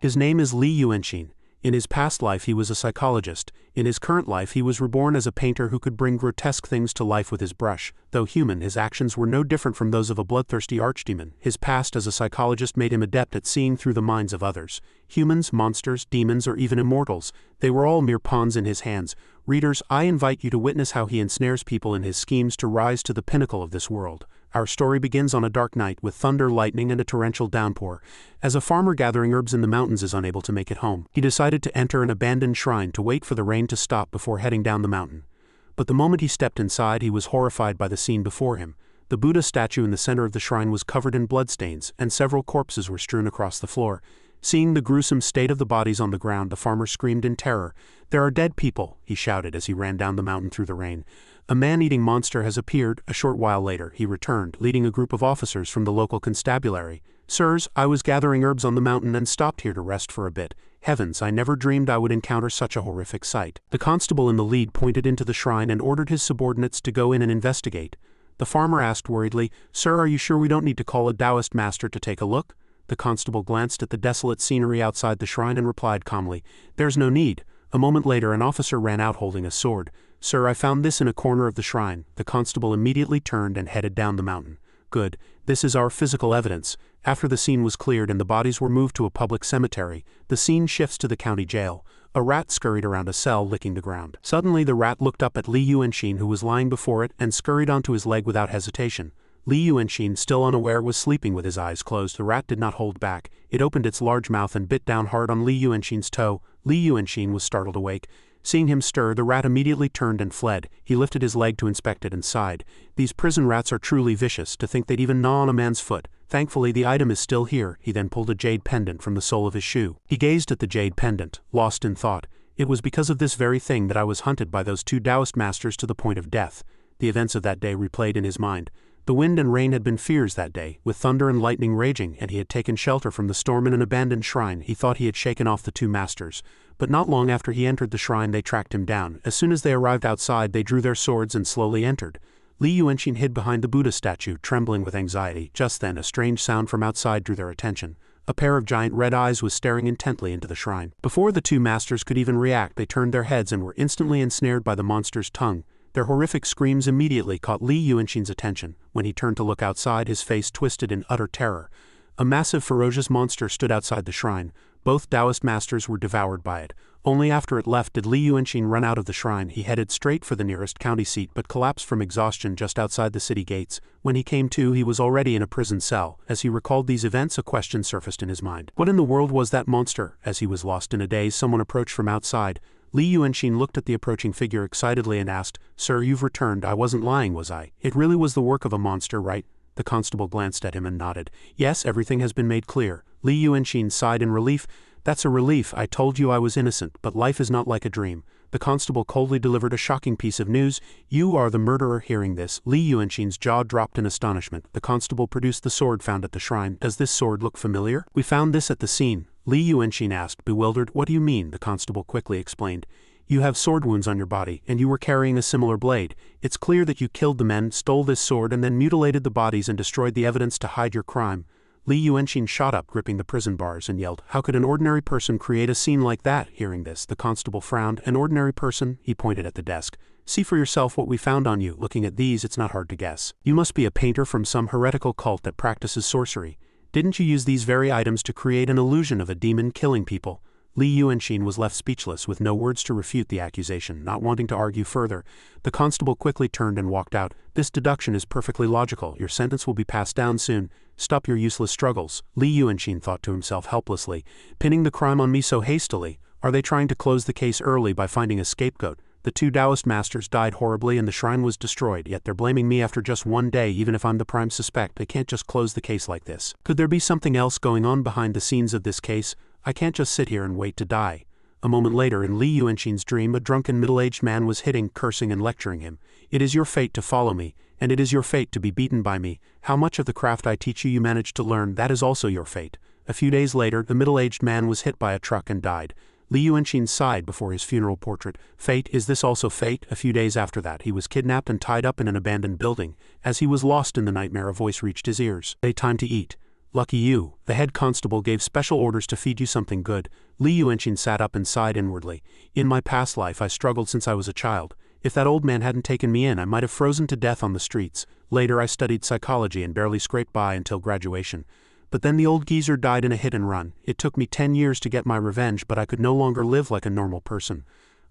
His name is Li Yuanxin. In his past life he was a psychologist. In his current life he was reborn as a painter who could bring grotesque things to life with his brush. Though human, his actions were no different from those of a bloodthirsty archdemon. His past as a psychologist made him adept at seeing through the minds of others. Humans, monsters, demons, or even immortals, they were all mere pawns in his hands. Readers, I invite you to witness how he ensnares people in his schemes to rise to the pinnacle of this world. Our story begins on a dark night with thunder, lightning, and a torrential downpour. As a farmer gathering herbs in the mountains is unable to make it home, he decided to enter an abandoned shrine to wait for the rain to stop before heading down the mountain. But the moment he stepped inside, he was horrified by the scene before him. The Buddha statue in the center of the shrine was covered in bloodstains, and several corpses were strewn across the floor. Seeing the gruesome state of the bodies on the ground, the farmer screamed in terror. "There are dead people," he shouted as he ran down the mountain through the rain. A man-eating monster has appeared. A short while later, he returned, leading a group of officers from the local constabulary. "Sirs, I was gathering herbs on the mountain and stopped here to rest for a bit. Heavens, I never dreamed I would encounter such a horrific sight." The constable in the lead pointed into the shrine and ordered his subordinates to go in and investigate. The farmer asked worriedly, "Sir, are you sure we don't need to call a Taoist master to take a look?" The constable glanced at the desolate scenery outside the shrine and replied calmly, "There's no need." A moment later, an officer ran out holding a sword. "Sir, I found this in a corner of the shrine." The constable immediately turned and headed down the mountain. "Good. This is our physical evidence." After the scene was cleared and the bodies were moved to a public cemetery, the scene shifts to the county jail. A rat scurried around a cell, licking the ground. Suddenly the rat looked up at Li Yuanxin, who was lying before it, and scurried onto his leg without hesitation. Li Yuanxin, still unaware, was sleeping with his eyes closed. The rat did not hold back. It opened its large mouth and bit down hard on Li Yuanxin's toe. Li Yuanxin was startled awake. Seeing him stir, the rat immediately turned and fled. He lifted his leg to inspect it and sighed. "These prison rats are truly vicious, to think they'd even gnaw on a man's foot. Thankfully the item is still here." He then pulled a jade pendant from the sole of his shoe. He gazed at the jade pendant, lost in thought. "It was because of this very thing that I was hunted by those two Taoist masters to the point of death." The events of that day replayed in his mind. The wind and rain had been fears that day, with thunder and lightning raging, and he had taken shelter from the storm in an abandoned shrine. He thought he had shaken off the two masters. But not long after he entered the shrine, they tracked him down. As soon as they arrived outside, they drew their swords and slowly entered. Li Yuanxin hid behind the Buddha statue, trembling with anxiety. Just then, a strange sound from outside drew their attention. A pair of giant red eyes was staring intently into the shrine. Before the two masters could even react, they turned their heads and were instantly ensnared by the monster's tongue. Their horrific screams immediately caught Li Yuanxin's attention. When he turned to look outside, his face twisted in utter terror. A massive, ferocious monster stood outside the shrine. Both Taoist masters were devoured by it. Only after it left did Li Yuanxin run out of the shrine. He headed straight for the nearest county seat but collapsed from exhaustion just outside the city gates. When he came to, he was already in a prison cell. As he recalled these events, a question surfaced in his mind. What in the world was that monster? As he was lost in a daze, someone approached from outside. Li Yuanxin looked at the approaching figure excitedly and asked, "Sir, you've returned. I wasn't lying, was I? It really was the work of a monster, right?" The constable glanced at him and nodded. "Yes, everything has been made clear." Li Yuanxin sighed in relief. "That's a relief. I told you I was innocent, but life is not like a dream." The constable coldly delivered a shocking piece of news. "You are the murderer." Hearing this, Li Yuanxin's jaw dropped in astonishment. The constable produced the sword found at the shrine. "Does this sword look familiar?" "We found this at the scene." Li Yuanxin asked, bewildered. "What do you mean?" The constable quickly explained. "You have sword wounds on your body, and you were carrying a similar blade. It's clear that you killed the men, stole this sword, and then mutilated the bodies and destroyed the evidence to hide your crime." Li Yuanxin shot up, gripping the prison bars, and yelled, "How could an ordinary person create a scene like that?" Hearing this, the constable frowned. "An ordinary person?" He pointed at the desk. "See for yourself what we found on you. Looking at these, it's not hard to guess. You must be a painter from some heretical cult that practices sorcery. Didn't you use these very items to create an illusion of a demon killing people?" Li Yuanxin was left speechless, with no words to refute the accusation. Not wanting to argue further, the constable quickly turned and walked out. "This deduction is perfectly logical. Your sentence will be passed down soon. Stop your useless struggles." Li Yuanxin thought to himself helplessly. "Pinning the crime on me so hastily. Are they trying to close the case early by finding a scapegoat? The two Taoist masters died horribly and the shrine was destroyed, yet they're blaming me after just one day. Even if I'm the prime suspect, they can't just close the case like this. Could there be something else going on behind the scenes of this case? I can't just sit here and wait to die." A moment later, in Li Yuanxin's dream, a drunken middle-aged man was hitting, cursing, and lecturing him. "It is your fate to follow me, and it is your fate to be beaten by me. How much of the craft I teach you managed to learn, that is also your fate." A few days later, the middle-aged man was hit by a truck and died. Li Yuanxin sighed before his funeral portrait. Fate, is this also fate? A few days after that, he was kidnapped and tied up in an abandoned building. As he was lost in the nightmare, a voice reached his ears. "Time to eat." Lucky you, the head constable gave special orders to feed you something good. Li Yuanqing sat up and sighed inwardly. In my past life I struggled since I was a child. If that old man hadn't taken me in, I might have frozen to death on the streets. Later I studied psychology and barely scraped by until graduation. But then the old geezer died in a hit and run. It took me 10 years to get my revenge, but I could no longer live like a normal person.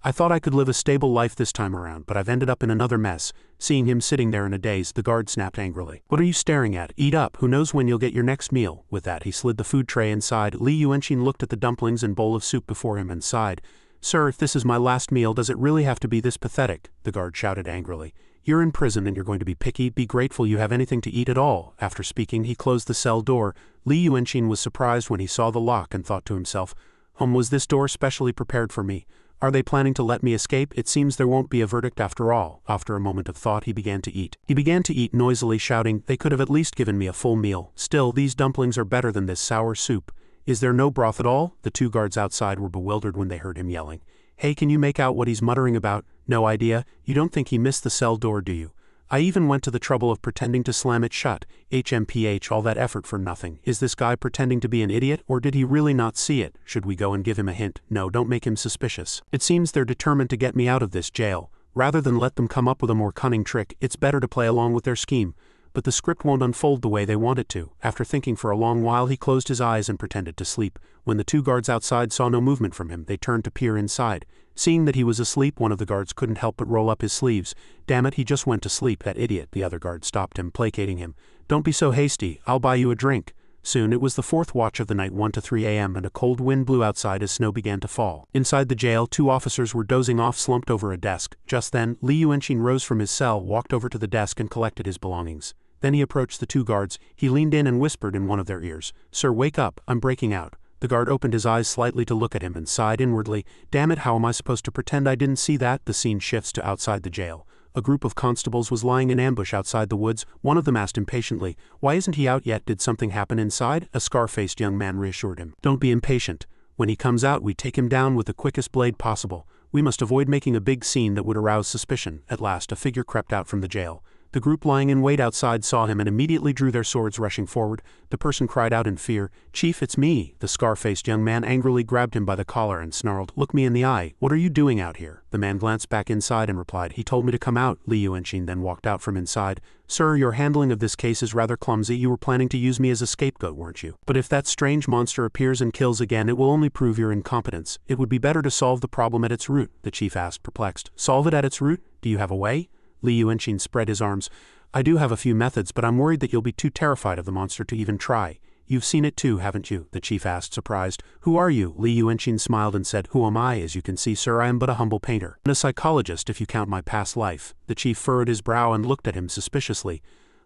I thought I could live a stable life this time around, but I've ended up in another mess. Seeing him sitting there in a daze, the guard snapped angrily. What are you staring at? Eat up, who knows when you'll get your next meal. With that he slid the food tray inside. Li Yuanqing looked at the dumplings and bowl of soup before him and sighed. Sir, if this is my last meal, does it really have to be this pathetic? The guard shouted angrily. You're in prison and you're going to be picky. Be grateful you have anything to eat at all. After speaking, he closed the cell door. Li Yuanqing was surprised when he saw the lock and thought to himself, was this door specially prepared for me? Are they planning to let me escape? It seems there won't be a verdict after all. After a moment of thought, he began to eat. He began to eat noisily, shouting, they could have at least given me a full meal. Still, these dumplings are better than this sour soup. Is there no broth at all? The two guards outside were bewildered when they heard him yelling. Hey, can you make out what he's muttering about? No idea. You don't think he missed the cell door, do you? I even went to the trouble of pretending to slam it shut. HMPH, all that effort for nothing. Is this guy pretending to be an idiot, or did he really not see it? Should we go and give him a hint? No, don't make him suspicious. It seems they're determined to get me out of this jail. Rather than let them come up with a more cunning trick, it's better to play along with their scheme. But the script won't unfold the way they want it to. After thinking for a long while, he closed his eyes and pretended to sleep. When the two guards outside saw no movement from him, they turned to peer inside. Seeing that he was asleep, one of the guards couldn't help but roll up his sleeves. Damn it, he just went to sleep, that idiot. The other guard stopped him, placating him. Don't be so hasty, I'll buy you a drink. Soon it was the fourth watch of the night, 1 to 3 a.m., and a cold wind blew outside as snow began to fall. Inside the jail, two officers were dozing off, slumped over a desk. Just then, Li Yuanqing rose from his cell, walked over to the desk and collected his belongings. Then he approached the two guards. He leaned in and whispered in one of their ears, Sir, wake up, I'm breaking out. The guard opened his eyes slightly to look at him and sighed inwardly. Damn it, how am I supposed to pretend I didn't see that? The scene shifts to outside the jail. A group of constables was lying in ambush outside the woods. One of them asked impatiently, why isn't he out yet? Did something happen inside? A scar-faced young man reassured him. Don't be impatient. When he comes out, we take him down with the quickest blade possible. We must avoid making a big scene that would arouse suspicion. At last, a figure crept out from the jail. The group lying in wait outside saw him and immediately drew their swords, rushing forward. The person cried out in fear, Chief, it's me. The scar-faced young man angrily grabbed him by the collar and snarled, Look me in the eye. What are you doing out here? The man glanced back inside and replied, He told me to come out. Li Yuanqing then walked out from inside. Sir, your handling of this case is rather clumsy. You were planning to use me as a scapegoat, weren't you? But if that strange monster appears and kills again, it will only prove your incompetence. It would be better to solve the problem at its root, the chief asked, perplexed. Solve it at its root? Do you have a way? Li Yuanqing spread his arms. I do have a few methods, but I'm worried that you'll be too terrified of the monster to even try. You've seen it too, haven't you? The chief asked, surprised. Who are you? Li Yuanqing smiled and said, Who am I? As you can see, sir, I am but a humble painter. And a psychologist, if you count my past life. The chief furrowed his brow and looked at him suspiciously.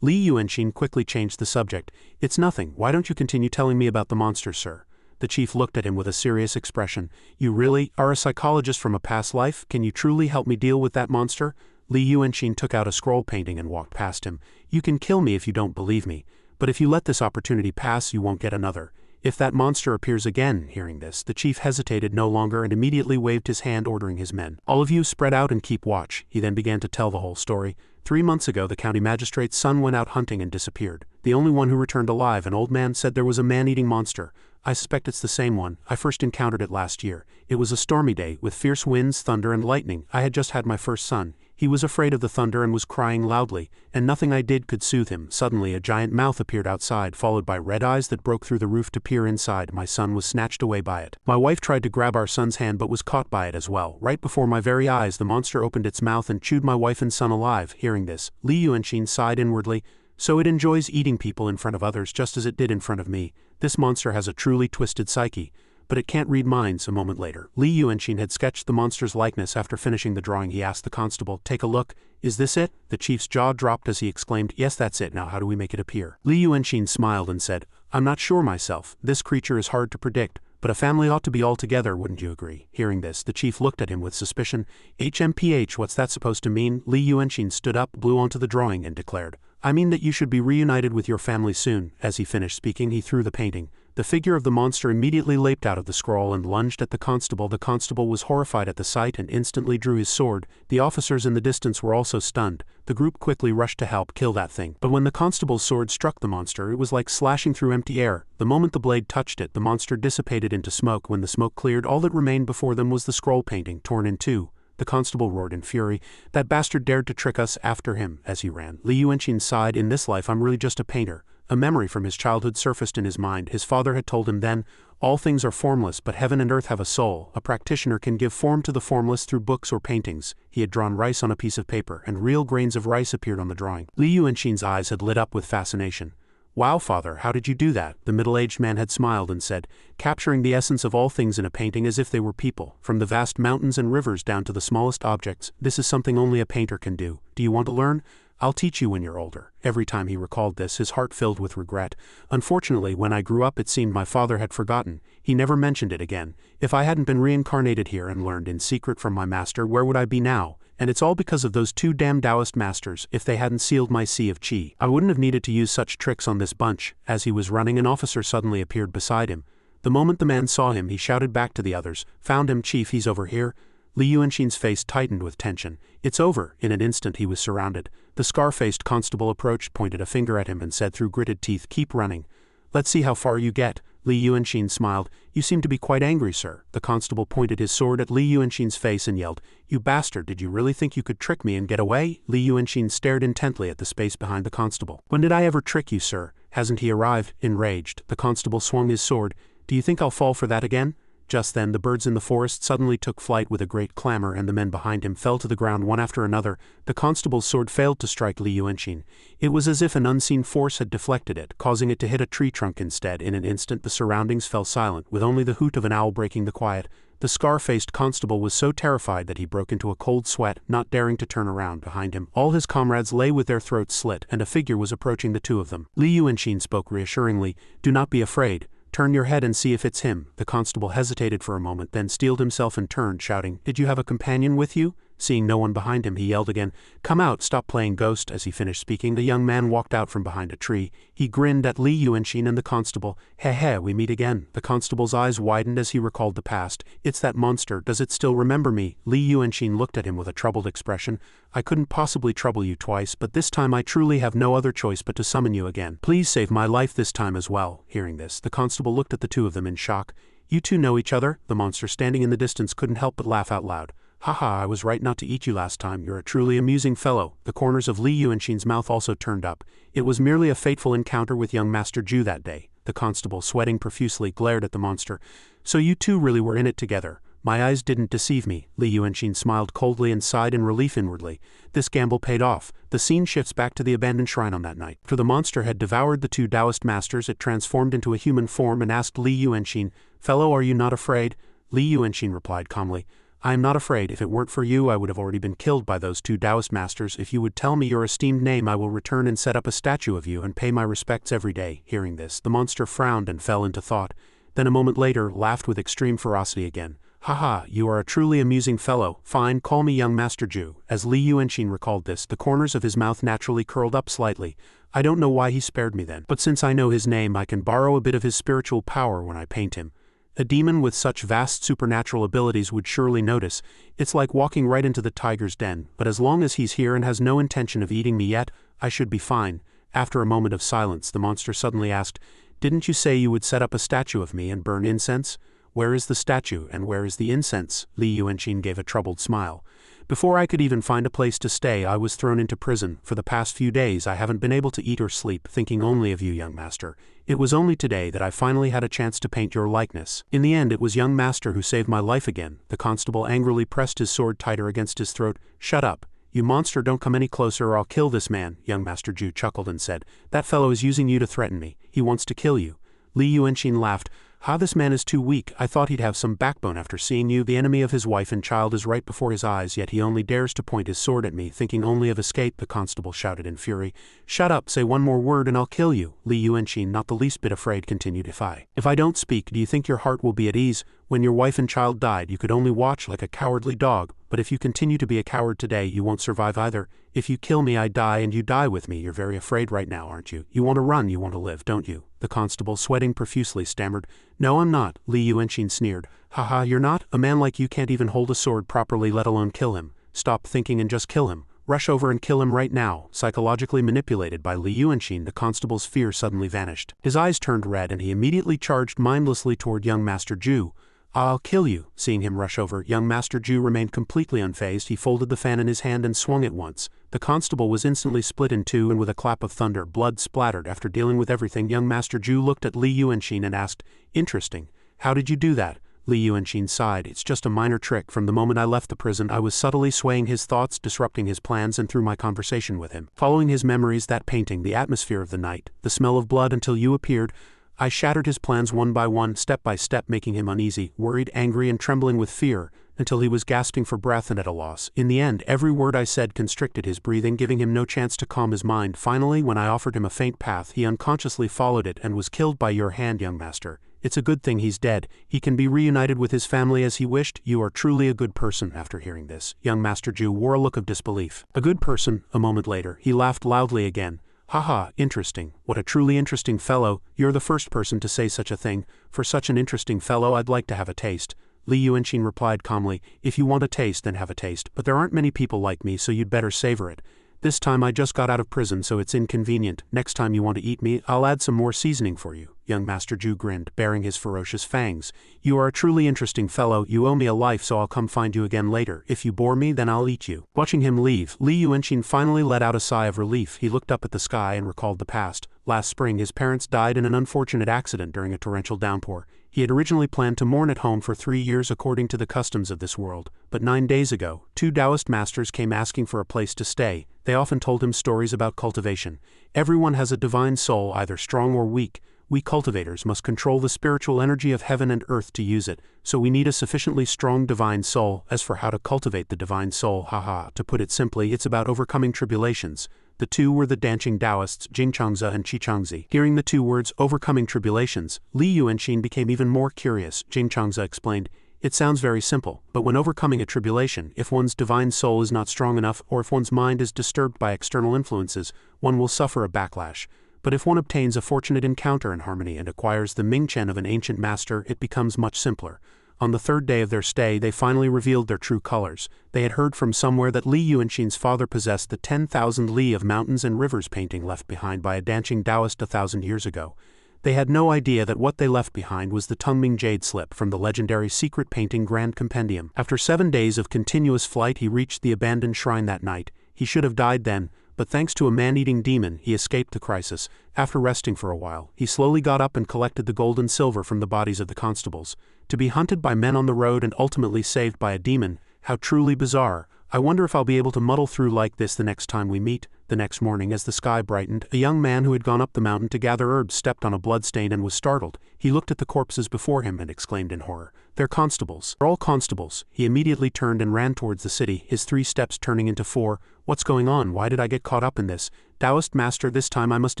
Li Yuanqing quickly changed the subject. It's nothing. Why don't you continue telling me about the monster, sir? The chief looked at him with a serious expression. You really are a psychologist from a past life? Can you truly help me deal with that monster? Li Yuanqing took out a scroll painting and walked past him. You can kill me if you don't believe me, but if you let this opportunity pass, you won't get another. If that monster appears again, hearing this, the chief hesitated no longer and immediately waved his hand, ordering his men. All of you spread out and keep watch. He then began to tell the whole story. 3 months ago, the county magistrate's son went out hunting and disappeared. The only one who returned alive, an old man, said there was a man-eating monster. I suspect it's the same one. I first encountered it last year. It was a stormy day, with fierce winds, thunder, and lightning. I had just had my first son. He was afraid of the thunder and was crying loudly, and nothing I did could soothe him. Suddenly, a giant mouth appeared outside, followed by red eyes that broke through the roof to peer inside. My son was snatched away by it. My wife tried to grab our son's hand but was caught by it as well. Right before my very eyes, the monster opened its mouth and chewed my wife and son alive. Hearing this, Li Yuanqing sighed inwardly. So it enjoys eating people in front of others just as it did in front of me. This monster has a truly twisted psyche. But it can't read minds. A moment later, Li Yuanqing had sketched the monster's likeness. After finishing the drawing, he asked the constable, Take a look. Is this it? The chief's jaw dropped as he exclaimed, Yes, that's it. Now how do we make it appear? Li Yuanqing smiled and said, I'm not sure myself. This creature is hard to predict, but a family ought to be all together, wouldn't you agree? Hearing this, the chief looked at him with suspicion. HMPH, what's that supposed to mean? Li Yuanqing stood up, blew onto the drawing, and declared, I mean that you should be reunited with your family soon. As he finished speaking, he threw the painting. The figure of the monster immediately leaped out of the scroll and lunged at the constable. The constable was horrified at the sight and instantly drew his sword. The officers in the distance were also stunned. The group quickly rushed to help kill that thing. But when the constable's sword struck the monster, it was like slashing through empty air. The moment the blade touched it, the monster dissipated into smoke. When the smoke cleared, all that remained before them was the scroll painting, torn in two. The constable roared in fury. That bastard dared to trick us. After him. As he ran, Li Yuanqin sighed. In this life I'm really just a painter. A memory from his childhood surfaced in his mind. His father had told him then, all things are formless, but heaven and earth have a soul. A practitioner can give form to the formless through books or paintings. He had drawn rice on a piece of paper, and real grains of rice appeared on the drawing. Li Yuanqin's eyes had lit up with fascination. Wow, father, how did you do that? The middle-aged man had smiled and said, capturing the essence of all things in a painting as if they were people, from the vast mountains and rivers down to the smallest objects. This is something only a painter can do. Do you want to learn? I'll teach you when you're older. Every time he recalled this, his heart filled with regret. Unfortunately, when I grew up, it seemed my father had forgotten. He never mentioned it again. If I hadn't been reincarnated here and learned in secret from my master, where would I be now? And it's all because of those two damn Taoist masters. If they hadn't sealed my sea of qi, I wouldn't have needed to use such tricks on this bunch. As he was running, an officer suddenly appeared beside him. The moment the man saw him, he shouted back to the others, "Found him, chief, he's over here." Li Yuanqin's face tightened with tension. It's over. In an instant he was surrounded. The scar-faced constable approached, pointed a finger at him and said through gritted teeth, "Keep running. Let's see how far you get." Li Yuanqin smiled. "You seem to be quite angry, sir." The constable pointed his sword at Li Yuanqin's face and yelled, "You bastard, did you really think you could trick me and get away?" Li Yuanqin stared intently at the space behind the constable. "When did I ever trick you, sir? Hasn't he arrived?" Enraged, the constable swung his sword. "Do you think I'll fall for that again?" Just then the birds in the forest suddenly took flight with a great clamor, and the men behind him fell to the ground one after another. The constable's sword failed to strike Li Yuanqin. It was as if an unseen force had deflected it, causing it to hit a tree trunk instead. In an instant the surroundings fell silent, with only the hoot of an owl breaking the quiet. The scar-faced constable was so terrified that he broke into a cold sweat, not daring to turn around. Behind him, all his comrades lay with their throats slit, and a figure was approaching the two of them. Li Yuanqin spoke reassuringly, "Do not be afraid. Turn your head and see if it's him." The constable hesitated for a moment, then steeled himself and turned, shouting, "Did you have a companion with you?" Seeing no one behind him, he yelled again, "Come out, stop playing ghost." As he finished speaking, the young man walked out from behind a tree. He grinned at Li Yuanqin and the constable. "Heh, we meet again." The constable's eyes widened as he recalled the past. "It's that monster. Does it still remember me?" Li Yuanqin looked at him with a troubled expression. "I couldn't possibly trouble you twice, but this time I truly have no other choice but to summon you again. Please save my life this time as well." Hearing this, the constable looked at the two of them in shock. "You two know each other?" The monster standing in the distance couldn't help but laugh out loud. "Haha, I was right not to eat you last time. You're a truly amusing fellow." The corners of Li Yuanqin's mouth also turned up. It was merely a fateful encounter with young Master Ju that day. The constable, sweating profusely, glared at the monster. "So you two really were in it together. My eyes didn't deceive me." Li Yuanqin smiled coldly and sighed in relief inwardly. This gamble paid off. The scene shifts back to the abandoned shrine on that night. After the monster had devoured the two Taoist masters, it transformed into a human form and asked Li Yuanqin, "Fellow, are you not afraid?" Li Yuanqin replied calmly, "I am not afraid. If it weren't for you, I would have already been killed by those two Taoist masters. If you would tell me your esteemed name, I will return and set up a statue of you and pay my respects every day." Hearing this, the monster frowned and fell into thought. Then a moment later, laughed with extreme ferocity again. "Haha, you are a truly amusing fellow. Fine, call me young Master Ju." As Li Yuanqin recalled this, the corners of his mouth naturally curled up slightly. "I don't know why he spared me then, but since I know his name, I can borrow a bit of his spiritual power when I paint him. A demon with such vast supernatural abilities would surely notice. It's like walking right into the tiger's den, but as long as he's here and has no intention of eating me yet, I should be fine." After a moment of silence, the monster suddenly asked, "Didn't you say you would set up a statue of me and burn incense? Where is the statue and where is the incense?" Li Yuanqin gave a troubled smile. "Before I could even find a place to stay, I was thrown into prison. For the past few days I haven't been able to eat or sleep, thinking only of you, young master. It was only today that I finally had a chance to paint your likeness. In the end, it was young master who saved my life again." The constable angrily pressed his sword tighter against his throat. "Shut up. You monster, don't come any closer or I'll kill this man." Young Master Ju chuckled and said, "That fellow is using you to threaten me. He wants to kill you." Li Yuanqin laughed. "Ha, this man is too weak. I thought he'd have some backbone after seeing you. The enemy of his wife and child is right before his eyes, yet he only dares to point his sword at me, thinking only of escape." The constable shouted in fury. "Shut up, say one more word and I'll kill you." Li Yuanqin, not the least bit afraid, continued, If I don't speak, do you think your heart will be at ease? When your wife and child died, you could only watch like a cowardly dog, but if you continue to be a coward today, you won't survive either. If you kill me, I die, and you die with me. You're very afraid right now, aren't you? You want to run, you want to live, don't you? The constable, sweating profusely, stammered. No, I'm not, Li Yuanqing sneered. Haha, you're not? A man like you can't even hold a sword properly, let alone kill him. Stop thinking and just kill him. Rush over and kill him right now. Psychologically manipulated by Li Yuanqing, the constable's fear suddenly vanished. His eyes turned red and he immediately charged mindlessly toward young Master Zhu. I'll kill you. Seeing him rush over, young Master Zhu remained completely unfazed. He folded the fan in his hand and swung it once. The constable was instantly split in two, and with a clap of thunder, blood splattered. After dealing with everything, young Master Zhu looked at Li Yuanqing and asked, Interesting. How did you do that? Li Yuanqing sighed. It's just a minor trick. From the moment I left the prison, I was subtly swaying his thoughts, disrupting his plans, and through my conversation with him, following his memories, that painting, the atmosphere of the night, the smell of blood until you appeared, I shattered his plans one by one, step by step, making him uneasy, worried, angry, and trembling with fear, until he was gasping for breath and at a loss. In the end, every word I said constricted his breathing, giving him no chance to calm his mind. Finally, when I offered him a faint path, he unconsciously followed it and was killed by your hand, young master. It's a good thing he's dead. He can be reunited with his family as he wished. You are truly a good person. After hearing this, young Master Zhu wore a look of disbelief. A good person? A moment later, he laughed loudly again. Haha, interesting. What a truly interesting fellow. You're the first person to say such a thing. For such an interesting fellow, I'd like to have a taste. Li Yuanqing replied calmly. If you want a taste, then have a taste. But there aren't many people like me, so you'd better savor it. This time I just got out of prison, so it's inconvenient. Next time you want to eat me, I'll add some more seasoning for you. Young Master Zhu grinned, baring his ferocious fangs. You are a truly interesting fellow. You owe me a life, so I'll come find you again later. If you bore me, then I'll eat you. Watching him leave, Li Yuanqing finally let out a sigh of relief. He looked up at the sky and recalled the past. Last spring, his parents died in an unfortunate accident during a torrential downpour. He had originally planned to mourn at home for 3 years according to the customs of this world, but 9 days ago, 2 Taoist masters came asking for a place to stay. They often told him stories about cultivation. Everyone has a divine soul, either strong or weak. We cultivators must control the spiritual energy of heaven and earth to use it, so we need a sufficiently strong divine soul. As for how to cultivate the divine soul, to put it simply, it's about overcoming tribulations. The two were the dancing Taoists, Jingchangzi and Qichangzi. Hearing the 2 words, overcoming tribulations, Li Yuanqing became even more curious. Jingchangzi explained, it sounds very simple, but when overcoming a tribulation, if one's divine soul is not strong enough, or if one's mind is disturbed by external influences, one will suffer a backlash. But if one obtains a fortunate encounter in harmony and acquires the Mingchen of an ancient master, it becomes much simpler. On the 3rd day of their stay, they finally revealed their true colors. They had heard from somewhere that Li Yuanqing's father possessed the 10,000 li of mountains and rivers painting left behind by a dancing Taoist 1,000 years ago. They had no idea that what they left behind was the Tungming jade slip from the legendary secret painting Grand Compendium. After 7 days of continuous flight, he reached the abandoned shrine that night. He should have died then, but thanks to a man-eating demon, he escaped the crisis. After resting for a while, he slowly got up and collected the gold and silver from the bodies of the constables. To be hunted by men on the road and ultimately saved by a demon, how truly bizarre. I wonder if I'll be able to muddle through like this the next time we meet. The next morning, as the sky brightened, a young man who had gone up the mountain to gather herbs stepped on a bloodstain and was startled. He looked at the corpses before him and exclaimed in horror, "They're constables. They're all constables." He immediately turned and ran towards the city, his 3 steps turning into 4. What's going on? Why did I get caught up in this? Taoist master, this time I must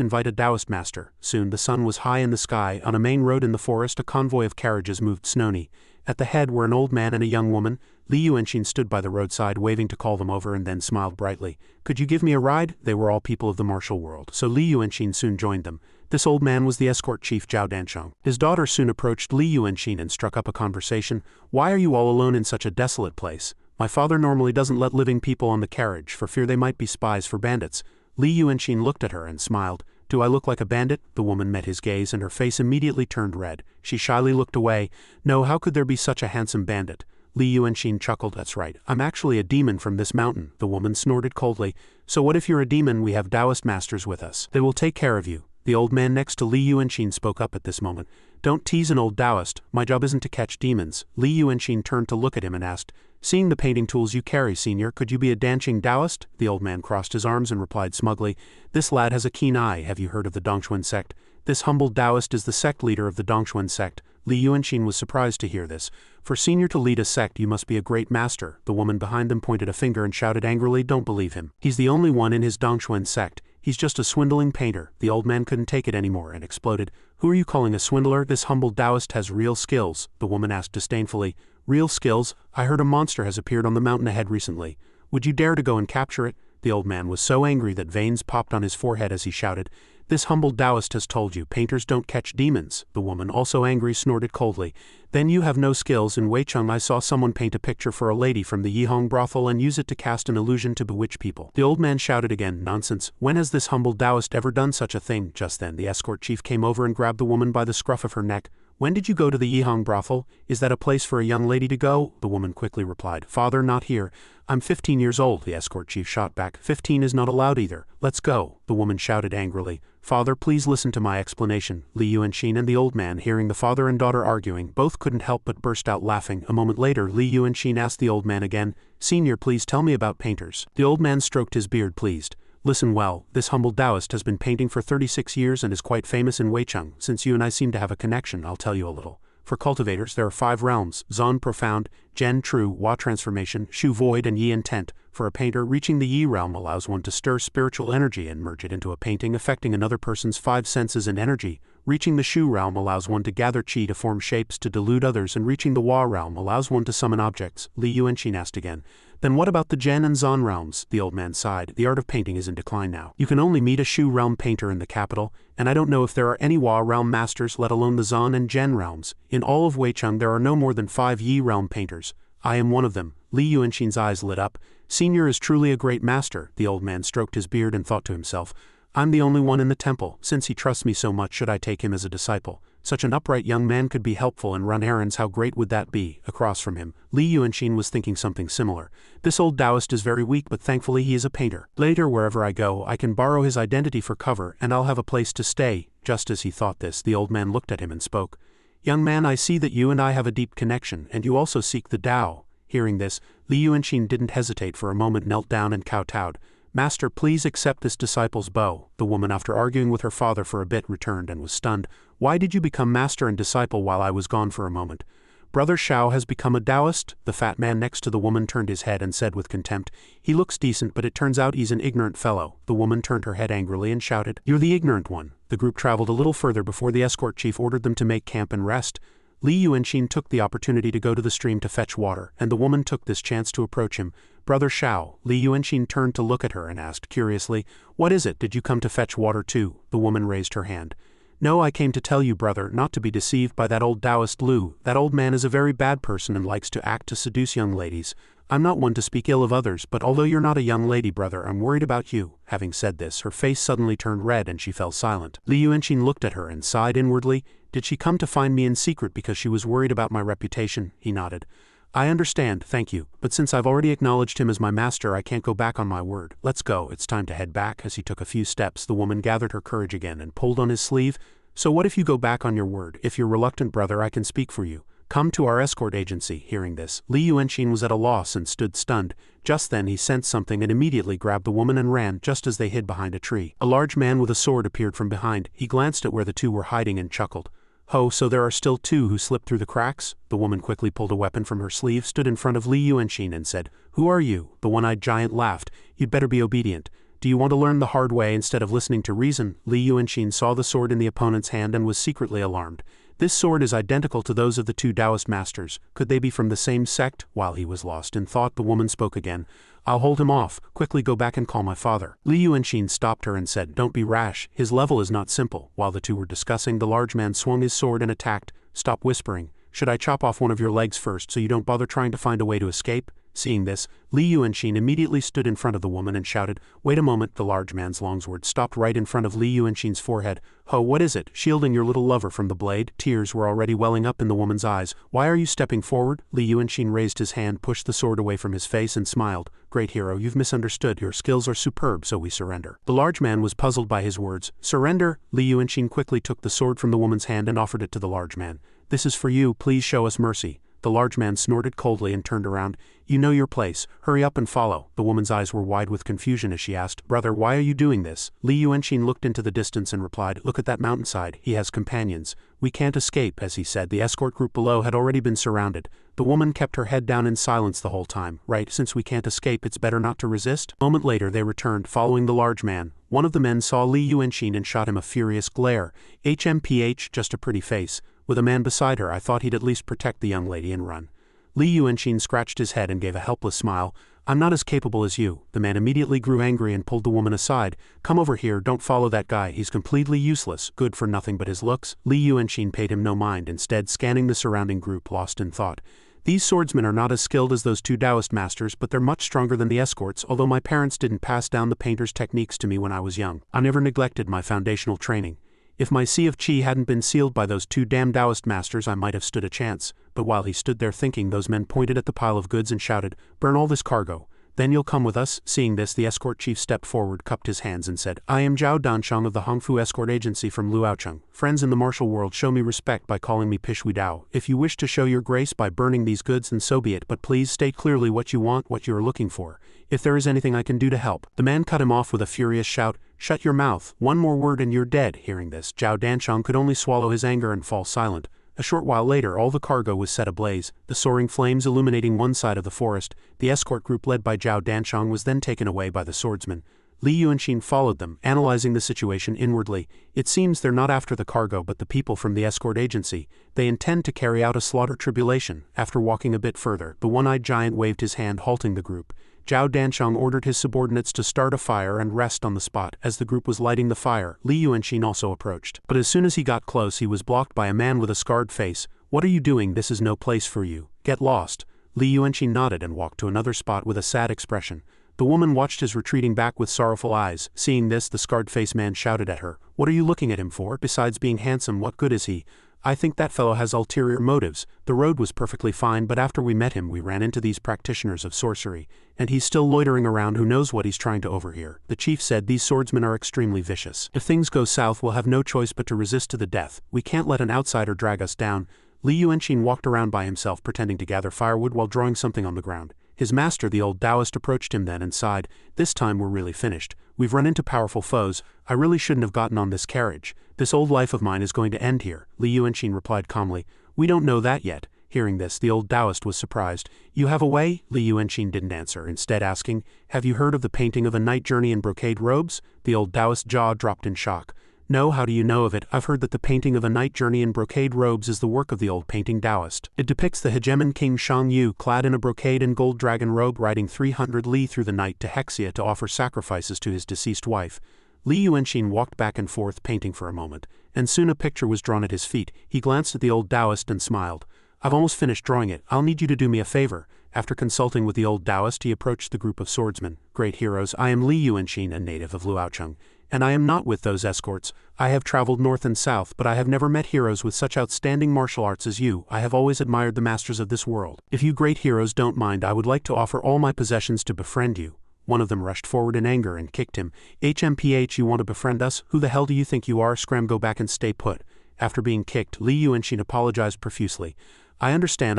invite a Taoist master. Soon the sun was high in the sky. On a main road in the forest, a convoy of carriages moved slowly. At the head were an old man and a young woman. Li Yuanqing stood by the roadside waving to call them over and then smiled brightly. Could you give me a ride? They were all people of the martial world, so Li Yuanqing soon joined them. This old man was the escort chief Zhao Dansheng. His daughter soon approached Li Yuanqing and struck up a conversation. Why are you all alone in such a desolate place? My father normally doesn't let living people on the carriage for fear they might be spies for bandits. Li Yuanqing looked at her and smiled. Do I look like a bandit? The woman met his gaze and her face immediately turned red. She shyly looked away. No, how could there be such a handsome bandit? Li Yuanqing chuckled. That's right. I'm actually a demon from this mountain. The woman snorted coldly. So what if you're a demon? We have Taoist masters with us. They will take care of you. The old man next to Li Yuanqing spoke up at this moment. Don't tease an old Taoist. My job isn't to catch demons. Li Yuanqing turned to look at him and asked, seeing the painting tools you carry, senior, could you be a dancing Taoist? The old man crossed his arms and replied smugly, this lad has a keen eye. Have you heard of the Dongxuan sect? This humble Taoist is the sect leader of the Dongxuan sect. Li Yuanqing was surprised to hear this. For senior to lead a sect, you must be a great master. The woman behind them pointed a finger and shouted angrily, don't believe him. He's the only one in his Dongxuan sect. He's just a swindling painter. The old man couldn't take it anymore and exploded. Who are you calling a swindler? This humble Taoist has real skills, the woman asked disdainfully. Real skills? I heard a monster has appeared on the mountain ahead recently. Would you dare to go and capture it? The old man was so angry that veins popped on his forehead as he shouted. This humble Taoist has told you painters don't catch demons. The woman, also angry, snorted coldly. Then you have no skills. In Weicheng I saw someone paint a picture for a lady from the Yihong brothel and use it to cast an illusion to bewitch people. The old man shouted again, nonsense. When has this humble Taoist ever done such a thing? Just then the escort chief came over and grabbed the woman by the scruff of her neck. When did you go to the Yihong brothel? Is that a place for a young lady to go? The woman quickly replied. Father, not here. I'm 15 years old, the escort chief shot back. 15 is not allowed either. Let's go, the woman shouted angrily. Father, please listen to my explanation. Li Yuanxin and the old man, hearing the father and daughter arguing, both couldn't help but burst out laughing. A moment later, Li Yuanxin asked the old man again, Senior, please tell me about painters. The old man stroked his beard, pleased. Listen well, this humble Taoist has been painting for 36 years and is quite famous in Weicheng. Since you and I seem to have a connection, I'll tell you a little. For cultivators, there are 5 realms: Zon profound, Zhen true, Hua transformation, Shu void, and Yi intent. For a painter, reaching the Yi realm allows one to stir spiritual energy and merge it into a painting, affecting another person's 5 senses and energy. Reaching the Shu realm allows one to gather qi to form shapes to delude others, and reaching the Hua realm allows one to summon objects. Li Yuanxin asked again. Then what about the Zhen and Zon realms? The old man sighed. The art of painting is in decline now. You can only meet a Shu realm painter in the capital, and I don't know if there are any Hua realm masters, let alone the Zon and Zhen realms. In all of Weicheng there are no more than 5 Yi realm painters. I am one of them. Li Yuanxin's eyes lit up. Senior is truly a great master. The old man stroked his beard and thought to himself, I'm the only one in the temple. Since he trusts me so much, should I take him as a disciple? Such an upright young man could be helpful and run errands. How great would that be? Across from him, Li Yuanxin was thinking something similar. This old Taoist is very weak, but thankfully he is a painter. Later, wherever I go, I can borrow his identity for cover, and I'll have a place to stay. Just as he thought this, the old man looked at him and spoke. Young man, I see that you and I have a deep connection, and you also seek the Tao. Hearing this, Li Yuanxin didn't hesitate for a moment, knelt down and kowtowed. Master, please accept this disciple's bow. The woman, after arguing with her father for a bit, returned and was stunned. Why did you become master and disciple while I was gone for a moment? Brother Shao has become a Taoist? The fat man next to the woman turned his head and said with contempt, He looks decent, but it turns out he's an ignorant fellow. The woman turned her head angrily and shouted, You're the ignorant one. The group traveled a little further before the escort chief ordered them to make camp and rest. Li Yuanxin took the opportunity to go to the stream to fetch water, and the woman took this chance to approach him. Brother Shao, Li Yuanxin turned to look at her and asked curiously, What is it? Did you come to fetch water too? The woman raised her hand. No, I came to tell you, brother, not to be deceived by that old Taoist Lu. That old man is a very bad person and likes to act to seduce young ladies. I'm not one to speak ill of others, but although you're not a young lady, brother, I'm worried about you. Having said this, her face suddenly turned red and she fell silent. Li Yuanxin looked at her and sighed inwardly. Did she come to find me in secret because she was worried about my reputation? He nodded. I understand, thank you, but since I've already acknowledged him as my master, I can't go back on my word. Let's go, it's time to head back. As he took a few steps, the woman gathered her courage again and pulled on his sleeve. So what if you go back on your word? If you're reluctant, brother, I can speak for you. Come to our escort agency. Hearing this, Li Yuanxin was at a loss and stood stunned. Just then he sensed something and immediately grabbed the woman and ran just as they hid behind a tree. A large man with a sword appeared from behind. He glanced at where the two were hiding and chuckled. Ho, so there are still 2 who slipped through the cracks? The woman quickly pulled a weapon from her sleeve, stood in front of Li Yuanxin and said, Who are you? The one-eyed giant laughed. You'd better be obedient. Do you want to learn the hard way instead of listening to reason? Li Yuanxin saw the sword in the opponent's hand and was secretly alarmed. This sword is identical to those of the 2 Taoist masters. Could they be from the same sect? While he was lost in thought, the woman spoke again. I'll hold him off. Quickly go back and call my father. Li Yuanxin stopped her and said, Don't be rash. His level is not simple. While the two were discussing, the large man swung his sword and attacked. Stop whispering. Should I chop off one of your legs first so you don't bother trying to find a way to escape? Seeing this, Li Yuanxin immediately stood in front of the woman and shouted, Wait a moment. The large man's long sword stopped right in front of Li Yuanxin's forehead. Ho, what is it? Shielding your little lover from the blade? Tears were already welling up in the woman's eyes. Why are you stepping forward? Li Yuanxin raised his hand, pushed the sword away from his face and smiled. Great hero, you've misunderstood. Your skills are superb, so we surrender. The large man was puzzled by his words. Surrender? Li Yuanxin quickly took the sword from the woman's hand and offered it to the large man. This is for you, please show us mercy. The large man snorted coldly and turned around. You know your place, hurry up and follow. The woman's eyes were wide with confusion as she asked, Brother, why are you doing this? Li Yuanxin looked into the distance and replied, Look at that mountainside, he has companions. We can't escape. As he said, the escort group below had already been surrounded. The woman kept her head down in silence the whole time. Right, since we can't escape, it's better not to resist? A moment later they returned, following the large man. One of the men saw Li Yuanxin and shot him a furious glare. HMPH, just a pretty face. With a man beside her, I thought he'd at least protect the young lady and run. Li Yuanxin scratched his head and gave a helpless smile. I'm not as capable as you. The man immediately grew angry and pulled the woman aside. Come over here, don't follow that guy, he's completely useless, good for nothing but his looks. Li Yuanxin paid him no mind, instead scanning the surrounding group, lost in thought. These swordsmen are not as skilled as those two Taoist masters, but they're much stronger than the escorts, although my parents didn't pass down the painter's techniques to me when I was young. I never neglected my foundational training. If my Sea of Qi hadn't been sealed by those two damn Taoist masters, I might have stood a chance. But while he stood there thinking, those men pointed at the pile of goods and shouted, Burn all this cargo. Then you'll come with us. Seeing this, the escort chief stepped forward, cupped his hands and said, I am Zhao Dansheng of the Hongfu Escort Agency from Luocheng. Friends in the martial world, show me respect by calling me Pishui Dao. If you wish to show your grace by burning these goods, then so be it, but please state clearly what you want, what you are looking for. If there is anything I can do to help. The man cut him off with a furious shout, Shut your mouth, one more word and you're dead. Hearing this, Zhao Dansheng could only swallow his anger and fall silent. A short while later, all the cargo was set ablaze, the soaring flames illuminating one side of the forest. The escort group led by Zhao Dansheng was then taken away by the swordsmen. Li Yuanxin followed them, analyzing the situation inwardly. It seems they're not after the cargo but the people from the escort agency. They intend to carry out a slaughter tribulation. After walking a bit further, the one-eyed giant waved his hand, halting the group. Zhao Dansheng ordered his subordinates to start a fire and rest on the spot. As the group was lighting the fire, Li Yuanxin also approached. But as soon as he got close, he was blocked by a man with a scarred face. What are you doing? This is no place for you. Get lost. Li Yuanxin nodded and walked to another spot with a sad expression. The woman watched his retreating back with sorrowful eyes. Seeing this, the scarred-faced man shouted at her, What are you looking at him for? Besides being handsome, what good is he? I think that fellow has ulterior motives. The road was perfectly fine, but after we met him we ran into these practitioners of sorcery, and he's still loitering around. Who knows what he's trying to overhear. The chief said these swordsmen are extremely vicious. If things go south, we'll have no choice but to resist to the death. We can't let an outsider drag us down. Li Yuanxin walked around by himself, pretending to gather firewood while drawing something on the ground. His master, the old Taoist, approached him then and sighed, This time we're really finished. We've run into powerful foes. I really shouldn't have gotten on this carriage. This old life of mine is going to end here. Li Yuanxin replied calmly, We don't know that yet. Hearing this, the old Taoist was surprised. You have a way? Li Yuanxin didn't answer, instead asking, Have you heard of the painting of a knight journey in brocade robes? The old Taoist's jaw dropped in shock. No, how do you know of it? I've heard that the painting of a knight journey in brocade robes is the work of the old painting Taoist. It depicts the hegemon King Shang Yu clad in a brocade and gold dragon robe riding 300 li through the night to Hexia to offer sacrifices to his deceased wife. Li Yuanxin walked back and forth painting for a moment, and soon a picture was drawn at his feet. He glanced at the old Taoist and smiled. I've almost finished drawing it. I'll need you to do me a favor. After consulting with the old Taoist, he approached the group of swordsmen. Great heroes, I am Li Yuanxin, a native of Luocheng. And I am not with those escorts. I have traveled north and south, but I have never met heroes with such outstanding martial arts as you. I have always admired the masters of this world. If you great heroes don't mind, I would like to offer all my possessions to befriend you. One of them rushed forward in anger and kicked him. HMPH, you want to befriend us? Who the hell do you think you are? Scram, go back and stay put. After being kicked, Li Yuanxin apologized profusely. I understand.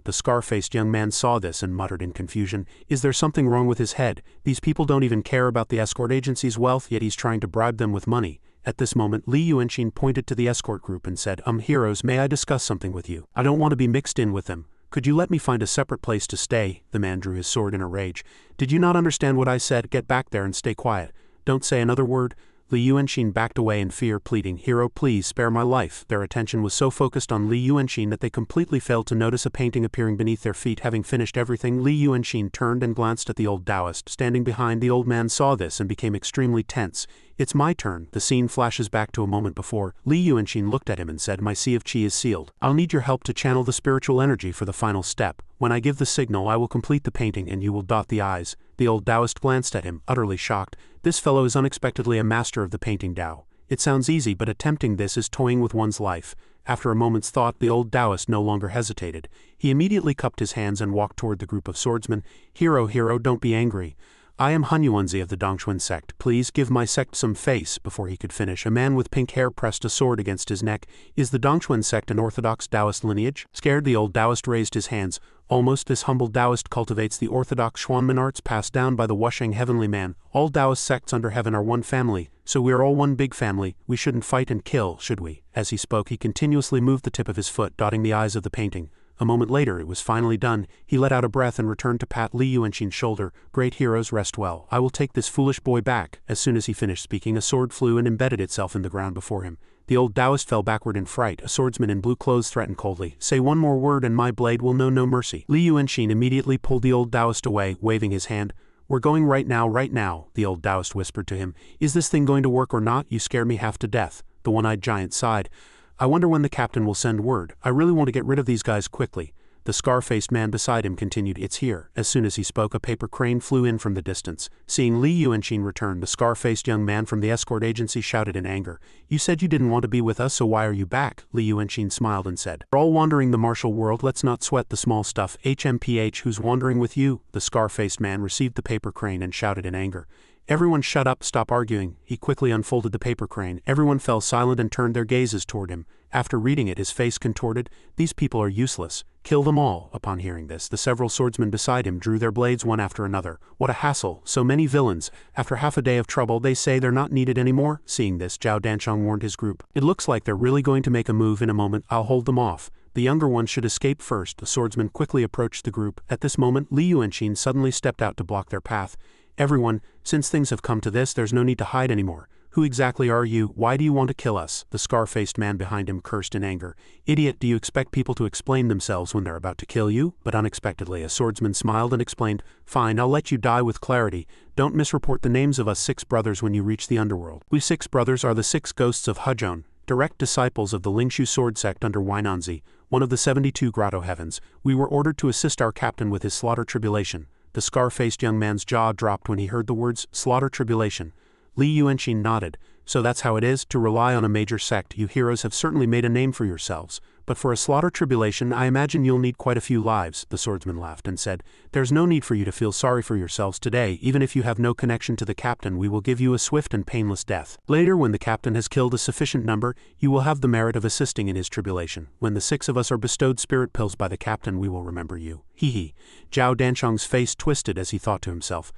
The scar-faced young man saw this and muttered in confusion, Is there something wrong with his head? These people don't even care about the escort agency's wealth, yet he's trying to bribe them with money. At this moment, Li Yuanxin pointed to the escort group and said, Heroes, may I discuss something with you? I don't want to be mixed in with them. Could you let me find a separate place to stay? The man drew his sword in a rage. Did you not understand what I said? Get back there and stay quiet. Don't say another word. Li Yuanxin backed away in fear, pleading, Hero, please spare my life. Their attention was so focused on Li Yuanxin that they completely failed to notice a painting appearing beneath their feet. Having finished everything, Li Yuanxin turned and glanced at the old Taoist. Standing behind, the old man saw this and became extremely tense. It's my turn. The scene flashes back to a moment before. Li Yuanxin looked at him and said, My Sea of Qi is sealed. I'll need your help to channel the spiritual energy for the final step. When I give the signal, I will complete the painting and you will dot the eyes. The old Taoist glanced at him, utterly shocked. This fellow is unexpectedly a master of the painting Tao. It sounds easy, but attempting this is toying with one's life. After a moment's thought, the old Taoist no longer hesitated. He immediately cupped his hands and walked toward the group of swordsmen. Hero, don't be angry. I am Hunyuanzi of the Dongchuan sect. Please give my sect some face. Before he could finish, a man with pink hair pressed a sword against his neck. Is the Dongchuan sect an orthodox Taoist lineage? Scared, the old Taoist raised his hands. Almost this humble Taoist cultivates the orthodox Xuanmen arts passed down by the Wusheng heavenly man. All Taoist sects under heaven are one family, so we are all one big family. We shouldn't fight and kill, should we? As he spoke, he continuously moved the tip of his foot, dotting the eyes of the painting. A moment later, it was finally done. He let out a breath and returned to pat Li Yuanshin's shoulder. Great heroes, rest well. I will take this foolish boy back. As soon as he finished speaking, a sword flew and embedded itself in the ground before him. The old Taoist fell backward in fright. A swordsman in blue clothes threatened coldly. Say one more word and my blade will know no mercy. Li Yuanshin immediately pulled the old Taoist away, waving his hand. We're going right now, the old Taoist whispered to him. Is this thing going to work or not? You scare me half to death. The one-eyed giant sighed. I wonder when the captain will send word. I really want to get rid of these guys quickly. The scar-faced man beside him continued, It's here. As soon as he spoke, a paper crane flew in from the distance. Seeing Li Yuanshin return, the scar-faced young man from the escort agency shouted in anger. You said you didn't want to be with us, so why are you back? Li Yuanshin smiled and said, We're all wandering the martial world, let's not sweat the small stuff. HMPH, who's wandering with you? The scar-faced man received the paper crane and shouted in anger. Everyone shut up, stop arguing. He quickly unfolded the paper crane. Everyone fell silent and turned their gazes toward him. After reading it, his face contorted. These people are useless. Kill them all. Upon hearing this, the several swordsmen beside him drew their blades one after another. What a hassle, so many villains. After half a day of trouble, they say they're not needed anymore. Seeing this, Zhao Danchong warned his group. It looks like they're really going to make a move in a moment. I'll hold them off. The younger one should escape first. The swordsman quickly approached the group. At this moment, Li Yuanshin suddenly stepped out to block their path. Everyone, since things have come to this, there's no need to hide anymore. Who exactly are you? Why do you want to kill us? The scar-faced man behind him cursed in anger. Idiot, do you expect people to explain themselves when they're about to kill you? But unexpectedly, a swordsman smiled and explained, Fine, I'll let you die with clarity. Don't misreport the names of us 6 brothers when you reach the underworld. We 6 brothers are the 6 ghosts of Huzhong, direct disciples of the Lingshu sword sect under Wainanzi, one of the 72 grotto heavens. We were ordered to assist our captain with his slaughter tribulation. The scar-faced young man's jaw dropped when he heard the words, slaughter tribulation. Li Yuanshin nodded. So that's how it is, to rely on a major sect. You heroes have certainly made a name for yourselves. But for a slaughter tribulation, I imagine you'll need quite a few lives. The swordsman laughed and said, There's no need for you to feel sorry for yourselves today. Even if you have no connection to the captain, we will give you a swift and painless death. Later, when the captain has killed a sufficient number, you will have the merit of assisting in his tribulation. When the 6 of us are bestowed spirit pills by the captain, we will remember you. Hee hee. Zhao Danchong's face twisted as he thought to himself.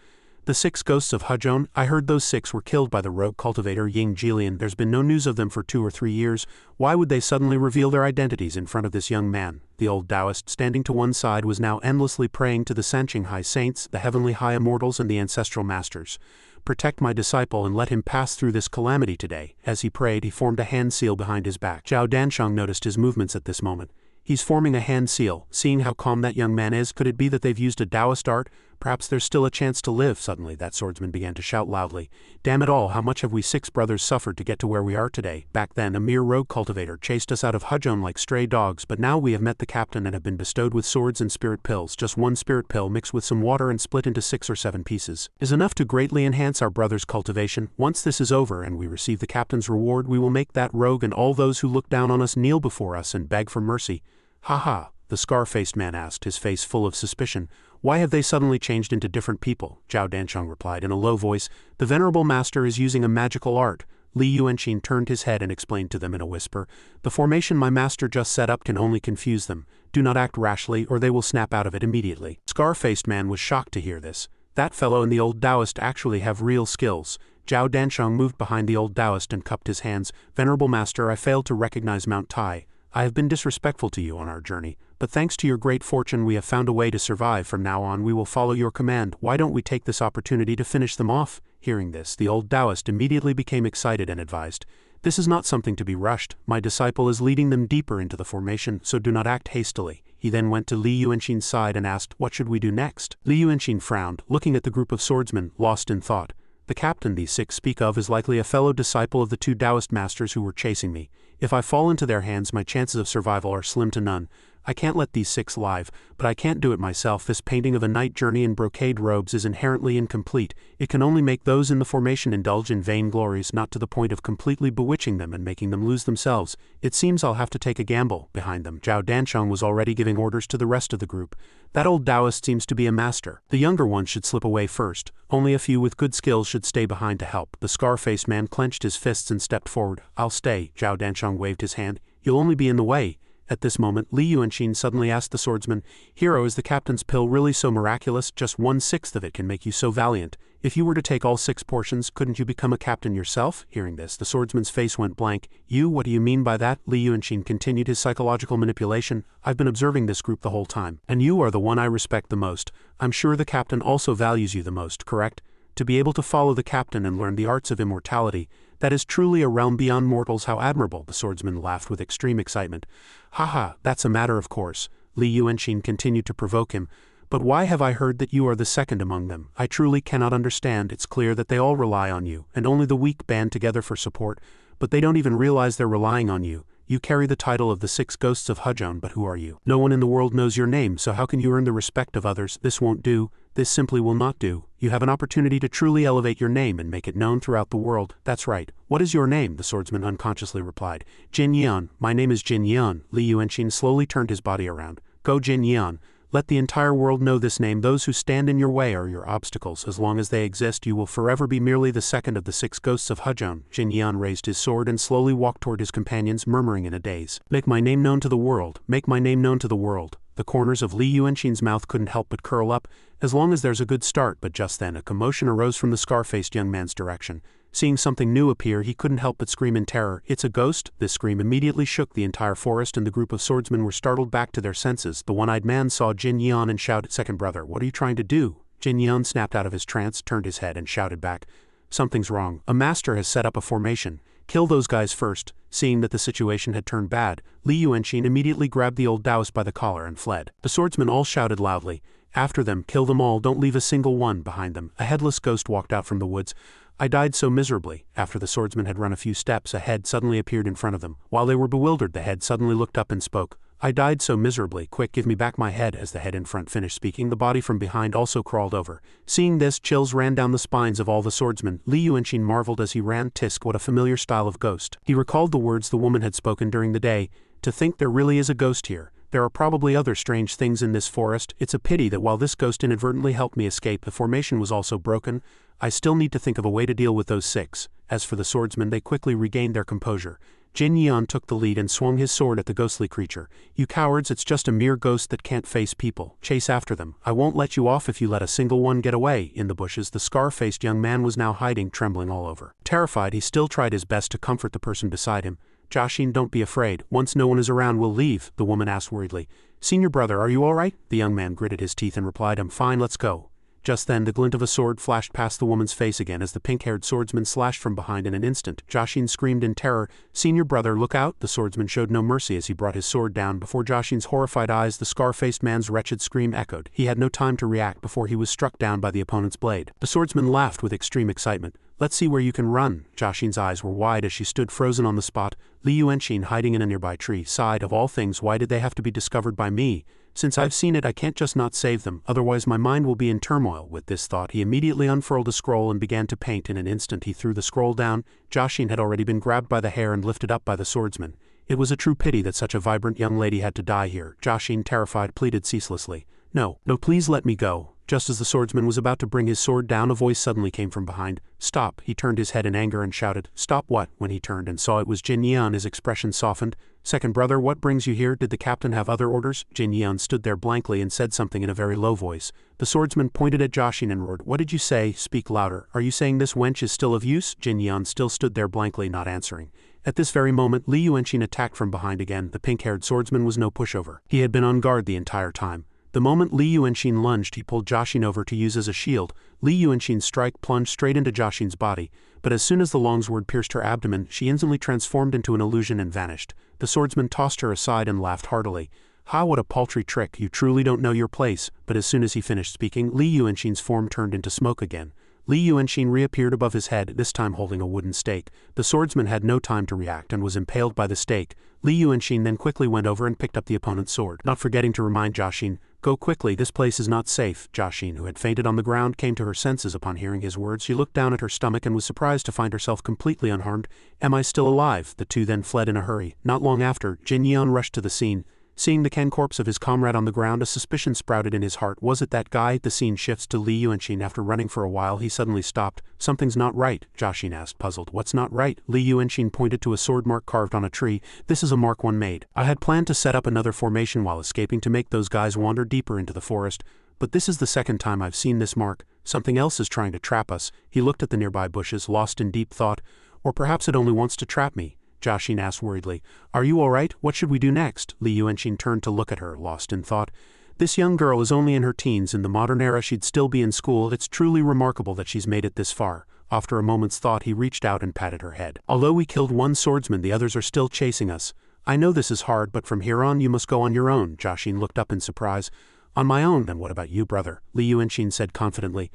The 6 ghosts of Huzhong, I heard those 6 were killed by the rogue cultivator Ying Jilian. There's been no news of them for 2 or 3 years. Why would they suddenly reveal their identities in front of this young man? The old Taoist, standing to one side, was now endlessly praying to the Sanqing High Saints, the heavenly high immortals and the ancestral masters. Protect my disciple and let him pass through this calamity today. As he prayed, he formed a hand seal behind his back. Zhao Danchong noticed his movements at this moment. He's forming a hand seal. Seeing how calm that young man is, could it be that they've used a Taoist art? Perhaps there's still a chance to live. Suddenly, that swordsman began to shout loudly. Damn it all, how much have we 6 brothers suffered to get to where we are today? Back then, a mere rogue cultivator chased us out of Huzhong like stray dogs, but now we have met the captain and have been bestowed with swords and spirit pills. Just 1 spirit pill mixed with some water and split into 6 or 7 pieces is enough to greatly enhance our brother's cultivation. Once this is over and we receive the captain's reward, we will make that rogue and all those who look down on us kneel before us and beg for mercy. Ha ha, the scar-faced man asked, his face full of suspicion. Why have they suddenly changed into different people? Zhao Danchong replied in a low voice. The venerable master is using a magical art. Li Yuanshin turned his head and explained to them in a whisper. The formation my master just set up can only confuse them. Do not act rashly or they will snap out of it immediately. Scar-faced man was shocked to hear this. That fellow and the old Taoist actually have real skills. Zhao Danchong moved behind the old Taoist and cupped his hands. Venerable master, I failed to recognize Mount Tai. I have been disrespectful to you on our journey, but thanks to your great fortune we have found a way to survive. From now on we will follow your command. Why don't we take this opportunity to finish them off? Hearing this, the old Taoist immediately became excited and advised, This is not something to be rushed. My disciple is leading them deeper into the formation, so do not act hastily. He then went to Li Yuanshin's side and asked, What should we do next? Li Yuanshin frowned, looking at the group of swordsmen, lost in thought. The captain these 6 speak of is likely a fellow disciple of the 2 Taoist masters who were chasing me. If I fall into their hands, my chances of survival are slim to none. I can't let these 6 live, but I can't do it myself. This painting of a knight journey in brocade robes is inherently incomplete. It can only make those in the formation indulge in vain glories, not to the point of completely bewitching them and making them lose themselves. It seems I'll have to take a gamble." Behind them, Zhao Danchong was already giving orders to the rest of the group. "That old Taoist seems to be a master. The younger ones should slip away first. Only a few with good skills should stay behind to help." The scar-faced man clenched his fists and stepped forward. "I'll stay." Zhao Danchong waved his hand. "You'll only be in the way." At this moment, Li Yuanqing suddenly asked the swordsman, "Hero, is the captain's pill really so miraculous? Just 1/6 of it can make you so valiant. If you were to take all 6 portions, couldn't you become a captain yourself?" Hearing this, the swordsman's face went blank. What do you mean by that?" Li Yuanqing continued his psychological manipulation. "I've been observing this group the whole time, and you are the one I respect the most. I'm sure the captain also values you the most, correct? To be able to follow the captain and learn the arts of immortality, that is truly a realm beyond mortals. How admirable!" The swordsman laughed with extreme excitement. "Haha, that's a matter of course." Li Yuanqing continued to provoke him. "But why have I heard that you are the second among them? I truly cannot understand. It's clear that they all rely on you, and only the weak band together for support, but they don't even realize they're relying on you. You carry the title of the 6 ghosts of Hujon, but who are you? No one in the world knows your name, so how can you earn the respect of others? This won't do. This simply will not do. You have an opportunity to truly elevate your name and make it known throughout the world." "That's right. What is your name?" the swordsman unconsciously replied. "Jin Yan. My name is Jin Yan." Li Yuanqing slowly turned his body around. "Go Jin Yan. Let the entire world know this name. Those who stand in your way are your obstacles. As long as they exist, you will forever be merely the second of the 6 ghosts of Hujon." Jin Yan raised his sword and slowly walked toward his companions, murmuring in a daze, "Make my name known to the world. Make my name known to the world." The corners of Li Yuanqing's mouth couldn't help but curl up. "As long as there's a good start," but just then a commotion arose from the scar-faced young man's direction. Seeing something new appear, he couldn't help but scream in terror, "It's a ghost!" This scream immediately shook the entire forest, and the group of swordsmen were startled back to their senses. The one-eyed man saw Jin Yan and shouted, "Second brother, what are you trying to do?" Jin Yan snapped out of his trance, turned his head, and shouted back, "Something's wrong. A master has set up a formation. Kill those guys first." Seeing that the situation had turned bad, Li Yuanqing immediately grabbed the old Taoist by the collar and fled. The swordsmen all shouted loudly, "After them, kill them all, don't leave a single one behind them." A headless ghost walked out from the woods. "I died so miserably." After the swordsman had run a few steps, a head suddenly appeared in front of them. While they were bewildered, the head suddenly looked up and spoke. "I died so miserably. Quick, give me back my head." As the head in front finished speaking, the body from behind also crawled over. Seeing this, chills ran down the spines of all the swordsmen. Li Yuanqing marveled as he ran. Tisk, what a familiar style of ghost. He recalled the words the woman had spoken during the day. "To think there really is a ghost here. There are probably other strange things in this forest. It's a pity that while this ghost inadvertently helped me escape, the formation was also broken. I still need to think of a way to deal with those 6. As for the swordsmen, they quickly regained their composure. Jin Yan took the lead and swung his sword at the ghostly creature. "You cowards, it's just a mere ghost that can't face people. Chase after them. I won't let you off if you let a single one get away." In the bushes, the scar-faced young man was now hiding, trembling all over. Terrified, he still tried his best to comfort the person beside him. "Joshing, don't be afraid. Once no one is around, we'll leave," the woman asked worriedly. "Senior brother, are you all right?" The young man gritted his teeth and replied, "I'm fine, let's go." Just then, the glint of a sword flashed past the woman's face again as the pink-haired swordsman slashed from behind in an instant. Joshing screamed in terror, "Senior brother, look out!" The swordsman showed no mercy as he brought his sword down. Before Joshing's horrified eyes, the scar-faced man's wretched scream echoed. He had no time to react before he was struck down by the opponent's blade. The swordsman laughed with extreme excitement. "Let's see where you can run." Joshing's eyes were wide as she stood frozen on the spot. Li Yuanqing, hiding in a nearby tree, sighed, "Of all things, why did they have to be discovered by me? Since I've seen it, I can't just not save them, otherwise my mind will be in turmoil." With this thought, he immediately unfurled a scroll and began to paint. In an instant, he threw the scroll down. Joshing had already been grabbed by the hair and lifted up by the swordsman. It was a true pity that such a vibrant young lady had to die here. Joshing, terrified, pleaded ceaselessly, "No, no, please let me go." Just as the swordsman was about to bring his sword down, a voice suddenly came from behind. "Stop!" He turned his head in anger and shouted, "Stop what?" When he turned and saw it was Jin Yan, his expression softened. "Second brother, what brings you here? Did the captain have other orders?" Jin Yan stood there blankly and said something in a very low voice. The swordsman pointed at Joshing and roared, "What did you say? Speak louder. Are you saying this wench is still of use?" Jin Yan still stood there blankly, not answering. At this very moment, Li Yuanqing attacked from behind again. The pink-haired swordsman was no pushover. He had been on guard the entire time. The moment Li Yuanqing lunged, he pulled Joshing over to use as a shield. Li Yuanqing's strike plunged straight into Joshing's body, but as soon as the long sword pierced her abdomen, she instantly transformed into an illusion and vanished. The swordsman tossed her aside and laughed heartily. "Ha, what a paltry trick, you truly don't know your place." But as soon as he finished speaking, Li Yuanqing's form turned into smoke again. Li Yuanxin reappeared above his head, this time holding a wooden stake. The swordsman had no time to react and was impaled by the stake. Li Yuanxin then quickly went over and picked up the opponent's sword, not forgetting to remind Jiaxin, "Go quickly, this place is not safe." Jiaxin, who had fainted on the ground, came to her senses upon hearing his words. She looked down at her stomach and was surprised to find herself completely unharmed. "Am I still alive?" The two then fled in a hurry. Not long after, Jin Yan rushed to the scene. Seeing the corpse of his comrade on the ground, a suspicion sprouted in his heart. Was it that guy? The scene shifts to Li Yuanxin. After running for a while, he suddenly stopped. "Something's not right," Jiaxin asked, puzzled. "What's not right?" Li Yuanxin pointed to a sword mark carved on a tree. "This is a mark one made. I had planned to set up another formation while escaping to make those guys wander deeper into the forest, but this is the second time I've seen this mark. Something else is trying to trap us." He looked at the nearby bushes, lost in deep thought. "Or perhaps it only wants to trap me?" Jiaxin asked worriedly. "Are you all right? What should we do next?" Li Yuanxin turned to look at her, lost in thought. "This young girl is only in her teens. In the modern era she'd still be in school. It's truly remarkable that she's made it this far." After a moment's thought, he reached out and patted her head. "Although we killed one swordsman, the others are still chasing us. I know this is hard, but from here on you must go on your own." Jiaxin looked up in surprise. "On my own? Then what about you, brother?" Li Yuanxin said confidently.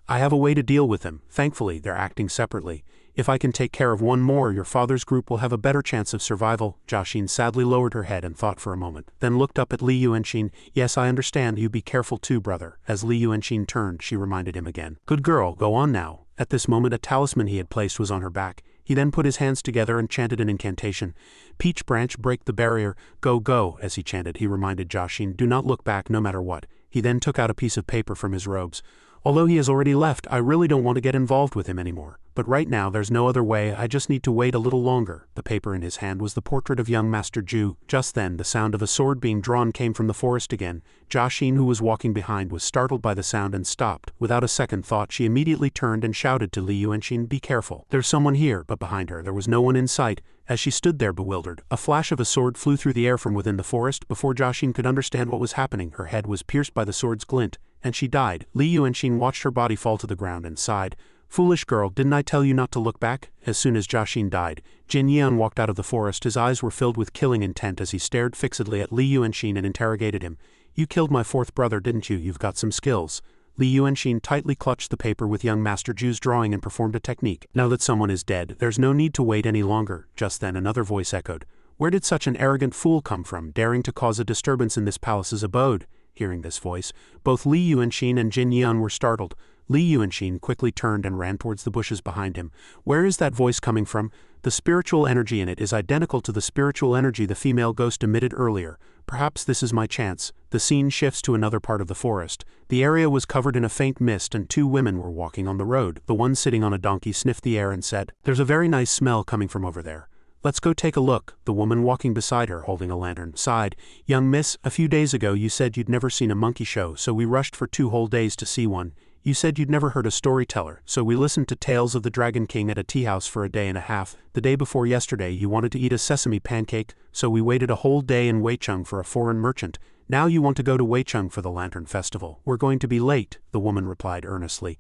"I have a way to deal with them. Thankfully, they're acting separately. If I can take care of one more, your father's group will have a better chance of survival." Jiaxin sadly lowered her head and thought for a moment, then looked up at Li Yuanxin. "Yes, I understand. You be careful too, brother." As Li Yuanxin turned, she reminded him again. "Good girl, go on now." At this moment, a talisman he had placed was on her back. He then put his hands together and chanted an incantation. "Peach branch, break the barrier. Go, go." As he chanted, he reminded Jiaxin, "Do not look back no matter what." He then took out a piece of paper from his robes. "Although he has already left, I really don't want to get involved with him anymore. But right now there's no other way, I just need to wait a little longer." The paper in his hand was the portrait of young Master Ju. Just then, the sound of a sword being drawn came from the forest again. Jiaxin, who was walking behind, was startled by the sound and stopped. Without a second thought, she immediately turned and shouted to Li Yuanxin, "Be careful. There's someone here." But behind her, there was no one in sight. As she stood there bewildered, a flash of a sword flew through the air from within the forest. Before Jiaxin could understand what was happening, her head was pierced by the sword's glint, and she died. Li Yuanxin watched her body fall to the ground and sighed. "Foolish girl, didn't I tell you not to look back?" As soon as Jiaxin died, Jin Yan walked out of the forest. His eyes were filled with killing intent as he stared fixedly at Li Yuanxin and interrogated him. "You killed my fourth brother, didn't you? You've got some skills." Li Yuanxin tightly clutched the paper with young Master Ju's drawing and performed a technique. "Now that someone is dead, there's no need to wait any longer." Just then another voice echoed. "Where did such an arrogant fool come from, daring to cause a disturbance in this palace's abode?" Hearing this voice, both Li Yuanxin and Jin Yan were startled. Li Yuanxin quickly turned and ran towards the bushes behind him. "Where is that voice coming from?" "The spiritual energy in it is identical to the spiritual energy the female ghost emitted earlier. Perhaps this is my chance." The scene shifts to another part of the forest. The area was covered in a faint mist and two women were walking on the road. The one sitting on a donkey sniffed the air and said, "There's a very nice smell coming from over there. Let's go take a look." The woman walking beside her, holding a lantern, sighed. "Young miss, a few days ago you said you'd never seen a monkey show, so we rushed for 2 whole days to see one. You said you'd never heard a storyteller, so we listened to tales of the Dragon King at a tea house for a day and a half. The day before yesterday you wanted to eat a sesame pancake, so we waited a whole day in Weicheng for a foreign merchant. Now you want to go to Weicheng for the Lantern Festival. We're going to be late," the woman replied earnestly.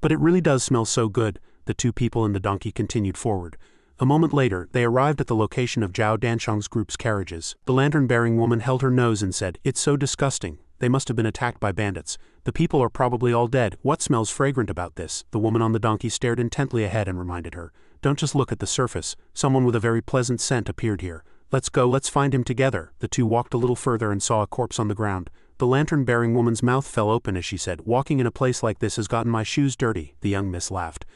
"But it really does smell so good." The two people and the donkey continued forward. A moment later, they arrived at the location of Zhao Danshang's group's carriages. The lantern-bearing woman held her nose and said, "It's so disgusting. They must have been attacked by bandits. The people are probably all dead. What smells fragrant about this?" The woman on the donkey stared intently ahead and reminded her, "Don't just look at the surface. Someone with a very pleasant scent appeared here. Let's go, let's find him together." The two walked a little further and saw a corpse on the ground. The lantern-bearing woman's mouth fell open as she said, "Walking in a place like this has gotten my shoes dirty." The young miss laughed.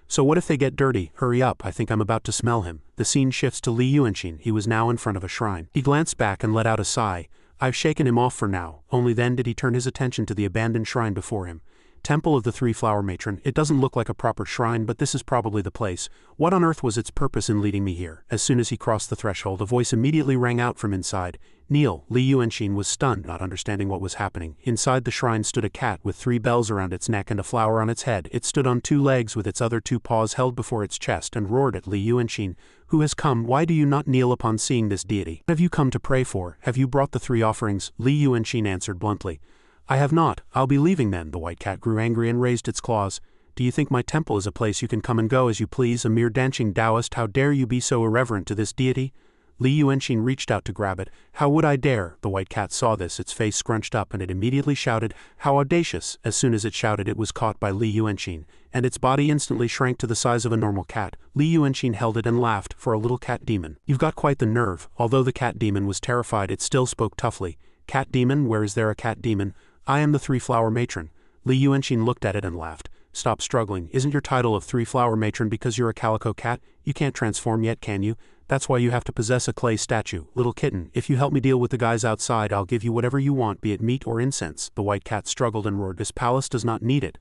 "So what if they get dirty? Hurry up, I think I'm about to smell him." The scene shifts to Li Yuanxin. He was now in front of a shrine. He glanced back and let out a sigh. "I've shaken him off for now." Only then did he turn his attention to the abandoned shrine before him. "Temple of the Three Flower Matron. It doesn't look like a proper shrine, but this is probably the place. What on earth was its purpose in leading me here?" As soon as he crossed the threshold, a voice immediately rang out from inside. "Kneel." Li Yuanxin was stunned, not understanding what was happening. Inside the shrine stood a cat with 3 bells around its neck and a flower on its head. It stood on 2 legs with its other 2 paws held before its chest and roared at Li Yuanxin. "Who has come? Why do you not kneel upon seeing this deity? What have you come to pray for? Have you brought the 3 offerings?" Li Yuanxin answered bluntly. "I have not. I'll be leaving then." The white cat grew angry and raised its claws. "Do you think my temple is a place you can come and go as you please? A mere dancing Taoist, how dare you be so irreverent to this deity?" Li Yuanxin reached out to grab it. How would I dare? The white cat saw this, its face scrunched up, and it immediately shouted, how audacious! As soon as it shouted, it was caught by Li Yuanxin, and its body instantly shrank to the size of a normal cat. Li Yuanxin held it and laughed. For a little cat demon, you've got quite the nerve. Although the cat demon was terrified, it still spoke toughly. Cat demon? Where is there a cat demon? I am the three-flower matron. Li Yuanxin looked at it and laughed. Stop struggling. Isn't your title of three-flower matron because you're a calico cat? You can't transform yet, can you? That's why you have to possess a clay statue. Little kitten, if you help me deal with the guys outside, I'll give you whatever you want, be it meat or incense. The white cat struggled and roared, this palace does not need it.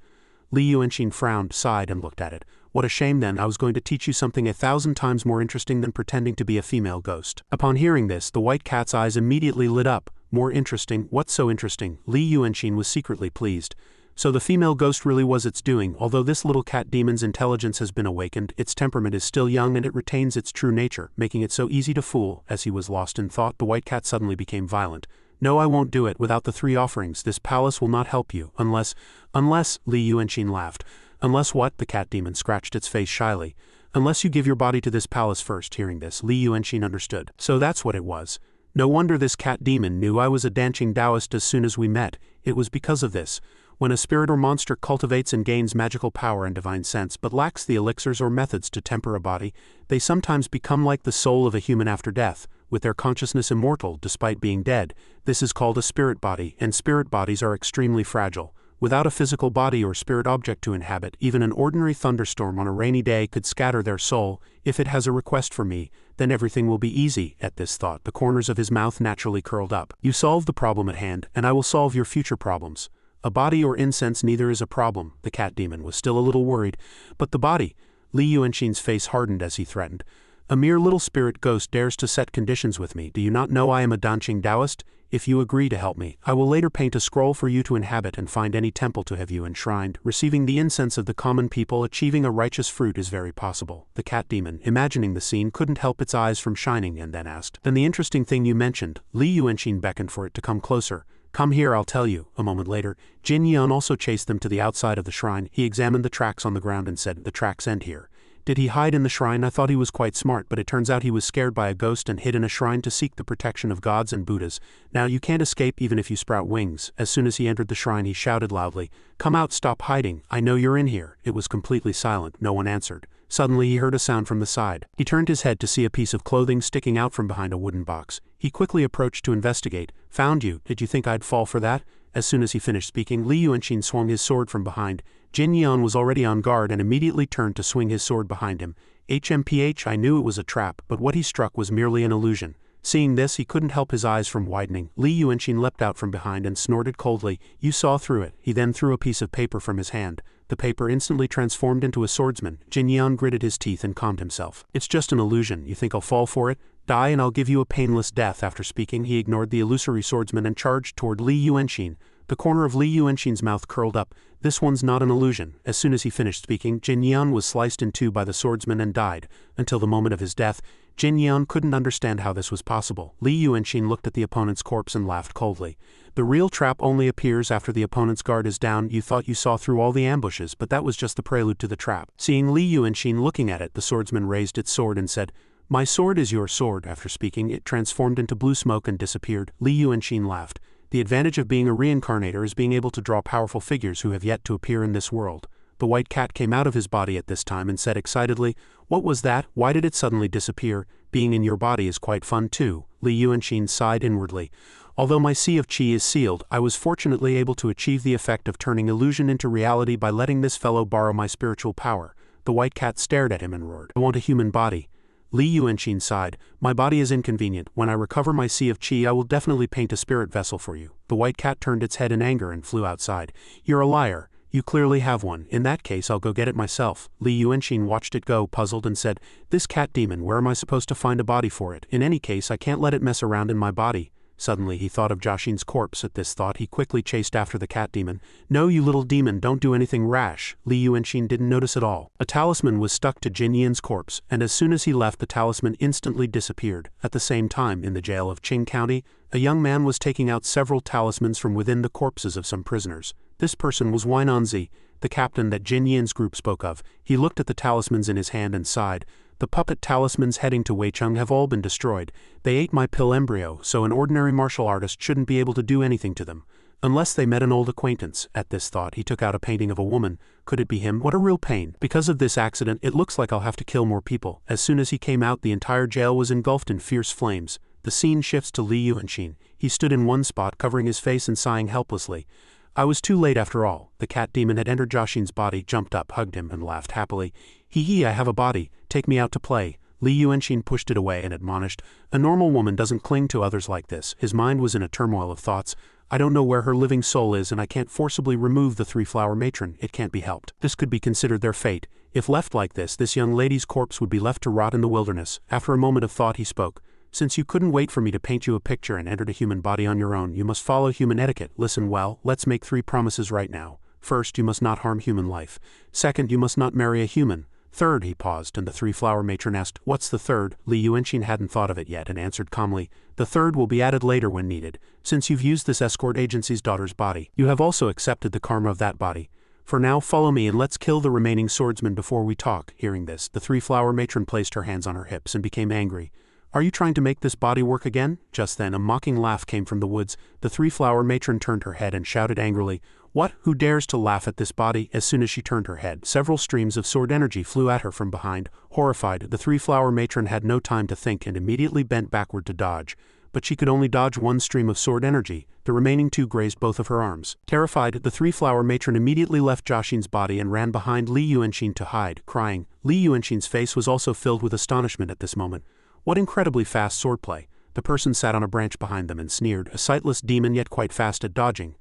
Li Yuanxin frowned, sighed, and looked at it. What a shame then, I was going to teach you something 1,000 times more interesting than pretending to be a female ghost. Upon hearing this, the white cat's eyes immediately lit up. More interesting? What's so interesting? Li Yuanxin was secretly pleased. So the female ghost really was its doing. Although this little cat demon's intelligence has been awakened, its temperament is still young and it retains its true nature, making it so easy to fool. As he was lost in thought, the white cat suddenly became violent. No, I won't do it. Without the 3 offerings, this palace will not help you, unless, Li Yuanxin laughed. Unless what? The cat demon scratched its face shyly. Unless you give your body to this palace first. Hearing this, Li Yuanxin understood. So that's what it was. No wonder this cat demon knew I was a dancing Taoist as soon as we met. It was because of this. When a spirit or monster cultivates and gains magical power and divine sense but lacks the elixirs or methods to temper a body, they sometimes become like the soul of a human after death, with their consciousness immortal despite being dead. This is called a spirit body, and spirit bodies are extremely fragile. Without a physical body or spirit object to inhabit, even an ordinary thunderstorm on a rainy day could scatter their soul. If it has a request for me, then everything will be easy. At this thought, the corners of his mouth naturally curled up. You solve the problem at hand, and I will solve your future problems. A body or incense neither is a problem. The cat demon was still a little worried. But the body? Li Yuanxin's face hardened as he threatened. A mere little spirit ghost dares to set conditions with me. Do you not know I am a dancing Taoist? If you agree to help me, I will later paint a scroll for you to inhabit and find any temple to have you enshrined. Receiving the incense of the common people, achieving a righteous fruit is very possible. The cat demon, imagining the scene, couldn't help its eyes from shining and then asked, then the interesting thing you mentioned. Li Yuanxin beckoned for it to come closer. Come here, I'll tell you. A moment later, Jin Yan also chased them to the outside of the shrine. He examined the tracks on the ground and said, the tracks end here. Did he hide in the shrine? I thought he was quite smart, but it turns out he was scared by a ghost and hid in a shrine to seek the protection of gods and Buddhas. Now you can't escape even if you sprout wings. As soon as he entered the shrine, he shouted loudly, come out, stop hiding. I know you're in here. It was completely silent. No one answered. Suddenly he heard a sound from the side. He turned his head to see a piece of clothing sticking out from behind a wooden box. He quickly approached to investigate. Found you. Did you think I'd fall for that? As soon as he finished speaking, Li Yuanxin swung his sword from behind. Jin Yan was already on guard and immediately turned to swing his sword behind him. HMPH, I knew it was a trap, but what he struck was merely an illusion. Seeing this, he couldn't help his eyes from widening. Li Yuanxin leapt out from behind and snorted coldly. You saw through it. He then threw a piece of paper from his hand. The paper instantly transformed into a swordsman. Jin Yan gritted his teeth and calmed himself. It's just an illusion. You think I'll fall for it? Die and I'll give you a painless death. After speaking, he ignored the illusory swordsman and charged toward Li Yuanxin. The corner of Li Yuanxin's mouth curled up. This one's not an illusion. As soon as he finished speaking, Jin Yan was sliced in two by the swordsman and died. Until the moment of his death, Jin Yan couldn't understand how this was possible. Li Yuanxin looked at the opponent's corpse and laughed coldly. The real trap only appears after the opponent's guard is down. You thought you saw through all the ambushes, but that was just the prelude to the trap. Seeing Li Yuanxin looking at it, the swordsman raised its sword and said, my sword is your sword. After speaking, it transformed into blue smoke and disappeared. Li Yuanxin laughed. The advantage of being a reincarnator is being able to draw powerful figures who have yet to appear in this world. The white cat came out of his body at this time and said excitedly, what was that? Why did it suddenly disappear? Being in your body is quite fun too. Li Yuanxin sighed inwardly. Although my sea of qi is sealed, I was fortunately able to achieve the effect of turning illusion into reality by letting this fellow borrow my spiritual power. The white cat stared at him and roared, I want a human body. Li Yuanxin sighed, my body is inconvenient. When I recover my sea of qi, I will definitely paint a spirit vessel for you. The white cat turned its head in anger and flew outside. You're a liar. You clearly have one. In that case, I'll go get it myself. Li Yuanxin watched it go, puzzled, and said, this cat demon, where am I supposed to find a body for it? In any case, I can't let it mess around in my body. Suddenly he thought of Jashin's corpse. At this thought, he quickly chased after the cat demon. No, you little demon, don't do anything rash. Li Yuanxin didn't notice at all. A talisman was stuck to Jin Yan's corpse, and as soon as he left, the talisman instantly disappeared. At the same time, in the jail of Qing County, a young man was taking out several talismans from within the corpses of some prisoners. This person was Weinanzi, the captain that Jin Yan's group spoke of. He looked at the talismans in his hand and sighed. The puppet talismans heading to Weicheng have all been destroyed. They ate my pill embryo, so an ordinary martial artist shouldn't be able to do anything to them. Unless they met an old acquaintance. At this thought, he took out a painting of a woman. Could it be him? What a real pain. Because of this accident, it looks like I'll have to kill more people. As soon as he came out, the entire jail was engulfed in fierce flames. The scene shifts to Li Yuanxin. He stood in one spot, covering his face and sighing helplessly. I was too late after all. The cat demon had entered Joshing's body, jumped up, hugged him, and laughed happily. Hee, I have a body. Take me out to play. Li Yuanxin pushed it away and admonished, a normal woman doesn't cling to others like this. His mind was in a turmoil of thoughts. I don't know where her living soul is, and I can't forcibly remove the three-flower matron. It can't be helped. This could be considered their fate. If left like this young lady's corpse would be left to rot in the wilderness. After a moment of thought, he spoke. Since you couldn't wait for me to paint you a picture and entered a human body on your own, you must follow human etiquette. Listen well, let's make 3 promises right now. First, you must not harm human life. Second, you must not marry a human. Third, he paused, and the three-flower matron asked, what's the third? Li Yuanxin hadn't thought of it yet and answered calmly, the third will be added later when needed. Since you've used this escort agency's daughter's body, you have also accepted the karma of that body. For now, follow me and let's kill the remaining swordsmen before we talk. Hearing this, the three-flower matron placed her hands on her hips and became angry. Are you trying to make this body work again? Just then, a mocking laugh came from the woods. The three-flower matron turned her head and shouted angrily, what? Who dares to laugh at this body? As soon as she turned her head, several streams of sword energy flew at her from behind. Horrified, the three-flower matron had no time to think and immediately bent backward to dodge. But she could only dodge one stream of sword energy. The remaining 2 grazed both of her arms. Terrified, the three-flower matron immediately left Joshing's body and ran behind Li Yuanxin to hide, crying. Li Yuanxin's face was also filled with astonishment at this moment. What incredibly fast swordplay. The person sat on a branch behind them and sneered, a sightless demon yet quite fast at dodging.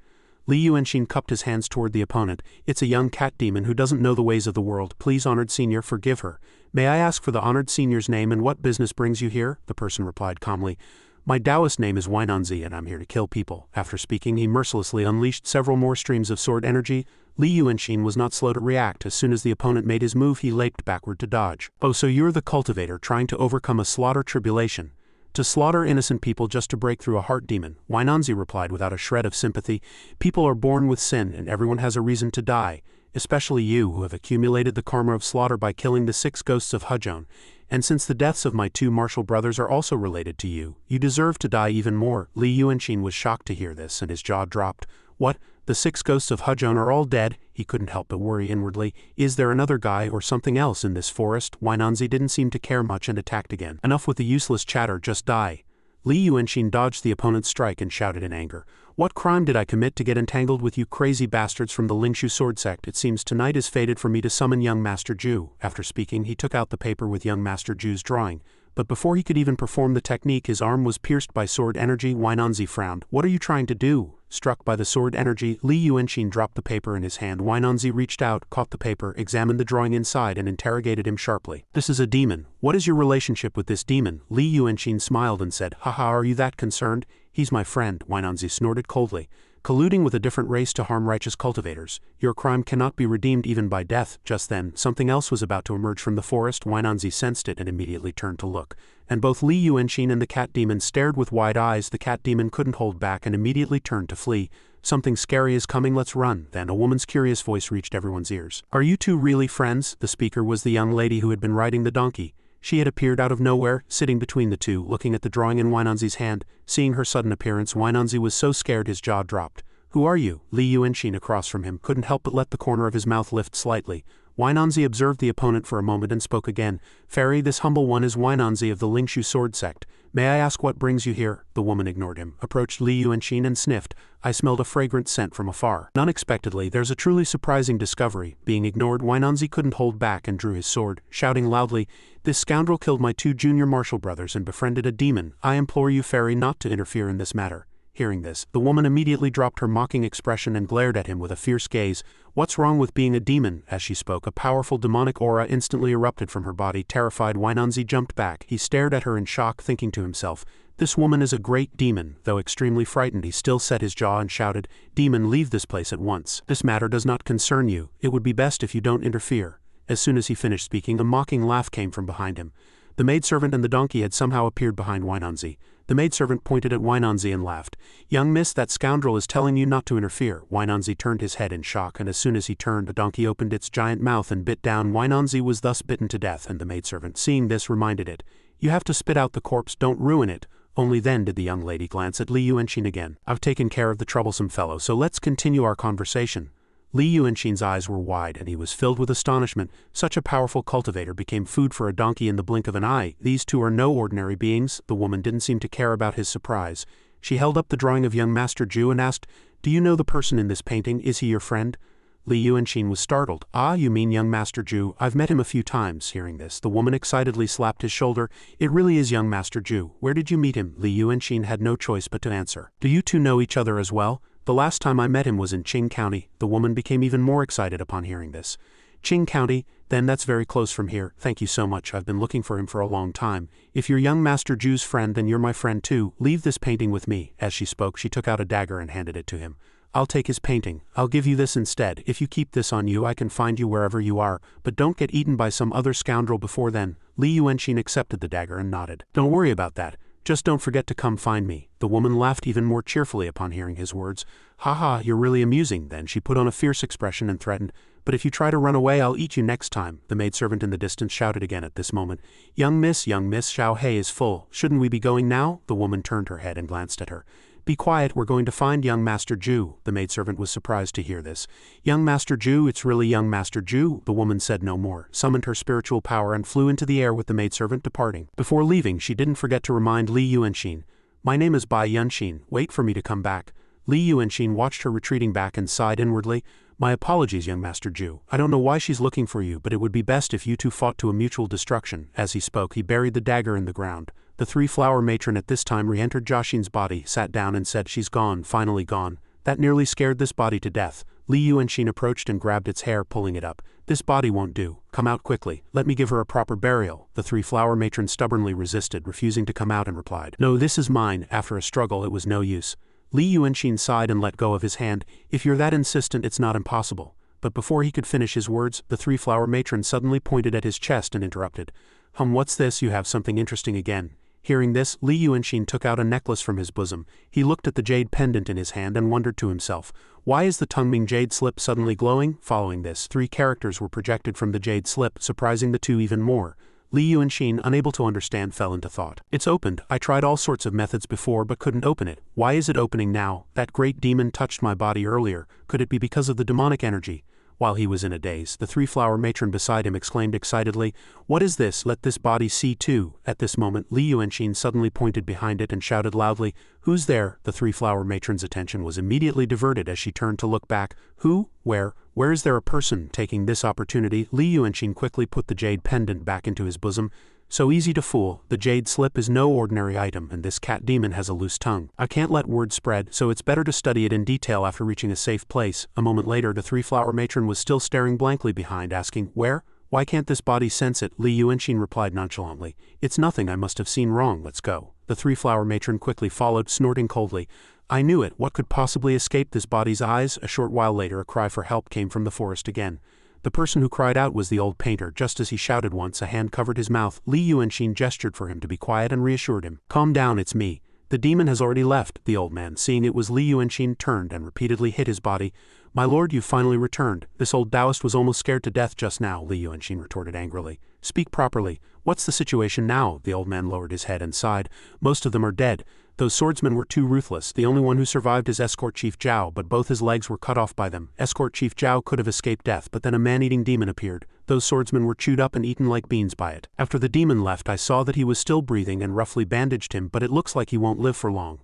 Li Yuanxin cupped his hands toward the opponent. It's a young cat demon who doesn't know the ways of the world. Please, honored senior, forgive her. May I ask for the honored senior's name and what business brings you here? The person replied calmly. My Taoist name is Weinanzi and I'm here to kill people. After speaking, he mercilessly unleashed several more streams of sword energy. Li Yuanxin was not slow to react. As soon as the opponent made his move, he leaped backward to dodge. Oh, so you're the cultivator trying to overcome a slaughter tribulation. To slaughter innocent people just to break through a heart demon, Weinanzi replied without a shred of sympathy. People are born with sin and everyone has a reason to die, especially you who have accumulated the karma of slaughter by killing the 6 ghosts of Hujon. And since the deaths of my 2 martial brothers are also related to you, you deserve to die even more. Li Yuanxin was shocked to hear this and his jaw dropped. What? The 6 ghosts of Hujon are all dead? He couldn't help but worry inwardly. Is there another guy or something else in this forest? Weinanzi didn't seem to care much and attacked again. Enough with the useless chatter, just die. Li Yuanxin dodged the opponent's strike and shouted in anger. What crime did I commit to get entangled with you crazy bastards from the Lingshu sword sect? It seems tonight is fated for me to summon young Master Ju. After speaking, he took out the paper with young Master Ju's drawing. But before he could even perform the technique, his arm was pierced by sword energy. Weinanzi frowned. What are you trying to do? Struck by the sword energy, Li Yuanxin dropped the paper in his hand. Weinanzi reached out, caught the paper, examined the drawing inside and interrogated him sharply. This is a demon. What is your relationship with this demon? Li Yuanxin smiled and said, haha, are you that concerned? He's my friend. Weinanzi snorted coldly. Colluding with a different race to harm righteous cultivators. Your crime cannot be redeemed even by death. Just then, something else was about to emerge from the forest. Weinanzi sensed it and immediately turned to look. And both Li Yuanxin and the cat demon stared with wide eyes. The cat demon couldn't hold back and immediately turned to flee. Something scary is coming, let's run. Then a woman's curious voice reached everyone's ears. Are you 2 really friends? The speaker was the young lady who had been riding the donkey. She had appeared out of nowhere, sitting between the 2, looking at the drawing in Weinanzi's hand. Seeing her sudden appearance, Weinanzi was so scared his jaw dropped. Who are you? Li Yuanxin across from him couldn't help but let the corner of his mouth lift slightly. Weinanzi observed the opponent for a moment and spoke again. Fairy, this humble one is Weinanzi of the Lingshu sword sect. May I ask what brings you here? The woman ignored him, approached Li Yuanxin and sniffed. I smelled a fragrant scent from afar. Unexpectedly, there's a truly surprising discovery. Being ignored, Weinanzi couldn't hold back and drew his sword, shouting loudly, this scoundrel killed my 2 junior martial brothers and befriended a demon. I implore you, Fairy, not to interfere in this matter. Hearing this, the woman immediately dropped her mocking expression and glared at him with a fierce gaze. What's wrong with being a demon? As she spoke, a powerful demonic aura instantly erupted from her body. Terrified, Weinanzi jumped back. He stared at her in shock, thinking to himself, this woman is a great demon. Though extremely frightened, he still set his jaw and shouted, Demon, leave this place at once. This matter does not concern you. It would be best if you don't interfere. As soon as he finished speaking, a mocking laugh came from behind him. The maidservant and the donkey had somehow appeared behind Weinanzi. The maidservant pointed at Weinanzi and laughed. "Young miss, that scoundrel is telling you not to interfere." Weinanzi turned his head in shock, and as soon as he turned, the donkey opened its giant mouth and bit down. Weinanzi was thus bitten to death, and the maidservant, seeing this, reminded it, "You have to spit out the corpse, don't ruin it." Only then did the young lady glance at Li Yuanxin again. "I've taken care of the troublesome fellow, so let's continue our conversation." Li Yuanxin's eyes were wide, and he was filled with astonishment. Such a powerful cultivator became food for a donkey in the blink of an eye. These two are no ordinary beings. The woman didn't seem to care about his surprise. She held up the drawing of young Master Zhu and asked, "Do you know the person in this painting? Is he your friend?" Li Yuanxin was startled. "Ah, you mean young Master Zhu? I've met him a few times." Hearing this, the woman excitedly slapped his shoulder. "It really is young Master Zhu. Where did you meet him?" Li Yuanxin had no choice but to answer. "Do you two know each other as well?" "The last time I met him was in Qing County." The woman became even more excited upon hearing this. "Qing County? Then that's very close from here. Thank you so much. I've been looking for him for a long time. If you're young Master Zhu's friend, then you're my friend too. Leave this painting with me." As she spoke, she took out a dagger and handed it to him. "I'll take his painting. I'll give you this instead. If you keep this on you, I can find you wherever you are, but don't get eaten by some other scoundrel before then." Li Yuanxin accepted the dagger and nodded. "Don't worry about that. Just don't forget to come find me." The woman laughed even more cheerfully upon hearing his words. "Ha ha, you're really amusing." Then she put on a fierce expression and threatened, "But if you try to run away, I'll eat you next time." The maidservant in the distance shouted again at this moment, young miss, Xiao Hei is full. Shouldn't we be going now?" The woman turned her head and glanced at her. "Be quiet, we're going to find young Master Zhu." The maidservant was surprised to hear this. "Young Master Zhu? It's really young Master Zhu?" The woman said no more, summoned her spiritual power and flew into the air with the maidservant departing. Before leaving, she didn't forget to remind Li Yuanxin, "My name is Bai Yuanxin, wait for me to come back." Li Yuanxin watched her retreating back and sighed inwardly. "My apologies, young Master Zhu. I don't know why she's looking for you, but it would be best if you two fought to a mutual destruction." As he spoke, he buried the dagger in the ground. The three-flower matron at this time re-entered Joshing's body, sat down and said, "She's gone, finally gone." That nearly scared this body to death. Li Yuanxin approached and grabbed its hair, pulling it up. "This body won't do. Come out quickly. Let me give her a proper burial." The three-flower matron stubbornly resisted, refusing to come out, and replied, "No, this is mine." After a struggle, it was no use. Li Yuanxin sighed and let go of his hand. "If you're that insistent, it's not impossible." But before he could finish his words, the three-flower matron suddenly pointed at his chest and interrupted. What's this? You have something interesting again." Hearing this, Li Yuanxin took out a necklace from his bosom. He looked at the jade pendant in his hand and wondered to himself, "Why is the Tungming jade slip suddenly glowing?" Following this, 3 characters were projected from the jade slip, surprising the two even more. Li Yuanxin, unable to understand, fell into thought. "It's opened. I tried all sorts of methods before but couldn't open it. Why is it opening now? That great demon touched my body earlier. Could it be because of the demonic energy?" While he was in a daze, the three-flower matron beside him exclaimed excitedly, "What is this? Let this body see too." At this moment, Li Yuanxin suddenly pointed behind it and shouted loudly, "Who's there?" The three-flower matron's attention was immediately diverted as she turned to look back. "Who? Where is there a person?" Taking this opportunity, Li Yuanxin quickly put the jade pendant back into his bosom. "So easy to fool. The jade slip is no ordinary item, and this cat demon has a loose tongue. I can't let word spread, so it's better to study it in detail after reaching a safe place." A moment later, the three-flower matron was still staring blankly behind, asking, "Where? Why can't this body sense it?" Li Yuanxin replied nonchalantly, "It's nothing. I must have seen wrong. Let's go." The three-flower matron quickly followed, snorting coldly. "I knew it. What could possibly escape this body's eyes?" A short while later, a cry for help came from the forest again. The person who cried out was the old painter. Just as he shouted once, a hand covered his mouth. Li Yuanxin gestured for him to be quiet and reassured him. "Calm down, it's me. The demon has already left." The old man, seeing it was Li Yuanxin, turned and repeatedly hit his body. "My lord, you've finally returned. This old Taoist was almost scared to death just now," Li Yuanxin retorted angrily. "Speak properly. What's the situation now?" The old man lowered his head and sighed. "Most of them are dead. Those swordsmen were too ruthless. The only one who survived is Escort Chief Zhao, but both his legs were cut off by them. Escort Chief Zhao could have escaped death, but then a man-eating demon appeared. Those swordsmen were chewed up and eaten like beans by it. After the demon left, I saw that he was still breathing and roughly bandaged him, but it looks like he won't live for long."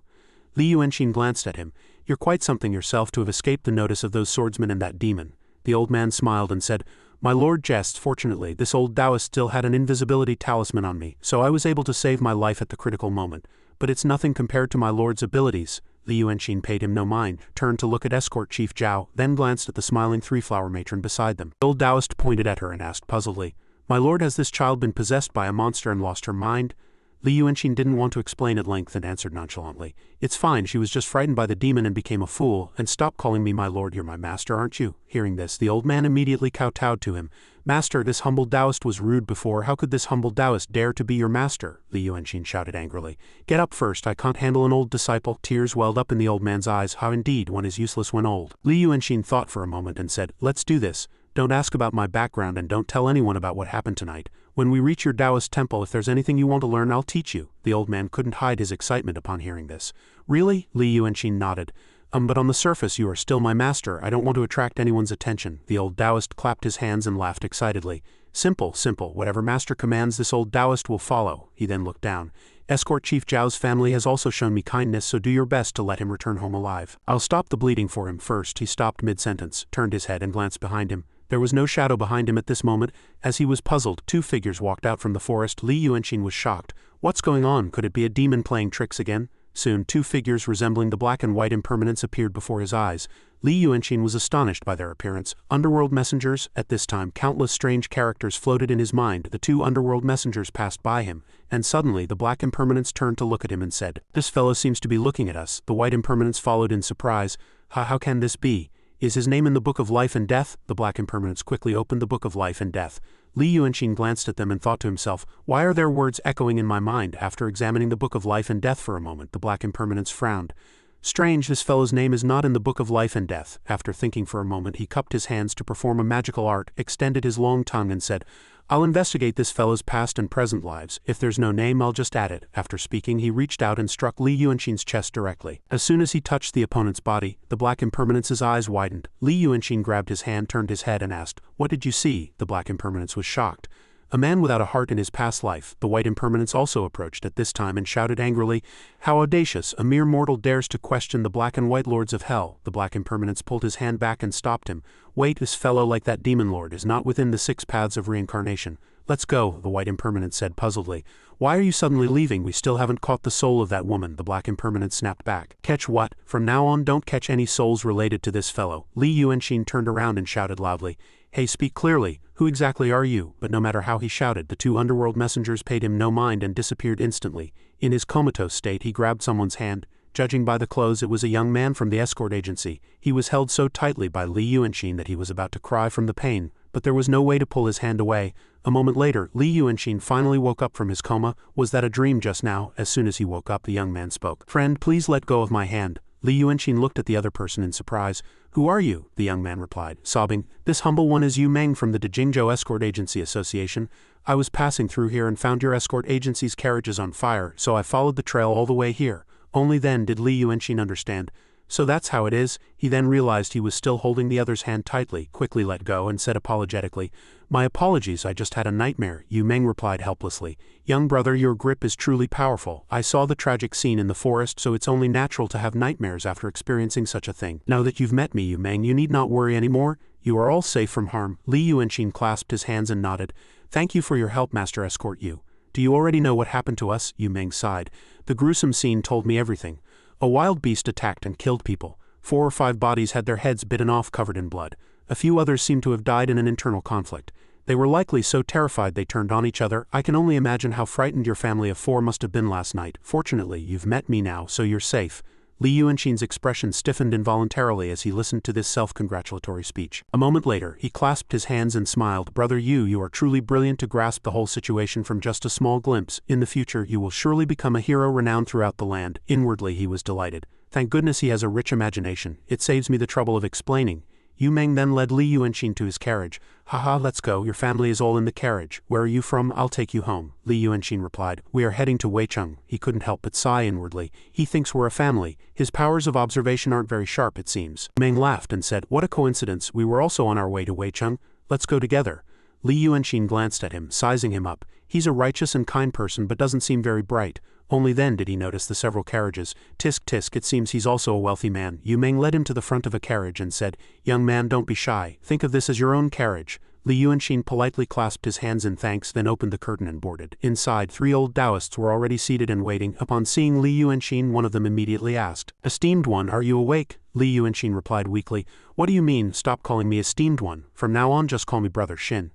Li Yuanxin glanced at him. "You're quite something yourself to have escaped the notice of those swordsmen and that demon." The old man smiled and said, "My lord jests. Fortunately, this old Taoist still had an invisibility talisman on me, so I was able to save my life at the critical moment. But it's nothing compared to my lord's abilities." Li Yuanxin paid him no mind, turned to look at Escort Chief Zhao, then glanced at the smiling three-flower matron beside them. The old Taoist pointed at her and asked puzzledly, "My lord, has this child been possessed by a monster and lost her mind?" Li Yuanxin didn't want to explain at length and answered nonchalantly. It's fine, she was just frightened by the demon and became a fool, and stop calling me my lord, you're my master, aren't you? Hearing this, the old man immediately kowtowed to him. Master, this humble Taoist was rude before, how could this humble Taoist dare to be your master? Li Yuanxin shouted angrily. Get up first, I can't handle an old disciple. Tears welled up in the old man's eyes. How indeed, one is useless when old. Li Yuanxin thought for a moment and said, let's do this. Don't ask about my background and don't tell anyone about what happened tonight. When we reach your Taoist temple, if there's anything you want to learn, I'll teach you. The old man couldn't hide his excitement upon hearing this. Really? Li Yuanxin nodded. But on the surface you are still my master. I don't want to attract anyone's attention. The old Taoist clapped his hands and laughed excitedly. Simple, simple. Whatever master commands, this old Taoist will follow. He then looked down. Escort Chief Zhao's family has also shown me kindness, so do your best to let him return home alive. I'll stop the bleeding for him first. He stopped mid-sentence, turned his head and glanced behind him. There was no shadow behind him at this moment. As he was puzzled, two figures walked out from the forest. Li Yuanxin was shocked. What's going on? Could it be a demon playing tricks again? Soon, two figures resembling the black and white impermanents appeared before his eyes. Li Yuanxin was astonished by their appearance. Underworld messengers? At this time, countless strange characters floated in his mind. The two underworld messengers passed by him, and suddenly the black impermanents turned to look at him and said, "This fellow seems to be looking at us." The white impermanents followed in surprise. How can this be? Is his name in the Book of Life and Death? The black impermanents quickly opened the Book of Life and Death. Li Yuanxin glanced at them and thought to himself, why are their words echoing in my mind? After examining the Book of Life and Death for a moment, the black impermanents frowned. Strange, this fellow's name is not in the Book of Life and Death. After thinking for a moment, he cupped his hands to perform a magical art, extended his long tongue and said, I'll investigate this fellow's past and present lives. If there's no name, I'll just add it. After speaking, he reached out and struck Li Yuanxin's chest directly. As soon as he touched the opponent's body, the black impermanence's eyes widened. Li Yuanxin grabbed his hand, turned his head and asked, What did you see? The black impermanence was shocked. A man without a heart in his past life. The white impermanence also approached at this time and shouted angrily, How audacious! A mere mortal dares to question the black and white lords of hell. The black impermanence pulled his hand back and stopped him. Wait, this fellow, like that demon lord, is not within the 6 paths of reincarnation. Let's go, the white impermanence said puzzledly. Why are you suddenly leaving? We still haven't caught the soul of that woman. The black impermanence snapped back. Catch what? From now on, don't catch any souls related to this fellow. Li Yuanxin turned around and shouted loudly, Hey, speak clearly. Who exactly are you? But no matter how he shouted, the two underworld messengers paid him no mind and disappeared instantly. In his comatose state, he grabbed someone's hand. Judging by the clothes, it was a young man from the escort agency. He was held so tightly by Li Yuanxin that he was about to cry from the pain, but there was no way to pull his hand away. A moment later, Li Yuanxin finally woke up from his coma. Was that a dream just now? As soon as he woke up, the young man spoke. Friend, please let go of my hand. Li Yuanxin looked at the other person in surprise. Who are you? The young man replied, sobbing. This humble one is Yu Meng from the Dejingzhou Escort Agency Association. I was passing through here and found your escort agency's carriages on fire, so I followed the trail all the way here. Only then did Li Yuanxin understand. So that's how it is. He then realized he was still holding the other's hand tightly, quickly let go and said apologetically, My apologies, I just had a nightmare. Yu Meng replied helplessly. Young brother, your grip is truly powerful. I saw the tragic scene in the forest, so it's only natural to have nightmares after experiencing such a thing. Now that you've met me, Yu Meng, you need not worry anymore. You are all safe from harm. Li Yuanxin clasped his hands and nodded. Thank you for your help, Master Escort Yu. Do you already know what happened to us? Yu Meng sighed. The gruesome scene told me everything. A wild beast attacked and killed people. 4 or 5 bodies had their heads bitten off covered in blood. A few others seemed to have died in an internal conflict. They were likely so terrified they turned on each other. I can only imagine how frightened your family of 4 must have been last night. Fortunately, you've met me now, so you're safe. Li Yuanxin's expression stiffened involuntarily as he listened to this self-congratulatory speech. A moment later, he clasped his hands and smiled. Brother Yu, you are truly brilliant to grasp the whole situation from just a small glimpse. In the future, you will surely become a hero renowned throughout the land. Inwardly, he was delighted. Thank goodness he has a rich imagination. It saves me the trouble of explaining. Yu Meng then led Li Yuanxin to his carriage. Haha, let's go. Your family is all in the carriage. Where are you from? I'll take you home. Li Yuanxin replied. We are heading to Weicheng. He couldn't help but sigh inwardly. He thinks we're a family. His powers of observation aren't very sharp, it seems. Meng laughed and said, What a coincidence. We were also on our way to Weicheng. Let's go together. Li Yuanxin glanced at him, sizing him up. He's a righteous and kind person but doesn't seem very bright. Only then did he notice the several carriages. Tisk tisk, it seems he's also a wealthy man. Yu Meng led him to the front of a carriage and said, Young man, don't be shy. Think of this as your own carriage. Li Yuanxin politely clasped his hands in thanks, then opened the curtain and boarded. Inside, 3 old Taoists were already seated and waiting. Upon seeing Li Yuanxin, one of them immediately asked, Esteemed one, are you awake? Li Yuanxin replied weakly, What do you mean? Stop calling me esteemed one. From now on, just call me Brother Shin.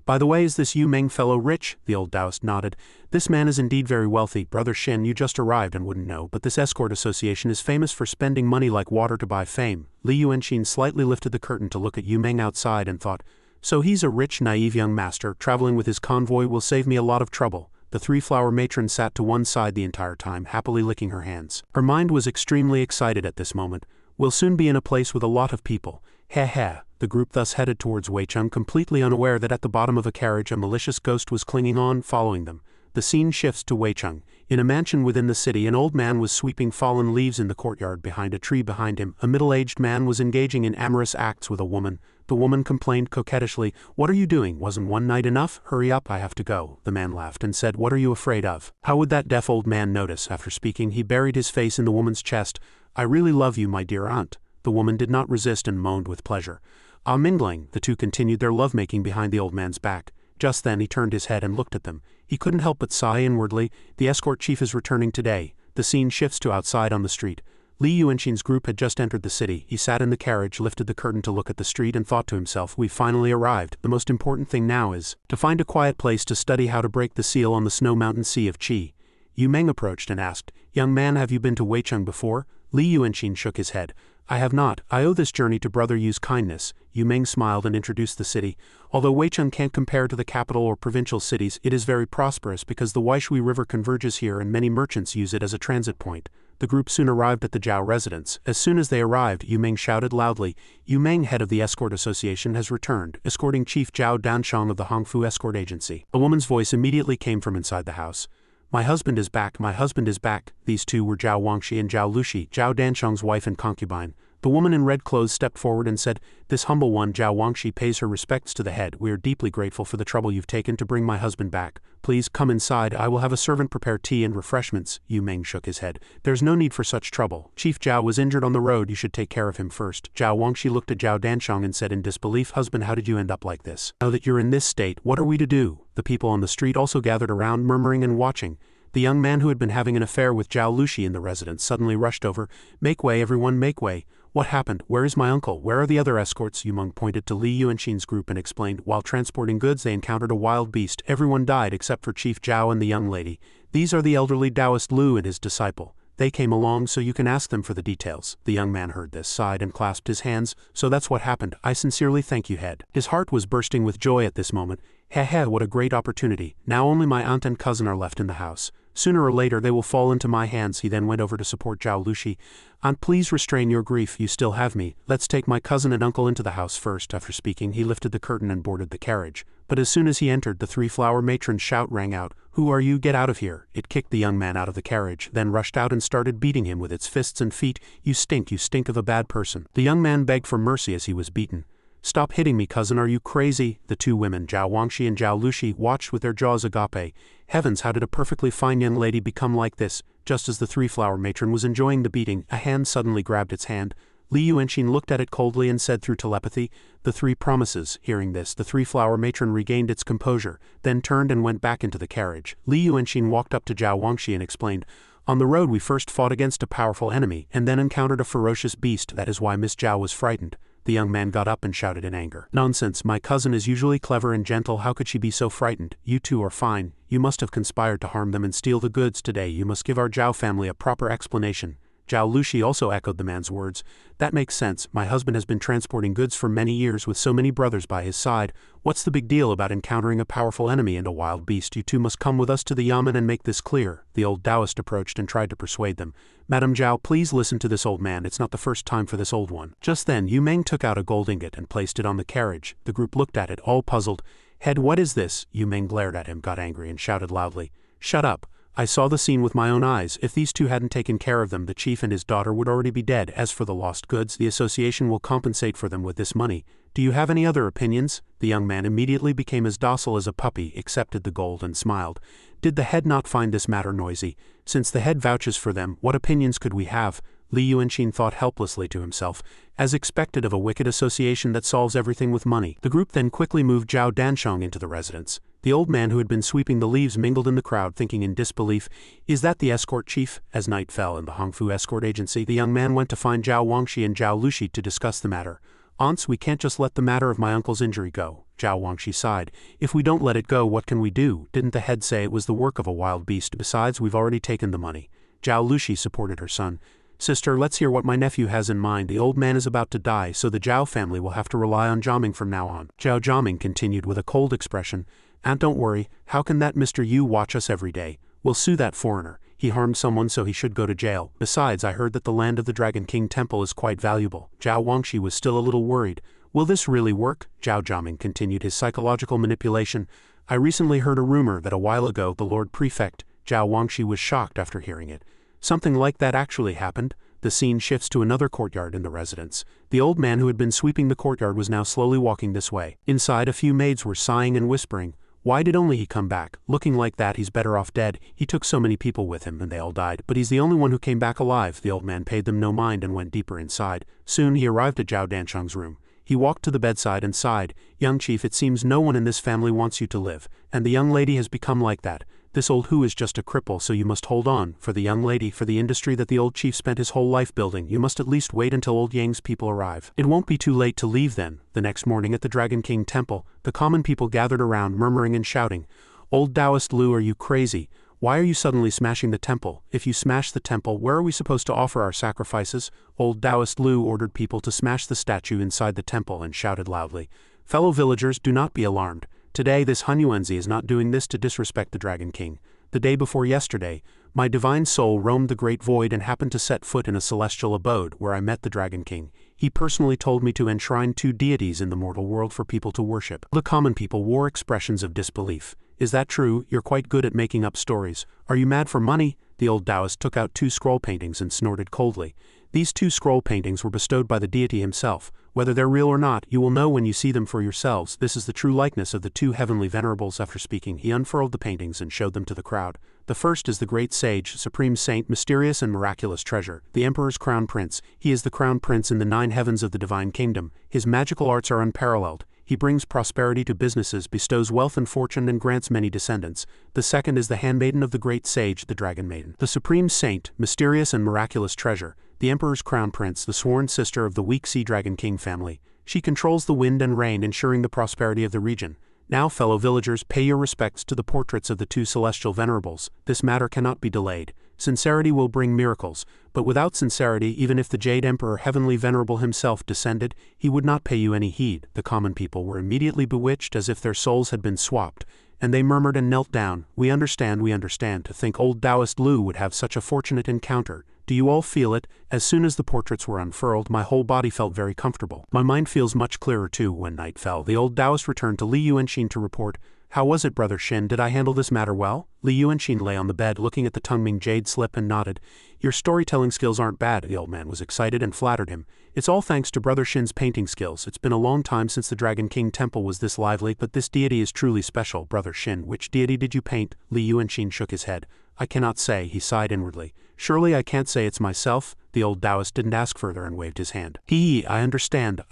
By the way, is this Yu Meng fellow rich? The old Taoist nodded. This man is indeed very wealthy. Brother Shin, you just arrived and wouldn't know, but this escort association is famous for spending money like water to buy fame. Li Yuanxin slightly lifted the curtain to look at Yu Meng outside and thought, so he's a rich, naive young master. Traveling with his convoy will save me a lot of trouble. The three-flower matron sat to one side the entire time, happily licking her hands. Her mind was extremely excited at this moment. We'll soon be in a place with a lot of people. Heh heh. The group thus headed towards Weicheng, completely unaware that at the bottom of a carriage a malicious ghost was clinging on, following them. The scene shifts to Weicheng. In a mansion within the city, an old man was sweeping fallen leaves in the courtyard. Behind a tree behind him, a middle-aged man was engaging in amorous acts with a woman. The woman complained coquettishly, "What are you doing? Wasn't one night enough? Hurry up, I have to go." The man laughed and said, "What are you afraid of?" How would that deaf old man notice? After speaking, he buried his face in the woman's chest. "I really love you, my dear aunt." The woman did not resist and moaned with pleasure. Ah, mingling. The two continued their lovemaking behind the old man's back. Just then he turned his head and looked at them. He couldn't help but sigh inwardly. The escort chief is returning today. The scene shifts to outside on the street. Li Yuanxin's group had just entered the city. He sat in the carriage, lifted the curtain to look at the street and thought to himself, we've finally arrived. The most important thing now is to find a quiet place to study how to break the seal on the snow mountain sea of Qi. Yu Meng approached and asked, "Young man, have you been to Weicheng before?" Li Yuanxin shook his head. "I have not. I owe this journey to Brother Yu's kindness." Yu Meng smiled and introduced the city. Although Weicheng can't compare to the capital or provincial cities, it is very prosperous because the Waishui River converges here and many merchants use it as a transit point. The group soon arrived at the Zhao residence. As soon as they arrived, Yu Meng shouted loudly, "Yu Meng, head of the escort association, has returned, escorting Chief Zhao Danshong of the Hongfu escort agency." A woman's voice immediately came from inside the house. "My husband is back, my husband is back." These two were Zhao Wangxi and Zhao Lushi, Zhao Danshong's wife and concubine. The woman in red clothes stepped forward and said, "This humble one, Zhao Wangxi, pays her respects to the head. We are deeply grateful for the trouble you've taken to bring my husband back. Please come inside. I will have a servant prepare tea and refreshments." Yu Meng shook his head. "There's no need for such trouble. Chief Zhao was injured on the road. You should take care of him first." Zhao Wangxi looked at Zhao Danshong and said in disbelief, "Husband, how did you end up like this? Now that you're in this state, what are we to do?" The people on the street also gathered around, murmuring and watching. The young man who had been having an affair with Zhao Lushi in the residence suddenly rushed over. "Make way, everyone, make way. What happened? Where is my uncle? Where are the other escorts?" Yu Meng pointed to Li Yuanxin's group and explained, "While transporting goods they encountered a wild beast. Everyone died except for Chief Zhao and the young lady. These are the elderly Taoist Lu and his disciple. They came along so you can ask them for the details." The young man heard this, sighed and clasped his hands. "So that's what happened. I sincerely thank you, head." His heart was bursting with joy at this moment. Heh, what a great opportunity. Now only my aunt and cousin are left in the house. Sooner or later they will fall into my hands. He then went over to support Zhao Lushi. "Aunt, please restrain your grief. You still have me. Let's take my cousin and uncle into the house first." After speaking, he lifted the curtain and boarded the carriage. But as soon as he entered, the three-flower matron's shout rang out, "Who are you? Get out of here." It kicked the young man out of the carriage, then rushed out and started beating him with its fists and feet. You stink of a bad person." The young man begged for mercy as he was beaten. "Stop hitting me, cousin, are you crazy?" The two women, Zhao Wangxi and Zhao Lushi, watched with their jaws agape. Heavens, how did a perfectly fine young lady become like this? Just as the three-flower matron was enjoying the beating, a hand suddenly grabbed its hand. Li Yuanxin looked at it coldly and said through telepathy, "The three promises." Hearing this, the three-flower matron regained its composure, then turned and went back into the carriage. Li Yuanxin walked up to Zhao Wangxi and explained, "On the road we first fought against a powerful enemy, and then encountered a ferocious beast. That is why Miss Zhao was frightened." The young man got up and shouted in anger, "Nonsense, my cousin is usually clever and gentle. How could she be so frightened? You two are fine. You must have conspired to harm them and steal the goods today. You must give our Zhao family a proper explanation." Zhao Lushi also echoed the man's words. "That makes sense. My husband has been transporting goods for many years with so many brothers by his side. What's the big deal about encountering a powerful enemy and a wild beast? You two must come with us to the Yamen and make this clear." The old Taoist approached and tried to persuade them. "Madam Zhao, please listen to this old man. It's not the first time for this old one." Just then Yu Meng took out a gold ingot and placed it on the carriage. The group looked at it, all puzzled. "Head, what is this?" Yu Meng glared at him, got angry, and shouted loudly, "Shut up. I saw the scene with my own eyes. If these two hadn't taken care of them, the chief and his daughter would already be dead. As for the lost goods, the association will compensate for them with this money. Do you have any other opinions?" The young man immediately became as docile as a puppy, accepted the gold and smiled. "Did the head not find this matter noisy? Since the head vouches for them, what opinions could we have?" Li Yuanxin thought helplessly to himself, as expected of a wicked association that solves everything with money. The group then quickly moved Zhao Danshong into the residence. The old man who had been sweeping the leaves mingled in the crowd, thinking in disbelief, "Is that the escort chief?" As night fell in the Hongfu escort agency, the young man went to find Zhao Wangxi and Zhao Lushi to discuss the matter. Aunts, we can't just let the matter of my uncle's injury go. Zhao Wangxi sighed. If we don't let it go, what can we do? Didn't the head say it was the work of a wild beast? Besides, we've already taken the money. Zhao Lushi supported her son. Sister, let's hear what my nephew has in mind. The old man is about to die, so the Zhao family will have to rely on Jiaming from now on. Zhao Jiaming continued with a cold expression. Aunt, don't worry. How can that Mr. Yu watch us every day? We'll sue that foreigner. He harmed someone, so he should go to jail. Besides, I heard that the land of the Dragon King Temple is quite valuable. Zhao Wangxi was still a little worried. Will this really work? Zhao Jiaming continued his psychological manipulation. I recently heard a rumor that a while ago the Lord Prefect, Zhao Wangxi, was shocked after hearing it. Something like that actually happened. The scene shifts to another courtyard in the residence. The old man who had been sweeping the courtyard was now slowly walking this way. Inside, a few maids were sighing and whispering. Why did only he come back? Looking like that, he's better off dead. He took so many people with him and they all died, but he's the only one who came back alive. The old man paid them no mind and went deeper inside. Soon he arrived at Zhao Dansheng's room. He walked to the bedside and sighed. Young chief, it seems no one in this family wants you to live, and the young lady has become like that. This old Hu is just a cripple, so you must hold on. For the young lady, for the industry that the old chief spent his whole life building, you must at least wait until old Yang's people arrive. It won't be too late to leave then. The next morning at the Dragon King Temple, the common people gathered around, murmuring and shouting. Old Taoist Lu, are you crazy? Why are you suddenly smashing the temple? If you smash the temple, where are we supposed to offer our sacrifices? Old Taoist Lu ordered people to smash the statue inside the temple and shouted loudly. Fellow villagers, do not be alarmed. Today this Hunyuanzi is not doing this to disrespect the Dragon King. The day before yesterday, my divine soul roamed the great void and happened to set foot in a celestial abode where I met the Dragon King. He personally told me to enshrine 2 deities in the mortal world for people to worship. The common people wore expressions of disbelief. Is that true? You're quite good at making up stories. Are you mad for money? The old Taoist took out 2 scroll paintings and snorted coldly. These 2 scroll paintings were bestowed by the deity himself. Whether they're real or not, you will know when you see them for yourselves. This is the true likeness of the 2 heavenly venerables. After speaking, he unfurled the paintings and showed them to the crowd. The first is the great sage, supreme saint, mysterious and miraculous treasure, the emperor's crown prince. He is the crown prince in the 9 heavens of the divine kingdom. His magical arts are unparalleled. He brings prosperity to businesses, bestows wealth and fortune, and grants many descendants. The second is the handmaiden of the great sage, the dragon maiden. The supreme saint, mysterious and miraculous treasure, the emperor's crown prince, the sworn sister of the weak sea dragon king family. She controls the wind and rain, ensuring the prosperity of the region. Now, fellow villagers, pay your respects to the portraits of the 2 celestial venerables. This matter cannot be delayed. Sincerity will bring miracles, but without sincerity, even if the Jade Emperor Heavenly Venerable himself descended, he would not pay you any heed. The common people were immediately bewitched as if their souls had been swapped, and they murmured and knelt down. We understand, to think old Taoist Lu would have such a fortunate encounter. Do you all feel it? As soon as the portraits were unfurled, my whole body felt very comfortable. My mind feels much clearer too. When night fell, the old Taoist returned to Li Yuanxin to report. How was it, Brother Shin? Did I handle this matter well? Li Yuanxin lay on the bed looking at the Tungming jade slip and nodded. Your storytelling skills aren't bad. The old man was excited and flattered him. It's all thanks to Brother Shin's painting skills. It's been a long time since the Dragon King Temple was this lively, but this deity is truly special. Brother Shin, which deity did you paint? Li Yuanxin shook his head. I cannot say, he sighed inwardly. Surely I can't say it's myself? The old Taoist didn't ask further and waved his hand. I understand.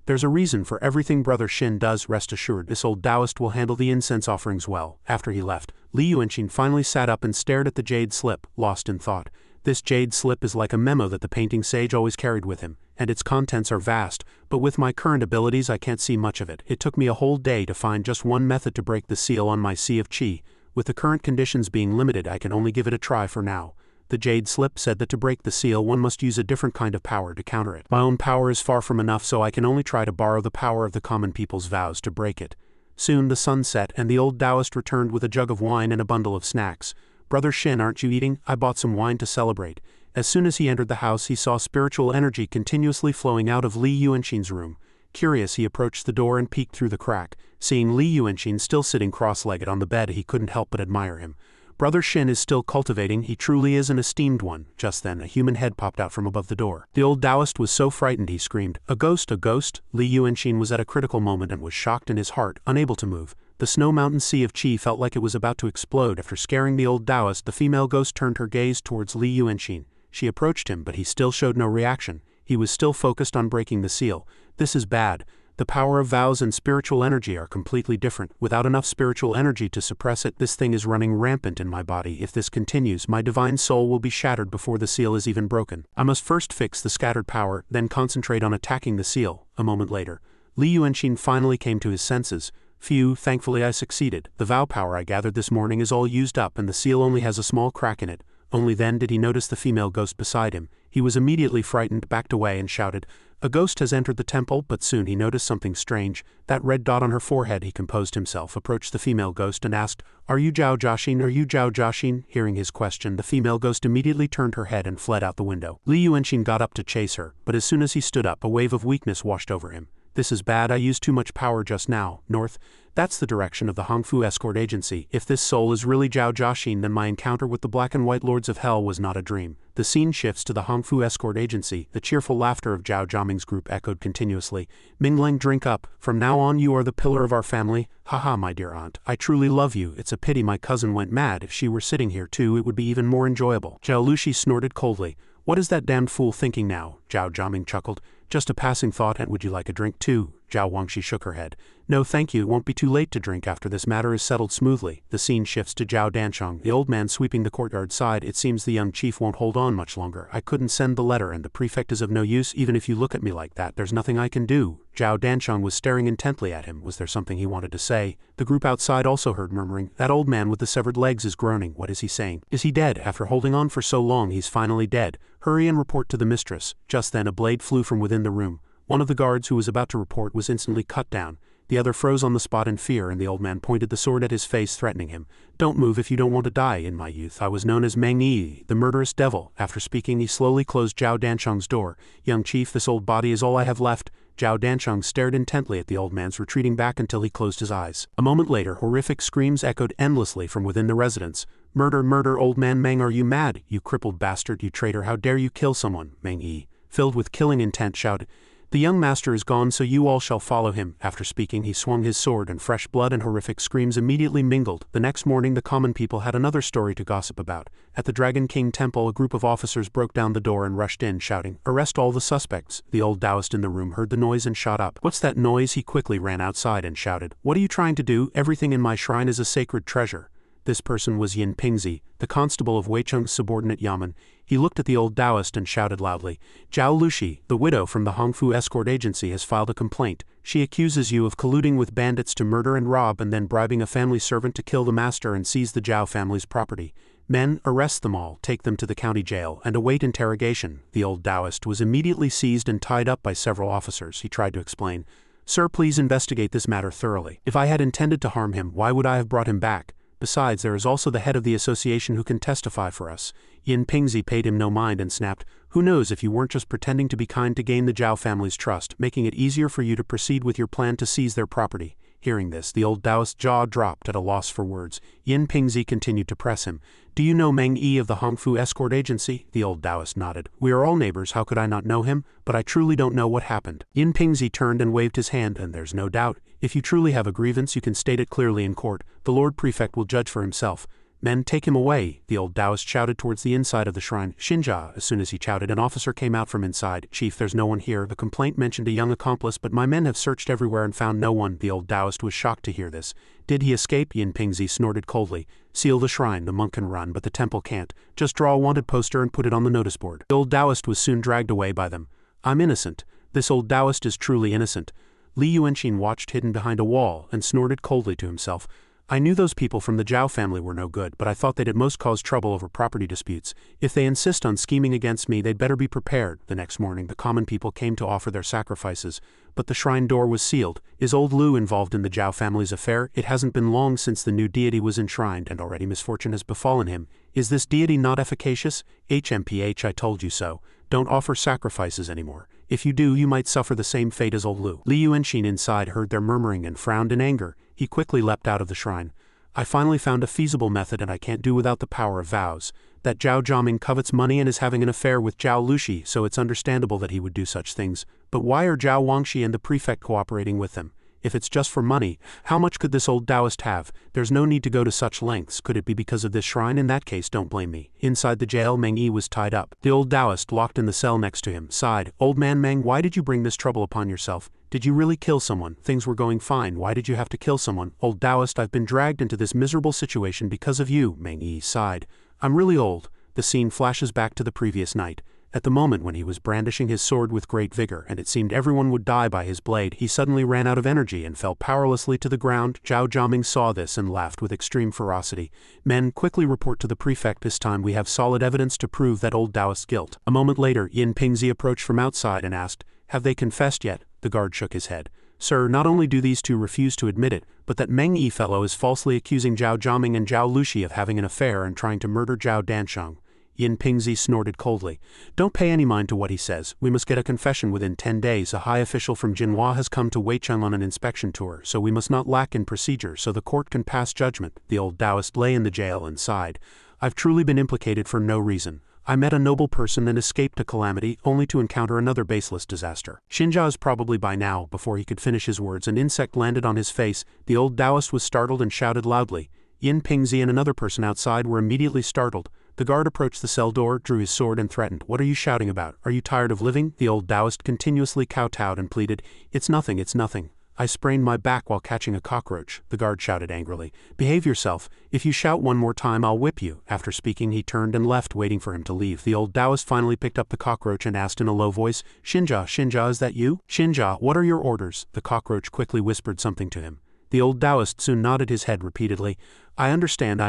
There's a reason for everything Brother Shin does, rest assured. This old Taoist will handle the incense offerings well. After he left, Li Yuanxin finally sat up and stared at the jade slip, lost in thought. This jade slip is like a memo that the painting sage always carried with him, and its contents are vast, but with my current abilities I can't see much of it. It took me a whole day to find just one method to break the seal on my Sea of Qi. With the current conditions being limited, I can only give it a try for now. The jade slip said that to break the seal one must use a different kind of power to counter it. My own power is far from enough, so I can only try to borrow the power of the common people's vows to break it. Soon the sun set and the old Taoist returned with a jug of wine and a bundle of snacks. Brother Shin, aren't you eating? I bought some wine to celebrate. As soon as he entered the house, he saw spiritual energy continuously flowing out of Li Yuanxin's room. Curious, he approached the door and peeked through the crack. Seeing Li Yuanxin still sitting cross-legged on the bed, he couldn't help but admire him. Brother Shin is still cultivating, he truly is an esteemed one. Just then, a human head popped out from above the door. The old Taoist was so frightened he screamed, a ghost, a ghost! Li Yuanxin was at a critical moment and was shocked in his heart, unable to move. The snow mountain sea of Qi felt like it was about to explode. After scaring the old Taoist, the female ghost turned her gaze towards Li Yuanxin. She approached him, but he still showed no reaction. He was still focused on breaking the seal. This is bad. The power of vows and spiritual energy are completely different. Without enough spiritual energy to suppress it, this thing is running rampant in my body. If this continues, my divine soul will be shattered before the seal is even broken. I must first fix the scattered power, then concentrate on attacking the seal. A moment later, Li Yuanxin finally came to his senses. Phew, thankfully I succeeded. The vow power I gathered this morning is all used up and the seal only has a small crack in it. Only then did he notice the female ghost beside him. He was immediately frightened, backed away and shouted, "A ghost has entered the temple," but soon he noticed something strange. That red dot on her forehead. He composed himself, approached the female ghost and asked, "Are you Zhao Jiaxin? Are you Zhao Jiaxin?" Hearing his question, the female ghost immediately turned her head and fled out the window. Li Yuanxin got up to chase her, but as soon as he stood up, a wave of weakness washed over him. "This is bad, I used too much power just now." North. That's the direction of the Hongfu escort agency. If this soul is really Zhao Jiaxin, then my encounter with the black and white lords of hell was not a dream. The scene shifts to the Hongfu escort agency. The cheerful laughter of Zhao Jiaming's group echoed continuously. "Mingling, drink up. From now on you are the pillar of our family. Haha, my dear aunt. I truly love you. It's a pity my cousin went mad. If she were sitting here too, it would be even more enjoyable." Zhao Lushi snorted coldly. "What is that damned fool thinking now?" Zhao Jiaming chuckled. "Just a passing thought, and would you like a drink too?" Zhao Wangxi shook her head. "No thank you, it won't be too late to drink after this matter is settled smoothly." The scene shifts to Zhao Danchong, the old man sweeping the courtyard side. "It seems the young chief won't hold on much longer. I couldn't send the letter and the prefect is of no use. Even if you look at me like that, there's nothing I can do." Zhao Danchong was staring intently at him. Was there something he wanted to say? The group outside also heard murmuring. "That old man with the severed legs is groaning. What is he saying? Is he dead? After holding on for so long, he's finally dead. Hurry and report to the mistress." Just then a blade flew from within the room. One of the guards who was about to report was instantly cut down. The other froze on the spot in fear, and the old man pointed the sword at his face, threatening him. "Don't move if you don't want to die. In my youth I was known as Meng Yi, the murderous devil." After speaking, he slowly closed Zhao Danchong's door. "Young chief, this old body is all I have left." Zhao Danchong stared intently at the old man's retreating back until he closed his eyes. A moment later, horrific screams echoed endlessly from within the residence. "Murder, murder, old man Meng, are you mad? You crippled bastard, you traitor, how dare you kill someone?" Meng Yi, filled with killing intent, shouted. "The young master is gone, so you all shall follow him." After speaking, he swung his sword and fresh blood and horrific screams immediately mingled. The next morning the common people had another story to gossip about. At the Dragon King Temple, a group of officers broke down the door and rushed in, shouting, "Arrest all the suspects." The old Taoist in the room heard the noise and shot up. "What's that noise?" He quickly ran outside and shouted, "What are you trying to do? Everything in my shrine is a sacred treasure." This person was Yin Pingzi, the constable of Weicheng's subordinate yamen. He looked at the old Taoist and shouted loudly, "Zhao Lushi, the widow from the Hongfu escort agency, has filed a complaint. She accuses you of colluding with bandits to murder and rob and then bribing a family servant to kill the master and seize the Zhao family's property. Men, arrest them all, take them to the county jail, and await interrogation." The old Taoist was immediately seized and tied up by several officers. He tried to explain, "Sir, please investigate this matter thoroughly. If I had intended to harm him, why would I have brought him back? Besides, there is also the head of the association who can testify for us." Yin Pingzi paid him no mind and snapped, "Who knows if you weren't just pretending to be kind to gain the Zhao family's trust, making it easier for you to proceed with your plan to seize their property." Hearing this, the old Taoist's jaw dropped at a loss for words. Yin Pingzi continued to press him. "Do you know Meng Yi of the Hongfu escort agency?" The old Taoist nodded. "We are all neighbors, how could I not know him? But I truly don't know what happened." Yin Pingzi turned and waved his hand, "And there's no doubt. If you truly have a grievance, you can state it clearly in court. The Lord Prefect will judge for himself. Men, take him away." The old Taoist shouted towards the inside of the shrine. "Xinjia." As soon as he shouted, an officer came out from inside. "Chief, there's no one here. The complaint mentioned a young accomplice, but my men have searched everywhere and found no one." The old Taoist was shocked to hear this. "Did he escape?" Yin Pingzi snorted coldly. "Seal the shrine. The monk can run, but the temple can't. Just draw a wanted poster and put it on the notice board." The old Taoist was soon dragged away by them. "I'm innocent. This old Taoist is truly innocent." Li Yuanxin watched hidden behind a wall and snorted coldly to himself. "I knew those people from the Zhao family were no good, but I thought they'd at most cause trouble over property disputes. If they insist on scheming against me, they'd better be prepared." The next morning the common people came to offer their sacrifices, but the shrine door was sealed. "Is old Lu involved in the Zhao family's affair? It hasn't been long since the new deity was enshrined, and already misfortune has befallen him. Is this deity not efficacious? HMPH, I told you so. Don't offer sacrifices anymore. If you do, you might suffer the same fate as old Lu." Li Yuanxin inside heard their murmuring and frowned in anger. He quickly leapt out of the shrine. "I finally found a feasible method, and I can't do without the power of vows. That Zhao Jiaming covets money and is having an affair with Zhao Lushi, so it's understandable that he would do such things. But why are Zhao Wangxi and the prefect cooperating with them? If it's just for money, how much could this old Taoist have? There's no need to go to such lengths. Could it be because of this shrine? In that case, don't blame me." Inside the jail, Meng Yi was tied up. The old Taoist, locked in the cell next to him, sighed. "Old man Meng, why did you bring this trouble upon yourself? Did you really kill someone? Things were going fine. Why did you have to kill someone? Old Taoist, I've been dragged into this miserable situation because of you, Meng Yi sighed. I'm really old. The scene flashes back to the previous night. At the moment when he was brandishing his sword with great vigor and it seemed everyone would die by his blade, he suddenly ran out of energy and fell powerlessly to the ground. Zhao Jiaming saw this and laughed with extreme ferocity. Men, quickly report to the prefect. This time we have solid evidence to prove that old Taoist's guilt. A moment later, Yin Pingzi approached from outside and asked, have they confessed yet? The guard shook his head. Sir, not only do these two refuse to admit it, but that Meng Yi fellow is falsely accusing Zhao Jiaming and Zhao Lushi of having an affair and trying to murder Zhao Dansheng. Yin Pingzi snorted coldly. Don't pay any mind to what he says. We must get a confession within 10 days. A high official from Jinhua has come to Weicheng on an inspection tour, so we must not lack in procedure so the court can pass judgment. The old Taoist lay in the jail and sighed. I've truly been implicated for no reason. I met a noble person and escaped a calamity, only to encounter another baseless disaster. Xinjia is probably by now. Before he could finish his words, an insect landed on his face. The old Taoist was startled and shouted loudly. Yin Pingzi and another person outside were immediately startled. The guard approached the cell door, drew his sword and threatened. What are you shouting about? Are you tired of living? The old Taoist continuously kowtowed and pleaded. It's nothing, it's nothing. I sprained my back while catching a cockroach. The guard shouted angrily. Behave yourself. If you shout one more time, I'll whip you. After speaking, he turned and left, waiting for him to leave. The old Taoist finally picked up the cockroach and asked in a low voice, Xinjia, is that you? Xinjia, what are your orders? The cockroach quickly whispered something to him. The old Taoist soon nodded his head repeatedly. I understand.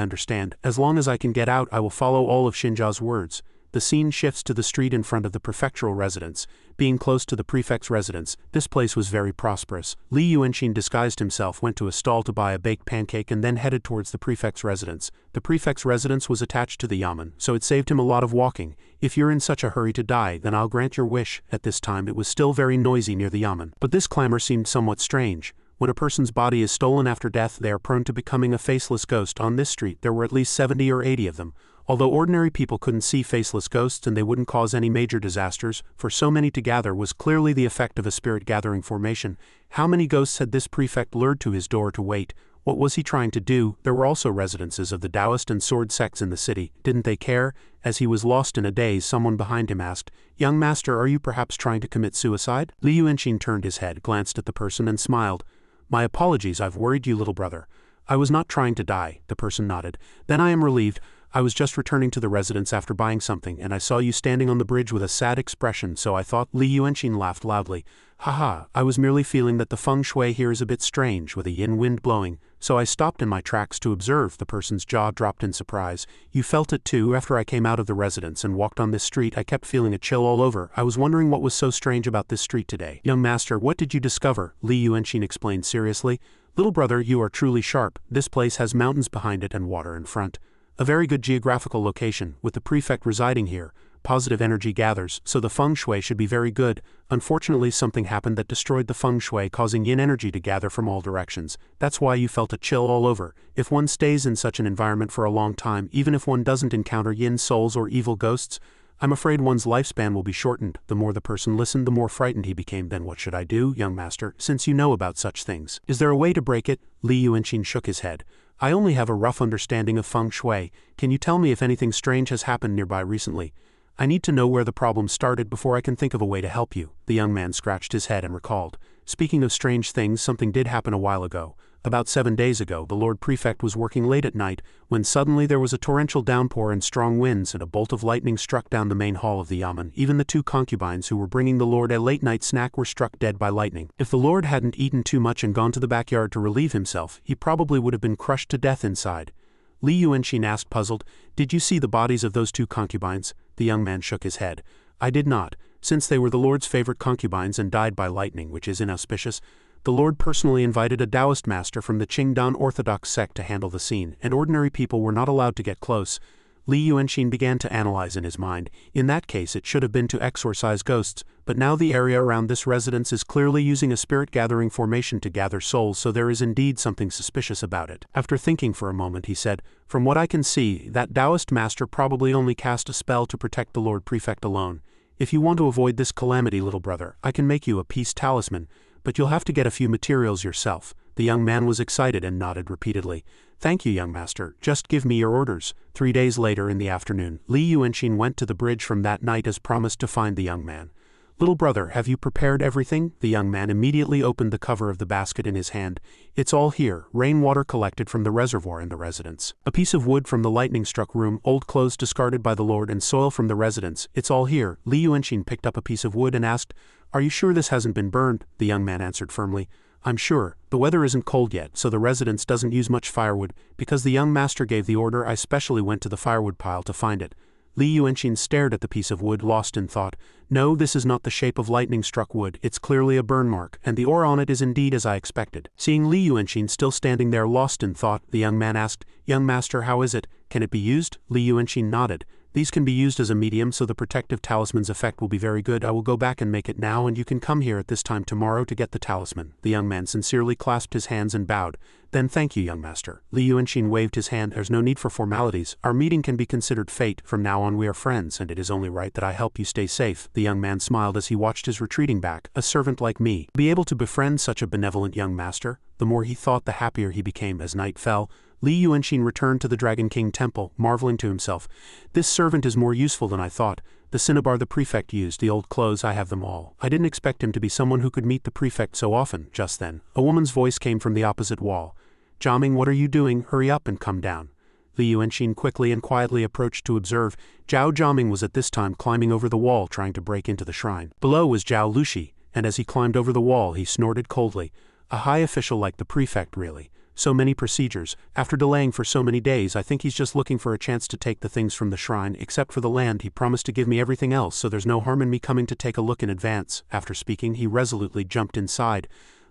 As long as I can get out, I will follow all of Xinjia's words. The scene shifts to the street in front of the prefectural residence. Being close to the prefect's residence, this place was very prosperous. Li Yuanxin disguised himself, went to a stall to buy a baked pancake and then headed towards the prefect's residence. The prefect's residence was attached to the yamen, so it saved him a lot of walking. If you're in such a hurry to die, then I'll grant your wish. At this time it was still very noisy near the yamen, but this clamor seemed somewhat strange. When a person's body is stolen after death, they are prone to becoming a faceless ghost. On this street there were at least 70 or 80 of them. Although ordinary people couldn't see faceless ghosts and they wouldn't cause any major disasters, for so many to gather was clearly the effect of a spirit-gathering formation. How many ghosts had this prefect lured to his door to wait? What was he trying to do? There were also residences of the Taoist and sword sects in the city. Didn't they care? As he was lost in a daze, someone behind him asked, Young master, are you perhaps trying to commit suicide? Li Yuanxin turned his head, glanced at the person and smiled. My apologies, I've worried you, little brother. I was not trying to die. The person nodded. Then I am relieved. I was just returning to the residence after buying something, and I saw you standing on the bridge with a sad expression, so I thought. Li Yuanxin laughed loudly. Haha, I was merely feeling that the feng shui here is a bit strange, with a yin wind blowing, so I stopped in my tracks to observe. The person's jaw dropped in surprise. You felt it too? After I came out of the residence and walked on this street, I kept feeling a chill all over. I was wondering what was so strange about this street today. Young master, what did you discover? Li Yuanxin explained seriously. Little brother, you are truly sharp. This place has mountains behind it and water in front. A very good geographical location, with the prefect residing here. Positive energy gathers, so the feng shui should be very good. Unfortunately, something happened that destroyed the feng shui, causing yin energy to gather from all directions. That's why you felt a chill all over. If one stays in such an environment for a long time, even if one doesn't encounter yin souls or evil ghosts, I'm afraid one's lifespan will be shortened. The more the person listened, the more frightened he became. Then what should I do, young master, since you know about such things? Is there a way to break it? Li Yuanxin shook his head. I only have a rough understanding of feng shui. Can you tell me if anything strange has happened nearby recently? I need to know where the problem started before I can think of a way to help you. The young man scratched his head and recalled. Speaking of strange things, something did happen a while ago. About 7 days ago, the Lord Prefect was working late at night, when suddenly there was a torrential downpour and strong winds, and a bolt of lightning struck down the main hall of the yamen. Even the 2 concubines who were bringing the Lord a late-night snack were struck dead by lightning. If the Lord hadn't eaten too much and gone to the backyard to relieve himself, he probably would have been crushed to death inside. Li Yuanxin asked, puzzled, Did you see the bodies of those 2 concubines? The young man shook his head. I did not, since they were the Lord's favorite concubines and died by lightning, which is inauspicious. The Lord personally invited a Taoist master from the Qingdan Orthodox sect to handle the scene, and ordinary people were not allowed to get close. Li Yuanxin began to analyze in his mind. In that case, it should have been to exorcise ghosts, but now the area around this residence is clearly using a spirit-gathering formation to gather souls, so there is indeed something suspicious about it. After thinking for a moment, he said, From what I can see, that Taoist master probably only cast a spell to protect the Lord Prefect alone. If you want to avoid this calamity, little brother, I can make you a peace talisman, but you'll have to get a few materials yourself. The young man was excited and nodded repeatedly. Thank you, young master. Just give me your orders. 3 days later in the afternoon, Li Yuanxin went to the bridge from that night as promised to find the young man. "Little brother, have you prepared everything?" The young man immediately opened the cover of the basket in his hand. "It's all here, rainwater collected from the reservoir in the residence. A piece of wood from the lightning-struck room, old clothes discarded by the lord, and soil from the residence. It's all here." Li Yuanxin picked up a piece of wood and asked, "Are you sure this hasn't been burned?" The young man answered firmly, "I'm sure. The weather isn't cold yet, so the residence doesn't use much firewood. Because the young master gave the order, I specially went to the firewood pile to find it." Li Yuanxin stared at the piece of wood, lost in thought. "No, this is not the shape of lightning-struck wood. It's clearly a burn mark, and the ore on it is indeed as I expected." Seeing Li Yuanxin still standing there lost in thought, the young man asked, "Young master, how is it? Can it be used?" Li Yuanxin nodded. "These can be used as a medium, so the protective talisman's effect will be very good. I will go back and make it now, and you can come here at this time tomorrow to get the talisman." The young man sincerely clasped his hands and bowed. "Then thank you, young master." Li Yuanxin waved his hand. "There's no need for formalities. Our meeting can be considered fate. From now on we are friends, and it is only right that I help you stay safe." The young man smiled as he watched his retreating back. "A servant like me, be able to befriend such a benevolent young master?" The more he thought, the happier he became. As night fell, Li Yuanxin returned to the Dragon King Temple, marveling to himself, "This servant is more useful than I thought. The cinnabar the prefect used, the old clothes, I have them all." I didn't expect him to be someone who could meet the prefect so often. Just then, a woman's voice came from the opposite wall. "Jiaming, what are you doing? Hurry up and come down." Li Yuanxin quickly and quietly approached to observe. Zhao Jiaming was at this time climbing over the wall trying to break into the shrine. Below was Zhao Lushi, and as he climbed over the wall he snorted coldly. "A high official like the prefect, really. So many procedures. After delaying for so many days, I think he's just looking for a chance to take the things from the shrine. Except for the land, he promised to give me everything else, so there's no harm in me coming to take a look in advance." After speaking, he resolutely jumped inside.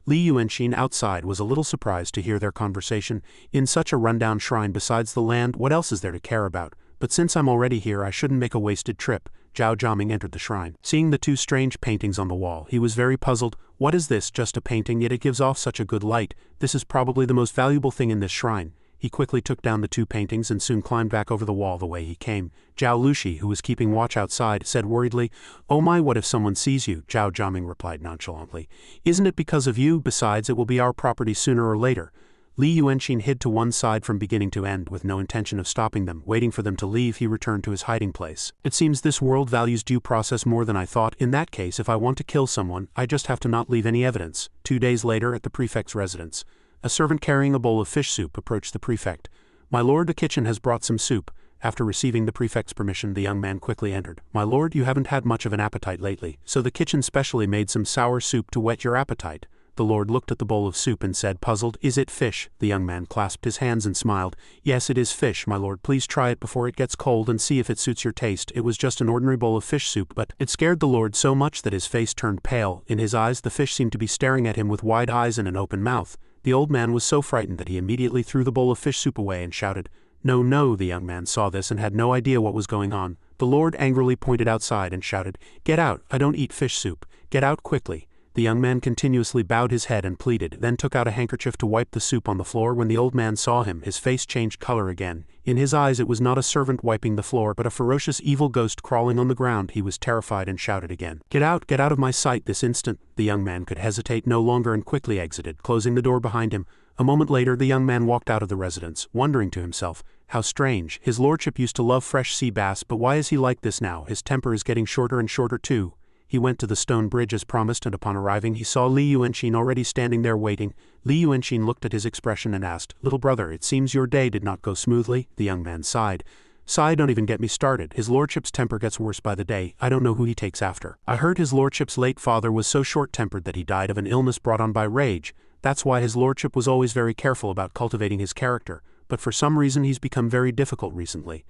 Li Yuanxin outside was a little surprised to hear their conversation. In such a rundown shrine, besides the land, what else is there to care about? But since I'm already here, I shouldn't make a wasted trip. Zhao Jiaming entered the shrine. Seeing the two strange paintings on the wall, he was very puzzled. What is this? Just a painting, yet it gives off such a good light. This is probably the most valuable thing in this shrine. He quickly took down the two paintings and soon climbed back over the wall the way he came. Zhao Lushi, who was keeping watch outside, said worriedly, "Oh my, what if someone sees you?" Zhao Jiaming replied nonchalantly, "Isn't it because of you? Besides, it will be our property sooner or later." Li Yuanxin hid to one side from beginning to end with no intention of stopping them. Waiting for them to leave, he returned to his hiding place. "It seems this world values due process more than I thought. In that case, if I want to kill someone, I just have to not leave any evidence." 2 days later, at the prefect's residence, a servant carrying a bowl of fish soup approached the prefect. "My lord, the kitchen has brought some soup." After receiving the prefect's permission, the young man quickly entered. "My lord, you haven't had much of an appetite lately, so the kitchen specially made some sour soup to whet your appetite." The lord looked at the bowl of soup and said, puzzled, "Is it fish?" The young man clasped his hands and smiled. "Yes, it is fish, my lord. Please try it before it gets cold and see if it suits your taste." It was just an ordinary bowl of fish soup, but it scared the lord so much that his face turned pale. In his eyes, the fish seemed to be staring at him with wide eyes and an open mouth. The old man was so frightened that he immediately threw the bowl of fish soup away and shouted, "No, no!" The young man saw this and had no idea what was going on. The lord angrily pointed outside and shouted, "Get out! I don't eat fish soup! Get out quickly!" The young man continuously bowed his head and pleaded, then took out a handkerchief to wipe the soup on the floor. When the old man saw him, his face changed color again. In his eyes it was not a servant wiping the floor, but a ferocious evil ghost crawling on the ground. He was terrified and shouted again, get out of my sight this instant!" The young man could hesitate no longer and quickly exited, closing the door behind him. A moment later, the young man walked out of the residence, wondering to himself, how strange. His lordship used to love fresh sea bass, but why is he like this now? His temper is getting shorter and shorter too. He went to the stone bridge as promised, and upon arriving he saw Li Yuanxin already standing there waiting. Li Yuanxin looked at his expression and asked, "Little brother, it seems your day did not go smoothly." The young man sighed. "Sigh, don't even get me started. His lordship's temper gets worse by the day. I don't know who he takes after. I heard his lordship's late father was so short-tempered that he died of an illness brought on by rage. That's why his lordship was always very careful about cultivating his character, but for some reason he's become very difficult recently."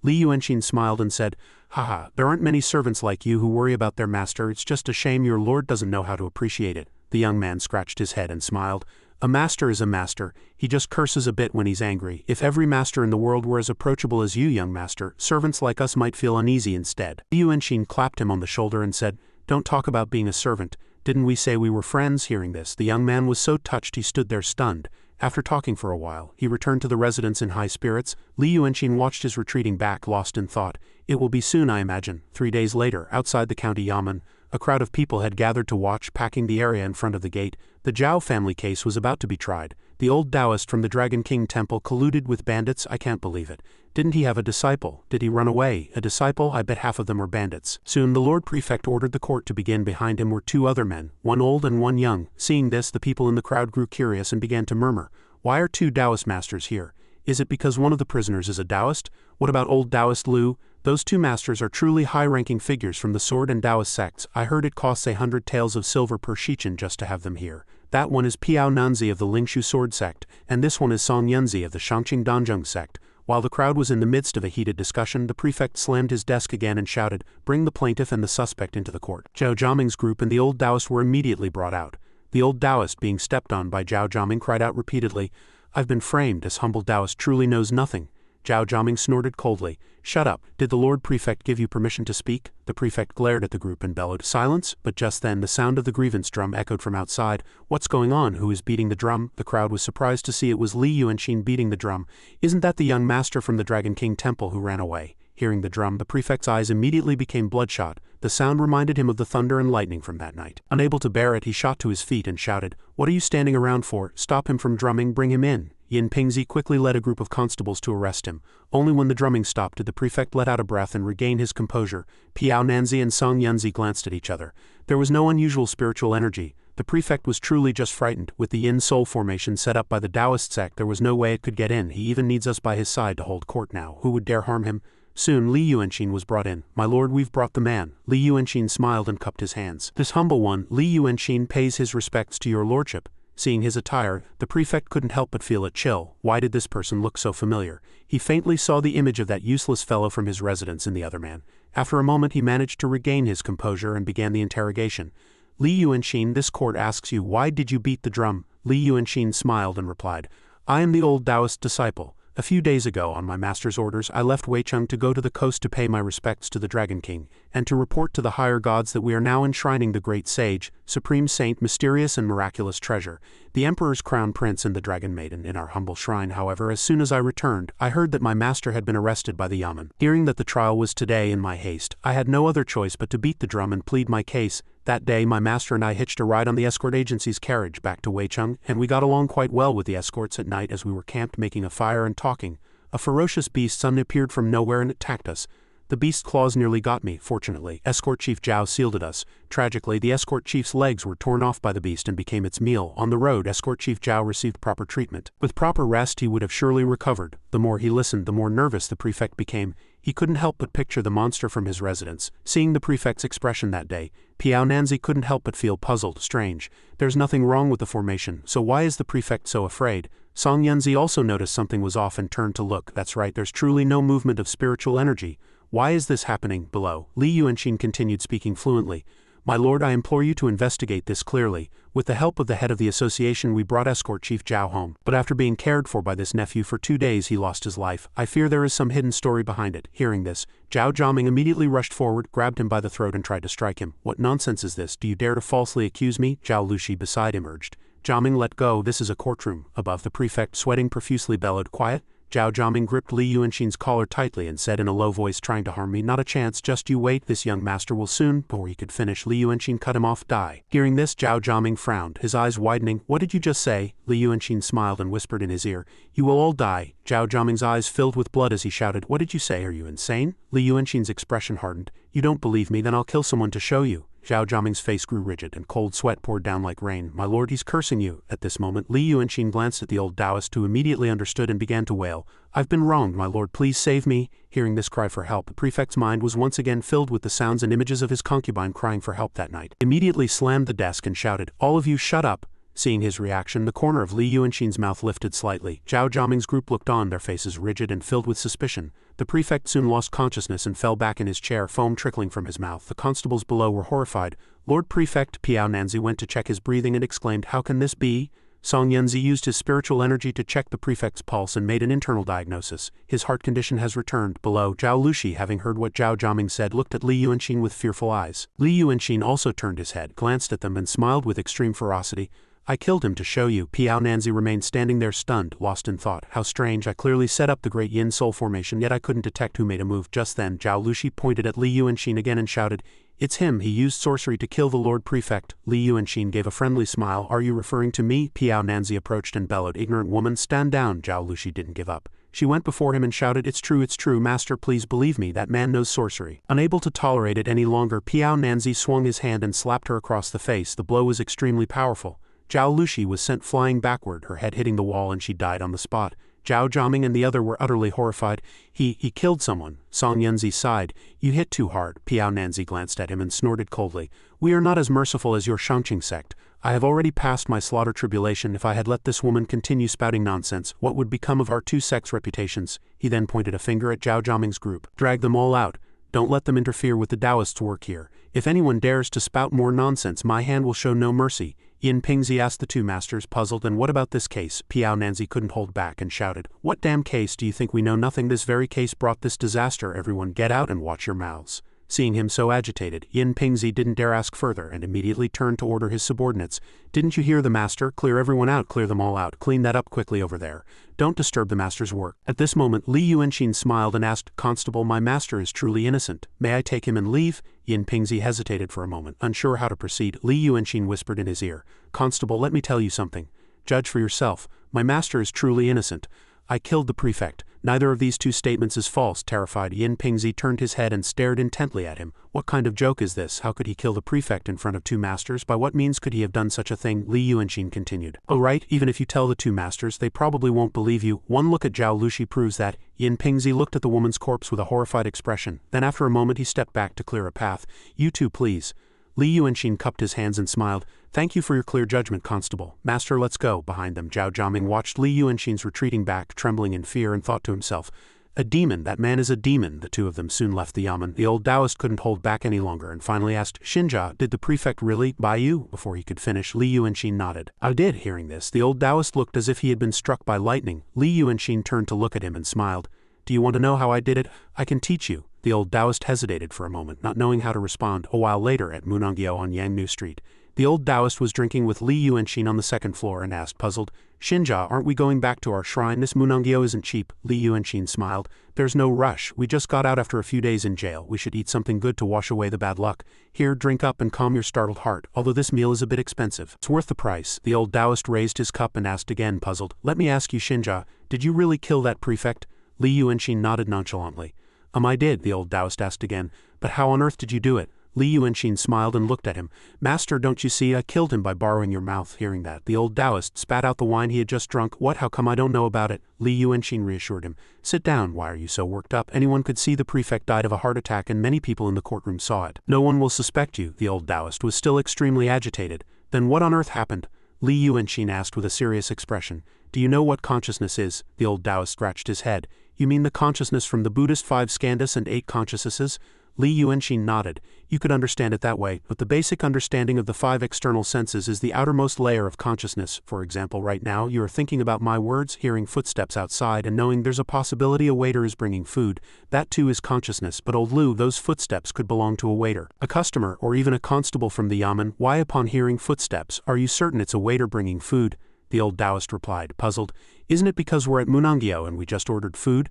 Li Yuanxin smiled and said, "Haha, there aren't many servants like you who worry about their master. It's just a shame your lord doesn't know how to appreciate it." The young man scratched his head and smiled. "A master is a master. He just curses a bit when he's angry. If every master in the world were as approachable as you, young master, servants like us might feel uneasy instead." Li Yuanxin clapped him on the shoulder and said, "Don't talk about being a servant. Didn't we say we were friends?" Hearing this, the young man was so touched he stood there stunned. After talking for a while, he returned to the residence in high spirits. Li Yuanxin watched his retreating back, lost in thought. "It will be soon, I imagine." 3 days later, outside the county yamen, a crowd of people had gathered to watch, packing the area in front of the gate. The Zhao family case was about to be tried. The old Taoist from the Dragon King Temple colluded with bandits? I can't believe it. Didn't he have a disciple? Did he run away? A disciple? I bet half of them are bandits. Soon the Lord Prefect ordered the court to begin. Behind him were two other men, one old and one young. Seeing this, the people in the crowd grew curious and began to murmur. Why are two Taoist masters here? Is it because one of the prisoners is a Taoist? What about old Taoist Lu? Those two masters are truly high-ranking figures from the sword and Taoist sects. I heard it costs 100 taels of silver per shichen just to have them here. That one is Piao Nanzi of the Lingshu sword sect, and this one is Song Yunzi of the Shangqing Danzheng sect. While the crowd was in the midst of a heated discussion, the prefect slammed his desk again and shouted, "Bring the plaintiff and the suspect into the court." Zhao Jiaming's group and the old Taoist were immediately brought out. The old Taoist, being stepped on by Zhao Jiaming, cried out repeatedly, "I've been framed. This humble Taoist truly knows nothing." Zhao Jiaming snorted coldly. "Shut up. Did the Lord Prefect give you permission to speak?" The prefect glared at the group and bellowed, "Silence!" But just then the sound of the grievance drum echoed from outside. "What's going on? Who is beating the drum?" The crowd was surprised to see it was Li Yuanxin beating the drum. "Isn't that the young master from the Dragon King Temple who ran away?" Hearing the drum, the prefect's eyes immediately became bloodshot. The sound reminded him of the thunder and lightning from that night. Unable to bear it, he shot to his feet and shouted, "What are you standing around for? Stop him from drumming, bring him in." Yin Pingzi quickly led a group of constables to arrest him. Only when the drumming stopped did the prefect let out a breath and regain his composure. Piao Nanzi and Song Yunzi glanced at each other. There was no unusual spiritual energy. The prefect was truly just frightened. With the Yin Soul formation set up by the Taoist sect, there was no way it could get in. He even needs us by his side to hold court now. Who would dare harm him? Soon Li Yuanxin was brought in. "My lord, we've brought the man." Li Yuanxin smiled and cupped his hands. "This humble one, Li Yuanxin, pays his respects to your lordship." Seeing his attire, the prefect couldn't help but feel a chill. Why did this person look so familiar? He faintly saw the image of that useless fellow from his residence in the other man. After a moment he managed to regain his composure and began the interrogation. "Li Yuanxin, this court asks you, why did you beat the drum?" Li Yuanxin smiled and replied, "I am the old Taoist disciple. A few days ago, on my master's orders, I left Weicheng to go to the coast to pay my respects to the Dragon King, and to report to the higher gods that we are now enshrining the great sage, supreme saint, mysterious and miraculous treasure, the Emperor's crown prince and the Dragon Maiden, in our humble shrine. However, as soon as I returned, I heard that my master had been arrested by the Yamen. Hearing that the trial was today, in my haste, I had no other choice but to beat the drum and plead my case. That day, my master and I hitched a ride on the escort agency's carriage back to Weicheng, and we got along quite well with the escorts at night as we were camped making a fire and talking. A ferocious beast suddenly appeared from nowhere and attacked us. The beast's claws nearly got me. Fortunately, Escort Chief Zhao shielded us. Tragically, the Escort Chief's legs were torn off by the beast and became its meal. On the road, Escort Chief Zhao received proper treatment. With proper rest, he would have surely recovered. The more he listened, the more nervous the prefect became. He couldn't help but picture the monster from his residence. Seeing the prefect's expression that day, Piao Nanzi couldn't help but feel puzzled. Strange. There's nothing wrong with the formation, so why is the prefect so afraid? Song Yunzi also noticed something was off and turned to look. That's right, there's truly no movement of spiritual energy. Why is this happening? Below, Li Yuanxin continued speaking fluently. "My lord, I implore you to investigate this clearly. With the help of the head of the association, we brought Escort Chief Zhao home. But after being cared for by this nephew for 2 days, he lost his life. I fear there is some hidden story behind it." Hearing this, Zhao Jiaming immediately rushed forward, grabbed him by the throat and tried to strike him. "What nonsense is this? Do you dare to falsely accuse me?" Zhao Lushi beside him urged. Jiaming, let go, this is a courtroom. Above, the prefect, sweating profusely, bellowed, "Quiet." Zhao Jiaming gripped Li Yuanxin's collar tightly and said in a low voice, "Trying to harm me? Not a chance, just you wait, this young master will soon." Before he could finish, Li Yuanxin cut him off, "Die." Hearing this, Zhao Jiaming frowned, his eyes widening. "What did you just say?" Li Yuanxin smiled and whispered in his ear, "You will all die." Zhao Jiaming's eyes filled with blood as he shouted, "What did you say? Are you insane?" Li Yuanxin's expression hardened. "You don't believe me? Then I'll kill someone to show you." Zhao Jiaming's face grew rigid and cold sweat poured down like rain. "My lord, he's cursing you." At this moment, Li Yuanxin glanced at the old Taoist, who immediately understood and began to wail, "I've been wronged, my lord, please save me." Hearing this cry for help, the prefect's mind was once again filled with the sounds and images of his concubine crying for help that night. He immediately slammed the desk and shouted, "All of you shut up." Seeing his reaction, the corner of Li Yuanxin's mouth lifted slightly. Zhao Jiaming's group looked on, their faces rigid and filled with suspicion. The prefect soon lost consciousness and fell back in his chair, foam trickling from his mouth. The constables below were horrified. Lord Prefect Piao Nanzi went to check his breathing and exclaimed, "How can this be?" Song Yunzi used his spiritual energy to check the prefect's pulse and made an internal diagnosis. His heart condition has returned. Below, Zhao Lushi, having heard what Zhao Jiaming said, looked at Li Yuanxin with fearful eyes. Li Yuanxin also turned his head, glanced at them and smiled with extreme ferocity. "I killed him to show you." Piao Nanzi remained standing there stunned, lost in thought. How strange, I clearly set up the great Yin Soul formation, yet I couldn't detect who made a move. Just then, Zhao Lushi pointed at Li Yuanxin again and shouted, It's him, he used sorcery to kill the Lord Prefect. Li Yuanxin gave a friendly smile. Are you referring to me? Piao Nanzi approached and bellowed. Ignorant woman, stand down. Zhao Lushi didn't give up. She went before him and shouted, it's true, master, please believe me, that man knows sorcery. Unable to tolerate it any longer, Piao Nanzi swung his hand and slapped her across the face. The blow was extremely powerful. Zhao Lushi was sent flying backward, her head hitting the wall, and she died on the spot. Zhao Jiaming and the other were utterly horrified. He killed someone. Song Yanzi sighed. You hit too hard. Piao Nanzi glanced at him and snorted coldly. We are not as merciful as your Shangqing sect. I have already passed my slaughter tribulation. If I had let this woman continue spouting nonsense, what would become of our two sects' reputations? He then pointed a finger at Zhao Jiaming's group. Drag them all out. Don't let them interfere with the Taoists' work here. If anyone dares to spout more nonsense, my hand will show no mercy. Yin Pingzi asked the two masters, puzzled. And what about this case? Piao Nanzi couldn't hold back and shouted. What damn case? Do you think we know nothing? This very case brought this disaster. Everyone get out and watch your mouths. Seeing him so agitated, Yin Pingzi didn't dare ask further and immediately turned to order his subordinates. Didn't you hear the master? Clear everyone out, clear them all out, clean that up quickly over there. Don't disturb the master's work. At this moment, Li Yuanxin smiled and asked, Constable, my master is truly innocent. May I take him and leave? Yin Pingzi hesitated for a moment, unsure how to proceed. Li Yuanxin whispered in his ear, Constable, let me tell you something. Judge for yourself. My master is truly innocent. I killed the prefect. Neither of these two statements is false. Terrified, Yin Pingzi turned his head and stared intently at him. What kind of joke is this? How could he kill the prefect in front of two masters? By what means could he have done such a thing? Li Yuanxin continued. Oh right, even if you tell the two masters, they probably won't believe you. One look at Zhao Lushi proves that. Yin Pingzi looked at the woman's corpse with a horrified expression. Then after a moment he stepped back to clear a path. You two, please. Li Yuanxin cupped his hands and smiled. Thank you for your clear judgment, Constable. Master, let's go. Behind them, Zhao Jiaming watched Li Yuanxin's retreating back, trembling in fear, and thought to himself, a demon, that man is a demon. The two of them soon left the yamen. The old Taoist couldn't hold back any longer and finally asked, Xinjia, did the prefect really buy you? Before he could finish, Li Yuanxin nodded. I did. Hearing this, the old Taoist looked as if he had been struck by lightning. Li Yuanxin turned to look at him and smiled. Do you want to know how I did it? I can teach you. The old Taoist hesitated for a moment, not knowing how to respond. A while later, at Munanggyo on Yangnu Street, the old Taoist was drinking with Li Yuanxin on the second floor and asked, puzzled, Xinjia, aren't we going back to our shrine? This Munanggyo isn't cheap. Li Yuanxin smiled. There's no rush. We just got out after a few days in jail. We should eat something good to wash away the bad luck. Here, drink up and calm your startled heart, although this meal is a bit expensive. It's worth the price. The old Taoist raised his cup and asked again, puzzled, let me ask you, Xinjia, did you really kill that prefect? Li Yuanxin nodded nonchalantly. I did, the old Taoist asked again. But how on earth did you do it? Li Yuanxin smiled and looked at him. Master, don't you see, I killed him by borrowing your mouth. Hearing that, the old Taoist spat out the wine he had just drunk. What? How come I don't know about it? Li Yuanxin reassured him. Sit down. Why are you so worked up? Anyone could see the prefect died of a heart attack and many people in the courtroom saw it. No one will suspect you. The old Taoist was still extremely agitated. Then what on earth happened? Li Yuanxin asked with a serious expression. Do you know what consciousness is? The old Taoist scratched his head. You mean the consciousness from the Buddhist 5 skandhas and 8 consciousnesses? Li Yuanxin nodded. You could understand it that way, but the basic understanding of the 5 external senses is the outermost layer of consciousness. For example, right now, you are thinking about my words, hearing footsteps outside, and knowing there's a possibility a waiter is bringing food. That too is consciousness, but old Lu, those footsteps could belong to a waiter, a customer, or even a constable from the yamen. Why, upon hearing footsteps, are you certain it's a waiter bringing food? The old Taoist replied, puzzled. Isn't it because we're at Munanggyo and we just ordered food?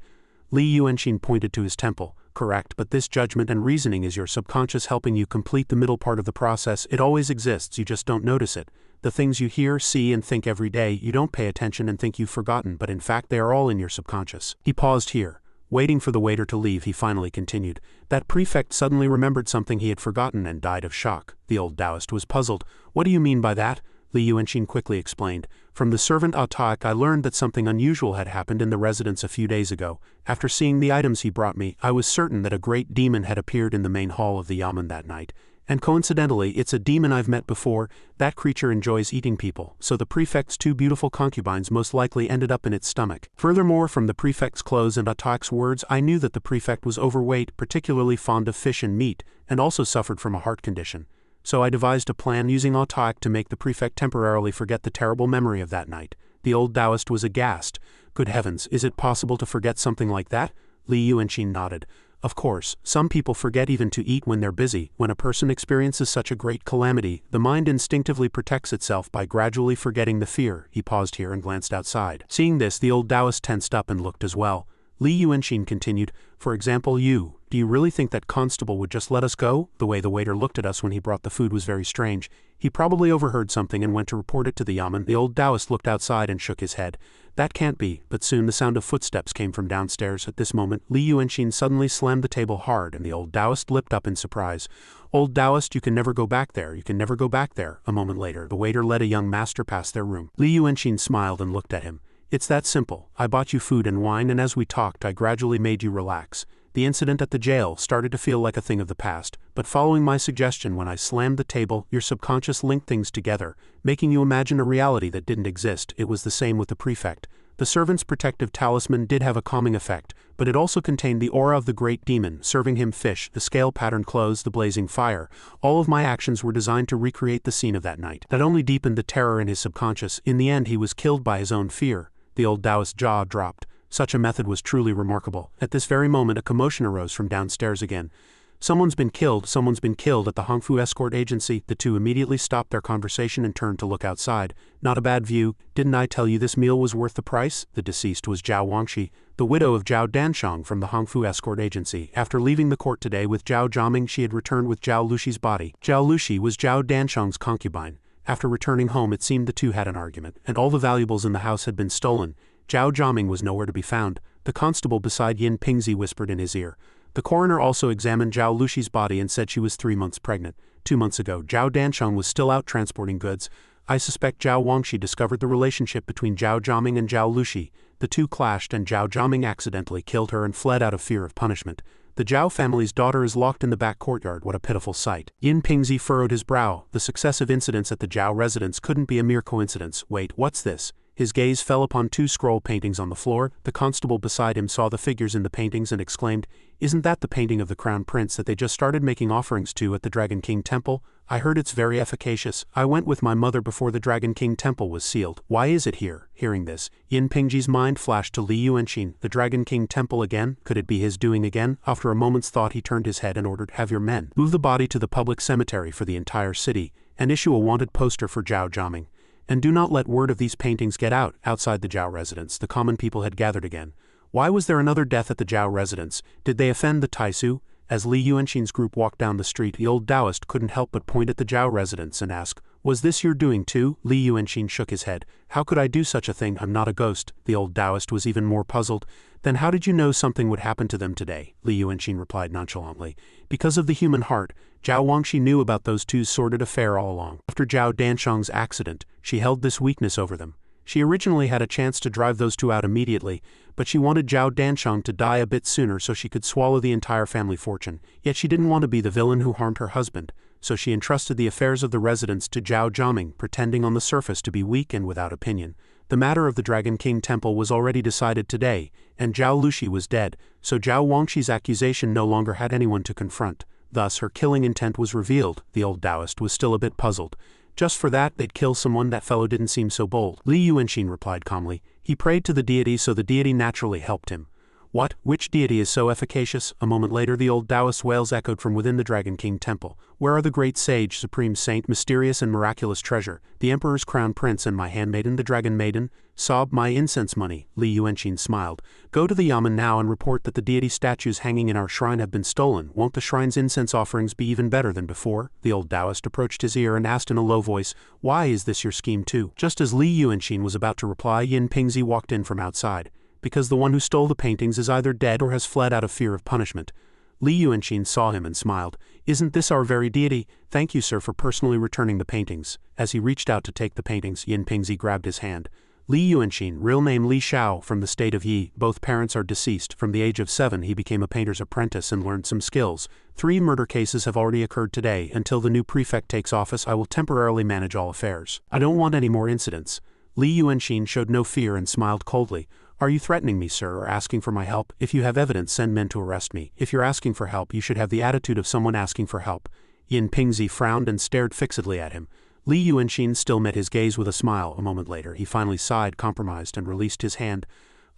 Li Yuanxin pointed to his temple. Correct, but this judgment and reasoning is your subconscious helping you complete the middle part of the process. It always exists, you just don't notice it. The things you hear, see, and think every day, you don't pay attention and think you've forgotten, but in fact they are all in your subconscious. He paused here. Waiting for the waiter to leave, he finally continued. That prefect suddenly remembered something he had forgotten and died of shock. The old Taoist was puzzled. What do you mean by that? Li Yuanxin quickly explained. From the servant Attaik I learned that something unusual had happened in the residence a few days ago. After seeing the items he brought me, I was certain that a great demon had appeared in the main hall of the yamen that night. And coincidentally, it's a demon I've met before. That creature enjoys eating people, so the prefect's 2 beautiful concubines most likely ended up in its stomach. Furthermore, from the prefect's clothes and Attaik's words, I knew that the prefect was overweight, particularly fond of fish and meat, and also suffered from a heart condition. So I devised a plan using Attaik to make the prefect temporarily forget the terrible memory of that night. The old Taoist was aghast. Good heavens, is it possible to forget something like that? Li Yuanxin nodded. Of course, some people forget even to eat when they're busy. When a person experiences such a great calamity, the mind instinctively protects itself by gradually forgetting the fear. He paused here and glanced outside. Seeing this, the old Taoist tensed up and looked as well. Li Yuanxin continued, for example, you, Do you really think that constable would just let us go? The way the waiter looked at us when he brought the food was very strange. He probably overheard something and went to report it to the yamen. The old Taoist looked outside and shook his head. That can't be, but soon the sound of footsteps came from downstairs. At this moment, Li Yuanxin suddenly slammed the table hard and the old Taoist leapt up in surprise. Old Taoist, you can never go back there, you can never go back there. A moment later, the waiter led a young master past their room. Li Yuanxin smiled and looked at him. It's that simple. I bought you food and wine, and as we talked I gradually made you relax. The incident at the jail started to feel like a thing of the past, but following my suggestion when I slammed the table, your subconscious linked things together, making you imagine a reality that didn't exist. It was the same with the prefect. The servant's protective talisman did have a calming effect, but it also contained the aura of the great demon, serving him fish, the scale-patterned clothes, the blazing fire. All of my actions were designed to recreate the scene of that night. That only deepened the terror in his subconscious. In the end, he was killed by his own fear. The old Taoist's jaw dropped. Such a method was truly remarkable. At this very moment, a commotion arose from downstairs again. Someone's been killed at the Hongfu escort agency. The two immediately stopped their conversation and turned to look outside. Not a bad view. Didn't I tell you this meal was worth the price? The deceased was Zhao Wangxi, the widow of Zhao Danshang from the Hongfu escort agency. After leaving the court today with Zhao Jiaming, she had returned with Zhao Luxi's body. Zhao Luxi was Zhao Danshang's concubine. After returning home, it seemed the two had an argument, and all the valuables in the house had been stolen. Zhao Jiaming was nowhere to be found. The constable beside Yin Pingzi whispered in his ear. The coroner also examined Zhao Luxi's body and said she was 3 months pregnant. 2 months ago, Zhao Danshang was still out transporting goods. I suspect Zhao Wangxi discovered the relationship between Zhao Jiaming and Zhao Luxi. The two clashed and Zhao Jiaming accidentally killed her and fled out of fear of punishment. The Zhao family's daughter is locked in the back courtyard. What a pitiful sight. Yin Pingzi furrowed his brow. The successive incidents at the Zhao residence couldn't be a mere coincidence. Wait, what's this? His gaze fell upon 2 scroll paintings on the floor. The constable beside him saw the figures in the paintings and exclaimed, "Isn't that the painting of the crown prince that they just started making offerings to at the Dragon King Temple? I heard it's very efficacious. I went with my mother before the Dragon King Temple was sealed. Why is it here?" Hearing this, Yin Pingji's mind flashed to Li Yuanxin. The Dragon King Temple again? Could it be his doing again? After a moment's thought, he turned his head and ordered, "Have your men move the body to the public cemetery for the entire city, and issue a wanted poster for Zhao Jiaming. And do not let word of these paintings get out." Outside the Zhao residence, the common people had gathered again. Why was there another death at the Zhao residence? Did they offend the Taisu? As Li Yuanxin's group walked down the street, the old Taoist couldn't help but point at the Zhao residence and ask, "Was this your doing too?" Li Yuanxin shook his head. "How could I do such a thing? I'm not a ghost." The old Taoist was even more puzzled. "Then how did you know something would happen to them today?" Li Yuanxin replied nonchalantly. "Because of the human heart. Zhao Wangxi knew about those two's sordid affair all along. After Zhao Danshang's accident, she held this weakness over them. She originally had a chance to drive those two out immediately, but she wanted Zhao Danshang to die a bit sooner so she could swallow the entire family fortune. Yet she didn't want to be the villain who harmed her husband, so she entrusted the affairs of the residence to Zhao Jiaming, pretending on the surface to be weak and without opinion. The matter of the Dragon King Temple was already decided today, and Zhao Luxi was dead, so Zhao Wangxi's accusation no longer had anyone to confront. Thus her killing intent was revealed. The old Taoist was still a bit puzzled. Just for that, they'd kill someone? That fellow didn't seem so bold. Li Yuanxin replied calmly. He prayed to the deity, so the deity naturally helped him. What? Which deity is so efficacious? A moment later, the old Taoist wails echoed from within the Dragon King Temple. Where are the great sage, supreme saint, mysterious and miraculous treasure, the emperor's crown prince and my handmaiden, the dragon maiden? Sob, my incense money. Li Yuanxin smiled. Go to the yamen now and report that the deity statues hanging in our shrine have been stolen. Won't the shrine's incense offerings be even better than before? The old Taoist approached his ear and asked in a low voice, "Why is this your scheme too?" Just as Li Yuanxin was about to reply, Yin Pingzi walked in from outside. "Because the one who stole the paintings is either dead or has fled out of fear of punishment." Li Yuanxin saw him and smiled. "Isn't this our very deity? Thank you, sir, for personally returning the paintings." As he reached out to take the paintings, Yin Pingzi grabbed his hand. Li Yuanxin, real name Li Shao, from the state of Yi. Both parents are deceased. From the age of 7, he became a painter's apprentice and learned some skills. 3 murder cases have already occurred today. Until the new prefect takes office, I will temporarily manage all affairs. I don't want any more incidents. Li Yuanxin showed no fear and smiled coldly. Are you threatening me, sir, or asking for my help? If you have evidence, send men to arrest me. If you're asking for help, you should have the attitude of someone asking for help. Yin Pingzi frowned and stared fixedly at him. Li Yuanxin still met his gaze with a smile. A moment later, he finally sighed, compromised, and released his hand.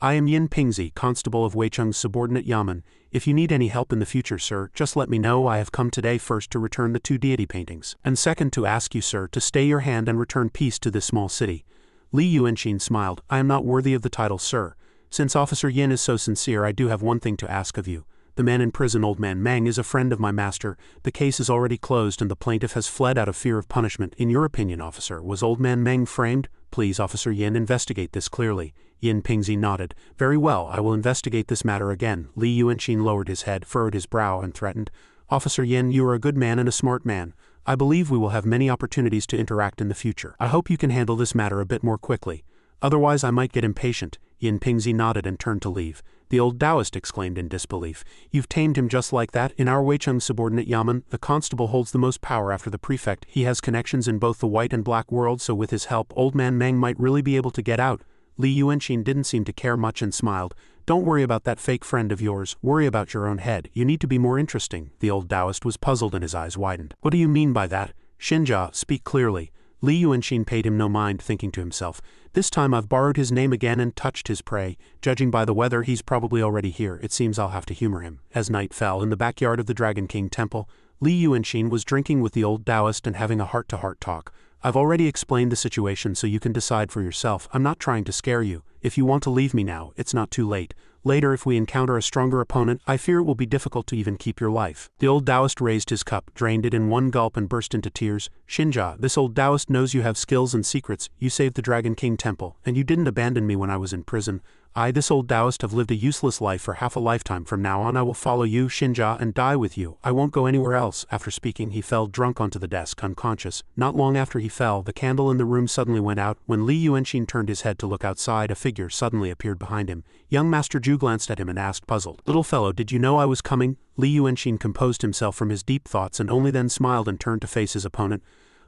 I am Yin Pingzi, constable of Weicheng's subordinate yamen. If you need any help in the future, sir, just let me know. I have come today first to return the 2 deity paintings, and second to ask you, sir, to stay your hand and return peace to this small city. Li Yuanxin smiled. I am not worthy of the title, sir. Since Officer Yin is so sincere, I do have one thing to ask of you. The man in prison, Old Man Meng, is a friend of my master. The case is already closed and the plaintiff has fled out of fear of punishment. In your opinion, officer, was Old Man Meng framed? Please, Officer Yin, investigate this clearly. Yin Pingzi nodded. Very well, I will investigate this matter again. Li Yuanqing lowered his head, furrowed his brow, and threatened. Officer Yin, you are a good man and a smart man. I believe we will have many opportunities to interact in the future. I hope you can handle this matter a bit more quickly. Otherwise I might get impatient. Yin Pingzi nodded and turned to leave. The old Taoist exclaimed in disbelief. You've tamed him just like that? In our Weicheng subordinate yamen, the constable holds the most power after the prefect. He has connections in both the white and black world, so with his help, Old Man Meng might really be able to get out. Li Yuanqing didn't seem to care much and smiled. Don't worry about that fake friend of yours, worry about your own head. You need to be more interesting. The old Taoist was puzzled and his eyes widened. What do you mean by that? Xinjia, speak clearly. Li Yuanqing paid him no mind, thinking to himself, this time I've borrowed his name again and touched his prey. Judging by the weather, he's probably already here. It seems I'll have to humor him. As night fell in the backyard of the Dragon King Temple, Li Yuanqing was drinking with the old Taoist and having a heart-to-heart talk. I've already explained the situation so you can decide for yourself. I'm not trying to scare you. If you want to leave me now, it's not too late. Later, if we encounter a stronger opponent, I fear it will be difficult to even keep your life. The old Taoist raised his cup, drained it in one gulp and burst into tears. Xinjia, this old Taoist knows you have skills and secrets. You saved the Dragon King Temple, and you didn't abandon me when I was in prison. I, this old Taoist, have lived a useless life for half a lifetime. From now on I will follow you, Xinjia, and die with you. I won't go anywhere else. After speaking, he fell drunk onto the desk, unconscious. Not long after he fell, the candle in the room suddenly went out. When Li Yuanqing turned his head to look outside, a figure suddenly appeared behind him. Young Master Zhu glanced at him and asked, puzzled, little fellow, did you know I was coming? Li Yuanqing composed himself from his deep thoughts and only then smiled and turned to face his opponent.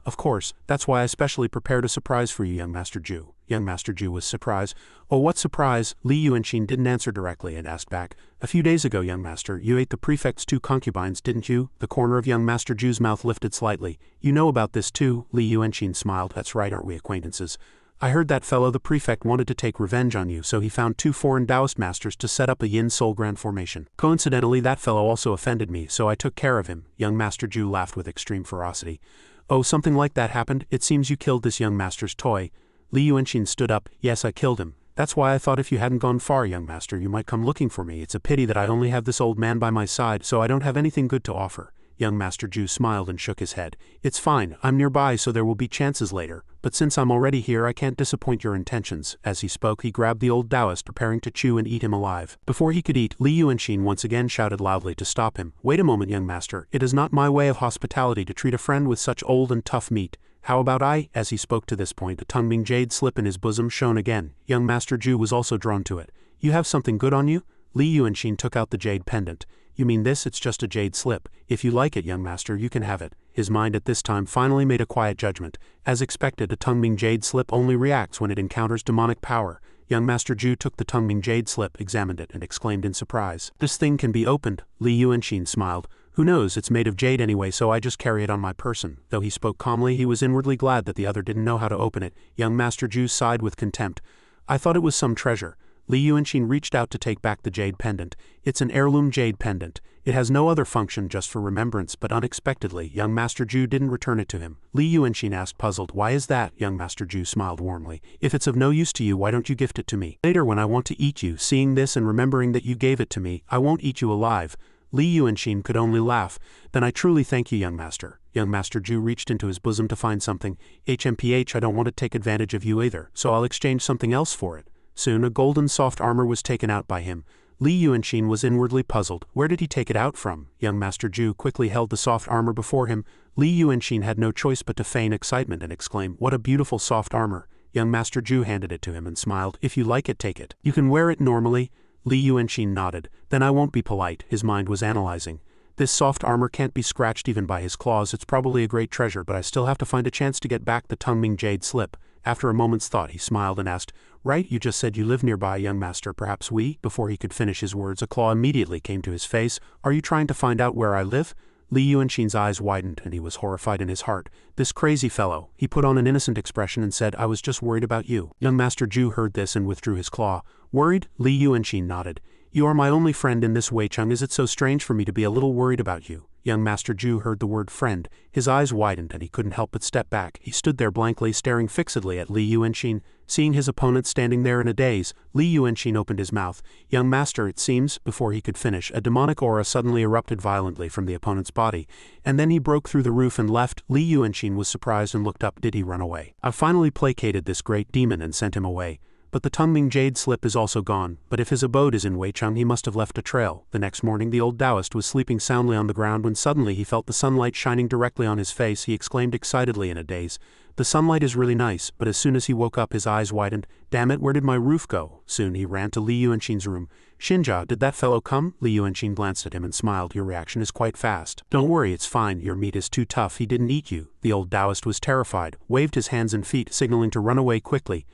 Of course, that's why I specially prepared a surprise for you, young Master Zhu. Young Master Zhu was surprised. Oh, what surprise? Li Yuanqing didn't answer directly and asked back. A few days ago, young master, you ate the prefect's 2 concubines, didn't you? The corner of young Master Zhu's mouth lifted slightly. You know about this too? Li Yuanqing smiled. That's right, aren't we acquaintances? I heard that fellow the prefect wanted to take revenge on you, so he found 2 foreign Taoist masters to set up a Yin Soul Grand formation. Coincidentally, that fellow also offended me, so I took care of him. Young Master Zhu laughed with extreme ferocity. Oh, something like that happened? It seems you killed this young master's toy. Li Yuanqing stood up. Yes, I killed him. That's why I thought if you hadn't gone far, young master, you might come looking for me. It's a pity that I only have this old man by my side, so I don't have anything good to offer. Young Master Zhu smiled and shook his head. It's fine, I'm nearby, so there will be chances later. But since I'm already here, I can't disappoint your intentions. As he spoke, he grabbed the old Taoist, preparing to chew and eat him alive. Before he could eat, Li Yuanqing once again shouted loudly to stop him. Wait a moment, young master. It is not my way of hospitality to treat a friend with such old and tough meat. How about I? As he spoke to this point, a tongue-ming jade slip in his bosom shone again. Young Master Zhu was also drawn to it. You have something good on you? Li Yuanqing took out the jade pendant. You mean this? It's just a jade slip. If you like it, young master, you can have it. His mind at this time finally made a quiet judgment. As expected, a tongue-ming jade slip only reacts when it encounters demonic power. Young Master Zhu took the tongue-ming jade slip, examined it, and exclaimed in surprise. This thing can be opened. Li Yuanqing smiled. Who knows, it's made of jade anyway, so I just carry it on my person. Though he spoke calmly, he was inwardly glad that the other didn't know how to open it. Young Master Zhu sighed with contempt. I thought it was some treasure. Li Yuanqing reached out to take back the jade pendant. It's an heirloom jade pendant. It has no other function, just for remembrance, but unexpectedly, young Master Zhu didn't return it to him. Li Yuanqing asked, puzzled, why is that? Young Master Zhu smiled warmly. If it's of no use to you, why don't you gift it to me? Later, when I want to eat you, seeing this and remembering that you gave it to me, I won't eat you alive. Li Yuanqing could only laugh. Then I truly thank you, young master. Young Master Zhu reached into his bosom to find something. HMPH, I don't want to take advantage of you either, so I'll exchange something else for it. Soon a golden soft armor was taken out by him. Li Yuanqing was inwardly puzzled. Where did he take it out from? Young Master Zhu quickly held the soft armor before him. Li Yuanqing had no choice but to feign excitement and exclaim, what a beautiful soft armor. Young Master Zhu handed it to him and smiled. If you like it, take it. You can wear it normally. Li Yuanqing nodded. Then I won't be polite. His mind was analyzing. This soft armor can't be scratched even by his claws. It's probably a great treasure, but I still have to find a chance to get back the tongue-ming jade slip. After a moment's thought, he smiled and asked, right, you just said you live nearby, young master. Perhaps we? Before he could finish his words, a claw immediately came to his face. Are you trying to find out where I live? Li Yuanqing's eyes widened, and he was horrified in his heart. This crazy fellow. He put on an innocent expression and said, I was just worried about you. Young Master Zhu heard this and withdrew his claw. Worried? Li Yuanqing nodded. You are my only friend in this Weicheng. Is it so strange for me to be a little worried about you? Young Master Zhu heard the word friend. His eyes widened and he couldn't help but step back. He stood there blankly staring fixedly at Li Yuanxin. Seeing his opponent standing there in a daze, Li Yuanxin opened his mouth. Young Master, it seems, before he could finish, a demonic aura suddenly erupted violently from the opponent's body, and then he broke through the roof and left. Li Yuanxin was surprised and looked up. Did he run away? I've finally placated this great demon and sent him away. But the Tungming jade slip is also gone, but if his abode is in Weicheng he must have left a trail. The next morning the old Taoist was sleeping soundly on the ground when suddenly he felt the sunlight shining directly on his face. He exclaimed excitedly in a daze, "The sunlight is really nice," but as soon as he woke up his eyes widened. "Damn it, where did my roof go?" Soon he ran to Li Yuanxin's room. "Xinjia, did that fellow come?" Li Yuanxin glanced at him and smiled. "Your reaction is quite fast. Don't worry, it's fine. Your meat is too tough. He didn't eat you." The old Taoist was terrified, waved his hands and feet, signaling to run away quickly.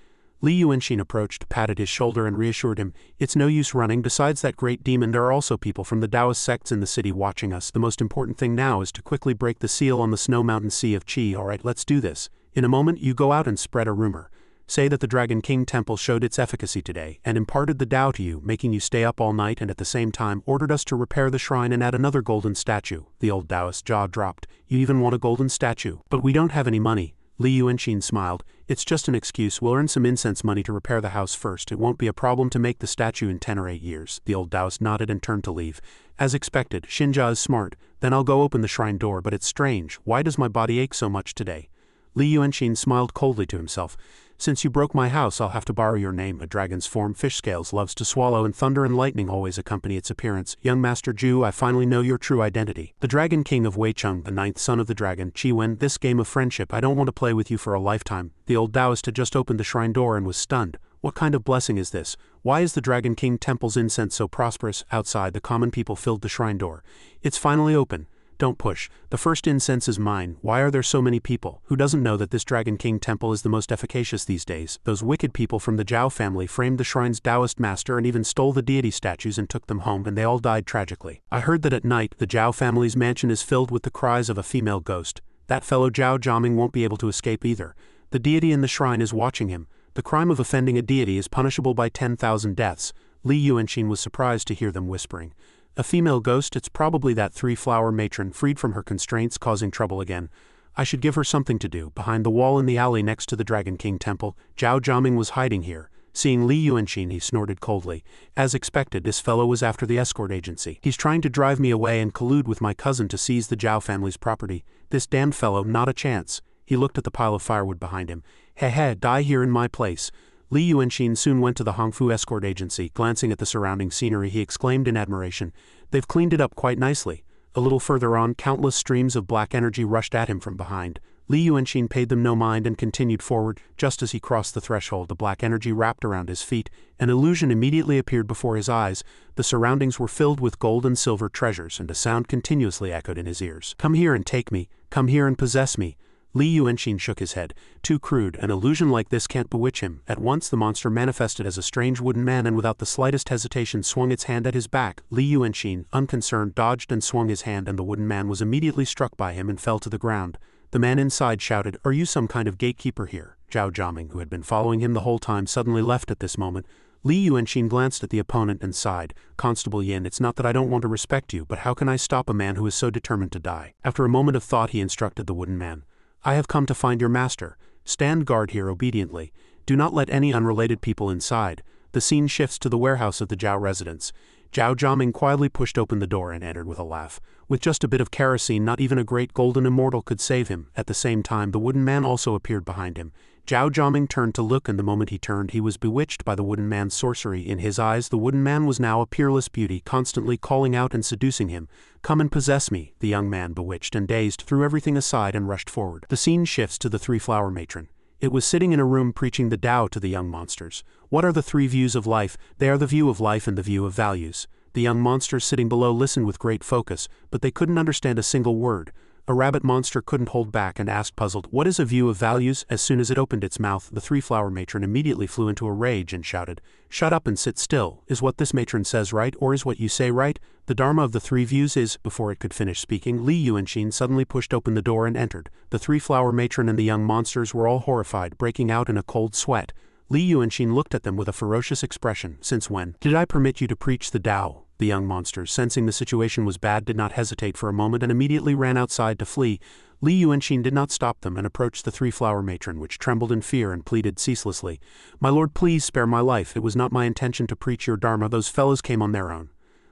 Li Yuanxin approached, patted his shoulder and reassured him, "It's no use running. Besides that great demon there are also people from the Taoist sects in the city watching us. The most important thing now is to quickly break the seal on the Snow Mountain Sea of Qi. Alright, let's do this. In a moment you go out and spread a rumor. Say that the Dragon King Temple showed its efficacy today, and imparted the Tao to you, making you stay up all night and at the same time ordered us to repair the shrine and add another golden statue." The old Taoist's jaw dropped. "You even want a golden statue? But we don't have any money." Li Yuanxin smiled. "It's just an excuse. We'll earn some incense money to repair the house first. It won't be a problem to make the statue in 10 or 8 years. The old Taoist nodded and turned to leave. "As expected, Xinjia is smart. Then I'll go open the shrine door, but it's strange. Why does my body ache so much today?" Li Yuanxin smiled coldly to himself. "Since you broke my house, I'll have to borrow your name. A dragon's form fish scales loves to swallow, and thunder and lightning always accompany its appearance. Young Master Zhu, I finally know your true identity. The Dragon King of Weicheng, the 9th son of the dragon, Qi Wen. This game of friendship, I don't want to play with you for a lifetime." The old Taoist had just opened the shrine door and was stunned. What kind of blessing is this? Why is the Dragon King Temple's incense so prosperous? Outside, the common people filled the shrine door. "It's finally open. Don't push. The first incense is mine. Why are there so many people? Who doesn't know that this Dragon King Temple is the most efficacious these days? Those wicked people from the Zhao family framed the shrine's Taoist master and even stole the deity statues and took them home, and they all died tragically. I heard that at night, the Zhao family's mansion is filled with the cries of a female ghost. That fellow Zhao Jiaming won't be able to escape either. The deity in the shrine is watching him. The crime of offending a deity is punishable by 10,000 deaths." Li Yuanxin was surprised to hear them whispering. "A female ghost? It's probably that three-flower matron freed from her constraints causing trouble again. I should give her something to do." Behind the wall in the alley next to the Dragon King Temple, Zhao Jiaming was hiding here. Seeing Li Yuanxin, he snorted coldly. "As expected, this fellow was after the escort agency. He's trying to drive me away and collude with my cousin to seize the Zhao family's property. This damned fellow, not a chance." He looked at the pile of firewood behind him. "Heh, die here in my place." Li Yuanxin soon went to the Hongfu escort agency. Glancing at the surrounding scenery, he exclaimed in admiration, "They've cleaned it up quite nicely." A little further on, countless streams of black energy rushed at him from behind. Li Yuanxin paid them no mind and continued forward. Just as he crossed the threshold, the black energy wrapped around his feet. An illusion immediately appeared before his eyes. The surroundings were filled with gold and silver treasures, and a sound continuously echoed in his ears. "Come here and take me. Come here and possess me." Li Yuanxin shook his head. Too crude, an illusion like this can't bewitch him. At once the monster manifested as a strange wooden man and without the slightest hesitation swung its hand at his back. Li Yuanxin, unconcerned, dodged and swung his hand, and the wooden man was immediately struck by him and fell to the ground. The man inside shouted, "Are you some kind of gatekeeper here?" Zhao Jiaming, who had been following him the whole time, suddenly left at this moment. Li Yuanxin glanced at the opponent and sighed. "Constable Yin, it's not that I don't want to respect you, but how can I stop a man who is so determined to die?" After a moment of thought he instructed the wooden man. "I have come to find your master. Stand guard here obediently. Do not let any unrelated people inside." The scene shifts to the warehouse of the Zhao residence. Zhao Jiaming quietly pushed open the door and entered with a laugh. With just a bit of kerosene, not even a great golden immortal could save him. At the same time, the wooden man also appeared behind him. Zhao Jiaming turned to look, and the moment he turned, he was bewitched by the wooden man's sorcery. In his eyes, the wooden man was now a peerless beauty, constantly calling out and seducing him. "Come and possess me." The young man, bewitched and dazed, threw everything aside and rushed forward. The scene shifts to the three-flower matron. It was sitting in a room preaching the Tao to the young monsters. What are the three views of life? They are the view of life and the view of values. The young monsters sitting below listened with great focus, but they couldn't understand a single word. A rabbit monster couldn't hold back and asked puzzled, "What is a view of values?" As soon as it opened its mouth, the three-flower matron immediately flew into a rage and shouted, "Shut up and sit still. Is what this matron says right, or is what you say right? The dharma of the three views is—" Before it could finish speaking, Li Yuanxin suddenly pushed open the door and entered. The three-flower matron and the young monsters were all horrified, breaking out in a cold sweat. Li Yuanxin looked at them with a ferocious expression. Since when did I permit you to preach the Tao? The young monsters, sensing the situation was bad, did not hesitate for a moment and immediately ran outside to flee. Li Yuanxin did not stop them and approached the three-flower matron, which trembled in fear and pleaded ceaselessly. My lord, please spare my life. It was not my intention to preach your dharma. Those fellows came on their own.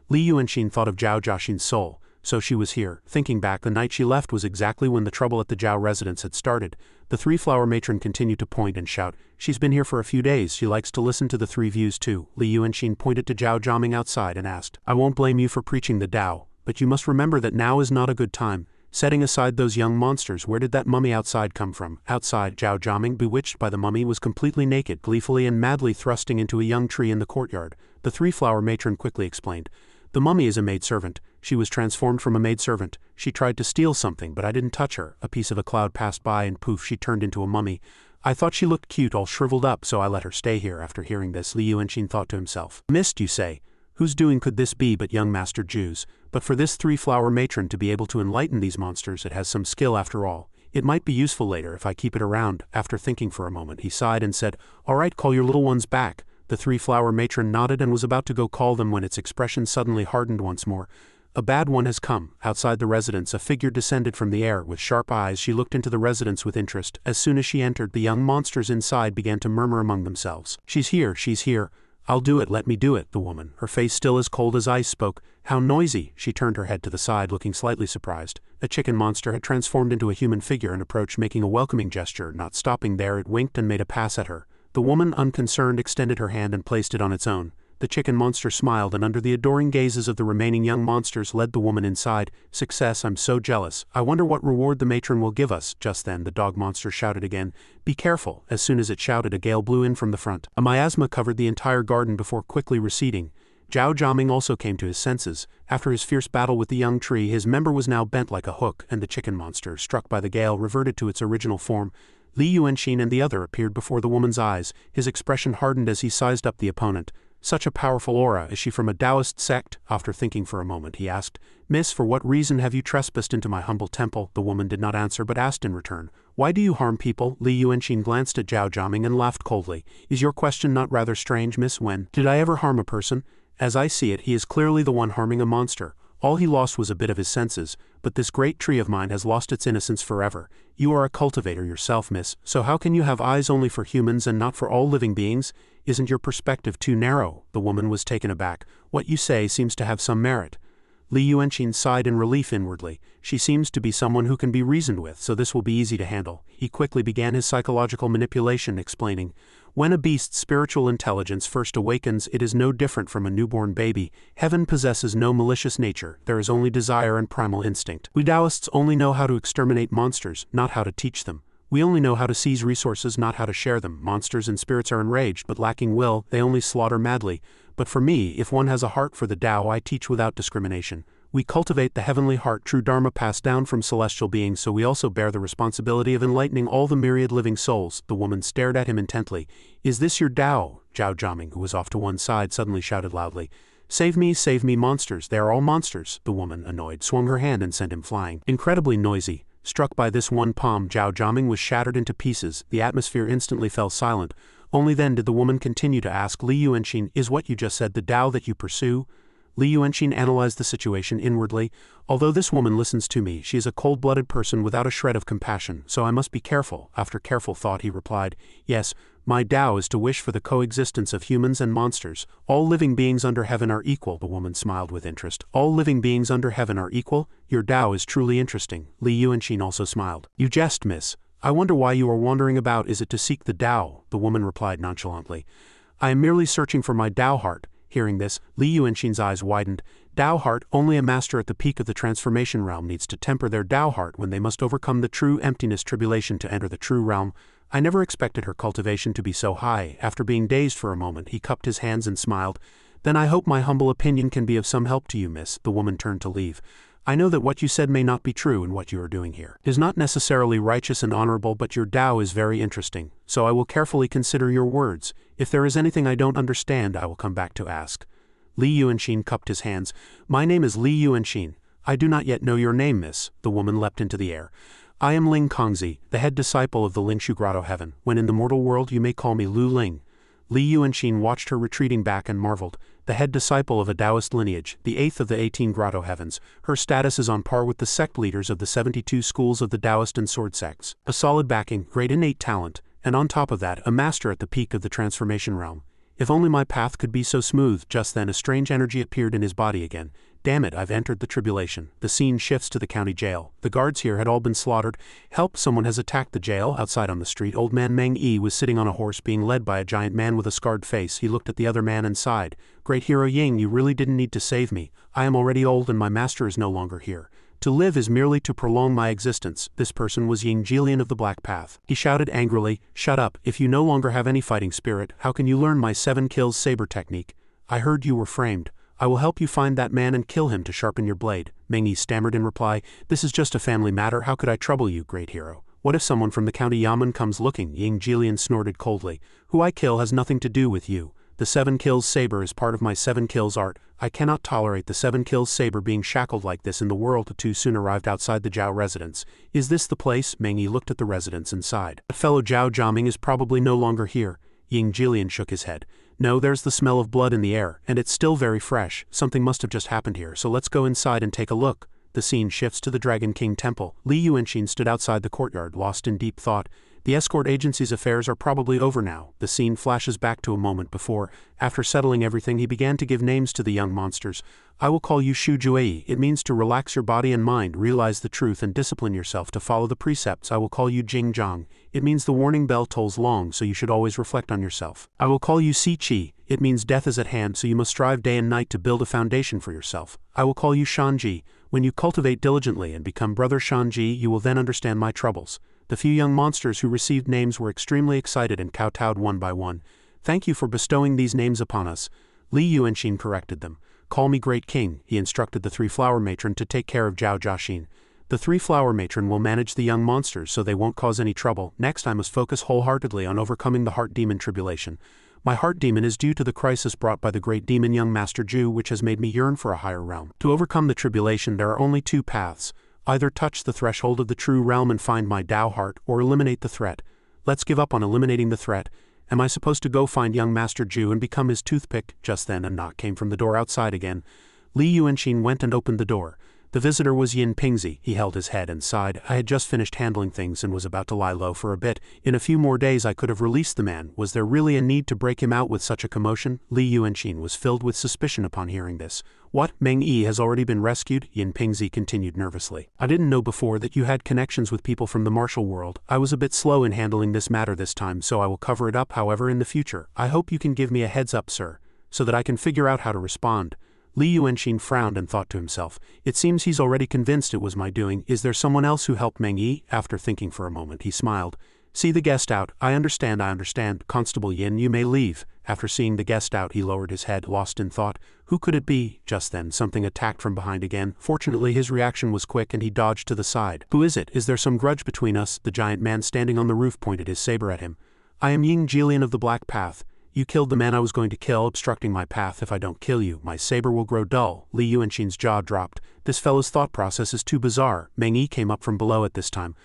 Li Yuanxin thought of Zhao Jiaxin's soul. So she was here. Thinking back, the night she left was exactly when the trouble at the Zhao residence had started. The three-flower matron continued to point and shout. She's been here for a few days. She likes to listen to the three views too. Li Yuanxin pointed to Zhao Jiaming outside and asked, I won't blame you for preaching the Tao, but you must remember that now is not a good time. Setting aside those young monsters, where did that mummy outside come from? Outside, Zhao Jiaming, bewitched by the mummy, was completely naked, gleefully and madly thrusting into a young tree in the courtyard. The three-flower matron quickly explained. The mummy is a maidservant. She was transformed from a maidservant. She tried to steal something, but I didn't touch her. A piece of a cloud passed by and poof, she turned into a mummy. I thought she looked cute, all shriveled up, so I let her stay here. After hearing this, Li Yuanxin thought to himself. Mist, you say? Whose doing could this be but young Master Ju's? But for this three-flower matron to be able to enlighten these monsters, it has some skill after all. It might be useful later if I keep it around. After thinking for a moment, he sighed and said, All right, call your little ones back. The three-flower matron nodded and was about to go call them when its expression suddenly hardened once more. A bad one has come. Outside the residence, a figure descended from the air. With sharp eyes, she looked into the residence with interest. As soon as she entered, the young monsters inside began to murmur among themselves. She's here, she's here. I'll do it, let me do it, the woman, her face still as cold as ice, spoke. How noisy! She turned her head to the side, looking slightly surprised. A chicken monster had transformed into a human figure and approached, making a welcoming gesture. Not stopping there, it winked and made a pass at her. The woman, unconcerned, extended her hand and placed it on its own. The chicken monster smiled and under the adoring gazes of the remaining young monsters led the woman inside. Success, I'm so jealous. I wonder what reward the matron will give us. Just then, the dog monster shouted again. Be careful. As soon as it shouted, a gale blew in from the front. A miasma covered the entire garden before quickly receding. Zhao Jiaming also came to his senses. After his fierce battle with the young tree, his member was now bent like a hook, and the chicken monster, struck by the gale, reverted to its original form. Li Yuanxin and the other appeared before the woman's eyes. His expression hardened as he sized up the opponent. Such a powerful aura. Is she from a Taoist sect? After thinking for a moment, he asked, Miss, for what reason have you trespassed into my humble temple? The woman did not answer but asked in return, Why do you harm people? Li Yuanxin glanced at Zhao Jiaming and laughed coldly. Is your question not rather strange, miss? When did I ever harm a person? As I see it, he is clearly the one harming a monster. All he lost was a bit of his senses, but this great tree of mine has lost its innocence forever. You are a cultivator yourself, miss, so how can you have eyes only for humans and not for all living beings? Isn't your perspective too narrow? The woman was taken aback. What you say seems to have some merit. Li Yuanxin sighed in relief inwardly. She seems to be someone who can be reasoned with, so this will be easy to handle. He quickly began his psychological manipulation, explaining, When a beast's spiritual intelligence first awakens, it is no different from a newborn baby. Heaven possesses no malicious nature, there is only desire and primal instinct. We Taoists only know how to exterminate monsters, not how to teach them. We only know how to seize resources, not how to share them. Monsters and spirits are enraged, but lacking will, they only slaughter madly. But for me, if one has a heart for the Tao, I teach without discrimination. We cultivate the heavenly heart, true Dharma passed down from celestial beings, so we also bear the responsibility of enlightening all the myriad living souls. The woman stared at him intently. Is this your Tao? Zhao Jiaming, who was off to one side, suddenly shouted loudly. Save me, monsters, they are all monsters. The woman, annoyed, swung her hand and sent him flying. Incredibly noisy. Struck by this one palm, Zhao Jiaming was shattered into pieces. The atmosphere instantly fell silent. Only then did the woman continue to ask, Li Yuanxin, is what you just said the Tao that you pursue? Li Yuanxin analyzed the situation inwardly. Although this woman listens to me, she is a cold-blooded person without a shred of compassion, so I must be careful. After careful thought, he replied, Yes, my Tao is to wish for the coexistence of humans and monsters. All living beings under heaven are equal. The woman smiled with interest. All living beings under heaven are equal? Your Tao is truly interesting. Li Yuanxin also smiled. You jest, miss. I wonder why you are wandering about. Is it to seek the Tao? The woman replied nonchalantly. I am merely searching for my Tao heart. Hearing this, Li Yuanxin's eyes widened. Tao heart, only a master at the peak of the transformation realm needs to temper their Tao heart when they must overcome the true emptiness tribulation to enter the true realm. I never expected her cultivation to be so high. After being dazed for a moment, he cupped his hands and smiled. Then I hope my humble opinion can be of some help to you, miss. The woman turned to leave. I know that what you said may not be true in what you are doing here. It is not necessarily righteous and honorable, but your Tao is very interesting, so I will carefully consider your words. If there is anything I don't understand, I will come back to ask. Li Yuanxin cupped his hands. My name is Li Yuanxin. I do not yet know your name, miss. The woman leapt into the air. I am Ling Kongzi, the head disciple of the Lingshu Grotto Heaven. When in the mortal world, you may call me Lu Ling. Li Yuanxin watched her retreating back and marveled. The head disciple of a Taoist lineage, the 8th of the 18 grotto heavens, her status is on par with the sect leaders of the 72 schools of the Taoist and sword sects. A solid backing, great innate talent, and on top of that, a master at the peak of the transformation realm. If only my path could be so smooth. Just then a strange energy appeared in his body again. Damn it, I've entered the tribulation. The scene shifts to the county jail. The guards here had all been slaughtered. Help, someone has attacked the jail. Outside on the street, old man Meng Yi was sitting on a horse being led by a giant man with a scarred face. He looked at the other man and sighed. Great hero Ying, you really didn't need to save me. I am already old and my master is no longer here. To live is merely to prolong my existence. This person was Ying Jilian of the Black Path. He shouted angrily, shut up, if you no longer have any fighting spirit, how can you learn my 7 kills saber technique? I heard you were framed. I will help you find that man and kill him to sharpen your blade. Meng Yi stammered in reply, this is just a family matter, how could I trouble you, great hero? What if someone from the county Yamen comes looking? Ying Jilian snorted coldly. Who I kill has nothing to do with you. The 7 kills saber is part of my 7 kills art. I cannot tolerate the 7 kills saber being shackled like this in the world. The two soon arrived outside the Zhao residence. Is this the place? Meng Yi looked at the residence and sighed. That fellow Zhao Jiaming is probably no longer here. Ying Jilian shook his head. No, there's the smell of blood in the air, and it's still very fresh. Something must have just happened here, so let's go inside and take a look. The scene shifts to the Dragon King Temple. Li Yuanxin stood outside the courtyard, lost in deep thought. The escort agency's affairs are probably over now. The scene flashes back to a moment before. After settling everything, he began to give names to the young monsters. I will call you Shu Juei. It means to relax your body and mind, realize the truth and discipline yourself to follow the precepts. I will call you Jing Zhang. It means the warning bell tolls long, so you should always reflect on yourself. I will call you Si Qi. It means death is at hand, so you must strive day and night to build a foundation for yourself. I will call you Shanji. When you cultivate diligently and become Brother Shanji, you will then understand my troubles. The few young monsters who received names were extremely excited and kowtowed one by one. Thank you for bestowing these names upon us. Li Yuanxin corrected them. Call me Great King, he instructed the 3 flower matron to take care of Zhao Jiaxin. The 3 flower matron will manage the young monsters so they won't cause any trouble. Next I must focus wholeheartedly on overcoming the heart demon tribulation. My heart demon is due to the crisis brought by the great demon young Master Ju, which has made me yearn for a higher realm. To overcome the tribulation there are only 2 paths. Either touch the threshold of the true realm and find my Tao heart, or eliminate the threat. Let's give up on eliminating the threat. Am I supposed to go find young Master Ju and become his toothpick? Just then a knock came from the door outside again. Li Yuanxin went and opened the door. The visitor was Yin Pingzi. He held his head and sighed. I had just finished handling things and was about to lie low for a bit. In a few more days I could have released the man. Was there really a need to break him out with such a commotion? Li Yuanxin was filled with suspicion upon hearing this. What, Meng Yi has already been rescued? Yin Pingzi continued nervously. I didn't know before that you had connections with people from the martial world. I was a bit slow in handling this matter this time, so I will cover it up however in the future. I hope you can give me a heads up, sir, so that I can figure out how to respond. Li Yuanxin frowned and thought to himself, it seems he's already convinced it was my doing. Is there someone else who helped Meng Yi? After thinking for a moment he smiled. See the guest out. I understand. Constable Yin, you may leave. After seeing the guest out he lowered his head, lost in thought. Who could it be? Just then something attacked from behind again. Fortunately his reaction was quick and he dodged to the side. Who is it? Is there some grudge between us? The giant man standing on the roof pointed his saber at him. I am Ying Jilian of the Black Path. You killed the man I was going to kill, obstructing my path. If I don't kill you, my saber will grow dull. Li Yuanxin's jaw dropped. This fellow's thought process is too bizarre. Meng Yi came up from below at this time.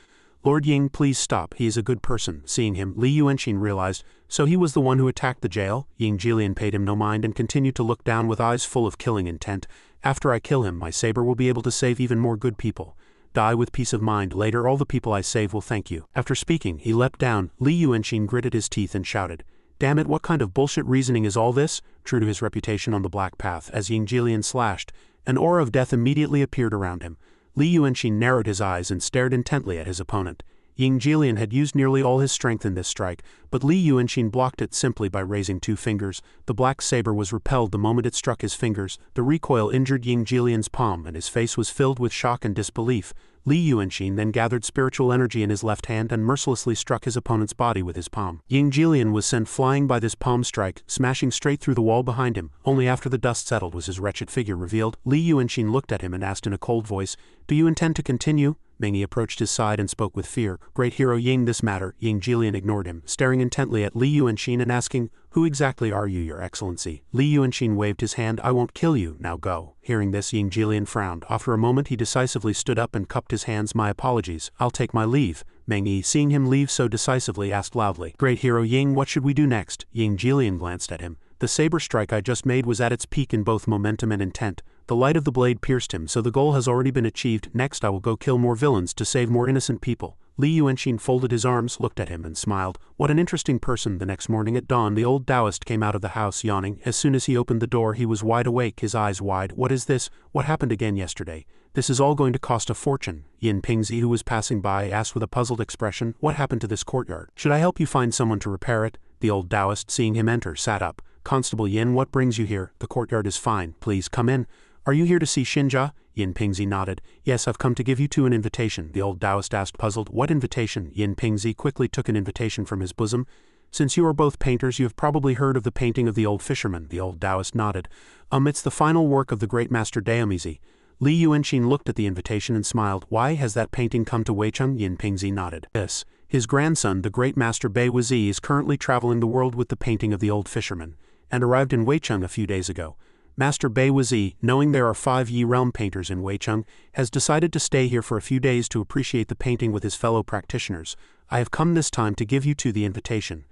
Lord Ying, please stop. He is a good person. Seeing him, Li Yuanxin realized, so he was the one who attacked the jail? Ying Jilian paid him no mind and continued to look down with eyes full of killing intent. After I kill him, my saber will be able to save even more good people. Die with peace of mind. Later all the people I save will thank you. After speaking, he leapt down. Li Yuanxin gritted his teeth and shouted, damn it, what kind of bullshit reasoning is all this? True to his reputation on the Black Path, as Ying Jilian slashed, an aura of death immediately appeared around him. Li Yuanxin narrowed his eyes and stared intently at his opponent. Ying Jilian had used nearly all his strength in this strike, but Li Yuanxin blocked it simply by raising 2 fingers. The black saber was repelled the moment it struck his fingers. The recoil injured Ying Jilian's palm and his face was filled with shock and disbelief. Li Yuanxin then gathered spiritual energy in his left hand and mercilessly struck his opponent's body with his palm. Ying Jilian was sent flying by this palm strike, smashing straight through the wall behind him. Only after the dust settled was his wretched figure revealed. Li Yuanxin looked at him and asked in a cold voice, do you intend to continue? Meng Yi approached his side and spoke with fear. Great hero Ying, this matter. Ying Jilian ignored him, staring intently at Li Yuanxin and asking, who exactly are you, your excellency? Li Yuanxin waved his hand. I won't kill you, now go. Hearing this, Ying Jilian frowned. After a moment he decisively stood up and cupped his hands. My apologies, I'll take my leave. Meng Yi, seeing him leave so decisively, asked loudly. Great hero Ying, what should we do next? Ying Jilian glanced at him. The saber strike I just made was at its peak in both momentum and intent. The light of the blade pierced him, so the goal has already been achieved. Next I will go kill more villains to save more innocent people. Li Yuanxin folded his arms, looked at him, and smiled. What an interesting person. The next morning at dawn, the old Taoist came out of the house yawning. As soon as he opened the door, he was wide awake, his eyes wide. What is this? What happened again yesterday? This is all going to cost a fortune. Yin Pingzi, who was passing by, asked with a puzzled expression. What happened to this courtyard? Should I help you find someone to repair it? The old Taoist, seeing him enter, sat up. Constable Yin, what brings you here? The courtyard is fine. Please come in. Are you here to see Xinjia? Yin Pingzi nodded. Yes, I've come to give you two an invitation. The old Taoist asked, puzzled. What invitation? Yin Pingzi quickly took an invitation from his bosom. Since you are both painters, you have probably heard of the painting of the old fisherman. The old Taoist nodded. It's the final work of the great master Daomizi. Li Yuanxin looked at the invitation and smiled. Why has that painting come to Weicheng? Yin Pingzi nodded. Yes. His grandson, the great master Bei Wuzi, is currently traveling the world with the painting of the old fisherman, and arrived in Weicheng a few days ago. Master Bei Wuzi, knowing there are 5 Yi realm painters in Weicheng, has decided to stay here for a few days to appreciate the painting with his fellow practitioners. I have come this time to give you two the invitation.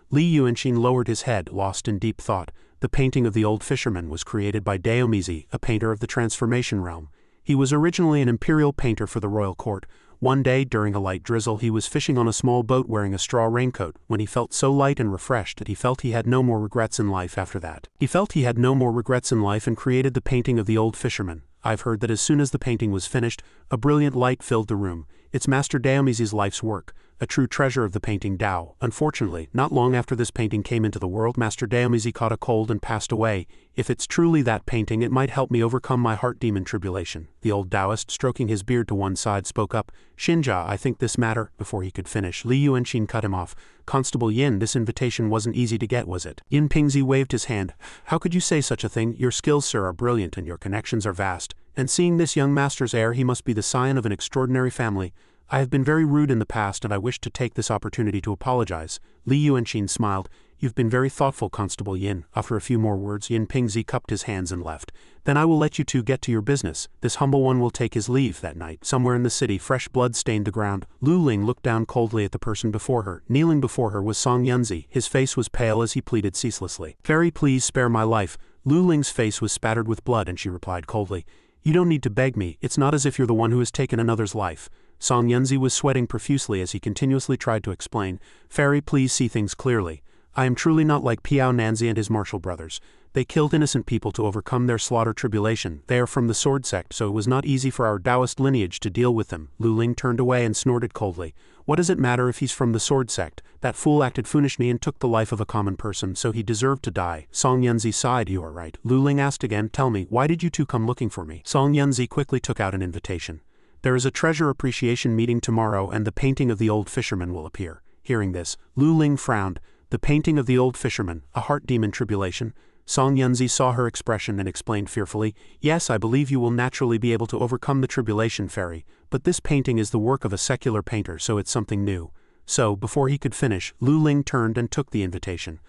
Li Yuanxin lowered his head, lost in deep thought. The painting of the old fisherman was created by Daomizi, a painter of the transformation realm. He was originally an imperial painter for the royal court. One day, during a light drizzle, he was fishing on a small boat wearing a straw raincoat, when he felt so light and refreshed that he felt he had no more regrets in life after that. He felt he had no more regrets in life and created the painting of the old fisherman. I've heard that as soon as the painting was finished, a brilliant light filled the room. It's Master Daomizi's life's work, a true treasure of the painting Dao. Unfortunately, not long after this painting came into the world, Master Daomizi caught a cold and passed away. If it's truly that painting, it might help me overcome my heart demon tribulation. The old Taoist, stroking his beard to one side, spoke up. Xinjia, I think this matter. Before he could finish, Li Yuanxin cut him off. Constable Yin, this invitation wasn't easy to get, was it? Yin Pingzi waved his hand. How could you say such a thing? Your skills, sir, are brilliant and your connections are vast. And seeing this young master's heir, he must be the scion of an extraordinary family. I have been very rude in the past and I wish to take this opportunity to apologize. Li Yuanxin smiled. You've been very thoughtful, Constable Yin. After a few more words, Yin Pingzi cupped his hands and left. Then I will let you two get to your business. This humble one will take his leave. That night, somewhere in the city, fresh blood stained the ground. Lu Ling looked down coldly at the person before her. Kneeling before her was Song Yunzi. His face was pale as he pleaded ceaselessly. Fairy, please spare my life. Lu Ling's face was spattered with blood and she replied coldly. You don't need to beg me. It's not as if you're the one who has taken another's life. Song Yunzi was sweating profusely as he continuously tried to explain. Fairy, please see things clearly. I am truly not like Piao Nanzi and his martial brothers. They killed innocent people to overcome their slaughter tribulation. They are from the sword sect, so it was not easy for our Taoist lineage to deal with them. Lu Ling turned away and snorted coldly. What does it matter if he's from the sword sect? That fool acted foolishly and took the life of a common person, so he deserved to die. Song Yunzi sighed. You are right. Lu Ling asked again, tell me, why did you two come looking for me? Song Yunzi quickly took out an invitation. There is a treasure appreciation meeting tomorrow and the painting of the old fisherman will appear. Hearing this, Lu Ling frowned. The painting of the old fisherman, a heart demon tribulation. Song Yunzi saw her expression and explained fearfully, yes, I believe you will naturally be able to overcome the tribulation, fairy, but this painting is the work of a secular painter, so it's something new. So, before he could finish, Lu Ling turned and took the invitation.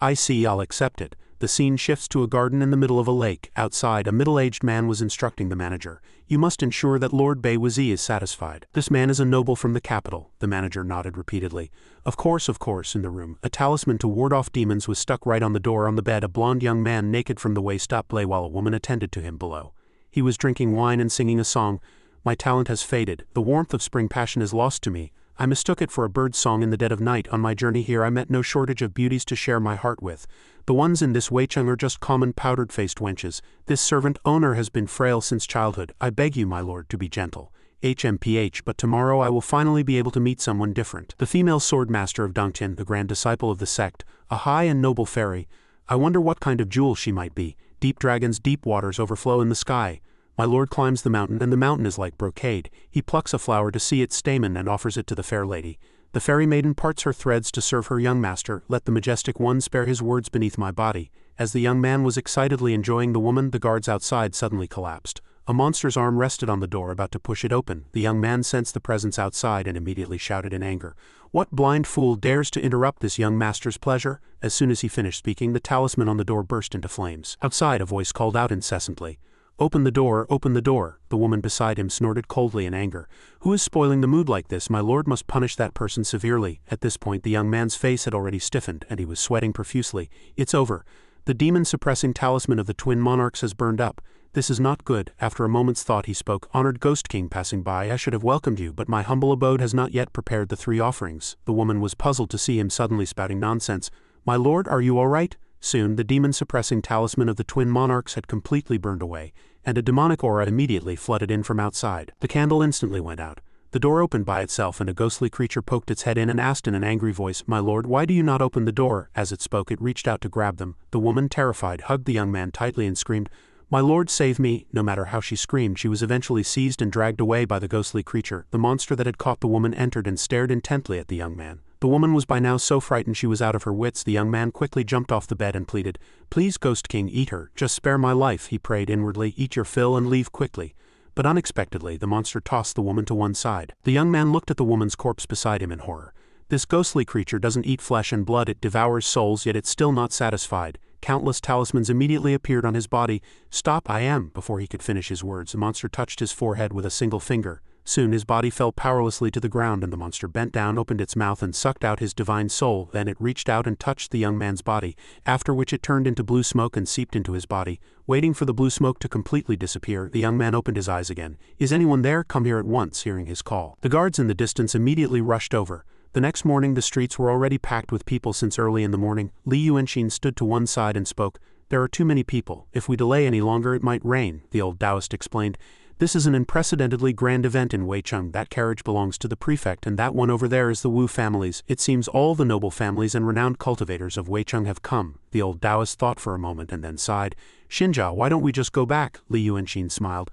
I see, I'll accept it. The scene shifts to a garden in the middle of a lake. Outside, a middle-aged man was instructing the manager. You must ensure that Lord Bei Wuzi is satisfied. This man is a noble from the capital. The manager nodded repeatedly. Of course, in the room. A talisman to ward off demons was stuck right on the door. On the bed, a blonde young man naked from the waist up lay while a woman attended to him below. He was drinking wine and singing a song. My talent has faded. The warmth of spring passion is lost to me. I mistook it for a bird's song in the dead of night. On my journey here I met no shortage of beauties to share my heart with. The ones in this Weicheng are just common powdered-faced wenches. This servant owner has been frail since childhood. I beg you, my lord, to be gentle. HMPH, but tomorrow I will finally be able to meet someone different. The female sword master of Dongtian, the grand disciple of the sect, a high and noble fairy. I wonder what kind of jewel she might be. Deep dragons' deep waters overflow in the sky. My lord climbs the mountain, and the mountain is like brocade. He plucks a flower to see its stamen and offers it to the fair lady. The fairy maiden parts her threads to serve her young master. Let the majestic one spare his words beneath my body. As the young man was excitedly enjoying the woman, the guards outside suddenly collapsed. A monster's arm rested on the door, about to push it open. The young man sensed the presence outside and immediately shouted in anger. What blind fool dares to interrupt this young master's pleasure? As soon as he finished speaking, the talisman on the door burst into flames. Outside, a voice called out incessantly. Open the door, the woman beside him snorted coldly in anger. Who is spoiling the mood like this? My lord must punish that person severely. At this point the young man's face had already stiffened, and he was sweating profusely. It's over. The demon-suppressing talisman of the twin monarchs has burned up. This is not good. After a moment's thought he spoke. Honored Ghost King passing by, I should have welcomed you, but my humble abode has not yet prepared the 3 offerings. The woman was puzzled to see him suddenly spouting nonsense. My lord, are you all right? Soon the demon-suppressing talisman of the twin monarchs had completely burned away, and a demonic aura immediately flooded in from outside. The candle instantly went out. The door opened by itself and a ghostly creature poked its head in and asked in an angry voice, My lord, why do you not open the door? As it spoke it reached out to grab them. The woman, terrified, hugged the young man tightly and screamed, My lord, save me. No matter how she screamed, she was eventually seized and dragged away by the ghostly creature. The monster that had caught the woman entered and stared intently at the young man. The woman was by now so frightened she was out of her wits. The young man quickly jumped off the bed and pleaded, Please, Ghost King, eat her. Just spare my life, he prayed inwardly. Eat your fill and leave quickly. But unexpectedly, the monster tossed the woman to one side. The young man looked at the woman's corpse beside him in horror. This ghostly creature doesn't eat flesh and blood, it devours souls, yet it's still not satisfied. Countless talismans immediately appeared on his body. Stop, I am. Before he could finish his words, the monster touched his forehead with a single finger. Soon his body fell powerlessly to the ground and the monster bent down, opened its mouth and sucked out his divine soul. Then it reached out and touched the young man's body, after which it turned into blue smoke and seeped into his body. Waiting for the blue smoke to completely disappear, the young man opened his eyes again. Is anyone there? Come here at once, hearing his call. The guards in the distance immediately rushed over. The next morning the streets were already packed with people since early in the morning. Li Yuanxin stood to one side and spoke. There are too many people. If we delay any longer it might rain, the old Taoist explained. This is an unprecedentedly grand event in Weicheng. That carriage belongs to the prefect and that one over there is the Wu families. It seems all the noble families and renowned cultivators of Weicheng have come. The old Taoist thought for a moment and then sighed. Xinjia, why don't we just go back? Li Yuanxin smiled.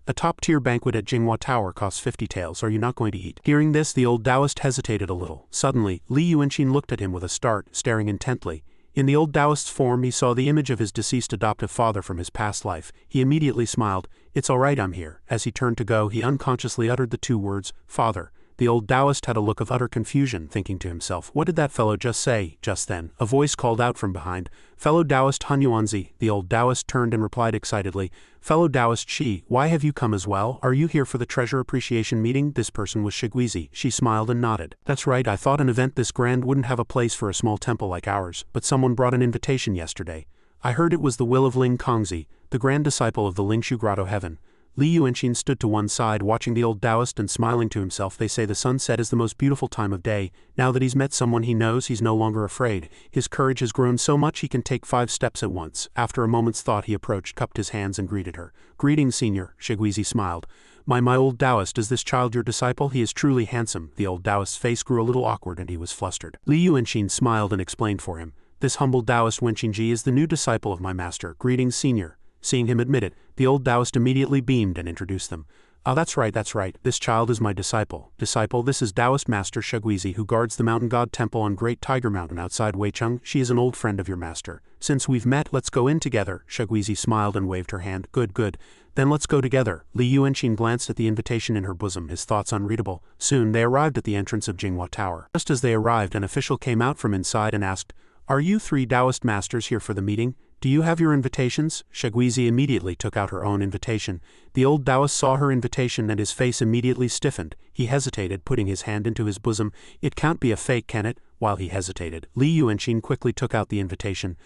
A top-tier banquet at Jinghua Tower costs 50 taels. Are you not going to eat? Hearing this, the old Taoist hesitated a little. Suddenly, Li Yuanxin looked at him with a start, staring intently. In the old Taoist's form he saw the image of his deceased adoptive father from his past life. He immediately smiled. It's all right, I'm here. As he turned to go, he unconsciously uttered the 2 words, Father. The old Taoist had a look of utter confusion, thinking to himself, what did that fellow just say? Just then, a voice called out from behind, Fellow Taoist Han Yuanzi. The old Taoist turned and replied excitedly, Fellow Taoist Shi, why have you come as well? Are you here for the treasure appreciation meeting? This person was Shiguizi. She smiled and nodded. That's right, I thought an event this grand wouldn't have a place for a small temple like ours, but someone brought an invitation yesterday. I heard it was the will of Ling Kongzi, the grand disciple of the Lingshu Grotto Heaven. Li Yuanxin stood to one side watching the old Taoist and smiling to himself. They say the sunset is the most beautiful time of day. Now that he's met someone he knows, he's no longer afraid. His courage has grown so much he can take 5 steps at once. After a moment's thought he approached, cupped his hands and greeted her. Greetings, senior, Shiguizi smiled. My old Taoist, is this child your disciple? He is truly handsome. The old Taoist's face grew a little awkward and he was flustered. Li Yuanxin smiled and explained for him. This humble Taoist Wenqingji is the new disciple of my master. Greetings, senior. Seeing him admit it, the old Taoist immediately beamed and introduced them. Ah, that's right. This child is my disciple. This is Taoist Master Shiguizi, who guards the mountain god temple on Great Tiger Mountain outside Weicheng. She is an old friend of your master. Since we've met, let's go in together. Shiguizi smiled and waved her hand. Good. Then let's go together. Li Yuanxin glanced at the invitation in her bosom, his thoughts unreadable. Soon they arrived at the entrance of Jinghua Tower. Just as they arrived, an official came out from inside and asked, Are you 3 Taoist masters here for the meeting? Do you have your invitations? Shiguizi immediately took out her own invitation. The old Taoist saw her invitation and his face immediately stiffened. He hesitated, putting his hand into his bosom. It can't be a fake, can it? While he hesitated, Li Yuanxin quickly took out the invitation.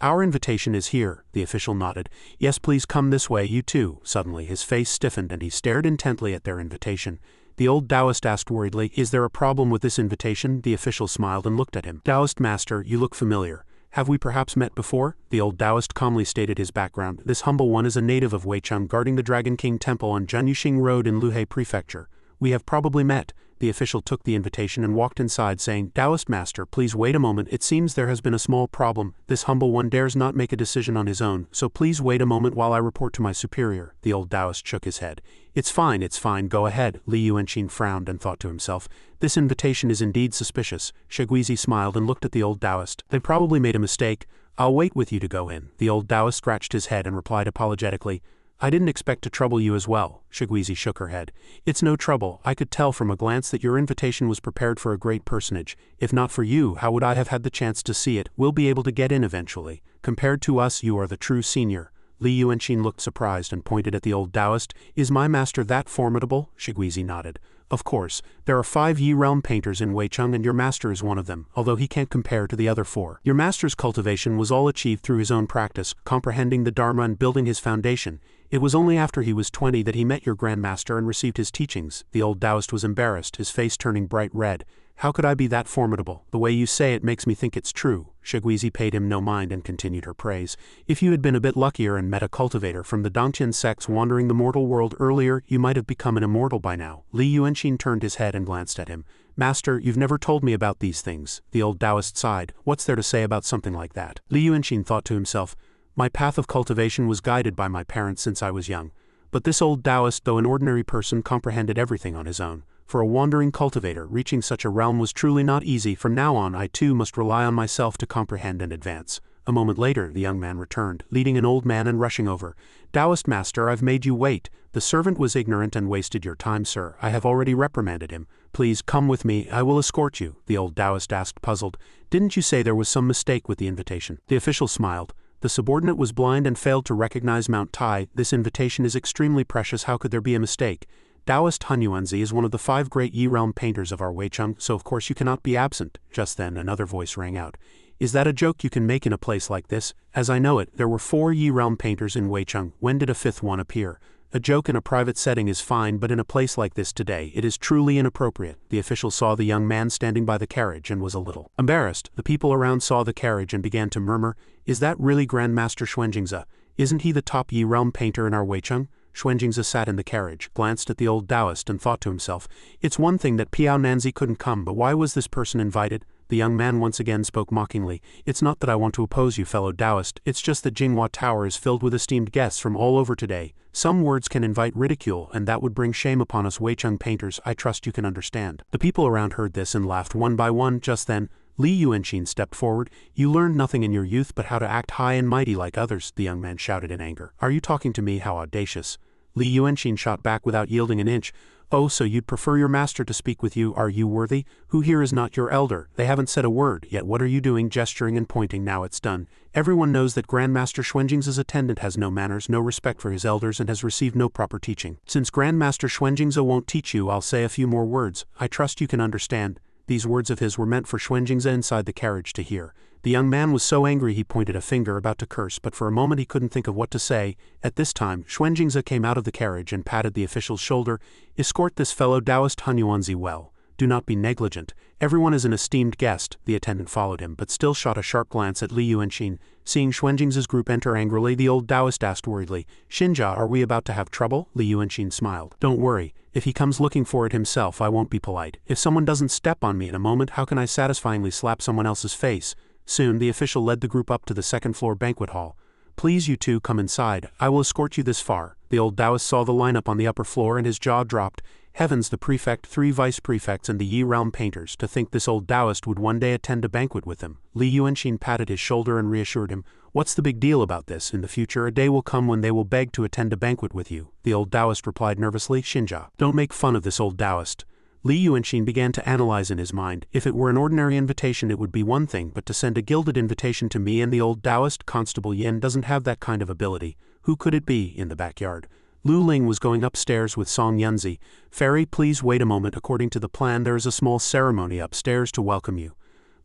Our invitation is here, the official nodded. Yes, please come this way, you too. Suddenly his face stiffened and he stared intently at their invitation. The old Taoist asked worriedly, Is there a problem with this invitation? The official smiled and looked at him. Taoist master, you look familiar. Have we perhaps met before? The old Taoist calmly stated his background. This humble one is a native of Weicheng, guarding the Dragon King Temple on Jianyuxing Road in Luhe Prefecture. We have probably met. The official took the invitation and walked inside, saying, Taoist master, please wait a moment. It seems there has been a small problem. This humble one dares not make a decision on his own, so please wait a moment while I report to my superior. The old Taoist shook his head. It's fine, go ahead. Li Yuanxin frowned and thought to himself, this invitation is indeed suspicious. Shiguizi smiled and looked at the old Taoist. They probably made a mistake. I'll wait with you to go in. The old Taoist scratched his head and replied apologetically, I didn't expect to trouble you as well. Shiguizi shook her head. It's no trouble. I could tell from a glance that your invitation was prepared for a great personage. If not for you, how would I have had the chance to see it? We'll be able to get in eventually. Compared to us, you are the true senior. Li Yuanxin looked surprised and pointed at the old Taoist. "Is my master that formidable?" Shiguizi nodded. "Of course, there are 5 Yi realm painters in Weicheng and your master is one of them, although he can't compare to the other 4. Your master's cultivation was all achieved through his own practice, comprehending the Dharma and building his foundation. It was only after he was 20 that he met your grandmaster and received his teachings." The old Taoist was embarrassed, his face turning bright red. "How could I be that formidable? The way you say it makes me think it's true." Shiguizi paid him no mind and continued her praise. "If you had been a bit luckier and met a cultivator from the Dongtian sects wandering the mortal world earlier, you might have become an immortal by now." Li Yuanxin turned his head and glanced at him. "Master, you've never told me about these things." The old Taoist sighed. "What's there to say about something like that?" Li Yuanxin thought to himself, "My path of cultivation was guided by my parents since I was young. But this old Taoist, though an ordinary person, comprehended everything on his own. For a wandering cultivator, reaching such a realm was truly not easy. From now on, I too must rely on myself to comprehend and advance." A moment later, the young man returned, leading an old man and rushing over. "Taoist master, I've made you wait. The servant was ignorant and wasted your time, sir. I have already reprimanded him. Please come with me, I will escort you." The old Taoist asked, puzzled. "Didn't you say there was some mistake with the invitation?" The official smiled. "The subordinate was blind and failed to recognize Mount Tai. This invitation is extremely precious. How could there be a mistake? Taoist Hunyuanzi is one of the 5 great Yi realm painters of our Weicheng, so of course you cannot be absent." Just then another voice rang out. "Is that a joke you can make in a place like this? As I know it, there were 4 Yi realm painters in Weicheng. When did a 5th one appear? A joke in a private setting is fine, but in a place like this today, it is truly inappropriate." The official saw the young man standing by the carriage and was a little embarrassed. The people around saw the carriage and began to murmur, "Is that really Grandmaster Xuanjingze? Isn't he the top Yi realm painter in our Weicheng?" Xuanjingze sat in the carriage, glanced at the old Taoist and thought to himself, "It's one thing that Piao Nanzi couldn't come, but why was this person invited?" The young man once again spoke mockingly. "It's not that I want to oppose you, fellow Taoist, it's just that Jinghua Tower is filled with esteemed guests from all over today. Some words can invite ridicule, and that would bring shame upon us Weicheng painters. I trust you can understand." The people around heard this and laughed one by one. Just then, Li Yuanxin stepped forward. "You learned nothing in your youth but how to act high and mighty like others," the young man shouted in anger. "Are you talking to me? How audacious." Li Yuanxin shot back without yielding an inch. "Oh, so you'd prefer your master to speak with you? Are you worthy? Who here is not your elder? They haven't said a word, yet what are you doing, gesturing and pointing? Now it's done. Everyone knows that Grandmaster Xuanjingze's attendant has no manners, no respect for his elders, and has received no proper teaching. Since Grandmaster Xuanjingze won't teach you, I'll say a few more words. I trust you can understand." These words of his were meant for Xuanjingze inside the carriage to hear. The young man was so angry he pointed a finger, about to curse, but for a moment he couldn't think of what to say. At this time, Xuanjingze came out of the carriage and patted the official's shoulder. "Escort this fellow Taoist Hunyuanzi well. Do not be negligent. Everyone is an esteemed guest." The attendant followed him, but still shot a sharp glance at Li Yuanxin. Seeing Xuanjingze's group enter angrily, the old Taoist asked worriedly, "Xinjia, are we about to have trouble?" Li Yuanxin smiled. "Don't worry. If he comes looking for it himself, I won't be polite. If someone doesn't step on me in a moment, how can I satisfyingly slap someone else's face?" Soon, the official led the group up to the second-floor banquet hall. "Please, you two, come inside. I will escort you this far." The old Taoist saw the lineup on the upper floor and his jaw dropped. Heavens, the prefect, 3 vice-prefects, and the Yi realm painters, to think this old Taoist would one day attend a banquet with them. Li Yuanxin patted his shoulder and reassured him. "What's the big deal about this? In the future, a day will come when they will beg to attend a banquet with you." The old Taoist replied nervously, "Xinjia, don't make fun of this old Taoist." Li Yuanxin began to analyze in his mind. If it were an ordinary invitation it would be one thing, but to send a gilded invitation to me and the old Taoist, Constable Yin, doesn't have that kind of ability. Who could it be? In the backyard, Lu Ling was going upstairs with Song Yunzi. "Fairy, please wait a moment. According to the plan, there is a small ceremony upstairs to welcome you."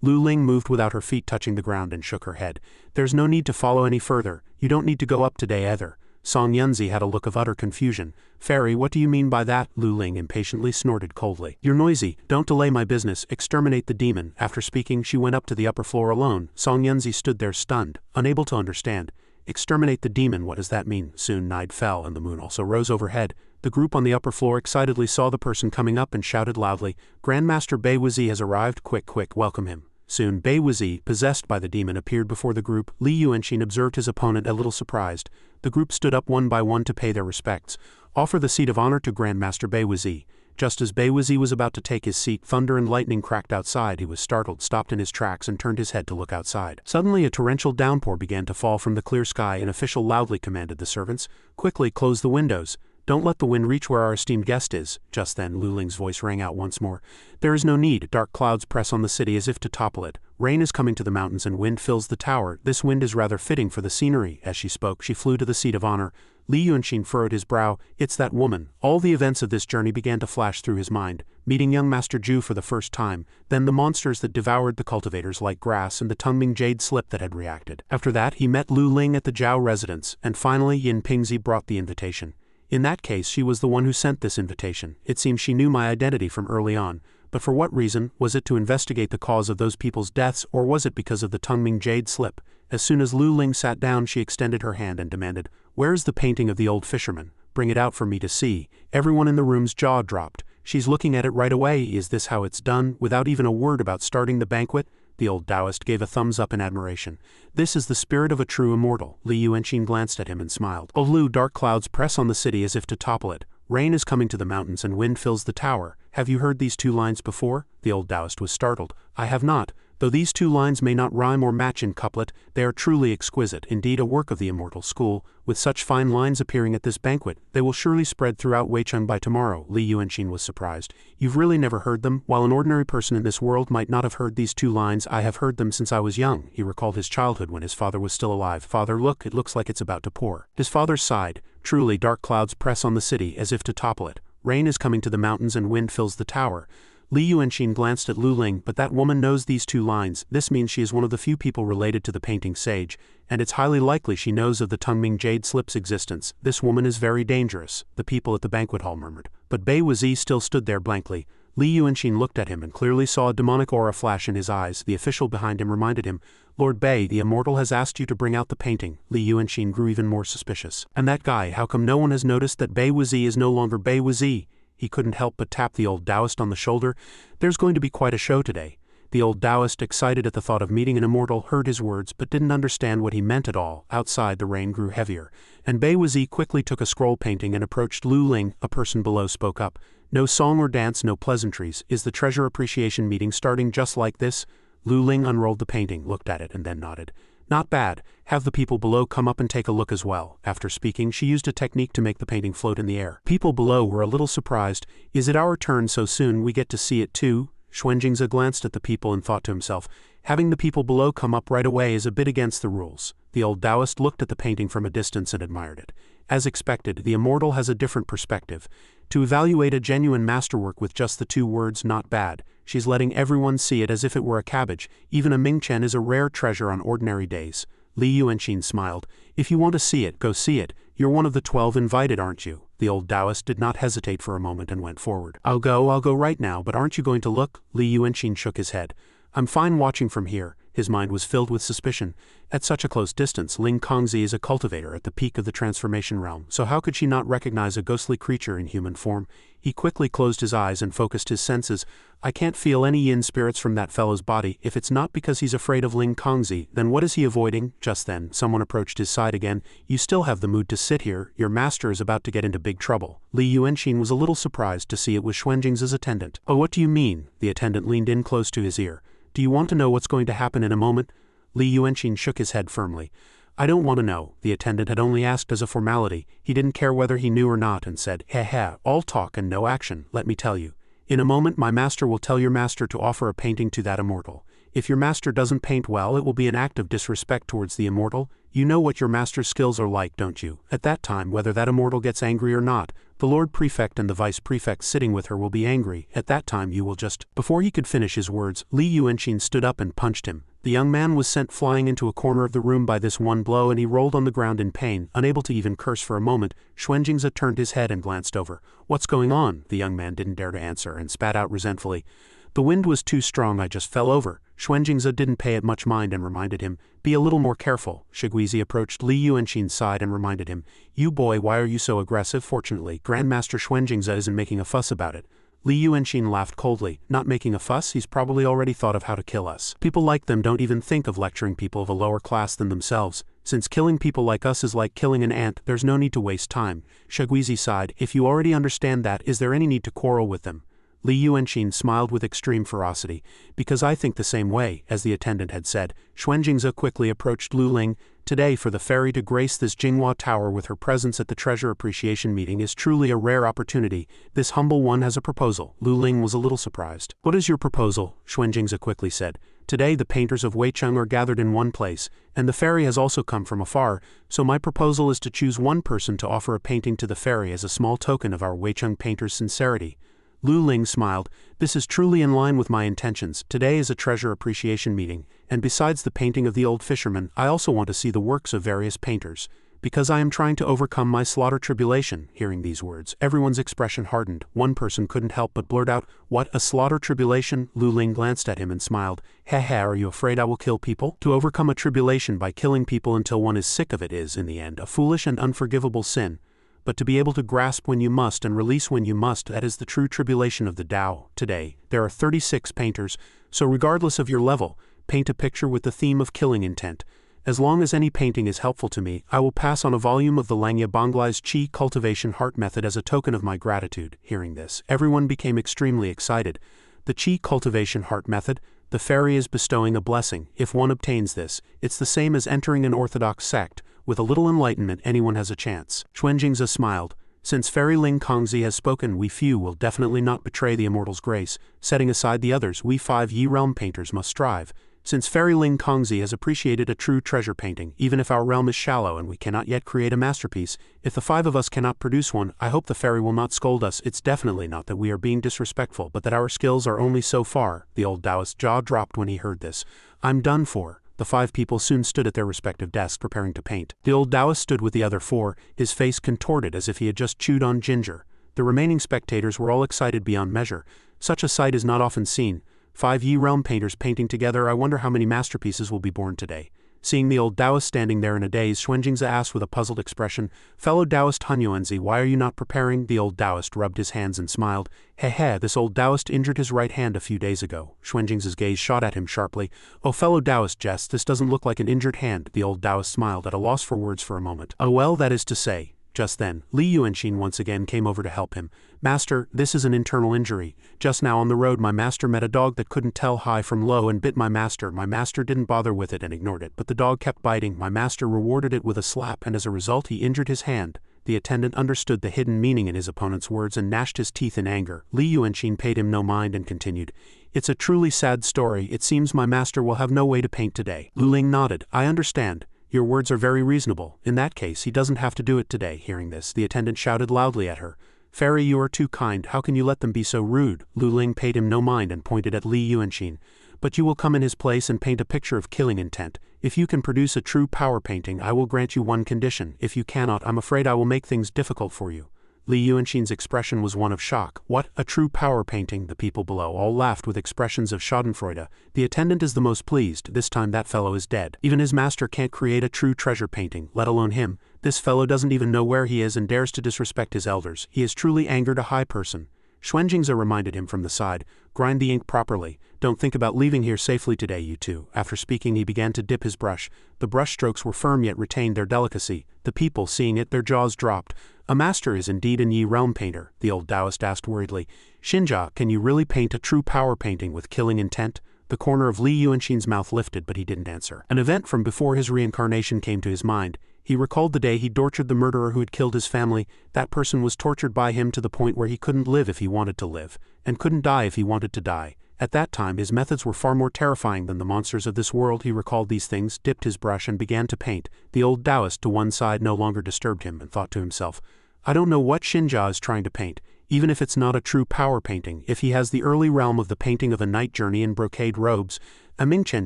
Lu Ling moved without her feet touching the ground and shook her head. "There's no need to follow any further. You don't need to go up today either." Song Yunzi had a look of utter confusion. "Fairy, what do you mean by that?" Lu Ling impatiently snorted coldly. "You're noisy. Don't delay my business. Exterminate the demon." After speaking, she went up to the upper floor alone. Song Yunzi stood there stunned, unable to understand. "Exterminate the demon, what does that mean?" Soon night fell and the moon also rose overhead. The group on the upper floor excitedly saw the person coming up and shouted loudly, "Grandmaster Bei Wuzi has arrived. Quick, quick, welcome him." Soon Bei Wuzi, possessed by the demon, appeared before the group. Li Yuanxin observed his opponent a little surprised. The group stood up one by one to pay their respects. "Offer the seat of honor to Grandmaster Bei Wuzi." Just as Bei Wuzi was about to take his seat, thunder and lightning cracked outside. He was startled, stopped in his tracks, and turned his head to look outside. Suddenly a torrential downpour began to fall from the clear sky. An official loudly commanded the servants, "Quickly close the windows. Don't let the wind reach where our esteemed guest is. Just then, Lu Ling's voice rang out once more. There is no need. Dark clouds press on the city as if to topple it. Rain is coming to the mountains and wind fills the tower. This wind is rather fitting for the scenery. As she spoke, she flew to the seat of honor. Li Yuanxin furrowed his brow. It's that woman. All the events of this journey began to flash through his mind. Meeting young Master Zhu for the first time, then the monsters that devoured the cultivators like grass and the Tungming jade slip that had reacted. After that, he met Lu Ling at the Zhao residence, and finally Yin Pingzi brought the invitation. In that case, she was the one who sent this invitation. It seems she knew my identity from early on. But for what reason? Was it to investigate the cause of those people's deaths, or was it because of the Tungming jade slip? As soon as Lu Ling sat down, she extended her hand and demanded, "Where is the painting of the old fisherman? Bring it out for me to see." Everyone in the room's jaw dropped. "She's looking at it right away. Is this how it's done? Without even a word about starting the banquet?" The old Taoist gave a thumbs up in admiration. "This is the spirit of a true immortal." Li Yuanxin glanced at him and smiled. "Oh Lu, dark clouds press on the city as if to topple it. Rain is coming to the mountains and wind fills the tower. Have you heard these two lines before?" The old Taoist was startled. "I have not. Though these two lines may not rhyme or match in couplet, they are truly exquisite, indeed a work of the immortal school. With such fine lines appearing at this banquet, they will surely spread throughout Weicheng by tomorrow." Li Yuanxin was surprised. "You've really never heard them? While an ordinary person in this world might not have heard these two lines, I have heard them since I was young." He recalled his childhood when his father was still alive. "Father, look, it looks like it's about to pour." His father sighed. "Truly, dark clouds press on the city as if to topple it. Rain is coming to the mountains and wind fills the tower." Li Yuanxin glanced at Lu Ling. "But that woman knows these two lines. This means she is one of the few people related to the painting sage, and it's highly likely she knows of the Tungming jade slip's existence. This woman is very dangerous," the people at the banquet hall murmured. But Bei Wuzi still stood there blankly. Li Yuanxin looked at him and clearly saw a demonic aura flash in his eyes. The official behind him reminded him, "Lord Bei, the immortal has asked you to bring out the painting." Li Yuanxin grew even more suspicious. "And that guy, how come no one has noticed that Bei Wuzi is no longer Bei Wuzi?" He couldn't help but tap the old Taoist on the shoulder. "There's going to be quite a show today." The old Taoist, excited at the thought of meeting an immortal, heard his words but didn't understand what he meant at all. Outside, the rain grew heavier, and Bei Wuzi quickly took a scroll painting and approached Lu Ling. A person below spoke up. "No song or dance, no pleasantries. Is the treasure appreciation meeting starting just like this?" Lu Ling unrolled the painting, looked at it, and then nodded. "Not bad. Have the people below come up and take a look as well." After speaking, she used a technique to make the painting float in the air. People below were a little surprised. "Is it our turn so soon? We get to see it too?" Xuanjingze glanced at the people and thought to himself, "Having the people below come up right away is a bit against the rules." The old Taoist looked at the painting from a distance and admired it. As expected, the immortal has a different perspective. To evaluate a genuine masterwork with just the two words, "not bad," she's letting everyone see it as if it were a cabbage. Even a Mingchen is a rare treasure on ordinary days. Li Yuanxin smiled. "If you want to see it, go see it. You're one of the 12 invited, aren't you?" The old Taoist did not hesitate for a moment and went forward. I'll go right now, but aren't you going to look?" Li Yuanxin shook his head. "I'm fine watching from here." His mind was filled with suspicion. At such a close distance, Ling Kongzi is a cultivator at the peak of the transformation realm, so how could she not recognize a ghostly creature in human form? He quickly closed his eyes and focused his senses. "I can't feel any yin spirits from that fellow's body. If it's not because he's afraid of Ling Kongzi, then what is he avoiding?" Just then, someone approached his side again. "You still have the mood to sit here. Your master is about to get into big trouble." Li Yuanxin was a little surprised to see it was Xuanjing's attendant. "Oh, what do you mean?" The attendant leaned in close to his ear. "Do you want to know what's going to happen in a moment?" Li Yuanxin shook his head firmly. "I don't want to know." The attendant had only asked as a formality. He didn't care whether he knew or not and said, "Heh, all talk and no action, let me tell you. In a moment my master will tell your master to offer a painting to that immortal. If your master doesn't paint well, it will be an act of disrespect towards the immortal. You know what your master's skills are like, don't you? At that time, whether that immortal gets angry or not, the Lord Prefect and the Vice Prefect sitting with her will be angry. At that time you will just—" Before he could finish his words, Li Yuanxin stood up and punched him. The young man was sent flying into a corner of the room by this one blow, and he rolled on the ground in pain, unable to even curse for a moment. Xuanjingze turned his head and glanced over. "What's going on?" The young man didn't dare to answer and spat out resentfully. "The wind was too strong, I just fell over." Xuanjingze didn't pay it much mind and reminded him, "Be a little more careful." Shiguizi approached Li Yuanxin's side and reminded him, "You boy, why are you so aggressive?" Fortunately, Grandmaster Xuanjingze isn't making a fuss about it. Li Yuanxin laughed coldly. "Not making a fuss? He's probably already thought of how to kill us. People like them don't even think of lecturing people of a lower class than themselves. Since killing people like us is like killing an ant, there's no need to waste time." Shiguizi sighed. "If you already understand that, is there any need to quarrel with them?" Li Yuanxin smiled with extreme ferocity. Because I think the same way, as the attendant had said. Xuanjingze quickly approached Lu Ling. Today, for the fairy to grace this Jinghua Tower with her presence at the treasure appreciation meeting is truly a rare opportunity. This humble one has a proposal. Lu Ling was a little surprised. What is your proposal? Xuanjingze quickly said. Today the painters of Weicheng are gathered in one place, and the fairy has also come from afar, so my proposal is to choose one person to offer a painting to the fairy as a small token of our Weicheng painter's sincerity. Lu Ling smiled. This is truly in line with my intentions. Today is a treasure appreciation meeting, and besides the painting of the old fisherman, I also want to see the works of various painters. Because I am trying to overcome my slaughter tribulation. Hearing these words, everyone's expression hardened. One person couldn't help but blurt out, "What, a slaughter tribulation?" Lu Ling glanced at him and smiled. Heh, are you afraid I will kill people? To overcome a tribulation by killing people until one is sick of it is, in the end, a foolish and unforgivable sin. But to be able to grasp when you must and release when you must, that is the true tribulation of the Tao. Today, there are 36 painters, so regardless of your level, paint a picture with the theme of killing intent. As long as any painting is helpful to me, I will pass on a volume of the Langya Bonglai's Qi Cultivation Heart Method as a token of my gratitude. Hearing this, everyone became extremely excited. The Qi Cultivation Heart Method, the fairy is bestowing a blessing. If one obtains this, it's the same as entering an orthodox sect. With a little enlightenment, anyone has a chance. Xuanjingze smiled. Since Fairy Ling Kongzi has spoken, we few will definitely not betray the Immortals' grace. Setting aside the others, we 5 Yi Realm painters must strive. Since Fairy Ling Kongzi has appreciated a true treasure painting, even if our realm is shallow and we cannot yet create a masterpiece, if the 5 of us cannot produce one, I hope the fairy will not scold us. It's definitely not that we are being disrespectful, but that our skills are only so far. The old Taoist's jaw dropped when he heard this. I'm done for. The 5 people soon stood at their respective desks preparing to paint. The old Taoist stood with the other 4, his face contorted as if he had just chewed on ginger. The remaining spectators were all excited beyond measure. Such a sight is not often seen. 5 Yi Realm painters painting together. I wonder how many masterpieces will be born today. Seeing the old Taoist standing there in a daze, Xuanjingze asked with a puzzled expression, "Fellow Taoist Hunyuanzi, why are you not preparing?" The old Taoist rubbed his hands and smiled. Heh, this old Taoist injured his right hand a few days ago. Xuanjingze's gaze shot at him sharply. "Oh, fellow Taoist Jess, this doesn't look like an injured hand." The old Taoist smiled, at a loss for words for a moment. "Oh well, that is to say." Just then, Li Yuanxin once again came over to help him. "Master, this is an internal injury. Just now on the road my master met a dog that couldn't tell high from low and bit my master. My master didn't bother with it and ignored it, but the dog kept biting. My master rewarded it with a slap and as a result he injured his hand." The attendant understood the hidden meaning in his opponent's words and gnashed his teeth in anger. Li Yuanxin paid him no mind and continued, "It's a truly sad story. It seems my master will have no way to paint today." Lu Ling nodded. "I understand. Your words are very reasonable. In that case, he doesn't have to do it today." Hearing this, the attendant shouted loudly at her. "Fairy, you are too kind. How can you let them be so rude?" Lu Ling paid him no mind and pointed at Li Yuanxin. "But you will come in his place and paint a picture of killing intent. If you can produce a true power painting, I will grant you one condition. If you cannot, I'm afraid I will make things difficult for you." Li Yuanxin's expression was one of shock. "What? A true power painting?" The people below all laughed with expressions of schadenfreude. The attendant is the most pleased. This time that fellow is dead. Even his master can't create a true treasure painting, let alone him. This fellow doesn't even know where he is and dares to disrespect his elders. He has truly angered a high person. Xuanjingze reminded him from the side, "Grind the ink properly. Don't think about leaving here safely today, you two." After speaking, he began to dip his brush. The brush strokes were firm yet retained their delicacy. The people, seeing it, their jaws dropped. "A master is indeed an Yi Realm painter," the old Taoist asked worriedly. "Xinjia, can you really paint a true power painting with killing intent?" The corner of Li Yuanxin's mouth lifted, but he didn't answer. An event from before his reincarnation came to his mind. He recalled the day he tortured the murderer who had killed his family. That person was tortured by him to the point where he couldn't live if he wanted to live, and couldn't die if he wanted to die. At that time his methods were far more terrifying than the monsters of this world. He recalled these things, dipped his brush and began to paint. The old Taoist to one side no longer disturbed him and thought to himself, "I don't know what Xinjia is trying to paint. Even if it's not a true power painting, if he has the early realm of the painting of a night journey in brocade robes, a Mingchen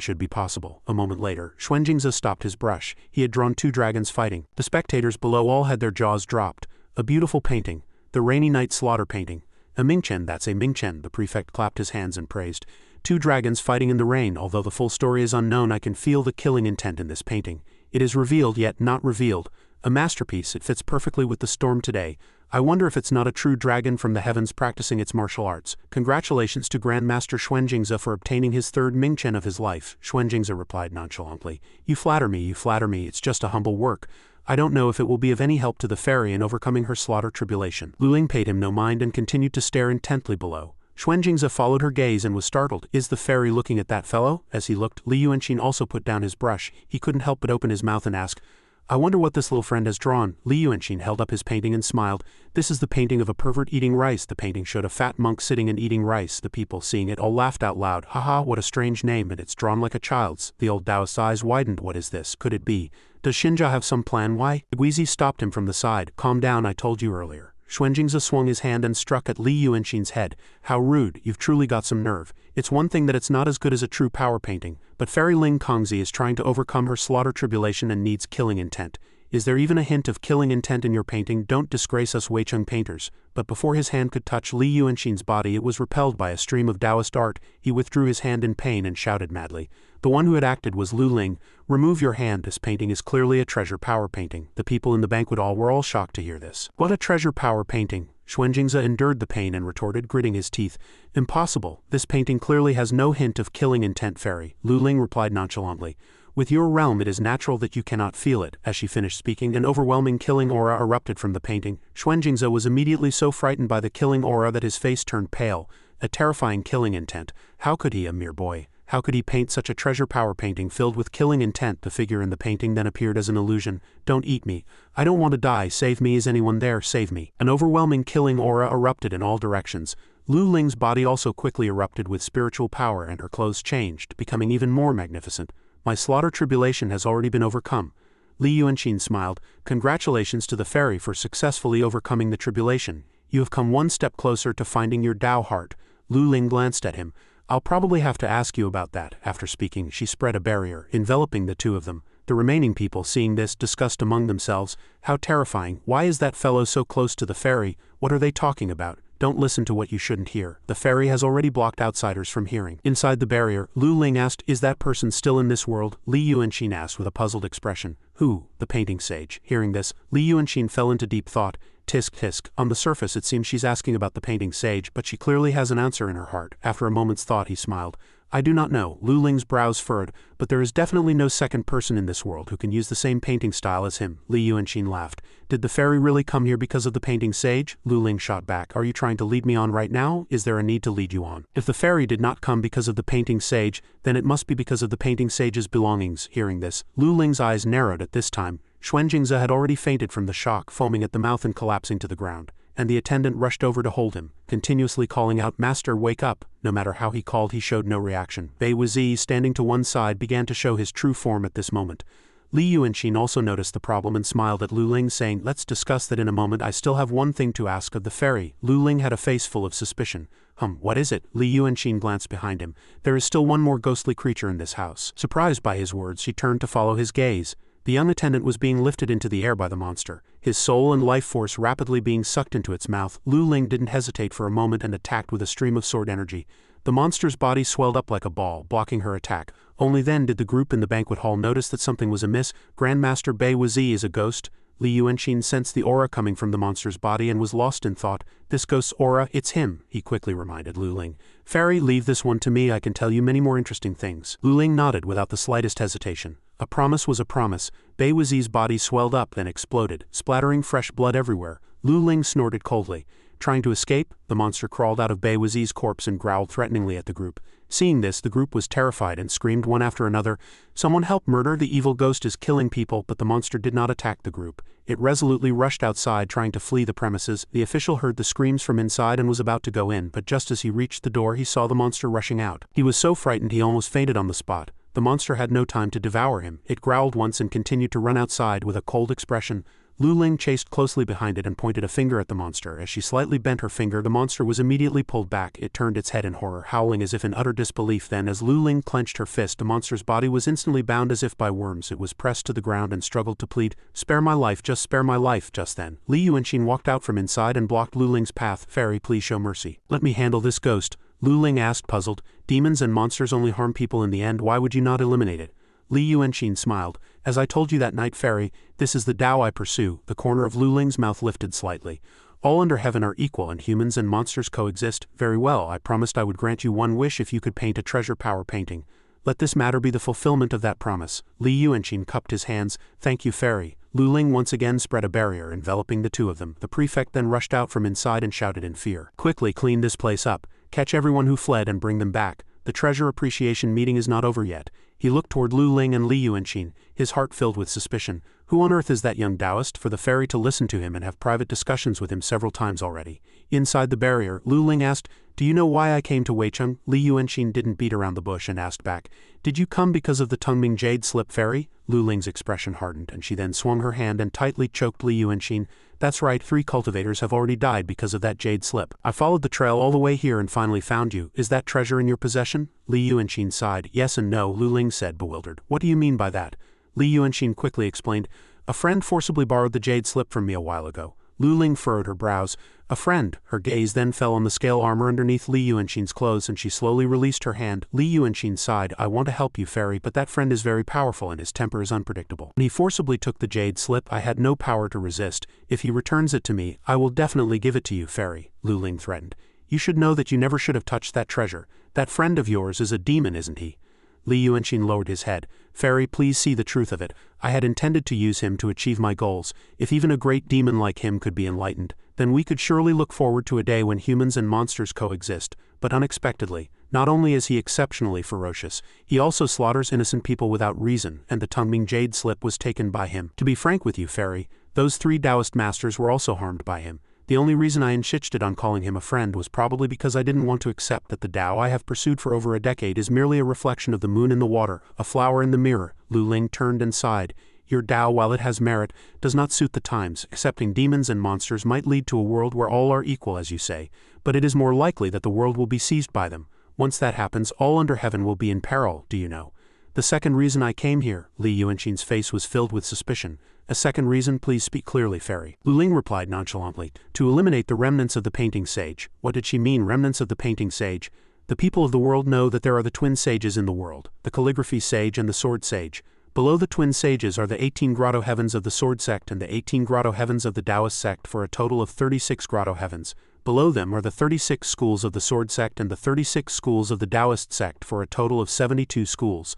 should be possible." A moment later, Xuanjingze stopped his brush. He had drawn 2 dragons fighting. The spectators below all had their jaws dropped. "A beautiful painting. The rainy night slaughter painting. A Mingchen, that's a Mingchen." The prefect clapped his hands and praised. 2 dragons fighting in the rain. Although the full story is unknown, I can feel the killing intent in this painting. It is revealed yet not revealed. A masterpiece. It fits perfectly with the storm today. I wonder if it's not a true dragon from the heavens practicing its martial arts. Congratulations to Grandmaster Xuanjingze for obtaining his 3rd Mingchen of his life. Xuanjingze replied nonchalantly. You flatter me, it's just a humble work. I don't know if it will be of any help to the fairy in overcoming her slaughter tribulation." Lu Ling paid him no mind and continued to stare intently below. Xuanjingze followed her gaze and was startled. Is the fairy looking at that fellow? As he looked, Li Yuanqing also put down his brush. He couldn't help but open his mouth and ask, I wonder what this little friend has drawn. Li Yuanqing held up his painting and smiled. This is the painting of a pervert eating rice. The painting showed a fat monk sitting and eating rice. The people, seeing it, all laughed out loud. Haha, what a strange name, and it's drawn like a child's. The old Taoist's eyes widened. What is this? Could it be? Does Xinjia have some plan? Why? Guizi stopped him from the side. Calm down, I told you earlier. Xuanjingze swung his hand and struck at Li Yuanqing's head. How rude, you've truly got some nerve. It's one thing that it's not as good as a true power painting, but Fairy Ling Kongzi is trying to overcome her slaughter tribulation and needs killing intent. Is there even a hint of killing intent in your painting? Don't disgrace us Weicheng painters. But before his hand could touch Li Yuanqing's body, it was repelled by a stream of Taoist art. He withdrew his hand in pain and shouted madly. The one who had acted was Lu Ling. Remove your hand, this painting is clearly a treasure power painting. The people in the banquet hall were all shocked to hear this. What a treasure power painting! Xuanjingze endured the pain and retorted, gritting his teeth. Impossible, this painting clearly has no hint of killing intent, fairy. Lu Ling replied nonchalantly. With your realm it is natural that you cannot feel it. As she finished speaking, an overwhelming killing aura erupted from the painting. Xuanjingze was immediately so frightened by the killing aura that his face turned pale. A terrifying killing intent. How could he, a mere boy? How could he paint such a treasure power painting filled with killing intent? The figure in the painting then appeared as an illusion. Don't eat me. I don't want to die. Save me. Is anyone there? Save me. An overwhelming killing aura erupted in all directions. Lu Ling's body also quickly erupted with spiritual power and her clothes changed, becoming even more magnificent. My slaughter tribulation has already been overcome. Li Yuanqing smiled. Congratulations to the fairy for successfully overcoming the tribulation. You have come one step closer to finding your Tao heart. Lu Ling glanced at him. I'll probably have to ask you about that. After speaking, she spread a barrier, enveloping the two of them. The remaining people, seeing this, discussed among themselves. How terrifying. Why is that fellow so close to the fairy? What are they talking about? Don't listen to what you shouldn't hear. The fairy has already blocked outsiders from hearing. Inside the barrier, Lu Ling asked, Is that person still in this world? Li Yuanqing asked with a puzzled expression. Who? The painting sage. Hearing this, Li Yuanqing fell into deep thought. Tisk tisk. On the surface it seems she's asking about the painting sage, but she clearly has an answer in her heart. After a moment's thought he smiled. I do not know. Lu Ling's brows furrowed, but there is definitely no second person in this world who can use the same painting style as him. Li Yuanqing laughed. Did the fairy really come here because of the painting sage? Lu Ling shot back. Are you trying to lead me on right now? Is there a need to lead you on? If the fairy did not come because of the painting sage, then it must be because of the painting sage's belongings. Hearing this, Lu Ling's eyes narrowed at this time. Xuanjingze had already fainted from the shock, foaming at the mouth and collapsing to the ground, and the attendant rushed over to hold him, continuously calling out, Master, wake up. No matter how he called, he showed no reaction. Bei Wuzi, standing to one side, began to show his true form at this moment. Li Yuanqing also noticed the problem and smiled at Lu Ling, saying, Let's discuss that in a moment. I still have one thing to ask of the fairy. Lu Ling had a face full of suspicion. What is it? Li Yuanqing glanced behind him. There is still one more ghostly creature in this house. Surprised by his words, she turned to follow his gaze. The young attendant was being lifted into the air by the monster, his soul and life force rapidly being sucked into its mouth. Lu Ling didn't hesitate for a moment and attacked with a stream of sword energy. The monster's body swelled up like a ball, blocking her attack. Only then did the group in the banquet hall notice that something was amiss. Grandmaster Bei Wuzi is a ghost. Li Yuanqing sensed the aura coming from the monster's body and was lost in thought. This ghost's aura, it's him, he quickly reminded Lu Ling. Fairy, leave this one to me. I can tell you many more interesting things. Lu Ling nodded without the slightest hesitation. A promise was a promise. Bei Wuzi's body swelled up, then exploded, splattering fresh blood everywhere. Lu Ling snorted coldly. Trying to escape, the monster crawled out of Bei Wuzi's corpse and growled threateningly at the group. Seeing this, the group was terrified and screamed one after another, Someone help, murder, the evil ghost is killing people. But the monster did not attack the group. It resolutely rushed outside, trying to flee the premises. The official heard the screams from inside and was about to go in, but just as he reached the door he saw the monster rushing out. He was so frightened he almost fainted on the spot. The monster had no time to devour him. It growled once and continued to run outside with a cold expression. Lu Ling chased closely behind it and pointed a finger at the monster. As she slightly bent her finger, the monster was immediately pulled back. It turned its head in horror, howling as if in utter disbelief. Then, as Lu Ling clenched her fist, the monster's body was instantly bound as if by worms. It was pressed to the ground and struggled to plead, Spare my life, just spare my life. Just then, Li Yuanqing walked out from inside and blocked Lu Ling's path. Fairy, please show mercy. Let me handle this ghost. Lu Ling asked, puzzled. Demons and monsters only harm people in the end. Why would you not eliminate it? Li Yuanqing smiled. As I told you that night, fairy, this is the Tao I pursue. The corner of Lu Ling's mouth lifted slightly. All under heaven are equal and humans and monsters coexist. Very well, I promised I would grant you one wish if you could paint a treasure power painting. Let this matter be the fulfillment of that promise. Li Yuanqing cupped his hands. Thank you, fairy. Lu Ling once again spread a barrier enveloping the two of them. The prefect then rushed out from inside and shouted in fear. Quickly clean this place up. Catch everyone who fled and bring them back. The treasure appreciation meeting is not over yet. He looked toward Lu Ling and Li Yuanqin, his heart filled with suspicion. Who on earth is that young Taoist for the fairy to listen to him and have private discussions with him several times already? Inside the barrier, Lu Ling asked, "Do you know why I came to Weicheng?" Li Yuanqin didn't beat around the bush and asked back, "Did you come because of the Tungming jade slip fairy?" Lu Ling's expression hardened and she then swung her hand and tightly choked Li Yuanqin. "That's right, 3 cultivators have already died because of that jade slip. I followed the trail all the way here and finally found you. Is that treasure in your possession?" Li Yuanqin sighed. "Yes and no," Lu Ling said, bewildered. "What do you mean by that?" Li Yuanqin quickly explained, "A friend forcibly borrowed the jade slip from me a while ago." Lu Ling furrowed her brows. "A friend?" Her gaze then fell on the scale armor underneath Li Yuanqin's clothes and she slowly released her hand. Li Yuanqin sighed. "I want to help you, fairy, but that friend is very powerful and his temper is unpredictable. When he forcibly took the jade slip, I had no power to resist. If he returns it to me, I will definitely give it to you, fairy," Lu Ling threatened. "You should know that you never should have touched that treasure. That friend of yours is a demon, isn't he?" Li Yuanqin lowered his head. "Fairy, please see the truth of it. I had intended to use him to achieve my goals. If even a great demon like him could be enlightened, then we could surely look forward to a day when humans and monsters coexist. But unexpectedly, not only is he exceptionally ferocious, he also slaughters innocent people without reason, and the Tungming jade slip was taken by him. To be frank with you, fairy, those 3 Taoist masters were also harmed by him. The only reason I insisted on calling him a friend was probably because I didn't want to accept that the Tao I have pursued for over a decade is merely a reflection of the moon in the water, a flower in the mirror." Lu Ling turned and sighed. "Your Tao, while it has merit, does not suit the times. Accepting demons and monsters might lead to a world where all are equal, as you say, but it is more likely that the world will be seized by them. Once that happens, all under heaven will be in peril, do you know? The second reason I came here," Li Yuanqin's face was filled with suspicion. "A second reason, please speak clearly, fairy." Lu Ling replied nonchalantly, "To eliminate the remnants of the painting sage." What did she mean, remnants of the painting sage? The people of the world know that there are the twin sages in the world, the calligraphy sage and the sword sage. Below the twin sages are the 18 grotto heavens of the sword sect and the 18 grotto heavens of the Taoist sect for a total of 36 grotto heavens. Below them are the 36 schools of the sword sect and the 36 schools of the Taoist sect for a total of 72 schools.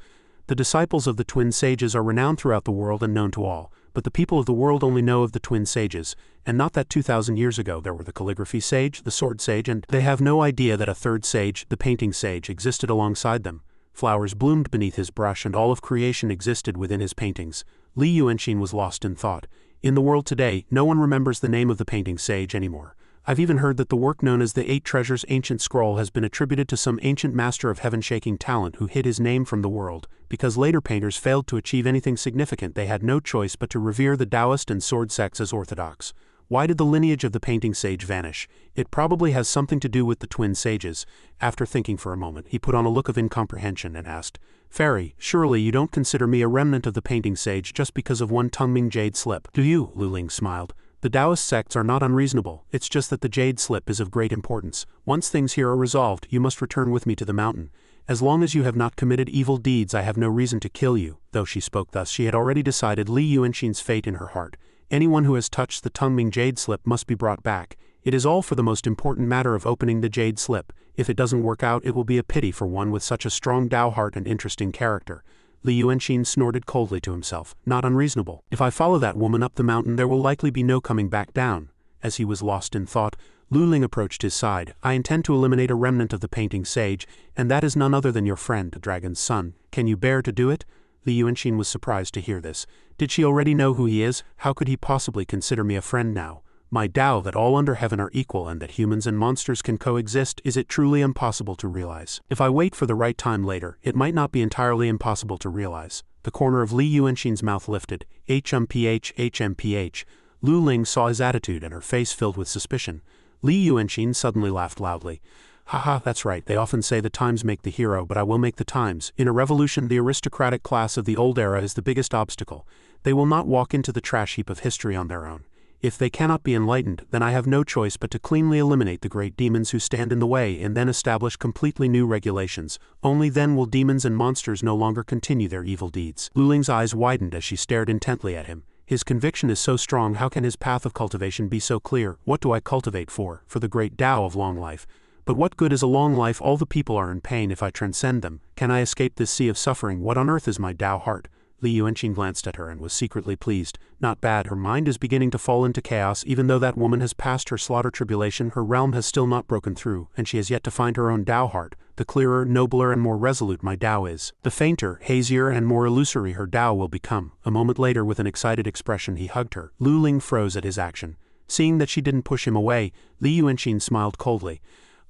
The disciples of the twin sages are renowned throughout the world and known to all, but the people of the world only know of the twin sages, and not that 2,000 years ago there were the calligraphy sage, the sword sage, and they have no idea that a third sage, the painting sage, existed alongside them. Flowers bloomed beneath his brush and all of creation existed within his paintings. Li Yuanqin was lost in thought. In the world today, no one remembers the name of the painting sage anymore. I've even heard that the work known as the 8 Treasures Ancient Scroll has been attributed to some ancient master of heaven-shaking talent who hid his name from the world. Because later painters failed to achieve anything significant, they had no choice but to revere the Taoist and sword sects as orthodox. Why did the lineage of the painting sage vanish? It probably has something to do with the twin sages. After thinking for a moment, he put on a look of incomprehension and asked, "Fairy, surely you don't consider me a remnant of the painting sage just because of one Tungming jade slip, do you?" Lu Ling smiled. "The Taoist sects are not unreasonable, it's just that the jade slip is of great importance. Once things here are resolved, you must return with me to the mountain. As long as you have not committed evil deeds, I have no reason to kill you." Though she spoke thus, she had already decided Li Yuanqin's fate in her heart. Anyone who has touched the Tungming jade slip must be brought back. It is all for the most important matter of opening the jade slip. If it doesn't work out, it will be a pity for one with such a strong Tao heart and interesting character. Li Yuanqin snorted coldly to himself. "Not unreasonable. If I follow that woman up the mountain, there will likely be no coming back down." As he was lost in thought, Lu Ling approached his side. "I intend to eliminate a remnant of the painting sage, and that is none other than your friend, the dragon's son. Can you bear to do it?" Li Yuanqin was surprised to hear this. Did she already know who he is? How could he possibly consider me a friend now? My Tao that all under heaven are equal and that humans and monsters can coexist, is it truly impossible to realize? If I wait for the right time later, it might not be entirely impossible to realize. The corner of Li Yuanqin's mouth lifted. HMPH. Lu Ling saw his attitude and her face filled with suspicion. Li Yuanqin suddenly laughed loudly. "Haha, that's right, they often say the times make the hero, but I will make the times. In a revolution, the aristocratic class of the old era is the biggest obstacle. They will not walk into the trash heap of history on their own. If they cannot be enlightened, then I have no choice but to cleanly eliminate the great demons who stand in the way and then establish completely new regulations. Only then will demons and monsters no longer continue their evil deeds." Lu Ling's eyes widened as she stared intently at him. His conviction is so strong, how can his path of cultivation be so clear? What do I cultivate for? For the great Tao of long life. But what good is a long life? All the people are in pain if I transcend them. Can I escape this sea of suffering? What on earth is my Tao heart? Li Yuanqing glanced at her and was secretly pleased. Not bad, her mind is beginning to fall into chaos. Even though that woman has passed her slaughter tribulation, her realm has still not broken through, and she has yet to find her own Tao heart. The clearer, nobler and more resolute my Tao is, the fainter, hazier and more illusory her Tao will become. A moment later, with an excited expression, he hugged her. Lu Ling froze at his action. Seeing that she didn't push him away, Li Yuanqing smiled coldly.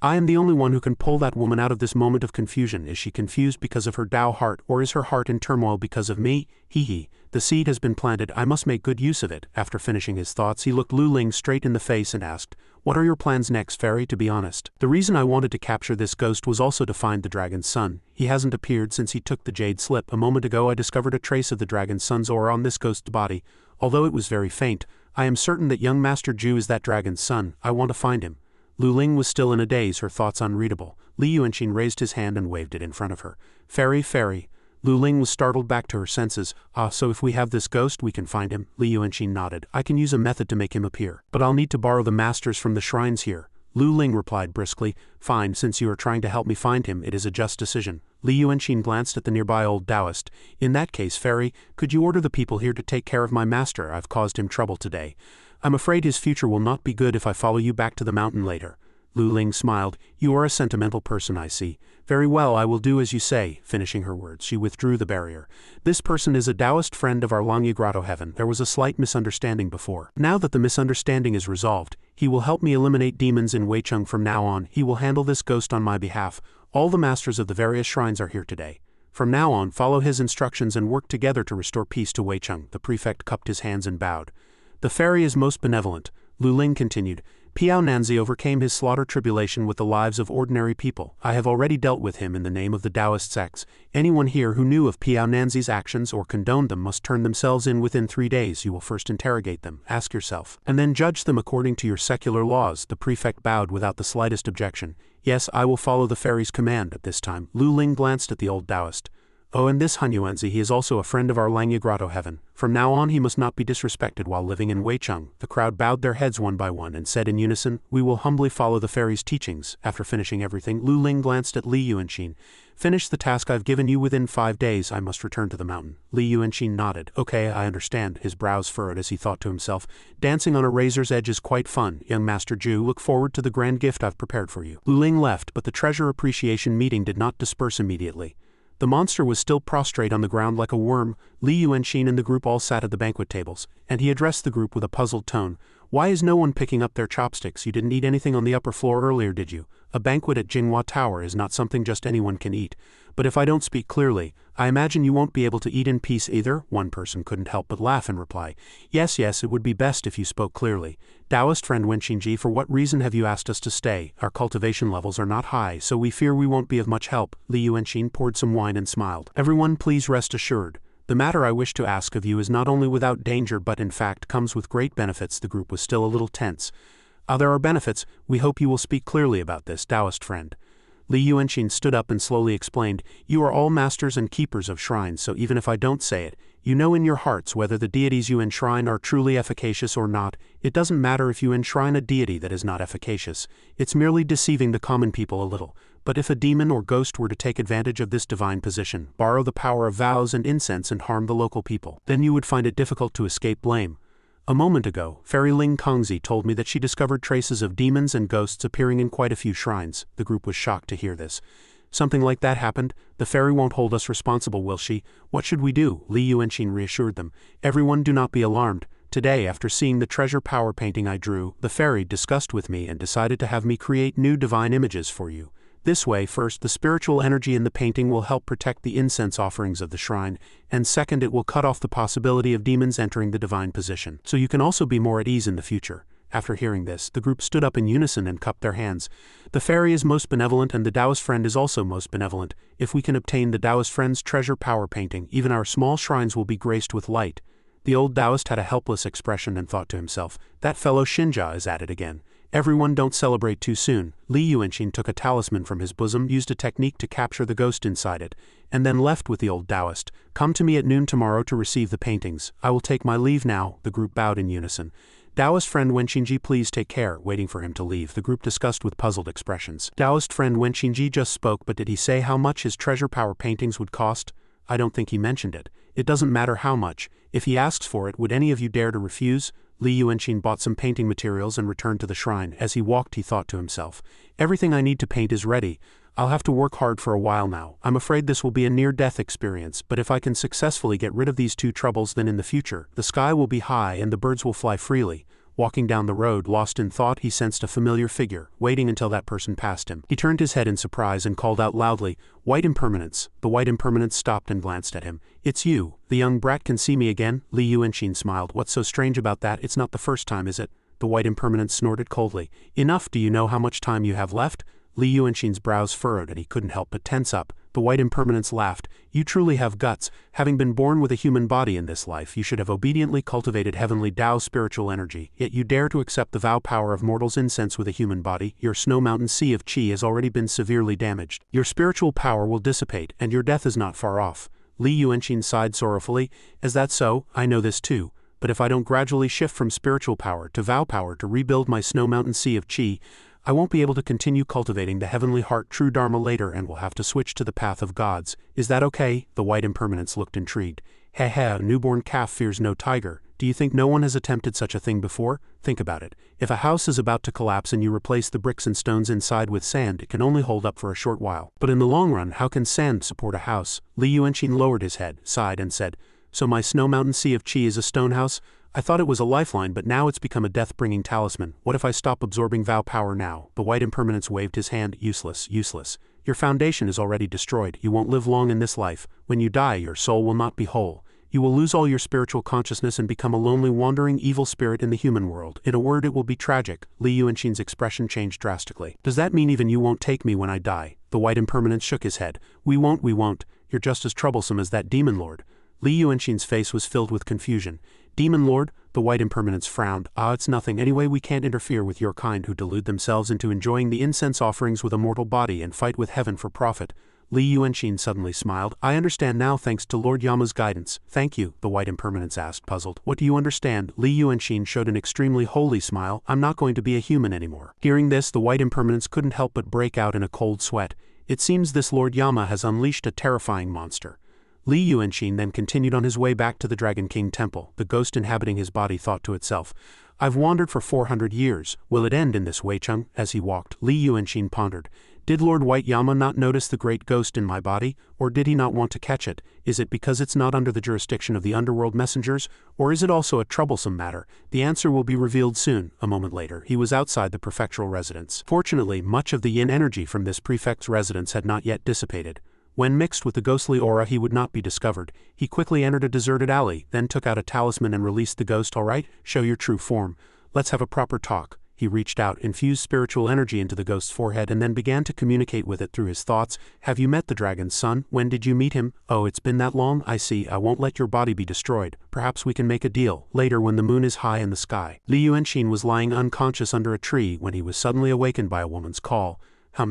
I am the only one who can pull that woman out of this moment of confusion. Is she confused because of her Tao heart, or is her heart in turmoil because of me? Hee. The seed has been planted, I must make good use of it. After finishing his thoughts, he looked Lu Ling straight in the face and asked, what are your plans next, fairy? To be honest, the reason I wanted to capture this ghost was also to find the dragon's son. He hasn't appeared since he took the jade slip. A moment ago I discovered a trace of the dragon's son's aura on this ghost's body. Although it was very faint, I am certain that young Master Ju is that dragon's son. I want to find him. Lu Ling was still in a daze, her thoughts unreadable. Li Yuanqing raised his hand and waved it in front of her. Fairy. Lu Ling was startled back to her senses. So if we have this ghost, we can find him? Li Yuanqing nodded. I can use a method to make him appear, but I'll need to borrow the masters from the shrines here. Lu Ling replied briskly. Fine, since you are trying to help me find him, it is a just decision. Li Yuanqing glanced at the nearby old Taoist. In that case, fairy, could you order the people here to take care of my master? I've caused him trouble today. I'm afraid his future will not be good if I follow you back to the mountain later. Lu Ling smiled. You are a sentimental person, I see. Very well, I will do as you say. Finishing her words, she withdrew the barrier. This person is a Taoist friend of our Langya Grotto heaven. There was a slight misunderstanding before. Now that the misunderstanding is resolved, he will help me eliminate demons in Weicheng from now on. He will handle this ghost on my behalf. All the masters of the various shrines are here today. From now on, follow his instructions and work together to restore peace to Weicheng. The prefect cupped his hands and bowed. The fairy is most benevolent, Lu Ling continued. Piao Nanzi overcame his slaughter tribulation with the lives of ordinary people. I have already dealt with him in the name of the Taoist sects. Anyone here who knew of Piao Nanzi's actions or condoned them must turn themselves in within 3 days. You will first interrogate them, ask yourself, and then judge them according to your secular laws. The prefect bowed without the slightest objection. Yes, I will follow the fairy's command. At this time, Lu Ling glanced at the old Taoist. Oh, and this Hunyuanzi, he is also a friend of our Langya Grotto heaven. From now on he must not be disrespected while living in Weicheng. The crowd bowed their heads one by one and said in unison, we will humbly follow the fairy's teachings. After finishing everything, Lu Ling glanced at Li Yuanqing. Finish the task I've given you within 5 days. I must return to the mountain. Li Yuanqing nodded. Okay, I understand. His brows furrowed as he thought to himself, dancing on a razor's edge is quite fun. Young Master Ju, look forward to the grand gift I've prepared for you. Lu Ling left, but the treasure appreciation meeting did not disperse immediately. The monster was still prostrate on the ground like a worm. Li Yuanqing and the group all sat at the banquet tables, and he addressed the group with a puzzled tone. Why is no one picking up their chopsticks? You didn't eat anything on the upper floor earlier, did you? A banquet at Jinghua Tower is not something just anyone can eat. But if I don't speak clearly, I imagine you won't be able to eat in peace either. One person couldn't help but laugh and reply. Yes, it would be best if you spoke clearly. Taoist friend Wenqingji, for what reason have you asked us to stay? Our cultivation levels are not high, so we fear we won't be of much help. Li Yuanqing poured some wine and smiled. Everyone, please rest assured. The matter I wish to ask of you is not only without danger but in fact comes with great benefits. The group was still a little tense. There are benefits. We hope you will speak clearly about this, Taoist friend. Li Yuanqing stood up and slowly explained, you are all masters and keepers of shrines, so even if I don't say it, you know in your hearts whether the deities you enshrine are truly efficacious or not. It doesn't matter if you enshrine a deity that is not efficacious. It's merely deceiving the common people a little. But if a demon or ghost were to take advantage of this divine position, borrow the power of vows and incense and harm the local people, then you would find it difficult to escape blame. A moment ago, Fairy Ling Kongzi told me that she discovered traces of demons and ghosts appearing in quite a few shrines. The group was shocked to hear this. Something like that happened? The fairy won't hold us responsible, will she? What should we do? Li Yuanqing reassured them. Everyone, do not be alarmed. Today, after seeing the treasure power painting I drew, the fairy discussed with me and decided to have me create new divine images for you. This way, first, the spiritual energy in the painting will help protect the incense offerings of the shrine, and second, it will cut off the possibility of demons entering the divine position, so you can also be more at ease in the future. After hearing this, the group stood up in unison and cupped their hands. The fairy is most benevolent and the Taoist friend is also most benevolent. If we can obtain the Taoist friend's treasure power painting, even our small shrines will be graced with light. The old Taoist had a helpless expression and thought to himself, that fellow Xinjia is at it again. Everyone, don't celebrate too soon. Li Yuanqing took a talisman from his bosom, used a technique to capture the ghost inside it, and then left with the old Taoist. Come to me at noon tomorrow to receive the paintings. I will take my leave now. The group bowed in unison. Taoist friend Wenqingji, please take care. Waiting for him to leave, the group discussed with puzzled expressions. Taoist friend Wenqingji just spoke, but did he say how much his treasure power paintings would cost? I don't think he mentioned it. It doesn't matter how much. If he asks for it, would any of you dare to refuse? Li Yuanxin bought some painting materials and returned to the shrine. As he walked, he thought to himself, everything I need to paint is ready. I'll have to work hard for a while now. I'm afraid this will be a near-death experience, but if I can successfully get rid of these two troubles, then in the future, the sky will be high and the birds will fly freely. Walking down the road, lost in thought, he sensed a familiar figure, waiting until that person passed him. He turned his head in surprise and called out loudly, "White Impermanence." The White Impermanence stopped and glanced at him. "It's you. The young brat can see me again?" Li Yuanxin smiled. "What's so strange about that? It's not the first time, is it?" The White Impermanence snorted coldly. "Enough. Do you know how much time you have left?" Li Yuanxin's brows furrowed and he couldn't help but tense up. The White Impermanence laughed. "You truly have guts. Having been born with a human body in this life, you should have obediently cultivated heavenly Tao spiritual energy, yet you dare to accept the vow power of mortals' incense with a human body. Your snow mountain sea of chi has already been severely damaged. Your spiritual power will dissipate, and your death is not far off." Li Yuanxin sighed sorrowfully. "Is that so? I know this too. But if I don't gradually shift from spiritual power to vow power to rebuild my snow mountain sea of chi, I won't be able to continue cultivating the heavenly heart true dharma later and will have to switch to the path of gods. Is that okay?" The White Impermanence looked intrigued. "Heh heh, a newborn calf fears no tiger. Do you think no one has attempted such a thing before? Think about it. If a house is about to collapse and you replace the bricks and stones inside with sand, it can only hold up for a short while. But in the long run, how can sand support a house?" Li Yuanxin lowered his head, sighed and said, "So my snow mountain sea of chi is a stone house? I thought it was a lifeline, but now it's become a death-bringing talisman. What if I stop absorbing vow power now?" The White Impermanence waved his hand. "Useless, useless. Your foundation is already destroyed. You won't live long in this life. When you die, your soul will not be whole. You will lose all your spiritual consciousness and become a lonely, wandering evil spirit in the human world. In a word, it will be tragic." Li Yuanxin's expression changed drastically. "Does that mean even you won't take me when I die?" The White Impermanence shook his head. We won't. You're just as troublesome as that demon lord." Li Yuanxin's face was filled with confusion. "Demon lord?" The White Impermanence frowned. "It's nothing. Anyway, we can't interfere with your kind who delude themselves into enjoying the incense offerings with a mortal body and fight with heaven for profit." Li Yuanxin suddenly smiled. "I understand now thanks to Lord Yama's guidance." "Thank you?" the White Impermanence asked, puzzled. "What do you understand?" Li Yuanxin showed an extremely holy smile. "I'm not going to be a human anymore." Hearing this, the White Impermanence couldn't help but break out in a cold sweat. It seems this Lord Yama has unleashed a terrifying monster. Li Yuanxin then continued on his way back to the Dragon King Temple. The ghost inhabiting his body thought to itself, "I've wandered for 400 years. Will it end in this Weicheng?" As he walked, Li Yuanxin pondered. Did Lord White Yama not notice the great ghost in my body, or did he not want to catch it? Is it because it's not under the jurisdiction of the underworld messengers, or is it also a troublesome matter? The answer will be revealed soon. A moment later, he was outside the prefectural residence. Fortunately, much of the yin energy from this prefect's residence had not yet dissipated. When mixed with the ghostly aura, he would not be discovered. He quickly entered a deserted alley, then took out a talisman and released the ghost. "All right, show your true form. Let's have a proper talk." He reached out, infused spiritual energy into the ghost's forehead and then began to communicate with it through his thoughts. "Have you met the dragon's son? When did you meet him? Oh, it's been that long? I see. I won't let your body be destroyed. Perhaps we can make a deal. Later when the moon is high in the sky." Li Yuanxin was lying unconscious under a tree when he was suddenly awakened by a woman's call.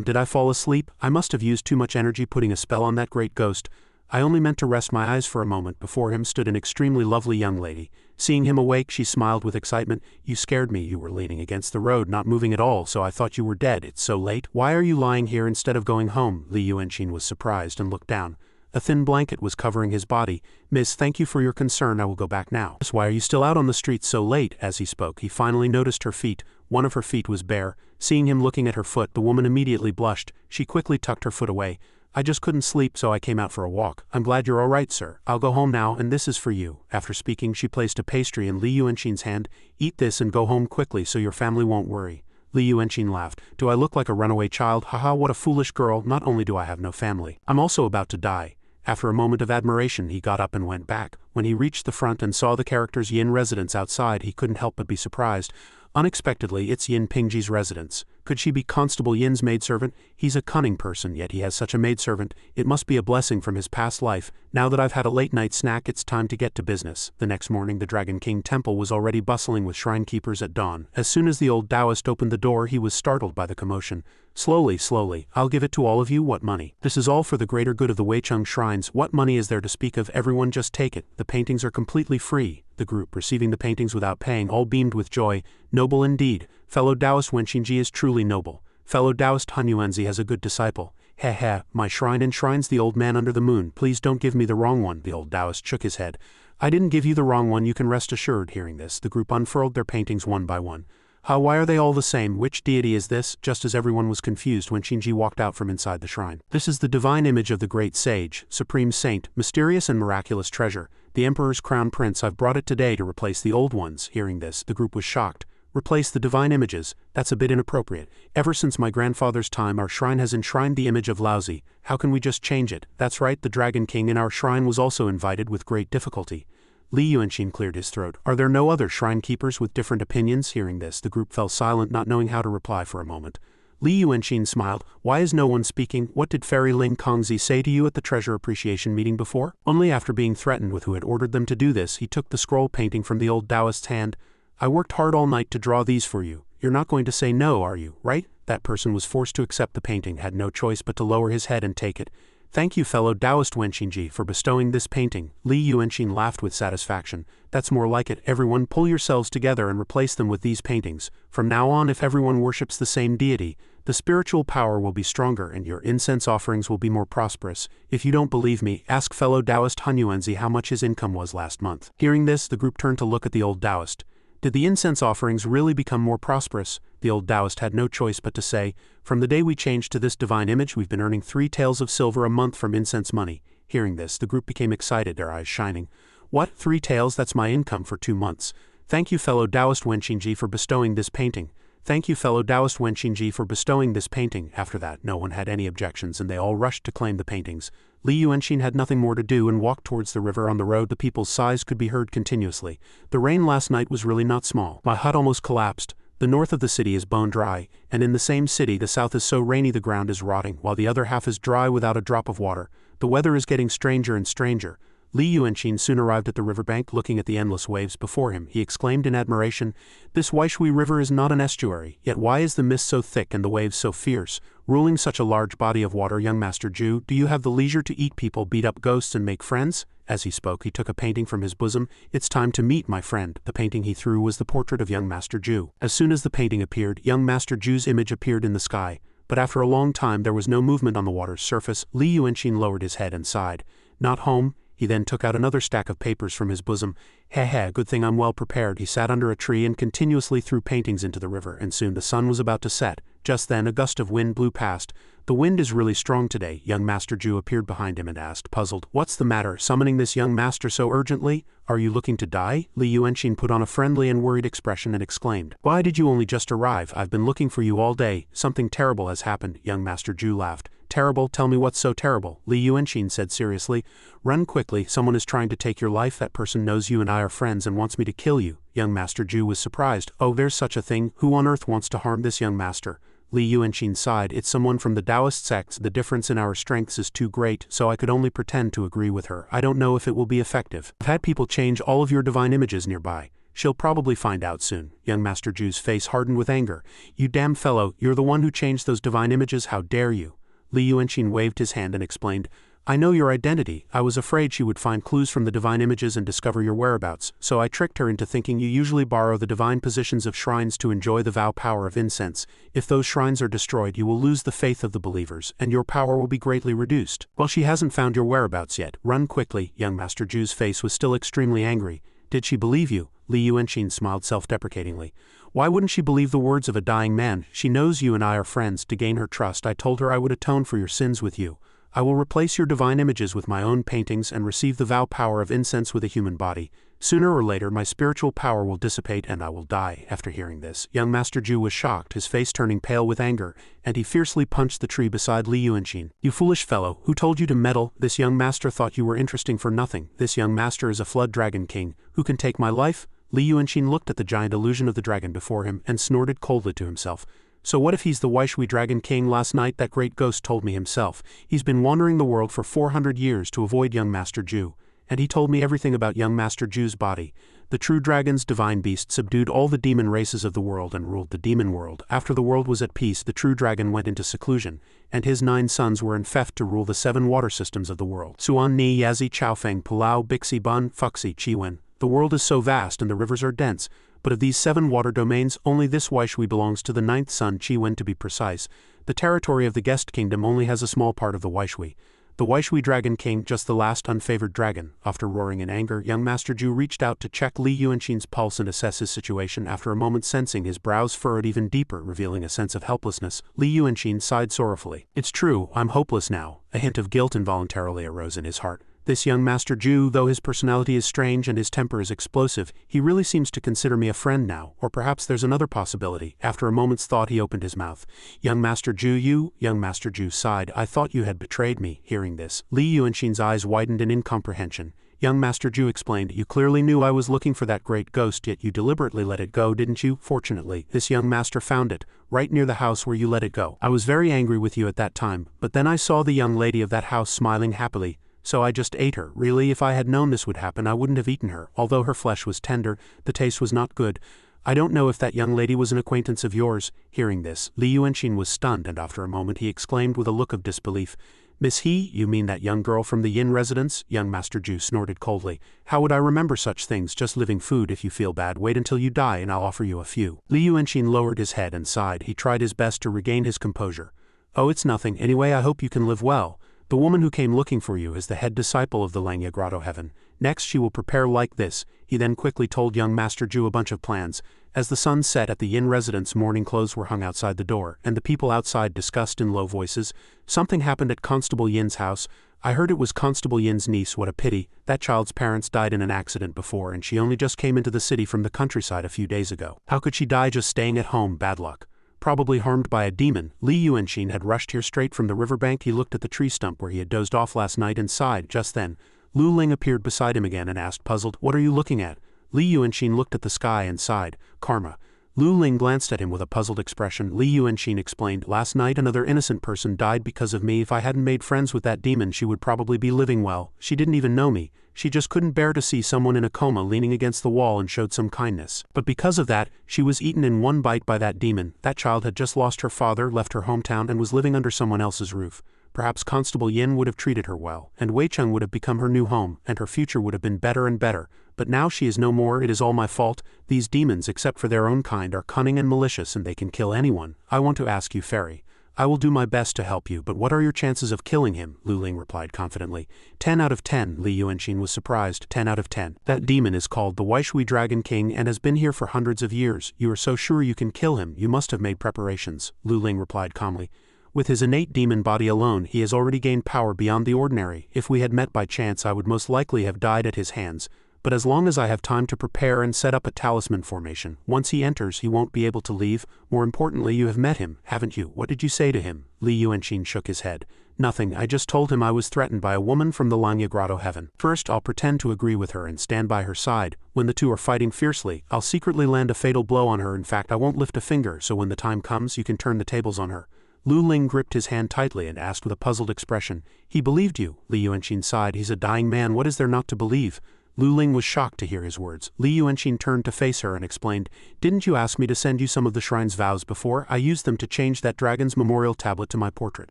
Did I fall asleep? I must have used too much energy putting a spell on that great ghost. I only meant to rest my eyes for a moment." Before him stood an extremely lovely young lady. Seeing him awake, she smiled with excitement. "You scared me. You were leaning against the road, not moving at all, so I thought you were dead. It's so late. Why are you lying here instead of going home?" Li Yuanxin was surprised and looked down. A thin blanket was covering his body. "Miss, thank you for your concern. I will go back now." "Why are you still out on the streets so late?" As he spoke, he finally noticed her feet. One of her feet was bare. Seeing him looking at her foot, the woman immediately blushed. She quickly tucked her foot away. "I just couldn't sleep, so I came out for a walk." "I'm glad you're all right, sir. I'll go home now, and this is for you." After speaking, she placed a pastry in Li Yuanxin's hand. "Eat this and go home quickly so your family won't worry." Li Yuanxin laughed. "Do I look like a runaway child? Haha, what a foolish girl. Not only do I have no family, I'm also about to die." After a moment of admiration, he got up and went back. When he reached the front and saw the character's Yin residence outside, he couldn't help but be surprised. Unexpectedly, it's Yin Pingji's residence. Could she be Constable Yin's maidservant? He's a cunning person, yet he has such a maidservant. It must be a blessing from his past life. Now that I've had a late-night snack, it's time to get to business. The next morning, the Dragon King Temple was already bustling with shrine keepers at dawn. As soon as the old Taoist opened the door, he was startled by the commotion. Slowly, I'll give it to all of you." "What money?" "This is all for the greater good of the Weicheng shrines. What money is there to speak of? Everyone just take it. The paintings are completely free." The group, receiving the paintings without paying, all beamed with joy. "Noble indeed. Fellow Taoist Wenxinji is truly noble. Fellow Taoist Han Yuanzi has a good disciple. Heh, my shrine enshrines the old man under the moon, please don't give me the wrong one. The old Taoist shook his head. I didn't give you the wrong one, you can rest assured. Hearing this, the group unfurled their paintings one by one. Why are they all the same? Which deity is this? Just as everyone was confused when Shinji walked out from inside the shrine. This is the divine image of the great sage, supreme saint, mysterious and miraculous treasure, the emperor's crown prince. I've brought it today to replace the old ones. Hearing this, the group was shocked. Replace the divine images? That's a bit inappropriate. Ever since my grandfather's time our shrine has enshrined the image of Laozi. How can we just change it? That's right, the Dragon King in our shrine was also invited with great difficulty. Li Yuanxin cleared his throat. Are there no other shrine keepers with different opinions? Hearing this, the group fell silent, not knowing how to reply for a moment. Li Yuanxin smiled. Why is no one speaking? What did Fairy Ling Kongzi say to you at the treasure appreciation meeting before? Only after being threatened with who had ordered them to do this, he took the scroll painting from the old Taoist's hand. I worked hard all night to draw these for you. You're not going to say no, are you, right? That person was forced to accept the painting, had no choice but to lower his head and take it. Thank you, fellow Taoist Wenxinji, for bestowing this painting. Li Yuanxin laughed with satisfaction. That's more like it. Everyone pull yourselves together and replace them with these paintings. From now on, if everyone worships the same deity, the spiritual power will be stronger and your incense offerings will be more prosperous. If you don't believe me, ask fellow Taoist Han Yuanzi how much his income was last month. Hearing this, the group turned to look at the old Taoist. Did the incense offerings really become more prosperous? The old Taoist had no choice but to say, from the day we changed to this divine image we've been earning 3 taels of silver a month from incense money. Hearing this, the group became excited, their eyes shining. What, 3 taels? That's my income for 2 months. Thank you, fellow Taoist Wenxinji, for bestowing this painting. Thank you, fellow Taoist Wenxinji, for bestowing this painting. After that, no one had any objections and they all rushed to claim the paintings. Li Yuanxin had nothing more to do and walked towards the river. On the road the people's sighs could be heard continuously. The rain last night was really not small. My hut almost collapsed. The north of the city is bone dry, and in the same city the south is so rainy the ground is rotting, while the other half is dry without a drop of water. The weather is getting stranger and stranger. Li Yuanxin soon arrived at the riverbank. Looking at the endless waves before him, he exclaimed in admiration, "This Waishui River is not an estuary, yet why is the mist so thick and the waves so fierce? Ruling such a large body of water, young Master Ju, do you have the leisure to eat people, beat up ghosts and make friends?" As he spoke, he took a painting from his bosom. "It's time to meet my friend." The painting he threw was the portrait of young Master Ju. As soon as the painting appeared, young Master Ju's image appeared in the sky, but after a long time there was no movement on the water's surface. Li Yuanxin lowered his head and sighed. Not home? He then took out another stack of papers from his bosom. Good thing I'm well prepared. He sat under a tree and continuously threw paintings into the river, and soon the sun was about to set. Just then a gust of wind blew past. The wind is really strong today. Young Master Ju appeared behind him and asked, puzzled, "What's the matter, summoning this young master so urgently? Are you looking to die?" Li Yuanxin put on a friendly and worried expression and exclaimed, "Why did you only just arrive? I've been looking for you all day. Something terrible has happened." Young Master Ju laughed. "Terrible? Tell me what's so terrible," Li Yuanxin said seriously. "Run quickly, someone is trying to take your life. That person knows you and I are friends and wants me to kill you." Young Master Ju was surprised. "Oh, there's such a thing. Who on earth wants to harm this young master?" Li Yuanxin sighed. "It's someone from the Taoist sects. The difference in our strengths is too great, so I could only pretend to agree with her. I don't know if it will be effective. I've had people change all of your divine images nearby. She'll probably find out soon." Young Master Ju's face hardened with anger. "You damn fellow, you're the one who changed those divine images. How dare you?" Li Yuanxin waved his hand and explained, "I know your identity. I was afraid she would find clues from the divine images and discover your whereabouts, so I tricked her into thinking you usually borrow the divine positions of shrines to enjoy the vow power of incense. If those shrines are destroyed you will lose the faith of the believers, and your power will be greatly reduced. Well, she hasn't found your whereabouts yet. Run quickly." Young Master Ju's face was still extremely angry. "Did she believe you?" Li Yuanxin smiled self-deprecatingly. "Why wouldn't she believe the words of a dying man? She knows you and I are friends. To gain her trust I told her I would atone for your sins with you. I will replace your divine images with my own paintings and receive the vow power of incense with a human body. Sooner or later my spiritual power will dissipate and I will die." After hearing this, young Master Ju was shocked, his face turning pale with anger, and he fiercely punched the tree beside Li Yuanxin. "You foolish fellow, who told you to meddle? This young master thought you were interesting for nothing. This young master is a flood dragon king. Who can take my life?" Li Yuanxin looked at the giant illusion of the dragon before him and snorted coldly to himself. "So what if he's the Waishui Dragon King? Last night that great ghost told me himself. He's been wandering the world for 400 years to avoid young Master Ju. And he told me everything about young Master Ju's body. The true dragon's divine beast subdued all the demon races of the world and ruled the demon world. After the world was at peace the true dragon went into seclusion, and his 9 sons were enfeoffed to rule the 7 water systems of the world. Suan Ni Yazi Chaofeng Palau Bixi Bun Fuxi Chiwen. The world is so vast and the rivers are dense, but of these 7 water domains, only this Waishui belongs to the 9th sun Chi-Wen to be precise. The territory of the guest kingdom only has a small part of the Waishui. The Waishui Dragon King, just the last unfavored dragon. After roaring in anger, young Master Ju reached out to check Li Yuanxin's pulse and assess his situation. After a moment, sensing his brows furrowed even deeper, revealing a sense of helplessness, Li Yuanxin sighed sorrowfully. "It's true, I'm hopeless now." A hint of guilt involuntarily arose in his heart. This young Master Ju, though his personality is strange and his temper is explosive, he really seems to consider me a friend now, or perhaps there's another possibility. After a moment's thought, he opened his mouth. "Young Master Ju, you..." Young Master Ju sighed. "I thought you had betrayed me." Hearing this, Li Yuanxin's eyes widened in incomprehension. Young Master Ju explained, "You clearly knew I was looking for that great ghost, yet you deliberately let it go, didn't you? Fortunately, this young master found it, right near the house where you let it go. I was very angry with you at that time, but then I saw the young lady of that house smiling happily, so I just ate her. Really, if I had known this would happen, I wouldn't have eaten her. Although her flesh was tender, the taste was not good. I don't know if that young lady was an acquaintance of yours." Hearing this, Li Yuanxin was stunned, and after a moment he exclaimed with a look of disbelief, "Miss He, you mean that young girl from the Yin residence?" Young Master Ju snorted coldly. "How would I remember such things? Just living food. If you feel bad, wait until you die and I'll offer you a few." Li Yuanxin lowered his head and sighed. He tried his best to regain his composure. "Oh, it's nothing. Anyway, I hope you can live well. The woman who came looking for you is the head disciple of the Langya Grotto Heaven. Next she will prepare like this." He then quickly told young Master Ju a bunch of plans. As the sun set at the Yin residence, mourning clothes were hung outside the door, and the people outside discussed in low voices. "Something happened at Constable Yin's house. I heard it was Constable Yin's niece. What a pity. That child's parents died in an accident before, and she only just came into the city from the countryside a few days ago. How could she die just staying at home? Bad luck. Probably harmed by a demon." Li Yuanxin had rushed here straight from the riverbank. He looked at the tree stump where he had dozed off last night and sighed. Just then, Lu Ling appeared beside him again and asked, puzzled, "What are you looking at?" Li Yuanxin looked at the sky and sighed. "Karma." Lu Ling glanced at him with a puzzled expression. Li Yuanxin explained, "Last night another innocent person died because of me. If I hadn't made friends with that demon, she would probably be living well. She didn't even know me. She just couldn't bear to see someone in a coma leaning against the wall and showed some kindness. But because of that, she was eaten in one bite by that demon. That child had just lost her father, left her hometown, and was living under someone else's roof. Perhaps Constable Yin would have treated her well, and Weicheng would have become her new home, and her future would have been better and better. But now she is no more. It is all my fault. These demons, except for their own kind, are cunning and malicious, and they can kill anyone. I want to ask you, Fairy. I will do my best to help you, but what are your chances of killing him?" Lu Ling replied confidently. 10 out of 10, Li Yuanxin was surprised. 10 out of 10. "That demon is called the Waishui Dragon King and has been here for hundreds of years. You are so sure you can kill him, you must have made preparations," Lu Ling replied calmly. "With his innate demon body alone, he has already gained power beyond the ordinary. If we had met by chance, I would most likely have died at his hands. But as long as I have time to prepare and set up a talisman formation, once he enters, he won't be able to leave. More importantly, you have met him, haven't you? What did you say to him?" Li Yuanxin shook his head. "Nothing. I just told him I was threatened by a woman from the Langya Grotto Heaven. First, I'll pretend to agree with her and stand by her side. When the two are fighting fiercely, I'll secretly land a fatal blow on her. In fact, I won't lift a finger, so when the time comes, you can turn the tables on her." Lu Ling gripped his hand tightly and asked with a puzzled expression, "He believed you?" Li Yuanxin sighed. "He's a dying man. What is there not to believe?" Lu Ling was shocked to hear his words. Li Yuanxin turned to face her and explained, "Didn't you ask me to send you some of the shrine's vows before? I used them to change that dragon's memorial tablet to my portrait.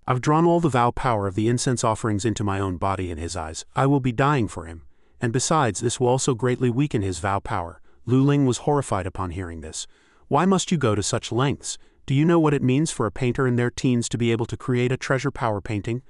I've drawn all the vow power of the incense offerings into my own body." In his eyes, "I will be dying for him. And besides, this will also greatly weaken his vow power." Lu Ling was horrified upon hearing this. "Why must you go to such lengths? Do you know what it means for a painter in their teens to be able to create a treasure power painting?"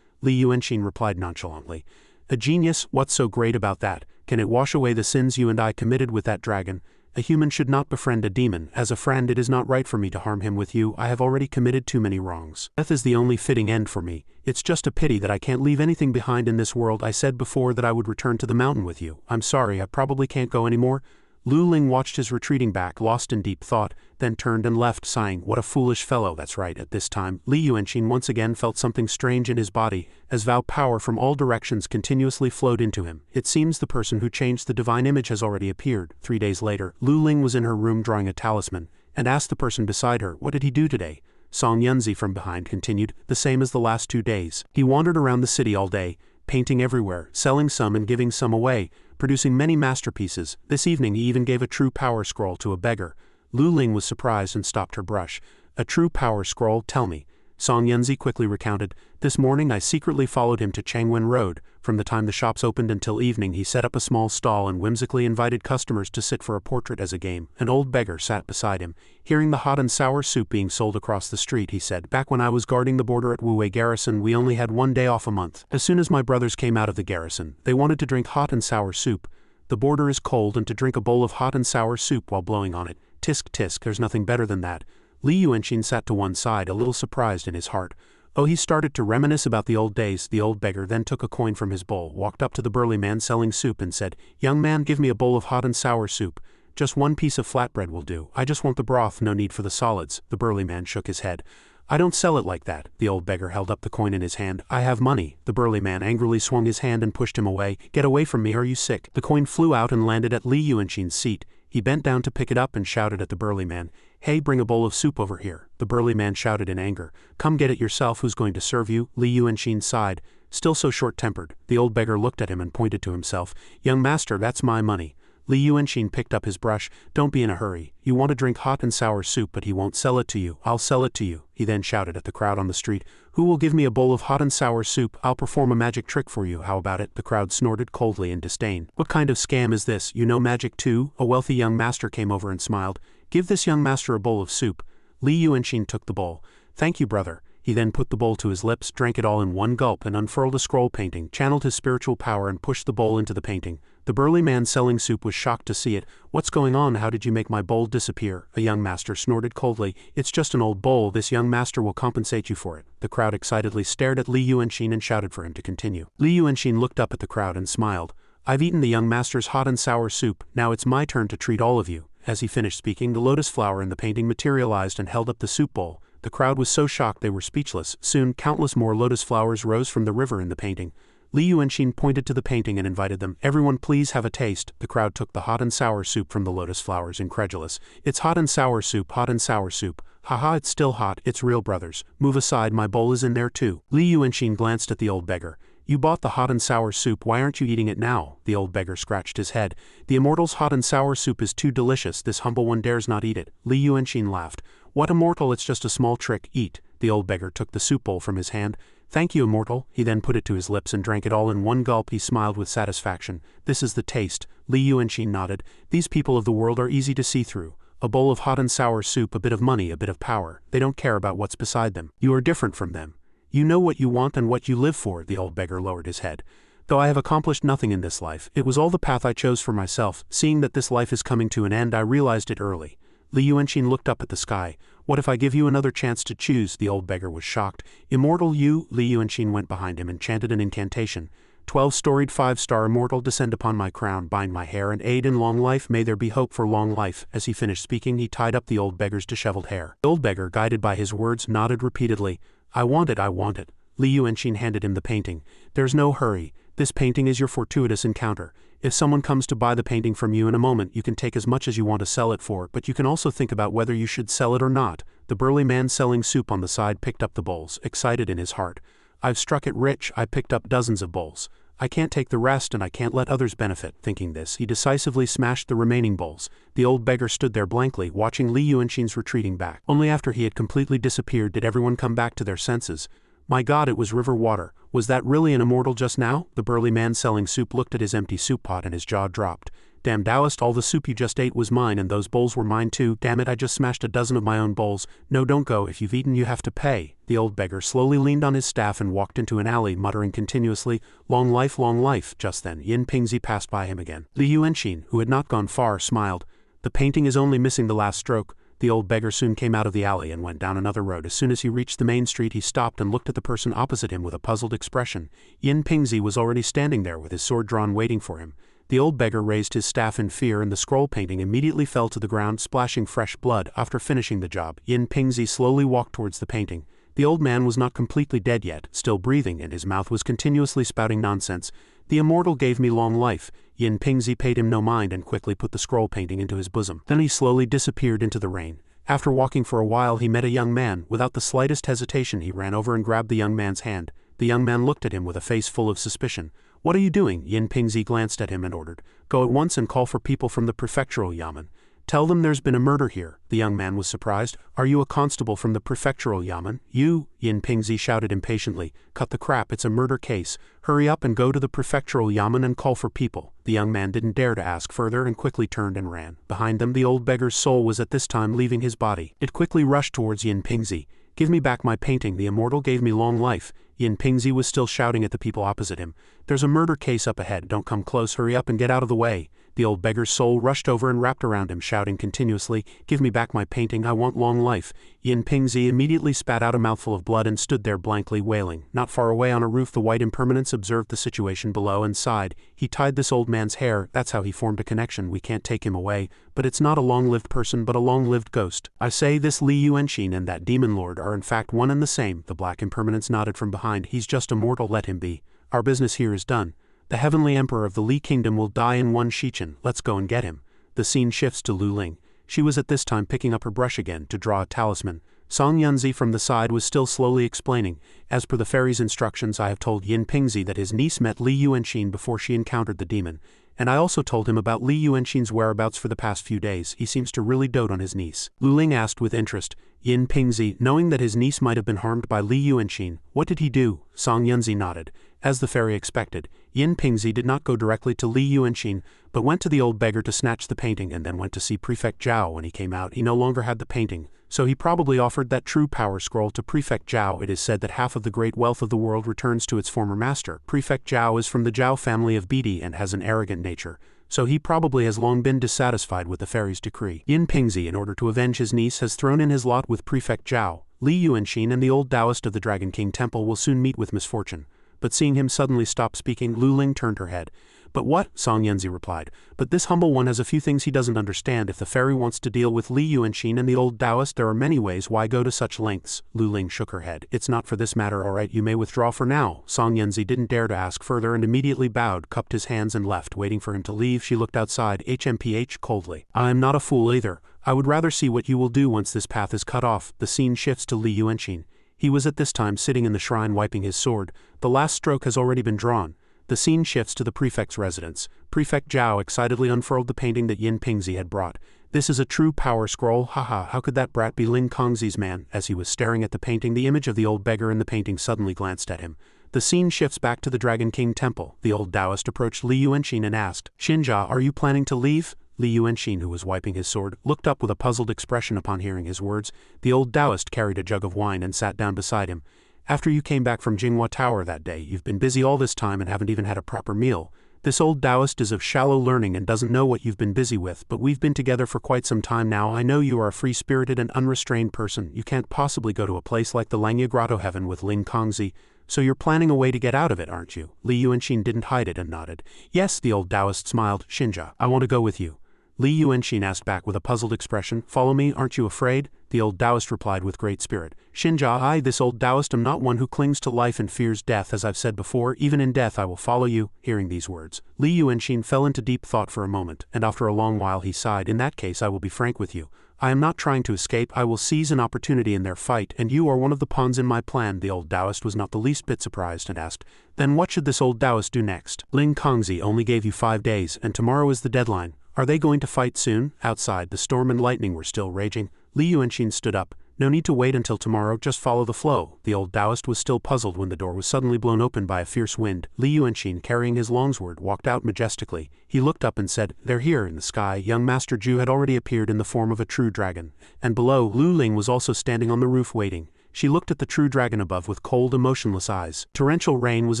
Li Yuanxin replied nonchalantly, "A genius? What's so great about that? Can it wash away the sins you and I committed with that dragon? A human should not befriend a demon. As a friend, it is not right for me to harm him with you. I have already committed too many wrongs. Death is the only fitting end for me. It's just a pity that I can't leave anything behind in this world. I said before that I would return to the mountain with you. I'm sorry, I probably can't go anymore." Lu Ling watched his retreating back, lost in deep thought, then turned and left, sighing, "What a foolish fellow." That's right. At this time, Li Yuanxin once again felt something strange in his body, as vow power from all directions continuously flowed into him. It seems the person who changed the divine image has already appeared. 3 days later, Lu Ling was in her room drawing a talisman, and asked the person beside her, "What did he do today?" Song Yunzi from behind continued, "The same as the last 2 days. He wandered around the city all day, painting everywhere, selling some and giving some away, producing many masterpieces. This evening he even gave a true power scroll to a beggar." Lu Ling was surprised and stopped her brush. "A true power scroll? Tell me." Song Yunzi quickly recounted. This morning I secretly followed him to Changwen Road. From the time the shops opened until evening he set up a small stall and whimsically invited customers to sit for a portrait as a game. An old beggar sat beside him. Hearing the hot and sour soup being sold across the street, he said, back when I was guarding the border at Wuwei Garrison we only had 1 day off a month. As soon as my brothers came out of the garrison, they wanted to drink hot and sour soup. The border is cold, and to drink a bowl of hot and sour soup while blowing on it. Tisk tisk, there's nothing better than that. Li Yuanxin sat to one side, a little surprised in his heart. Oh, he started to reminisce about the old days. The old beggar then took a coin from his bowl, walked up to the burly man selling soup and said, young man, give me a bowl of hot and sour soup. Just 1 piece of flatbread will do. I just want the broth, no need for the solids. The burly man shook his head. I don't sell it like that. The old beggar held up the coin in his hand. I have money. The burly man angrily swung his hand and pushed him away. Get away from me, are you sick? The coin flew out and landed at Li Yuanxin's seat. He bent down to pick it up and shouted at the burly man, hey, bring a bowl of soup over here. The burly man shouted in anger, come get it yourself, who's going to serve you? Li Yuanxin sighed, still so short-tempered. The old beggar looked at him and pointed to himself, young master, that's my money. Li Yuanxin picked up his brush. Don't be in a hurry. You want to drink hot and sour soup, but he won't sell it to you. I'll sell it to you. He then shouted at the crowd on the street. Who will give me a bowl of hot and sour soup? I'll perform a magic trick for you. How about it? The crowd snorted coldly in disdain. What kind of scam is this? You know magic too? A wealthy young master came over and smiled. Give this young master a bowl of soup. Li Yuanxin took the bowl. Thank you, brother. He then put the bowl to his lips, drank it all in one gulp, and unfurled a scroll painting, channeled his spiritual power and pushed the bowl into the painting. The burly man selling soup was shocked to see it. What's going on? How did you make my bowl disappear? A young master snorted coldly. It's just an old bowl. This young master will compensate you for it. The crowd excitedly stared at Li Yuanxin and shouted for him to continue. Li Yuanxin looked up at the crowd and smiled. I've eaten the young master's hot and sour soup. Now it's my turn to treat all of you. As he finished speaking, the lotus flower in the painting materialized and held up the soup bowl. The crowd was so shocked they were speechless. Soon, countless more lotus flowers rose from the river in the painting. Li Yuanxin pointed to the painting and invited them. Everyone please have a taste. The crowd took the hot and sour soup from the lotus flowers, incredulous. It's hot and sour soup, hot and sour soup. Haha, it's still hot, it's real, brothers. Move aside, my bowl is in there too. Li Yuanxin glanced at the old beggar. You bought the hot and sour soup, why aren't you eating it now? The old beggar scratched his head. The Immortals' hot and sour soup is too delicious, this humble one dares not eat it. Li Yuanxin laughed. What Immortal, it's just a small trick, eat. The old beggar took the soup bowl from his hand. Thank you, Immortal. He then put it to his lips and drank it all in one gulp. He smiled with satisfaction. This is the taste. Li Yuanxin nodded. These people of the world are easy to see through. A bowl of hot and sour soup, a bit of money, a bit of power. They don't care about what's beside them. You are different from them. You know what you want and what you live for. The old beggar lowered his head. Though I have accomplished nothing in this life, it was all the path I chose for myself. Seeing that this life is coming to an end, I realized it early. Li Yuanxin looked up at the sky. What if I give you another chance to choose? The old beggar was shocked. Immortal you? Li Yuanxin went behind him and chanted an incantation. 12-storied 5-star immortal, descend upon my crown, bind my hair and aid in long life, may there be hope for long life. As he finished speaking, he tied up the old beggar's disheveled hair. The old beggar, guided by his words, nodded repeatedly. I want it, I want it. Li Yuanxin handed him the painting. There's no hurry. This painting is your fortuitous encounter. If someone comes to buy the painting from you in a moment, you can take as much as you want to sell it for, but you can also think about whether you should sell it or not. The burly man selling soup on the side picked up the bowls, excited in his heart. I've struck it rich, I picked up dozens of bowls. I can't take the rest and I can't let others benefit. Thinking this, he decisively smashed the remaining bowls. The old beggar stood there blankly, watching Li Yuanxin's retreating back. Only after he had completely disappeared did everyone come back to their senses. My God, it was river water. Was that really an immortal just now? The burly man selling soup looked at his empty soup pot and his jaw dropped. Damn Taoist, all the soup you just ate was mine and those bowls were mine too. Damn it, I just smashed a dozen of my own bowls. No, don't go. If you've eaten, you have to pay. The old beggar slowly leaned on his staff and walked into an alley, muttering continuously, long life, long life. Just then, Yin Pingzi passed by him again. Li Yuanxin, who had not gone far, smiled. The painting is only missing the last stroke. The old beggar soon came out of the alley and went down another road. As soon as he reached the main street, he stopped and looked at the person opposite him with a puzzled expression. Yin Pingzi was already standing there with his sword drawn waiting for him. The old beggar raised his staff in fear and the scroll painting immediately fell to the ground, splashing fresh blood. After finishing the job, Yin Pingzi slowly walked towards the painting. The old man was not completely dead yet, still breathing, and his mouth was continuously spouting nonsense. The immortal gave me long life. Yin Pingzi paid him no mind and quickly put the scroll painting into his bosom. Then he slowly disappeared into the rain. After walking for a while, he met a young man. Without the slightest hesitation, he ran over and grabbed the young man's hand. The young man looked at him with a face full of suspicion. What are you doing? Yin Pingzi glanced at him and ordered. Go at once and call for people from the prefectural yamen. Tell them there's been a murder here." The young man was surprised. "Are you a constable from the prefectural yamen?" "You," Yin Pingzi shouted impatiently. "Cut the crap, it's a murder case. Hurry up and go to the prefectural yamen and call for people." The young man didn't dare to ask further and quickly turned and ran. Behind them, the old beggar's soul was at this time leaving his body. It quickly rushed towards Yin Pingzi. "Give me back my painting, the immortal gave me long life." Yin Pingzi was still shouting at the people opposite him. "There's a murder case up ahead, don't come close, hurry up and get out of the way." The old beggar's soul rushed over and wrapped around him, shouting continuously, "Give me back my painting, I want long life." Yin Pingzi immediately spat out a mouthful of blood and stood there blankly wailing. Not far away on a roof, the white impermanence observed the situation below and sighed. "He tied this old man's hair, that's how he formed a connection, we can't take him away. But it's not a long-lived person but a long-lived ghost. I say this Li Yuanxin and that demon lord are in fact one and the same." The black impermanence nodded from behind. "He's just a mortal, let him be. Our business here is done. The heavenly emperor of the Li kingdom will die in one Shichen, let's go and get him." The scene shifts to Lu Ling. She was at this time picking up her brush again to draw a talisman. Song Yunzi from the side was still slowly explaining. "As per the fairy's instructions, I have told Yin Pingzi that his niece met Li Yuanxin before she encountered the demon. And I also told him about Li Yuanxin's whereabouts for the past few days. He seems to really dote on his niece." Lu Ling asked with interest. Yin Pingzi, knowing that his niece might have been harmed by Li Yuanxin, "What did he do?" Song Yunzi nodded. As the fairy expected, Yin Pingzi did not go directly to Li Yuanxin, but went to the old beggar to snatch the painting and then went to see Prefect Zhao. When he came out, he no longer had the painting, so he probably offered that true power scroll to Prefect Zhao. It is said that half of the great wealth of the world returns to its former master. Prefect Zhao is from the Zhao family of Bati and has an arrogant nature, so he probably has long been dissatisfied with the fairy's decree. Yin Pingzi, in order to avenge his niece, has thrown in his lot with Prefect Zhao. Li Yuanxin and the old Taoist of the Dragon King Temple will soon meet with misfortune. But seeing him suddenly stop speaking, Lu Ling turned her head. "But what?" Song Yunzi replied. "But this humble one has a few things he doesn't understand. If the fairy wants to deal with Li Yuanxin and the old Taoist, there are many ways. Why go to such lengths?" Lu Ling shook her head. "It's not for this matter, all right, you may withdraw for now." Song Yunzi didn't dare to ask further and immediately bowed, cupped his hands and left. Waiting for him to leave, she looked outside, HMPH coldly. "I am not a fool either. I would rather see what you will do once this path is cut off." The scene shifts to Li Yuanxin. He was at this time sitting in the shrine wiping his sword. The last stroke has already been drawn. The scene shifts to the prefect's residence. Prefect Zhao excitedly unfurled the painting that Yin Pingzi had brought. "This is a true power scroll, haha, how could that brat be Ling Kongzi's man?" As he was staring at the painting, the image of the old beggar in the painting suddenly glanced at him. The scene shifts back to the Dragon King Temple. The old Taoist approached Li Yuanxin and asked, "Xinjia, are you planning to leave?" Li Yuanxin, who was wiping his sword, looked up with a puzzled expression upon hearing his words. The old Taoist carried a jug of wine and sat down beside him. "After you came back from Jinghua Tower that day, you've been busy all this time and haven't even had a proper meal. This old Taoist is of shallow learning and doesn't know what you've been busy with, but we've been together for quite some time now. I know you are a free-spirited and unrestrained person. You can't possibly go to a place like the Langya Grotto Heaven with Ling Kongzi, so you're planning a way to get out of it, aren't you?" Li Yuanxin didn't hide it and nodded. "Yes," the old Taoist smiled. "Xinjia, I want to go with you." Li Yuanxin asked back with a puzzled expression, "Follow me, aren't you afraid?" The old Taoist replied with great spirit, "Xinjia, I, this old Taoist, am not one who clings to life and fears death. As I've said before, even in death I will follow you." Hearing these words, Li Yuanxin fell into deep thought for a moment, and after a long while he sighed. "In that case I will be frank with you. I am not trying to escape. I will seize an opportunity in their fight, and you are one of the pawns in my plan." The old Taoist was not the least bit surprised and asked, "Then what should this old Taoist do next?" "Ling Kongzi only gave you 5 days, and tomorrow is the deadline. Are they going to fight soon?" Outside, the storm and lightning were still raging. Li Yuanxin stood up. "No need to wait until tomorrow, just follow the flow." The old Taoist was still puzzled when the door was suddenly blown open by a fierce wind. Li Yuanxin, carrying his longsword, walked out majestically. He looked up and said, "They're here." In the sky, young Master Zhu had already appeared in the form of a true dragon. And below, Lu Ling was also standing on the roof waiting. She looked at the true dragon above with cold, emotionless eyes. Torrential rain was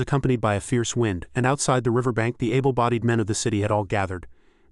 accompanied by a fierce wind, and outside the riverbank the able-bodied men of the city had all gathered.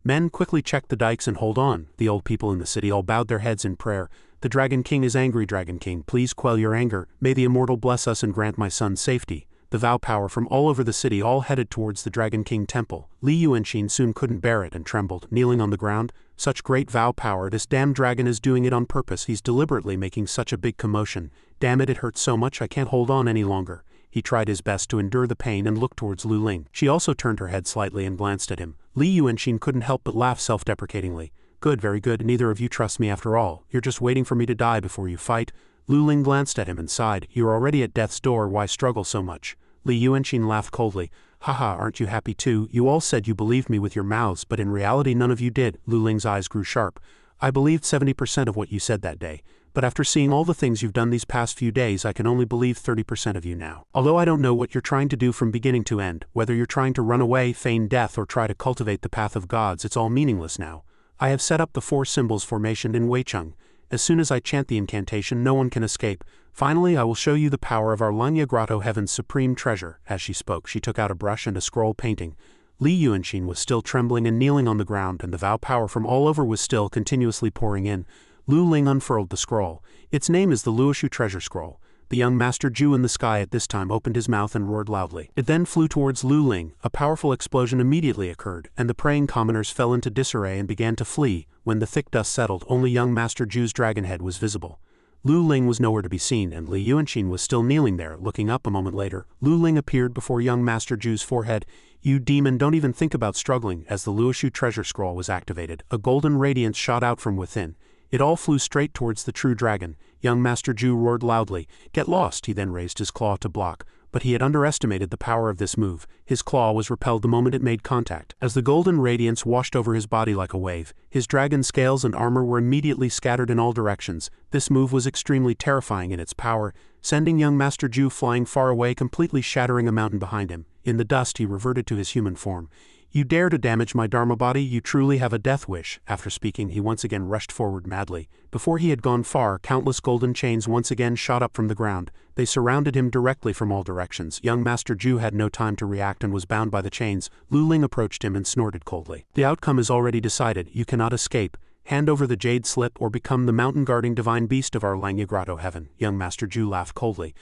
"Men, quickly check the dikes and hold on." The old people in the city all bowed their heads in prayer. "The Dragon King is angry, Dragon King. Please quell your anger. May the Immortal bless us and grant my son safety." The vow power from all over the city all headed towards the Dragon King Temple. Li Yuanxin soon couldn't bear it and trembled, kneeling on the ground. "Such great vow power, this damn dragon is doing it on purpose. He's deliberately making such a big commotion. Damn it, it hurts so much I can't hold on any longer." He tried his best to endure the pain and looked towards Lu Ling. She also turned her head slightly and glanced at him. Li Yuanxin couldn't help but laugh self-deprecatingly. "Good, very good, neither of you trust me after all. You're just waiting for me to die before you fight." Lu Ling glanced at him and sighed. "You're already at death's door, why struggle so much?" Li Yuanxin laughed coldly. "Haha, aren't you happy too? You all said you believed me with your mouths, but in reality none of you did." Lu Ling's eyes grew sharp. I believed 70% of what you said that day, but after seeing all the things you've done these past few days I can only believe 30% of you now. Although I don't know what you're trying to do from beginning to end, whether you're trying to run away, feign death, or try to cultivate the path of gods, it's all meaningless now. I have set up the 4 symbols formation in Weicheng. As soon as I chant the incantation, no one can escape. Finally, I will show you the power of our Lanya Grotto, heaven's supreme treasure. As she spoke, she took out a brush and a scroll painting. Li Yuanxin was still trembling and kneeling on the ground, and the vow power from all over was still continuously pouring in. Lu Ling unfurled the scroll. Its name is the Luoshu Treasure Scroll. The young Master Ju in the sky at this time opened his mouth and roared loudly. It then flew towards Lu Ling. A powerful explosion immediately occurred, and the praying commoners fell into disarray and began to flee. When the thick dust settled, only young Master Ju's dragon head was visible. Lu Ling was nowhere to be seen, and Li Yuanxin was still kneeling there. Looking up a moment later, Lu Ling appeared before young Master Ju's forehead. You demon, don't even think about struggling. As the Luoshu Treasure Scroll was activated, a golden radiance shot out from within. It all flew straight towards the true dragon. Young Master Ju roared loudly. Get lost! He then raised his claw to block. But he had underestimated the power of this move. His claw was repelled the moment it made contact. As the golden radiance washed over his body like a wave, his dragon scales and armor were immediately scattered in all directions. This move was extremely terrifying in its power, sending young Master Ju flying far away, completely shattering a mountain behind him. In the dust he reverted to his human form. You dare to damage my Dharma body? You truly have a death wish. After speaking, he once again rushed forward madly. Before he had gone far, countless golden chains once again shot up from the ground. They surrounded him directly from all directions. Young Master Ju had no time to react and was bound by the chains. Lu Ling approached him and snorted coldly. The outcome is already decided. You cannot escape. Hand over the jade slip or become the mountain-guarding divine beast of our Lanya Grotto heaven. Young Master Ju laughed coldly.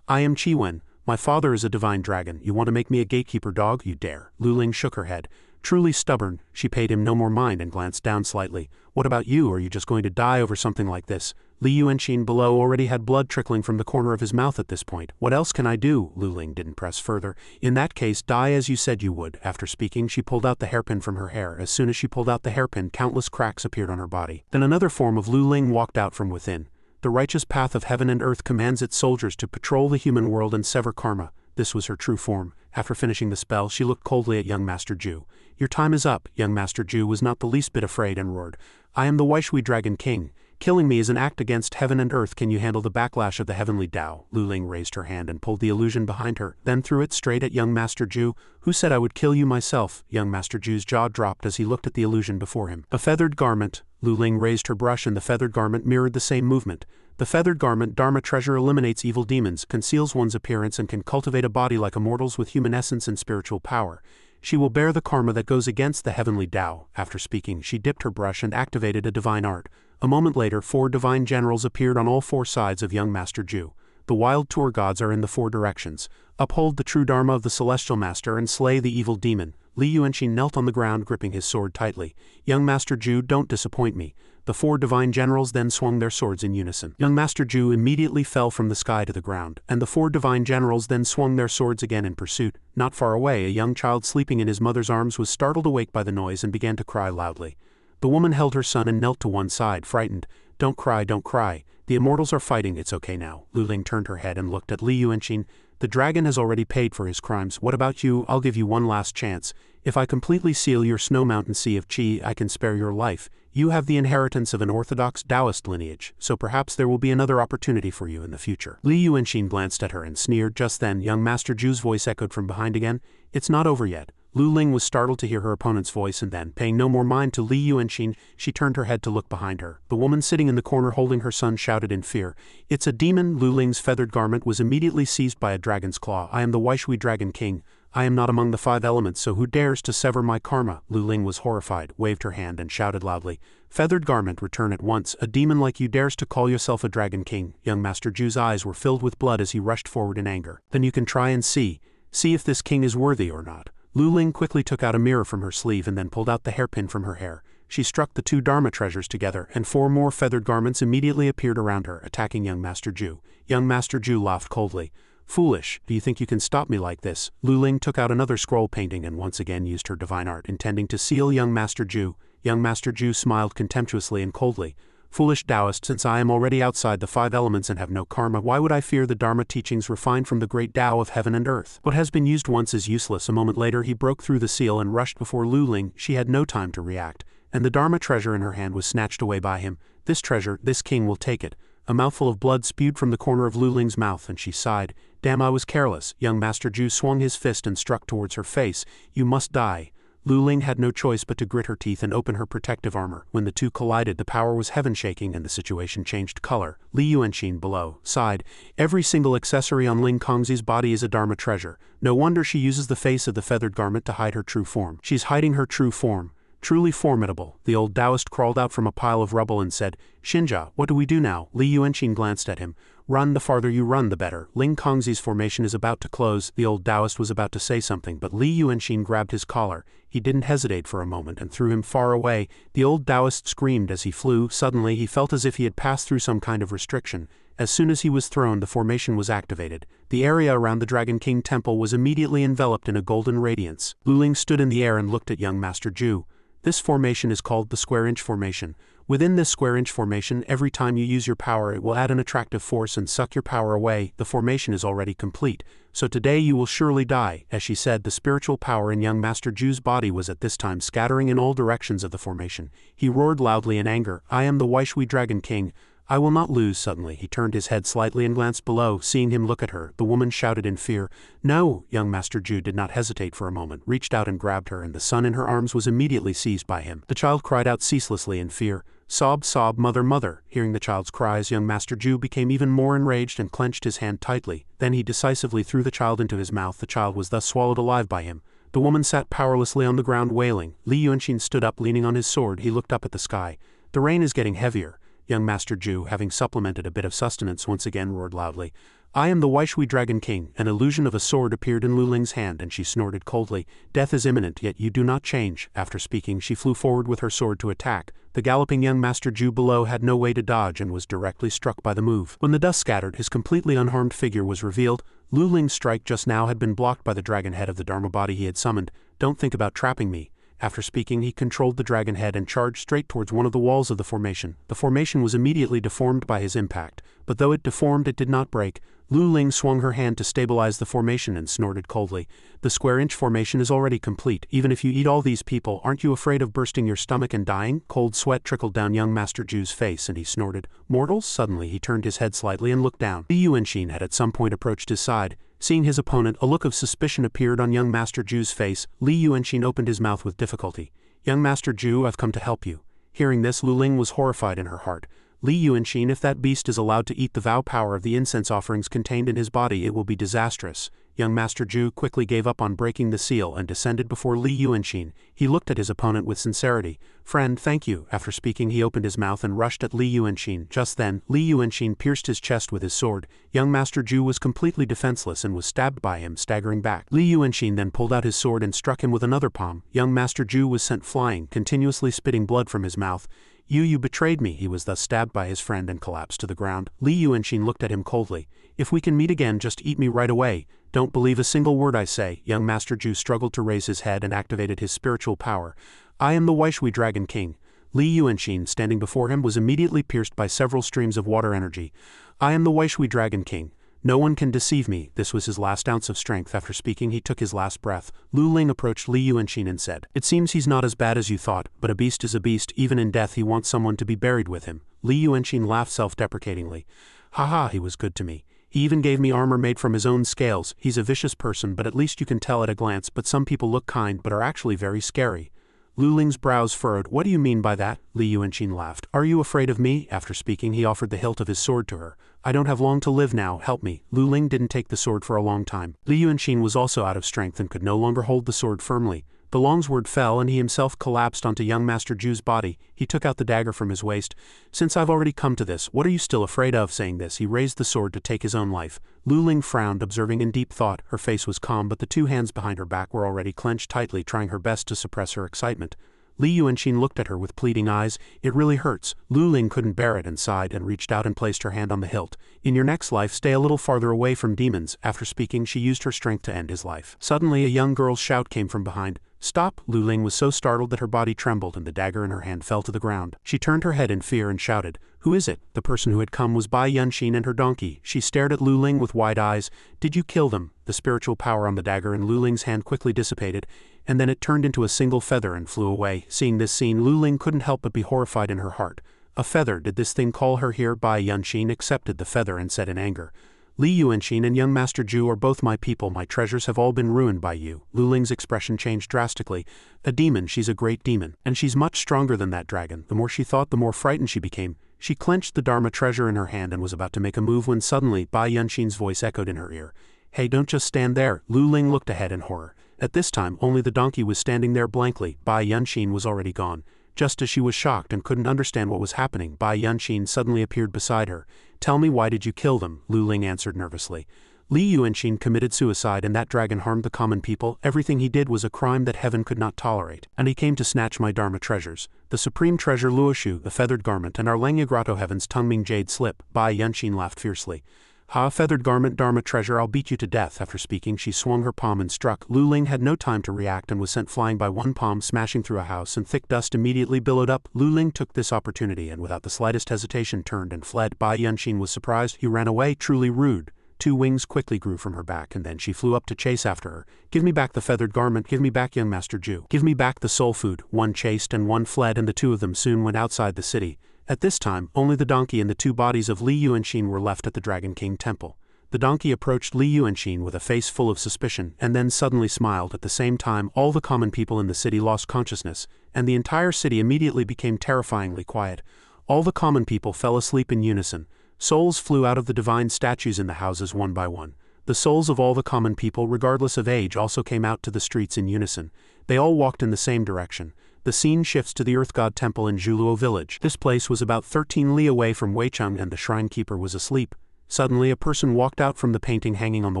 I am Chi Wen. My father is a divine dragon. You want to make me a gatekeeper dog? You dare. Lu Ling shook her head. Truly stubborn, she paid him no more mind and glanced down slightly. What about you? Are you just going to die over something like this? Li Yuanxin below already had blood trickling from the corner of his mouth at this point. What else can I do? Lu Ling didn't press further. In that case, die as you said you would. After speaking, she pulled out the hairpin from her hair. As soon as she pulled out the hairpin, countless cracks appeared on her body. Then another form of Lu Ling walked out from within. The righteous path of heaven and earth commands its soldiers to patrol the human world and sever karma. This was her true form. After finishing the spell, she looked coldly at young Master Ju. Your time is up. Young Master Ju was not the least bit afraid and roared. I am the Waishui Dragon King. Killing me is an act against heaven and earth. Can you handle the backlash of the heavenly Tao? Lu Ling raised her hand and pulled the illusion behind her, then threw it straight at young Master Ju. Who said I would kill you myself? Young Master Ju's jaw dropped as he looked at the illusion before him. A feathered garment. Lu Ling raised her brush and the feathered garment mirrored the same movement. The feathered garment Dharma treasure eliminates evil demons, conceals one's appearance, and can cultivate a body like Immortals with human essence and spiritual power. She will bear the karma that goes against the heavenly Tao. After speaking, she dipped her brush and activated a divine art. A moment later, 4 divine generals appeared on all 4 sides of young Master Ju. The wild tour gods are in the 4 directions. Uphold the true Dharma of the Celestial Master and slay the evil demon. Li Yuanxin knelt on the ground, gripping his sword tightly. Young Master Ju, don't disappoint me. The 4 divine generals then swung their swords in unison. Young Master Ju immediately fell from the sky to the ground, and the 4 divine generals then swung their swords again in pursuit. Not far away, a young child sleeping in his mother's arms was startled awake by the noise and began to cry loudly. The woman held her son and knelt to one side, frightened. Don't cry, don't cry. The Immortals are fighting, it's okay now. Lu Ling turned her head and looked at Li Yuanxin. The dragon has already paid for his crimes. What about you? I'll give you one last chance. If I completely seal your snow mountain sea of Qi, I can spare your life. You have the inheritance of an orthodox Taoist lineage, so perhaps there will be another opportunity for you in the future. Li Yuanxin glanced at her and sneered. Just then, young Master Ju's voice echoed from behind again. It's not over yet. Lu Ling was startled to hear her opponent's voice and then, paying no more mind to Li Yuanxin, she turned her head to look behind her. The woman sitting in the corner holding her son shouted in fear. It's a demon. Lu Ling's feathered garment was immediately seized by a dragon's claw. I am the Waishui Dragon King. I am not among the 5 elements, so who dares to sever my karma? Lu Ling was horrified, waved her hand and shouted loudly. Feathered garment, return at once. A demon like you dares to call yourself a dragon king. Young Master Ju's eyes were filled with blood as he rushed forward in anger. Then you can try and see if this king is worthy or not. Lu Ling quickly took out a mirror from her sleeve and then pulled out the hairpin from her hair. She struck the 2 Dharma treasures together, and 4 more feathered garments immediately appeared around her, attacking young Master Ju. Young Master Ju laughed coldly. Foolish, do you think you can stop me like this? Lu Ling took out another scroll painting and once again used her divine art, intending to seal young Master Ju. Young Master Ju smiled contemptuously and coldly. Foolish Taoist, since I am already outside the 5 elements and have no karma, why would I fear the Dharma teachings refined from the great Tao of heaven and earth? What has been used once is useless. A moment later he broke through the seal and rushed before Lu Ling. She had no time to react. and the Dharma treasure in her hand was snatched away by him. This treasure, this king will take it. A mouthful of blood spewed from the corner of Lu Ling's mouth, and she sighed. Damn, I was careless. Young Master Zhu swung his fist and struck towards her face. You must die. Lu Ling had no choice but to grit her teeth and open her protective armor. When the two collided, the power was heaven-shaking and the situation changed color. Li Yuanxin below sighed. Every single accessory on Ling Kongzi's body is a Dharma treasure. No wonder she uses the face of the feathered garment to hide her true form. She's hiding her true form. Truly formidable. The old Taoist crawled out from a pile of rubble and said, Xinjia, what do we do now? Li Yuanxin glanced at him. Run, the farther you run the better. Ling Kongzi's formation is about to close. The old Taoist was about to say something, but Li Yuanxin grabbed his collar. He didn't hesitate for a moment and threw him far away. The old Taoist screamed as he flew. Suddenly he felt as if he had passed through some kind of restriction. As soon as he was thrown, the formation was activated. The area around the Dragon King Temple was immediately enveloped in a golden radiance. Lu Ling stood in the air and looked at young Master Zhu. This formation is called the square-inch formation. Within this square-inch formation, every time you use your power, it will add an attractive force and suck your power away. The formation is already complete, so today you will surely die. As she said, the spiritual power in young Master Zhu's body was at this time scattering in all directions of the formation. He roared loudly in anger, I am the Waishui Dragon King. I will not lose. Suddenly he turned his head slightly and glanced below. Seeing him look at her, the woman shouted in fear. No! Young Master Zhu did not hesitate for a moment, reached out and grabbed her, and the son in her arms was immediately seized by him. The child cried out ceaselessly in fear. Sob, sob, mother, mother. Hearing the child's cries, young Master Zhu became even more enraged and clenched his hand tightly. Then he decisively threw the child into his mouth. The child was thus swallowed alive by him. The woman sat powerlessly on the ground wailing. Li Yuanxin stood up leaning on his sword. He looked up at the sky. The rain is getting heavier. Young Master Zhu, having supplemented a bit of sustenance, once again roared loudly. I am the Waishui Dragon King. An illusion of a sword appeared in Lu Ling's hand, and she snorted coldly. Death is imminent, yet you do not change. After speaking, she flew forward with her sword to attack. The galloping young Master Zhu below had no way to dodge and was directly struck by the move. When the dust scattered, his completely unharmed figure was revealed. Lu Ling's strike just now had been blocked by the dragon head of the Dharma body he had summoned. Don't think about trapping me. After speaking, he controlled the dragon head and charged straight towards one of the walls of the formation. The formation was immediately deformed by his impact, but though it deformed, it did not break. Lu Ling swung her hand to stabilize the formation and snorted coldly. The square-inch formation is already complete. Even if you eat all these people, aren't you afraid of bursting your stomach and dying? Cold sweat trickled down young Master Zhu's face and he snorted. Mortals? Suddenly he turned his head slightly and looked down. Li Yuanxin had at some point approached his side. Seeing his opponent, a look of suspicion appeared on young Master Zhu's face. Li Yuanxin opened his mouth with difficulty. Young Master Zhu, I've come to help you. Hearing this, Lu Ling was horrified in her heart. Li Yuanxin, if that beast is allowed to eat the vow power of the incense offerings contained in his body, it will be disastrous. Young Master Zhu quickly gave up on breaking the seal and descended before Li Yuanxin. He looked at his opponent with sincerity. Friend, thank you. After speaking, he opened his mouth and rushed at Li Yuanxin. Just then, Li Yuanxin pierced his chest with his sword. Young Master Zhu was completely defenseless and was stabbed by him, staggering back. Li Yuanxin then pulled out his sword and struck him with another palm. Young Master Zhu was sent flying, continuously spitting blood from his mouth. You betrayed me. He was thus stabbed by his friend and collapsed to the ground. Li Yuanxin looked at him coldly. If we can meet again, just eat me right away. Don't believe a single word I say. Young Master Zhu struggled to raise his head and activated his spiritual power. I am the Waishui Dragon King. Li Yuanxin, standing before him, was immediately pierced by several streams of water energy. I am the Waishui Dragon King. No one can deceive me. This was his last ounce of strength. After speaking, he took his last breath. Lu Ling approached Li Yuanxin and said, It seems he's not as bad as you thought, but a beast is a beast. Even in death he wants someone to be buried with him. Li Yuanxin laughed self-deprecatingly. Haha, he was good to me. He even gave me armor made from his own scales. He's a vicious person, but at least you can tell at a glance. But some people look kind, but are actually very scary. Lu Ling's brows furrowed. What do you mean by that? Li Yuanxin laughed. Are you afraid of me? After speaking, he offered the hilt of his sword to her. I don't have long to live now, help me. Lu Ling didn't take the sword for a long time. Li Yuanxin was also out of strength and could no longer hold the sword firmly. The long sword fell and he himself collapsed onto young Master Zhu's body. He took out the dagger from his waist. Since I've already come to this, what are you still afraid of? Saying this, he raised the sword to take his own life. Lu Ling frowned, observing in deep thought. Her face was calm, but the two hands behind her back were already clenched tightly, trying her best to suppress her excitement. Li Yuanxin looked at her with pleading eyes. It really hurts. Lu Ling couldn't bear it and sighed and reached out and placed her hand on the hilt. In your next life, stay a little farther away from demons. After speaking, she used her strength to end his life. Suddenly, a young girl's shout came from behind. Stop! Lu Ling was so startled that her body trembled and the dagger in her hand fell to the ground. She turned her head in fear and shouted, Who is it? The person who had come was Bai Yuanxin and her donkey. She stared at Lu Ling with wide eyes. Did you kill them? The spiritual power on the dagger in Lu Ling's hand quickly dissipated. and then it turned into a single feather and flew away. Seeing this scene, Lu Ling couldn't help but be horrified in her heart. A feather, did this thing call her here? Bai Yuanxin accepted the feather and said in anger, Li Yuanxin and young Master Zhu are both my people. My treasures have all been ruined by you. Lu Ling's expression changed drastically. A demon, she's a great demon, and she's much stronger than that dragon. The more she thought, the more frightened she became. She clenched the Dharma treasure in her hand and was about to make a move when suddenly Bai Yuanxin's voice echoed in her ear. Hey, don't just stand there. Lu Ling looked ahead in horror. At this time, only the donkey was standing there blankly. Bai Yuanxin was already gone. Just as she was shocked and couldn't understand what was happening, Bai Yuanxin suddenly appeared beside her. Tell me, why did you kill them? Lu Ling answered nervously. Li Yuanxin committed suicide and that dragon harmed the common people. Everything he did was a crime that heaven could not tolerate. And he came to snatch my Dharma treasures. The supreme treasure Luoshu, the feathered garment, and our Langya Grotto heaven's Tungming jade slip. Bai Yuanxin laughed fiercely. Ha, feathered garment, Dharma treasure, I'll beat you to death. After speaking, she swung her palm and struck. Lu Ling had no time to react and was sent flying by one palm, smashing through a house, and thick dust immediately billowed up. Lu Ling took this opportunity and without the slightest hesitation turned and fled. Bai Yuanxin was surprised. He ran away, truly rude. 2 wings quickly grew from her back and then she flew up to chase after her. Give me back the feathered garment, give me back young Master Zhu. Give me back the soul food. One chased and one fled, and the 2 of them soon went outside the city. At this time, only the donkey and the 2 bodies of Li Yuanxin were left at the Dragon King Temple. The donkey approached Li Yuanxin with a face full of suspicion and then suddenly smiled. At the same time, all the common people in the city lost consciousness, and the entire city immediately became terrifyingly quiet. All the common people fell asleep in unison. Souls flew out of the divine statues in the houses one by one. The souls of all the common people, regardless of age, also came out to the streets in unison. They all walked in the same direction. The scene shifts to the Earth God Temple in Zhuluo village. This place was about 13 li away from Weicheng and the shrine keeper was asleep. Suddenly a person walked out from the painting hanging on the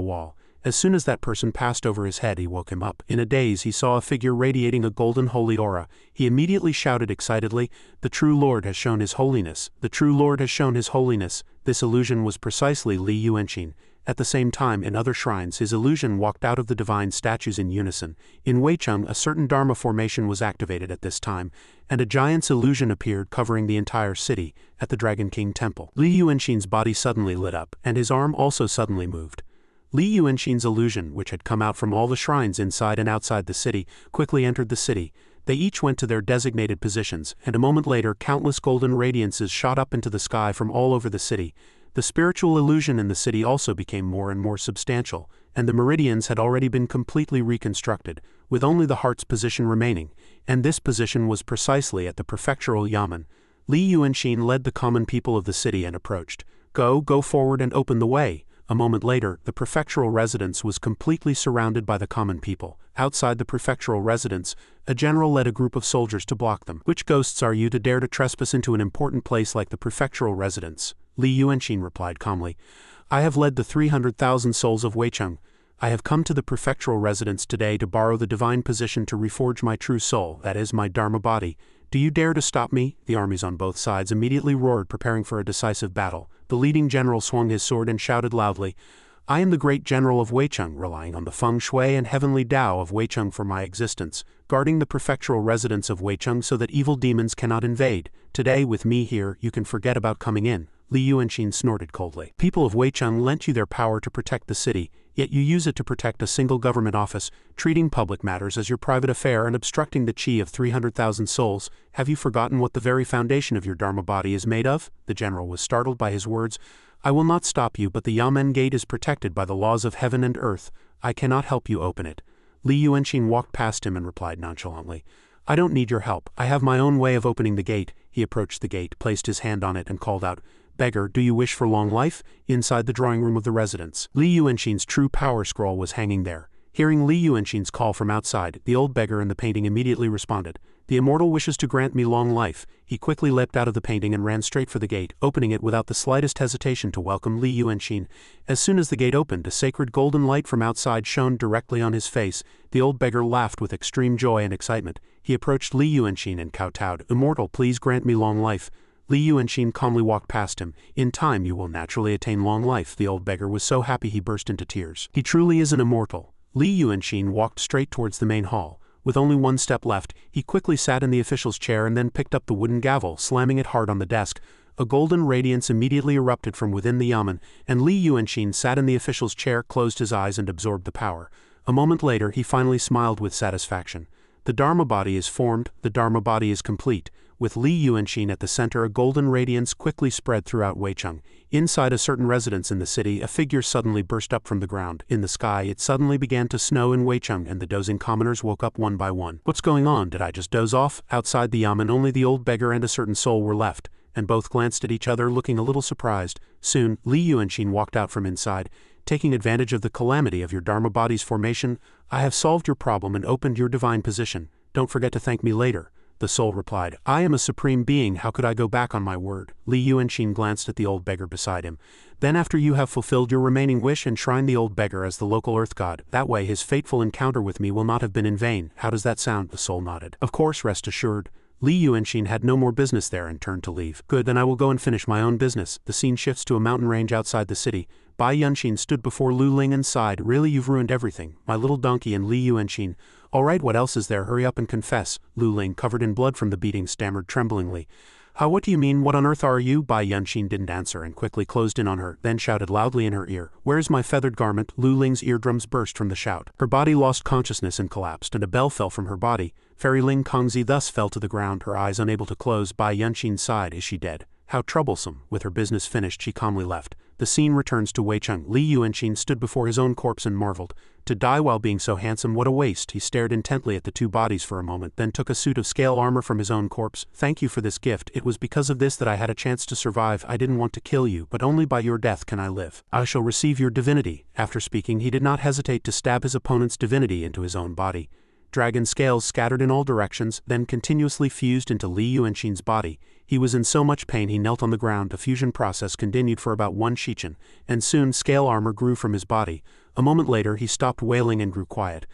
wall. As soon as that person passed over his head, he woke him up. In a daze, he saw a figure radiating a golden holy aura. He immediately shouted excitedly, "The true Lord has shown his holiness. The true Lord has shown his holiness." This illusion was precisely Li Yuanxin. At the same time, in other shrines, his illusion walked out of the divine statues in unison. In Weicheng, a certain Dharma formation was activated at this time, and a giant's illusion appeared covering the entire city. At the Dragon King Temple, Li Yuanxin's body suddenly lit up, and his arm also suddenly moved. Li Yuanxin's illusion, which had come out from all the shrines inside and outside the city, quickly entered the city. They each went to their designated positions, and a moment later countless golden radiances shot up into the sky from all over the city. The spiritual illusion in the city also became more and more substantial, and the meridians had already been completely reconstructed, with only the heart's position remaining, and this position was precisely at the prefectural yamen. Li Yuanxin led the common people of the city and approached. Go forward and open the way." A moment later, the prefectural residence was completely surrounded by the common people. Outside the prefectural residence, a general led a group of soldiers to block them. "Which ghosts are you to dare to trespass into an important place like the prefectural residence?" Li Yuanxin replied calmly. "I have led the 300,000 souls of Weicheng. I have come to the prefectural residence today to borrow the divine position to reforge my true soul, that is, my Dharma body. Do you dare to stop me?" The armies on both sides immediately roared, preparing for a decisive battle. The leading general swung his sword and shouted loudly, "I am the great general of Weicheng, relying on the feng shui and heavenly Tao of Weicheng for my existence, guarding the prefectural residence of Weicheng so that evil demons cannot invade. Today, with me here, you can forget about coming in." Li Yuanxin snorted coldly. "People of Weicheng lent you their power to protect the city, yet you use it to protect a single government office, treating public matters as your private affair and obstructing the chi of 300,000 souls. Have you forgotten what the very foundation of your Dharma body is made of?" The general was startled by his words. "I will not stop you, but the Yamen gate is protected by the laws of heaven and earth. I cannot help you open it." Li Yuanxin walked past him and replied nonchalantly, "I don't need your help. I have my own way of opening the gate." He approached the gate, placed his hand on it and called out, "Beggar, do you wish for long life?" Inside the drawing room of the residence, Li Yuanxin's true power scroll was hanging there. Hearing Li Yuanxin's call from outside, the old beggar in the painting immediately responded, "The immortal wishes to grant me long life." He quickly leapt out of the painting and ran straight for the gate, opening it without the slightest hesitation to welcome Li Yuanxin. As soon as the gate opened, a sacred golden light from outside shone directly on his face. The old beggar laughed with extreme joy and excitement. He approached Li Yuanxin and kowtowed, "Immortal, please grant me long life." Li Yuanxin calmly walked past him. "In time you will naturally attain long life." The old beggar was so happy he burst into tears. He truly is an immortal. Li Yuanxin walked straight towards the main hall. With only one step left, he quickly sat in the official's chair and then picked up the wooden gavel, slamming it hard on the desk. A golden radiance immediately erupted from within the yamen, and Li Yuanxin sat in the official's chair, closed his eyes and absorbed the power. A moment later he finally smiled with satisfaction. The Dharma body is formed, the Dharma body is complete. With Li Yuanxin at the center, a golden radiance quickly spread throughout Weicheng. Inside a certain residence in the city, a figure suddenly burst up from the ground. In the sky, it suddenly began to snow in Weicheng, and the dozing commoners woke up one by one. What's going on? Did I just doze off? Outside the yamen, only the old beggar and a certain soul were left, and both glanced at each other, looking a little surprised. Soon, Li Yuanxin walked out from inside. Taking advantage of the calamity of your Dharma body's formation, I have solved your problem and opened your divine position. Don't forget to thank me later. The soul replied, I am a supreme being, how could I go back on my word? Li Yuanxin glanced at the old beggar beside him. Then after you have fulfilled your remaining wish, enshrine the old beggar as the local earth god. That way his fateful encounter with me will not have been in vain. How does that sound? The soul nodded. Of course, rest assured. Li Yuanxin had no more business there and turned to leave. Good, then I will go and finish my own business. The scene shifts to a mountain range outside the city. Bai Yuanxin stood before Lu Ling and sighed, really you've ruined everything, my little donkey. And Li Yuanxin, all right, what else is there? Hurry up and confess. Lu Ling, covered in blood from the beating, stammered tremblingly. How, what do you mean? What on earth are you? Bai Yuanxin didn't answer and quickly closed in on her, then shouted loudly in her ear, where's my feathered garment? Lu Ling's eardrums burst from the shout. Her body lost consciousness and collapsed, and a bell fell from her body. Fairy Ling Kongzi thus fell to the ground, her eyes unable to close. Bai Yuanxin sighed, is she dead? How troublesome. With her business finished, she calmly left. The scene returns to Weicheng. Li Yuanxin stood before his own corpse and marveled. To die while being so handsome, what a waste. He stared intently at the two bodies for a moment, then took a suit of scale armor from his own corpse. Thank you for this gift. It was because of this that I had a chance to survive. I didn't want to kill you, but only by your death can I live. I shall receive your divinity. After speaking, he did not hesitate to stab his opponent's divinity into his own body. Dragon scales scattered in all directions, then continuously fused into Li Yuanxin's body. He was in so much pain he knelt on the ground. The fusion process continued for about 1 shichen, and soon scale armor grew from his body. A moment later he stopped wailing and grew quiet.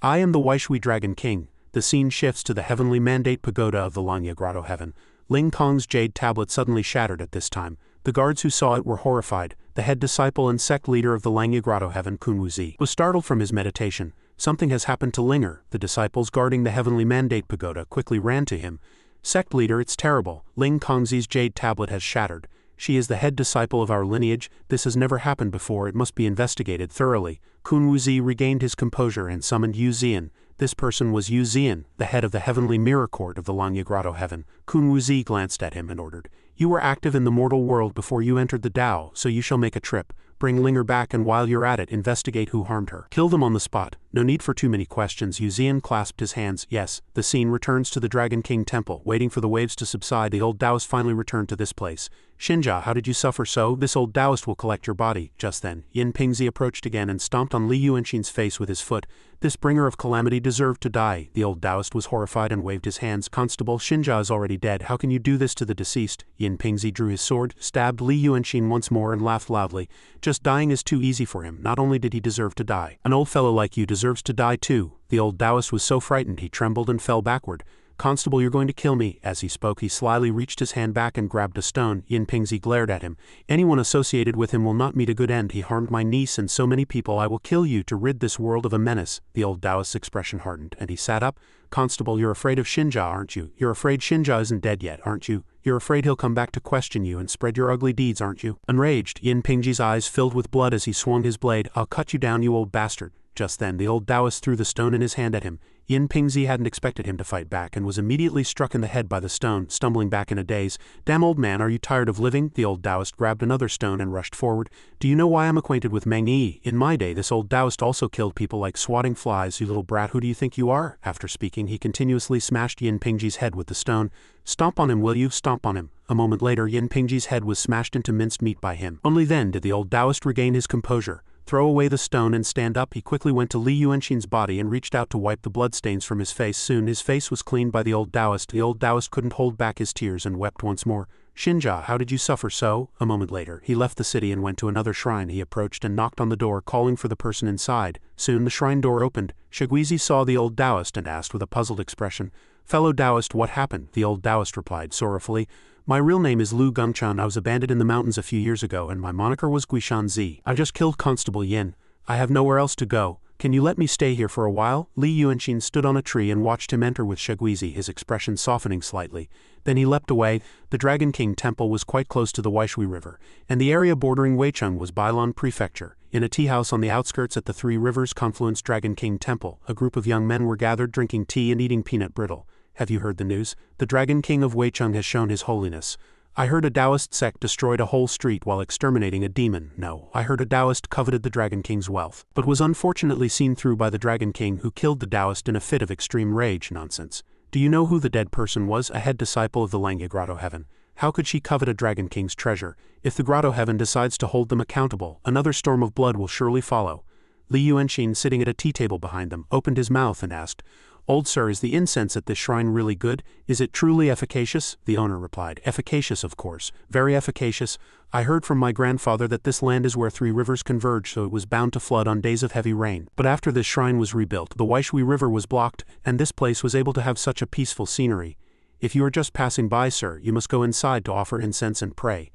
I am the Waishui Dragon King. The scene shifts to the heavenly mandate pagoda of the Langya Grotto Heaven. Ling Kong's jade tablet suddenly shattered at this time. The guards who saw it were horrified. The head disciple and sect leader of the Langya Grotto Heaven, Kun Wuzi, was startled from his meditation. Something has happened to Linger. The disciples guarding the heavenly mandate pagoda quickly ran to him. Sect leader, it's terrible. Ling Kongzi's jade tablet has shattered. She is the head disciple of our lineage. This has never happened before. It must be investigated thoroughly. Kun Wuzi regained his composure and summoned Yu Zian. This person was Yu Zian, the head of the heavenly mirror court of the Langya Grotto Heaven. Kun Wuzi glanced at him and ordered, you were active in the mortal world before you entered the Tao, so you shall make a trip. Bring Linger back, and while you're at it, investigate who harmed her. Kill them on the spot. No need for too many questions. Yu Zian clasped his hands. Yes. The scene returns to the Dragon King Temple. Waiting for the waves to subside, the old Taoist finally returned to this place. Xinjia, how did you suffer so? This old Taoist will collect your body. Just then, Yin Pingzi approached again and stomped on Li Yuanxin's face with his foot. This bringer of calamity deserved to die. The old Taoist was horrified and waved his hands. Constable, Xinjia is already dead. How can you do this to the deceased? Yin Pingzi drew his sword, stabbed Li Yuanxin once more and laughed loudly. Just dying is too easy for him. Not only did he deserve to die, an old fellow like you deserves to die too. The old Taoist was so frightened he trembled and fell backward. Constable, you're going to kill me. As he spoke, he slyly reached his hand back and grabbed a stone. Yin Pingzi glared at him. Anyone associated with him will not meet a good end. He harmed my niece and so many people. I will kill you to rid this world of a menace. The old Taoist's expression hardened, and he sat up. Constable, you're afraid of Xinjia, aren't you? You're afraid Xinjia isn't dead yet, aren't you? You're afraid he'll come back to question you and spread your ugly deeds, aren't you? Enraged, Yin Pingzi's eyes filled with blood as he swung his blade. I'll cut you down, you old bastard. Just then, the old Taoist threw the stone in his hand at him. Yin Pingzi hadn't expected him to fight back and was immediately struck in the head by the stone, stumbling back in a daze. Damn old man, are you tired of living? The old Taoist grabbed another stone and rushed forward. Do you know why I'm acquainted with Meng Yi? In my day, this old Taoist also killed people like swatting flies. You little brat, who do you think you are? After speaking, he continuously smashed Yin Pingzi's head with the stone. Stomp on him, will you? Stomp on him. A moment later, Yin Pingzi's head was smashed into minced meat by him. Only then did the old Taoist regain his composure. Throw away the stone and stand up. He quickly went to Li Yuanxin's body and reached out to wipe the bloodstains from his face. Soon his face was cleaned by the old Taoist. The old Taoist couldn't hold back his tears and wept once more. Xinjia, how did you suffer so? A moment later, he left the city and went to another shrine. He approached and knocked on the door, calling for the person inside. Soon the shrine door opened. Shiguizi saw the old Taoist and asked with a puzzled expression, Fellow Taoist, what happened? The old Taoist replied sorrowfully, My real name is Lu Gengchan. I was abandoned in the mountains a few years ago and my moniker was Guishan Zi. I just killed Constable Yin. I have nowhere else to go. Can you let me stay here for a while? Li Yuanxin stood on a tree and watched him enter with Shiguizi, his expression softening slightly. Then he leapt away. The Dragon King Temple was quite close to the Waishui River, and the area bordering Weicheng was Bailon Prefecture. In a tea house on the outskirts at the Three Rivers confluence Dragon King Temple, a group of young men were gathered drinking tea and eating peanut brittle. Have you heard the news? The Dragon King of Weicheng has shown his holiness. I heard a Taoist sect destroyed a whole street while exterminating a demon. No, I heard a Taoist coveted the Dragon King's wealth, but was unfortunately seen through by the Dragon King, who killed the Taoist in a fit of extreme rage. Nonsense. Do you know who the dead person was? A head disciple of the Langya Grotto Heaven. How could she covet a Dragon King's treasure? If the Grotto Heaven decides to hold them accountable, another storm of blood will surely follow. Li Yuanxin, sitting at a tea table behind them, opened his mouth and asked, "Old sir, is the incense at this shrine really good? Is it truly efficacious?" The owner replied, "Efficacious, of course. Very efficacious. I heard from my grandfather that this land is where three rivers converge, so it was bound to flood on days of heavy rain. But after this shrine was rebuilt, the Waishui River was blocked, and this place was able to have such a peaceful scenery. If you are just passing by, sir, you must go inside to offer incense and pray."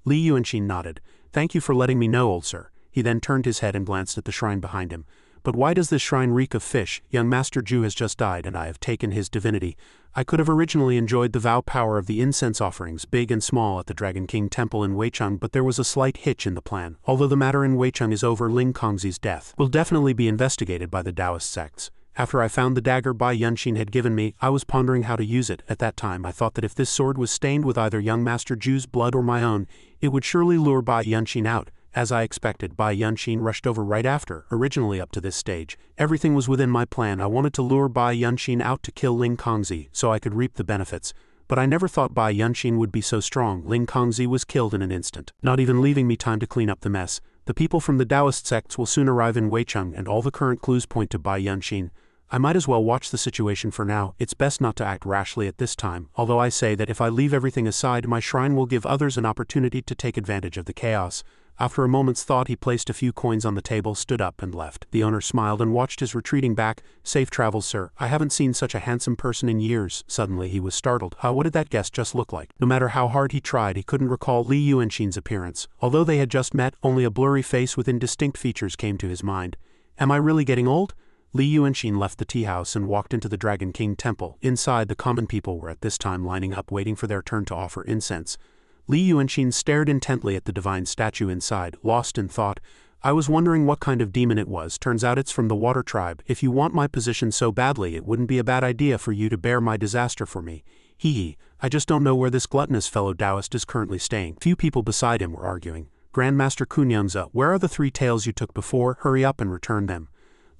Li Yuanxin nodded. "Thank you for letting me know, old sir." He then turned his head and glanced at the shrine behind him. "But why does this shrine reek of fish? Young Master Zhu has just died, and I have taken his divinity. I could have originally enjoyed the vow power of the incense offerings, big and small, at the Dragon King Temple in Weicheng, but there was a slight hitch in the plan. Although the matter in Weicheng is over, Ling Kongzi's death will definitely be investigated by the Taoist sects. After I found the dagger Bai Yuanxin had given me, I was pondering how to use it. At that time I thought that if this sword was stained with either young Master Zhu's blood or my own, it would surely lure Bai Yuanxin out. As I expected, Bai Yuanxin rushed over right after. Originally up to this stage, everything was within my plan. I wanted to lure Bai Yuanxin out to kill Ling Kongzi, so I could reap the benefits. But I never thought Bai Yuanxin would be so strong. Ling Kongzi was killed in an instant, not even leaving me time to clean up the mess. The people from the Taoist sects will soon arrive in Weicheng, and all the current clues point to Bai Yuanxin. I might as well watch the situation for now. It's best not to act rashly at this time, although I say that if I leave everything aside, my shrine will give others an opportunity to take advantage of the chaos. After a moment's thought, he placed a few coins on the table, stood up, and left. The owner smiled and watched his retreating back. "Safe travels, sir. I haven't seen such a handsome person in years." Suddenly he was startled. What did that guest just look like? No matter how hard he tried, he couldn't recall Li Yuanxin's appearance. Although they had just met, only a blurry face with indistinct features came to his mind. Am I really getting old? Li Yuanxin left the tea house and walked into the Dragon King Temple. Inside, the common people were at this time lining up, waiting for their turn to offer incense. Li Yuanxin stared intently at the divine statue inside, lost in thought. I was wondering what kind of demon it was. Turns out it's from the water tribe. If you want my position so badly, it wouldn't be a bad idea for you to bear my disaster for me. Hee. I just don't know where this gluttonous fellow Taoist is currently staying. Few people beside him were arguing. Grandmaster Kunyangza, where are the 3 taels you took before? Hurry up and return them.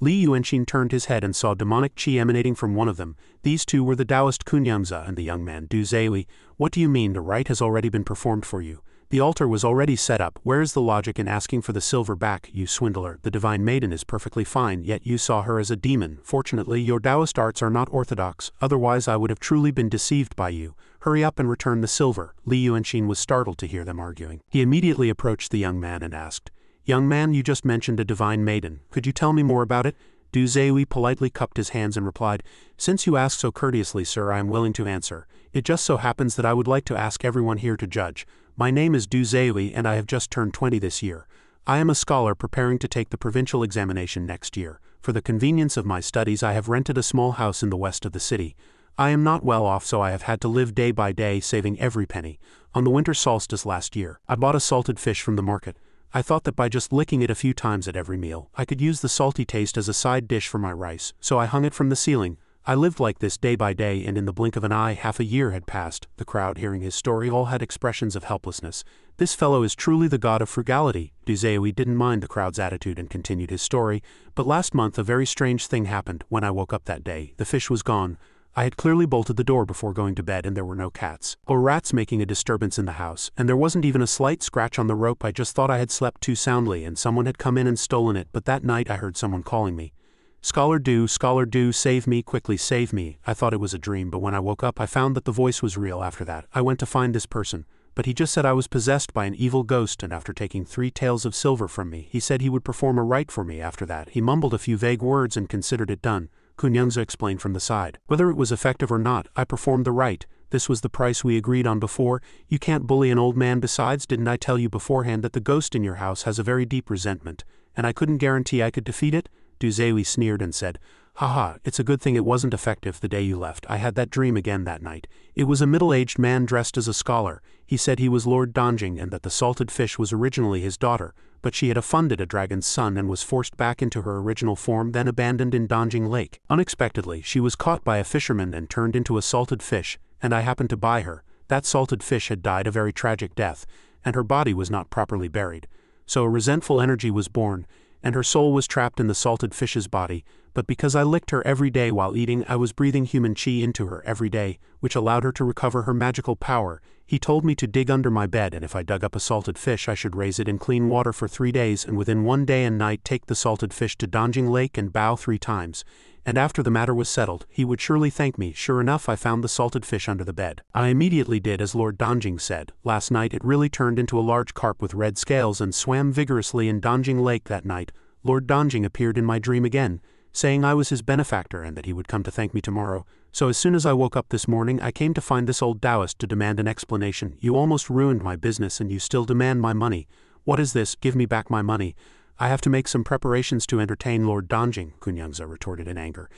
Li Yuanxin turned his head and saw demonic qi emanating from one of them. These two were the Taoist Kunyangza and the young man Du Zui. What do you mean? The rite has already been performed for you. The altar was already set up. Where is the logic in asking for the silver back, you swindler? The divine maiden is perfectly fine, yet you saw her as a demon. Fortunately, your Taoist arts are not orthodox, otherwise I would have truly been deceived by you. Hurry up and return the silver. Li Yuanxin was startled to hear them arguing. He immediately approached the young man and asked, "Young man, you just mentioned a divine maiden. Could you tell me more about it?" Du Zui politely cupped his hands and replied, "Since you ask so courteously, sir, I am willing to answer. It just so happens that I would like to ask everyone here to judge. My name is Du Zui and I have just turned 20 this year. I am a scholar preparing to take the provincial examination next year. For the convenience of my studies, I have rented a small house in the west of the city. I am not well off, so I have had to live day by day, saving every penny. On the winter solstice last year, I bought a salted fish from the market. I thought that by just licking it a few times at every meal, I could use the salty taste as a side dish for my rice, so I hung it from the ceiling. I lived like this day by day, and in the blink of an eye, half a year had passed." The crowd, hearing his story, all had expressions of helplessness. "This fellow is truly the god of frugality." Du Zui didn't mind the crowd's attitude and continued his story. "But last month a very strange thing happened. When I woke up that day, the fish was gone. I had clearly bolted the door before going to bed, and there were no cats or rats making a disturbance in the house, and there wasn't even a slight scratch on the rope. I just thought I had slept too soundly and someone had come in and stolen it, but that night I heard someone calling me. 'Scholar Du, save me, quickly save me.' I thought it was a dream, but when I woke up I found that the voice was real. After that, I went to find this person, but he just said I was possessed by an evil ghost, and after taking 3 taels of silver from me, he said he would perform a rite for me. After that, he mumbled a few vague words and considered it done." Kunyangza explained from the side. "Whether it was effective or not, I performed the rite. This was the price we agreed on before. You can't bully an old man. Besides, didn't I tell you beforehand that the ghost in your house has a very deep resentment, and I couldn't guarantee I could defeat it?" Du Zui sneered and said, Haha, it's a good thing it wasn't effective the day you left. I had that dream again that night. It was a middle-aged man dressed as a scholar. He said he was Lord Donjing and that the salted fish was originally his daughter, but she had offended a dragon's son and was forced back into her original form, then abandoned in Donjing Lake. Unexpectedly, she was caught by a fisherman and turned into a salted fish, and I happened to buy her. That salted fish had died a very tragic death, and her body was not properly buried. So a resentful energy was born, and her soul was trapped in the salted fish's body, but because I licked her every day while eating, I was breathing human chi into her every day, which allowed her to recover her magical power. He told me to dig under my bed, and if I dug up a salted fish I should raise it in clean water for 3 days, and within 1 day and night take the salted fish to Donjing Lake and bow 3 times. And after the matter was settled, he would surely thank me. Sure enough, I found the salted fish under the bed. I immediately did as Lord Donjing said. Last night it really turned into a large carp with red scales and swam vigorously in Donjing Lake that night. Lord Donjing appeared in my dream again, saying I was his benefactor and that he would come to thank me tomorrow. So as soon as I woke up this morning, I came to find this old Taoist to demand an explanation. You almost ruined my business and you still demand my money. What is this? Give me back my money. I have to make some preparations to entertain Lord Donjing, Kunyangza retorted in anger.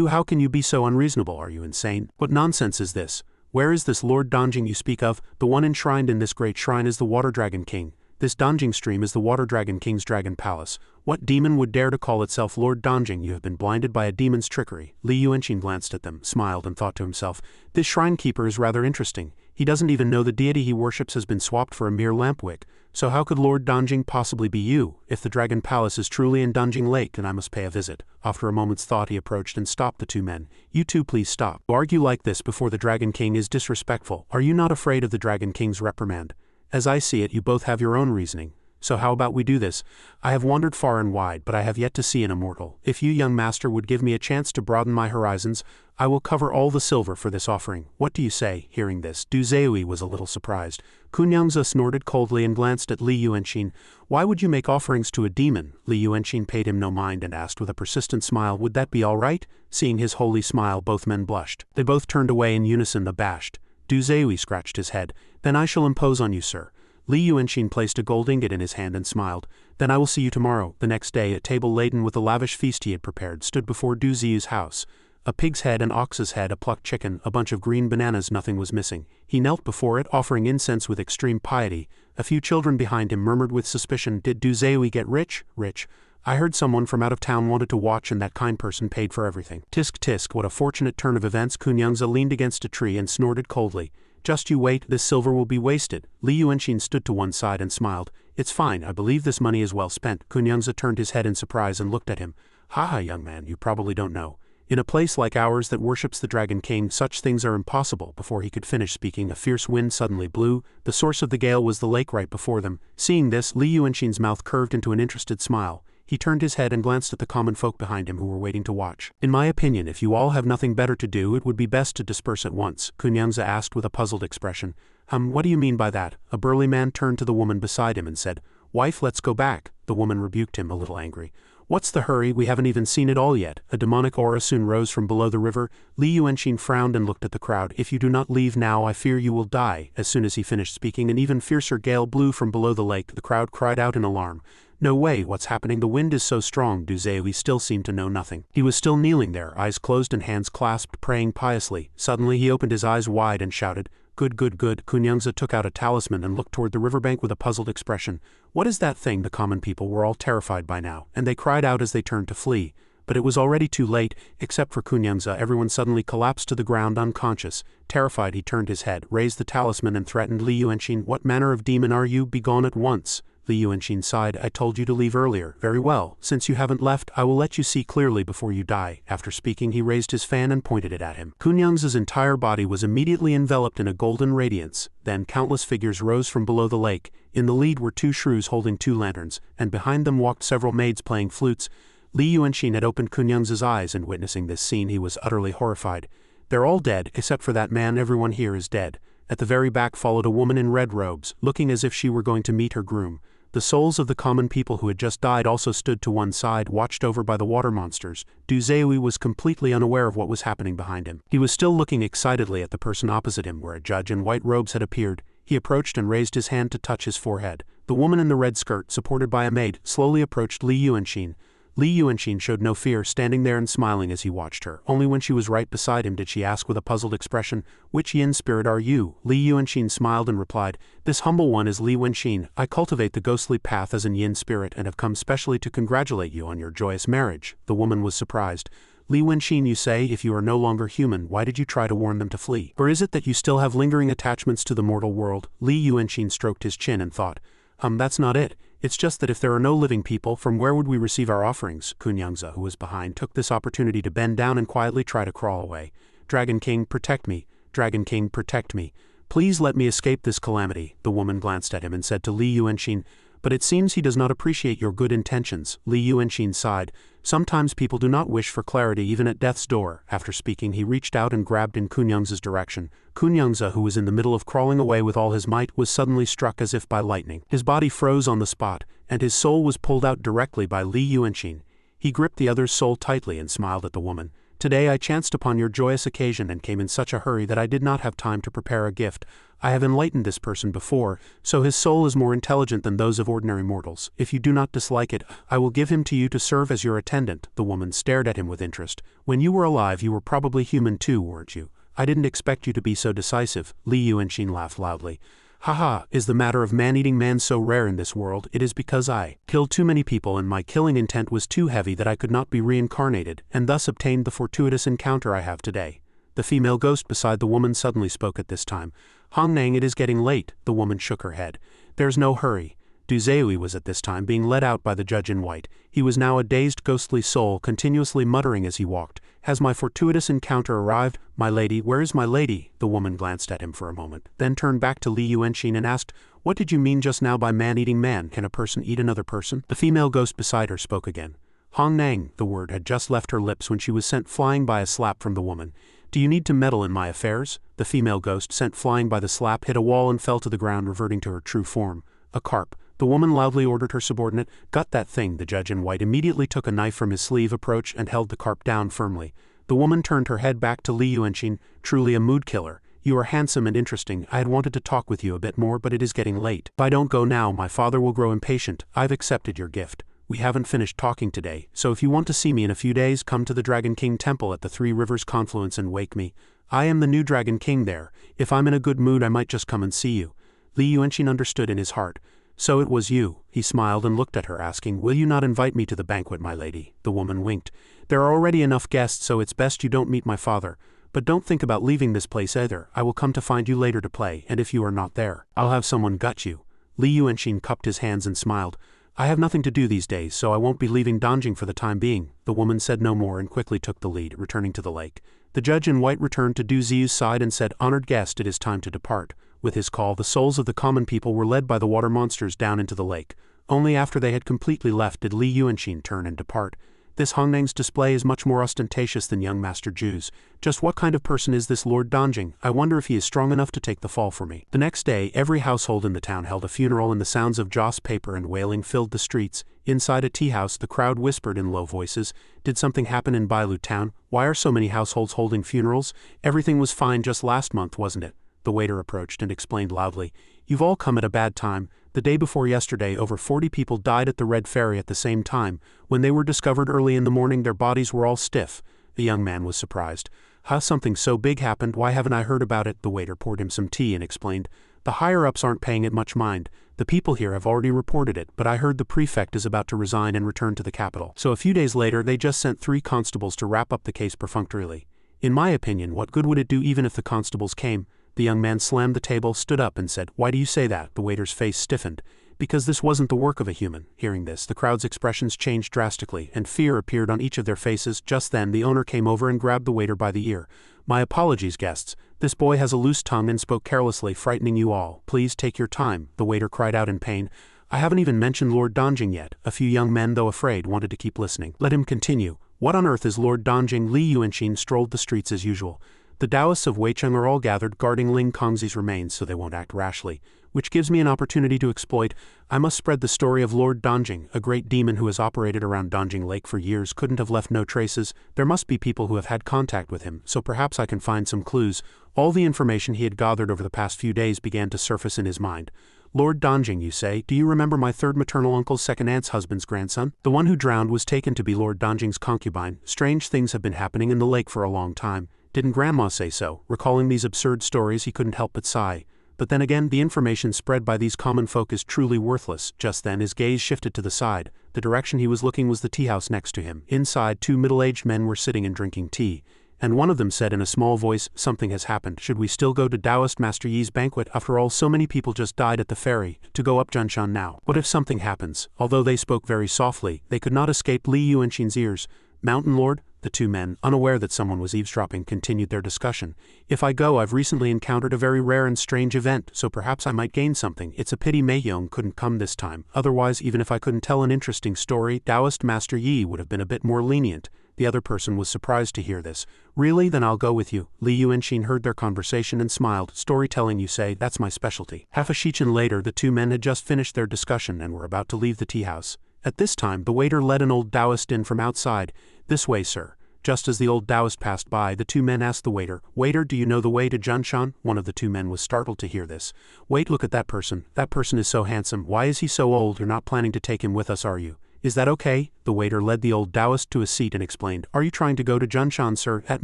How can you be so unreasonable? Are you insane? What nonsense is this? Where is this Lord Donjing you speak of? The one enshrined in this great shrine is the Water Dragon King. This Donjing stream is the Water Dragon King's dragon palace. What demon would dare to call itself Lord Donjing? You have been blinded by a demon's trickery. Li Yuanqing glanced at them, smiled, and thought to himself, this shrine keeper is rather interesting. He doesn't even know the deity he worships has been swapped for a mere lampwick. So how could Lord Donjing possibly be you? If the dragon palace is truly in Donjing Lake, then I must pay a visit. After a moment's thought he approached and stopped the 2 men. You two please stop. To argue like this before the Dragon King is disrespectful. Are you not afraid of the Dragon King's reprimand? As I see it, you both have your own reasoning. So how about we do this? I have wandered far and wide, but I have yet to see an immortal. If you, young master, would give me a chance to broaden my horizons, I will cover all the silver for this offering. What do you say? Hearing this, Du Zeui was a little surprised. Kunyangza snorted coldly and glanced at Li Yuanqing. Why would you make offerings to a demon? Li Yuanqing paid him no mind and asked with a persistent smile, would that be all right? Seeing his holy smile, both men blushed. They both turned away in unison, abashed. Du Zeui scratched his head. Then I shall impose on you, sir. Li Yuanqing placed a gold ingot in his hand and smiled. Then I will see you tomorrow. The next day, a table laden with a lavish feast he had prepared stood before Du Ziyu's house. A pig's head, an ox's head, a plucked chicken, a bunch of green bananas, nothing was missing. He knelt before it, offering incense with extreme piety. A few children behind him murmured with suspicion, did Du Zeui get rich? Rich? I heard someone from out of town wanted to watch and that kind person paid for everything. Tisk tisk, what a fortunate turn of events. Kunyangza leaned against a tree and snorted coldly. Just you wait, this silver will be wasted. Li Yuanqing stood to one side and smiled. It's fine, I believe this money is well spent. Kunyangza turned his head in surprise and looked at him. Haha, young man, you probably don't know. In a place like ours that worships the Dragon King, such things are impossible. Before he could finish speaking, a fierce wind suddenly blew. The source of the gale was the lake right before them. Seeing this, Li Yuanqing's mouth curved into an interested smile. He turned his head and glanced at the common folk behind him who were waiting to watch. In my opinion, if you all have nothing better to do, it would be best to disperse at once, Kunyangza asked with a puzzled expression. What do you mean by that? A burly man turned to the woman beside him and said, Wife, let's go back. The woman rebuked him, a little angry. What's the hurry? We haven't even seen it all yet. A demonic aura soon rose from below the river. Li Yuanqing frowned and looked at the crowd. If you do not leave now, I fear you will die. As soon as he finished speaking, an even fiercer gale blew from below the lake. The crowd cried out in alarm. No way, what's happening? The wind is so strong. Du Zeui still seemed to know nothing. He was still kneeling there, eyes closed and hands clasped, praying piously. Suddenly he opened his eyes wide and shouted, Good, good, good. Kunyangza took out a talisman and looked toward the riverbank with a puzzled expression. What is that thing? The common people were all terrified by now, and they cried out as they turned to flee. But it was already too late. Except for Kunyangza, everyone suddenly collapsed to the ground unconscious. Terrified, he turned his head, raised the talisman and threatened Li Yuanqing. What manner of demon are you? Begone at once. Li Yuanqing sighed. I told you to leave earlier. Very well. Since you haven't left, I will let you see clearly before you die. After speaking, he raised his fan and pointed it at him. Kunyangza's entire body was immediately enveloped in a golden radiance. Then countless figures rose from below the lake. In the lead were 2 shrews holding 2 lanterns, and behind them walked several maids playing flutes. Li Yuanqing had opened Kunyangza's eyes, and witnessing this scene he was utterly horrified. They're all dead, except for that man. Everyone here is dead. At the very back followed a woman in red robes, looking as if she were going to meet her groom. The souls of the common people who had just died also stood to one side, watched over by the water monsters. Du Zeui was completely unaware of what was happening behind him. He was still looking excitedly at the person opposite him, where a judge in white robes had appeared. He approached and raised his hand to touch his forehead. The woman in the red skirt, supported by a maid, slowly approached Li Yuanqing. Li Yuanxin showed no fear, standing there and smiling as he watched her. Only when she was right beside him did she ask with a puzzled expression, "Which yin spirit are you?" Li Yuanxin smiled and replied, "This humble one is Li Wenxin. I cultivate the ghostly path as an yin spirit and have come specially to congratulate you on your joyous marriage." The woman was surprised. "Li Wenxin, you say, if you are no longer human, why did you try to warn them to flee? Or is it that you still have lingering attachments to the mortal world?" Li Yuanxin stroked his chin and thought, That's not it. It's just that if there are no living people, from where would we receive our offerings?" Kunyangza, who was behind, took this opportunity to bend down and quietly try to crawl away. "Dragon King, protect me. Dragon King, protect me. Please let me escape this calamity." The woman glanced at him and said to Li Yuanxin, "But it seems he does not appreciate your good intentions." Li Yuanxin sighed. "Sometimes people do not wish for clarity even at death's door." After speaking, he reached out and grabbed in Kunyangza's direction. Kunyangza, who was in the middle of crawling away with all his might, was suddenly struck as if by lightning. His body froze on the spot, and his soul was pulled out directly by Li Yuanxin. He gripped the other's soul tightly and smiled at the woman. "Today I chanced upon your joyous occasion and came in such a hurry that I did not have time to prepare a gift. I have enlightened this person before, so his soul is more intelligent than those of ordinary mortals. If you do not dislike it, I will give him to you to serve as your attendant." The woman stared at him with interest. "When you were alive you were probably human too, weren't you? I didn't expect you to be so decisive." Li Yuanxin laughed loudly. "Haha, is the matter of man-eating man so rare in this world? It is because I killed too many people and my killing intent was too heavy that I could not be reincarnated, and thus obtained the fortuitous encounter I have today." The female ghost beside the woman suddenly spoke at this time. "Hongnang, it is getting late." The woman shook her head. "There's no hurry." Du Zui was at this time being led out by the judge in white. He was now a dazed ghostly soul, continuously muttering as he walked. "Has my fortuitous encounter arrived? My lady, where is my lady?" The woman glanced at him for a moment, then turned back to Li Yuanxin and asked, "What did you mean just now by man-eating man? Can a person eat another person?" The female ghost beside her spoke again. "Hongnang," the word had just left her lips when she was sent flying by a slap from the woman. "Do you need to meddle in my affairs?" The female ghost, sent flying by the slap, hit a wall and fell to the ground, reverting to her true form. "A carp." The woman loudly ordered her subordinate, "Gut that thing." The judge in white immediately took a knife from his sleeve, approached, and held the carp down firmly. The woman turned her head back to Li Yuanxin. "Truly a mood killer. You are handsome and interesting. I had wanted to talk with you a bit more, but it is getting late. If I don't go now, my father will grow impatient. I've accepted your gift. We haven't finished talking today, so if you want to see me in a few days, come to the Dragon King Temple at the Three Rivers Confluence and wake me. I am the new Dragon King there. If I'm in a good mood, I might just come and see you." Li Yuanxin understood in his heart. "So it was you." He smiled and looked at her, asking, "Will you not invite me to the banquet, my lady?" The woman winked. "There are already enough guests, so it's best you don't meet my father. But don't think about leaving this place either. I will come to find you later to play, and if you are not there, I'll have someone gut you." Li Yuanxin cupped his hands and smiled. "I have nothing to do these days, so I won't be leaving Donjing for the time being." The woman said no more and quickly took the lead, returning to the lake. The judge in white returned to Du Ziyu's side and said, "Honored guest, it is time to depart." With his call, the souls of the common people were led by the water monsters down into the lake. Only after they had completely left did Li Yuanxin turn and depart. "This Hongnang's display is much more ostentatious than young Master Ju's. Just what kind of person is this Lord Donjing? I wonder if he is strong enough to take the fall for me." The next day, every household in the town held a funeral, and the sounds of joss paper and wailing filled the streets. Inside a tea house, the crowd whispered in low voices, "Did something happen in Bailu town? Why are so many households holding funerals? Everything was fine just last month, wasn't it?" The waiter approached and explained loudly, "You've all come at a bad time. The day before yesterday, over 40 people died at the Red Ferry at the same time. When they were discovered early in the morning, their bodies were all stiff." The young man was surprised. "How something so big happened? Why haven't I heard about it?" The waiter poured him some tea and explained, "The higher-ups aren't paying it much mind. The people here have already reported it, but I heard the prefect is about to resign and return to the capital. So a few days later, they just sent 3 constables to wrap up the case perfunctorily. In my opinion, what good would it do even if the constables came?" The young man slammed the table, stood up and said, "Why do you say that?" The waiter's face stiffened. "Because this wasn't the work of a human." Hearing this, the crowd's expressions changed drastically, and fear appeared on each of their faces. Just then, the owner came over and grabbed the waiter by the ear. "My apologies, guests. This boy has a loose tongue and spoke carelessly, frightening you all. Please take your time." The waiter cried out in pain. "I haven't even mentioned Lord Donjing yet." A few young men, though afraid, wanted to keep listening. "Let him continue. What on earth is Lord Donjing?" Li Yuanxin strolled the streets as usual. "The Taoists of Weicheng are all gathered, guarding Ling Kongzi's remains so they won't act rashly, which gives me an opportunity to exploit. I must spread the story of Lord Donjing, a great demon who has operated around Donjing Lake for years, couldn't have left no traces. There must be people who have had contact with him, so perhaps I can find some clues." All the information he had gathered over the past few days began to surface in his mind. Lord Donjing, you say, do you remember my third maternal uncle's second aunt's husband's grandson? The one who drowned was taken to be Lord Donjing's concubine. Strange things have been happening in the lake for a long time. Didn't Grandma say so? Recalling these absurd stories, he couldn't help but sigh. But then again, the information spread by these common folk is truly worthless. Just then his gaze shifted to the side. The direction he was looking was the tea house next to him. Inside, two middle-aged men were sitting and drinking tea. And one of them said in a small voice, something has happened. Should we still go to Taoist Master Yi's banquet? After all, so many people just died at the ferry. To go up Junshan now. What if something happens? Although they spoke very softly, they could not escape Li Yuanxin's ears. Mountain Lord? The two men, unaware that someone was eavesdropping, continued their discussion. If I go, I've recently encountered a very rare and strange event, so perhaps I might gain something. It's a pity Meiyong couldn't come this time. Otherwise, even if I couldn't tell an interesting story, Taoist Master Yi would have been a bit more lenient. The other person was surprised to hear this. Really? Then I'll go with you. Li Yuanxin heard their conversation and smiled. Storytelling, you say? That's my specialty. Half a shichen later, the two men had just finished their discussion and were about to leave the tea house. At this time, the waiter led an old Taoist in from outside. This way, sir. Just as the old Taoist passed by, the two men asked the waiter, Waiter, do you know the way to Junshan? One of the two men was startled to hear this. Wait, look at that person. That person is so handsome. Why is he so old? You're not planning to take him with us, are you? Is that okay? The waiter led the old Taoist to a seat and explained, Are you trying to go to Junshan, sir? That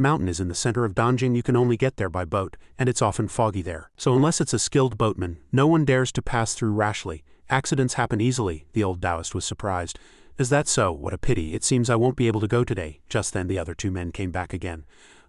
mountain is in the center of Donjing. You can only get there by boat, and it's often foggy there. So unless it's a skilled boatman, no one dares to pass through rashly. Accidents happen easily. The old Taoist was surprised. Is that so? What a pity. It seems I won't be able to go today. Just then the other two men came back again.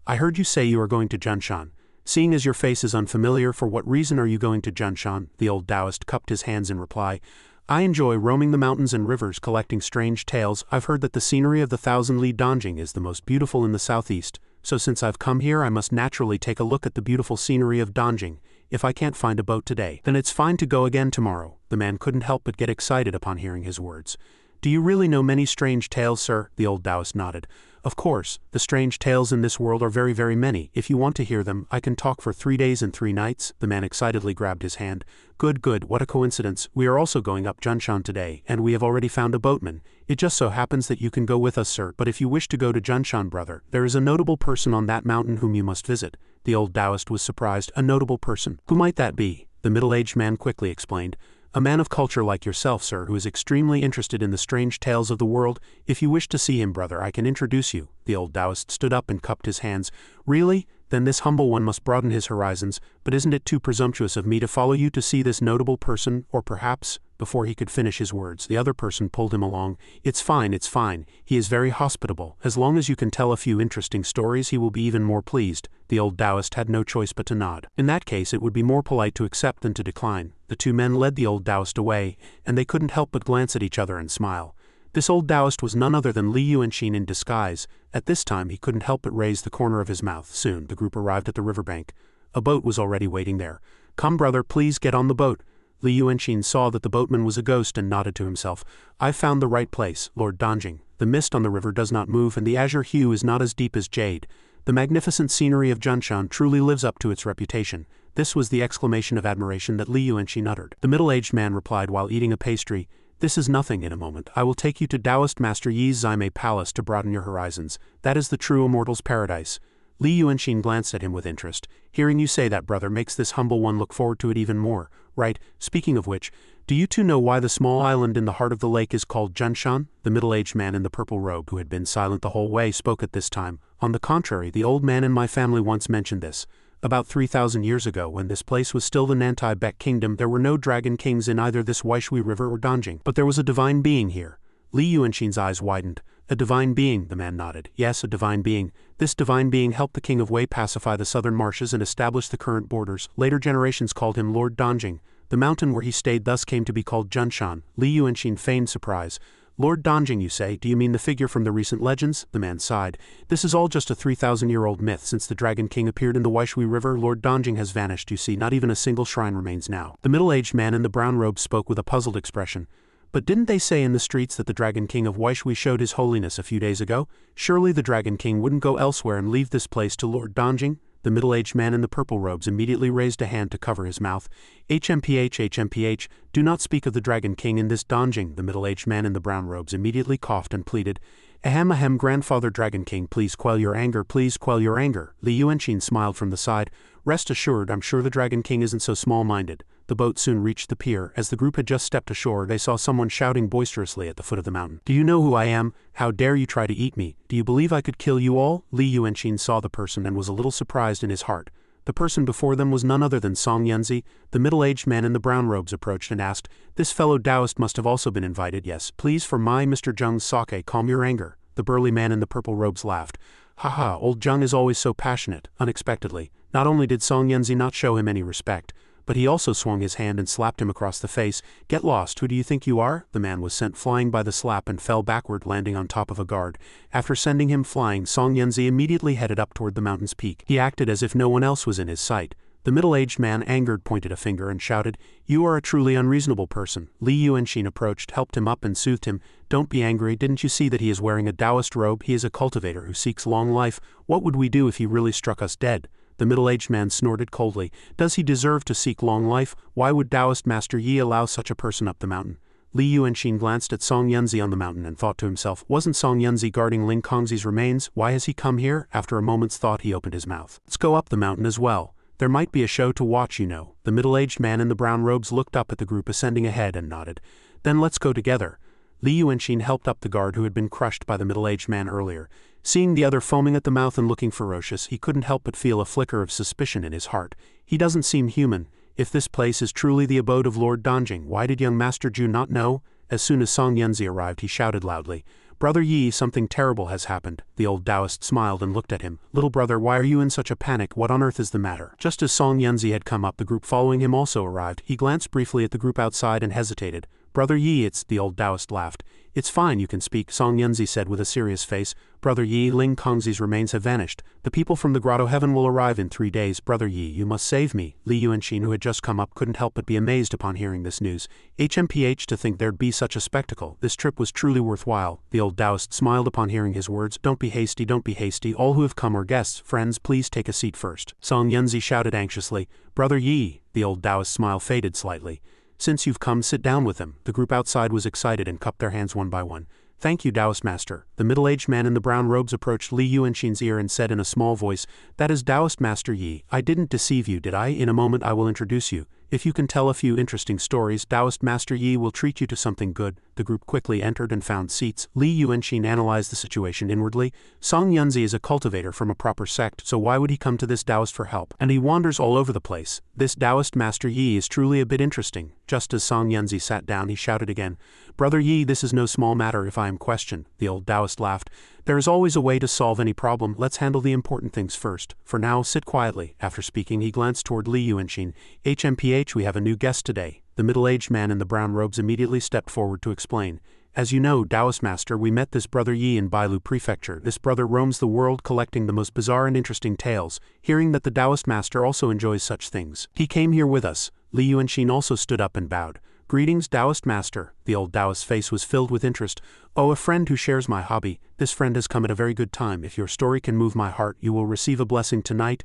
I heard you say you are going to Junshan. Seeing as your face is unfamiliar, for what reason are you going to Junshan? The old Taoist cupped his hands in reply. I enjoy roaming the mountains and rivers, collecting strange tales. I've heard that the scenery of the Thousand Li Donjing is the most beautiful in the southeast, so since I've come here I must naturally take a look at the beautiful scenery of Donjing. If I can't find a boat today, then it's fine to go again tomorrow. The man couldn't help but get excited upon hearing his words. Do you really know many strange tales, sir? The old Taoist nodded. Of course, the strange tales in this world are very, very many. If you want to hear them, I can talk for 3 days and 3 nights. The man excitedly grabbed his hand. Good, good, what a coincidence. We are also going up Junshan today, and we have already found a boatman. It just so happens that you can go with us, sir, but if you wish to go to Junshan, brother, there is a notable person on that mountain whom you must visit. The old Taoist was surprised. A notable person? Who might that be? The middle-aged man quickly explained. A man of culture like yourself, sir, who is extremely interested in the strange tales of the world. If you wish to see him, brother, I can introduce you. The old Taoist stood up and cupped his hands. Really? Then this humble one must broaden his horizons, but isn't it too presumptuous of me to follow you to see this notable person, or perhaps... Before he could finish his words, the other person pulled him along. It's fine, it's fine. He is very hospitable. As long as you can tell a few interesting stories, he will be even more pleased. The old Taoist had no choice but to nod. In that case, it would be more polite to accept than to decline. The two men led the old Taoist away, and they couldn't help but glance at each other and smile. This old Taoist was none other than Li Yuanxin in disguise. At this time, he couldn't help but raise the corner of his mouth. Soon, the group arrived at the riverbank. A boat was already waiting there. Come, brother, please get on the boat. Li Yuanxin saw that the boatman was a ghost and nodded to himself. I've found the right place, Lord Donjing. The mist on the river does not move and the azure hue is not as deep as jade. The magnificent scenery of Junshan truly lives up to its reputation. This was the exclamation of admiration that Li Yuanxin uttered. The middle-aged man replied while eating a pastry, This is nothing. In a moment, I will take you to Taoist Master Yi's Zaimei Palace to broaden your horizons. That is the true Immortals' paradise. Li Yuanxin glanced at him with interest. Hearing you say that, brother, makes this humble one look forward to it even more. Right, speaking of which, do you two know why the small island in the heart of the lake is called Junshan? The middle-aged man in the purple robe, who had been silent the whole way, spoke at this time. On the contrary, the old man in my family once mentioned this. About 3,000 years ago, when this place was still the Nantai Bek kingdom, there were no dragon kings in either this Waishui River or Donjing, but there was a divine being here. Li Yuanxin's eyes widened. A divine being, the man nodded. Yes, a divine being. This divine being helped the king of Wei pacify the southern marshes and establish the current borders. Later generations called him Lord Donjing. The mountain where he stayed thus came to be called Junshan. Li Yuanxin feigned surprise. Lord Donjing, you say? Do you mean the figure from the recent legends? The man sighed. This is all just a 3,000-year-old myth. Since the Dragon King appeared in the Waishui River, Lord Donjing has vanished, you see. Not even a single shrine remains now. The middle-aged man in the brown robe spoke with a puzzled expression. But didn't they say in the streets that the Dragon King of Waishui showed his holiness a few days ago? Surely the Dragon King wouldn't go elsewhere and leave this place to Lord Donjing? The middle-aged man in the purple robes immediately raised a hand to cover his mouth. HMPH, do not speak of the Dragon King in this Donjing. The middle-aged man in the brown robes immediately coughed and pleaded. Ahem, grandfather Dragon King, please quell your anger, please quell your anger. Li Yuanxin smiled from the side. Rest assured, I'm sure the Dragon King isn't so small-minded. The boat soon reached the pier. As the group had just stepped ashore, they saw someone shouting boisterously at the foot of the mountain. Do you know who I am? How dare you try to eat me? Do you believe I could kill you all? Li Yuanxin saw the person and was a little surprised in his heart. The person before them was none other than Song Yanzi. The middle-aged man in the brown robes approached and asked, "This fellow Taoist must have also been invited." "Yes, please, for my Mr. Zheng's sake, calm your anger." The burly man in the purple robes laughed. "Haha, old Zheng is always so passionate." Unexpectedly, not only did Song Yanzi not show him any respect, but he also swung his hand and slapped him across the face. "Get lost, who do you think you are?" The man was sent flying by the slap and fell backward, landing on top of a guard. After sending him flying, Song Yanzi immediately headed up toward the mountain's peak. He acted as if no one else was in his sight. The middle-aged man, angered, pointed a finger and shouted, "You are a truly unreasonable person." Li Yuanxin approached, helped him up and soothed him. "Don't be angry, didn't you see that he is wearing a Taoist robe? He is a cultivator who seeks long life. What would we do if he really struck us dead?" The middle-aged man snorted coldly. "Does he deserve to seek long life? Why would Taoist Master Yi allow such a person up the mountain?" Li Yuanxin glanced at Song Yanzi on the mountain and thought to himself, wasn't Song Yanzi guarding Ling Kongzi's remains? Why has he come here? After a moment's thought, he opened his mouth. "Let's go up the mountain as well. There might be a show to watch, you know." The middle-aged man in the brown robes looked up at the group ascending ahead and nodded. "Then let's go together." Li Yuanxin helped up the guard who had been crushed by the middle-aged man earlier. Seeing the other foaming at the mouth and looking ferocious, he couldn't help but feel a flicker of suspicion in his heart. He doesn't seem human. If this place is truly the abode of Lord Danjing, why did young Master Zhu not know? As soon as Song Yanzi arrived, he shouted loudly, "Brother Yi, something terrible has happened." The old Taoist smiled and looked at him. "Little brother, why are you in such a panic? What on earth is the matter?" Just as Song Yanzi had come up, the group following him also arrived. He glanced briefly at the group outside and hesitated. "Brother Yi, it's..." The old Taoist laughed. "It's fine, you can speak," Song Yanzi said with a serious face. "Brother Yi, Ling Kongzi's remains have vanished. The people from the Grotto Heaven will arrive in 3 days. Brother Yi, you must save me." Li Yuanxin, who had just come up, couldn't help but be amazed upon hearing this news. HMPH, to think there'd be such a spectacle. This trip was truly worthwhile. The old Taoist smiled upon hearing his words. "Don't be hasty, don't be hasty. All who have come are guests. Friends, please take a seat first." Song Yanzi shouted anxiously. "Brother Yi." The old Taoist's smile faded slightly. "Since you've come, sit down with them." The group outside was excited and cupped their hands one by one. "Thank you, Taoist Master." The middle-aged man in the brown robes approached Li Yuanxin's ear and said in a small voice, "That is Taoist Master Yi. I didn't deceive you, did I? In a moment I will introduce you. If you can tell a few interesting stories, Taoist Master Yi will treat you to something good." The group quickly entered and found seats. Li Yuanxin analyzed the situation inwardly. Song Yanzi is a cultivator from a proper sect, so why would he come to this Taoist for help? And he wanders all over the place. This Taoist Master Yi is truly a bit interesting. Just as Song Yanzi sat down, he shouted again, "Brother Yi, this is no small matter if I am questioned." The old Taoist laughed. "There is always a way to solve any problem. Let's handle the important things first. For now, sit quietly." After speaking, he glanced toward Li Yuanxin. "HMPH, we have a new guest today." The middle-aged man in the brown robes immediately stepped forward to explain. "As you know, Taoist Master, we met this Brother Yi in Bailu Prefecture. This brother roams the world collecting the most bizarre and interesting tales, hearing that the Taoist Master also enjoys such things. He came here with us." Li Yuanxin also stood up and bowed. "Greetings, Taoist Master." The old Taoist's face was filled with interest. "Oh, a friend who shares my hobby. This friend has come at a very good time. If your story can move my heart, you will receive a blessing tonight."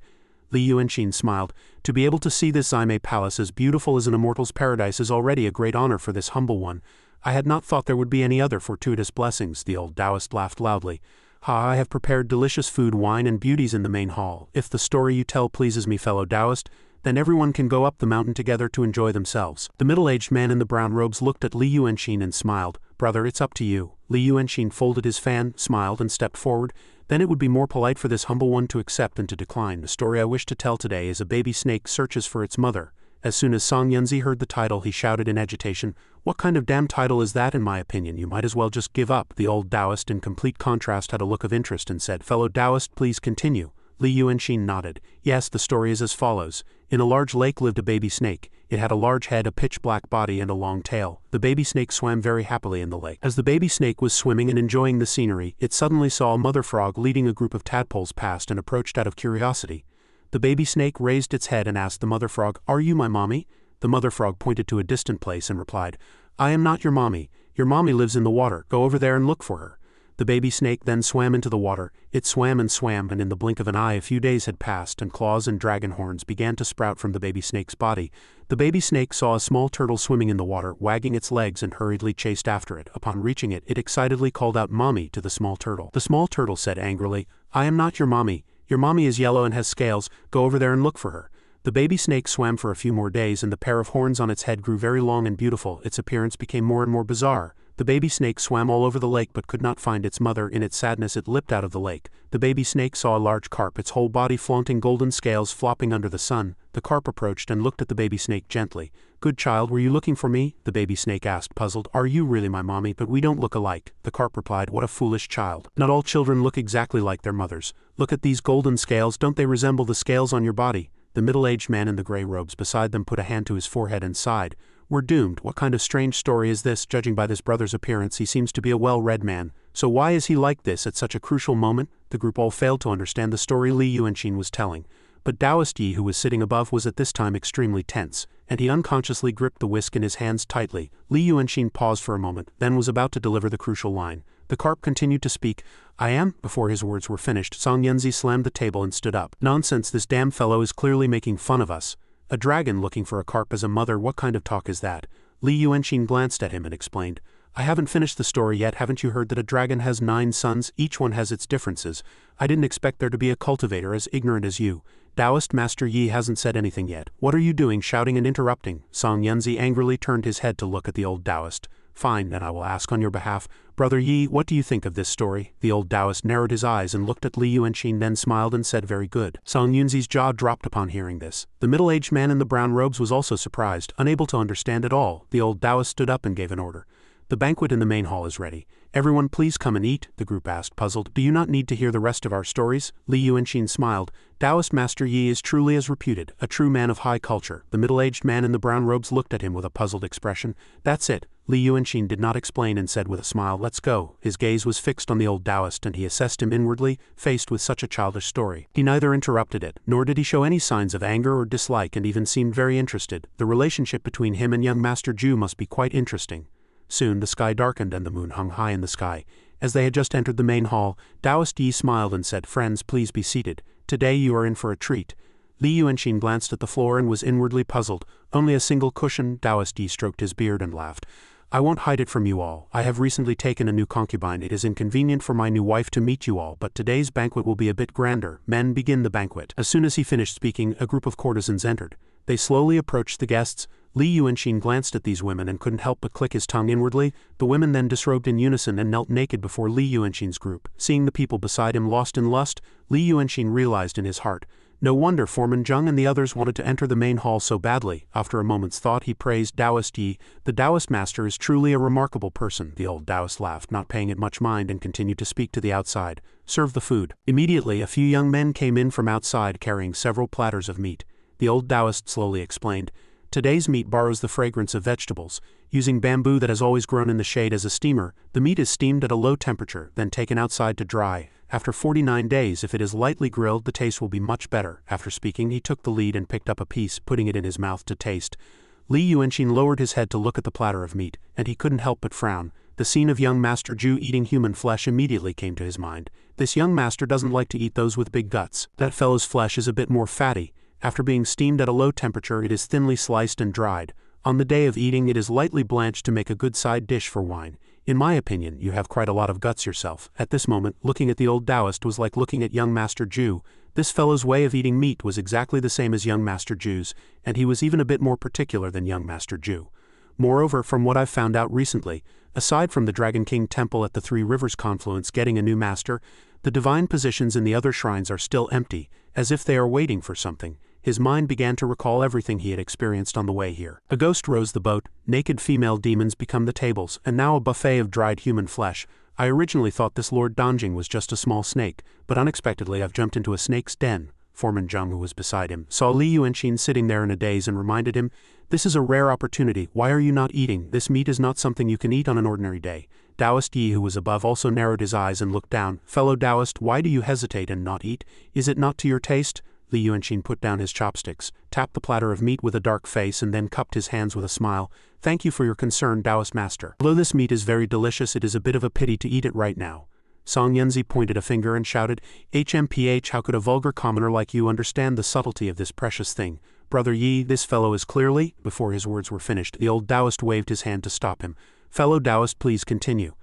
Li Yuanxin smiled. "To be able to see this Zaime palace as beautiful as an immortal's paradise is already a great honor for this humble one. I had not thought there would be any other fortuitous blessings." The old Taoist laughed loudly. "Ha, I have prepared delicious food, wine, and beauties in the main hall. If the story you tell pleases me, fellow Taoist, then everyone can go up the mountain together to enjoy themselves." The middle-aged man in the brown robes looked at Li Yuanxin and smiled. "Brother, it's up to you." Li Yuanxin folded his fan, smiled, and stepped forward. "Then it would be more polite for this humble one to accept than to decline. The story I wish to tell today is a baby snake searches for its mother." As soon as Song Yanzi heard the title, he shouted in agitation, "What kind of damn title is that? In my opinion, you might as well just give up." The old Taoist, in complete contrast, had a look of interest and said, "Fellow Taoist, please continue." Li Yuanxin nodded. "Yes, the story is as follows. In a large lake lived a baby snake. It had a large head, a pitch-black body, and a long tail. The baby snake swam very happily in the lake. As the baby snake was swimming and enjoying the scenery, it suddenly saw a mother frog leading a group of tadpoles past and approached out of curiosity. The baby snake raised its head and asked the mother frog, 'Are you my mommy?' The mother frog pointed to a distant place and replied, 'I am not your mommy. Your mommy lives in the water. Go over there and look for her.' The baby snake then swam into the water. It swam, and in the blink of an eye a few days had passed, and claws and dragon horns began to sprout from the baby snake's body. The baby snake saw a small turtle swimming in the water, wagging its legs, and hurriedly chased after it. Upon reaching it, it excitedly called out 'Mommy' to the small turtle. The small turtle said angrily, 'I am not your mommy. Your mommy is yellow and has scales, go over there and look for her. The baby snake swam for a few more days and the pair of horns on its head grew very long and beautiful. Its appearance became more and more bizarre. The baby snake swam all over the lake but could not find its mother. In its sadness it leapt out of the lake. The baby snake saw a large carp, its whole body flaunting golden scales flopping under the sun. The carp approached and looked at the baby snake gently. Good child, were you looking for me? The baby snake asked, puzzled. Are you really my mommy? But we don't look alike. The carp replied, what a foolish child. Not all children look exactly like their mothers. Look at these golden scales, don't they resemble the scales on your body? The middle-aged man in the gray robes beside them put a hand to his forehead and sighed. We're doomed. What kind of strange story is this? Judging by this brother's appearance, he seems to be a well-read man. So why is he like this at such a crucial moment? The group all failed to understand the story Li Yuanqin was telling. But Taoist Yi, who was sitting above, was at this time extremely tense, and he unconsciously gripped the whisk in his hands tightly. Li Yuanqin paused for a moment, then was about to deliver the crucial line. The carp continued to speak. I am. Before his words were finished, Song Yunzi slammed the table and stood up. Nonsense, this damn fellow is clearly making fun of us. A dragon looking for a carp as a mother, what kind of talk is that? Li Yuanqin glanced at him and explained. I haven't finished the story yet. Haven't you heard that a dragon has 9 sons? Each one has its differences. I didn't expect there to be a cultivator as ignorant as you. Taoist Master Yi hasn't said anything yet. What are you doing, shouting and interrupting? Song Yunzi angrily turned his head to look at the old Taoist. Fine, then I will ask on your behalf. Brother Yi, what do you think of this story? The old Taoist narrowed his eyes and looked at Li Yuanqin, then smiled and said very good. Song Yunzi's jaw dropped upon hearing this. The middle-aged man in the brown robes was also surprised, unable to understand at all. The old Taoist stood up and gave an order. The banquet in the main hall is ready. Everyone please come and eat, the group asked, puzzled. Do you not need to hear the rest of our stories? Li Yuanqin smiled. Taoist Master Yi is truly as reputed, a true man of high culture. The middle-aged man in the brown robes looked at him with a puzzled expression. That's it. Li Yuanqin did not explain and said with a smile, let's go. His gaze was fixed on the old Taoist and he assessed him inwardly, faced with such a childish story. He neither interrupted it, nor did he show any signs of anger or dislike, and even seemed very interested. The relationship between him and young Master Ju must be quite interesting. Soon the sky darkened and the moon hung high in the sky. As they had just entered the main hall, Taoist Yi smiled and said, friends, please be seated. Today you are in for a treat. Li Yuanqin glanced at the floor and was inwardly puzzled. Only a single cushion. Taoist Yi stroked his beard and laughed. I won't hide it from you all. I have recently taken a new concubine. It is inconvenient for my new wife to meet you all, but today's banquet will be a bit grander. Men, begin the banquet. As soon as he finished speaking, a group of courtesans entered. They slowly approached the guests. Li Yuanqin glanced at these women and couldn't help but click his tongue inwardly. The women then disrobed in unison and knelt naked before Li Yuanqin's group. Seeing the people beside him lost in lust, Li Yuanqin realized in his heart. No wonder Foreman Zheng and the others wanted to enter the main hall so badly. After a moment's thought, he praised Taoist Yi. The Taoist master is truly a remarkable person. The old Taoist laughed, not paying it much mind, and continued to speak to the outside. Serve the food. Immediately, a few young men came in from outside carrying several platters of meat. The old Taoist slowly explained. Today's meat borrows the fragrance of vegetables. Using bamboo that has always grown in the shade as a steamer, the meat is steamed at a low temperature, then taken outside to dry. After 49 days, if it is lightly grilled, the taste will be much better. After speaking, he took the lead and picked up a piece, putting it in his mouth to taste. Li Yuanqin lowered his head to look at the platter of meat, and he couldn't help but frown. The scene of young Master Ju eating human flesh immediately came to his mind. This young master doesn't like to eat those with big guts. That fellow's flesh is a bit more fatty. After being steamed at a low temperature, it is thinly sliced and dried. On the day of eating, it is lightly blanched to make a good side dish for wine. In my opinion, you have quite a lot of guts yourself. At this moment, looking at the old Taoist was like looking at young Master Ju. This fellow's way of eating meat was exactly the same as young Master Ju's, and he was even a bit more particular than young Master Ju. Moreover, from what I've found out recently, aside from the Dragon King Temple at the Three Rivers Confluence getting a new master, the divine positions in the other shrines are still empty, as if they are waiting for something. His mind began to recall everything he had experienced on the way here. A ghost rows the boat, naked female demons become the tables, and now a buffet of dried human flesh. I originally thought this Lord Danjing was just a small snake, but unexpectedly I've jumped into a snake's den. Foreman Zheng, who was beside him, saw Li Yuanqin sitting there in a daze and reminded him, this is a rare opportunity. Why are you not eating? This meat is not something you can eat on an ordinary day. Taoist Yi, who was above, also narrowed his eyes and looked down. Fellow Taoist, why do you hesitate and not eat? Is it not to your taste? Li Yuanqin put down his chopsticks, tapped the platter of meat with a dark face, and then cupped his hands with a smile. Thank you for your concern, Taoist master. Although this meat is very delicious, it is a bit of a pity to eat it right now. Song Yunzi pointed a finger and shouted, HMPH, how could a vulgar commoner like you understand the subtlety of this precious thing? Brother Yi, this fellow is clearly… Before his words were finished, the old Taoist waved his hand to stop him. Fellow Taoist, please continue.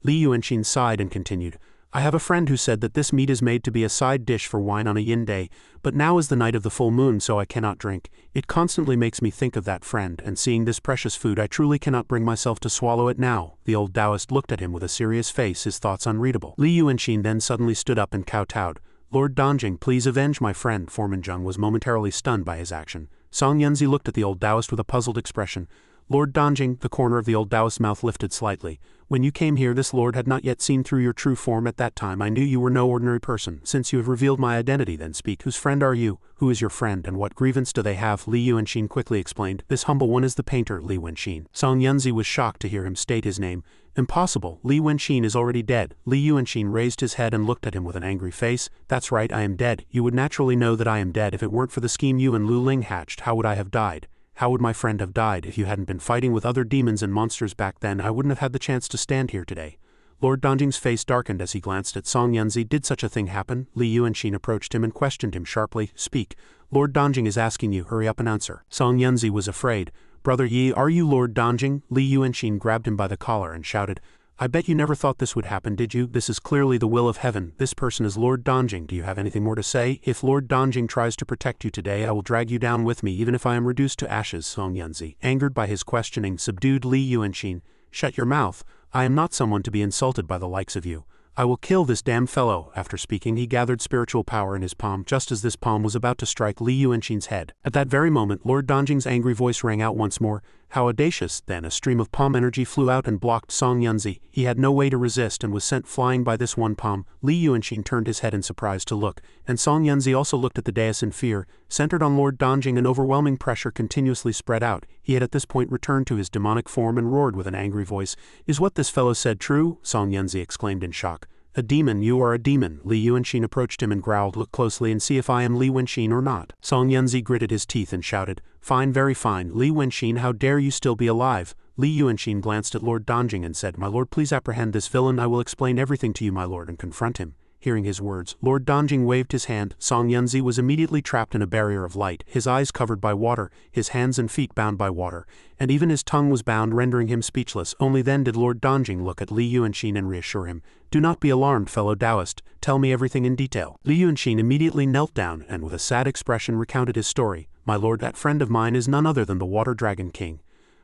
Li Yuanqin sighed and continued, I have a friend who said that this meat is made to be a side dish for wine on a yin day, but now is the night of the full moon, so I cannot drink. It constantly makes me think of that friend, and seeing this precious food I truly cannot bring myself to swallow it now." The old Taoist looked at him with a serious face, his thoughts unreadable. Li Yuanxin then suddenly stood up and kowtowed. "Lord Dongjing, please avenge my friend." Foreman Zheng was momentarily stunned by his action. Song Yunzi looked at the old Taoist with a puzzled expression. "Lord Dongjing," the corner of the old Taoist's mouth lifted slightly. "When you came here, this lord had not yet seen through your true form. At that time I knew you were no ordinary person. Since you have revealed my identity, then speak. Whose friend are you? Who is your friend, and what grievance do they have?" Li Yuanxin quickly explained. "This humble one is the painter, Li Wenxin." Song Yunzi was shocked to hear him state his name. "Impossible. Li Wenxin is already dead." Li Yuanxin raised his head and looked at him with an angry face. "That's right, I am dead. You would naturally know that I am dead. If it weren't for the scheme you and Lu Ling hatched, how would I have died? How would my friend have died? If you hadn't been fighting with other demons and monsters back then, I wouldn't have had the chance to stand here today." Lord Dongjing's face darkened as he glanced at Song Yunzi. "Did such a thing happen?" Li Yuanxin approached him and questioned him sharply. "Speak. Lord Dongjing is asking you. Hurry up and answer." Song Yunzi was afraid. "Brother Yi, are you Lord Dongjing?" Li Yuanxin grabbed him by the collar and shouted. "I bet you never thought this would happen, did you? This is clearly the will of heaven. This person is Lord Dongjing. Do you have anything more to say? If Lord Dongjing tries to protect you today, I will drag you down with me, even if I am reduced to ashes." Song Yunzi, angered by his questioning, subdued Li Yuanxin. "Shut your mouth. I am not someone to be insulted by the likes of you. I will kill this damn fellow." After speaking, he gathered spiritual power in his palm, just as this palm was about to strike Li Yuanxin's head. At that very moment, Lord Dongjing's angry voice rang out once more. "How audacious!" Then a stream of palm energy flew out and blocked Song Yunzi. He had no way to resist and was sent flying by this one palm. Li Yuanxin turned his head in surprise to look, and Song Yunzi also looked at the dais in fear. Centered on Lord Dongjing, an overwhelming pressure continuously spread out. He had at this point returned to his demonic form and roared with an angry voice. "Is what this fellow said true?" Song Yunzi exclaimed in shock. "A demon, you are a demon." Li Yuanxin approached him and growled. "Look closely and see if I am Li Wenxin or not." Song Yunzi gritted his teeth and shouted, "Fine, very fine. Li Wenxin, how dare you still be alive?" Li Yuanxin glanced at Lord Dongjing and said, "My lord, please apprehend this villain. I will explain everything to you, my lord, and confront him." Hearing his words, Lord Dongjing waved his hand. Song Yunzi was immediately trapped in a barrier of light, his eyes covered by water, his hands and feet bound by water, and even his tongue was bound, rendering him speechless. Only then did Lord Dongjing look at Li Yuanxin and reassure him. "Do not be alarmed, fellow Taoist. Tell me everything in detail." Li Yuanxin immediately knelt down and with a sad expression recounted his story. "My lord, that friend of mine is none other than the Water Dragon King.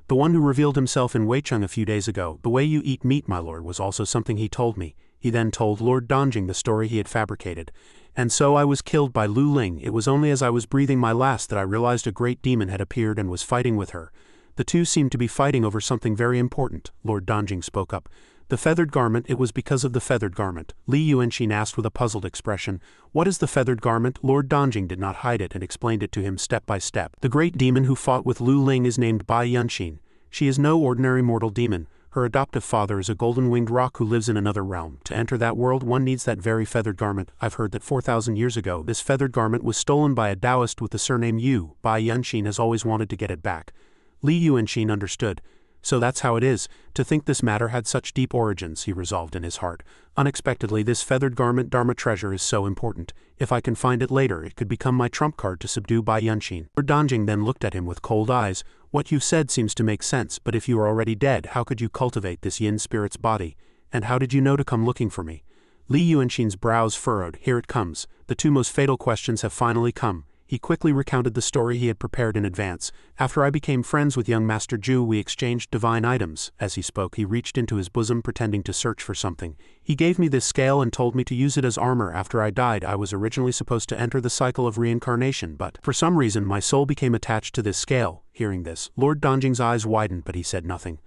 The one who revealed himself in Weicheng a few days ago. The way you eat meat, my lord, was also something he told me." He then told Lord Dongjing the story he had fabricated. "And so I was killed by Lu Ling. It was only as I was breathing my last that I realized a great demon had appeared and was fighting with her. The two seemed to be fighting over something very important." Lord Dongjing spoke up. "The feathered garment, it was because of the feathered garment." Li Yuanxin asked with a puzzled expression. "What is the feathered garment?" Lord Dongjing did not hide it and explained it to him step by step. "The great demon who fought with Lu Ling is named Bai Yunxin. She is no ordinary mortal demon. Her adoptive father is a golden-winged roc who lives in another realm. To enter that world, one needs that very feathered garment. I've heard that 4,000 years ago, this feathered garment was stolen by a Taoist with the surname Yu. Bai Yunxin has always wanted to get it back." Li Yuanxin understood. "So that's how it is. To think this matter had such deep origins," he resolved in his heart. "Unexpectedly, this feathered garment Dharma treasure is so important. If I can find it later, it could become my trump card to subdue Bai Yunxin." Lord Dongjing then looked at him with cold eyes. "What you said seems to make sense, but if you are already dead, how could you cultivate this yin spirit's body? And how did you know to come looking for me?" Li Yuanxin's brows furrowed. "Here it comes. The two most fatal questions have finally come." He quickly recounted the story he had prepared in advance. "After I became friends with young Master Zhu, we exchanged divine items." As he spoke, he reached into his bosom pretending to search for something. "He gave me this scale and told me to use it as armor. After I died, I was originally supposed to enter the cycle of reincarnation, but for some reason my soul became attached to this scale." Hearing this, Lord Dongjing's eyes widened, but he said nothing.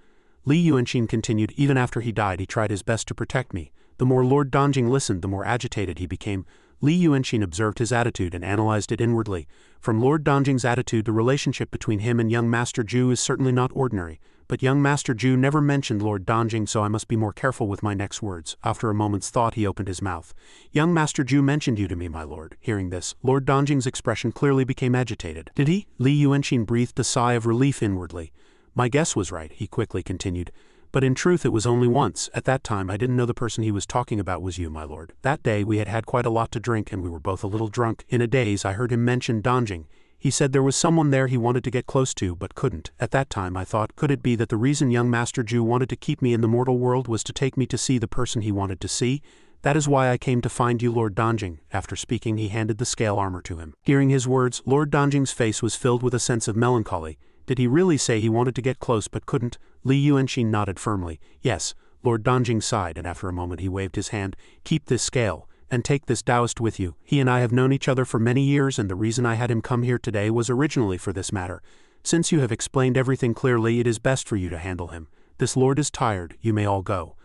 Li Yuanxin continued, "Even after he died, he tried his best to protect me." The more Lord Dongjing listened, the more agitated he became. Li Yuanxin observed his attitude and analyzed it inwardly. From Lord Dongjing's attitude, the relationship between him and young Master Zhu is certainly not ordinary. But young Master Zhu never mentioned Lord Dongjing, so I must be more careful with my next words. After a moment's thought, he opened his mouth. "Young Master Zhu mentioned you to me, my lord." Hearing this, Lord Dongjing's expression clearly became agitated. "Did he?" Li Yuanxin breathed a sigh of relief inwardly. "My guess was right," he quickly continued. "But in truth it was only once. At that time I didn't know the person he was talking about was you, my lord. That day we had had quite a lot to drink and we were both a little drunk. In a daze I heard him mention Dongjing. He said there was someone there he wanted to get close to but couldn't. At that time I thought, could it be that the reason young Master Zhu wanted to keep me in the mortal world was to take me to see the person he wanted to see? That is why I came to find you, Lord Donjing." After speaking, he handed the scale armor to him. Hearing his words, Lord Donjing's face was filled with a sense of melancholy. Did he really say he wanted to get close but couldn't? Li Yuanxin nodded firmly. "Yes." Lord Donjing sighed, and after a moment he waved his hand. "Keep this scale, and take this Taoist with you. He and I have known each other for many years, and the reason I had him come here today was originally for this matter. Since you have explained everything clearly, it is best for you to handle him. This lord is tired, you may all go."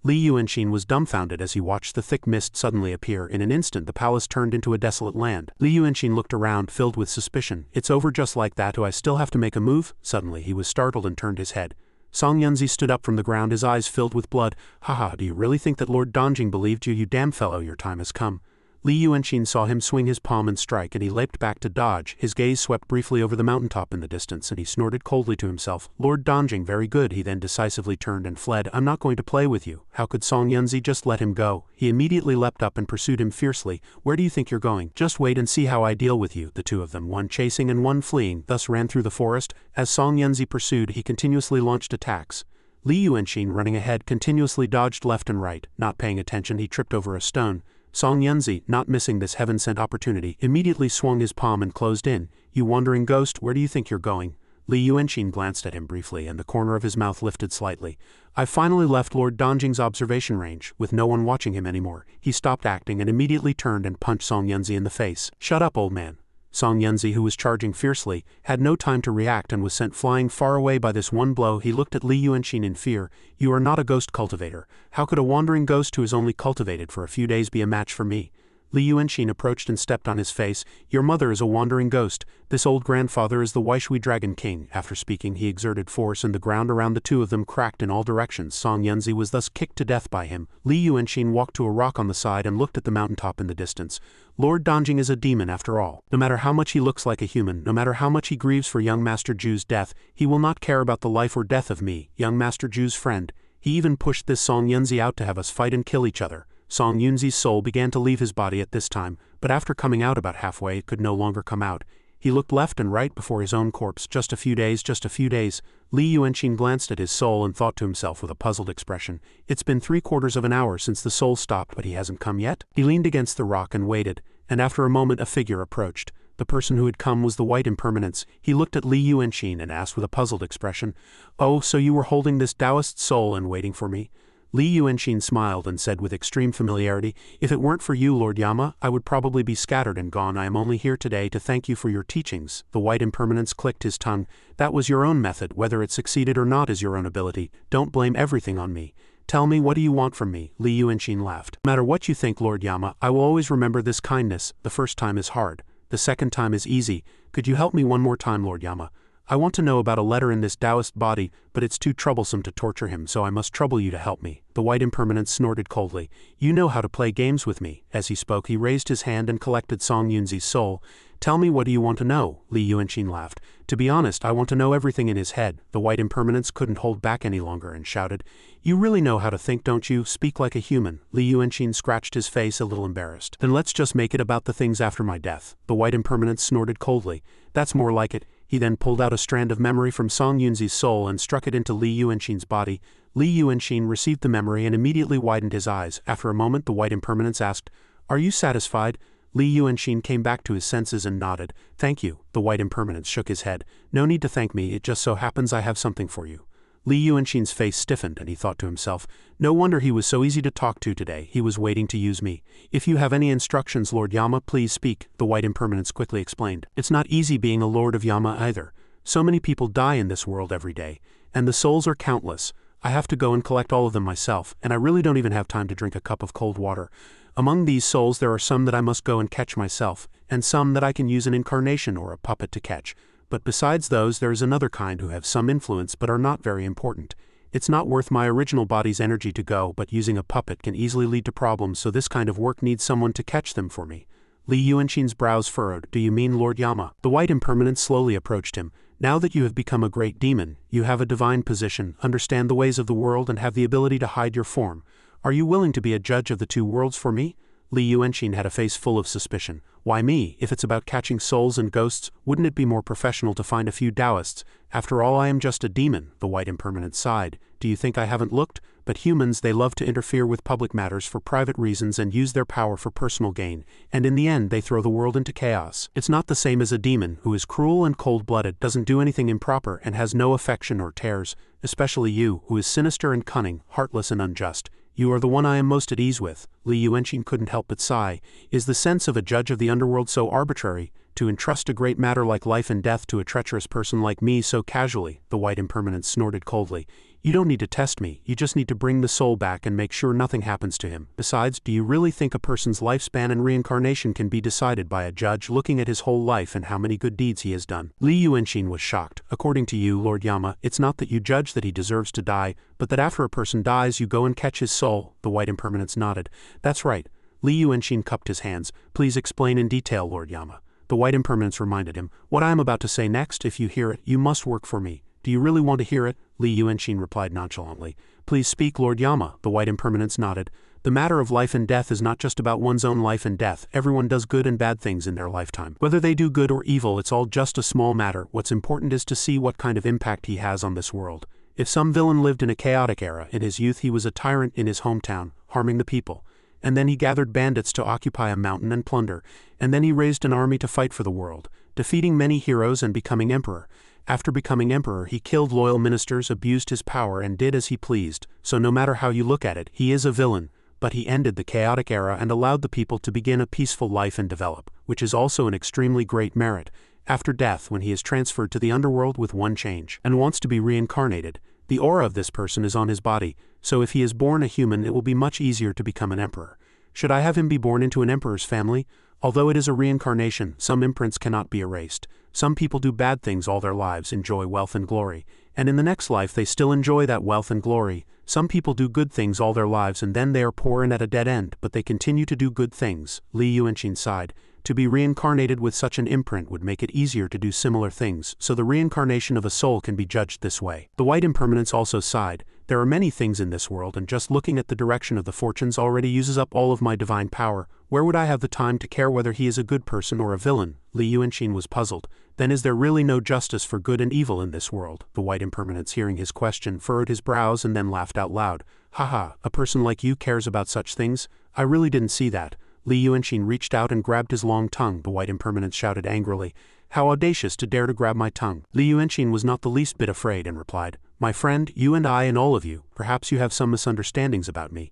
Li Yuanxin was dumbfounded as he watched the thick mist suddenly appear. In an instant the palace turned into a desolate land. Li Yuanxin looked around, filled with suspicion. "It's over just like that? Do I still have to make a move?" Suddenly he was startled and turned his head. Song Yunzi stood up from the ground, his eyes filled with blood. "Haha, do you really think that Lord Donjing believed you? You damn fellow, your time has come." Li Yuanxin saw him swing his palm and strike, and he leaped back to dodge. His gaze swept briefly over the mountaintop in the distance, and he snorted coldly to himself. "Lord Donjing, very good." He then decisively turned and fled. "I'm not going to play with you." How could Song Yunzi just let him go? He immediately leapt up and pursued him fiercely. "Where do you think you're going? Just wait and see how I deal with you." The two of them, one chasing and one fleeing, thus ran through the forest. As Song Yunzi pursued, he continuously launched attacks. Li Yuanxin, running ahead, continuously dodged left and right. Not paying attention, he tripped over a stone. Song Yunzi, not missing this heaven-sent opportunity, immediately swung his palm and closed in. "You wandering ghost, where do you think you're going?" Li Yuanxin glanced at him briefly, and the corner of his mouth lifted slightly. "I finally left Lord Donjing's observation range, with no one watching him anymore." He stopped acting and immediately turned and punched Song Yunzi in the face. "Shut up, old man." Song Yunzi, who was charging fiercely, had no time to react and was sent flying far away by this one blow. He looked at Li Yuanxin in fear. "You are not a ghost cultivator. How could a wandering ghost who is only cultivated for a few days be a match for me?" Li Yuanxin approached and stepped on his face. "Your mother is a wandering ghost. This old grandfather is the Waishui Dragon King." After speaking, he exerted force, and the ground around the two of them cracked in all directions. Song Yunzi was thus kicked to death by him. Li Yuanxin walked to a rock on the side and looked at the mountaintop in the distance. Lord Donjing is a demon after all. No matter how much he looks like a human, no matter how much he grieves for young Master Ju's death, he will not care about the life or death of me, young Master Ju's friend. He even pushed this Song Yunzi out to have us fight and kill each other. Song Yunzi's soul began to leave his body at this time, but after coming out about halfway it could no longer come out. He looked left and right before his own corpse. Just a few days, just a few days. Li Yuanxin glanced at his soul and thought to himself with a puzzled expression, "It's been 3/4 of an hour since the soul stopped, but he hasn't come yet?" He leaned against the rock and waited, and after a moment a figure approached. The person who had come was the White Impermanence. He looked at Li Yuanxin and asked with a puzzled expression, "Oh, so you were holding this Taoist soul and waiting for me?" Li Yuanxin smiled and said with extreme familiarity, "If it weren't for you, Lord Yama, I would probably be scattered and gone. I am only here today to thank you for your teachings." The White Impermanence clicked his tongue. "That was your own method. Whether it succeeded or not is your own ability. Don't blame everything on me. Tell me, what do you want from me?" Li Yuanxin laughed. "No matter what you think, Lord Yama, I will always remember this kindness. The first time is hard. The second time is easy. Could you help me one more time, Lord Yama? I want to know about a letter in this Taoist body, but it's too troublesome to torture him, so I must trouble you to help me." The White Impermanence snorted coldly. "You know how to play games with me." As he spoke, he raised his hand and collected Song Yunzi's soul. "Tell me, what do you want to know?" Li Yuanxin laughed. "To be honest, I want to know everything in his head." The White Impermanence couldn't hold back any longer and shouted, "You really know how to think, don't you? Speak like a human." Li Yuanxin scratched his face, a little embarrassed. "Then let's just make it about the things after my death." The White Impermanence snorted coldly. "That's more like it." He then pulled out a strand of memory from Song Yunzi's soul and struck it into Li Yuanxin's body. Li Yuanxin received the memory and immediately widened his eyes. After a moment, the White Impermanence asked, "Are you satisfied?" Li Yuanxin came back to his senses and nodded. "Thank you." The White Impermanence shook his head. "No need to thank me, it just so happens I have something for you." Li Yuanxin's face stiffened and he thought to himself, "No wonder he was so easy to talk to today. He was waiting to use me. If you have any instructions, Lord Yama, please speak," the White Impermanence quickly explained. "It's not easy being a Lord of Yama either. So many people die in this world every day, and the souls are countless. I have to go and collect all of them myself, and I really don't even have time to drink a cup of cold water. Among these souls there are some that I must go and catch myself, and some that I can use an incarnation or a puppet to catch. But besides those there is another kind who have some influence but are not very important. It's not worth my original body's energy to go, but using a puppet can easily lead to problems, so this kind of work needs someone to catch them for me." Li Yuanxin's brows furrowed. "Do you mean Lord Yama?" The White Impermanence slowly approached him. "Now that you have become a great demon, you have a divine position, understand the ways of the world, and have the ability to hide your form. Are you willing to be a judge of the two worlds for me?" Li Yuanxin had a face full of suspicion. "Why me? If it's about catching souls and ghosts, wouldn't it be more professional to find a few Taoists? After all, I am just a demon." The White Impermanence sighed. "Do you think I haven't looked? but humans, they love to interfere with public matters for private reasons and use their power for personal gain, and in the end they throw the world into chaos. It's not the same as a demon, who is cruel and cold-blooded, doesn't do anything improper, and has no affection or tears, especially you, who is sinister and cunning, heartless and unjust. You are the one I am most at ease with. Li Yuanxin couldn't help but sigh. Is the sense of a judge of the underworld so arbitrary, to entrust a great matter like life and death to a treacherous person like me so casually? The white impermanence snorted coldly. You don't need to test me, you just need to bring the soul back and make sure nothing happens to him. Besides, do you really think a person's lifespan and reincarnation can be decided by a judge looking at his whole life and how many good deeds he has done? Li Yuanxin was shocked. According to you, Lord Yama, it's not that you judge that he deserves to die, but that after a person dies you go and catch his soul. The white impermanence nodded. That's right. Li Yuanxin cupped his hands. Please explain in detail, Lord Yama. The white impermanence reminded him. What I am about to say next, if you hear it, you must work for me. Do you really want to hear it? Li Yuanxin replied nonchalantly. Please speak, Lord Yama. The white impermanence nodded. The matter of life and death is not just about one's own life and death. Everyone does good and bad things in their lifetime. Whether they do good or evil, it's all just a small matter. What's important is to see what kind of impact he has on this world. If some villain lived in a chaotic era, in his youth he was a tyrant in his hometown, harming the people. And then he gathered bandits to occupy a mountain and plunder. And then he raised an army to fight for the world, defeating many heroes and becoming emperor. After becoming emperor, he killed loyal ministers, abused his power, and did as he pleased. So no matter how you look at it, he is a villain. But he ended the chaotic era and allowed the people to begin a peaceful life and develop, which is also an extremely great merit. After death, when he is transferred to the underworld with one change, and wants to be reincarnated, the aura of this person is on his body, so if he is born a human it will be much easier to become an emperor. Should I have him be born into an emperor's family? Although it is a reincarnation, some imprints cannot be erased. Some people do bad things all their lives, enjoy wealth and glory, and in the next life they still enjoy that wealth and glory. Some people do good things all their lives and then they are poor and at a dead end, but they continue to do good things. Li Yuanxin sighed. To be reincarnated with such an imprint would make it easier to do similar things, so the reincarnation of a soul can be judged this way. The white impermanence also sighed. There are many things in this world, and just looking at the direction of the fortunes already uses up all of my divine power. Where would I have the time to care whether he is a good person or a villain? Li Yuanxin was puzzled. Then is there really no justice for good and evil in this world? The white impermanence, hearing his question, furrowed his brows and then laughed out loud. Haha, a person like you cares about such things? I really didn't see that. Li Yuanxin reached out and grabbed his long tongue. The white impermanence shouted angrily. How audacious to dare to grab my tongue. Li Yuanxin was not the least bit afraid and replied, My friend, you and I and all of you, perhaps you have some misunderstandings about me.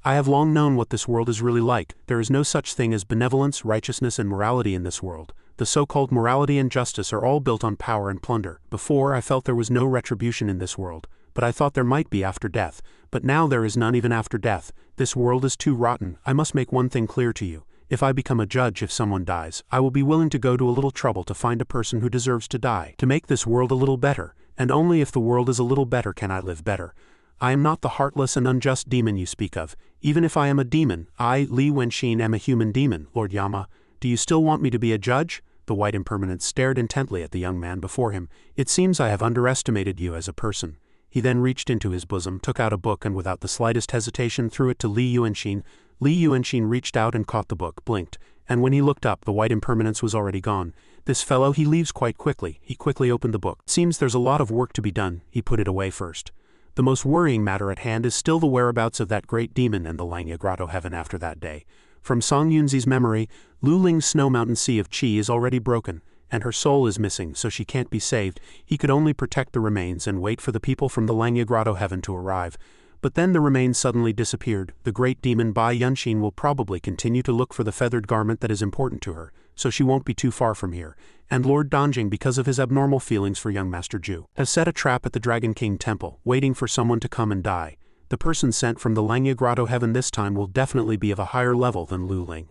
I have long known what this world is really like. There is no such thing as benevolence, righteousness and morality in this world. The so-called morality and justice are all built on power and plunder. Before, I felt there was no retribution in this world, but I thought there might be after death. But now there is none even after death. This world is too rotten. I must make one thing clear to you. If I become a judge if someone dies, I will be willing to go to a little trouble to find a person who deserves to die, to make this world a little better, and only if the world is a little better can I live better. I am not the heartless and unjust demon you speak of. Even if I am a demon, I, Li Yuanxin, am a human demon, Lord Yama. Do you still want me to be a judge? The white impermanence stared intently at the young man before him. It seems I have underestimated you as a person. He then reached into his bosom, took out a book and without the slightest hesitation threw it to Li Yuanxin. Li Yuanxin reached out and caught the book, blinked, and when he looked up the white impermanence was already gone. This fellow, he leaves quite quickly. He quickly opened the book. Seems there's a lot of work to be done. He put it away first. The most worrying matter at hand is still the whereabouts of that great demon and the Langya Grotto heaven after that day. From Song Yunzi's memory, Lu Ling's snow mountain sea of qi is already broken, and her soul is missing, so she can't be saved. He could only protect the remains and wait for the people from the Langya Grotto heaven to arrive. But then the remains suddenly disappeared. The great demon Bai Yuanxin will probably continue to look for the feathered garment that is important to her, so she won't be too far from here. And Lord Danjing, because of his abnormal feelings for young Master Ju, has set a trap at the Dragon King Temple, waiting for someone to come and die. The person sent from the Langya Grotto heaven this time will definitely be of a higher level than Lu Ling.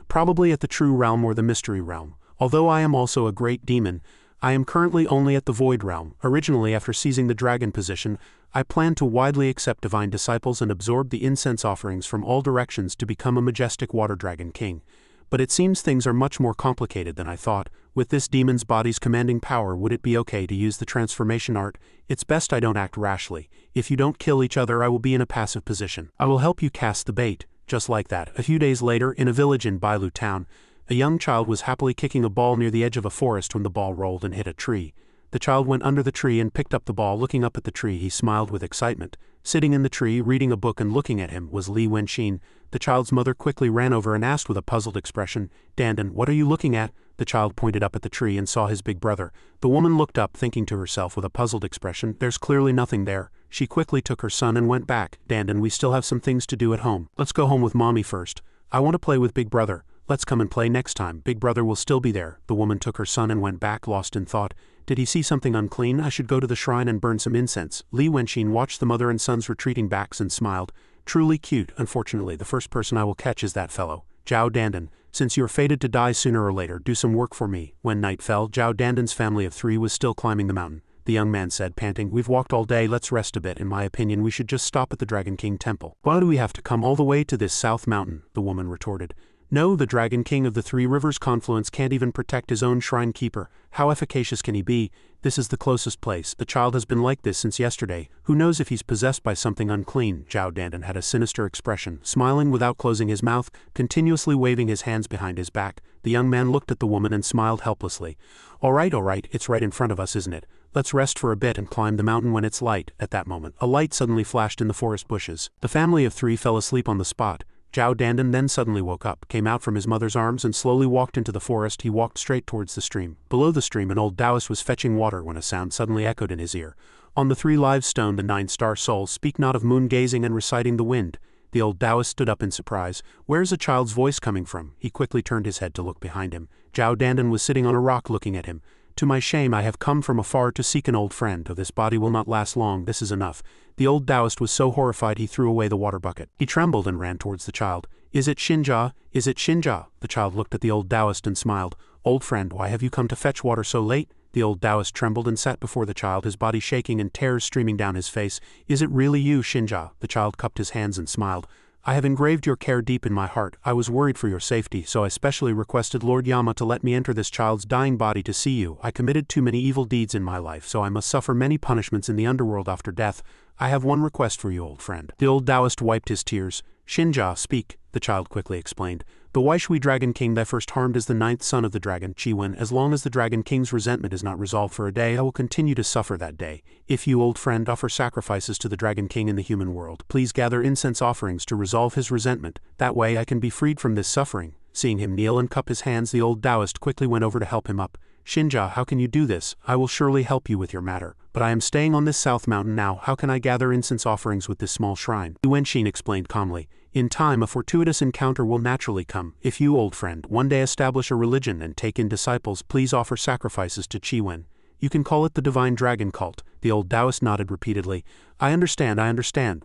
Probably at the True Realm or the Mystery Realm. Although I am also a great demon, I am currently only at the Void Realm. Originally, after seizing the dragon position, I planned to widely accept divine disciples and absorb the incense offerings from all directions to become a majestic water dragon king. But it seems things are much more complicated than I thought. With this demon's body's commanding power, would it be okay to use the transformation art? It's best I don't act rashly. If you don't kill each other, I will be in a passive position. I will help you cast the bait. Just like that, a few days later, in a village in Bailu town, a young child was happily kicking a ball near the edge of a forest when the ball rolled and hit a tree. The child went under the tree and picked up the ball. Looking up at the tree, he smiled with excitement. Sitting in the tree, reading a book and looking at him, was Li Wenqin. The child's mother quickly ran over and asked with a puzzled expression, "Dandan, what are you looking at?" The child pointed up at the tree and saw his big brother. The woman looked up, thinking to herself with a puzzled expression, "There's clearly nothing there." She quickly took her son and went back. "Dandan, we still have some things to do at home. Let's go home with mommy first. I want to play with big brother. Let's come and play next time. Big brother will still be there." The woman took her son and went back, lost in thought. Did he see something unclean? I should go to the shrine and burn some incense. Li Wenqin watched the mother and son's retreating backs and smiled. Truly cute. Unfortunately, the first person I will catch is that fellow. Zhao Dandan, since you are fated to die sooner or later, do some work for me. When night fell, Zhao Dandan's family of 3 was still climbing the mountain. The young man said, panting, "We've walked all day, let's rest a bit. In my opinion, we should just stop at the Dragon King temple." "Why do we have to come all the way to this south mountain?" the woman retorted. "No, the Dragon King of the 3 rivers confluence can't even protect his own shrine keeper. How efficacious can he be? This is the closest place. The child has been like this since yesterday. Who knows if he's possessed by something unclean?" Zhao Dandan had a sinister expression, smiling without closing his mouth, continuously waving his hands behind his back. The young man looked at the woman and smiled helplessly. All right, it's right in front of us, isn't it? Let's rest for a bit and climb the mountain when it's light." At that moment, a light suddenly flashed in the forest bushes. The family of 3 fell asleep on the spot. Zhao Dandan then suddenly woke up, came out from his mother's arms and slowly walked into the forest. He walked straight towards the stream. Below the stream, an old Taoist was fetching water when a sound suddenly echoed in his ear. "On the 3 live stone, the 9-star souls, speak not of moon gazing and reciting the wind." The old Taoist stood up in surprise. "Where's a child's voice coming from?" He quickly turned his head to look behind him. Zhao Dandan was sitting on a rock looking at him. "To my shame, I have come from afar to seek an old friend, though this body will not last long. This is enough." The old Taoist was so horrified he threw away the water bucket. He trembled and ran towards the child. "Is it Xinjia? Is it Xinjia?" The child looked at the old Taoist and smiled. "Old friend, why have you come to fetch water so late?" The old Taoist trembled and sat before the child, his body shaking and tears streaming down his face. "Is it really you, Xinjia?" The child cupped his hands and smiled. "I have engraved your care deep in my heart. I was worried for your safety, so I specially requested Lord Yama to let me enter this child's dying body to see you. I committed too many evil deeds in my life, so I must suffer many punishments in the underworld after death. I have one request for you, old friend." The old Taoist wiped his tears. "Xinjia, speak," the child quickly explained. "The Waishui Dragon King thy first harmed is the 9th son of the dragon, Chiwen. As long as the Dragon King's resentment is not resolved for a day, I will continue to suffer that day. If you, old friend, offer sacrifices to the Dragon King in the human world, please gather incense offerings to resolve his resentment. That way I can be freed from this suffering." Seeing him kneel and cup his hands, the old Taoist quickly went over to help him up. "Xinjia, how can you do this? I will surely help you with your matter. But I am staying on this south mountain now. How can I gather incense offerings with this small shrine?" Li Wenqin explained calmly. "In time, a fortuitous encounter will naturally come. If you, old friend, one day establish a religion and take in disciples, please offer sacrifices to Chiwen. You can call it the Divine Dragon Cult." The old Taoist nodded repeatedly. I understand.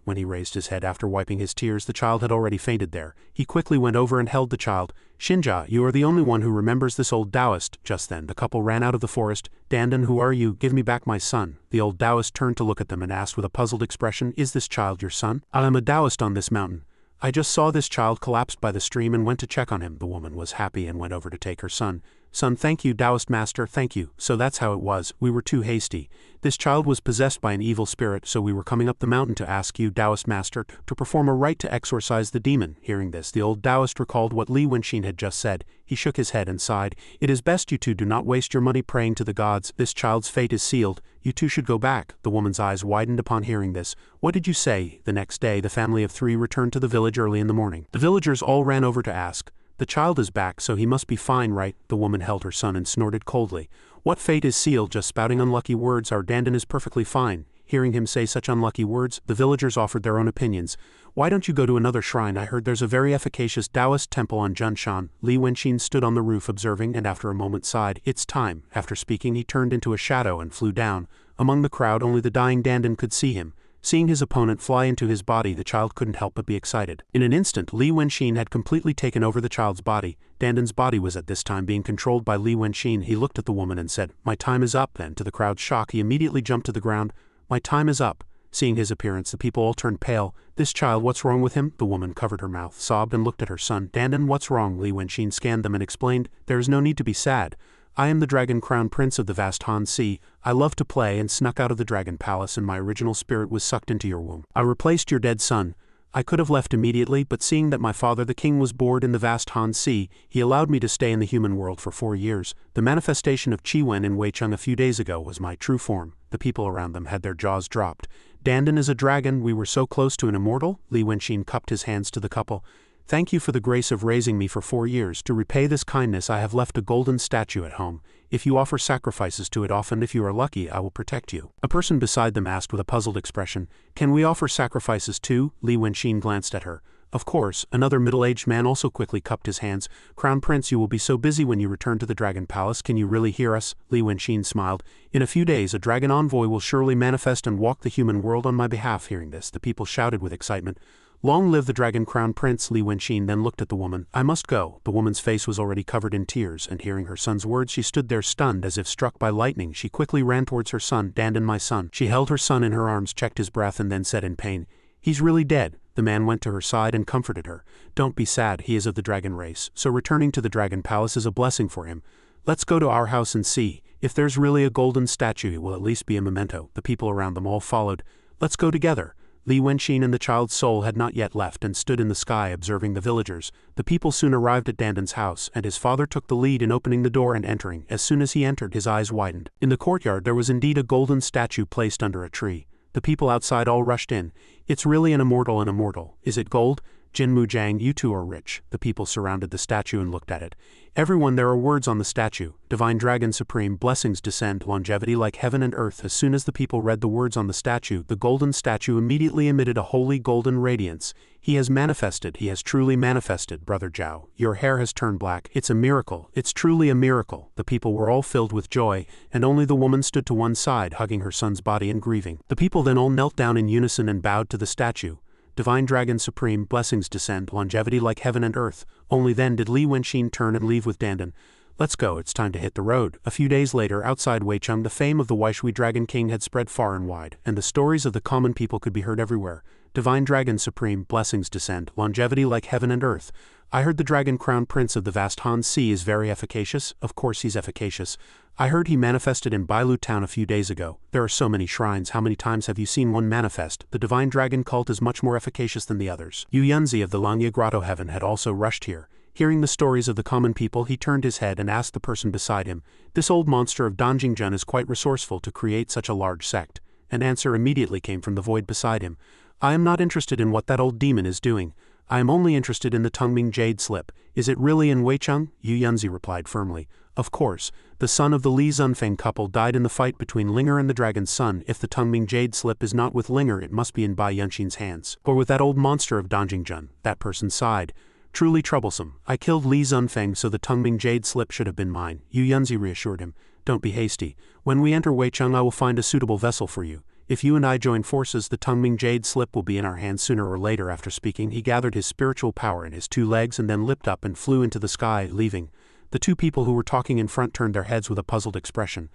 When he raised his head after wiping his tears, the child had already fainted there. He quickly went over and held the child. "Xinjia, you are the only one who remembers this old Taoist." Just then, the couple ran out of the forest. "Dandan, who are you? Give me back my son." The old Taoist turned to look at them and asked with a puzzled expression, "Is this child your son?" "I am a Taoist on this mountain. I just saw this child collapsed by the stream and went to check on him." The woman was happy and went over to take her son. "Son, thank you, Taoist master, thank you. So that's how it was. We were too hasty. This child was possessed by an evil spirit, so we were coming up the mountain to ask you, Taoist master, to perform a rite to exorcise the demon." Hearing this, the old Taoist recalled what Li Wenqin had just said. He shook his head and sighed. "It is best you two do not waste your money praying to the gods. This child's fate is sealed. You two should go back." The woman's eyes widened upon hearing this. "What did you say?" The next day, the family of 3 returned to the village early in the morning. The villagers all ran over to ask. "The child is back, so he must be fine, right?" The woman held her son and snorted coldly. "What fate is sealed? Just spouting unlucky words. Our Dandan is perfectly fine." Hearing him say such unlucky words, the villagers offered their own opinions. "Why don't you go to another shrine? I heard there's a very efficacious Taoist temple on Junshan." Li Wenqin stood on the roof observing and after a moment sighed. "It's time." After speaking, he turned into a shadow and flew down. Among the crowd, only the dying Dandan could see him. Seeing his opponent fly into his body, the child couldn't help but be excited. In an instant, Li Wenqin had completely taken over the child's body. Dandan's body was at this time being controlled by Li Wenqin. He looked at the woman and said, "My time is up." Then, to the crowd's shock, he immediately jumped to the ground. "My time is up." Seeing his appearance, the people all turned pale. "This child, what's wrong with him?" The woman covered her mouth, sobbed and looked at her son. "Dandan, what's wrong?" Li Wenqin scanned them and explained, "There is no need to be sad. I am the Dragon Crown Prince of the vast Han Sea. I love to play and snuck out of the Dragon Palace and my original spirit was sucked into your womb. I replaced your dead son. I could have left immediately, but seeing that my father the king was bored in the vast Han Sea, he allowed me to stay in the human world for 4 years. The manifestation of Chiwen in Weicheng a few days ago was my true form." The people around them had their jaws dropped. Dandan is a dragon, we were so close to an immortal? Li Wenxin cupped his hands to the couple. Thank you for the grace of raising me for 4 years. To repay this kindness I have left a golden statue at home. If you offer sacrifices to it often, if you are lucky, I will protect you. A person beside them asked with a puzzled expression. Can we offer sacrifices too? Li Wenxin glanced at her. Of course. Another middle-aged man also quickly cupped his hands. Crown Prince, you will be so busy when you return to the Dragon Palace. Can you really hear us? Li Wenxin smiled. In a few days a dragon envoy will surely manifest and walk the human world on my behalf. Hearing this, the people shouted with excitement. Long live the dragon, Crown Prince. Li Wenxin then looked at the woman. I must go. The woman's face was already covered in tears, and hearing her son's words she stood there stunned as if struck by lightning. She quickly ran towards her son. Dandan, my son. She held her son in her arms, checked his breath, and then said in pain, He's really dead. The man went to her side and comforted her. Don't be sad, he is of the dragon race, so returning to the Dragon Palace is a blessing for him. Let's go to our house and see. If there's really a golden statue, it will at least be a memento. The people around them all followed. Let's go together. Li Wenxin and the child's soul had not yet left and stood in the sky observing the villagers. The people soon arrived at Dandan's house, and his father took the lead in opening the door and entering. As soon as he entered, his eyes widened. In the courtyard there was indeed a golden statue placed under a tree. The people outside all rushed in. It's really an immortal. Is it gold? Jin Mujang, you two are rich. The people surrounded the statue and looked at it. Everyone, there are words on the statue. Divine Dragon Supreme, blessings descend, longevity like heaven and earth. As soon as the people read the words on the statue, the golden statue immediately emitted a holy golden radiance. He has manifested, he has truly manifested, Brother Zhao. Your hair has turned black. It's a miracle. It's truly a miracle. The people were all filled with joy, and only the woman stood to one side, hugging her son's body and grieving. The people then all knelt down in unison and bowed to the statue. Divine Dragon Supreme, blessings descend, longevity like heaven and earth. Only then did Li Wenxin turn and leave with Dandan. Let's go, it's time to hit the road. A few days later, outside Weicheng, the fame of the Waishui Dragon King had spread far and wide, and the stories of the common people could be heard everywhere. Divine Dragon Supreme, blessings descend, longevity like heaven and earth. I heard the Dragon Crown Prince of the vast Han Sea is very efficacious. Of course he's efficacious. I heard he manifested in Bailu Town a few days ago. There are so many shrines, how many times have you seen one manifest? The Divine Dragon cult is much more efficacious than the others. Yu Yunzi of the Langya Grotto Heaven had also rushed here. Hearing the stories of the common people, he turned his head and asked the person beside him, This old monster of Danjingjun is quite resourceful to create such a large sect. An answer immediately came from the void beside him. I am not interested in what that old demon is doing. I am only interested in the Tongming jade slip. Is it really in Weicheng? Yu Yunzi replied firmly. Of course. The son of the Li Zunfeng couple died in the fight between Linger and the dragon's son. If the Tongming jade slip is not with Linger, it must be in Bai Yunshin's hands. Or with that old monster of Danjingjun. That person sighed. Truly troublesome. I killed Li Zunfeng, so the Tongming jade slip should have been mine. Yu Yunzi reassured him. Don't be hasty. When we enter Weicheng, I will find a suitable vessel for you. If you and I join forces, the Tongming jade slip will be in our hands sooner or later. After speaking, he gathered his spiritual power in his 2 legs and then leapt up and flew into the sky, leaving. The 2 people who were talking in front turned their heads with a puzzled expression.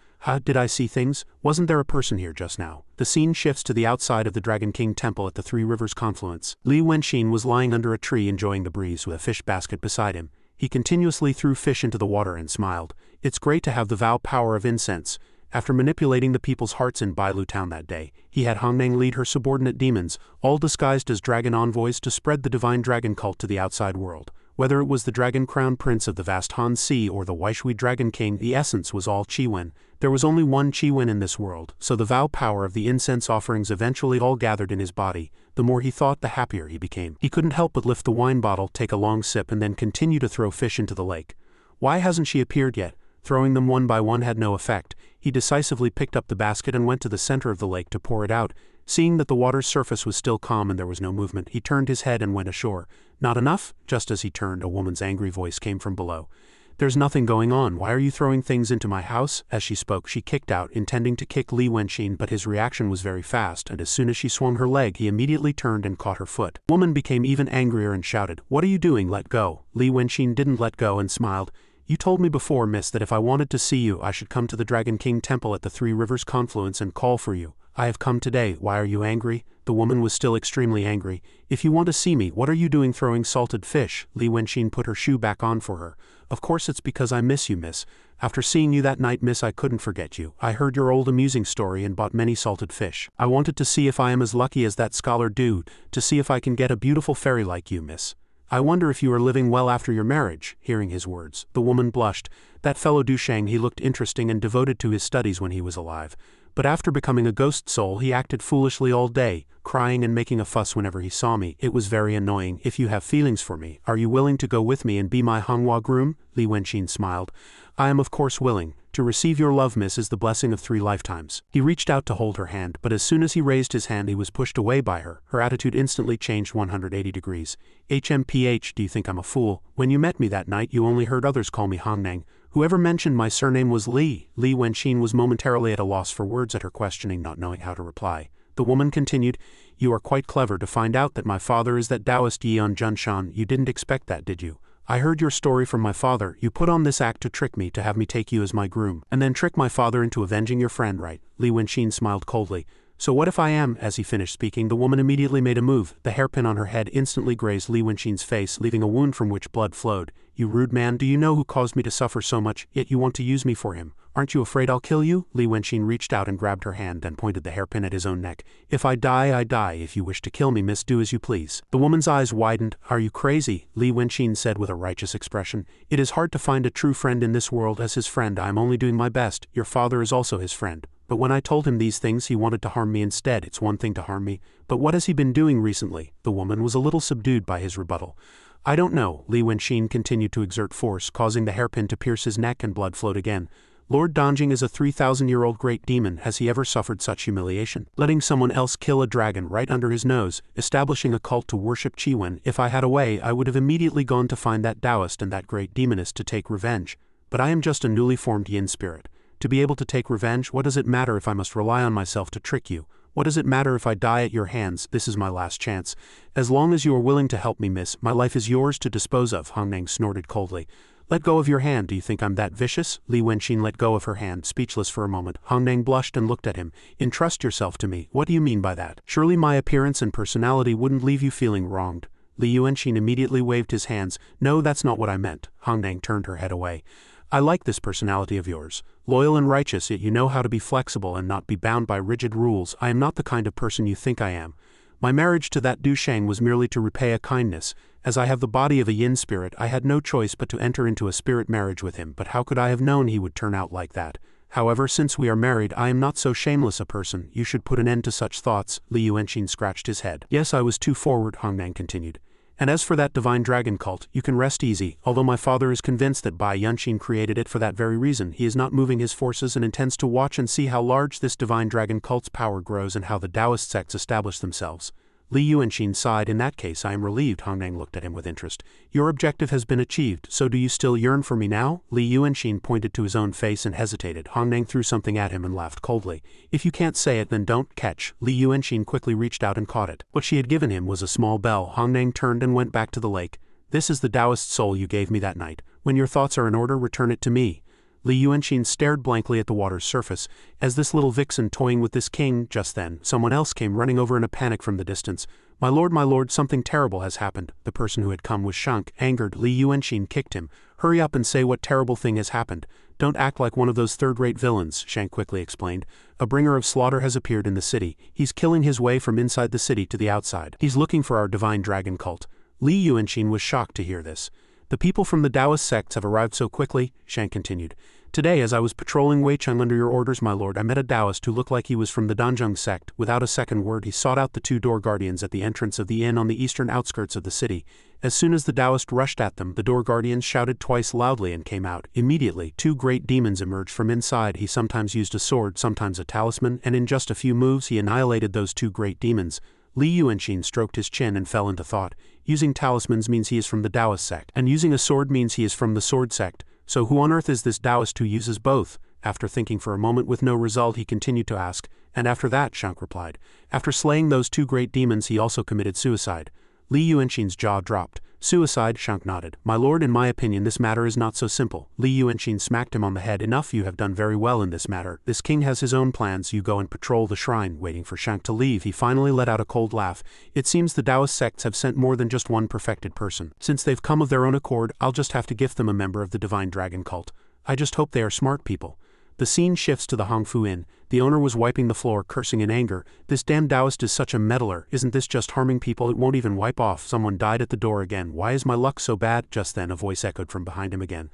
Did I see things? Wasn't there a person here just now? The scene shifts to the outside of the Dragon King Temple at the 3 Rivers confluence. Li Wenxin was lying under a tree enjoying the breeze with a fish basket beside him. He continuously threw fish into the water and smiled. It's great to have the vow power of incense. After manipulating the people's hearts in Bailu Town that day, he had Hongneng lead her subordinate demons, all disguised as dragon envoys to spread the divine dragon cult to the outside world. Whether it was the Dragon Crown Prince of the vast Han Sea or the Waishui Dragon King, the essence was all Qi-Wen. There was only one Qi-Wen in this world, so the vow power of the incense offerings eventually all gathered in his body. The more he thought, the happier he became. He couldn't help but lift the wine bottle, take a long sip, and then continue to throw fish into the lake. Why hasn't she appeared yet? Throwing them one by one had no effect. He decisively picked up the basket and went to the center of the lake to pour it out. Seeing that the water's surface was still calm and there was no movement, he turned his head and went ashore. Not enough? Just as he turned, a woman's angry voice came from below. There's nothing going on. Why are you throwing things into my house? As she spoke, she kicked out, intending to kick Li Wenxin, but his reaction was very fast, and as soon as she swung her leg, he immediately turned and caught her foot. The woman became even angrier and shouted, What are you doing? Let go. Li Wenxin didn't let go and smiled. You told me before, miss, that if I wanted to see you, I should come to the Dragon King Temple at the 3 Rivers confluence and call for you. I have come today. Why are you angry? The woman was still extremely angry. If you want to see me, what are you doing throwing salted fish? Li Wenxin put her shoe back on for her. Of course it's because I miss you, miss. After seeing you that night, miss, I couldn't forget you. I heard your old amusing story and bought many salted fish. I wanted to see if I am as lucky as that scholar dude, to see if I can get a beautiful fairy like you, miss. I wonder if you are living well after your marriage. Hearing his words, the woman blushed. That fellow Dushang, he looked interesting and devoted to his studies when he was alive. but after becoming a ghost soul he acted foolishly all day, crying and making a fuss whenever he saw me. It was very annoying. If you have feelings for me, are you willing to go with me and be my Hanghua groom? Li Wenqin smiled. I am of course willing. To receive your love, miss, is the blessing of 3 lifetimes. He reached out to hold her hand, but as soon as he raised his hand he was pushed away by her. Her attitude instantly changed 180 degrees. HMPH, do you think I'm a fool? When you met me that night you only heard others call me Hongnang. Whoever mentioned my surname was Li. Li Wenqin was momentarily at a loss for words at her questioning, not knowing how to reply. The woman continued, you are quite clever to find out that my father is that Taoist Yeon Junshan. You didn't expect that, did you? I heard your story from my father. You put on this act to trick me, to have me take you as my groom, and then trick my father into avenging your friend, right? Li Wenqin smiled coldly. So what if I am? As he finished speaking, the woman immediately made a move. The hairpin on her head instantly grazed Li Wenqin's face, leaving a wound from which blood flowed. You rude man, do you know who caused me to suffer so much, yet you want to use me for him? Aren't you afraid I'll kill you? Li Wenqin reached out and grabbed her hand and pointed the hairpin at his own neck. If I die, I die. If you wish to kill me, miss, do as you please. The woman's eyes widened. Are you crazy? Li Wenqin said with a righteous expression. It is hard to find a true friend in this world. As his friend, I am only doing my best. Your father is also his friend. But when I told him these things, he wanted to harm me instead. It's one thing to harm me, but what has he been doing recently? The woman was a little subdued by his rebuttal. I don't know. Li Wenqin continued to exert force, causing the hairpin to pierce his neck and blood flowed again. Lord Donjing is a 3,000-year-old great demon. Has he ever suffered such humiliation? Letting someone else kill a dragon right under his nose, establishing a cult to worship Chiwen. If I had a way, I would have immediately gone to find that Taoist and that great demoness to take revenge. But I am just a newly formed yin spirit. To be able to take revenge, what does it matter if I must rely on myself to trick you? What does it matter if I die at your hands? This is my last chance. As long as you are willing to help me, miss, my life is yours to dispose of. Hongnang snorted coldly. Let go of your hand. Do you think I'm that vicious? Li Wenqin let go of her hand, speechless for a moment. Hongnang blushed and looked at him. Entrust yourself to me. What do you mean by that? Surely my appearance and personality wouldn't leave you feeling wronged. Li Wenqin immediately waved his hands. No, that's not what I meant. Hongnang turned her head away. I like this personality of yours. Loyal and righteous, yet you know how to be flexible and not be bound by rigid rules. I am not the kind of person you think I am. My marriage to that Du Sheng was merely to repay a kindness. As I have the body of a yin spirit, I had no choice but to enter into a spirit marriage with him, but how could I have known he would turn out like that? However, since we are married, I am not so shameless a person. You should put an end to such thoughts. Li Wenqin scratched his head. Yes, I was too forward, Hongnang continued. And as for that divine dragon cult, you can rest easy. Although my father is convinced that Bai Yunshin created it for that very reason, he is not moving his forces and intends to watch and see how large this divine dragon cult's power grows and how the Taoist sects establish themselves. Li Yunshin sighed. In that case, I am relieved. Hongnang looked at him with interest. Your objective has been achieved, so do you still yearn for me now? Li Yunshin pointed to his own face and hesitated. Hongnang threw something at him and laughed coldly. If you can't say it, then don't. Catch. Li Yunshin quickly reached out and caught it. What she had given him was a small bell. Hongnang turned and went back to the lake. This is the Taoist soul you gave me that night. When your thoughts are in order, return it to me. Li Yunshin stared blankly at the water's surface. As this little vixen toying with this king, just then, someone else came running over in a panic from the distance. My lord, something terrible has happened. The person who had come was Shank. Angered, Li Yunshin kicked him. Hurry up and say what terrible thing has happened. Don't act like one of those third-rate villains, Shank quickly explained. A bringer of slaughter has appeared in the city. He's killing his way from inside the city to the outside. He's looking for our divine dragon cult. Li Yunshin was shocked to hear this. The people from the Taoist sects have arrived so quickly, Shank continued. Today, as I was patrolling Weicheng under your orders, my lord, I met a Taoist who looked like he was from the Danzheng sect. Without a second word, he sought out the 2 door guardians at the entrance of the inn on the eastern outskirts of the city. As soon as the Taoist rushed at them, the door guardians shouted twice loudly and came out. Immediately, 2 great demons emerged from inside. He sometimes used a sword, sometimes a talisman, and in just a few moves he annihilated those 2 great demons. Li Yunshin stroked his chin and fell into thought. Using talismans means he is from the Taoist sect, and using a sword means he is from the sword sect. So who on earth is this Taoist who uses both? After thinking for a moment with no result, he continued to ask, and after that, Shank replied. After slaying those 2 great demons, he also committed suicide. Li Yunshin's jaw dropped. Suicide? Shank nodded. My lord, in my opinion, this matter is not so simple. Li Yunshin smacked him on the head. Enough, you have done very well in this matter. This king has his own plans. You go and patrol the shrine. Waiting for Shank to leave, he finally let out a cold laugh. It seems the Taoist sects have sent more than just one perfected person. Since they've come of their own accord, I'll just have to gift them a member of the divine dragon cult. I just hope they are smart people. The scene shifts to the Hongfu Inn. The owner was wiping the floor, cursing in anger. This damn Taoist is such a meddler. Isn't this just harming people? It won't even wipe off. Someone died at the door again. Why is my luck so bad? Just then a voice echoed from behind him again.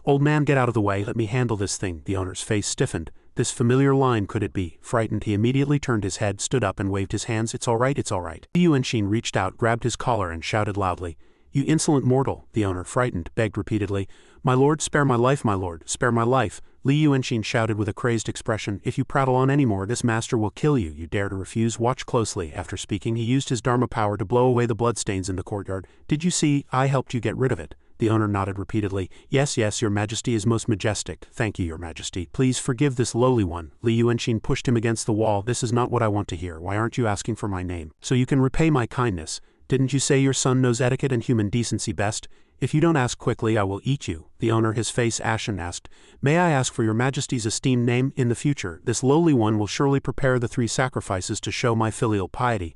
Old man, get out of the way. Let me handle this thing. The owner's face stiffened. This familiar line, could it be? Frightened, he immediately turned his head, stood up and waved his hands. It's all right, it's all right. Li Yuanxin reached out, grabbed his collar and shouted loudly. You insolent mortal, the owner, frightened, begged repeatedly. My lord, spare my life, my lord, spare my life. Li Yuanxin shouted with a crazed expression. If you prattle on any more, this master will kill you. You dare to refuse? Watch closely. After speaking, he used his Dharma power to blow away the bloodstains in the courtyard. Did you see? I helped you get rid of it. The owner nodded repeatedly. Yes, yes, your majesty is most majestic. Thank you, your majesty. Please forgive this lowly one. Li Yuanxin pushed him against the wall. This is not what I want to hear. Why aren't you asking for my name? So you can repay my kindness. Didn't you say your son knows etiquette and human decency best? If you don't ask quickly, I will eat you. The owner, his face ashen, asked, May I ask for your majesty's esteemed name? In the future, this lowly one will surely prepare the 3 sacrifices to show my filial piety.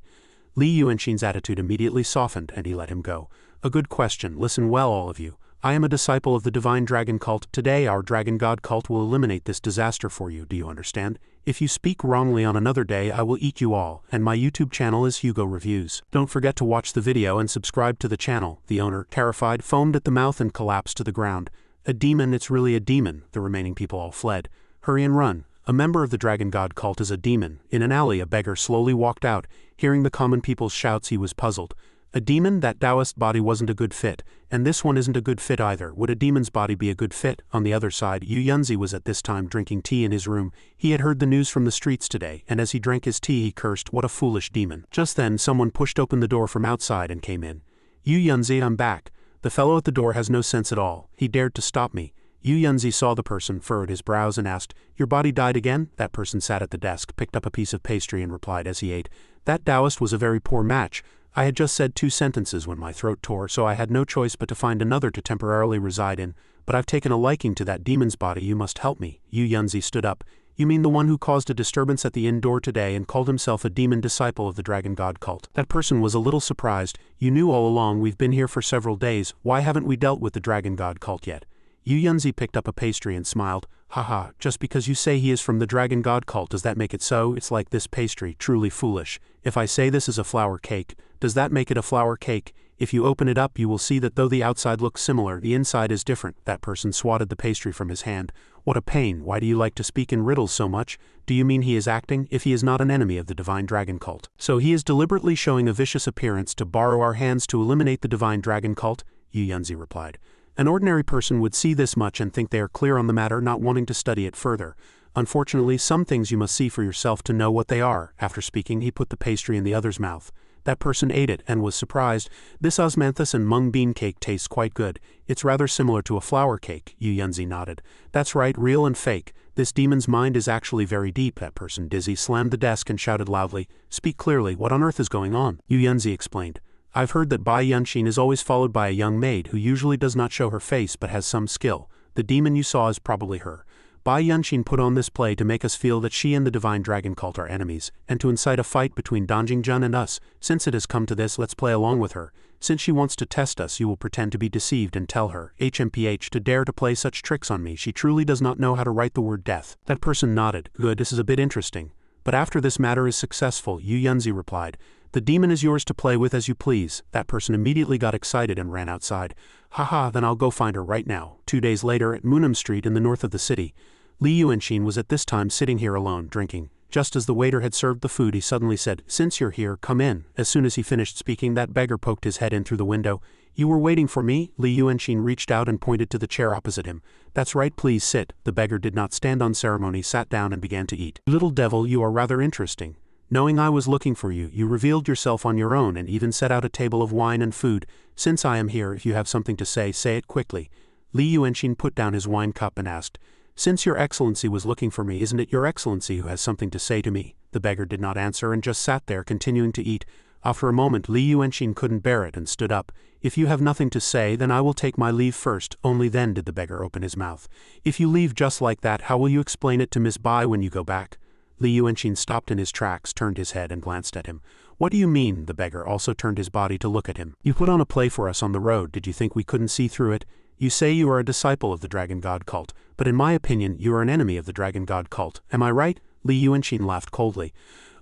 Li Yuanxin's attitude immediately softened, and he let him go. A good question. Listen well, all of you. I am a disciple of the divine dragon cult. Today our dragon god cult will eliminate this disaster for you. Do you understand? If you speak wrongly on another day, I will eat you all, and my YouTube channel is Hugo Reviews. Don't forget to watch the video and subscribe to the channel. The owner, terrified, foamed at the mouth and collapsed to the ground. A demon, it's really a demon. The remaining people all fled. Hurry and run. A member of the dragon god cult is a demon. In an alley, a beggar slowly walked out. Hearing the common people's shouts, he was puzzled. A demon? That Taoist body wasn't a good fit, and this one isn't a good fit either. Would a demon's body be a good fit? On the other side, Yu Yunzi was at this time drinking tea in his room. He had heard the news from the streets today, and as he drank his tea he cursed, what a foolish demon. Just then someone pushed open the door from outside and came in. Yu Yunzi, I'm back. The fellow at the door has no sense at all. He dared to stop me. Yu Yunzi saw the person, furrowed his brows and asked, Your body died again? That person sat at the desk, picked up a piece of pastry and replied as he ate, That Taoist was a very poor match. I had just said 2 sentences when my throat tore, so I had no choice but to find another to temporarily reside in, but I've taken a liking to that demon's body. You must help me. Yu Yunzi stood up. You mean the one who caused a disturbance at the inn door today and called himself a demon disciple of the dragon god cult? That person was a little surprised. You knew all along. We've been here for several days. Why haven't we dealt with the dragon god cult yet? Yu Yunzi picked up a pastry and smiled. Haha, just because you say he is from the dragon god cult, does that make it so? It's like this pastry, truly foolish. If I say this is a flour cake, does that make it a flour cake? If you open it up, you will see that though the outside looks similar, the inside is different. That person swatted the pastry from his hand. What a pain. Why do you like to speak in riddles so much? Do you mean he is acting? If he is not an enemy of the divine dragon cult, so he is deliberately showing a vicious appearance to borrow our hands to eliminate the divine dragon cult? Yu Yunzi replied. An ordinary person would see this much and think they are clear on the matter, not wanting to study it further. Unfortunately, some things you must see for yourself to know what they are. After speaking, he put the pastry in the other's mouth. That person ate it and was surprised. This osmanthus and mung bean cake tastes quite good. It's rather similar to a flour cake. Yu Yunzi nodded. That's right, real and fake. This demon's mind is actually very deep. That person, dizzy, slammed the desk and shouted loudly. Speak clearly. What on earth is going on? Yu Yunzi explained. I've heard that Bai Yuanxin is always followed by a young maid who usually does not show her face but has some skill. The demon you saw is probably her. Bai Yuanxin put on this play to make us feel that she and the divine dragon cult are enemies, and to incite a fight between Danjingjun and us. Since it has come to this, let's play along with her. Since she wants to test us, you will pretend to be deceived and tell her, HMPH, to dare to play such tricks on me. She truly does not know how to write the word death. That person nodded. Good, this is a bit interesting. But after this matter is successful, Yu Yunzi replied, the demon is yours to play with as you please. That person immediately got excited and ran outside. Haha, then I'll go find her right now. 2 days later, at Munam Street in the north of the city, Li Yuanxin was at this time sitting here alone, drinking. Just as the waiter had served the food, he suddenly said, Since you're here, come in. As soon as he finished speaking, that beggar poked his head in through the window. You were waiting for me? Li Yuanxin reached out and pointed to the chair opposite him. That's right, please sit. The beggar did not stand on ceremony, sat down and began to eat. Little devil, you are rather interesting. Knowing I was looking for you, you revealed yourself on your own and even set out a table of wine and food. Since I am here, if you have something to say it quickly. Li Yuanxin put down his wine cup and asked, Since your excellency was looking for me, isn't it your excellency who has something to say to me? The beggar did not answer and just sat there continuing to eat. After a moment, Li Yuanxin couldn't bear it and stood up. If you have nothing to say, then I will take my leave first. Only then did the beggar open his mouth. If you leave just like that, how will you explain it to Miss Bai when you go back? Li Yuanxin stopped in his tracks, turned his head and glanced at him. What do you mean? The beggar also turned his body to look at him. You put on a play for us on the road. Did you think we couldn't see through it? You say you are a disciple of the dragon god cult, but in my opinion, you are an enemy of the dragon god cult. Am I right? Li Yuanxin laughed coldly.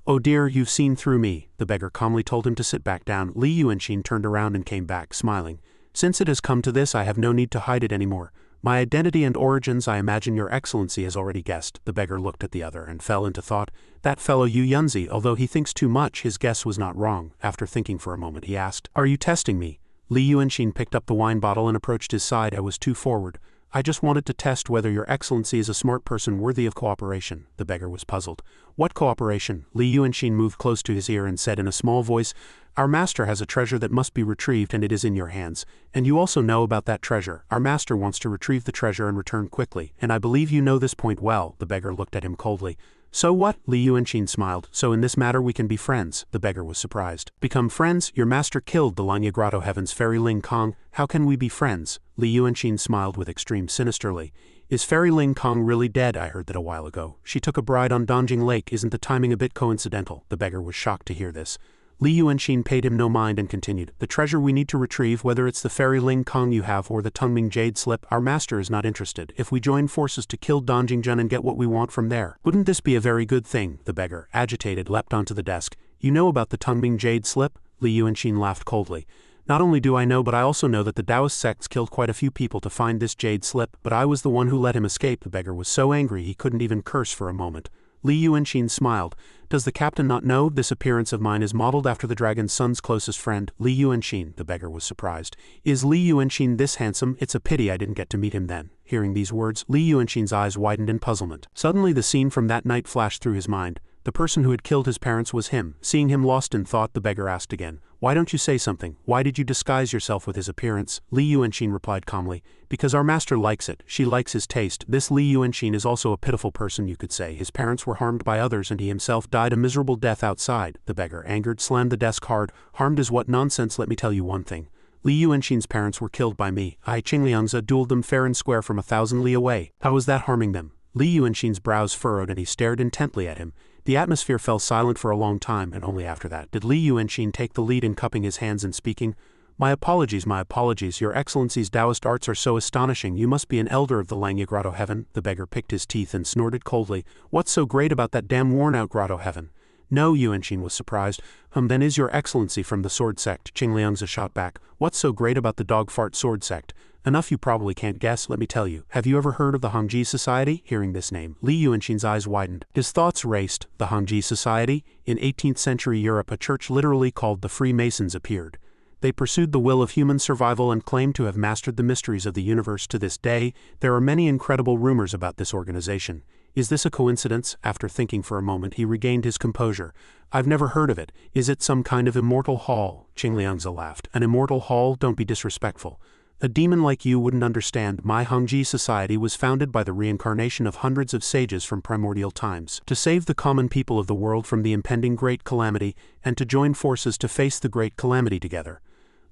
Oh dear, you've seen through me. The beggar calmly told him to sit back down. Li Yuanxin turned around and came back, smiling. Since it has come to this, I have no need to hide it anymore. My identity and origins I imagine your excellency has already guessed. The beggar looked at the other and fell into thought. That fellow Yu Yunzi, although he thinks too much, his guess was not wrong. After thinking for a moment, he asked, "Are you testing me?" Li Yuanxin picked up the wine bottle and approached his side. "I was too forward. I just wanted to test whether your excellency is a smart person worthy of cooperation." The beggar was puzzled. "What cooperation?" Li Yuanxin moved close to his ear and said in a small voice, "Our master has a treasure that must be retrieved and it is in your hands. And you also know about that treasure. Our master wants to retrieve the treasure and return quickly, and I believe you know this point well." The beggar looked at him coldly. "So what?" Li Yuanxin smiled. "So in this matter we can be friends." The beggar was surprised. "Become friends? Your master killed the Lanya Grotto Heaven's Fairy Ling Kong. How can we be friends?" Li Yuanxin smiled with extreme sinisterly. "Is Fairy Ling Kong really dead? I heard that a while ago. She took a bride on Donjing Lake. Isn't the timing a bit coincidental?" The beggar was shocked to hear this. Li Yuanxin paid him no mind and continued, "The treasure we need to retrieve, whether it's the Fairy Ling Kong you have or the Tungming Jade slip, our master is not interested. If we join forces to kill Donjingjun and get what we want from there, wouldn't this be a very good thing?" The beggar, agitated, leapt onto the desk. "You know about the Tungming Jade slip?" Li Yuanxin laughed coldly. "Not only do I know, but I also know that the Taoist sects killed quite a few people to find this jade slip, but I was the one who let him escape." The beggar was so angry he couldn't even curse for a moment. Li Yuanxin smiled. "Does the captain not know? This appearance of mine is modeled after the dragon's son's closest friend, Li Yuanxin." The beggar was surprised. "Is Li Yuanxin this handsome? It's a pity I didn't get to meet him then." Hearing these words, Li Yuanxin's eyes widened in puzzlement. Suddenly the scene from that night flashed through his mind. The person who had killed his parents was him. Seeing him lost in thought, the beggar asked again, "Why don't you say something? Why did you disguise yourself with his appearance?" Li Yuanxin replied calmly, "Because our master likes it. She likes his taste." This Li Yuanxin is also a pitiful person, you could say. His parents were harmed by others and he himself died a miserable death outside. The beggar, angered, slammed the desk hard. "Harmed is what nonsense. Let me tell you one thing. Li Yuanxin's parents were killed by me. I, Qingliangzi, dueled them fair and square from 1,000 li away. How was that harming them?" Li Yuanxin's brows furrowed and he stared intently at him. The atmosphere fell silent for a long time, and only after that did Li Yuanxin take the lead in cupping his hands and speaking. My apologies, your excellency's Taoist arts are so astonishing. You must be an elder of the Lanya Grotto Heaven." The beggar picked his teeth and snorted coldly. "What's so great about that damn worn-out Grotto Heaven?" "No," Yuanxin was surprised. Then is your excellency from the sword sect?" Qingliangzi shot back. "What's so great about the dog-fart sword sect?" "Enough you probably can't guess, let me tell you. Have you ever heard of the Hongji Society?" Hearing this name, Li Yuanxin's eyes widened. His thoughts raced. The Hongji Society? In 18th century Europe, a church literally called the Freemasons appeared. They pursued the will of human survival and claimed to have mastered the mysteries of the universe. To this day, there are many incredible rumors about this organization. Is this a coincidence? After thinking for a moment, he regained his composure. "I've never heard of it. Is it some kind of immortal hall?" Qingliangzi laughed. "An immortal hall? Don't be disrespectful. A demon like you wouldn't understand. My Hongji Society was founded by the reincarnation of hundreds of sages from primordial times, to save the common people of the world from the impending great calamity, and to join forces to face the great calamity together."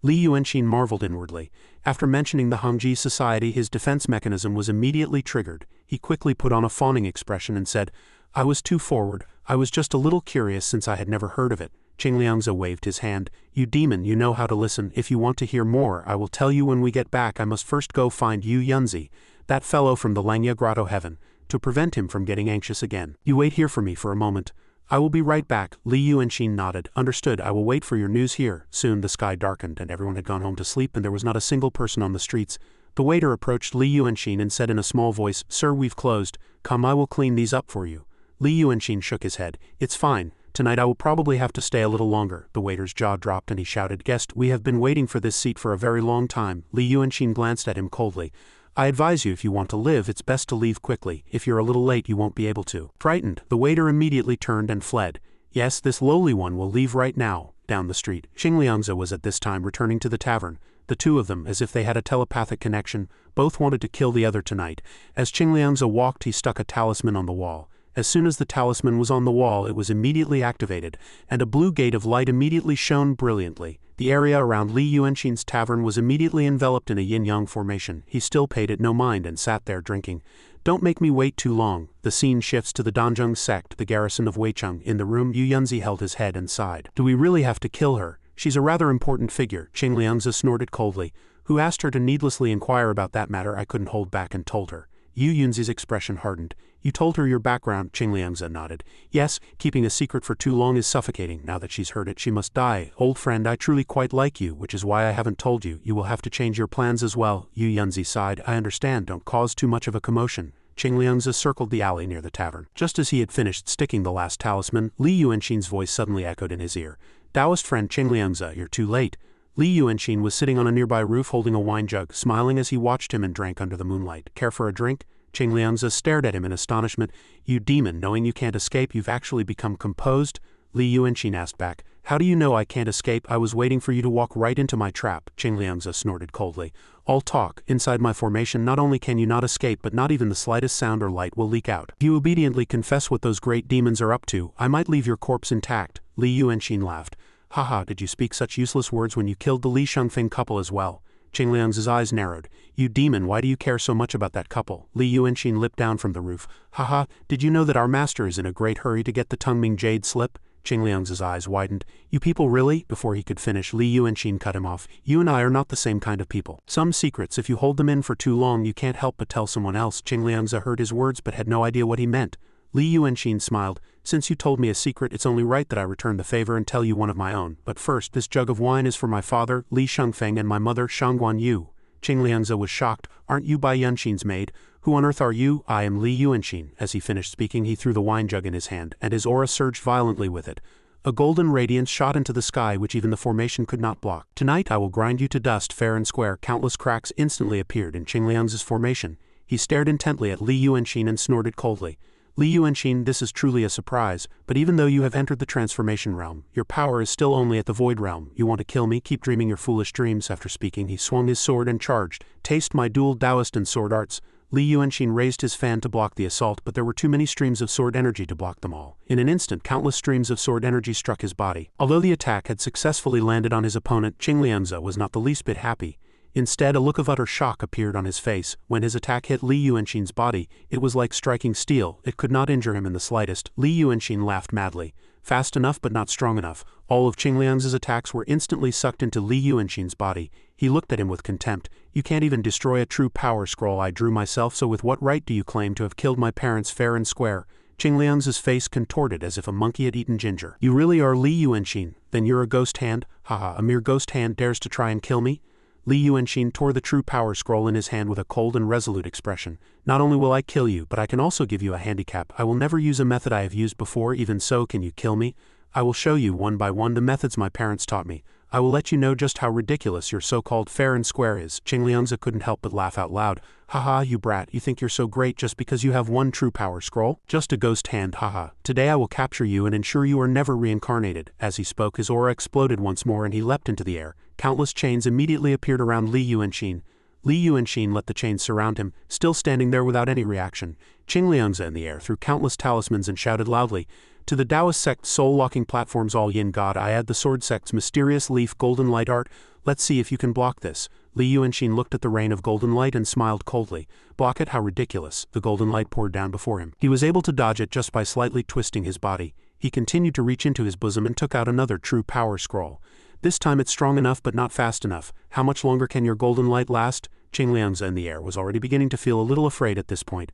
Li Yuanxin marveled inwardly. After mentioning the Hongji Society, his defense mechanism was immediately triggered. He quickly put on a fawning expression and said, "I was too forward. I was just a little curious since I had never heard of it." Qingliangzi waved his hand. "You demon, you know how to listen. If you want to hear more, I will tell you when we get back. I must first go find Yu Yunzi, that fellow from the Lanya Grotto Heaven, to prevent him from getting anxious again. You wait here for me for a moment." "I will be right back." Li Yuanxin nodded. "Understood. I will wait for your news here." Soon the sky darkened and everyone had gone home to sleep and there was not a single person on the streets. The waiter approached Li Yuanxin and said in a small voice, "Sir, we've closed. Come, I will clean these up for you." Li Yuanxin shook his head. "It's fine. Tonight I will probably have to stay a little longer." The waiter's jaw dropped and he shouted, "Guest, we have been waiting for this seat for a very long time." Li Yuanxin glanced at him coldly. "I advise you, if you want to live, it's best to leave quickly. If you're a little late, you won't be able to." Frightened, the waiter immediately turned and fled. "Yes, this lowly one will leave right now." Down the street, Qingliangzi was at this time returning to the tavern. The two of them, as if they had a telepathic connection, both wanted to kill the other tonight. As Qingliangzi walked, he stuck a talisman on the wall. As soon as the talisman was on the wall, it was immediately activated, and a blue gate of light immediately shone brilliantly. The area around Li Yuanxin's tavern was immediately enveloped in a yin-yang formation. He still paid it no mind and sat there drinking. "Don't make me wait too long." The scene shifts to the Danzheng sect, the garrison of Weicheng. In the room, Yu Yunzi held his head and sighed. "Do we really have to kill her? She's a rather important figure." Qingliangzi snorted coldly. "Who asked her to needlessly inquire about that matter? I couldn't hold back and told her." Yu Yunzi's expression hardened. You told her your background, Qingliangzi nodded. Yes, keeping a secret for too long is suffocating. Now that she's heard it, she must die. Old friend, I truly quite like you, which is why I haven't told you. You will have to change your plans as well. Yu Yunzi sighed. I understand, don't cause too much of a commotion. Qingliangzi circled the alley near the tavern. Just as he had finished sticking the last talisman, Li Yuanxin's voice suddenly echoed in his ear. Taoist friend Qingliangzi, you're too late. Li Yuanxin was sitting on a nearby roof holding a wine jug, smiling as he watched him and drank under the moonlight. Care for a drink? Qingliangzi stared at him in astonishment. You demon, knowing you can't escape, you've actually become composed? Li Yuanxin asked back. How do you know I can't escape? I was waiting for you to walk right into my trap, Qingliangzi snorted coldly. All talk. Inside my formation not only can you not escape, but not even the slightest sound or light will leak out. If you obediently confess what those great demons are up to, I might leave your corpse intact. Li Yuanxin laughed. Haha, did you speak such useless words when you killed the Li Shengfeng couple as well? Qingliangzi's eyes narrowed. You demon, why do you care so much about that couple? Li Yuanxin leaped down from the roof. Haha, did you know that our master is in a great hurry to get the Tungming jade slip? Qingliangzi's eyes widened. You people really? Before he could finish, Li Yuanxin cut him off. You and I are not the same kind of people. Some secrets, if you hold them in for too long, you can't help but tell someone else. Qingliangzi heard his words but had no idea what he meant. Li Yuanxin smiled. Since you told me a secret, it's only right that I return the favor and tell you one of my own. But first, this jug of wine is for my father, Li Shengfeng, and my mother, Shangguan Yu. Qingliangzi was shocked. Aren't you Bai Yuanxin's maid? Who on earth are you? I am Li Yuanxin. As he finished speaking, he threw the wine jug in his hand, and his aura surged violently with it. A golden radiance shot into the sky which even the formation could not block. Tonight I will grind you to dust fair and square. Countless cracks instantly appeared in Qingliangzi's formation. He stared intently at Li Yuanxin and snorted coldly. Li Yuanxin, this is truly a surprise, but even though you have entered the transformation realm, your power is still only at the void realm. You want to kill me? Keep dreaming your foolish dreams. After speaking, he swung his sword and charged. Taste my dual Taoist and sword arts. Li Yuanxin raised his fan to block the assault, but there were too many streams of sword energy to block them all. In an instant, countless streams of sword energy struck his body. Although the attack had successfully landed on his opponent, Qingliangzi was not the least bit happy. Instead, a look of utter shock appeared on his face. When his attack hit Li Yuanxin's body, it was like striking steel. It could not injure him in the slightest. Li Yuanxin laughed madly. Fast enough but not strong enough. All of Qingliangzi's attacks were instantly sucked into Li Yuanxin's body. He looked at him with contempt. You can't even destroy a true power scroll I drew myself, so with what right do you claim to have killed my parents fair and square? Qingliangzi's face contorted as if a monkey had eaten ginger. You really are Li Yuanxin? Then you're a ghost hand? Haha, a mere ghost hand dares to try and kill me? Li Yuanxin tore the true power scroll in his hand with a cold and resolute expression. Not only will I kill you, but I can also give you a handicap. I will never use a method I have used before. Even so, can you kill me? I will show you one by one the methods my parents taught me. I will let you know just how ridiculous your so-called fair and square is. Qingliangzi couldn't help but laugh out loud. Haha, you brat, you think you're so great just because you have one true power scroll? Just a ghost hand, haha. Today I will capture you and ensure you are never reincarnated. As he spoke, his aura exploded once more and he leapt into the air. Countless chains immediately appeared around Li Yuanxin. Li Yuanxin let the chains surround him, still standing there without any reaction. Qingliangzi in the air threw countless talismans and shouted loudly, to the Taoist sect soul-locking platforms all yin god, I add the sword sect's mysterious leaf golden light art. Let's see if you can block this. Li Yuanxin looked at the rain of golden light and smiled coldly. Block it? How ridiculous. The golden light poured down before him. He was able to dodge it just by slightly twisting his body. He continued to reach into his bosom and took out another true power scroll. This time it's strong enough but not fast enough. How much longer can your golden light last? Qingliangzi in the air was already beginning to feel a little afraid at this point.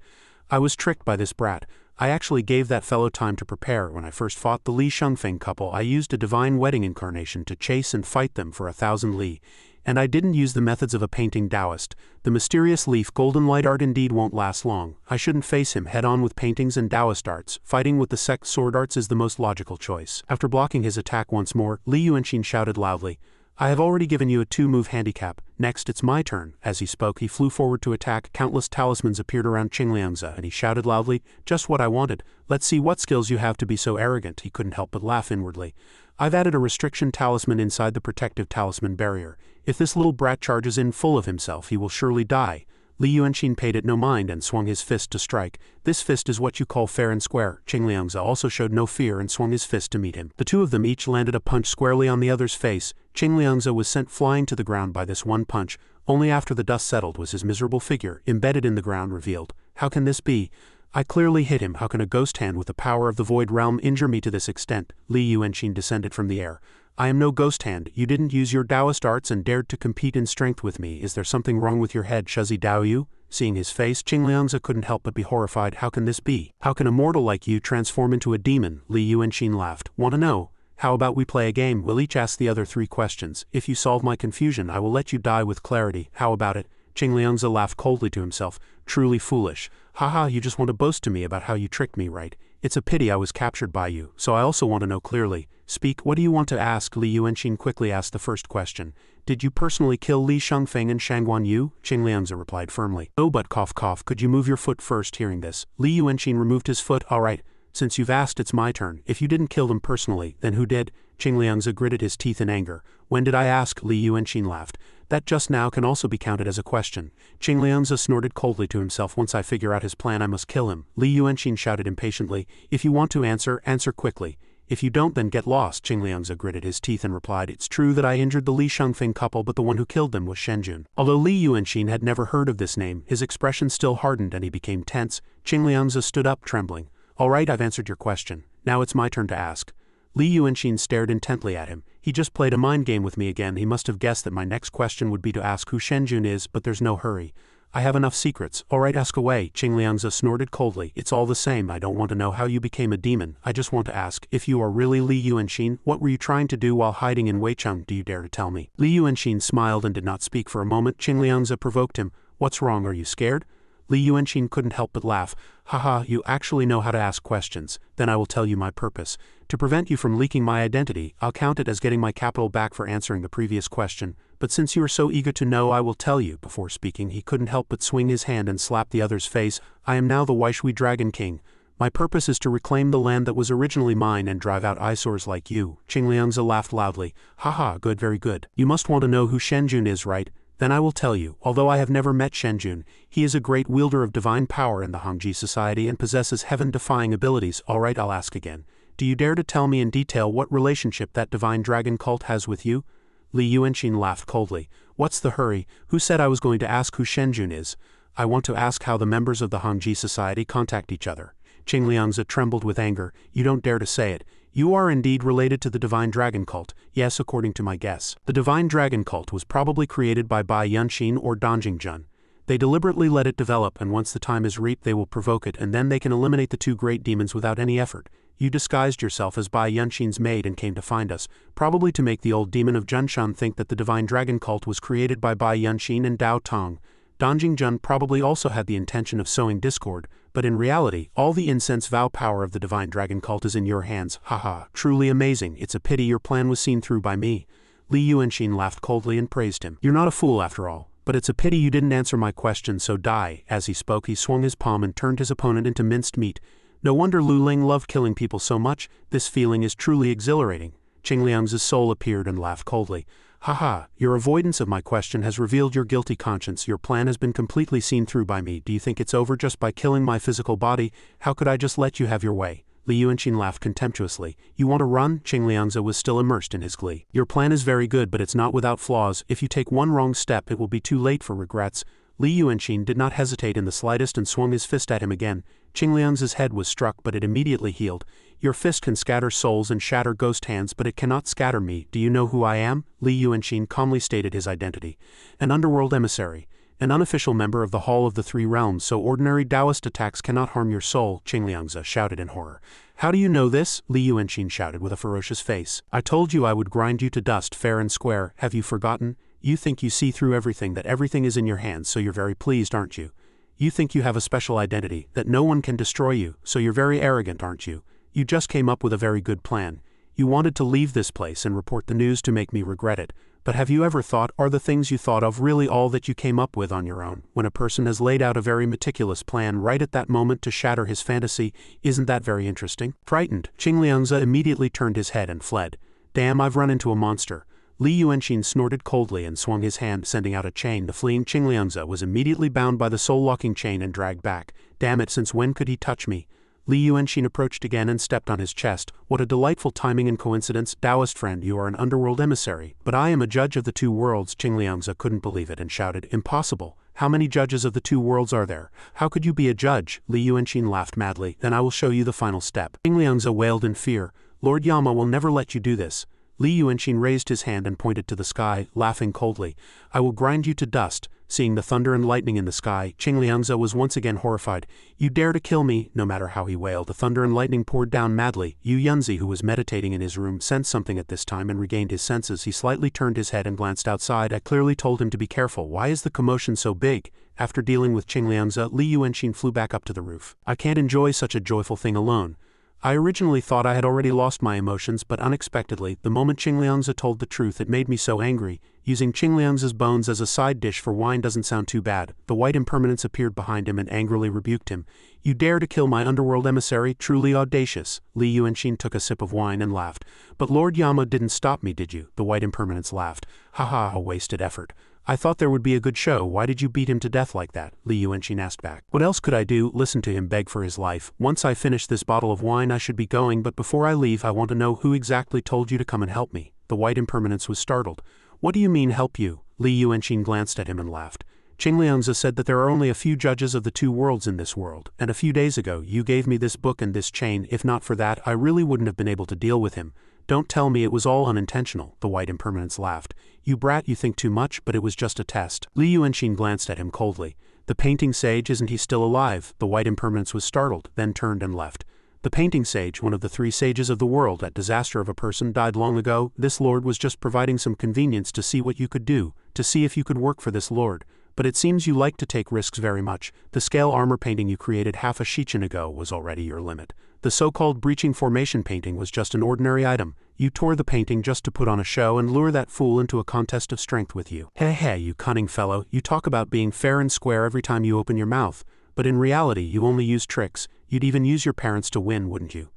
I was tricked by this brat. I actually gave that fellow time to prepare. When I first fought the Li Shengfeng couple, I used a divine wedding incarnation to chase and fight them for 1,000 li. And I didn't use the methods of a painting Taoist. The mysterious leaf golden light art indeed won't last long. I shouldn't face him head-on with paintings and Taoist arts. Fighting with the sect sword arts is the most logical choice. After blocking his attack once more, Li Yuanxin shouted loudly, I have already given you a 2-move handicap. Next, it's my turn. As he spoke, he flew forward to attack. Countless talismans appeared around Qingliangzi, and he shouted loudly, just what I wanted. Let's see what skills you have to be so arrogant. He couldn't help but laugh inwardly. I've added a restriction talisman inside the protective talisman barrier. If this little brat charges in full of himself, he will surely die. Li Yuanxin paid it no mind and swung his fist to strike. This fist is what you call fair and square. Qingliangzi also showed no fear and swung his fist to meet him. The two of them each landed a punch squarely on the other's face. Qingliangzi was sent flying to the ground by this one punch. Only after the dust settled was his miserable figure, embedded in the ground, revealed. How can this be? I clearly hit him. How can a ghost hand with the power of the void realm injure me to this extent? Li Yuanxin descended from the air. I am no ghost hand. You didn't use your Taoist arts and dared to compete in strength with me. Is there something wrong with your head, Shazi Dao Yu? Seeing his face, Qingliangzi couldn't help but be horrified. How can this be? How can a mortal like you transform into a demon? Li Yuanxin laughed. Want to know? How about we play a game? We'll each ask the other 3 questions. If you solve my confusion, I will let you die with clarity. How about it? Qingliangzi laughed coldly to himself. Truly foolish. Haha, you just want to boast to me about how you tricked me, right? It's a pity I was captured by you, so I also want to know clearly. Speak, what do you want to ask? Li Yuanxin quickly asked the first question. Did you personally kill Li Shengfeng and Shangguan Yu? Qingliangzi replied firmly. Oh, but cough cough, could you move your foot first? Hearing this, Li Yuanxin removed his foot. Alright, since you've asked, it's my turn. If you didn't kill them personally, then who did? Qingliangzi gritted his teeth in anger. When did I ask? Li Yuanxin laughed. That just now can also be counted as a question. Qingliangzi snorted coldly to himself. Once I figure out his plan, I must kill him. Li Yuanxin shouted impatiently. If you want to answer, answer quickly. If you don't, then get lost. Qingliangzi gritted his teeth and replied, it's true that I injured the Li Shengfeng couple, but the one who killed them was Shenjun. Although Li Yuanxin had never heard of this name, his expression still hardened and he became tense. Qingliangzi stood up, trembling. Alright, I've answered your question. Now it's my turn to ask. Li Yuanxin stared intently at him. He just played a mind game with me again. He must have guessed that my next question would be to ask who Shenjun is, but there's no hurry. I have enough secrets. Alright, ask away. Qingliangzi snorted coldly. It's all the same. I don't want to know how you became a demon. I just want to ask, if you are really Li Yuanxin, what were you trying to do while hiding in Weicheng? Do you dare to tell me? Li Yuanxin smiled and did not speak for a moment. Qingliangzi provoked him. What's wrong? Are you scared? Li Yuanxin couldn't help but laugh. Haha, you actually know how to ask questions. Then I will tell you my purpose. To prevent you from leaking my identity, I'll count it as getting my capital back for answering the previous question. But since you are so eager to know, I will tell you. Before speaking, he couldn't help but swing his hand and slap the other's face. I am now the Waishui Dragon King. My purpose is to reclaim the land that was originally mine and drive out eyesores like you. Qingliangzi laughed loudly. Haha, good, very good. You must want to know who Shenjun is, right? Then I will tell you. Although I have never met Shenjun, he is a great wielder of divine power in the Hongji society and possesses heaven-defying abilities. Alright, I'll ask again. Do you dare to tell me in detail what relationship that divine dragon cult has with you? Li Yuanxin laughed coldly. What's the hurry? Who said I was going to ask who Shenjun is? I want to ask how the members of the Hongji society contact each other. Qingliangzi trembled with anger. You don't dare to say it. You are indeed related to the Divine Dragon Cult. Yes, according to my guess. The Divine Dragon Cult was probably created by Bai Yuanxin or Danjingjun. They deliberately let it develop, and once the time is reaped they will provoke it, and then they can eliminate the 2 great demons without any effort. You disguised yourself as Bai Yuanxin's maid and came to find us, probably to make the old demon of Junshan think that the Divine Dragon Cult was created by Bai Yuanxin and Dao Tong. Danjingjun probably also had the intention of sowing discord, but in reality, all the incense vow power of the Divine Dragon Cult is in your hands. Haha, truly amazing. It's a pity your plan was seen through by me. Li Yuanxin laughed coldly and praised him. You're not a fool after all, but it's a pity you didn't answer my question, so die. As he spoke, he swung his palm and turned his opponent into minced meat. No wonder Lu Ling loved killing people so much. This feeling is truly exhilarating. Qingliangzi's soul appeared and laughed coldly. Haha, your avoidance of my question has revealed your guilty conscience. Your plan has been completely seen through by me. Do you think it's over just by killing my physical body? How could I just let you have your way? Li Yuanxin laughed contemptuously. You want to run? Qingliangzi was still immersed in his glee. Your plan is very good, but it's not without flaws. If you take one wrong step, it will be too late for regrets. Li Yuanxin did not hesitate in the slightest and swung his fist at him again. Qingliangzi's head was struck, but it immediately healed. Your fist can scatter souls and shatter ghost hands, but it cannot scatter me. Do you know who I am? Li Yuanxin calmly stated his identity. An underworld emissary. An unofficial member of the Hall of the Three Realms, so ordinary Taoist attacks cannot harm your soul, Qingliangzi shouted in horror. How do you know this? Li Yuanxin shouted with a ferocious face. I told you I would grind you to dust fair and square. Have you forgotten? You think you see through everything, that everything is in your hands, so you're very pleased, aren't you? You think you have a special identity, that no one can destroy you, so you're very arrogant, aren't you? You just came up with a very good plan. You wanted to leave this place and report the news to make me regret it. But have you ever thought, are the things you thought of really all that you came up with on your own? When a person has laid out a very meticulous plan right at that moment to shatter his fantasy, isn't that very interesting? Frightened, Qingliangzi immediately turned his head and fled. Damn, I've run into a monster. Li Yuanxin snorted coldly and swung his hand, sending out a chain. The fleeing Qingliangzi was immediately bound by the soul-locking chain and dragged back. Damn it, since when could he touch me? Li Yuanxin approached again and stepped on his chest. What a delightful timing and coincidence. Taoist friend, you are an underworld emissary. But I am a judge of the 2 worlds. Qingliangzi couldn't believe it and shouted, impossible. How many judges of the 2 worlds are there? How could you be a judge? Li Yuanxin laughed madly. Then I will show you the final step. Qingliangzi wailed in fear. Lord Yama will never let you do this. Li Yuanxin raised his hand and pointed to the sky, laughing coldly. I will grind you to dust. Seeing the thunder and lightning in the sky, Qingliangzi was once again horrified. "You dare to kill me?" No matter how he wailed, the thunder and lightning poured down madly. Yu Yunzi, who was meditating in his room, sensed something at this time and regained his senses. He slightly turned his head and glanced outside. I clearly told him to be careful. Why is the commotion so big? After dealing with Qingliangzi, Li Yuanxin flew back up to the roof. I can't enjoy such a joyful thing alone. I originally thought I had already lost my emotions, but unexpectedly, the moment Qingliangzi told the truth, it made me so angry. Using Qingliangzi's bones as a side dish for wine doesn't sound too bad. The white impermanence appeared behind him and angrily rebuked him. "You dare to kill my underworld emissary? Truly audacious." Li Yuanxin took a sip of wine and laughed. "But Lord Yama didn't stop me, did you?" The white impermanence laughed. "Haha, a wasted effort. I thought there would be a good show. Why did you beat him to death like that?" Li Yuanxin asked back. "What else could I do? Listen to him beg for his life. Once I finish this bottle of wine I should be going, but before I leave I want to know who exactly told you to come and help me." The white impermanence was startled. "What do you mean help you?" Li Yuanxin glanced at him and laughed. "Qingliangzi said that there are only a few judges of the two worlds in this world, and a few days ago you gave me this book and this chain. If not for that, I really wouldn't have been able to deal with him. Don't tell me it was all unintentional." The white impermanence laughed. "You brat, you think too much, but it was just a test." Li Yuanxin glanced at him coldly. "The painting sage, isn't he still alive?" The white impermanence was startled, then turned and left. "The painting sage, one of the three sages of the world, that disaster of a person, died long ago. This lord was just providing some convenience to see what you could do, to see if you could work for this lord. But it seems you like to take risks very much. The scale armor painting you created half a shichen ago was already your limit. The so-called breaching formation painting was just an ordinary item. You tore the painting just to put on a show and lure that fool into a contest of strength with you. Hey, you cunning fellow, you talk about being fair and square every time you open your mouth. But in reality you only use tricks. You'd even use your parents to win, wouldn't you?"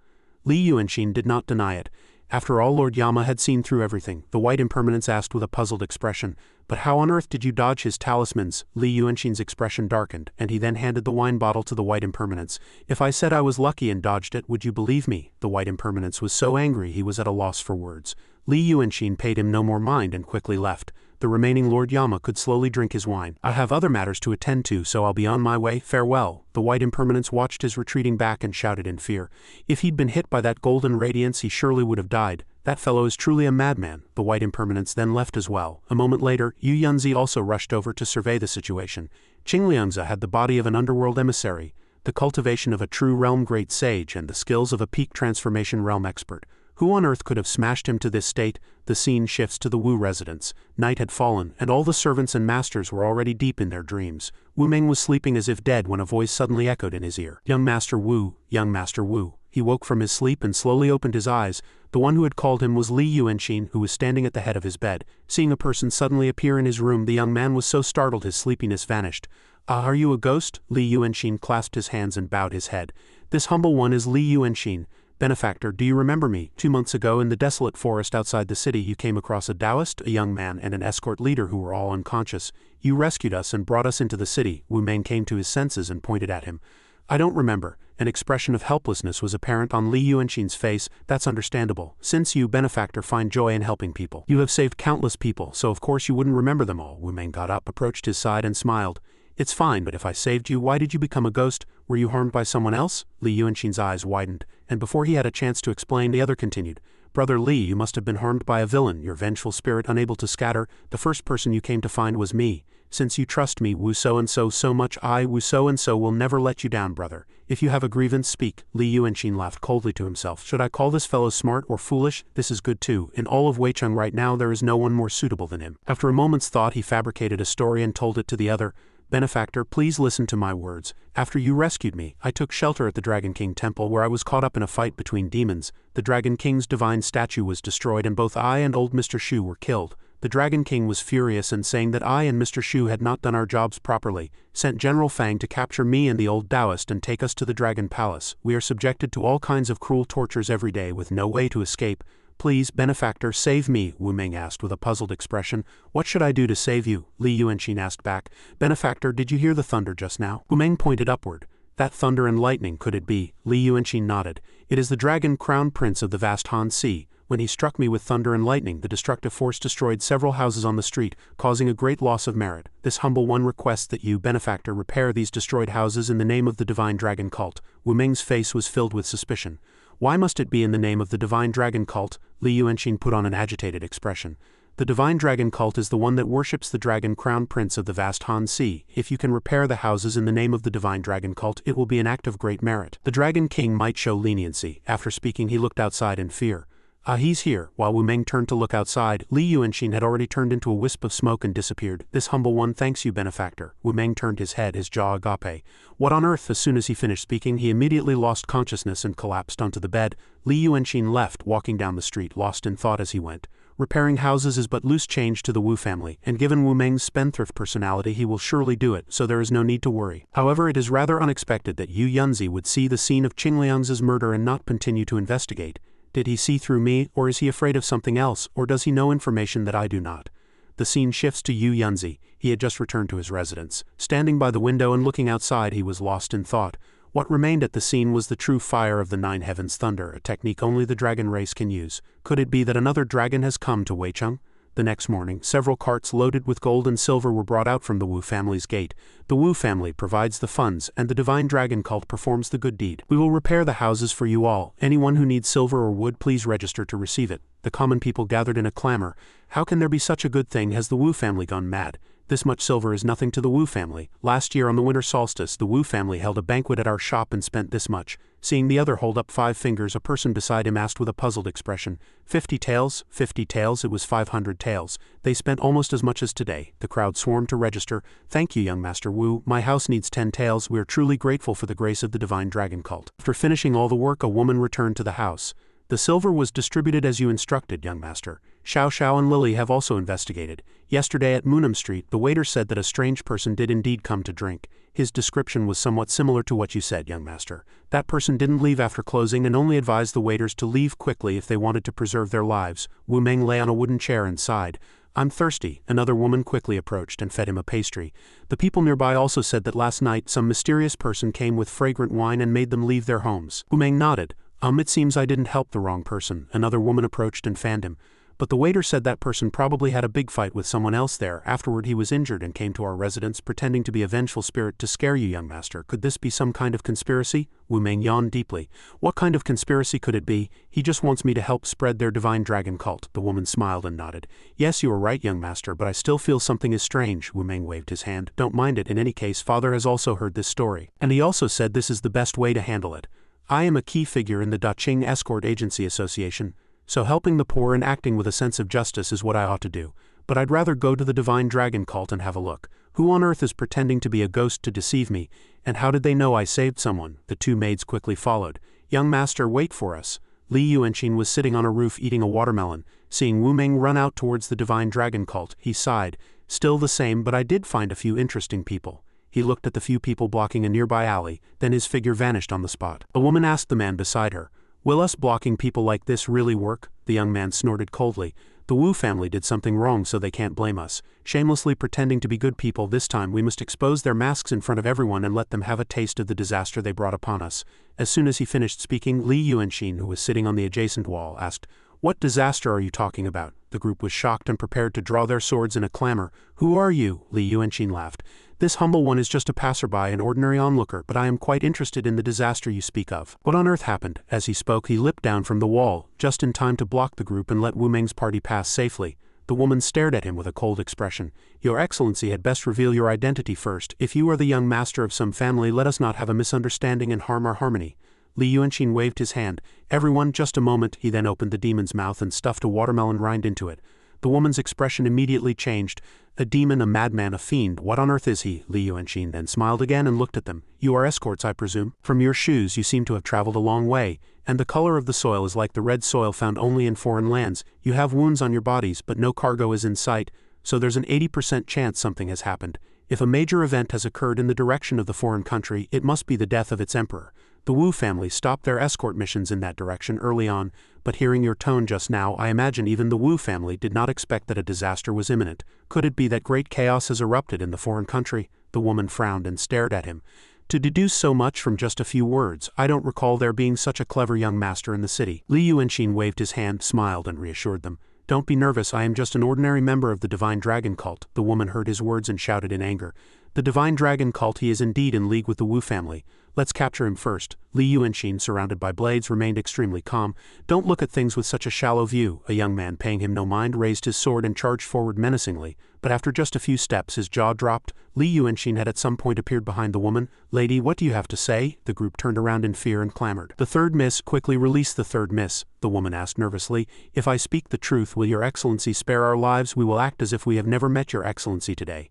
Li Yuanxin did not deny it. After all, Lord Yama had seen through everything. The white impermanence asked with a puzzled expression. "But how on earth did you dodge his talismans?" Li Yuanxin's expression darkened, and he then handed the wine bottle to the white impermanence. "If I said I was lucky and dodged it, would you believe me?" The white impermanence was so angry he was at a loss for words. Li Yuanxin paid him no more mind and quickly left. The remaining Lord Yama could slowly drink his wine. "I have other matters to attend to, so I'll be on my way. Farewell." The white impermanence watched his retreating back and shouted in fear. If he'd been hit by that golden radiance he surely would have died. That fellow is truly a madman. The white impermanence then left as well. A moment later, Yu Yunzi also rushed over to survey the situation. Qingliangzi had the body of an underworld emissary, the cultivation of a true realm great sage, and the skills of a peak transformation realm expert. Who on earth could have smashed him to this state? The scene shifts to the Wu residence. Night had fallen, and all the servants and masters were already deep in their dreams. Wu Meng was sleeping as if dead when a voice suddenly echoed in his ear. "Young Master Wu, young Master Wu." He woke from his sleep and slowly opened his eyes. The one who had called him was Li Yuanxin, who was standing at the head of his bed. Seeing a person suddenly appear in his room, the young man was so startled his sleepiness vanished. "Ah, are you a ghost?" Li Yuanxin clasped his hands and bowed his head. "This humble one is Li Yuanxin. Benefactor, do you remember me? 2 months ago in the desolate forest outside the city you came across a Taoist, a young man, and an escort leader who were all unconscious. You rescued us and brought us into the city." Wu Meng came to his senses and pointed at him. "I don't remember." An expression of helplessness was apparent on Li Yuanxin's face. "That's understandable. Since you, benefactor, find joy in helping people. You have saved countless people, so of course you wouldn't remember them all." Wu Meng got up, approached his side and smiled. "It's fine, but if I saved you, why did you become a ghost? Were you harmed by someone else?" Li Yuanxin's eyes widened, and before he had a chance to explain, the other continued. "Brother Li, you must have been harmed by a villain, your vengeful spirit unable to scatter. The first person you came to find was me. Since you trust me, Wu so-and-so, so much, I, Wu so-and-so, will never let you down, brother. If you have a grievance, speak." Li Yuanxin laughed coldly to himself. "Should I call this fellow smart or foolish? This is good too. In all of Weicheng right now there is no one more suitable than him." After a moment's thought he fabricated a story and told it to the other. "Benefactor, please listen to my words. After you rescued me, I took shelter at the Dragon King Temple where I was caught up in a fight between demons. The Dragon King's divine statue was destroyed and both I and old Mr. Shu were killed. The Dragon King was furious and saying that I and Mr. Shu had not done our jobs properly, sent General Fang to capture me and the old Taoist and take us to the Dragon Palace. We are subjected to all kinds of cruel tortures every day with no way to escape. Please, benefactor, save me," Wu Meng asked with a puzzled expression. "What should I do to save you?" Li Yuanxin asked back. "Benefactor, did you hear the thunder just now?" Wu Meng pointed upward. "That thunder and lightning, could it be?" Li Yuanxin nodded. "It is the dragon crown prince of the vast Han Sea. When he struck me with thunder and lightning, the destructive force destroyed several houses on the street, causing a great loss of merit. This humble one requests that you, benefactor, repair these destroyed houses in the name of the divine dragon cult." Wu Meng's face was filled with suspicion. "Why must it be in the name of the divine dragon cult?" Li Yuanxin put on an agitated expression. The Divine Dragon Cult is the one that worships the Dragon Crown Prince of the vast Han Sea. If you can repair the houses in the name of the Divine Dragon Cult, it will be an act of great merit. The Dragon King might show leniency. After speaking, he looked outside in fear. Ah, he's here. While Wu Meng turned to look outside, Li Yuanxin had already turned into a wisp of smoke and disappeared. This humble one thanks you, benefactor. Wu Meng turned his head, his jaw agape. What on earth? As soon as he finished speaking, he immediately lost consciousness and collapsed onto the bed. Li Yuanxin left, walking down the street, lost in thought as he went. Repairing houses is but loose change to the Wu family, and given Wu Meng's spendthrift personality he will surely do it, so there is no need to worry. However, it is rather unexpected that Yu Yunzi would see the scene of Qingliang's murder and not continue to investigate. Did he see through me, or is he afraid of something else, or does he know information that I do not? The scene shifts to Yu Yunzi. He had just returned to his residence. Standing by the window and looking outside, he was lost in thought. What remained at the scene was the true fire of the Nine Heavens thunder, a technique only the dragon race can use. Could it be that another dragon has come to Weicheng? The next morning, several carts loaded with gold and silver were brought out from the Wu family's gate. The Wu family provides the funds, and the Divine Dragon Cult performs the good deed. We will repair the houses for you all. Anyone who needs silver or wood, please register to receive it. The common people gathered in a clamor. How can there be such a good thing? Has the Wu family gone mad? This much silver is nothing to the Wu family. Last year on the winter solstice, the Wu family held a banquet at our shop and spent this much. Seeing the other hold up 5 fingers, a person beside him asked with a puzzled expression, 50 taels? 50 taels? It was 500 taels. They spent almost as much as today. The crowd swarmed to register. Thank you, young Master Wu. My house needs 10 taels. We are truly grateful for the grace of the Divine Dragon Cult. After finishing all the work, a woman returned to the house. The silver was distributed as you instructed, young master. Xiao Xiao and Lily have also investigated. Yesterday at Moonham Street, the waiter said that a strange person did indeed come to drink. His description was somewhat similar to what you said, young master. That person didn't leave after closing and only advised the waiters to leave quickly if they wanted to preserve their lives. Wu Meng lay on a wooden chair and sighed. I'm thirsty. Another woman quickly approached and fed him a pastry. The people nearby also said that last night some mysterious person came with fragrant wine and made them leave their homes. Wu Meng nodded. It seems I didn't help the wrong person. Another woman approached and fanned him. But the waiter said that person probably had a big fight with someone else there. Afterward he was injured and came to our residence pretending to be a vengeful spirit to scare you, young master. Could this be some kind of conspiracy? Wu Meng yawned deeply. What kind of conspiracy could it be? He just wants me to help spread their Divine Dragon Cult. The woman smiled and nodded. Yes, you are right, young master, but I still feel something is strange. Wu Meng waved his hand. Don't mind it. In any case, father has also heard this story. And he also said this is the best way to handle it. I am a key figure in the Daqing Escort Agency Association, so helping the poor and acting with a sense of justice is what I ought to do. But I'd rather go to the Divine Dragon Cult and have a look. Who on earth is pretending to be a ghost to deceive me, and how did they know I saved someone? The 2 maids quickly followed. Young master, wait for us. Li Yuanxin was sitting on a roof eating a watermelon. Seeing Wu Meng run out towards the Divine Dragon Cult, he sighed. Still the same, but I did find a few interesting people. He looked at the few people blocking a nearby alley, then his figure vanished on the spot. A woman asked the man beside her, will us blocking people like this really work? The young man snorted coldly. The Wu family did something wrong, so they can't blame us. Shamelessly pretending to be good people, this time we must expose their masks in front of everyone and let them have a taste of the disaster they brought upon us. As soon as he finished speaking, Li Yuanxin, who was sitting on the adjacent wall, asked, what disaster are you talking about? The group was shocked and prepared to draw their swords in a clamor. Who are you? Li Yuanxin laughed. This humble one is just a passerby, an ordinary onlooker, but I am quite interested in the disaster you speak of. What on earth happened? As he spoke, he leapt down from the wall, just in time to block the group and let Wu Meng's party pass safely. The woman stared at him with a cold expression. Your Excellency had best reveal your identity first. If you are the young master of some family, let us not have a misunderstanding and harm our harmony. Li Yuanxin waved his hand. Everyone, just a moment. He then opened the demon's mouth and stuffed a watermelon rind into it. The woman's expression immediately changed. A demon, a madman, a fiend. What on earth is he? Li Yuanxin then smiled again and looked at them. You are escorts, I presume? From your shoes you seem to have traveled a long way, and the color of the soil is like the red soil found only in foreign lands. You have wounds on your bodies, but no cargo is in sight, so there's an 80% chance something has happened. If a major event has occurred in the direction of the foreign country, it must be the death of its emperor. The Wu family stopped their escort missions in that direction early on, but hearing your tone just now, I imagine even the Wu family did not expect that a disaster was imminent. Could it be that great chaos has erupted in the foreign country? The woman frowned and stared at him. To deduce so much from just a few words, I don't recall there being such a clever young master in the city. Li Yuanxin waved his hand, smiled, and reassured them. Don't be nervous, I am just an ordinary member of the Divine Dragon Cult. The woman heard his words and shouted in anger. The Divine Dragon Cult, he is indeed in league with the Wu family. Let's capture him first. Li Yuanxin, surrounded by blades, remained extremely calm. Don't look at things with such a shallow view. A young man, paying him no mind, raised his sword and charged forward menacingly, but after just a few steps his jaw dropped. Li Yuanxin had at some point appeared behind the woman. "Lady, what do you have to say?" The group turned around in fear and clamored. "The third miss, quickly release the third miss," the woman asked nervously. "If I speak the truth, will your excellency spare our lives? We will act as if we have never met your excellency today."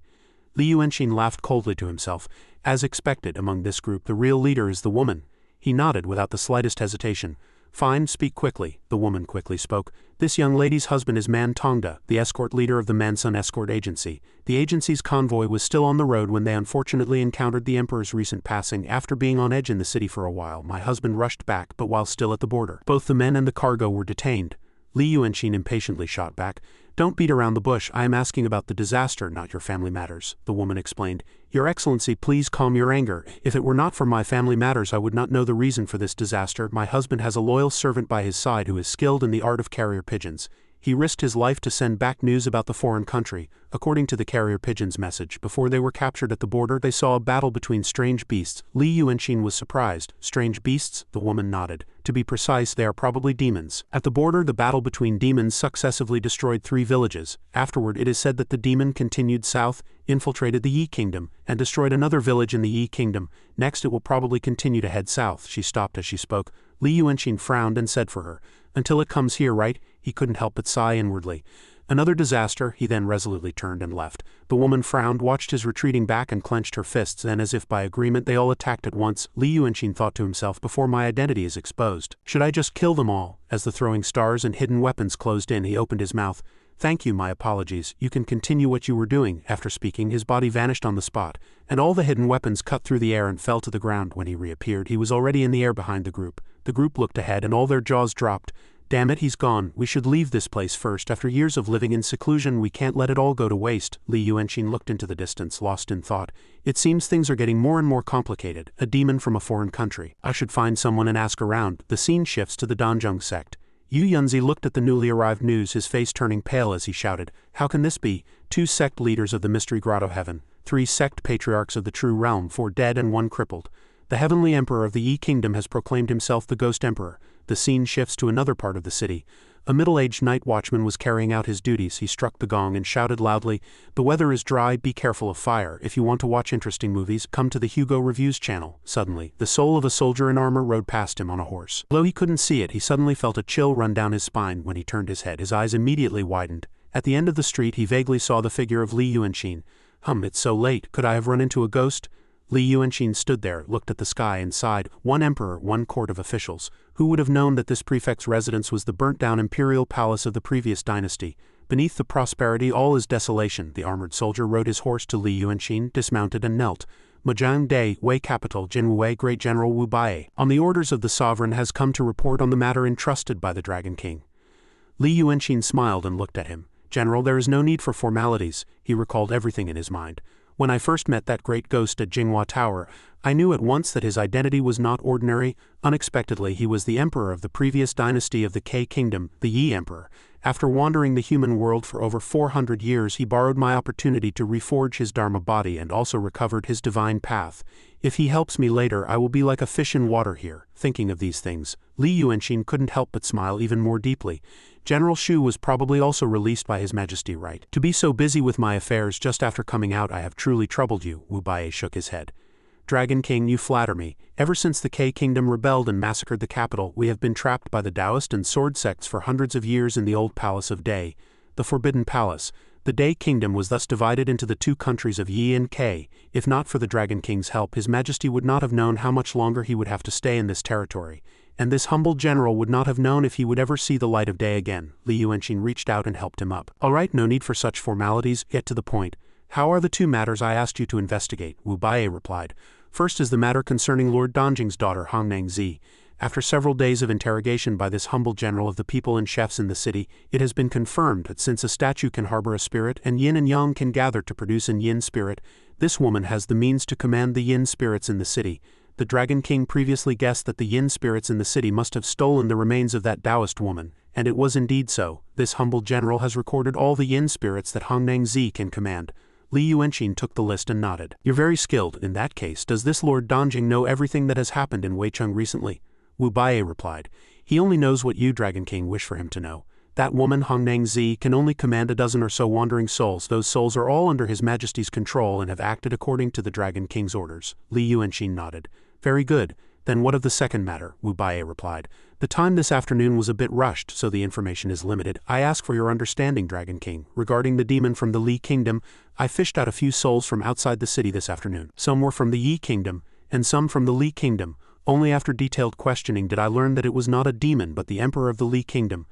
Li Yuanxin laughed coldly to himself. As expected, among this group the real leader is the woman. He nodded without the slightest hesitation. "Fine, speak quickly." The woman quickly spoke. "This young lady's husband is Man Tongda, the escort leader of the Mansun escort agency. The agency's convoy was still on the road when they unfortunately encountered the emperor's recent passing. After being on edge in the city for a while, my husband rushed back, but while still at the border, both the men and the cargo were detained." Li Yuanxin impatiently shot back. "Don't beat around the bush. I am asking about the disaster, not your family matters," the woman explained. "Your excellency, please calm your anger. If it were not for my family matters I would not know the reason for this disaster. My husband has a loyal servant by his side who is skilled in the art of carrier pigeons. He risked his life to send back news about the foreign country. According to the carrier pigeon's message, before they were captured at the border they saw a battle between strange beasts." Li Yuanxin was surprised. "Strange beasts?" The woman nodded. "To be precise, they are probably demons. At the border the battle between demons successively destroyed 3 villages. Afterward it is said that the demon continued south, infiltrated the Yi Kingdom, and destroyed another village in the Yi Kingdom. Next it will probably continue to head south." She stopped as she spoke. Li Yuanxin frowned and said for her, "Until it comes here, right?" He couldn't help but sigh inwardly. "Another disaster." He then resolutely turned and left. The woman frowned, watched his retreating back and clenched her fists, and as if by agreement they all attacked at once. Li Yuanxin thought to himself, "Before my identity is exposed, should I just kill them all?" As the throwing stars and hidden weapons closed in he opened his mouth. "Thank you, my apologies. You can continue what you were doing." After speaking his body vanished on the spot, and all the hidden weapons cut through the air and fell to the ground. When he reappeared he was already in the air behind the group. The group looked ahead and all their jaws dropped. "Damn it, he's gone. We should leave this place first. After years of living in seclusion we can't let it all go to waste." Li Yuanxin looked into the distance, lost in thought. "It seems things are getting more and more complicated. A demon from a foreign country. I should find someone and ask around." The scene shifts to the Danzhong sect. Yu Yunzi looked at the newly arrived news, his face turning pale as he shouted, "How can this be? 2 sect leaders of the Mystery Grotto Heaven, 3 sect patriarchs of the True Realm, 4 dead and 1 crippled. The Heavenly Emperor of the Yi Kingdom has proclaimed himself the Ghost Emperor." The scene shifts to another part of the city. A middle-aged night watchman was carrying out his duties. He struck the gong and shouted loudly, "The weather is dry, be careful of fire. If you want to watch interesting movies, come to the Hugo Reviews channel." Suddenly, the soul of a soldier in armor rode past him on a horse. Though he couldn't see it, he suddenly felt a chill run down his spine. When he turned his head, his eyes immediately widened. At the end of the street he vaguely saw the figure of Li Yuanxin. It's so late. Could I have run into a ghost?" Li Yuanxin stood there, looked at the sky and sighed. 1 emperor, 1 court of officials. Who would have known that this prefect's residence was the burnt-down imperial palace of the previous dynasty? Beneath the prosperity all is desolation. The armored soldier rode his horse to Li Yuanxin, dismounted and knelt. "Mojang Day, Wei capital, Jinwei Great General Wu Bai, on the orders of the sovereign, has come to report on the matter entrusted by the Dragon King." Li Yuanxin smiled and looked at him. "General, there is no need for formalities." He recalled everything in his mind. "When I first met that great ghost at Jinghua Tower, I knew at once that his identity was not ordinary. Unexpectedly, he was the emperor of the previous dynasty of the K Kingdom, the Yi Emperor. After wandering the human world for over 400 years, he borrowed my opportunity to reforge his Dharma body and also recovered his divine path. If he helps me later, I will be like a fish in water here." Thinking of these things, Li Yuanxin couldn't help but smile even more deeply. General Shu was probably also released by His Majesty, right? "To be so busy with my affairs just after coming out, I have truly troubled you." Wu Bai shook his head. "Dragon King, you flatter me. Ever since the K Kingdom rebelled and massacred the capital, we have been trapped by the Taoist and sword sects for hundreds of years in the old palace of Day, the Forbidden Palace. The Day Kingdom was thus divided into the 2 countries of Yi and K. If not for the Dragon King's help, His Majesty would not have known how much longer he would have to stay in this territory. And this humble general would not have known if he would ever see the light of day again." Li Yuanxin reached out and helped him up. "All right, no need for such formalities. Get to the point. How are the 2 matters I asked you to investigate?" Wu Bai replied. "First is the matter concerning Lord Danjing's daughter, Hongnang Zi. After several days of interrogation by this humble general of the people and chefs in the city, it has been confirmed that since a statue can harbor a spirit and yin and yang can gather to produce an yin spirit, this woman has the means to command the yin spirits in the city. The Dragon King previously guessed that the yin spirits in the city must have stolen the remains of that Taoist woman, and it was indeed so. This humble general has recorded all the yin spirits that Hongnang Zi can command. Li Yuanxin took the list and nodded. You're very skilled. In that case, does this Lord Donjing know everything that has happened in Weicheng recently? Wu Baiye replied. He only knows what you, Dragon King, wish for him to know. That woman, Hongnang Zi, can only command a dozen or so wandering souls. Those souls are all under His Majesty's control and have acted according to the Dragon King's orders. Li Yuanxin nodded. Very good. Then what of the second matter? Wu Baiye replied. The time this afternoon was a bit rushed, so the information is limited. I ask for your understanding, Dragon King. Regarding the demon from the Li Kingdom, I fished out a few souls from outside the city this afternoon. Some were from the Yi Kingdom, and some from the Li Kingdom. Only after detailed questioning did I learn that it was not a demon but the Emperor of the Li Kingdom.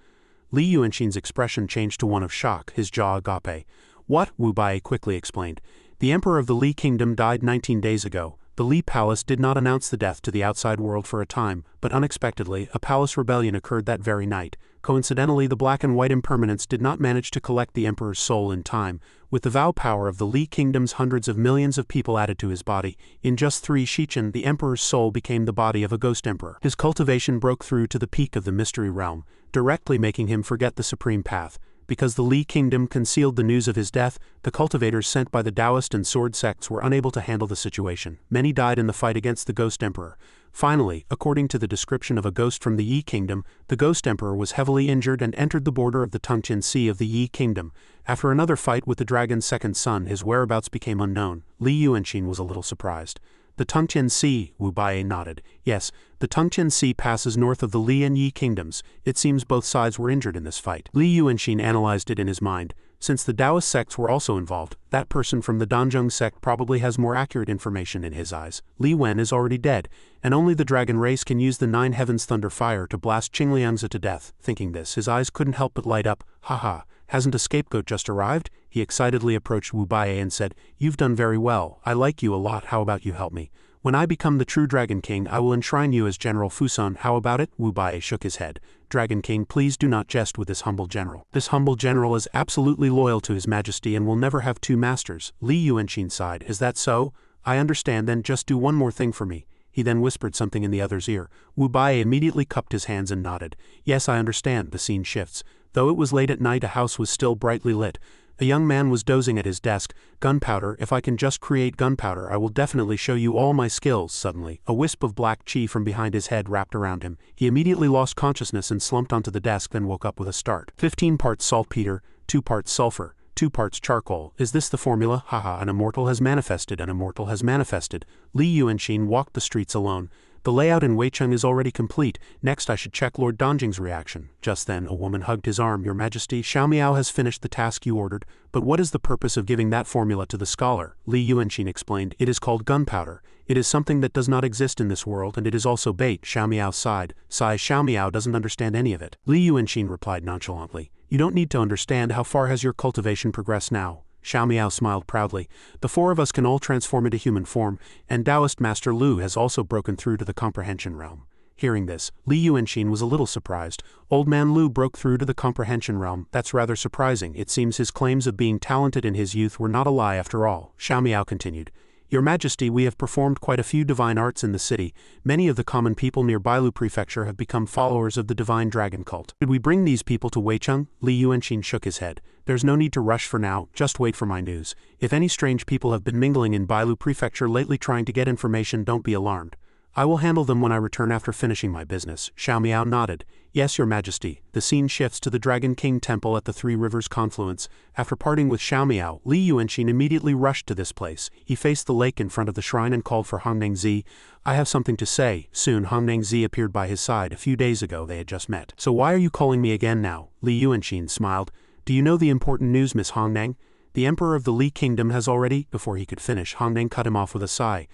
Li Yuanxin's expression changed to one of shock, his jaw agape. What? Wu Baiye quickly explained. The Emperor of the Li Kingdom died 19 days ago. The Li Palace did not announce the death to the outside world for a time, but unexpectedly, a palace rebellion occurred that very night. Coincidentally, the Black and White Impermanents did not manage to collect the Emperor's soul in time. With the vow power of the Li Kingdom's hundreds of millions of people added to his body, in just 3 Shichen, the Emperor's soul became the body of a ghost emperor. His cultivation broke through to the peak of the mystery realm, directly making him forget the supreme path. Because the Li Kingdom concealed the news of his death, the cultivators sent by the Taoist and sword sects were unable to handle the situation. Many died in the fight against the Ghost Emperor. Finally, according to the description of a ghost from the Yi Kingdom, the Ghost Emperor was heavily injured and entered the border of the Tongqian Sea of the Yi Kingdom. After another fight with the dragon's second son, his whereabouts became unknown. Li Yuanxin was a little surprised. The Tongqian Sea, Wu Baiye nodded. Yes, the Tongqian Sea passes north of the Li and Yi kingdoms. It seems both sides were injured in this fight. Li Yuanxin analyzed it in his mind. Since the Taoist sects were also involved, that person from the Danzhong sect probably has more accurate information in his eyes. Li Wen is already dead, and only the dragon race can use the 9 heavens thunder fire to blast Qingliangzi to death. Thinking this, his eyes couldn't help but light up. Haha, hasn't a scapegoat just arrived? He excitedly approached Wu Baiye and said, You've done very well. I like you a lot. How about you help me? When I become the true Dragon King, I will enshrine you as General Fusun. How about it? Wu Baiye shook his head. Dragon King, please do not jest with this humble general. This humble general is absolutely loyal to His Majesty and will never have 2 masters. Li Yuanxin sighed. Is that so? I understand. Then just do one more thing for me. He then whispered something in the other's ear. Wu Baiye immediately cupped his hands and nodded. Yes, I understand. The scene shifts. Though it was late at night, a house was still brightly lit. A young man was dozing at his desk. Gunpowder, if I can just create gunpowder, I will definitely show you all my skills. Suddenly, a wisp of black chi from behind his head wrapped around him. He immediately lost consciousness and slumped onto the desk, then woke up with a start. 15 parts saltpeter, 2 parts sulfur, 2 parts charcoal. Is this the formula? Haha, an immortal has manifested. An immortal has manifested. Li Yuanxin walked the streets alone. The layout in Weicheng is already complete. Next I should check Lord Donjing's reaction. Just then, a woman hugged his arm. Your Majesty, Xiao Miao has finished the task you ordered, but what is the purpose of giving that formula to the scholar? Li Yuanxin explained. It is called gunpowder. It is something that does not exist in this world, and it is also bait. Xiao Miao sighed. Xiao Miao doesn't understand any of it. Li Yuanxin replied nonchalantly. You don't need to understand. How far has your cultivation progressed now? Xiao Miao smiled proudly. The 4 of us can all transform into human form, and Taoist Master Lu has also broken through to the comprehension realm. Hearing this, Li Yuanxin was a little surprised. Old man Lu broke through to the comprehension realm. That's rather surprising. It seems his claims of being talented in his youth were not a lie after all. Xiao Miao continued. Your Majesty, we have performed quite a few divine arts in the city. Many of the common people near Bailu Prefecture have become followers of the divine dragon cult. Should we bring these people to Weicheng? Li Yuanxin shook his head. There's no need to rush for now, just wait for my news. If any strange people have been mingling in Bailu Prefecture lately trying to get information, don't be alarmed. I will handle them when I return after finishing my business. Xiao Miao nodded. Yes, Your Majesty. The scene shifts to the Dragon King Temple at the 3 Rivers confluence. After parting with Xiao Miao, Li Yuanxin immediately rushed to this place. He faced the lake in front of the shrine and called for Hongnang Zi. I have something to say. Soon Hongnang Zi appeared by his side. A few days ago they had just met. So why are you calling me again now? Li Yuanxin smiled. Do you know the important news, Miss Hongnang? The Emperor of the Li Kingdom has already... Before he could finish, Hongnang cut him off with a sigh.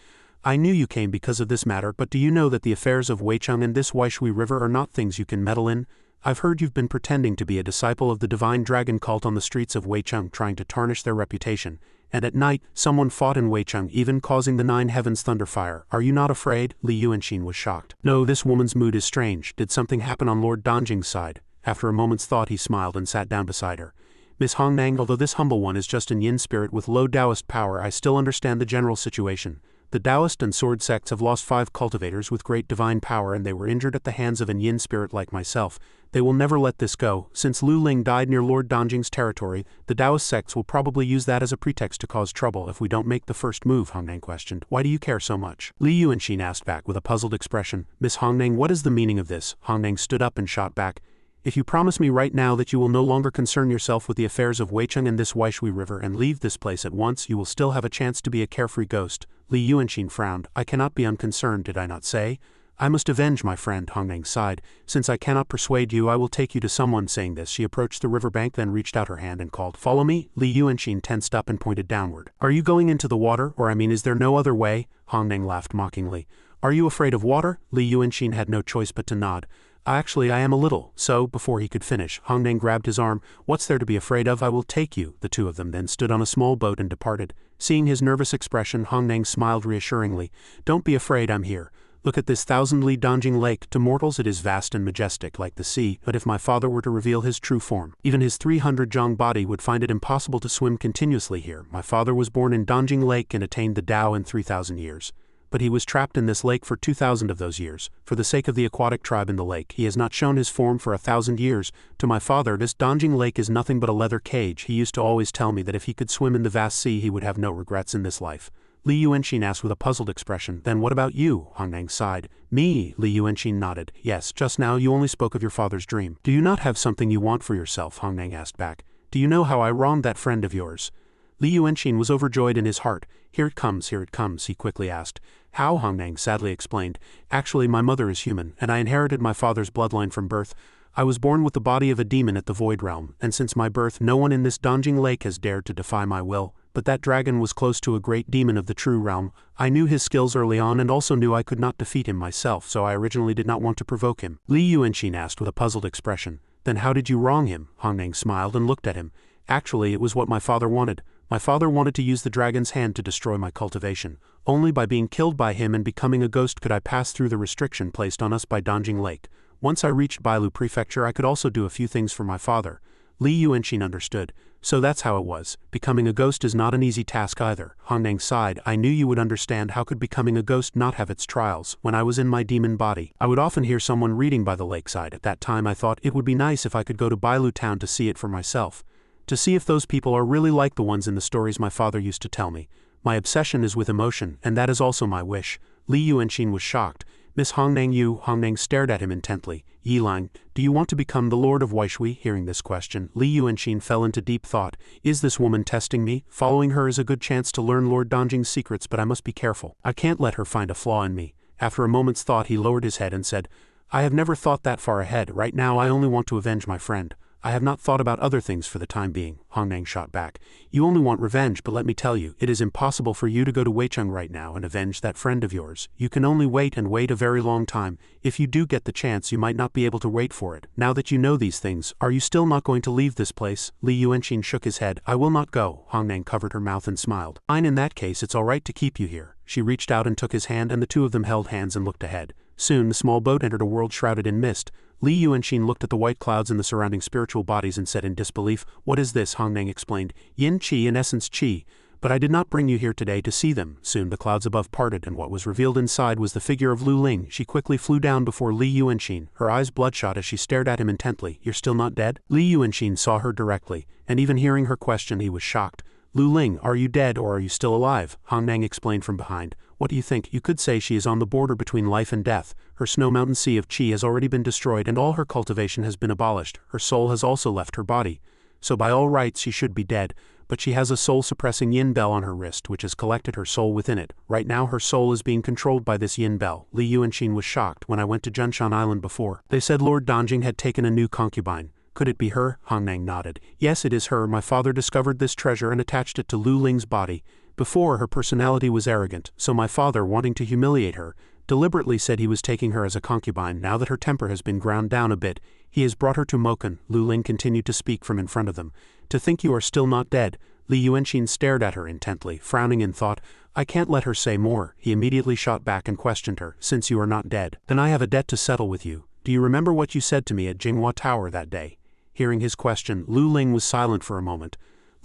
I knew you came because of this matter, but do you know that the affairs of Weicheng and this Waishui River are not things you can meddle in? I've heard you've been pretending to be a disciple of the divine dragon cult on the streets of Weicheng, trying to tarnish their reputation. And at night, someone fought in Weicheng, even causing the 9 heavens thunderfire. Are you not afraid? Li Yuanxin was shocked. No, this woman's mood is strange. Did something happen on Lord Donjing's side? After a moment's thought he smiled and sat down beside her. Miss Hongnang, although this humble one is just an yin spirit with low Taoist power, I still understand the general situation. The Taoist and sword sects have lost 5 cultivators with great divine power, and they were injured at the hands of an yin spirit like myself. They will never let this go. Since Lu Ling died near Lord Dongjing's territory, the Taoist sects will probably use that as a pretext to cause trouble if we don't make the first move, Hongnang questioned. Why do you care so much? Li Yuanxin asked back with a puzzled expression. Miss Hongnang, what is the meaning of this? Hongnang stood up and shot back. If you promise me right now that you will no longer concern yourself with the affairs of Weicheng and this Waishui River and leave this place at once, you will still have a chance to be a carefree ghost. Li Yuanxin frowned. I cannot be unconcerned, did I not say? I must avenge my friend, Hongnang sighed. Since I cannot persuade you, I will take you to someone. Saying this, she approached the riverbank, then reached out her hand and called, Follow me? Li Yuanxin tensed up and pointed downward. Are you going into the water, or is there no other way? Hongnang laughed mockingly. Are you afraid of water? Li Yuanxin had no choice but to nod. Actually, I am a little. So, before he could finish, Hongnang grabbed his arm. What's there to be afraid of? I will take you. The two of them then stood on a small boat and departed. Seeing his nervous expression, Hongnang smiled reassuringly. Don't be afraid, I'm here. Look at this 1,000-li Dongjing lake. To mortals it is vast and majestic like the sea, but if my father were to reveal his true form, even his 300-jong body would find it impossible to swim continuously here. My father was born in Dongjing Lake and attained the Tao in 3,000 years. But he was trapped in this lake for 2,000 of those years. For the sake of the aquatic tribe in the lake, he has not shown his form for 1,000 years. To my father, this Dongjing Lake is nothing but a leather cage. He used to always tell me that if he could swim in the vast sea, he would have no regrets in this life. Li Yuanxin asked with a puzzled expression. Then what about you? Hongnang sighed. Me? Li Yuanxin nodded. Yes, just now you only spoke of your father's dream. Do you not have something you want for yourself? Hongnang asked back. Do you know how I wronged that friend of yours? Li Yuanxin was overjoyed in his heart. Here it comes, he quickly asked. How? Hongnang sadly explained. Actually, my mother is human, and I inherited my father's bloodline from birth. I was born with the body of a demon at the Void Realm, and since my birth no one in this Dongjing Lake has dared to defy my will. But that dragon was close to a great demon of the true realm. I knew his skills early on and also knew I could not defeat him myself, so I originally did not want to provoke him. Li Yuanxin asked with a puzzled expression. Then how did you wrong him? Hongnang smiled and looked at him. Actually, it was what my father wanted. My father wanted to use the dragon's hand to destroy my cultivation. Only by being killed by him and becoming a ghost could I pass through the restriction placed on us by Dongjing Lake. Once I reached Bailu Prefecture, I could also do a few things for my father. Li Yuanxin understood. So that's how it was. Becoming a ghost is not an easy task either. Hongnang sighed. I knew you would understand. How could becoming a ghost not have its trials? When I was in my demon body, I would often hear someone reading by the lakeside. At that time I thought it would be nice if I could go to Bailu town to see it for myself. To see if those people are really like the ones in the stories my father used to tell me. My obsession is with emotion, and that is also my wish. Li Yuanxin was shocked. Miss Hongnang, you? Hongnang stared at him intently. Yilang, do you want to become the Lord of Waishui? Hearing this question, Li Yuanxin fell into deep thought. Is this woman testing me? Following her is a good chance to learn Lord Dongjing's secrets, but I must be careful. I can't let her find a flaw in me. After a moment's thought, he lowered his head and said, I have never thought that far ahead. Right now I only want to avenge my friend. I have not thought about other things for the time being. Hongnang shot back. You only want revenge, but let me tell you, it is impossible for you to go to Weicheng right now and avenge that friend of yours. You can only wait and wait a very long time. If you do get the chance, you might not be able to wait for it. Now that you know these things, are you still not going to leave this place? Li Yuanxin shook his head. I will not go. Hongnang covered her mouth and smiled. Fine, in that case, it's all right to keep you here. She reached out and took his hand, and the two of them held hands and looked ahead. Soon the small boat entered a world shrouded in mist. Li Yuanxin looked at the white clouds and the surrounding spiritual bodies and said in disbelief, What is this? Hongnang explained. Yin Qi and Essence Qi. But I did not bring you here today to see them. Soon the clouds above parted, and what was revealed inside was the figure of Lu Ling. She quickly flew down before Li Yuanxin, her eyes bloodshot as she stared at him intently. You're still not dead? Li Yuanxin saw her directly, and even hearing her question he was shocked. Lu Ling, are you dead or are you still alive? Hongnang explained from behind. What do you think? You could say she is on the border between life and death. Her snow mountain sea of qi has already been destroyed and all her cultivation has been abolished. Her soul has also left her body. So by all rights she should be dead, but she has a soul-suppressing yin bell on her wrist which has collected her soul within it. Right now her soul is being controlled by this yin bell. Li Yuanxin was shocked. When I went to Junshan Island before, they said Lord Dongjing had taken a new concubine. Could it be her? Hongnang nodded. Yes, it is her. My father discovered this treasure and attached it to Lu Ling's body. Before, her personality was arrogant, so my father, wanting to humiliate her, deliberately said he was taking her as a concubine. Now that her temper has been ground down a bit, he has brought her to Moken. Lu Ling continued to speak from in front of them. To think you are still not dead. Li Yuanxin stared at her intently, frowning in thought. I can't let her say more. He immediately shot back and questioned her. Since you are not dead, then I have a debt to settle with you. Do you remember what you said to me at Jinghua Tower that day? Hearing his question, Lu Ling was silent for a moment.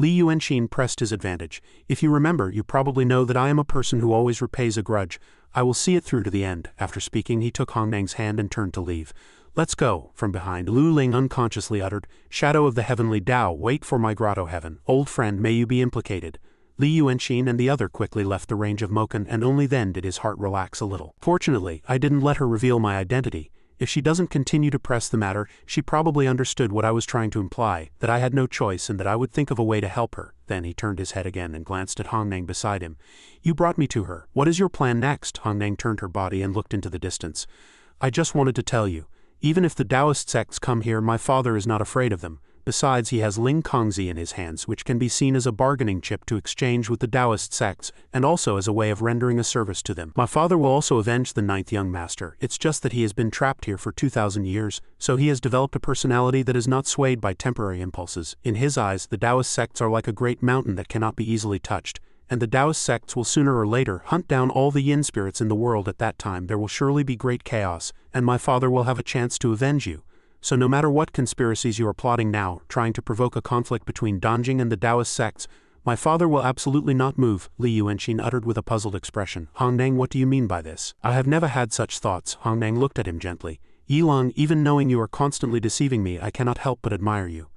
Li Yuanxin pressed his advantage. If you remember, you probably know that I am a person who always repays a grudge. I will see it through to the end. After speaking, he took Hong Nang's hand and turned to leave. Let's go, from behind, Lu Ling unconsciously uttered. Shadow of the heavenly Tao, wait for my grotto heaven. Old friend, may you be implicated. Li Yuanxin and the other quickly left the range of Moken, and only then did his heart relax a little. Fortunately, I didn't let her reveal my identity. If she doesn't continue to press the matter, she probably understood what I was trying to imply, that I had no choice and that I would think of a way to help her. Then he turned his head again and glanced at Hong Nang beside him. You brought me to her. What is your plan next? Hong Nang turned her body and looked into the distance. I just wanted to tell you. Even if the Taoist sects come here, my father is not afraid of them. Besides, he has Ling Kongzi in his hands, which can be seen as a bargaining chip to exchange with the Taoist sects, and also as a way of rendering a service to them. My father will also avenge the 9th young master. It's just that he has been trapped here for 2,000 years, so he has developed a personality that is not swayed by temporary impulses. In his eyes, the Taoist sects are like a great mountain that cannot be easily touched, and the Taoist sects will sooner or later hunt down all the yin spirits in the world. At that time there will surely be great chaos, and my father will have a chance to avenge you. So no matter what conspiracies you are plotting now, trying to provoke a conflict between Donjing and the Taoist sects, my father will absolutely not move, Li Yuanxin uttered with a puzzled expression. Hong Nang, what do you mean by this? I have never had such thoughts. Hong Nang looked at him gently. Yilong, even knowing you are constantly deceiving me, I cannot help but admire you.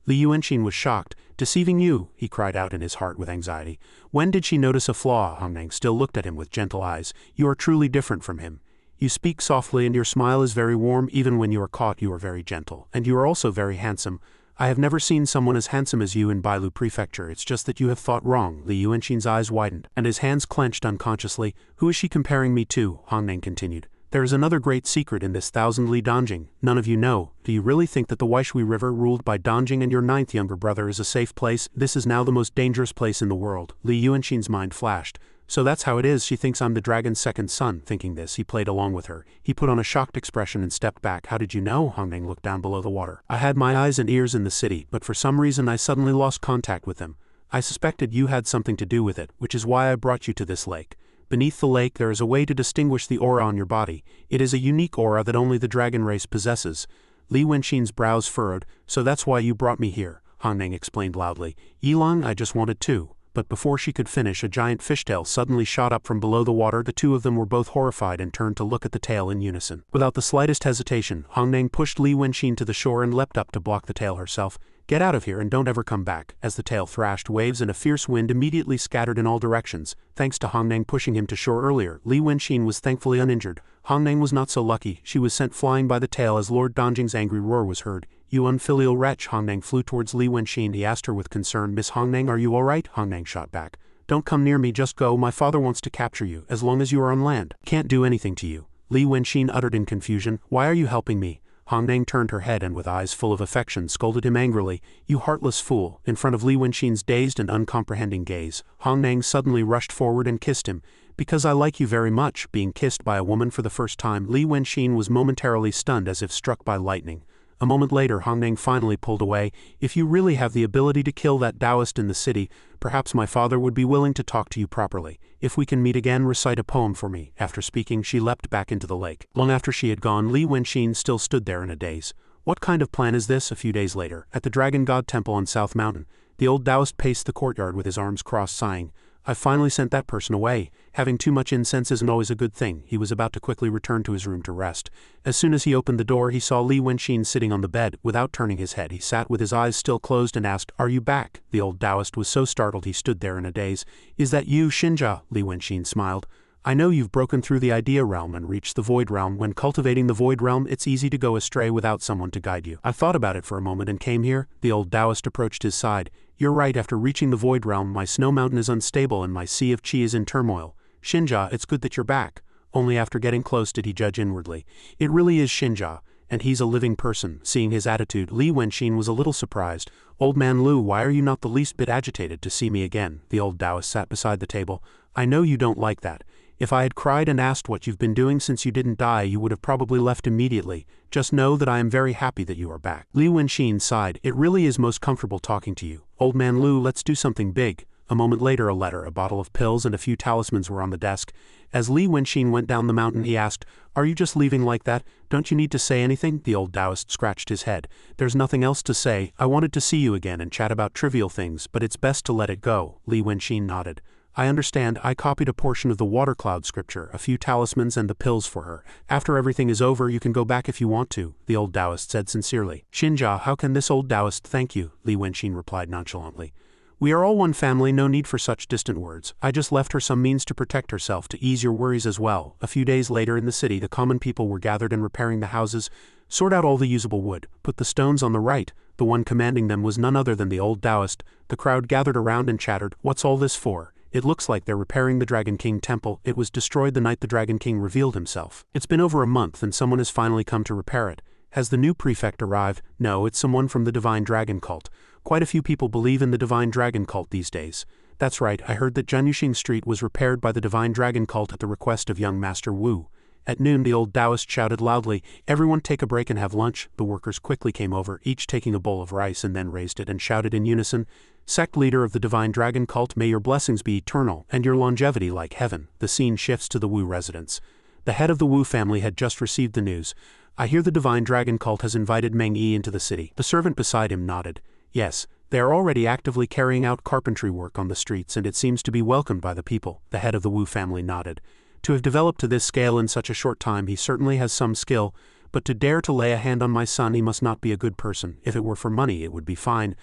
Li Yuanxin was shocked. Deceiving you, he cried out in his heart with anxiety. When did she notice a flaw? Hong Nang still looked at him with gentle eyes. You are truly different from him. You speak softly and your smile is very warm. Even when you are caught, you are very gentle. And you are also very handsome. I have never seen someone as handsome as you in Bailu Prefecture. It's just that you have thought wrong. Li Yuanxin's eyes widened, and his hands clenched unconsciously. Who is she comparing me to? Hong Nang continued. There is another great secret in this 1,000 li Donjing. None of you know. Do you really think that the Waishui River, ruled by Donjing and your 9th younger brother, is a safe place? This is now the most dangerous place in the world. Li Yuanxin's mind flashed. So that's how it is. She thinks I'm the dragon's second son. Thinking this, he played along with her. He put on a shocked expression and stepped back. How did you know? Hong Nang looked down below the water. I had my eyes and ears in the city, but for some reason I suddenly lost contact with them. I suspected you had something to do with it, which is why I brought you to this lake. Beneath the lake there is a way to distinguish the aura on your body. It is a unique aura that only the dragon race possesses. Li Yuanxin's brows furrowed. So that's why you brought me here, Hong Nang explained loudly. Yilong, I just wanted to. But before she could finish, a giant fishtail suddenly shot up from below the water. The two of them were both horrified and turned to look at the tail in unison. Without the slightest hesitation, Hong Nang pushed Li Yuanxin to the shore and leapt up to block the tail herself. Get out of here and don't ever come back. As the tail thrashed, waves and a fierce wind immediately scattered in all directions. Thanks to Hong Nang pushing him to shore earlier, Li Yuanxin was thankfully uninjured. Hong Nang was not so lucky. She was sent flying by the tail as Lord Donjing's angry roar was heard. You unfilial wretch! Hong Nang flew towards Li Yuanxin. He asked her with concern, Miss Hong Nang, are you alright? Hong Nang shot back. Don't come near me, just go. My father wants to capture you, as long as you are on land. Can't do anything to you. Li Yuanxin uttered in confusion. Why are you helping me? Hong Nang turned her head and with eyes full of affection scolded him angrily. You heartless fool! In front of Li Yuanxin's dazed and uncomprehending gaze, Hong Nang suddenly rushed forward and kissed him. Because I like you very much. Being kissed by a woman for the first time, Li Yuanxin was momentarily stunned as if struck by lightning. A moment later, Hong Nang finally pulled away. If you really have the ability to kill that Taoist in the city, perhaps my father would be willing to talk to you properly. If we can meet again, recite a poem for me. After speaking, she leapt back into the lake. Long after she had gone, Li Yuanxin still stood there in a daze. What kind of plan is this? A few days later, at the Dragon God Temple on South Mountain, the old Taoist paced the courtyard with his arms crossed, sighing. I've finally sent that person away. Having too much incense isn't always a good thing. He was about to quickly return to his room to rest. As soon as he opened the door, he saw Li Yuanxin sitting on the bed. Without turning his head, he sat with his eyes still closed and asked, Are you back? The old Taoist was so startled he stood there in a daze. Is that you, Xinjia? Li Yuanxin smiled. I know you've broken through the idea realm and reached the void realm. When cultivating the void realm, it's easy to go astray without someone to guide you. I thought about it for a moment and came here. The old Taoist approached his side. You're right, after reaching the void realm, my snow mountain is unstable and my sea of chi is in turmoil. Xinjia, it's good that you're back. Only after getting close did he judge inwardly. It really is Xinjia, and he's a living person. Seeing his attitude, Li Yuanxin was a little surprised. Old man Lu, why are you not the least bit agitated to see me again? The old Taoist sat beside the table. I know you don't like that. If I had cried and asked what you've been doing since you didn't die, you would have probably left immediately. Just know that I am very happy that you are back. Li Yuanxin sighed. It really is most comfortable talking to you. Old man Lu, let's do something big. A moment later a letter, a bottle of pills and a few talismans were on the desk. As Li Wenxin went down the mountain he asked, "Are you just leaving like that? Don't you need to say anything?" The old Taoist scratched his head. "There's nothing else to say. I wanted to see you again and chat about trivial things, but it's best to let it go." Li Wenxin nodded. "I understand. I copied a portion of the water cloud scripture, a few talismans and the pills for her. After everything is over you can go back if you want to," the old Taoist said sincerely. "Xinjia, how can this old Taoist thank you?" Li Wenxin replied nonchalantly. "We are all one family, no need for such distant words. I just left her some means to protect herself, to ease your worries as well." A few days later in the city the common people were gathered and repairing the houses. "Sort out all the usable wood, put the stones on the right." The one commanding them was none other than the old Taoist. The crowd gathered around and chattered, "What's all this for?" "It looks like they're repairing the Dragon King temple. It was destroyed the night the Dragon King revealed himself. It's been over a month and someone has finally come to repair it." "Has the new prefect arrived?" "No, it's someone from the Divine Dragon cult. Quite a few people believe in the Divine Dragon cult these days." "That's right, I heard that Jianyuxing Street was repaired by the Divine Dragon cult at the request of young Master Wu." At noon the old Taoist shouted loudly, "Everyone take a break and have lunch." The workers quickly came over, each taking a bowl of rice, and then raised it and shouted in unison, "Sect leader of the Divine Dragon cult, may your blessings be eternal, and your longevity like heaven." The scene shifts to the Wu residence. The head of the Wu family had just received the news. "I hear the Divine Dragon cult has invited Meng Yi into the city." The servant beside him nodded. "Yes, they are already actively carrying out carpentry work on the streets and it seems to be welcomed by the people." The head of the Wu family nodded. "To have developed to this scale in such a short time he certainly has some skill, but to dare to lay a hand on my son he must not be a good person. If it were for money it would be fine.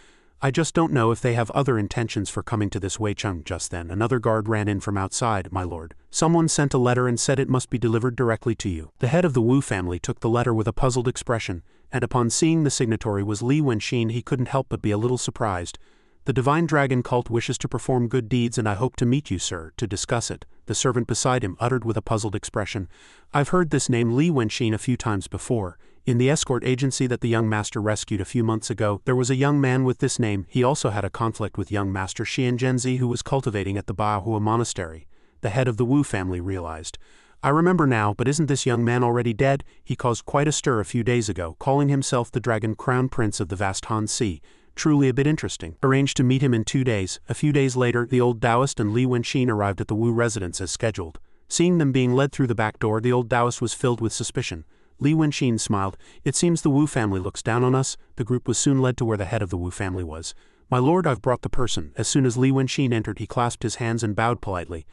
I just don't know if they have other intentions for coming to this Weicheng." Just then another guard ran in from outside. "My lord, someone sent a letter and said it must be delivered directly to you." The head of the Wu family took the letter with a puzzled expression, and upon seeing the signatory was Li Wenxin he couldn't help but be a little surprised. "The Divine Dragon cult wishes to perform good deeds and I hope to meet you, sir, to discuss it." The servant beside him uttered with a puzzled expression, "I've heard this name Li Wenxin a few times before. In the escort agency that the young master rescued a few months ago, there was a young man with this name. He also had a conflict with young master Xian Zhenzi who was cultivating at the Bahua monastery." The head of the Wu family realized. "I remember now, but isn't this young man already dead? He caused quite a stir a few days ago, calling himself the Dragon Crown Prince of the vast Han Sea. Truly a bit interesting." Arranged to meet him in 2 days. A few days later, the old Taoist and Li Wenxin arrived at the Wu residence as scheduled. Seeing them being led through the back door, the old Taoist was filled with suspicion. Li Wenxin smiled. "It seems the Wu family looks down on us." The group was soon led to where the head of the Wu family was. "My lord, I've brought the person." As soon as Li Wenxin entered he clasped his hands and bowed politely.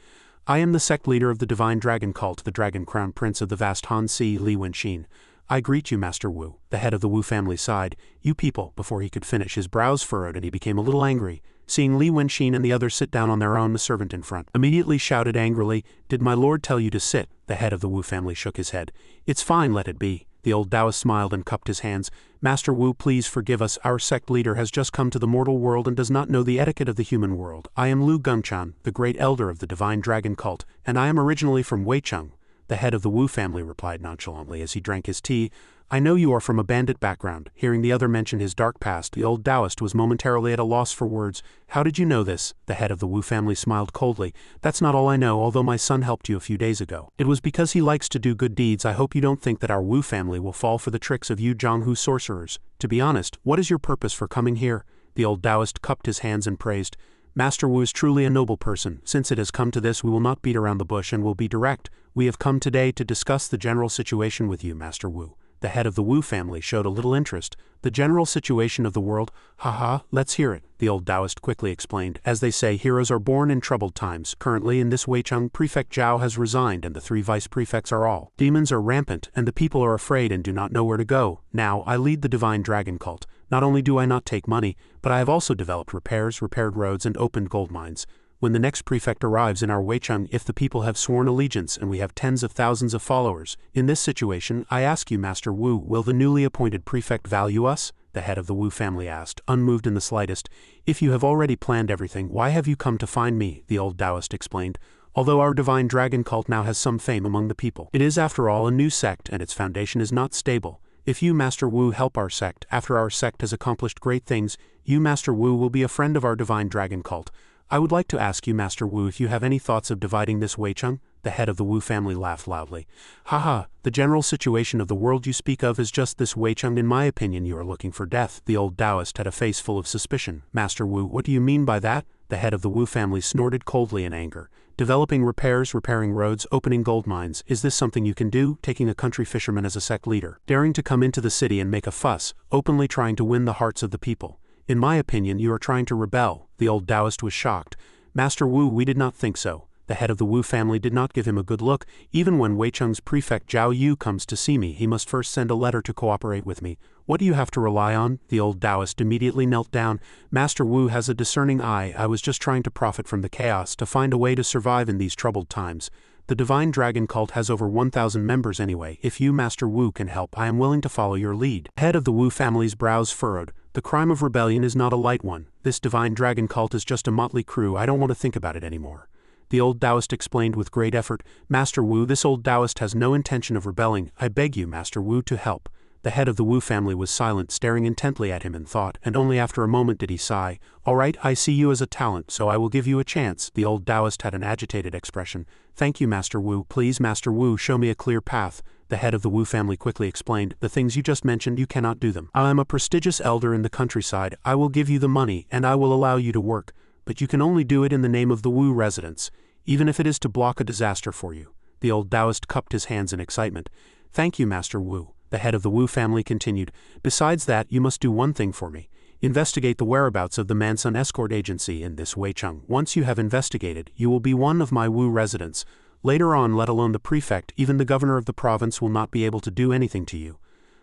"I am the sect leader of the Divine Dragon cult, the Dragon Crown Prince of the vast Han Sea, Li Wenxin. I greet you, Master Wu." The head of the Wu family sighed. "You people," before he could finish his brows furrowed and he became a little angry. Seeing Li Wenxin and the others sit down on their own, the servant in front immediately shouted angrily, "Did my lord tell you to sit?" The head of the Wu family shook his head. "It's fine, let it be." The old Taoist smiled and cupped his hands. "Master Wu, please forgive us. Our sect leader has just come to the mortal world and does not know the etiquette of the human world. I am Lu Gengchan, the great elder of the Divine Dragon cult, and I am originally from Weicheng." The head of the Wu family replied nonchalantly as he drank his tea, "I know you are from a bandit background." Hearing the other mention his dark past, the old Taoist was momentarily at a loss for words. "How did you know this?" The head of the Wu family smiled coldly. "That's not all I know, although my son helped you a few days ago. It was because he likes to do good deeds. I hope you don't think that our Wu family will fall for the tricks of you Zhonghu sorcerers. To be honest, what is your purpose for coming here?" The old Taoist cupped his hands and praised. "Master Wu is truly a noble person. Since it has come to this, we will not beat around the bush and will be direct. We have come today to discuss the general situation with you, Master Wu." The head of the Wu family showed a little interest. "The general situation of the world? Haha, let's hear it," the old Taoist quickly explained. "As they say, heroes are born in troubled times. Currently in this Weicheng, Prefect Zhao has resigned and the 3 vice prefects are all. Demons are rampant and the people are afraid and do not know where to go. Now, I lead the Divine Dragon cult. Not only do I not take money, but I have also developed repaired roads and opened gold mines. When the next prefect arrives in our Weicheng, if the people have sworn allegiance and we have tens of thousands of followers, in this situation, I ask you, Master Wu, will the newly appointed prefect value us?" The head of the Wu family asked, unmoved in the slightest. "If you have already planned everything, why have you come to find me?" the old Taoist explained. "Although our Divine Dragon cult now has some fame among the people, it is after all a new sect and its foundation is not stable. If you, Master Wu, help our sect, after our sect has accomplished great things, you, Master Wu, will be a friend of our Divine Dragon cult. I would like to ask you, Master Wu, if you have any thoughts of dividing this Weicheng?" The head of the Wu family laughed loudly. Haha, the general situation of the world you speak of is just this, Wei Cheng. In my opinion, you are looking for death. The old Taoist had a face full of suspicion. Master Wu, what do you mean by that? The head of the Wu family snorted coldly in anger. Developing repairs, repairing roads, opening gold mines, is this something you can do? Taking a country fisherman as a sect leader, daring to come into the city and make a fuss, openly trying to win the hearts of the people. In my opinion, you are trying to rebel. The old Taoist was shocked. Master Wu, we did not think so. The head of the Wu family did not give him a good look. Even when Wei Cheng's prefect Zhao Yu comes to see me, he must first send a letter to cooperate with me. What do you have to rely on? The old Taoist immediately knelt down. Master Wu has a discerning eye. I was just trying to profit from the chaos, to find a way to survive in these troubled times. The Divine Dragon cult has over 1,000 members anyway. If you, Master Wu, can help, I am willing to follow your lead. Head of the Wu family's brows furrowed. The crime of rebellion is not a light one. This Divine Dragon cult is just a motley crew. I don't want to think about it anymore. The old Taoist explained with great effort. Master Wu, this old Taoist has no intention of rebelling. I beg you, Master Wu, to help. The head of the Wu family was silent, staring intently at him in thought, and only after a moment did he sigh. All right, I see you as a talent, so I will give you a chance. The old Taoist had an agitated expression. Thank you, Master Wu. Please, Master Wu, show me a clear path. The head of the Wu family quickly explained. The things you just mentioned, you cannot do them. I am a prestigious elder in the countryside. I will give you the money, and I will allow you to work. But you can only do it in the name of the Wu residents, even if it is to block a disaster for you. The old Taoist cupped his hands in excitement. Thank you, Master Wu. The head of the Wu family continued. Besides that, you must do one thing for me. Investigate the whereabouts of the Mansun escort agency in this Wei Cheng. Once you have investigated, you will be one of my Wu residents. Later on, let alone the prefect, even the governor of the province will not be able to do anything to you.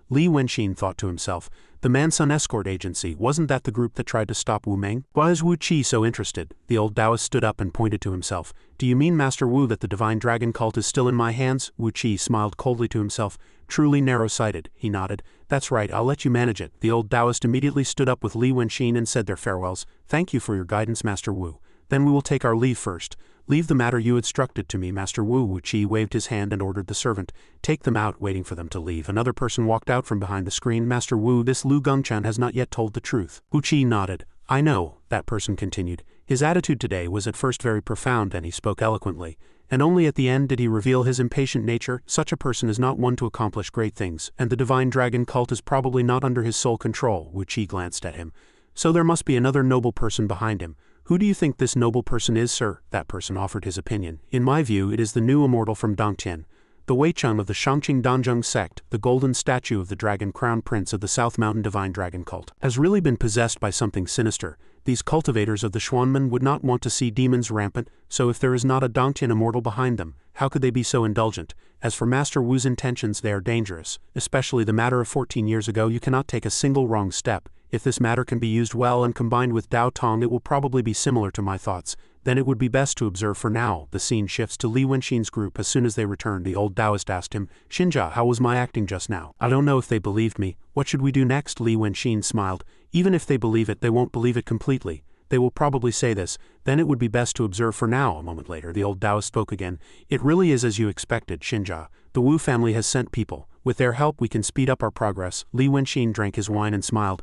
Li Wenxin thought to himself. The Mansun escort agency, wasn't that the group that tried to stop Wu Meng? Why is Wu Qi so interested? The old Taoist stood up and pointed to himself. Do you mean, Master Wu, that the Divine Dragon cult is still in my hands? Wu Qi smiled coldly to himself. Truly narrow-sighted, he nodded. That's right, I'll let you manage it. The old Taoist immediately stood up with Li Wenxin and said their farewells. Thank you for your guidance, Master Wu. Then we will take our leave first. Leave the matter you instructed to me, Master Wu. Wu Qi waved his hand and ordered the servant. Take them out. Waiting for them to leave, another person walked out from behind the screen. Master Wu, this Lu Gongchan has not yet told the truth. Wu Qi nodded. I know, that person continued. His attitude today was at first very profound, then he spoke eloquently. And only at the end did he reveal his impatient nature. Such a person is not one to accomplish great things, and the Divine Dragon cult is probably not under his sole control. Wu Qi glanced at him. So there must be another noble person behind him. Who do you think this noble person is, sir? That person offered his opinion. In my view, it is the new immortal from Dongtian, the Wei Cheng of the Shangqing Danzheng sect, the golden statue of the Dragon Crown Prince of the South Mountain Divine Dragon cult, has really been possessed by something sinister. These cultivators of the Xuanmen would not want to see demons rampant, so if there is not a Dongtian immortal behind them, how could they be so indulgent? As for Master Wu's intentions, they are dangerous, especially the matter of 14 years ago. You cannot take a single wrong step. If this matter can be used well and combined with Dao Tong, it will probably be similar to my thoughts. Then it would be best to observe for now. The scene shifts to Li Wenxin's group. As soon as they return, the old Taoist asked him, Xinjia, how was my acting just now? I don't know if they believed me. What should we do next? Li Wenxin smiled. Even if they believe it, they won't believe it completely. They will probably say this. Then it would be best to observe for now. A moment later, the old Taoist spoke again. It really is as you expected, Xinjia. The Wu family has sent people. With their help, we can speed up our progress. Li Wenxin drank his wine and smiled.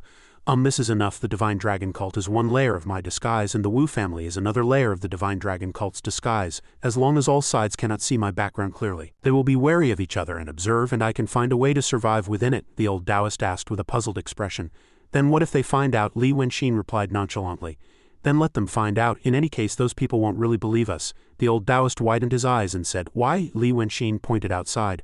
This is enough. The Divine Dragon cult is one layer of my disguise, and the Wu family is another layer of the Divine Dragon cult's disguise. As long as all sides cannot see my background clearly, they will be wary of each other and observe, and I can find a way to survive within it, the old Taoist asked with a puzzled expression. Then what if they find out? Li Wenxin replied nonchalantly. Then let them find out. In any case, those people won't really believe us. The old Taoist widened his eyes and said, Why? Li Wenxin pointed outside.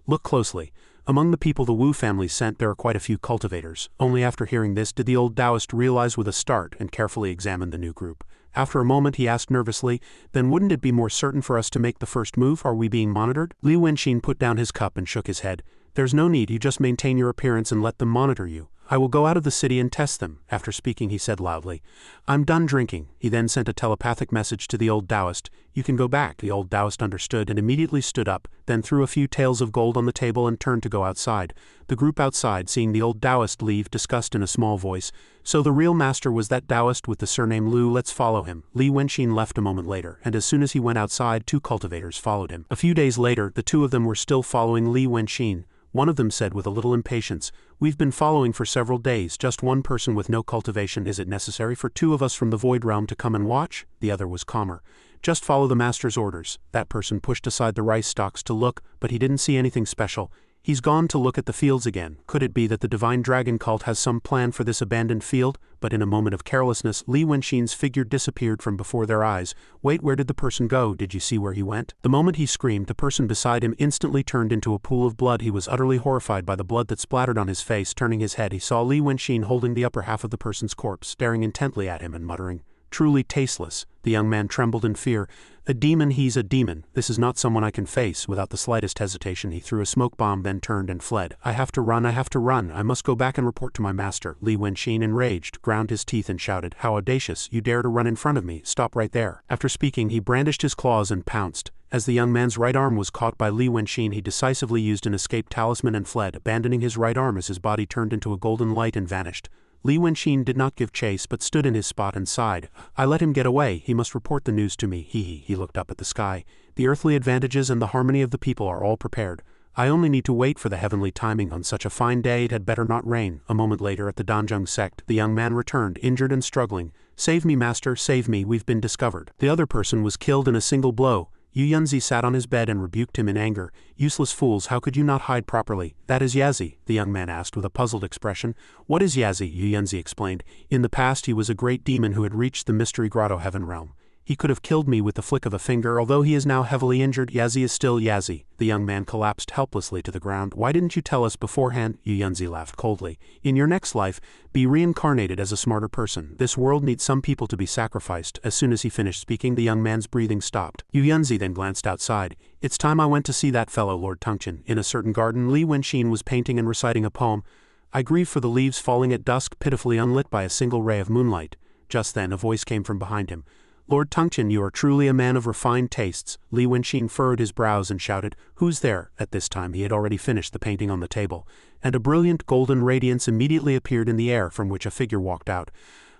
Look closely. Among the people the Wu family sent, there are quite a few cultivators. Only after hearing this did the old Taoist realize with a start and carefully examine the new group. After a moment he asked nervously, Then wouldn't it be more certain for us to make the first move? Are we being monitored? Li Wenxin put down his cup and shook his head. There's no need, you just maintain your appearance and let them monitor you. I will go out of the city and test them. After speaking, he said loudly, I'm done drinking. He then sent a telepathic message to the old Taoist. You can go back. The old Taoist understood and immediately stood up, then threw a few taels of gold on the table and turned to go outside. The group outside, seeing the old Taoist leave, discussed in a small voice, So the real master was that Taoist with the surname Lu. Let's follow him. Li Wenxin left a moment later, and as soon as he went outside, 2 cultivators followed him. A few days later, the 2 of them were still following Li Wenxin. One of them said with a little impatience, We've been following for several days, just one person with no cultivation. Is it necessary for 2 of us from the Void Realm to come and watch? The other was calmer. Just follow the master's orders. That person pushed aside the rice stalks to look, but he didn't see anything special. He's gone to look at the fields again. Could it be that the divine dragon cult has some plan for this abandoned field? But in a moment of carelessness, Li Wenxin's figure disappeared from before their eyes. Wait, where did the person go? Did you see where he went? The moment he screamed, the person beside him instantly turned into a pool of blood. He was utterly horrified by the blood that splattered on his face. Turning his head, he saw Li Wenxin holding the upper half of the person's corpse, staring intently at him and muttering, "Truly tasteless." The young man trembled in fear. "A demon, he's a demon. This is not someone I can face." Without the slightest hesitation, he threw a smoke bomb, then turned and fled. I have to run. I must go back and report to my master." Li Wenxin, enraged, ground his teeth and shouted, "How audacious! You dare to run in front of me. Stop right there." After speaking, he brandished his claws and pounced. As the young man's right arm was caught by Li Wenxin, he decisively used an escape talisman and fled, abandoning his right arm as his body turned into a golden light and vanished. Li Wenxin did not give chase but stood in his spot and sighed. "I let him get away. He must report the news to me. He looked up at the sky. "The earthly advantages and the harmony of the people are all prepared. I only need to wait for the heavenly timing. On such a fine day it had better not rain." A moment later at the Danzheng sect, the young man returned, injured and struggling. "Save me, master, save me, we've been discovered." The other person was killed in a single blow. Yu Yunzi sat on his bed and rebuked him in anger. "Useless fools, how could you not hide properly?" "That is Yazi," the young man asked with a puzzled expression. "What is Yazi?" Yu Yunzi explained. "In the past he was a great demon who had reached the mystery grotto heaven realm. He could have killed me with the flick of a finger. Although he is now heavily injured, Yazi is still Yazi." The young man collapsed helplessly to the ground. "Why didn't you tell us beforehand?" Yu Yunzi laughed coldly. "In your next life, be reincarnated as a smarter person. This world needs some people to be sacrificed." As soon as he finished speaking, the young man's breathing stopped. Yu Yunzi then glanced outside. "It's time I went to see that fellow, Lord Tungchen." In a certain garden, Li Wenxin was painting and reciting a poem. "I grieve for the leaves falling at dusk, pitifully unlit by a single ray of moonlight." Just then, a voice came from behind him. "Lord Tungchen, you are truly a man of refined tastes." Li Wenxin furrowed his brows and shouted, "Who's there?" At this time he had already finished the painting on the table, and a brilliant golden radiance immediately appeared in the air from which a figure walked out.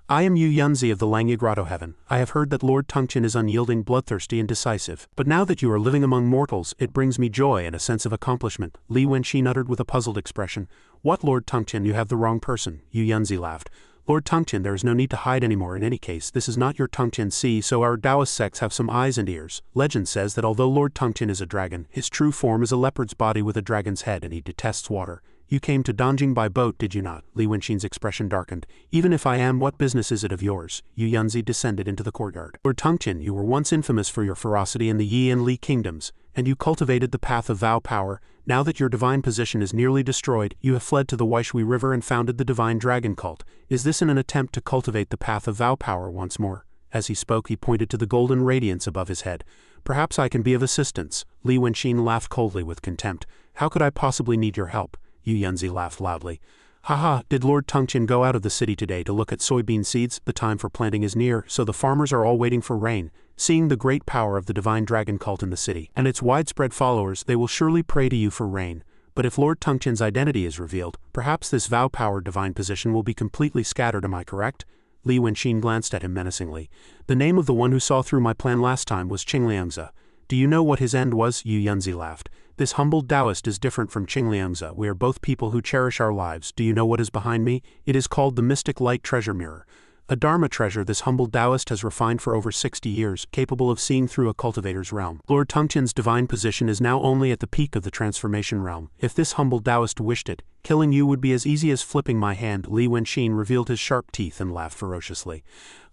"I am Yu Yunzi of the Langya Grotto Heaven. I have heard that Lord Tungchen is unyielding, bloodthirsty and decisive. But now that you are living among mortals, it brings me joy and a sense of accomplishment." Li Wenxin uttered with a puzzled expression. "What, Lord Tungchen, you have the wrong person." Yu Yunzi laughed. "Lord Tungchen, there is no need to hide anymore. In any case, this is not your Tungchen Sea, so our Taoist sects have some eyes and ears. Legend says that although Lord Tungchen is a dragon, his true form is a leopard's body with a dragon's head, and he detests water. You came to Danjing by boat, did you not?" Li Wenxin's expression darkened. "Even if I am, what business is it of yours?" Yu Yunzi descended into the courtyard. "Lord Tungchen, you were once infamous for your ferocity in the Yi and Li kingdoms, and you cultivated the path of vow power. Now that your divine position is nearly destroyed, you have fled to the Waishui River and founded the divine dragon cult. Is this in an attempt to cultivate the path of vow power once more?" As he spoke, he pointed to the golden radiance above his head. "Perhaps I can be of assistance." Li Wenxin laughed coldly with contempt. "How could I possibly need your help?" Yu Yunzi laughed loudly. "Haha, did Lord Tungchen go out of the city today to look at soybean seeds? The time for planting is near, so the farmers are all waiting for rain. Seeing the great power of the divine dragon cult in the city, and its widespread followers, they will surely pray to you for rain. But if Lord Tungchen's identity is revealed, perhaps this vow-powered divine position will be completely scattered, am I correct?" Li Wenxin glanced at him menacingly. "The name of the one who saw through my plan last time was Qingliangzi. Do you know what his end was?" Yu Yunzi laughed. "This humble Taoist is different from Qingliangzi. We are both people who cherish our lives. Do you know what is behind me? It is called the Mystic Light Treasure Mirror. A Dharma treasure this humble Taoist has refined for over 60 years, capable of seeing through a cultivator's realm. Lord Tungchen's divine position is now only at the peak of the transformation realm. If this humble Taoist wished it, killing you would be as easy as flipping my hand." Li Wenxin revealed his sharp teeth and laughed ferociously.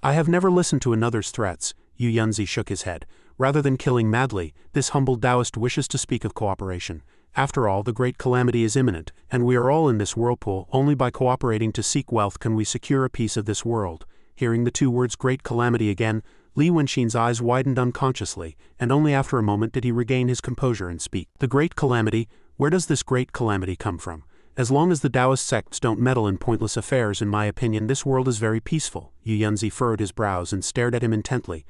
"I have never listened to another's threats." Yu Yunzi shook his head. "Rather than killing madly, this humble Taoist wishes to speak of cooperation. After all, the great calamity is imminent, and we are all in this whirlpool. Only by cooperating to seek wealth can we secure a piece of this world." Hearing the two words "great calamity" again, Li Wenxin's eyes widened unconsciously, and only after a moment did he regain his composure and speak. "The great calamity? Where does this great calamity come from? As long as the Taoist sects don't meddle in pointless affairs, in my opinion, this world is very peaceful." Yu Yunzi furrowed his brows and stared at him intently.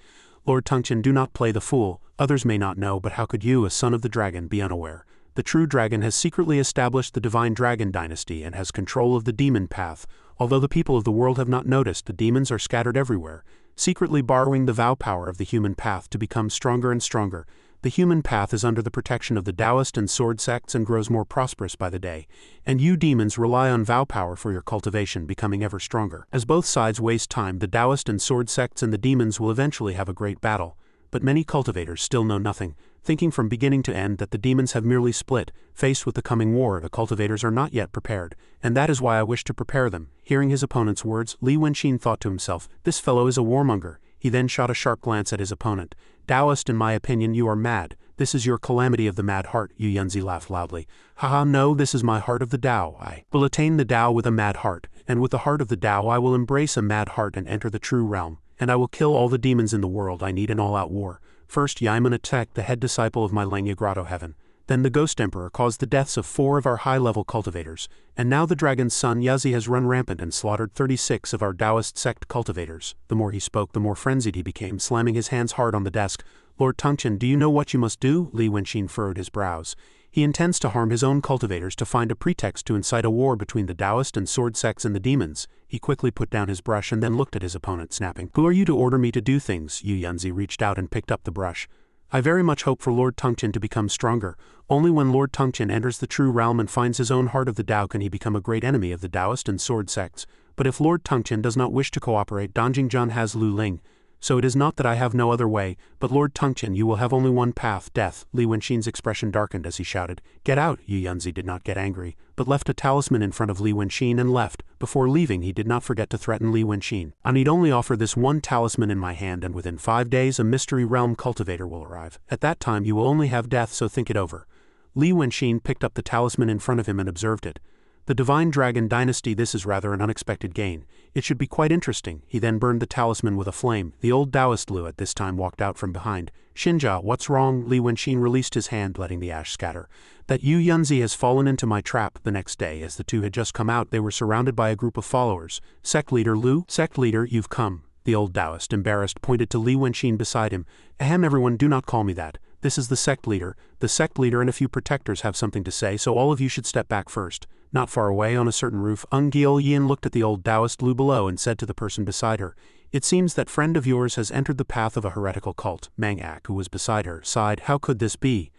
"Lord Tungchen, do not play the fool. Others may not know, but how could you, a son of the dragon, be unaware? The true dragon has secretly established the divine dragon dynasty and has control of the demon path. Although the people of the world have not noticed, the demons are scattered everywhere, secretly borrowing the vow power of the human path to become stronger and stronger. The human path is under the protection of the Taoist and sword sects and grows more prosperous by the day, and you demons rely on vow power for your cultivation, becoming ever stronger. As both sides waste time, the Taoist and sword sects and the demons will eventually have a great battle. but many cultivators still know nothing, thinking from beginning to end that the demons have merely split. Faced with the coming war, the cultivators are not yet prepared, and that is why I wish to prepare them. Hearing his opponent's words, Li Wenqin thought to himself, this fellow is a warmonger. He then shot a sharp glance at his opponent. Taoist, in my opinion you are mad. This is your calamity of the mad heart. Yu Yanzi laughed loudly. Haha, no, this is my heart of the Tao. I will attain the Tao with a mad heart, and with the heart of the Tao I will embrace a mad heart and enter the true realm, and I will kill all the demons in the world. I need an all-out war. First Yaimon attacked the head disciple of my Langya Grotto heaven. Then the Ghost Emperor caused the deaths of 4 of our high-level cultivators, and now the dragon's son Yazi has run rampant and slaughtered 36 of our Taoist sect cultivators. The more he spoke, the more frenzied he became, slamming his hands hard on the desk. Lord Tungchen, do you know what you must do? Li Wenqin furrowed his brows. He intends to harm his own cultivators to find a pretext to incite a war between the Taoist and sword sects and the demons. He quickly put down his brush and then looked at his opponent, snapping. Who are you to order me to do things? Yu Yanzi reached out and picked up the brush. I very much hope for Lord Tungchen to become stronger. Only when Lord Tungchen enters the true realm and finds his own heart of the Tao can he become a great enemy of the Taoist and sword sects. But if Lord Tungchen does not wish to cooperate, Danjingzhan has Lu Ling. So it is not that I have no other way, but Lord Tungchen, you will have only one path, death. Li Wenqin's expression darkened as he shouted, Get out! Yu Yanzi did not get angry, but left a talisman in front of Li Wenqin and left. Before leaving he did not forget to threaten Li Wenqin. I need only offer this one talisman in my hand and within 5 days a mystery realm cultivator will arrive. At that time you will only have death, so think it over. Li Wenqin picked up the talisman in front of him and observed it. The Divine Dragon Dynasty, this is rather an unexpected gain. It should be quite interesting. He then burned the talisman with a flame. The old Taoist Lu at this time walked out from behind. Xinjia, what's wrong? Li Wenqin released his hand, letting the ash scatter. That Yu Yanzi has fallen into my trap. The next day, as the two had just come out, they were surrounded by a group of followers. Sect leader Lu? Sect leader, you've come. The old Taoist, embarrassed, pointed to Li Wenqin beside him. Ahem, everyone, do not call me that. This is the sect leader. The sect leader and a few protectors have something to say, so all of you should step back first. Not far away, on a certain roof, Gil Yin looked at the old Taoist Lu below and said to the person beside her, It seems that friend of yours has entered the path of a heretical cult. Mang Ak, who was beside her, sighed, How could this be?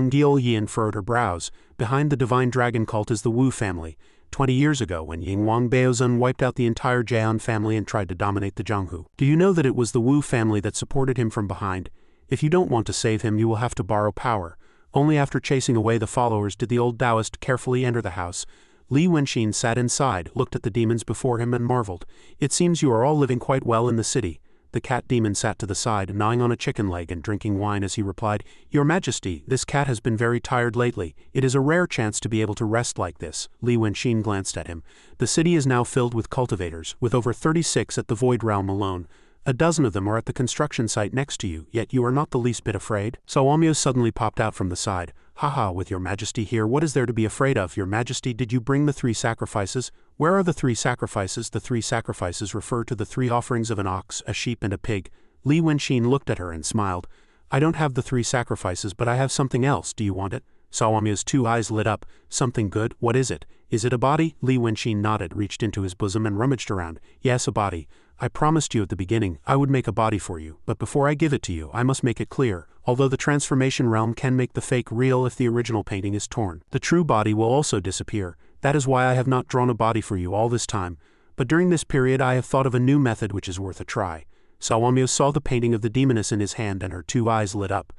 Gil Yin furrowed her brows. Behind the divine dragon cult is the Wu family. 20 years ago, when Ying Wang Baozun wiped out the entire Jian family and tried to dominate the Zhonghu. Do you know that it was the Wu family that supported him from behind? If you don't want to save him, you will have to borrow power. Only after chasing away the followers did the old Taoist carefully enter the house. Li Wenqin sat inside, looked at the demons before him and marveled. It seems you are all living quite well in the city. The cat demon sat to the side, gnawing on a chicken leg and drinking wine as he replied, Your Majesty, this cat has been very tired lately. It is a rare chance to be able to rest like this. Li Wenqin glanced at him. The city is now filled with cultivators, with over 36 at the Void Realm alone. A dozen of them are at the construction site next to you, yet you are not the least bit afraid? Saomyo suddenly popped out from the side. Haha, with your Majesty here, what is there to be afraid of? Your Majesty, did you bring the 3 sacrifices? Where are the 3 sacrifices? The 3 sacrifices refer to the 3 offerings of an ox, a sheep and a pig. Li Wenqin looked at her and smiled. I don't have the 3 sacrifices, but I have something else. Do you want it? Saomyo's 2 eyes lit up. Something good? What is it? Is it a body? Li Wenqin nodded, reached into his bosom and rummaged around. Yes, a body. I promised you at the beginning I would make a body for you, but before I give it to you I must make it clear, although the transformation realm can make the fake real if the original painting is torn, the true body will also disappear. That is why I have not drawn a body for you all this time, but during this period I have thought of a new method which is worth a try. Saomyo saw the painting of the demoness in his hand and her 2 eyes lit up.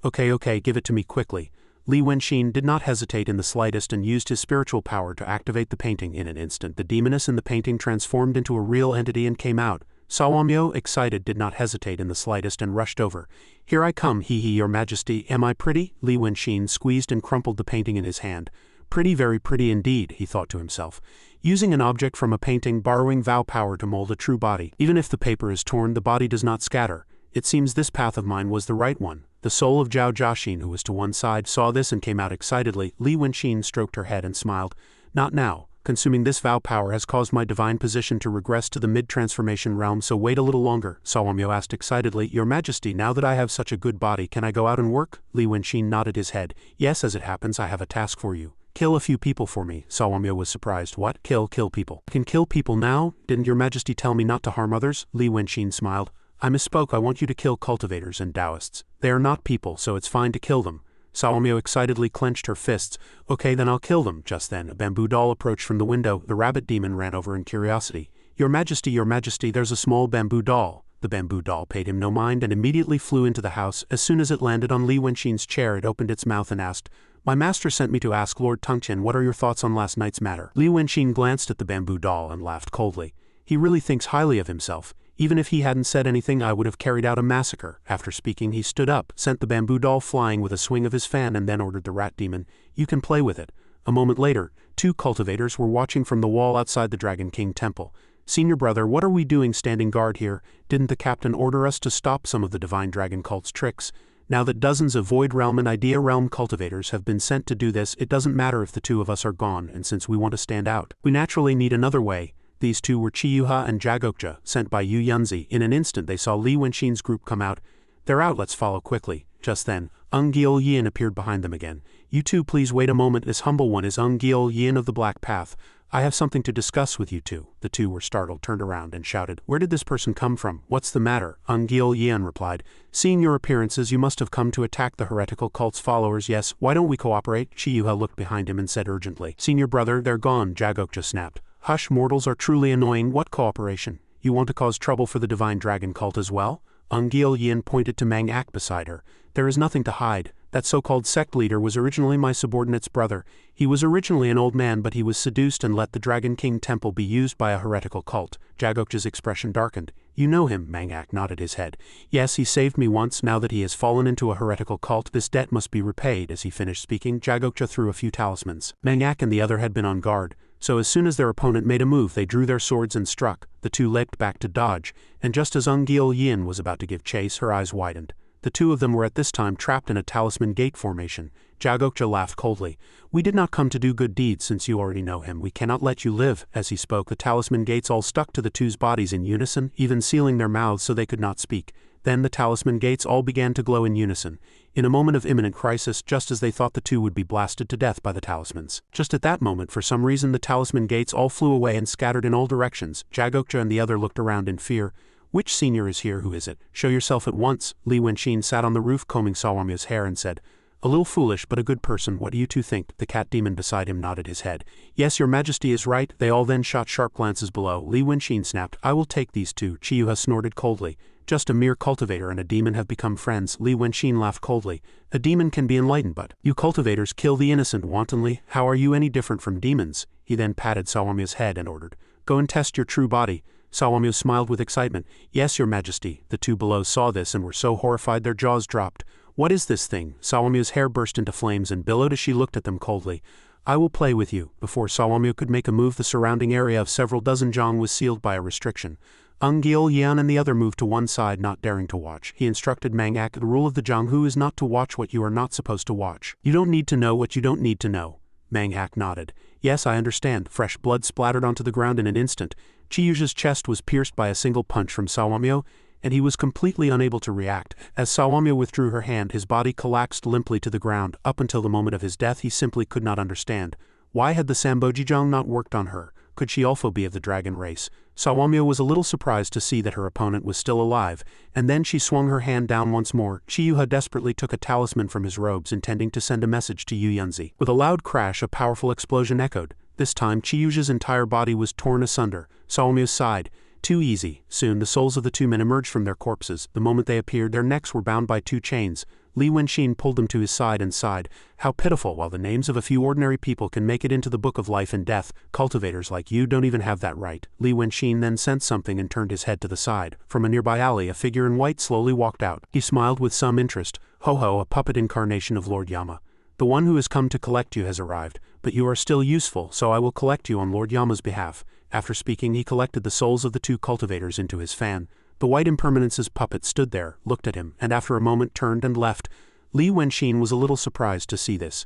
Okay, give it to me quickly. Li Wenqin did not hesitate in the slightest and used his spiritual power to activate the painting. In an instant the demoness in the painting transformed into a real entity and came out. Saomyo, excited, did not hesitate in the slightest and rushed over. Here I come, your Majesty, am I pretty? Li Wenqin squeezed and crumpled the painting in his hand. Pretty, very pretty indeed, he thought to himself. Using an object from a painting, borrowing vow power to mold a true body. Even if the paper is torn, the body does not scatter. It seems this path of mine was the right one. The soul of Zhao Jiaxin, who was to one side, saw this and came out excitedly. Li Wenqin stroked her head and smiled. Not now. Consuming this vow power has caused my divine position to regress to the mid-transformation realm, so wait a little longer. Saomyo asked excitedly, Your Majesty, now that I have such a good body, can I go out and work? Li Wenqin nodded his head. Yes, as it happens, I have a task for you. Kill a few people for me. Saomyo was surprised. What? Kill people. I can kill people now? Didn't your Majesty tell me not to harm others? Li Wenqin smiled. I misspoke. I want you to kill cultivators and Taoists. They are not people, so it's fine to kill them. Saomyo excitedly clenched her fists. Okay, then I'll kill them. Just then, a bamboo doll approached from the window. The rabbit demon ran over in curiosity. Your Majesty, there's a small bamboo doll. The bamboo doll paid him no mind and immediately flew into the house. As soon as it landed on Li Wenxin's chair, it opened its mouth and asked, "My master sent me to ask Lord Tungchen what are your thoughts on last night's matter." Li Wenxin glanced at the bamboo doll and laughed coldly. He really thinks highly of himself. Even if he hadn't said anything, I would have carried out a massacre. After speaking, he stood up, sent the bamboo doll flying with a swing of his fan, and then ordered the rat demon, "You can play with it." A moment later, two cultivators were watching from the wall outside the Dragon King temple. "Senior brother, what are we doing standing guard here? Didn't the captain order us to stop some of the divine dragon cult's tricks? Now that dozens of Void Realm and Idea Realm cultivators have been sent to do this, it doesn't matter if the two of us are gone, and since we want to stand out, we naturally need another way." These two were Chiyuha and Jagokja, sent by Yu Yunzi. In an instant they saw Li Wenxin's group come out. "They're out, let's follow quickly." Just then, Ung Gil Yin appeared behind them again. "You two please wait a moment, this humble one is Ung Gil Yin of the Black Path. I have something to discuss with you two." The two were startled, turned around, and shouted, "Where did this person come from? What's the matter?" Ung Gil Yin replied, "Seeing your appearances, you must have come to attack the heretical cult's followers. Yes, why don't we cooperate?" Chiyuha looked behind him and said urgently, "Senior brother, they're gone." Jagokja snapped, "Hush, mortals are truly annoying. What cooperation? You want to cause trouble for the divine dragon cult as well?" Ung Gil Yin pointed to Mang Ak beside her. "There is nothing to hide. That so-called sect leader was originally my subordinate's brother. He was originally an old man, but he was seduced and let the Dragon King temple be used by a heretical cult." Jagokja's expression darkened. "You know him?" Mang Ak nodded his head. "Yes, he saved me once. Now that he has fallen into a heretical cult, this debt must be repaid." As he finished speaking, Jagokja threw a few talismans. Mang Ak and the other had been on guard, so as soon as their opponent made a move, they drew their swords and struck. The two leapt back to dodge, and just as Ung Gil Yin was about to give chase, her eyes widened. The two of them were at this time trapped in a talisman gate formation. Jagokja laughed coldly. "We did not come to do good deeds. Since you already know him, we cannot let you live." As he spoke, the talisman gates all stuck to the two's bodies in unison, even sealing their mouths so they could not speak. Then the talisman gates all began to glow in unison. In a moment of imminent crisis, just as they thought the two would be blasted to death by the talismans. Just at that moment, for some reason, the talisman gates all flew away and scattered in all directions. Jagokja and the other looked around in fear. "Which senior is here? Who is it? Show yourself at once." Li Wenxin sat on the roof combing Sawamyo's hair and said, "A little foolish, but a good person. What do you two think?" The cat demon beside him nodded his head. "Yes, your majesty is right." They all then shot sharp glances below. Li Wenxin snapped, "I will take these two." Chiyuha snorted coldly. "Just a mere cultivator and a demon have become friends." Li Wenxin laughed coldly. "A demon can be enlightened, but you cultivators kill the innocent wantonly. How are you any different from demons?" He then patted Sawamyo's head and ordered, "Go and test your true body." Sawamyo smiled with excitement. "Yes, your majesty." The two below saw this and were so horrified their jaws dropped. "What is this thing?" Sawamyo's hair burst into flames and billowed as she looked at them coldly. "I will play with you." Before Sawamyo could make a move, the surrounding area of several dozen jong was sealed by a restriction. Ung Gil Yan and the other moved to one side, not daring to watch. He instructed Mang Ak, "The rule of the Jonghu is not to watch what you are not supposed to watch. You don't need to know what you don't need to know." Mang Ak nodded. "Yes, I understand." Fresh blood splattered onto the ground in an instant. Chiyuja's chest was pierced by a single punch from Sawamyo, and he was completely unable to react. As Sawamyo withdrew her hand, his body collapsed limply to the ground. Up until the moment of his death, he simply could not understand. Why had the Sambojijong not worked on her? Could she also be of the dragon race? Sawamyo was a little surprised to see that her opponent was still alive, and then she swung her hand down once more. Chiyuha desperately took a talisman from his robes, intending to send a message to Yu Yunzi. With a loud crash, a powerful explosion echoed. This time, Chiyuja's entire body was torn asunder. Sawamyo sighed. Too easy. Soon, the souls of the two men emerged from their corpses. The moment they appeared, their necks were bound by two chains. Li Wenxin pulled them to his side and sighed. "How pitiful, while the names of a few ordinary people can make it into the book of life and death. Cultivators like you don't even have that right." Li Wenxin then sensed something and turned his head to the side. From a nearby alley, a figure in white slowly walked out. He smiled with some interest. "Ho-ho, a puppet incarnation of Lord Yama. The one who has come to collect you has arrived, but you are still useful, so I will collect you on Lord Yama's behalf." After speaking, he collected the souls of the two cultivators into his fan. The white impermanence's puppet stood there, looked at him, and after a moment turned and left. Li Wenxin was a little surprised to see this.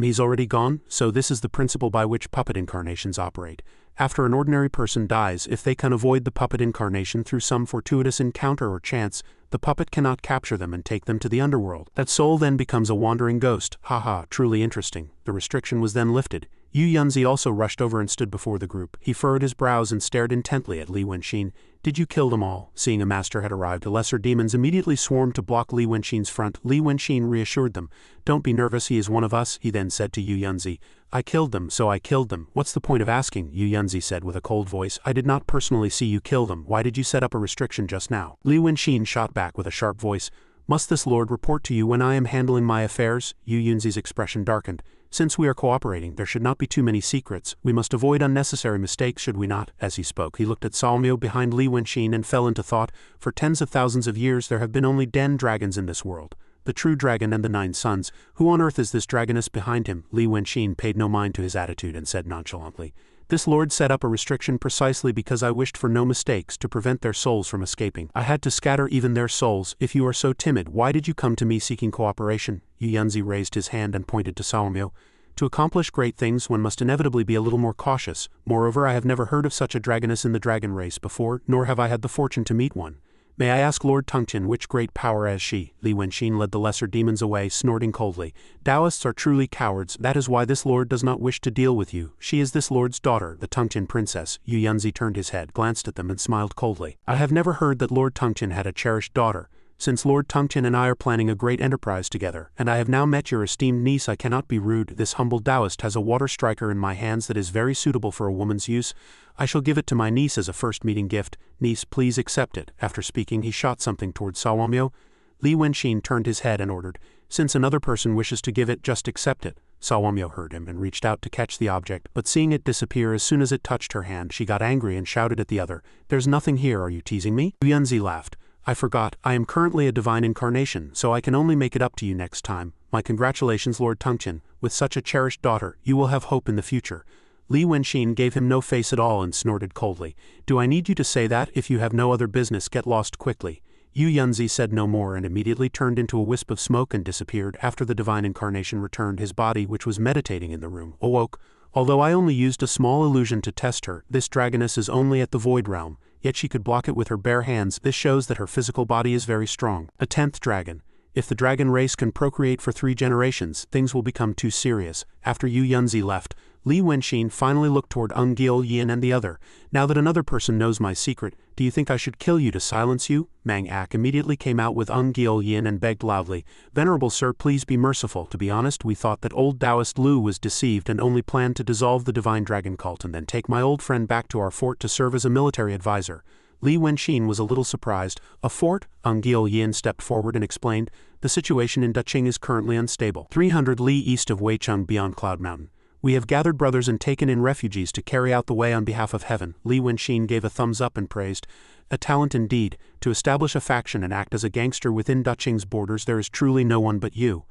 He's already gone? So this is the principle by which puppet incarnations operate. After an ordinary person dies, if they can avoid the puppet incarnation through some fortuitous encounter or chance, the puppet cannot capture them and take them to the underworld. That soul then becomes a wandering ghost. Haha, truly interesting. The restriction was then lifted. Yu Yunzi also rushed over and stood before the group. He furrowed his brows and stared intently at Li Wenxin. Did you kill them all? Seeing a master had arrived, the lesser demons immediately swarmed to block Li Wenxin's front. Li Wenxin reassured them. Don't be nervous, he is one of us, he then said to Yu Yunzi. I killed them, so I killed them. What's the point of asking? Yu Yunzi said with a cold voice. I did not personally see you kill them. Why did you set up a restriction just now? Li Wenxin shot back with a sharp voice. Must this lord report to you when I am handling my affairs? Yu Yunzi's expression darkened. Since we are cooperating, there should not be too many secrets. We must avoid unnecessary mistakes, should we not? As he spoke, he looked at Saomyo behind Li Wenxin and fell into thought. For tens of thousands of years there have been only den dragons in this world. The true dragon and the 9 sons. Who on earth is this dragoness behind him? Li Wenxin paid no mind to his attitude and said nonchalantly. This lord set up a restriction precisely because I wished for no mistakes to prevent their souls from escaping. I had to scatter even their souls. If you are so timid, why did you come to me seeking cooperation? Yu Yunzi raised his hand and pointed to Saomyo. To accomplish great things one must inevitably be a little more cautious. Moreover, I have never heard of such a dragoness in the dragon race before, nor have I had the fortune to meet one. May I ask Lord Tungtian which great power has she? Li Wenxin led the lesser demons away, snorting coldly. Taoists are truly cowards, that is why this lord does not wish to deal with you. She is this lord's daughter, the Tungtian princess. Yu Yunzi turned his head, glanced at them and smiled coldly. I have never heard that Lord Tungtian had a cherished daughter. Since Lord Tungtian and I are planning a great enterprise together, and I have now met your esteemed niece, I cannot be rude. This humble Taoist has a water striker in my hands that is very suitable for a woman's use. I shall give it to my niece as a first meeting gift. Niece, please accept it. After speaking, he shot something towards Saomyo. Li Wenxin turned his head and ordered, since another person wishes to give it, just accept it. Saomyo heard him and reached out to catch the object, but seeing it disappear as soon as it touched her hand, she got angry and shouted at the other, There's nothing here, are you teasing me? Yu Yunzi laughed. I forgot, I am currently a divine incarnation, so I can only make it up to you next time. My congratulations, Lord Tungtian. With such a cherished daughter, you will have hope in the future. Li Wenxin gave him no face at all and snorted coldly. Do I need you to say that? If you have no other business, get lost quickly. Yu Yunzi said no more and immediately turned into a wisp of smoke and disappeared. After the divine incarnation returned, his body, which was meditating in the room, awoke. Although I only used a small illusion to test her, this dragoness is only at the void realm. Yet she could block it with her bare hands. This shows that her physical body is very strong. A 10th dragon. If the dragon race can procreate for 3 generations, things will become too serious. After Yu Yunzi left, Li Wenxin finally looked toward Gil Yin and the other. Now that another person knows my secret, do you think I should kill you to silence you? Mang Ak immediately came out with Gil Yin and begged loudly, Venerable sir, please be merciful. To be honest, we thought that old Taoist Lu was deceived and only planned to dissolve the divine dragon cult and then take my old friend back to our fort to serve as a military advisor. Li Wenxin was a little surprised. A fort? Gil Yin stepped forward and explained, the situation in Daqing is currently unstable. 300 li east of Weicheng beyond Cloud Mountain. We have gathered brothers and taken in refugees to carry out the way on behalf of heaven. Li Wenxin gave a thumbs up and praised. A talent indeed. To establish a faction and act as a gangster within Daqing's borders, there is truly no one but you.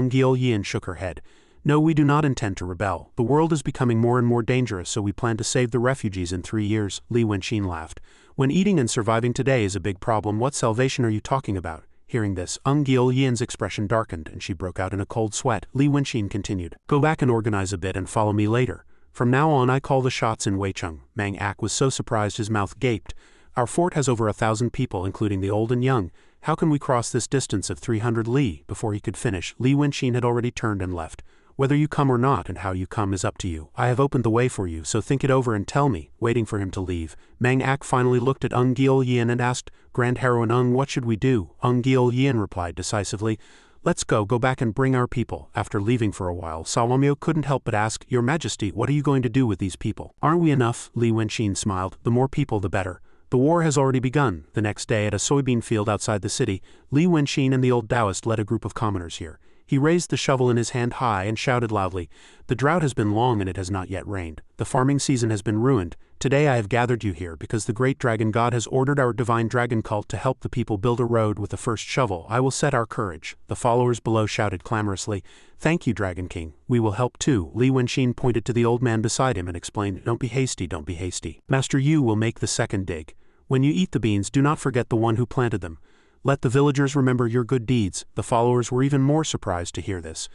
Gil Yin shook her head. No, we do not intend to rebel. The world is becoming more and more dangerous, so we plan to save the refugees in 3 years. Li Wenxin laughed. When eating and surviving today is a big problem, what salvation are you talking about? Hearing this, Gil Yin's expression darkened and she broke out in a cold sweat. Li Wenxin continued. Go back and organize a bit and follow me later. From now on I call the shots in Weicheng. Mang Ak was so surprised his mouth gaped. Our fort has over 1,000 people, including the old and young. How can we cross this distance of 300 li? Before he could finish, Li Wenxin had already turned and left. Whether you come or not and how you come is up to you. I have opened the way for you, so think it over and tell me. Waiting for him to leave, Mang Ak finally looked at Gil Yin and asked, Grand Heroine what should we do? Gil Yin replied decisively, Let's go back and bring our people. After leaving for a while, Saomyo couldn't help but ask, Your Majesty, what are you going to do with these people? Aren't we enough? Li Wenxin smiled. The more people the better. The war has already begun. The next day at a soybean field outside the city, Li Wenxin and the old Taoist led a group of commoners here. He raised the shovel in his hand high and shouted loudly, The drought has been long and it has not yet rained. The farming season has been ruined. Today I have gathered you here because the great dragon god has ordered our divine dragon cult to help the people build a road with the first shovel. I will set our courage. The followers below shouted clamorously, Thank you, Dragon King. We will help too. Li Wenxin pointed to the old man beside him and explained, Don't be hasty, don't be hasty. Master Yu will make the second dig. When you eat the beans, do not forget the one who planted them. Let the villagers remember your good deeds. The followers were even more surprised to hear this.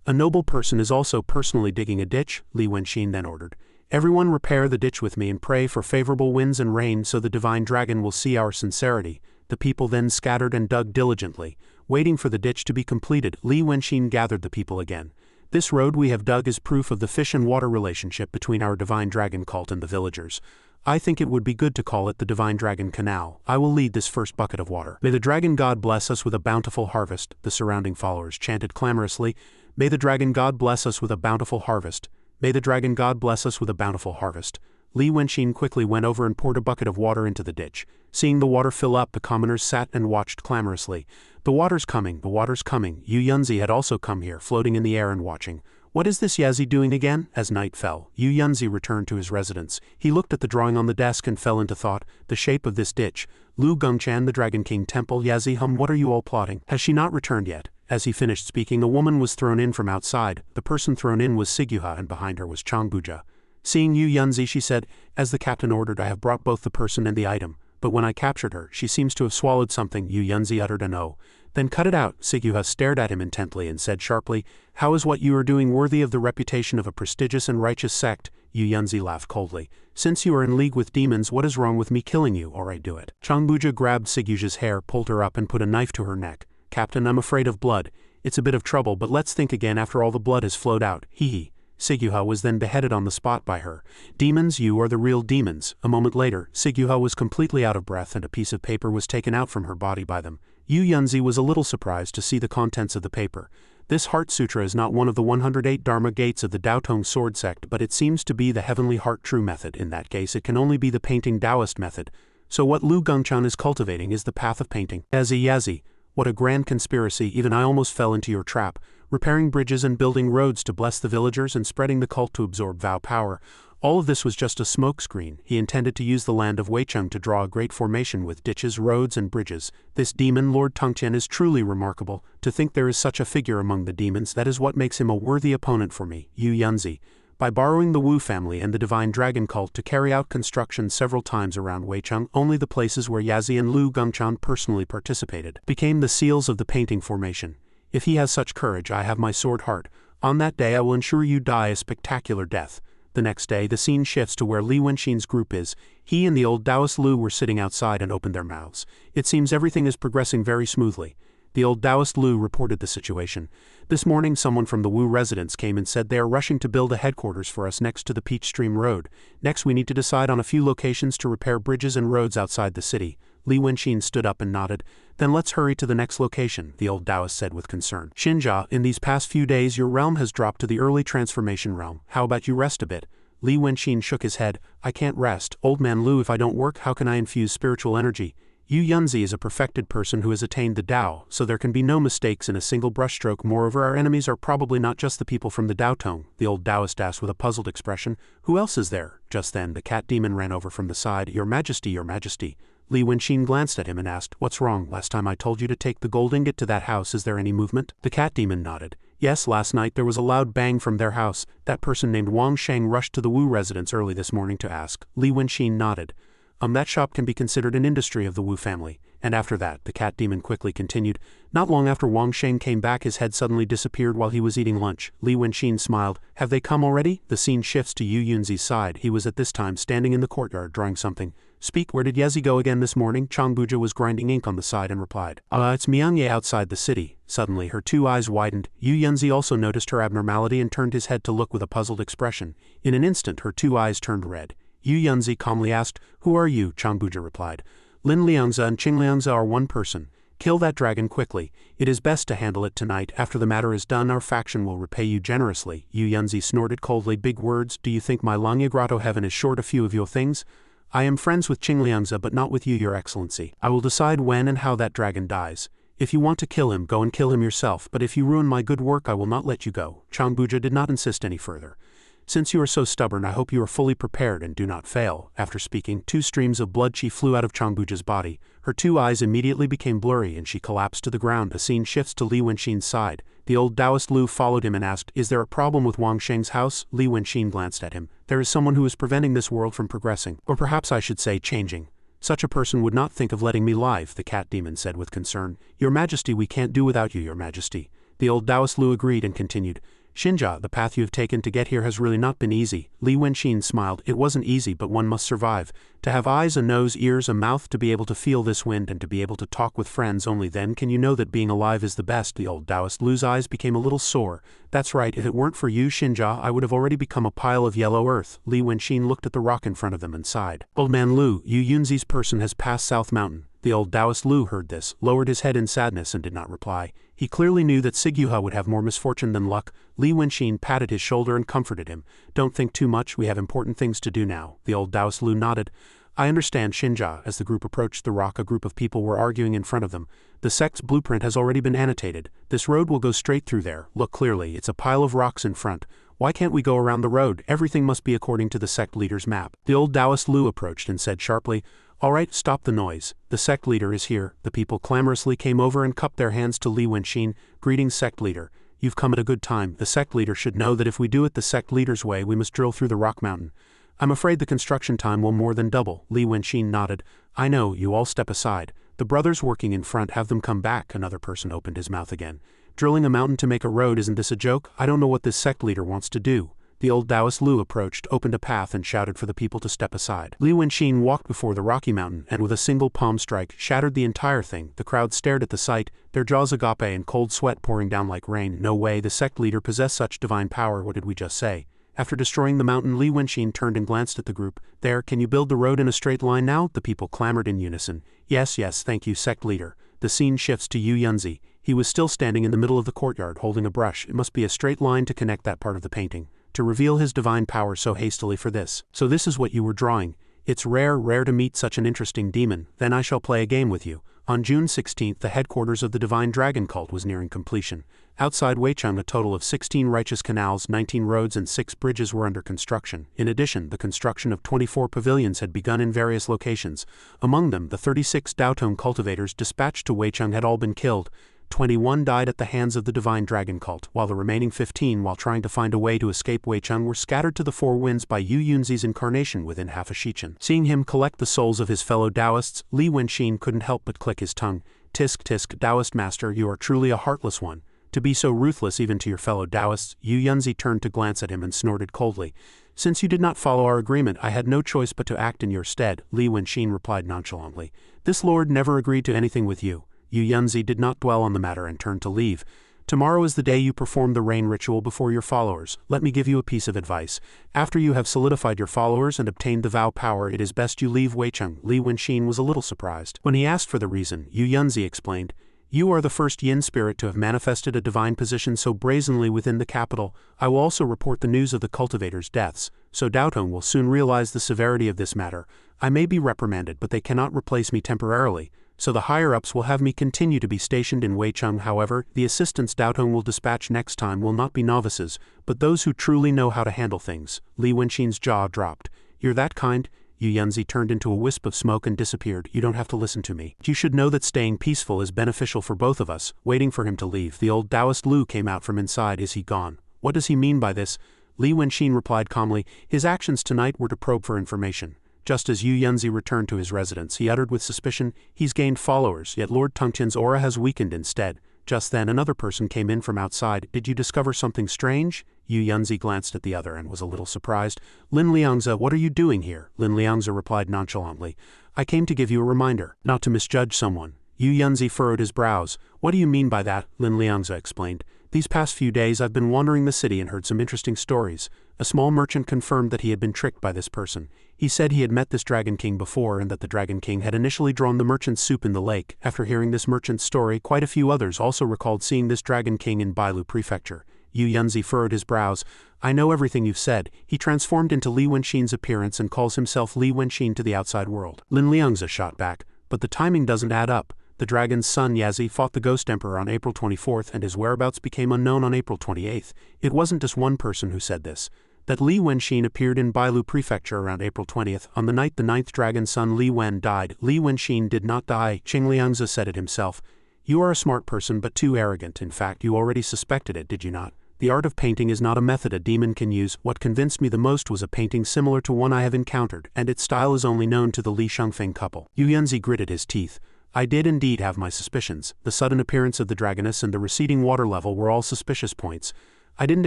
A noble person is also personally digging a ditch, Li Wenxin then ordered. Everyone repair the ditch with me and pray for favorable winds and rain so the divine dragon will see our sincerity. The people then scattered and dug diligently, waiting for the ditch to be completed. Li Wenxin gathered the people again. This road we have dug is proof of the fish and water relationship between our divine dragon cult and the villagers. I think it would be good to call it the Divine Dragon Canal. I will lead this first bucket of water. May the dragon god bless us with a bountiful harvest, the surrounding followers chanted clamorously. May the dragon god bless us with a bountiful harvest. May the dragon god bless us with a bountiful harvest. Li Wenqin quickly went over and poured a bucket of water into the ditch. Seeing the water fill up, the commoners sat and watched clamorously. The water's coming, the water's coming. Yu Yunzi had also come here, floating in the air and watching. What is this Yazi doing again? As night fell, Yu Yunzi returned to his residence. He looked at the drawing on the desk and fell into thought. The shape of this ditch. Lu Gongchan, the Dragon King Temple. Yazi what are you all plotting? Has she not returned yet? As he finished speaking, a woman was thrown in from outside. The person thrown in was Siguha, and behind her was Changbuja. Seeing Yu Yunzi, she said, "As the captain ordered, I have brought both the person and the item. But when I captured her, she seems to have swallowed something." Yu Yunzi uttered an "oh." "Then cut it out." Siguha stared at him intently and said sharply, "How is what you are doing worthy of the reputation of a prestigious and righteous sect?" Yu Yunzi laughed coldly. "Since you are in league with demons, what is wrong with me killing you? All right, do it." Changbuja grabbed Siguha's hair, pulled her up and put a knife to her neck. "Captain, I'm afraid of blood. It's a bit of trouble, but let's think again after all the blood has flowed out. Hee hee." Siguha was then beheaded on the spot by her. "Demons, you are the real demons." A moment later, Siguha was completely out of breath and a piece of paper was taken out from her body by them. Yu Yunzi was a little surprised to see the contents of the paper. This Heart Sutra is not one of the 108 Dharma gates of the Daotong sword sect, but it seems to be the Heavenly Heart True method. In that case, it can only be the painting Taoist method. So what Lu Gongchan is cultivating is the path of painting. Yazi, what a grand conspiracy, even I almost fell into your trap. Repairing bridges and building roads to bless the villagers and spreading the cult to absorb vow power. All of this was just a smokescreen. He intended to use the land of Weicheng to draw a great formation with ditches, roads, and bridges. This demon, Lord Tongtian, is truly remarkable. To think there is such a figure among the demons, that is what makes him a worthy opponent for me. Yu Yunzi. By borrowing the Wu family and the Divine Dragon cult to carry out construction several times around Weicheng, only the places where Yazi and Lu Gongchan personally participated became the seals of the painting formation. If he has such courage, I have my sword heart. On that day I will ensure you die a spectacular death. The next day, the scene shifts to where Li Wenqin's group is. He and the old Taoist Lu were sitting outside and opened their mouths. It seems everything is progressing very smoothly. The old Taoist Lu reported the situation. "This morning someone from the Wu residence came and said they are rushing to build a headquarters for us next to the Peach Stream Road. Next we need to decide on a few locations to repair bridges and roads outside the city." Li Wenqin stood up and nodded. "Then let's hurry to the next location," the old Taoist said with concern. "Xinjia, in these past few days your realm has dropped to the early transformation realm. How about you rest a bit?" Li Wenqin shook his head. "I can't rest. Old man Lu, if I don't work, how can I infuse spiritual energy?" Yu Yunzi is a perfected person who has attained the Tao, so there can be no mistakes in a single brushstroke. Moreover, our enemies are probably not just the people from the Daotong, the old Taoist asked with a puzzled expression. "Who else is there?" Just then, the cat demon ran over from the side. Your Majesty, Your Majesty." Li Wenqin glanced at him and asked, "What's wrong? Last time I told you to take the gold ingot to that house. Is there any movement?" The cat demon nodded. "Yes, last night there was a loud bang from their house. That person named Wang Sheng rushed to the Wu residence early this morning to ask." Li Wenqin nodded. That shop can be considered an industry of the Wu family." And after that, the cat demon quickly continued, "Not long after Wang Sheng came back, his head suddenly disappeared while he was eating lunch." Li Wenqin smiled. "Have they come already?" The scene shifts to Yu Yunzi's side. He was at this time standing in the courtyard drawing something. "Speak, where did Yazi go again this morning?" Changbuja was grinding ink on the side and replied, It's Miangye outside the city." Suddenly, her two eyes widened. Yu Yunzi also noticed her abnormality and turned his head to look with a puzzled expression. In an instant, her two eyes turned red. Yu Yunzi calmly asked, "Who are you?" Changbuja replied, "Lin Liangza and Qing Liangza are one person. Kill that dragon quickly. It is best to handle it tonight. After the matter is done, our faction will repay you generously." Yu Yunzi snorted coldly. "Big words. Do you think my Langya Grotto heaven is short a few of your things? I am friends with Qing Liangza, but not with you, Your Excellency. I will decide when and how that dragon dies. If you want to kill him, go and kill him yourself, but if you ruin my good work, I will not let you go." Changbuja did not insist any further. "Since you are so stubborn, I hope you are fully prepared and do not fail." After speaking, 2 streams of blood chi flew out of Changbuja's body. Her 2 eyes immediately became blurry and she collapsed to the ground. The scene shifts to Li Wenqin's side. The old Taoist Lu followed him and asked, "Is there a problem with Wang Sheng's house?" Li Wenqin glanced at him. "There is someone who is preventing this world from progressing. Or perhaps I should say changing. Such a person would not think of letting me live," the cat demon said with concern. "Your Majesty, we can't do without you, Your Majesty." The old Taoist Lu agreed and continued, Xinjia, the path you have taken to get here has really not been easy. Li Wenqin smiled. It wasn't easy, but one must survive. To have eyes, a nose, ears, a mouth, to be able to feel this wind and to be able to talk with friends, only then can you know that being alive is the best. The old Taoist Lu's eyes became a little sore. That's right, if it weren't for you, Xinjia, I would have already become a pile of yellow earth. Li Wenqin looked at the rock in front of them and sighed. Old man Lu, Yu Yunzi's person has passed South Mountain. The old Taoist Lu heard this, lowered his head in sadness and did not reply. He clearly knew that Sigyuha would have more misfortune than luck. Li Wenqin patted his shoulder and comforted him. Don't think too much, we have important things to do now. The old Taoist Lu nodded. I understand, Xinjia. As the group approached the rock, a group of people were arguing in front of them. The sect's blueprint has already been annotated. This road will go straight through there. Look clearly, it's a pile of rocks in front. Why can't we go around the road? Everything must be according to the sect leader's map. The old Taoist Lu approached and said sharply, All right, stop the noise. The sect leader is here. The people clamorously came over and cupped their hands to Li Wenqin. Greetings, sect leader. You've come at a good time. The sect leader should know that if we do it the sect leader's way, we must drill through the rock mountain. I'm afraid the construction time will more than double. Li Wenqin nodded. I know, you all step aside. The brothers working in front, have them come back. Another person opened his mouth again. Drilling a mountain to make a road, isn't this a joke? I don't know what this sect leader wants to do. The old Taoist Lu approached, opened a path and shouted for the people to step aside. Li Wenqin walked before the rocky mountain and with a single palm strike shattered the entire thing. The crowd stared at the sight, their jaws agape and cold sweat pouring down like rain. No way, the sect leader possessed such divine power. What did we just say? After destroying the mountain, Li Wenqin turned and glanced at the group. There, can you build the road in a straight line now? The people clamored in unison. Yes, yes, thank you, sect leader. The scene shifts to Yu Yunzi. He was still standing in the middle of the courtyard holding a brush. It must be a straight line to connect that part of the painting. To reveal his divine power so hastily for this. So this is what you were drawing. It's rare to meet such an interesting demon. Then I shall play a game with you. On June 16th, the headquarters of the Divine Dragon Cult was nearing completion. Outside Weicheng, a total of 16 righteous canals, 19 roads and 6 bridges were under construction. In addition, the construction of 24 pavilions had begun in various locations. Among them, the 36 Daotong cultivators dispatched to Weicheng had all been killed. 21 died at the hands of the Divine Dragon Cult, while the remaining 15, while trying to find a way to escape Weicheng, were scattered to the four winds by Yu Yunzi's incarnation within half a shichen. Seeing him collect the souls of his fellow Taoists, Li Wenqin couldn't help but click his tongue. Tisk tisk, Taoist master, you are truly a heartless one. To be so ruthless even to your fellow Taoists. Yu Yunzi turned to glance at him and snorted coldly. Since you did not follow our agreement, I had no choice but to act in your stead, Li Wenqin replied nonchalantly. This lord never agreed to anything with you. Yu Yunzi did not dwell on the matter and turned to leave. Tomorrow is the day you perform the rain ritual before your followers. Let me give you a piece of advice. After you have solidified your followers and obtained the vow power, it is best you leave Weicheng. Li Wenqin was a little surprised. When he asked for the reason, Yu Yunzi explained, You are the first yin spirit to have manifested a divine position so brazenly within the capital. I will also report the news of the cultivators' deaths, so Daotong will soon realize the severity of this matter. I may be reprimanded, but they cannot replace me temporarily. So the higher-ups will have me continue to be stationed in Weicheng. However, the assistants Daotong will dispatch next time will not be novices, but those who truly know how to handle things. Li Wenqin's jaw dropped. You're that kind? Yu Yunzi turned into a wisp of smoke and disappeared. You don't have to listen to me. You should know that staying peaceful is beneficial for both of us. Waiting for him to leave, the old Taoist Lu came out from inside. Is he gone? What does he mean by this? Li Wenqin replied calmly. His actions tonight were to probe for information. Just as Yu Yunzi returned to his residence, he uttered with suspicion, He's gained followers, yet Lord Tungtian's aura has weakened instead. Just then another person came in from outside. Did you discover something strange? Yu Yunzi glanced at the other and was a little surprised. Lin Liangzi, what are you doing here? Lin Liangzi replied nonchalantly. I came to give you a reminder, not to misjudge someone. Yu Yunzi furrowed his brows. What do you mean by that? Lin Liangzi explained. These past few days I've been wandering the city and heard some interesting stories. A small merchant confirmed that he had been tricked by this person. He said he had met this Dragon King before and that the Dragon King had initially drawn the merchant's soup in the lake. After hearing this merchant's story, quite a few others also recalled seeing this Dragon King in Bailu Prefecture. Yu Yunzi furrowed his brows. I know everything you've said. He transformed into Li Wenqin's appearance and calls himself Li Wenqin to the outside world. Lin Liangzi shot back. But the timing doesn't add up. The dragon's son Yazi fought the Ghost Emperor on April 24th and his whereabouts became unknown on April 28th. It wasn't just one person who said this. That Li Wenqin appeared in Bailu Prefecture around April 20th. On the night the 9th dragon's son Li Wen died, Li Wenqin did not die. Qing Liangzi said it himself. You are a smart person but too arrogant. In fact, you already suspected it, did you not? The art of painting is not a method a demon can use. What convinced me the most was a painting similar to one I have encountered, and its style is only known to the Li Shengfeng couple. Yu Yunzi gritted his teeth. I did indeed have my suspicions. The sudden appearance of the dragoness and the receding water level were all suspicious points. I didn't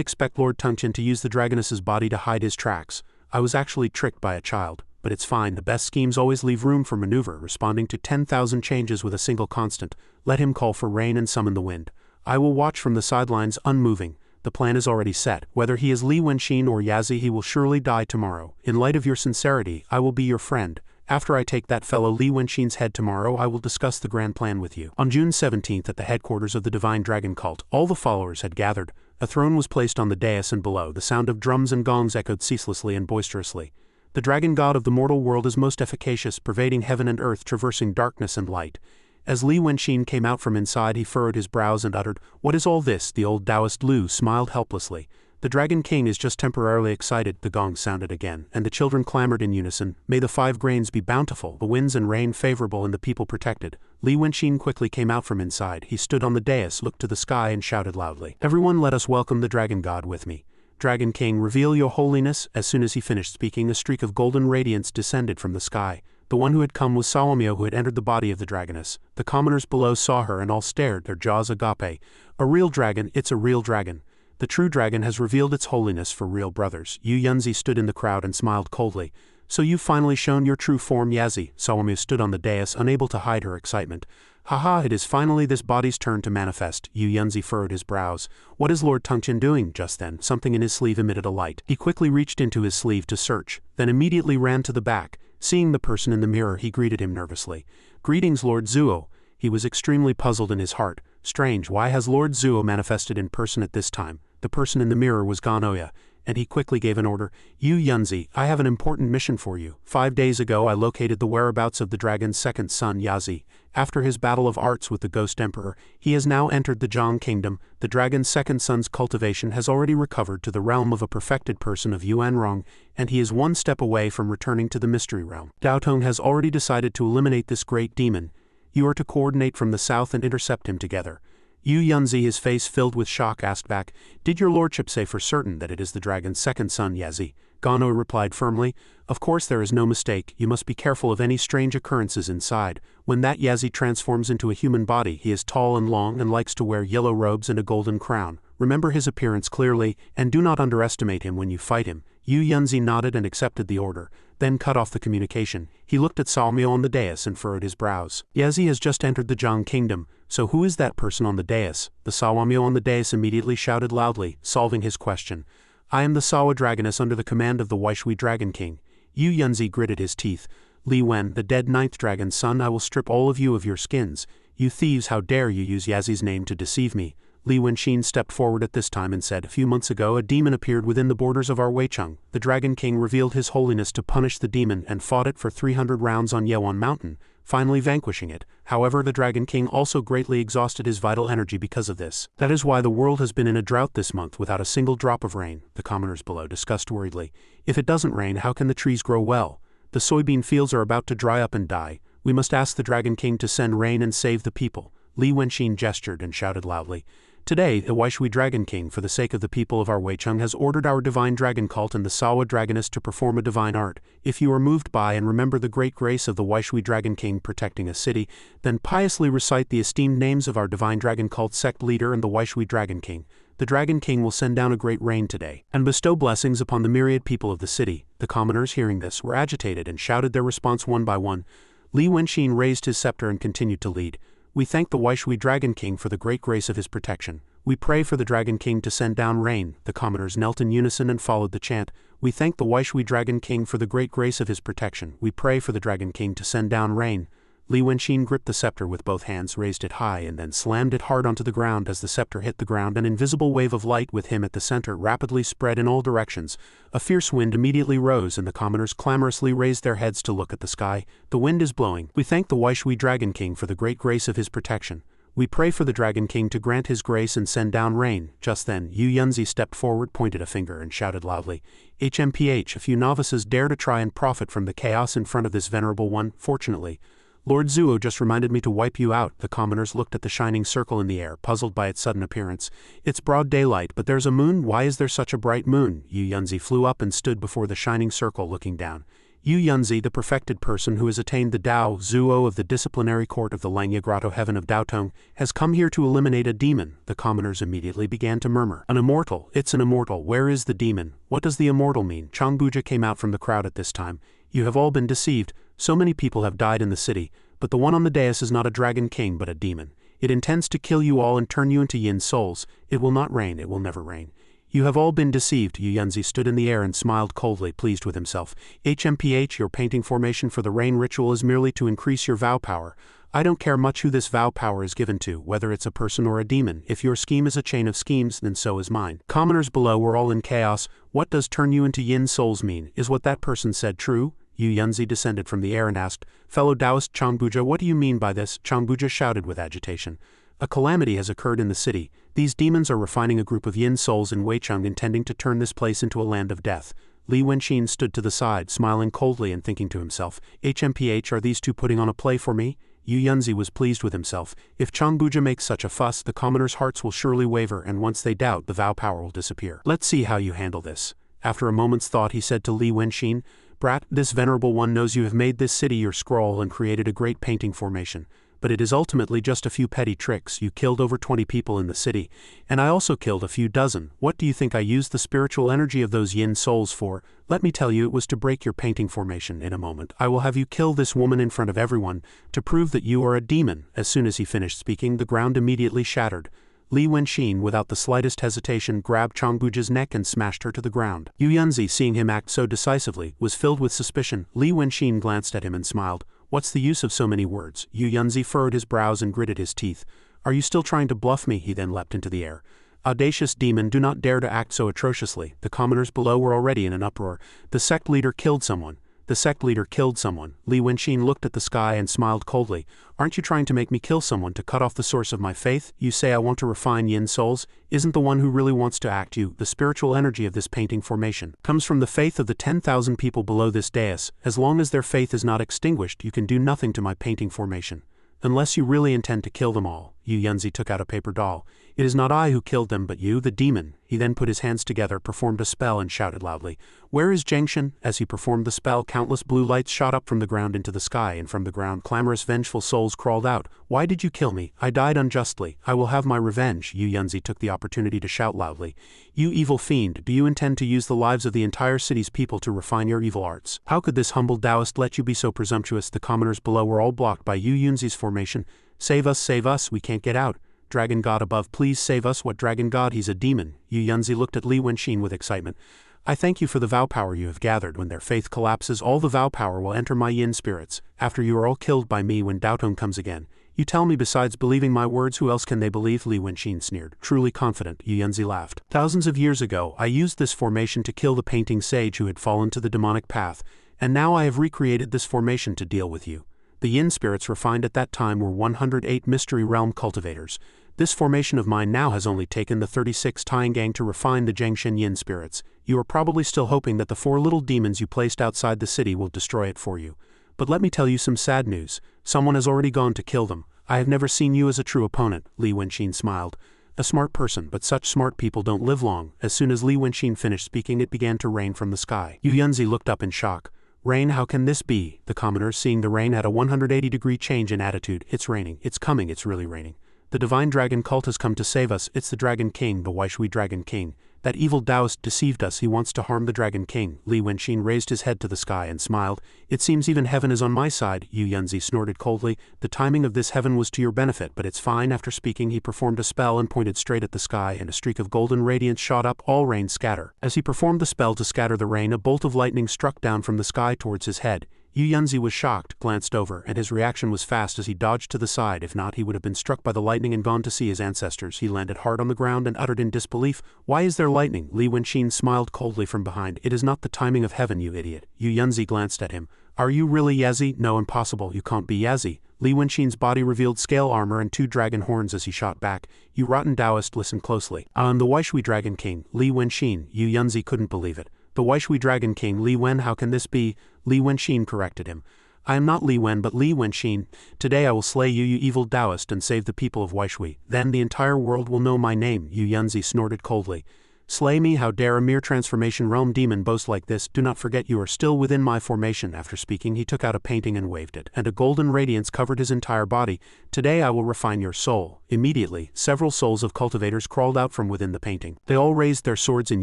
expect Lord Tungchen to use the dragoness's body to hide his tracks. I was actually tricked by a child, but it's fine. The best schemes always leave room for maneuver, responding to 10,000 changes with a single constant. Let him call for rain and summon the wind. I will watch from the sidelines, unmoving. The plan is already set. Whether he is Li Wenxin or Yazi, he will surely die tomorrow. In light of your sincerity, I will be your friend. After I take that fellow Li Wenxin's head tomorrow, I will discuss the grand plan with you. On June 17th, at the headquarters of the Divine Dragon Cult, all the followers had gathered. A throne was placed on the dais, and below, the sound of drums and gongs echoed ceaselessly and boisterously. The dragon god of the mortal world is most efficacious, pervading heaven and earth, traversing darkness and light. As Li Wenxin came out from inside, he furrowed his brows and uttered, "What is all this?" The old Taoist Lu smiled helplessly. "The Dragon King is just temporarily excited." The gong sounded again, and the children clamored in unison, "May the 5 grains be bountiful, the winds and rain favorable, and the people protected." Li Wenxin quickly came out from inside. He stood on the dais, looked to the sky, and shouted loudly, "Everyone, let us welcome the Dragon God with me. Dragon King, reveal your holiness." As soon as he finished speaking, a streak of golden radiance descended from the sky. The one who had come was Sawamio, who had entered the body of the dragoness. The commoners below saw her and all stared, their jaws agape. "A real dragon, it's a real dragon. The true dragon has revealed its holiness for real brothers." Yu Yunzi stood in the crowd and smiled coldly. "So you've finally shown your true form, Yazi." Sawamio stood on the dais, unable to hide her excitement. "Haha, it is finally this body's turn to manifest." Yu Yunzi furrowed his brows. "What is Lord Tungchen doing?" Just then, something in his sleeve emitted a light. He quickly reached into his sleeve to search, then immediately ran to the back. Seeing the person in the mirror, he greeted him nervously. "Greetings, Lord Zuo." He was extremely puzzled in his heart. Strange, why has Lord Zuo manifested in person at this time? The person in the mirror was Ganoya, and he quickly gave an order. "Yu Yunzi, I have an important mission for you. 5 days ago I located the whereabouts of the dragon's second son, Yazi. After his battle of arts with the Ghost Emperor, he has now entered the Zhang Kingdom. The dragon's second son's cultivation has already recovered to the realm of a perfected person of Yuanrong, and he is 1 step away from returning to the mystery realm. Dao Tong has already decided to eliminate this great demon. You are to coordinate from the south and intercept him together." Yu Yunzi, his face filled with shock, asked back, "Did your lordship say for certain that it is the dragon's second son, Yazi?" Gano replied firmly, "Of course there is no mistake. You must be careful of any strange occurrences inside. When that Yazi transforms into a human body, he is tall and long and likes to wear yellow robes and a golden crown. Remember his appearance clearly, and do not underestimate him when you fight him." Yu Yunzi nodded and accepted the order, then cut off the communication. He looked at Sawamio on the dais and furrowed his brows. "Yazi has just entered the Zhang Kingdom, so who is that person on the dais?" The Sawamio on the dais immediately shouted loudly, solving his question. "I am the Sawa Dragoness under the command of the Waishui Dragon King." Yu Yunzi gritted his teeth. "Li Wen, the dead 9th dragon's son, I will strip all of you of your skins. You thieves, how dare you use Yazi's name to deceive me?" Li Wenxin stepped forward at this time and said, "A few months ago a demon appeared within the borders of our Weicheng. The Dragon King revealed his holiness to punish the demon and fought it for 300 rounds on Yewon Mountain, finally vanquishing it. However, the Dragon King also greatly exhausted his vital energy because of this. That is why the world has been in a drought this month without a single drop of rain." The commoners below discussed worriedly. "If it doesn't rain, how can the trees grow well? The soybean fields are about to dry up and die. We must ask the Dragon King to send rain and save the people." Li Wenxin gestured and shouted loudly. "Today, the Waishui Dragon King, for the sake of the people of our Weicheng, has ordered our divine dragon cult and the Sawa Dragoness to perform a divine art. If you are moved by and remember the great grace of the Waishui Dragon King protecting a city, then piously recite the esteemed names of our divine dragon cult sect leader and the Waishui Dragon King. The Dragon King will send down a great rain today, and bestow blessings upon the myriad people of the city." The commoners, hearing this, were agitated and shouted their response one by one. Li Wenxin raised his scepter and continued to lead. "We thank the Waishui Dragon King for the great grace of his protection. We pray for the Dragon King to send down rain." The commoners knelt in unison and followed the chant. "We thank the Waishui Dragon King for the great grace of his protection. We pray for the Dragon King to send down rain." Li Wenxin gripped the scepter with both hands, raised it high, and then slammed it hard onto the ground. As the scepter hit the ground, an invisible wave of light with him at the center rapidly spread in all directions. A fierce wind immediately rose, and the commoners clamorously raised their heads to look at the sky. "The wind is blowing. We thank the Waishui Dragon King for the great grace of his protection. We pray for the Dragon King to grant his grace and send down rain." Just then, Yu Yunzi stepped forward, pointed a finger, and shouted loudly, "HMPH, if you novices dare to try and profit from the chaos in front of this venerable one, fortunately, Lord Zuo just reminded me to wipe you out." The commoners looked at the shining circle in the air, puzzled by its sudden appearance. "It's broad daylight, but there's a moon. Why is there such a bright moon?" Yu Yunzi flew up and stood before the shining circle, looking down. Yu Yunzi, the perfected person who has attained the Dao Zuo of the disciplinary court of the Langya Grotto heaven of Daotong, has come here to eliminate a demon. The commoners immediately began to murmur. An immortal, it's an immortal, where is the demon? What does the immortal mean? Changbuja came out from the crowd at this time. You have all been deceived, so many people have died in the city, but the one on the dais is not a dragon king but a demon. It intends to kill you all and turn you into yin souls. It will not rain, it will never rain. You have all been deceived. Yu Yunzi stood in the air and smiled coldly, pleased with himself. HMPH, your painting formation for the rain ritual is merely to increase your vow power. I don't care much who this vow power is given to, whether it's a person or a demon. If your scheme is a chain of schemes, then so is mine. Commoners below were all in chaos. What does turn you into yin souls mean? Is what that person said true? Yu Yunzi descended from the air and asked, Fellow Taoist Changbuja, what do you mean by this? Changbuja shouted with agitation. A calamity has occurred in the city. These demons are refining a group of yin souls in Weicheng, intending to turn this place into a land of death. Li Wenqin stood to the side, smiling coldly and thinking to himself, HMPH, are these two putting on a play for me? Yu Yunzi was pleased with himself. If Changbuja makes such a fuss, the commoners' hearts will surely waver, and once they doubt, the vow power will disappear. Let's see how you handle this. After a moment's thought, he said to Li Wenqin, Brat, this venerable one knows you have made this city your scroll and created a great painting formation. But it is ultimately just a few petty tricks. You killed over 20 people in the city, and I also killed a few dozen. What do you think I used the spiritual energy of those yin souls for? Let me tell you, it was to break your painting formation. In a moment, I will have you kill this woman in front of everyone, to prove that you are a demon. As soon as he finished speaking, the ground immediately shattered. Li Wenqin, without the slightest hesitation, grabbed Changbuja's neck and smashed her to the ground. Yu Yunzi, seeing him act so decisively, was filled with suspicion. Li Wenqin glanced at him and smiled. What's the use of so many words? Yu Yunzi furrowed his brows and gritted his teeth. Are you still trying to bluff me? He then leapt into the air. Audacious demon, do not dare to act so atrociously. The commoners below were already in an uproar. The sect leader killed someone. The sect leader killed someone. Li Wenqin looked at the sky and smiled coldly. Aren't you trying to make me kill someone to cut off the source of my faith? You say I want to refine yin souls? Isn't the one who really wants to act you? The spiritual energy of this painting formation comes from the faith of the 10,000 people below this dais. As long as their faith is not extinguished, you can do nothing to my painting formation. Unless you really intend to kill them all. Yu Yunzi took out a paper doll. It is not I who killed them but you, the demon. He then put his hands together, performed a spell and shouted loudly, Where is Zhengshan? As he performed the spell, countless blue lights shot up from the ground into the sky, and from the ground clamorous vengeful souls crawled out. Why did you kill me? I died unjustly. I will have my revenge. Yu Yunzi took the opportunity to shout loudly, You evil fiend, do you intend to use the lives of the entire city's people to refine your evil arts? How could this humble Taoist let you be so presumptuous? The commoners below were all blocked by Yu Yunzi's formation. Save us, we can't get out. Dragon God above, please save us. What dragon god? He's a demon. Yu Yunzi looked at Li Wenqin with excitement. I thank you for the vow power you have gathered. When their faith collapses, all the vow power will enter my yin spirits. After you are all killed by me when Daotong comes again. You tell me, besides believing my words, who else can they believe? Li Wenqin sneered. Truly confident, Yu Yunzi laughed. Thousands of years ago, I used this formation to kill the painting sage who had fallen to the demonic path, and now I have recreated this formation to deal with you. The yin spirits refined at that time were 108 mystery realm cultivators. This formation of mine now has only taken the 36 Tiangang to refine the Zhengshan yin spirits. You are probably still hoping that the 4 little demons you placed outside the city will destroy it for you. But let me tell you some sad news. Someone has already gone to kill them. I have never seen you as a true opponent. Li Wenqin smiled. A smart person, but such smart people don't live long. As soon as Li Wenqin finished speaking, it began to rain from the sky. Yu Yunzi looked up in shock. Rain, how can this be? The commoners, seeing the rain, had a 180-degree change in attitude. It's raining. It's coming. It's really raining. The divine dragon cult has come to save us. It's the Dragon King, the Waishui Dragon King. That evil Taoist deceived us. He wants to harm the Dragon King. Li Wenqin raised his head to the sky and smiled. It seems even heaven is on my side. Yu Yunzi snorted coldly. The timing of this heaven was to your benefit, but it's fine. After speaking, he performed a spell and pointed straight at the sky, and a streak of golden radiance shot up. All rain scatter. As he performed the spell to scatter the rain, a bolt of lightning struck down from the sky towards his head. Yu Yunzi was shocked, glanced over, and his reaction was fast as he dodged to the side. If not, he would have been struck by the lightning and gone to see his ancestors. He landed hard on the ground and uttered in disbelief, Why is there lightning? Li Wenqin smiled coldly from behind. It is not the timing of heaven, you idiot. Yu Yunzi glanced at him. Are you really Yazi? No, impossible. You can't be Yazi. Li Wenqin's body revealed scale armor and 2 dragon horns as he shot back. You rotten Taoist, listen closely. I am the Waishui Dragon King, Li Wenqin. Yu Yunzi couldn't believe it. The Waishui Dragon King, Li Wen, how can this be? Li Wenqin corrected him. I am not Li Wen but Li Wenqin. Today I will slay you, you evil Taoist, and save the people of Waishui. Then the entire world will know my name. Yu Yunzi snorted coldly. Slay me, how dare a mere transformation realm demon boast like this? Do not forget you are still within my formation. After speaking, he took out a painting and waved it, and a golden radiance covered his entire body. Today I will refine your soul. Immediately, several souls of cultivators crawled out from within the painting. They all raised their swords in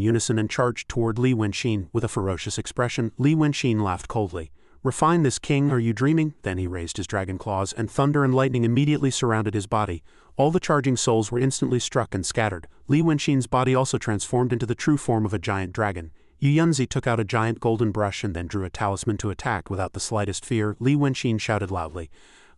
unison and charged toward Li Wenxin with a ferocious expression. Li Wenxin laughed coldly. Refine this, king, are you dreaming? Then he raised his dragon claws, and thunder and lightning immediately surrounded his body. All the charging souls were instantly struck and scattered. Li Wenxin's body also transformed into the true form of a giant dragon. Yu Yunzi took out a giant golden brush and then drew a talisman to attack without the slightest fear. Li Wenxin shouted loudly,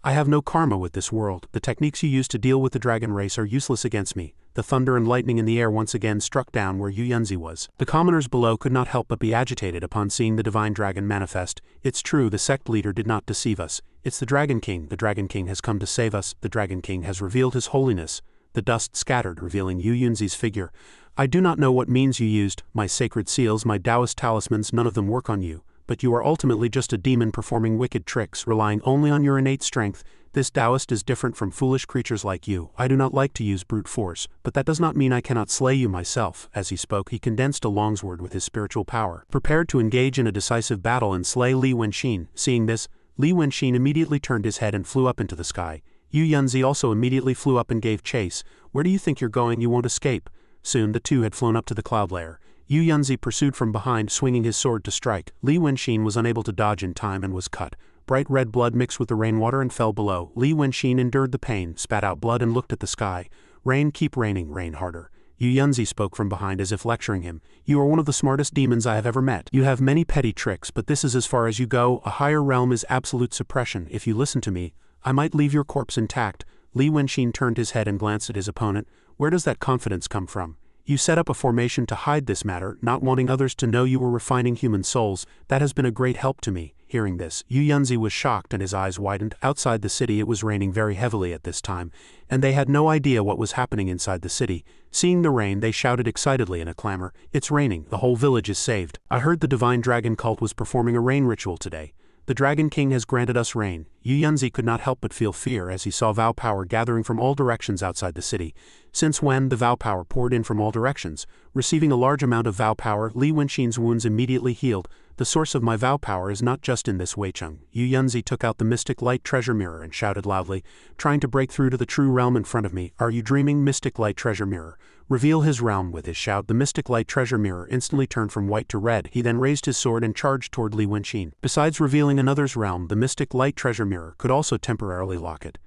I have no karma with this world. The techniques you use to deal with the dragon race are useless against me. The thunder and lightning in the air once again struck down where Yu Yunzi was. The commoners below could not help but be agitated upon seeing the divine dragon manifest. It's true, the sect leader did not deceive us. It's the Dragon King. The Dragon King has come to save us. The Dragon King has revealed his holiness. The dust scattered, revealing Yu Yunzi's figure. I do not know what means you used. My sacred seals, my Taoist talismans, none of them work on you. But you are ultimately just a demon performing wicked tricks, relying only on your innate strength. This Taoist is different from foolish creatures like you. I do not like to use brute force, but that does not mean I cannot slay you myself. As he spoke, he condensed a longsword with his spiritual power, prepared to engage in a decisive battle and slay Li Wenxin. Seeing this, Li Wenxin immediately turned his head and flew up into the sky. Yu Yunzi also immediately flew up and gave chase. Where do you think you're going? You won't escape. Soon the two had flown up to the cloud layer. Yu Yunzi pursued from behind, swinging his sword to strike. Li Wenxin was unable to dodge in time and was cut. Bright red blood mixed with the rainwater and fell below. Li Wenxin endured the pain, spat out blood and looked at the sky. Rain, keep raining, rain harder. Yu Yunzi spoke from behind as if lecturing him. You are one of the smartest demons I have ever met. You have many petty tricks, but this is as far as you go. A higher realm is absolute suppression. If you listen to me, I might leave your corpse intact. Li Wenxin turned his head and glanced at his opponent. Where does that confidence come from? You set up a formation to hide this matter, not wanting others to know you were refining human souls. That has been a great help to me. Hearing this, Yu Yunzi was shocked and his eyes widened. Outside the city it was raining very heavily at this time, and they had no idea what was happening inside the city. Seeing the rain, they shouted excitedly in a clamor, It's raining, the whole village is saved. I heard the divine dragon cult was performing a rain ritual today. The Dragon King has granted us rain. Yu Yunzi could not help but feel fear as he saw vow power gathering from all directions outside the city. Since when the vow power poured in from all directions. Receiving a large amount of vow power, Li Wenxin's wounds immediately healed. The source of my vow power is not just in this Weicheng. Yu Yunzi took out the mystic light treasure mirror and shouted loudly, trying to break through to the true realm in front of me. Are you dreaming, mystic light treasure mirror? Reveal his realm. With his shout, the mystic light treasure mirror instantly turned from white to red. He then raised his sword and charged toward Li Wenxin. Besides revealing another's realm, the mystic light treasure mirror could also temporarily lock it.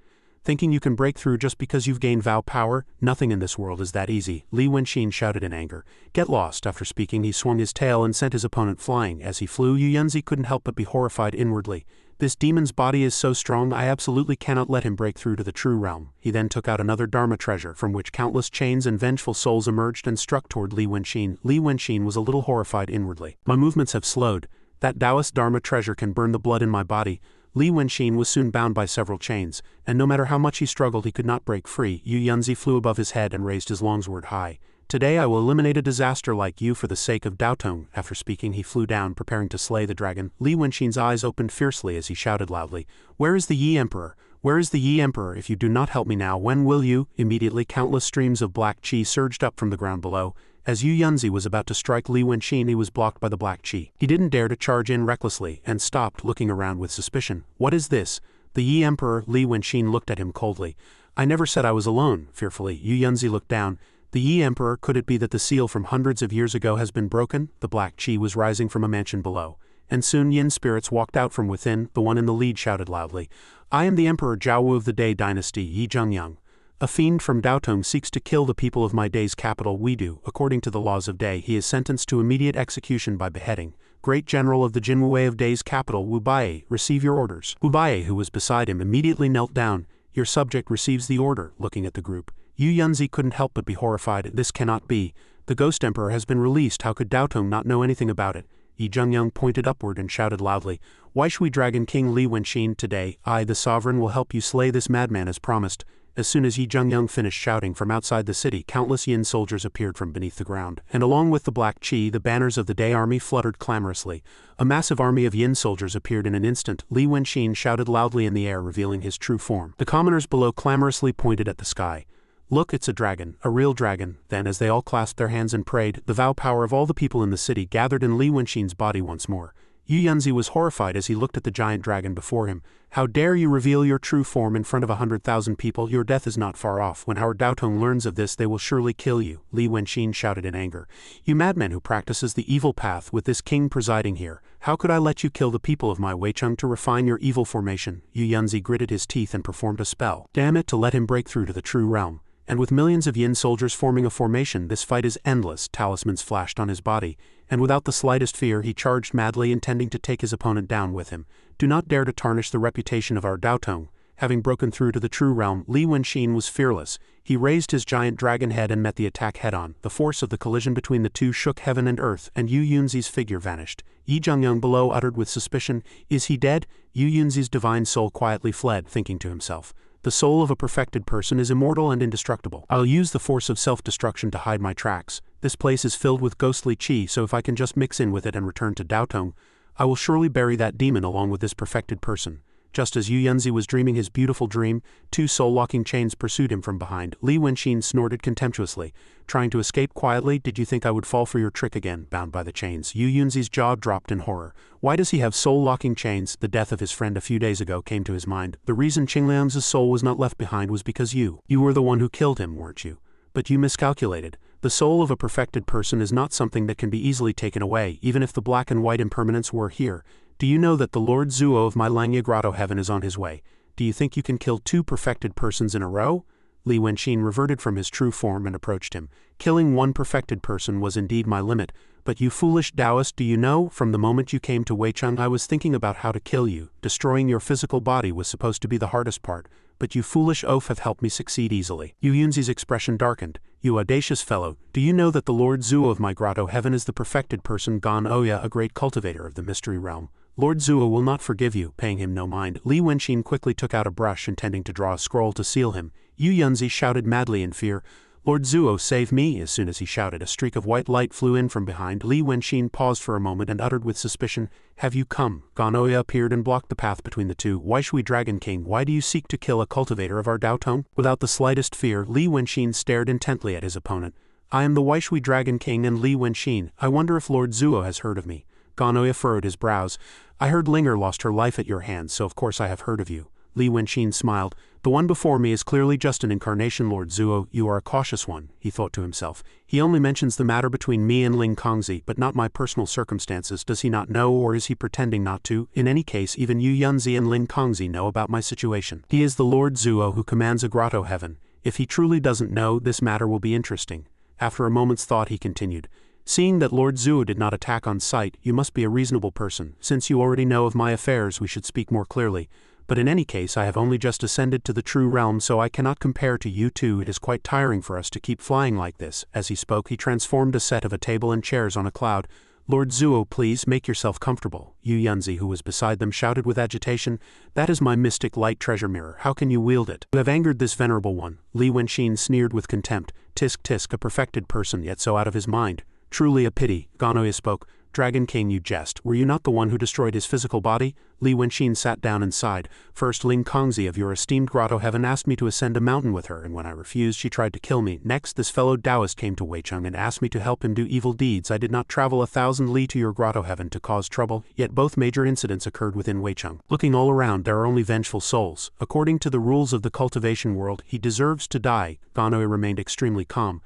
Thinking you can break through just because you've gained vow power? Nothing in this world is that easy. Li Wenxin shouted in anger. Get lost. After speaking, he swung his tail and sent his opponent flying. As he flew, Yu Yunzi couldn't help but be horrified inwardly. This demon's body is so strong, I absolutely cannot let him break through to the true realm. He then took out another Dharma treasure, from which countless chains and vengeful souls emerged and struck toward Li Wenxin. Li Wenxin was a little horrified inwardly. My movements have slowed. That Taoist Dharma treasure can burn the blood in my body. Li Wenxin was soon bound by several chains, and no matter how much he struggled he could not break free. Yu Yunzi flew above his head and raised his longsword high. Today I will eliminate a disaster like you for the sake of Daotong. After speaking, he flew down, preparing to slay the dragon. Li Wenxin's eyes opened fiercely as he shouted loudly, Where is the Yi Emperor? Where is the Yi Emperor? If you do not help me now, when will you? Immediately countless streams of black chi surged up from the ground below. As Yu Yunzi was about to strike Li Wenxin, he was blocked by the black chi. He didn't dare to charge in recklessly, and stopped, looking around with suspicion. What is this? The Yi Emperor. Li Wenxin looked at him coldly. I never said I was alone. Fearfully, Yu Yunzi looked down. The Yi Emperor. Could it be that the seal from hundreds of years ago has been broken? The black chi was rising from a mansion below. And soon Yin spirits walked out from within. The one in the lead shouted loudly, I am the Emperor Jiaowu of the Day dynasty, Yi Zhengyang. A fiend from Daotong seeks to kill the people of my Day's capital Weidu. According to the laws of Day, he is sentenced to immediate execution by beheading. Great General of the Jinwei of Day's capital, Wu Baiye, receive your orders. Wu Baiye, who was beside him, immediately knelt down. Your subject receives the order. Looking at the group, Yu Yunzi couldn't help but be horrified. This cannot be. The Ghost Emperor has been released. How could Daotong not know anything about it? Yi Zhengyang pointed upward and shouted loudly, Why should we Dragon King Li Wenxin today? I, the sovereign, will help you slay this madman as promised. As soon as Yi Zhengyang finished shouting, from outside the city countless Yin soldiers appeared from beneath the ground, and along with the black chi, the banners of the Day army fluttered clamorously. A massive army of Yin soldiers appeared in an instant. Li Wenxin shouted loudly in the air, revealing his true form. The commoners below clamorously pointed at the sky. Look, it's a dragon, a real dragon. Then, as they all clasped their hands and prayed, the vow power of all the people in the city gathered in Li Wenxin's body once more. Yu Yunzi was horrified as he looked at the giant dragon before him. How dare you reveal your true form in front of 100,000 people? Your death is not far off. When our Daotong learns of this, they will surely kill you, Li Wenxin shouted in anger. You madman who practices the evil path with this king presiding here. How could I let you kill the people of my Weicheng to refine your evil formation? Yu Yunzi gritted his teeth and performed a spell. Damn it, to let him break through to the true realm. And with millions of Yin soldiers forming a formation, this fight is endless. Talismans flashed on his body, and without the slightest fear he charged madly, intending to take his opponent down with him. Do not dare to tarnish the reputation of our Daotong. Having broken through to the true realm, Li Wenxin was fearless. He raised his giant dragon head and met the attack head-on. The force of the collision between the two shook heaven and earth, and Yu Yunzi's figure vanished. Yi Zhengyang below uttered with suspicion, "Is he dead?" Yu Yunzi's divine soul quietly fled, thinking to himself, "The soul of a perfected person is immortal and indestructible. I'll use the force of self-destruction to hide my tracks. This place is filled with ghostly qi, so if I can just mix in with it and return to Daotong, I will surely bury that demon along with this perfected person." Just as Yu Yunzi was dreaming his beautiful dream, two soul-locking chains pursued him from behind. Li Wenxin snorted contemptuously, trying to escape quietly. "Did you think I would fall for your trick again, bound by the chains?" Yu Yunzi's jaw dropped in horror. Why does he have soul-locking chains? The death of his friend a few days ago came to his mind. The reason Qingliang's soul was not left behind was because you were the one who killed him, weren't you? But you miscalculated. The soul of a perfected person is not something that can be easily taken away, even if the black and white impermanence were here. Do you know that the Lord Zuo of my Langya Grotto heaven is on his way? Do you think you can kill two perfected persons in a row? Li Wenxin reverted from his true form and approached him. Killing one perfected person was indeed my limit, but you foolish Taoist, do you know, from the moment you came to Weicheng I was thinking about how to kill you. Destroying your physical body was supposed to be the hardest part, but you foolish oaf have helped me succeed easily. Yu Yunzi's expression darkened. You audacious fellow, do you know that the Lord Zuo of my grotto heaven is the perfected person Gan Oya, a great cultivator of the mystery realm? Lord Zuo will not forgive you, paying him no mind. Li Wenxin quickly took out a brush, intending to draw a scroll to seal him. Yu Yunzi shouted madly in fear, "Lord Zuo, save me!" As soon as he shouted, a streak of white light flew in from behind. Li Wenxin paused for a moment and uttered with suspicion, "Have you come?" Gan Oya appeared and blocked the path between the two. "Waishui Dragon King, why do you seek to kill a cultivator of our Daotong?" Without the slightest fear, Li Wenxin stared intently at his opponent. "I am the Waishui Dragon King and Li Wenxin. I wonder if Lord Zuo has heard of me." Gan Oya furrowed his brows. "I heard Linger lost her life at your hands, so of course I have heard of you." Li Wenxin smiled. "The one before me is clearly just an incarnation, Lord Zuo. You are a cautious one," he thought to himself. "He only mentions the matter between me and Ling Kongzi, but not my personal circumstances. Does he not know, or is he pretending not to? In any case, even Yu Yunzi and Ling Kongzi know about my situation. He is the Lord Zuo who commands a grotto heaven. If he truly doesn't know, this matter will be interesting." After a moment's thought he continued, "Seeing that Lord Zuo did not attack on sight, you must be a reasonable person. Since you already know of my affairs, we should speak more clearly. But in any case, I have only just ascended to the true realm, so I cannot compare to you two. It is quite tiring for us to keep flying like this." As he spoke, he transformed a set of a table and chairs on a cloud. "Lord Zuo, please make yourself comfortable." Yu Yunzi, who was beside them, shouted with agitation, "That is my mystic light treasure mirror. How can you wield it? You have angered this venerable one." Li Wenxin sneered with contempt. "Tisk tisk, a perfected person, yet so out of his mind. Truly a pity." Gan Oya spoke. "Dragon King, you jest. Were you not the one who destroyed his physical body?" Li Wenxin sat down and sighed. "First, Ling Kongzi of your esteemed grotto heaven asked me to ascend a mountain with her, and when I refused, she tried to kill me. Next, this fellow Taoist came to Weicheng and asked me to help him do evil deeds. I did not travel 1,000 li to your grotto heaven to cause trouble, yet both major incidents occurred within Weicheng. Looking all around, there are only vengeful souls. According to the rules of the cultivation world, he deserves to die." Gan Oya remained extremely calm.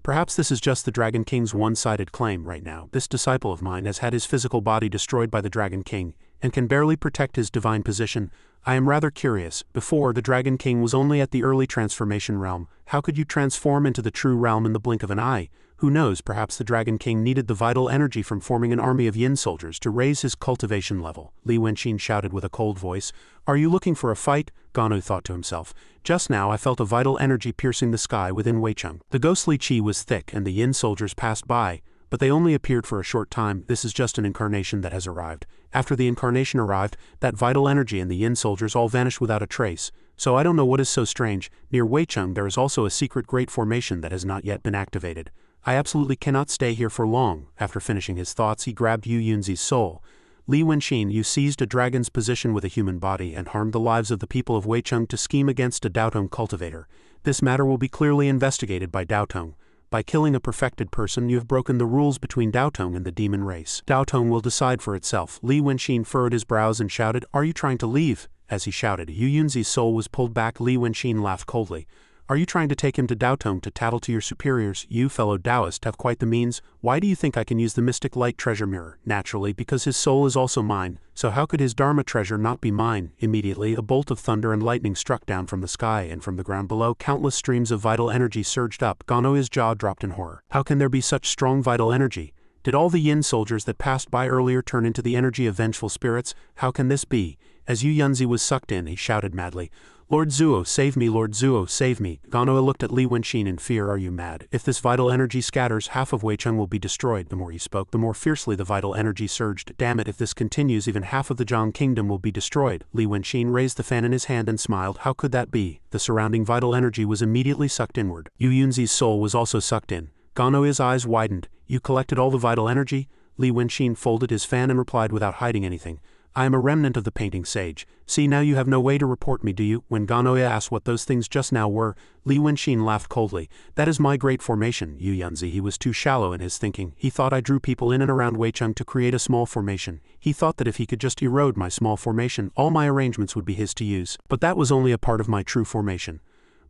"Perhaps this is just the Dragon King's one-sided claim right now. This disciple of mine has had his physical body destroyed by the Dragon King, and can barely protect his divine position. I am rather curious. Before, the Dragon King was only at the early transformation realm. How could you transform into the true realm in the blink of an eye? Who knows, perhaps the Dragon King needed the vital energy from forming an army of Yin soldiers to raise his cultivation level." Li Wenxin shouted with a cold voice. "Are you looking for a fight?" Gan Oya thought to himself. "Just now I felt a vital energy piercing the sky within Weicheng. The ghostly qi was thick and the Yin soldiers passed by, but they only appeared for a short time. This is just an incarnation that has arrived. After the incarnation arrived, that vital energy and the Yin soldiers all vanished without a trace. So I don't know what is so strange. Near Weicheng there is also a secret great formation that has not yet been activated. I absolutely cannot stay here for long." After finishing his thoughts, he grabbed Yu Yunzi's soul. "Li Wenxin, you seized a dragon's position with a human body and harmed the lives of the people of Weicheng to scheme against a Daotong cultivator. This matter will be clearly investigated by Daotong. By killing a perfected person, you have broken the rules between Daotong and the demon race. Daotong will decide for itself. Li Wenxin furrowed his brows and shouted, "Are you trying to leave?" As he shouted, Yu Yunzi's soul was pulled back. Li Wenxin laughed coldly. "Are you trying to take him to Daotong to tattle to your superiors? You, fellow Taoist, have quite the means. Why do you think I can use the mystic light treasure mirror? Naturally, because his soul is also mine. So how could his Dharma treasure not be mine?" Immediately, a bolt of thunder and lightning struck down from the sky, and from the ground below, countless streams of vital energy surged up. Ganoya's jaw dropped in horror. How can there be such strong vital energy? Did all the Yin soldiers that passed by earlier turn into the energy of vengeful spirits? How can this be? As Yu Yunzi was sucked in, he shouted madly, "Lord Zuo, save me! Lord Zuo, save me!" Ganoya looked at Li Wenxin in fear. "Are you mad? If this vital energy scatters, half of Weicheng will be destroyed." The more he spoke, the more fiercely the vital energy surged. "Damn it, if this continues, even half of the Zhang kingdom will be destroyed." Li Wenxin raised the fan in his hand and smiled. How could that be? The surrounding vital energy was immediately sucked inward. Yu Yunzi's soul was also sucked in. Ganoya's eyes widened. "You collected all the vital energy?" Li Wenxin folded his fan and replied without hiding anything. "I am a remnant of the painting sage. See, now you have no way to report me, do you?" When Ganoya asked what those things just now were, Li Wenxin laughed coldly. "That is my great formation, Yu Yunzi." He was too shallow in his thinking. He thought I drew people in and around Weicheng to create a small formation. He thought that if he could just erode my small formation, all my arrangements would be his to use. But that was only a part of my true formation.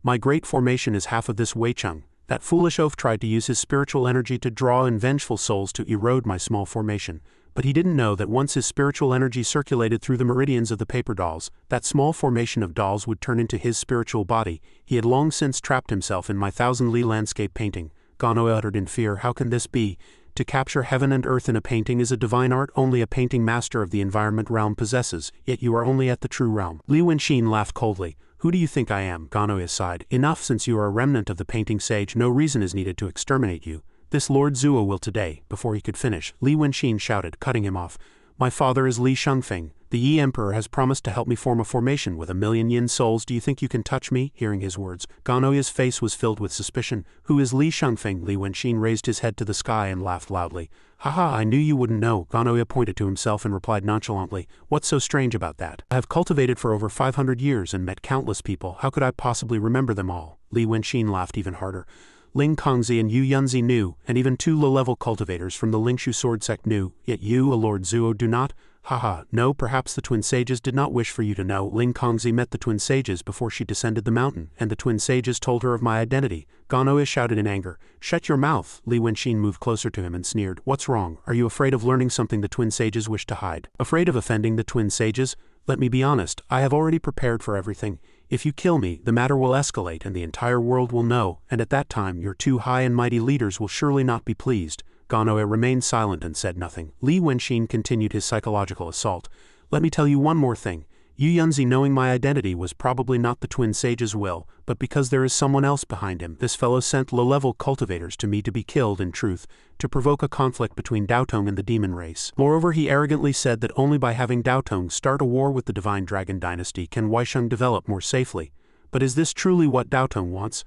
My great formation is half of this Weicheng. That foolish oaf tried to use his spiritual energy to draw in vengeful souls to erode my small formation. But he didn't know that once his spiritual energy circulated through the meridians of the paper dolls, that small formation of dolls would turn into his spiritual body. He had long since trapped himself in my thousand-li landscape painting. Ganoya uttered in fear, "How can this be? To capture heaven and earth in a painting is a divine art only a painting master of the environment realm possesses, yet you are only at the true realm." Li Wenxin laughed coldly. "Who do you think I am?" Ganoya sighed. "Enough, since you are a remnant of the painting sage, no reason is needed to exterminate you. This Lord Zuo will today." Before he could finish, Li Wenxin shouted, cutting him off, "My father is Li Shengfeng. The Yi Emperor has promised to help me form a formation with 1,000,000 Yin souls. Do you think you can touch me?" Hearing his words, Ganoya's face was filled with suspicion. "Who is Li Shengfeng?" Li Wenxin raised his head to the sky and laughed loudly. "Haha, I knew you wouldn't know." Ganoya pointed to himself and replied nonchalantly, "What's so strange about that? I have cultivated for over 500 years and met countless people. How could I possibly remember them all?" Li Wenxin laughed even harder. "Ling Kongzi and Yu Yunzi knew, and even 2 low-level cultivators from the Lingshu sword sect knew, yet you, a Lord Zuo, do not? Haha, no, perhaps the twin sages did not wish for you to know. Ling Kongzi met the twin sages before she descended the mountain, and the twin sages told her of my identity." Ganoya shouted in anger, "Shut your mouth!" Li Wenxin moved closer to him and sneered, "What's wrong? Are you afraid of learning something the twin sages wish to hide? Afraid of offending the twin sages? Let me be honest, I have already prepared for everything. If you kill me, the matter will escalate and the entire world will know, and at that time your 2 high and mighty leaders will surely not be pleased." Ganoya remained silent and said nothing. Li Wenxin continued his psychological assault. "Let me tell you one more thing. Yu Yunzi knowing my identity was probably not the twin sage's will, but because there is someone else behind him. This fellow sent low-level cultivators to me to be killed in truth, to provoke a conflict between Daotong and the demon race. Moreover, he arrogantly said that only by having Daotong start a war with the divine dragon dynasty can Weicheng develop more safely. But is this truly what Daotong wants?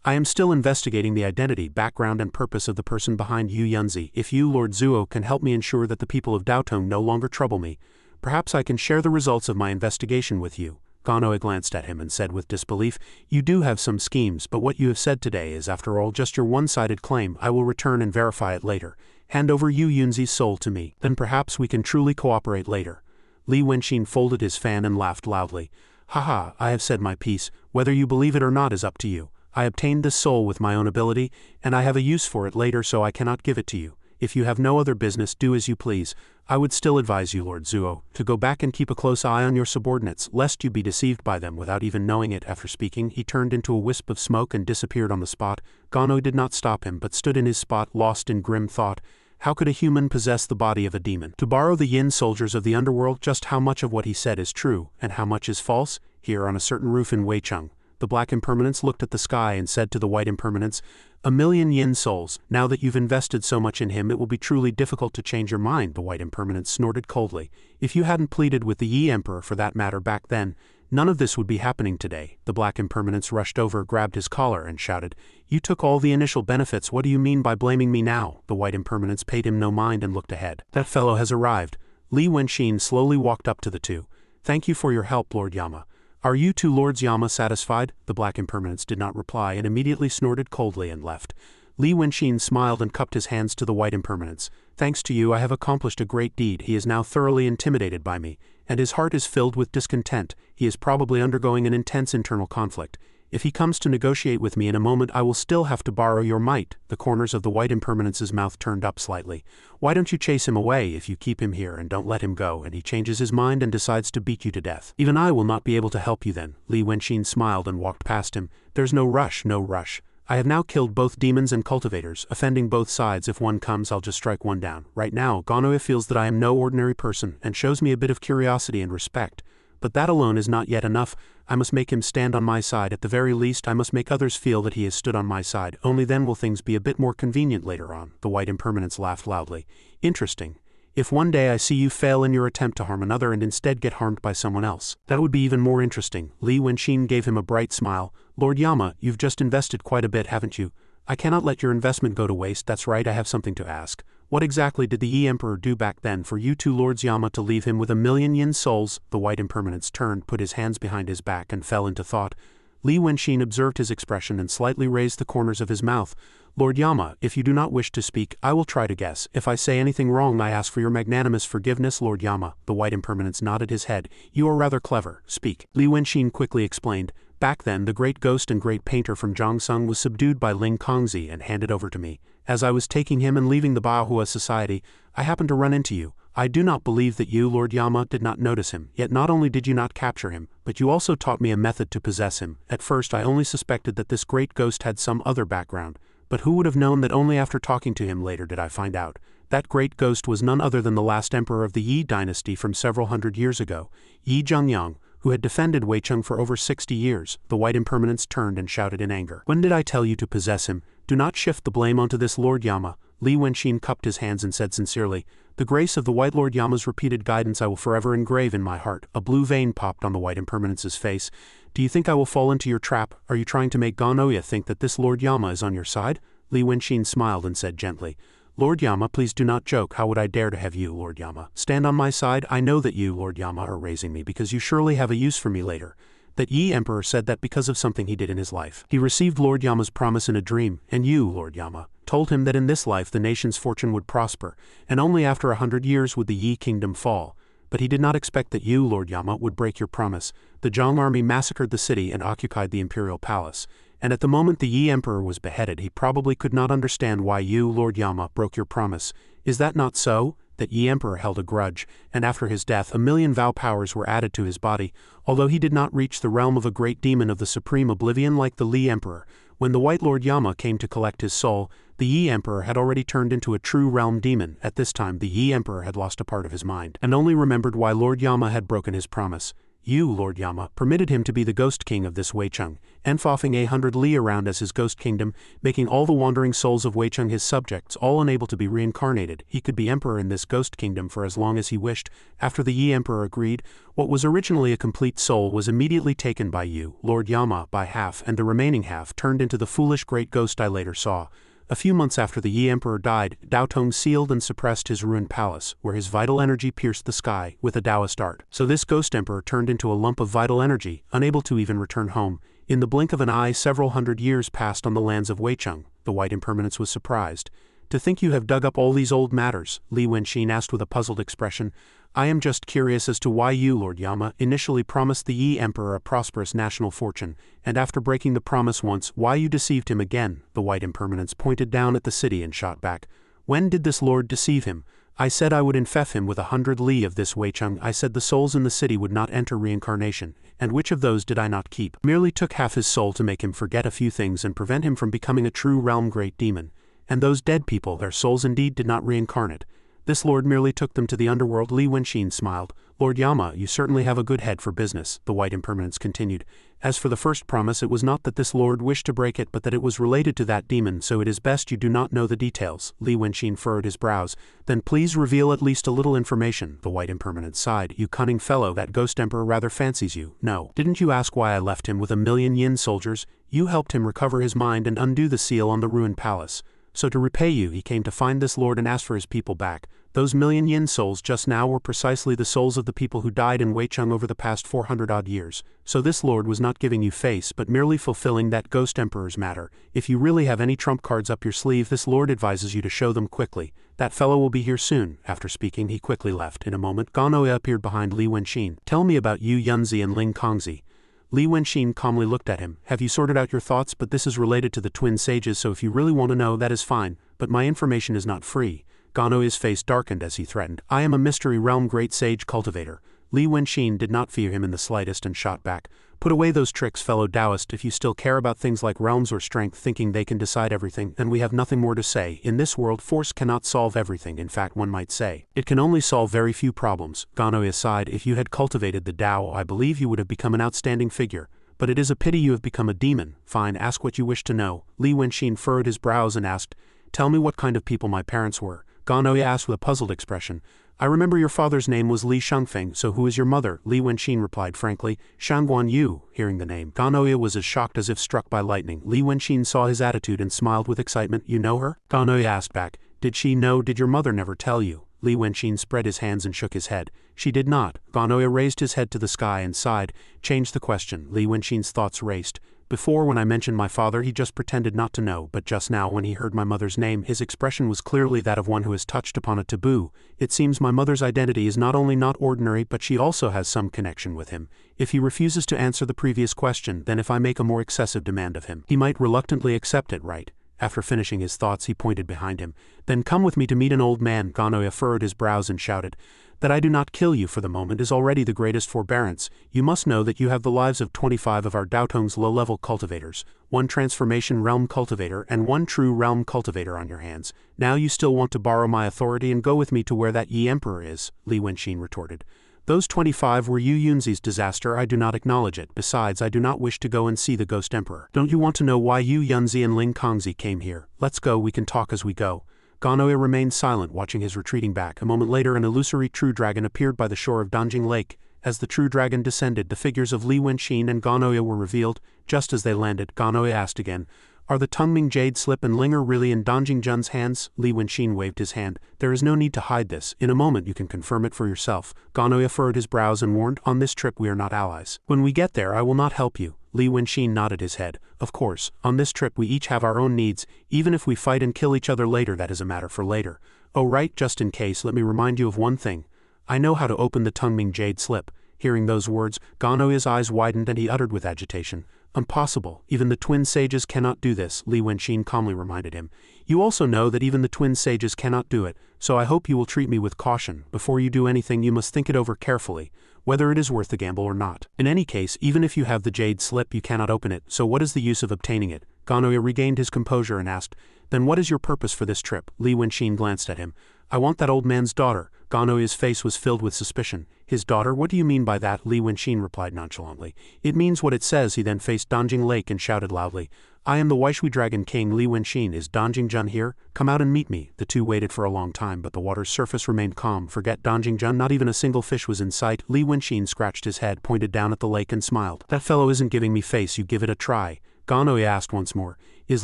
I am still investigating the identity, background and purpose of the person behind Yu Yunzi. If you, Lord Zuo, can help me ensure that the people of Daotong no longer trouble me, perhaps I can share the results of my investigation with you." Ganoya glanced at him and said with disbelief, "You do have some schemes, but what you have said today is after all just your one-sided claim. I will return and verify it later. Hand over Yu Yunzi's soul to me, then perhaps we can truly cooperate later." Li Wenxin folded his fan and laughed loudly. "Haha, I have said my piece. Whether you believe it or not is up to you. I obtained this soul with my own ability, and I have a use for it later, so I cannot give it to you. If you have no other business, do as you please. I would still advise you, Lord Zuo, to go back and keep a close eye on your subordinates, lest you be deceived by them without even knowing it." After speaking, he turned into a wisp of smoke and disappeared on the spot. Ganoya did not stop him, but stood in his spot, lost in grim thought. How could a human possess the body of a demon? To borrow the Yin soldiers of the underworld, just how much of what he said is true, and how much is false? Here on a certain roof in Weicheng, the black impermanence looked at the sky and said to the white impermanence, "1,000,000 Yin souls. Now that you've invested so much in him, it will be truly difficult to change your mind." The white impermanence snorted coldly. "If you hadn't pleaded with the Yi Emperor for that matter back then, none of this would be happening today." The black impermanence rushed over, grabbed his collar and shouted, "You took all the initial benefits. What do you mean by blaming me now?" The white impermanence paid him no mind and looked ahead. "That fellow has arrived." Li Wenxin slowly walked up to the two. "Thank you for your help, Lord Yama. Are you two Lords Yama satisfied? The black impermanence did not reply and immediately snorted coldly and left. Li Wenqin smiled and cupped his hands to the white impermanence. Thanks to you I have accomplished a great deed. He is now thoroughly intimidated by me, and his heart is filled with discontent. He is probably undergoing an intense internal conflict. If he comes to negotiate with me in a moment I will still have to borrow your might. The corners of the white impermanence's mouth turned up slightly. Why don't you chase him away? If you keep him here and don't let him go and he changes his mind and decides to beat you to death, even I will not be able to help you then. Li Wenqin smiled and walked past him. There's no rush, no rush. I have now killed both demons and cultivators, offending both sides. If one comes I'll just strike one down. Right now Ganoya feels that I am no ordinary person and shows me a bit of curiosity and respect. But that alone is not yet enough. I must make him stand on my side. At the very least I must make others feel that he has stood on my side. Only then will things be a bit more convenient later on. The white impermanence laughed loudly. Interesting. If one day I see you fail in your attempt to harm another and instead get harmed by someone else, that would be even more interesting. Li Wenqin gave him a bright smile. Lord Yama, you've just invested quite a bit, haven't you? I cannot let your investment go to waste. That's right, I have something to ask. What exactly did the Yi Emperor do back then for you two Lords Yama to leave him with 1,000,000 yin souls? The white impermanence turned, put his hands behind his back and fell into thought. Li Wenqin observed his expression and slightly raised the corners of his mouth. Lord Yama, if you do not wish to speak, I will try to guess. If I say anything wrong I ask for your magnanimous forgiveness. Lord Yama, the white impermanence nodded his head. You are rather clever. Speak. Li Wenqin quickly explained. Back then the great ghost and great painter from Zhongsung was subdued by Ling Kongzi and handed over to me. As I was taking him and leaving the Manhua society, I happened to run into you. I do not believe that you, Lord Yama, did not notice him, yet not only did you not capture him, but you also taught me a method to possess him. At first I only suspected that this great ghost had some other background, but who would have known that only after talking to him later did I find out. That great ghost was none other than the last emperor of the Yi dynasty from several hundred years ago, Yi Zhengyang, who had defended Weicheng for over 60 years. The white impermanence turned and shouted in anger. When did I tell you to possess him? Do not shift the blame onto this Lord Yama. Li Wenqin cupped his hands and said sincerely, the grace of the white Lord Yama's repeated guidance I will forever engrave in my heart. A blue vein popped on the white impermanence's face. Do you think I will fall into your trap? Are you trying to make Ganoya think that this Lord Yama is on your side? Li Wenqin smiled and said gently, Lord Yama, please do not joke. How would I dare to have you, Lord Yama, stand on my side? I know that you, Lord Yama, are raising me because you surely have a use for me later. That Yi Emperor said that because of something he did in his life. He received Lord Yama's promise in a dream, and you, Lord Yama, told him that in this life the nation's fortune would prosper, and only after 100 years would the Yi kingdom fall. But he did not expect that you, Lord Yama, would break your promise. The Zhang army massacred the city and occupied the imperial palace. And at the moment the Yi Emperor was beheaded he probably could not understand why you, Lord Yama, broke your promise. Is that not so? That Yi Emperor held a grudge, and after his death 1,000,000 vow powers were added to his body, although he did not reach the realm of a great demon of the supreme oblivion like the Li Emperor. When the white Lord Yama came to collect his soul, the Yi Emperor had already turned into a true realm demon. At this time the Yi Emperor had lost a part of his mind, and only remembered why Lord Yama had broken his promise. You, Lord Yama, permitted him to be the ghost king of this Weicheng, enfoffing 100 li around as his ghost kingdom, making all the wandering souls of Weicheng his subjects, all unable to be reincarnated. He could be emperor in this ghost kingdom for as long as he wished. After the Yi Emperor agreed, what was originally a complete soul was immediately taken by you, Lord Yama, by half, and the remaining half turned into the foolish great ghost I later saw. A few months after the Yi Emperor died, Dao Tong sealed and suppressed his ruined palace, where his vital energy pierced the sky, with a Taoist art. So this ghost emperor turned into a lump of vital energy, unable to even return home. In the blink of an eye several hundred years passed on the lands of Weicheng. The white impermanence was surprised. To think you have dug up all these old matters, Li Wenqin asked with a puzzled expression. I am just curious as to why you, Lord Yama, initially promised the Yi Emperor a prosperous national fortune, and after breaking the promise once, why you deceived him again. The white impermanence pointed down at the city and shot back. When did this lord deceive him? I said I would infect him with 100 li of this Weicheng. I said the souls in the city would not enter reincarnation, and which of those did I not keep? Merely took half his soul to make him forget a few things and prevent him from becoming a true realm great demon. And those dead people, their souls indeed did not reincarnate. This lord merely took them to the underworld. Li Wenqin smiled. Lord Yama, you certainly have a good head for business, the white impermanence continued. As for the first promise, it was not that this lord wished to break it but that it was related to that demon, so it is best you do not know the details. Li Wenqin furrowed his brows. Then please reveal at least a little information. The white impermanence sighed. You cunning fellow, that ghost emperor rather fancies you. No. Didn't you ask why I left him with 1,000,000 yin soldiers? You helped him recover his mind and undo the seal on the ruined palace. So to repay you he came to find this lord and ask for his people back. Those million yin souls just now were precisely the souls of the people who died in Weicheng over the past 400-odd years. So this lord was not giving you face but merely fulfilling that ghost emperor's matter. If you really have any trump cards up your sleeve, this lord advises you to show them quickly. That fellow will be here soon. After speaking he quickly left. In a moment Ganoe appeared behind Li Wenxin. Tell me about Yu Yunzi and Ling Kongzi. Li Wenxin calmly looked at him. Have you sorted out your thoughts? But this is related to the twin sages, so if you really want to know, that is fine, but my information is not free. Ganoe's face darkened as he threatened. I am a mystery realm great sage cultivator. Li Wenxin did not fear him in the slightest and shot back. Put away those tricks, fellow Taoist. If you still care about things like realms or strength, thinking they can decide everything, then we have nothing more to say. In this world, force cannot solve everything. In fact, one might say it can only solve very few problems. Ganoe sighed. If you had cultivated the Tao, I believe you would have become an outstanding figure. But it is a pity you have become a demon. Fine, ask what you wish to know. Li Wenxin furrowed his brows and asked, tell me what kind of people my parents were. Ganoe asked with a puzzled expression. I remember your father's name was Li Shangfeng, so who is your mother? Li Wenxin replied frankly, Shangguan Yu. Hearing the name, Ganoe was as shocked as if struck by lightning. Li Wenxin saw his attitude and smiled with excitement. You know her? Ganoe asked back. Did she know? Did your mother never tell you? Li Wenxin spread his hands and shook his head. She did not. Ganoe raised his head to the sky and sighed. Changed the question. Li Wenxin's thoughts raced. Before, when I mentioned my father, he just pretended not to know, but just now when he heard my mother's name, his expression was clearly that of one who has touched upon a taboo. It seems my mother's identity is not only not ordinary, but she also has some connection with him. If he refuses to answer the previous question, then if I make a more excessive demand of him, he might reluctantly accept it, right? After finishing his thoughts, he pointed behind him. Then come with me to meet an old man. Ganoe furrowed his brows and shouted. That I do not kill you for the moment is already the greatest forbearance. You must know that you have the lives of 25 of our Daotong's low-level cultivators, 1 transformation realm cultivator and 1 true realm cultivator on your hands. Now you still want to borrow my authority and go with me to where that Yi Emperor is, Li Wenxin retorted. Those 25 were Yu Yunzi's disaster. I do not acknowledge it. Besides, I do not wish to go and see the Ghost Emperor. Don't you want to know why Yu Yunzi and Ling Kongzi came here? Let's go, we can talk as we go. Ganoe remained silent, watching his retreating back. A moment later, an illusory true dragon appeared by the shore of Danjing Lake. As the true dragon descended, the figures of Li Wenxin and Ganoe were revealed. Just as they landed, Ganoe asked again, are the Tungming Jade Slip and Linger really in Danjing Jun's hands? Li Wenxin waved his hand. There is no need to hide this. In a moment you can confirm it for yourself. Ganoe furrowed his brows and warned, on this trip we are not allies. When we get there I will not help you. Li Wenxin nodded his head. Of course, on this trip we each have our own needs. Even if we fight and kill each other later, that is a matter for later. Oh right, just in case, let me remind you of one thing. I know how to open the Tungming Jade Slip. Hearing those words, Ganoe's eyes widened and he uttered with agitation. Impossible. Even the twin sages cannot do this, Li Wenxin calmly reminded him. You also know that even the twin sages cannot do it, so I hope you will treat me with caution. Before you do anything you must think it over carefully, whether it is worth the gamble or not. In any case, even if you have the jade slip you cannot open it, so what is the use of obtaining it? Ganoe regained his composure and asked, then what is your purpose for this trip? Li Wenxin glanced at him. I want that old man's daughter. Ganoe's face was filled with suspicion. His daughter? What do you mean by that? Li Wenxin replied nonchalantly. It means what it says. He then faced Danjing Lake and shouted loudly, I am the Waishui Dragon King Li Wenxin. Is Danjing Jun here? Come out and meet me. The two waited for a long time, but the water's surface remained calm. Forget Danjing Jun, not even a single fish was in sight. Li Wenxin scratched his head, pointed down at the lake and smiled. That fellow isn't giving me face, you give it a try. Ganoe asked once more, is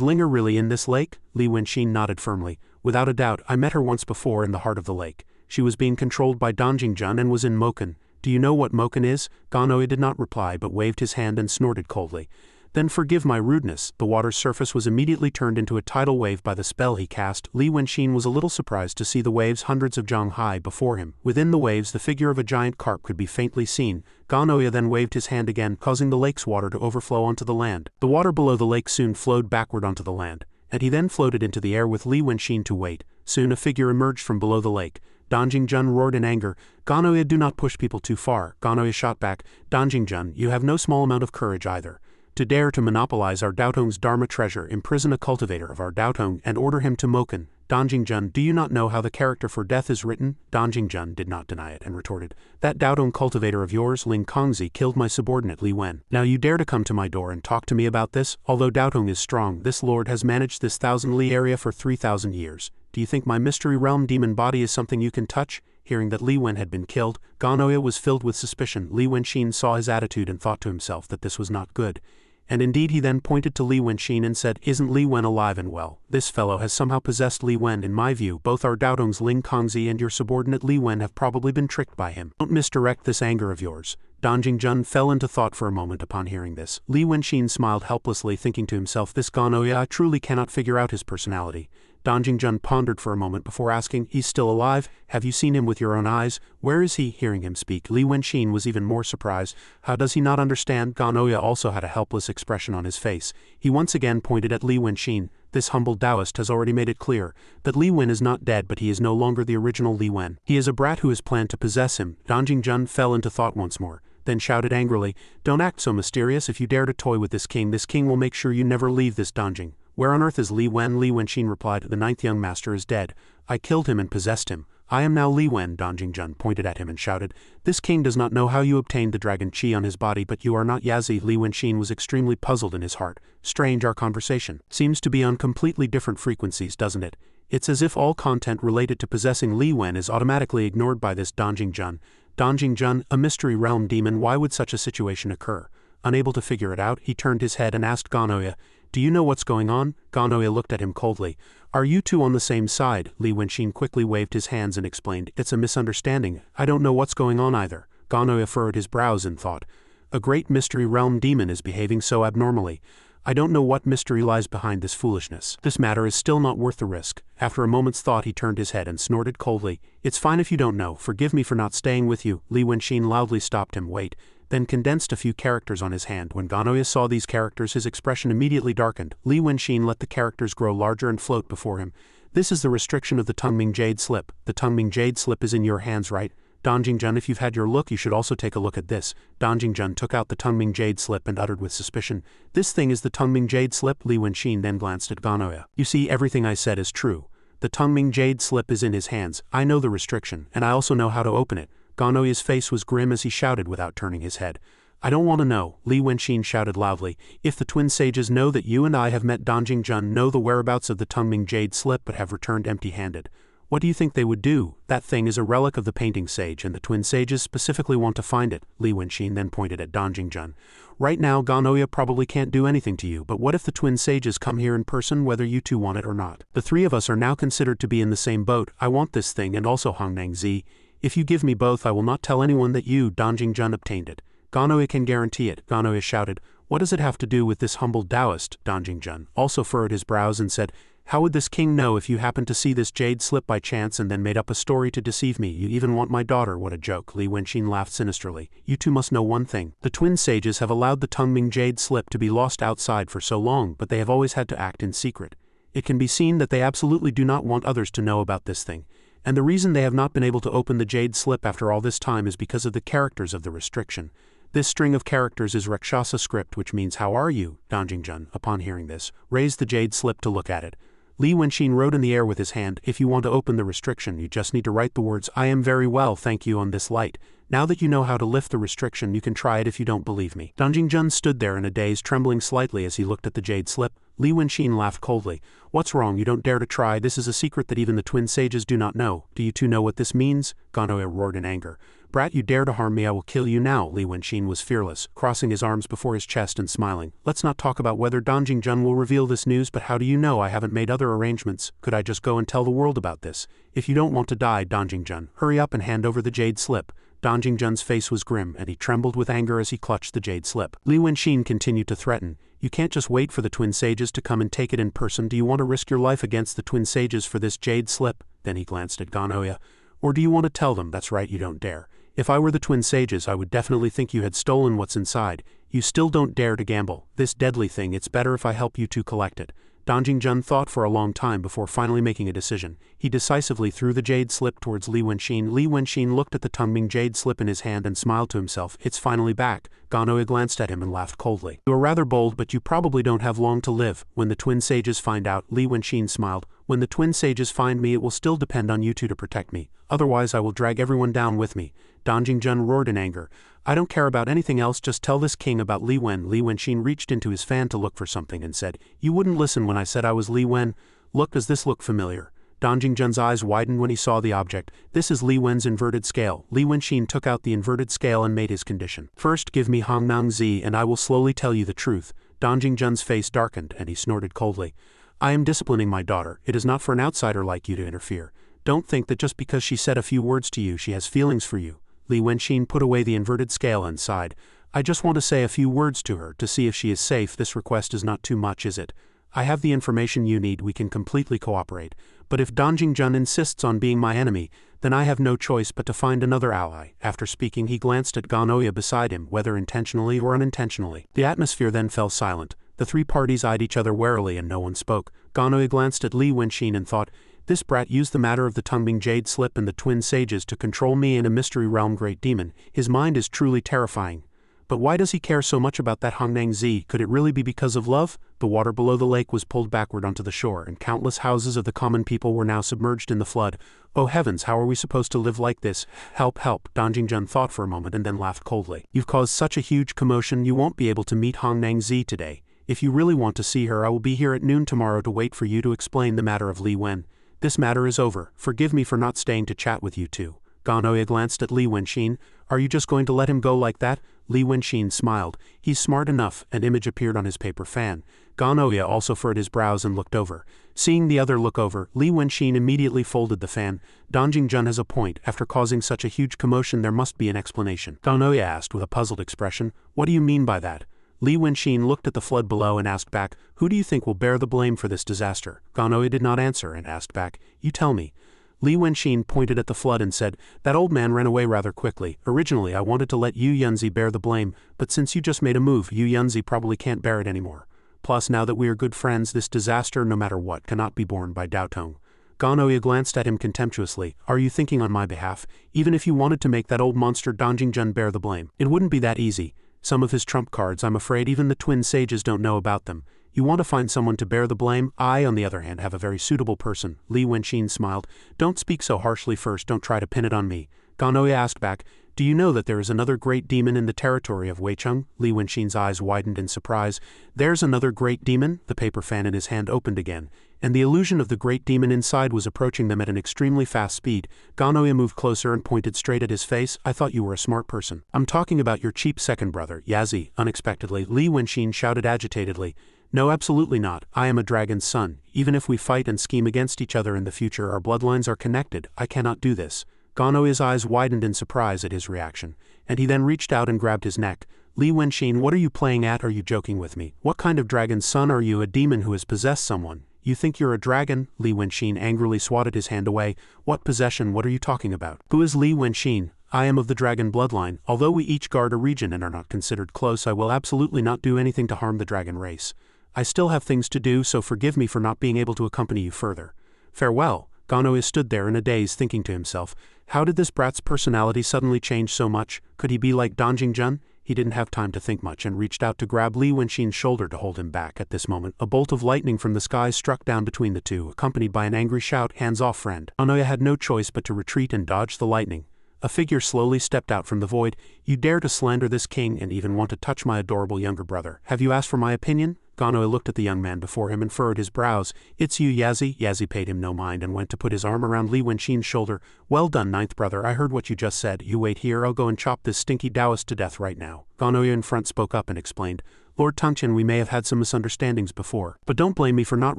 Linger really in this lake? Li Wenxin nodded firmly. Without a doubt, I met her once before in the heart of the lake. She was being controlled by Danjing Jun and was in Moken. Do you know what Moken is? Ganoe did not reply but waved his hand and snorted coldly. Then forgive my rudeness. The water's surface was immediately turned into a tidal wave by the spell he cast. Li Wenxin was a little surprised to see the waves hundreds of jong high before him. Within the waves the figure of a giant carp could be faintly seen. Ganoe then waved his hand again, causing the lake's water to overflow onto the land. The water below the lake soon flowed backward onto the land, and he then floated into the air with Li Wenxin to wait. Soon a figure emerged from below the lake. Danjing Jun roared in anger. Ganoe, do not push people too far. Ganoe shot back. Danjing Jun, you have no small amount of courage either. To dare to monopolize our Daotong's Dharma treasure, imprison a cultivator of our Daotong, and order him to Moken. Danjing Jun, do you not know how the character for death is written? Danjing Jun did not deny it and retorted, that Daotong cultivator of yours, Ling Kongzi, killed my subordinate Li Wen. Now you dare to come to my door and talk to me about this? Although Daotong is strong, this lord has managed this 1,000-li area for 3,000 years. Do you think my mystery realm demon body is something you can touch? Hearing that Li Wen had been killed, Ganoe was filled with suspicion. Li Wenxin saw his attitude and thought to himself that this was not good. And indeed he then pointed to Li Wenqin and said, "Isn't Li Wen alive and well? This fellow has somehow possessed Li Wen. In my view, both our Doudong's Ling Kongzi and your subordinate Li Wen have probably been tricked by him. Don't misdirect this anger of yours." Dan Jingzhen fell into thought for a moment upon hearing this. Li Wenqin smiled helplessly, thinking to himself, "This Ganoya, I truly cannot figure out his personality." Dan Jingzhen pondered for a moment before asking, "He's still alive? Have you seen him with your own eyes? Where is he?" Hearing him speak, Li Wenqin was even more surprised. How does he not understand? Ganoya also had a helpless expression on his face. He once again pointed at Li Wenqin. This humble Taoist has already made it clear that Li Wen is not dead, but he is no longer the original Li Wen. He is a brat who has planned to possess him. Dan Jingzhen fell into thought once more, then shouted angrily, "Don't act so mysterious. If you dare to toy with this king will make sure you never leave this Danjing." "Where on earth is Li Wen?" Li Wenqin replied. "The 9th young master is dead. I killed him and possessed him. I am now Li Wen." Dan Jingzhen pointed at him and shouted, "This king does not know how you obtained the dragon chi on his body, but you are not Yazi." Li Wenqin was extremely puzzled in his heart. Strange, our conversation seems to be on completely different frequencies, doesn't it? It's as if all content related to possessing Li Wen is automatically ignored by this Dan Jingzhen. Dan Jingzhen, a mystery realm demon, why would such a situation occur? Unable to figure it out, he turned his head and asked Ganoya, "Do you know what's going on?" Ganoya looked at him coldly. "Are you two on the same side?" Li Wenqin quickly waved his hands and explained, "It's a misunderstanding. I don't know what's going on either." Ganoya furrowed his brows in thought. A great mystery realm demon is behaving so abnormally. I don't know what mystery lies behind this foolishness. This matter is still not worth the risk. After a moment's thought, he turned his head and snorted coldly, "It's fine if you don't know. Forgive me for not staying with you." Li Wenqin loudly stopped him. "Wait," then condensed a few characters on his hand. When Ganoya saw these characters, his expression immediately darkened. Li Wenqin let the characters grow larger and float before him. "This is the restriction of the Tungming Jade slip. The Tungming Jade slip is in your hands, right? Dan Jingzhen, if you've had your look, you should also take a look at this." Dan Jingzhen took out the Tungming Jade slip and uttered with suspicion, "This thing is the Tungming Jade slip?" Li Wenqin then glanced at Ganoya. "You see, everything I said is true. The Tungming Jade slip is in his hands. I know the restriction, and I also know how to open it." Ganoya's face was grim as he shouted without turning his head, "I don't want to know." Li Wenqin shouted loudly, "If the twin sages know that you and I have met, Dan Jingzhen know the whereabouts of the Tungming Jade slip but have returned empty-handed, what do you think they would do? That thing is a relic of the painting sage, and the twin sages specifically want to find it." Li Wenqin then pointed at Dan Jingzhen. "Right now, Ganoya probably can't do anything to you, but what if the twin sages come here in person, whether you two want it or not? The three of us are now considered to be in the same boat. I want this thing and also Hongnang Zi. If you give me both, I will not tell anyone that you, Dan Jingzhen, obtained it. Ganoya can guarantee it." Ganoya shouted, "What does it have to do with this humble Taoist?" Dan Jingzhen also furrowed his brows and said, "How would this king know if you happened to see this jade slip by chance and then made up a story to deceive me? You even want my daughter. What a joke." Li Wenqin laughed sinisterly. "You two must know one thing. The twin sages have allowed the Tungming Jade slip to be lost outside for so long, but they have always had to act in secret. It can be seen that they absolutely do not want others to know about this thing. And the reason they have not been able to open the jade slip after all this time is because of the characters of the restriction. This string of characters is Rakshasa script, which means 'How are you?' Dan Jingzhen, upon hearing this, raised the jade slip to look at it. Li Wenqin wrote in the air with his hand, "If you want to open the restriction, you just need to write the words, 'I am very well, thank you,' on this light. Now that you know how to lift the restriction, you can try it if you don't believe me." Dan Jingzhen stood there in a daze, trembling slightly as he looked at the jade slip. Li Wenqin laughed coldly. "What's wrong? You don't dare to try. This is a secret that even the twin sages do not know. Do you two know what this means?" Ganoya roared in anger. "Brat, you dare to harm me, I will kill you now." Li Wenqin was fearless, crossing his arms before his chest and smiling. "Let's not talk about whether Dan Jingzhen will reveal this news, but how do you know I haven't made other arrangements? Could I just go and tell the world about this? If you don't want to die, Dan Jingzhen, hurry up and hand over the jade slip." Dan Jingzhen's face was grim, and he trembled with anger as he clutched the jade slip. Li Wenqin continued to threaten, "You can't just wait for the twin sages to come and take it in person. Do you want to risk your life against the twin sages for this jade slip?" Then he glanced at Ganoya. "Or do you want to tell them? That's right, you don't dare. If I were the twin sages, I would definitely think you had stolen what's inside. You still don't dare to gamble. This deadly thing, it's better if I help you to collect it." Dan Jingzhen thought for a long time before finally making a decision. He decisively threw the jade slip towards Li Wenqin. Li Wenqin looked at the Tungming Jade slip in his hand and smiled to himself. "It's finally back." Ganoya glanced at him and laughed coldly. "You are rather bold, but you probably don't have long to live. When the twin sages find out," Li Wenqin smiled, "when the twin sages find me, it will still depend on you two to protect me. Otherwise I will drag everyone down with me." Dan Jingzhen roared in anger. "I don't care about anything else, just tell this king about Li Wen." Li Wenqin reached into his fan to look for something and said, "You wouldn't listen when I said I was Li Wen. Look, does this look familiar?" Dan Jingzhen's eyes widened when he saw the object. "This is Li Wen's inverted scale." Li Wenqin took out the inverted scale and made his condition. "First give me Hongnang Zi and I will slowly tell you the truth." Dongjing Jun's face darkened and he snorted coldly. I am disciplining my daughter. It is not for an outsider like you to interfere. Don't think that just because she said a few words to you she has feelings for you. Li Wenxin put away the inverted scale and sighed. I just want to say a few words to her to see if she is safe. This request is not too much, is it? I have the information you need. We can completely cooperate. But if Dongjing Jun insists on being my enemy, then I have no choice but to find another ally. After speaking, he glanced at Ganoya beside him, whether intentionally or unintentionally. The atmosphere then fell silent. The three parties eyed each other warily and no one spoke. Ganoya glanced at Li Wenxin and thought, this brat used the matter of the Tungbing Jade slip and the twin sages to control me and a mystery realm great demon. His mind is truly terrifying. But why does he care so much about that Hongnang Zi? Could it really be because of love? The water below the lake was pulled backward onto the shore, and countless houses of the common people were now submerged in the flood. Oh heavens, how are we supposed to live like this? Help, help, Dongjing Jun thought for a moment and then laughed coldly. You've caused such a huge commotion you won't be able to meet Hongnang Zi today. If you really want to see her, I will be here at noon tomorrow to wait for you to explain the matter of Li Wen. This matter is over. Forgive me for not staying to chat with you two. Ganoya glanced at Li Wenxin. Are you just going to let him go like that? Li Wenxin smiled. He's smart enough. An image appeared on his paper fan. Ganoya also furrowed his brows and looked over. Seeing the other look over, Li Wenxin immediately folded the fan. Dongjing Jun has a point. After causing such a huge commotion there must be an explanation. Ganoya asked with a puzzled expression. What do you mean by that? Li Wenxin looked at the flood below and asked back, who do you think will bear the blame for this disaster? Ganoya did not answer and asked back, you tell me. Li Wenxin pointed at the flood and said, that old man ran away rather quickly. Originally I wanted to let Yu Yunzi bear the blame, but since you just made a move, Yu Yunzi probably can't bear it anymore. Plus now that we are good friends, this disaster, no matter what, cannot be borne by Daotong. Ganoya glanced at him contemptuously. Are you thinking on my behalf? Even if you wanted to make that old monster Dongjing Jun bear the blame, it wouldn't be that easy. Some of his trump cards, I'm afraid even the twin sages don't know about them. You want to find someone to bear the blame? I, on the other hand, have a very suitable person. Li Wenxin smiled. Don't speak so harshly first, don't try to pin it on me. Ganoya asked back, do you know that there is another great demon in the territory of Weicheng? Li Wenxin's eyes widened in surprise. There's another great demon? The paper fan in his hand opened again, and the illusion of the great demon inside was approaching them at an extremely fast speed. Ganoya moved closer and pointed straight at his face. I thought you were a smart person. I'm talking about your cheap second brother, Yazi. Unexpectedly, Li Wenxin shouted agitatedly. No, absolutely not. I am a dragon's son. Even if we fight and scheme against each other in the future, our bloodlines are connected. I cannot do this. Ganoya's eyes widened in surprise at his reaction, and he then reached out and grabbed his neck. Li Wenxin, what are you playing at? Are you joking with me? What kind of dragon's son are you? A demon who has possessed someone? You think you're a dragon? Li Wenxin angrily swatted his hand away. What possession? What are you talking about? Who is Li Wenxin? I am of the dragon bloodline. Although we each guard a region and are not considered close, I will absolutely not do anything to harm the dragon race. I still have things to do, so forgive me for not being able to accompany you further. Farewell. Ganoya stood there in a daze thinking to himself, how did this brat's personality suddenly change so much? Could he be like Dongjing Jun? He didn't have time to think much and reached out to grab Li Wenxin's shoulder to hold him back. At this moment, a bolt of lightning from the sky struck down between the two, accompanied by an angry shout, hands off friend. Ganoya had no choice but to retreat and dodge the lightning. A figure slowly stepped out from the void. You dare to slander this king and even want to touch my adorable younger brother. Have you asked for my opinion? Ganoya looked at the young man before him and furrowed his brows. It's you, Yazi. Yazi paid him no mind and went to put his arm around Li Wenxin's shoulder. Well done, ninth brother. I heard what you just said. You wait here. I'll go and chop this stinky Taoist to death right now. Ganoya in front spoke up and explained. Lord Tongqian, we may have had some misunderstandings before, but don't blame me for not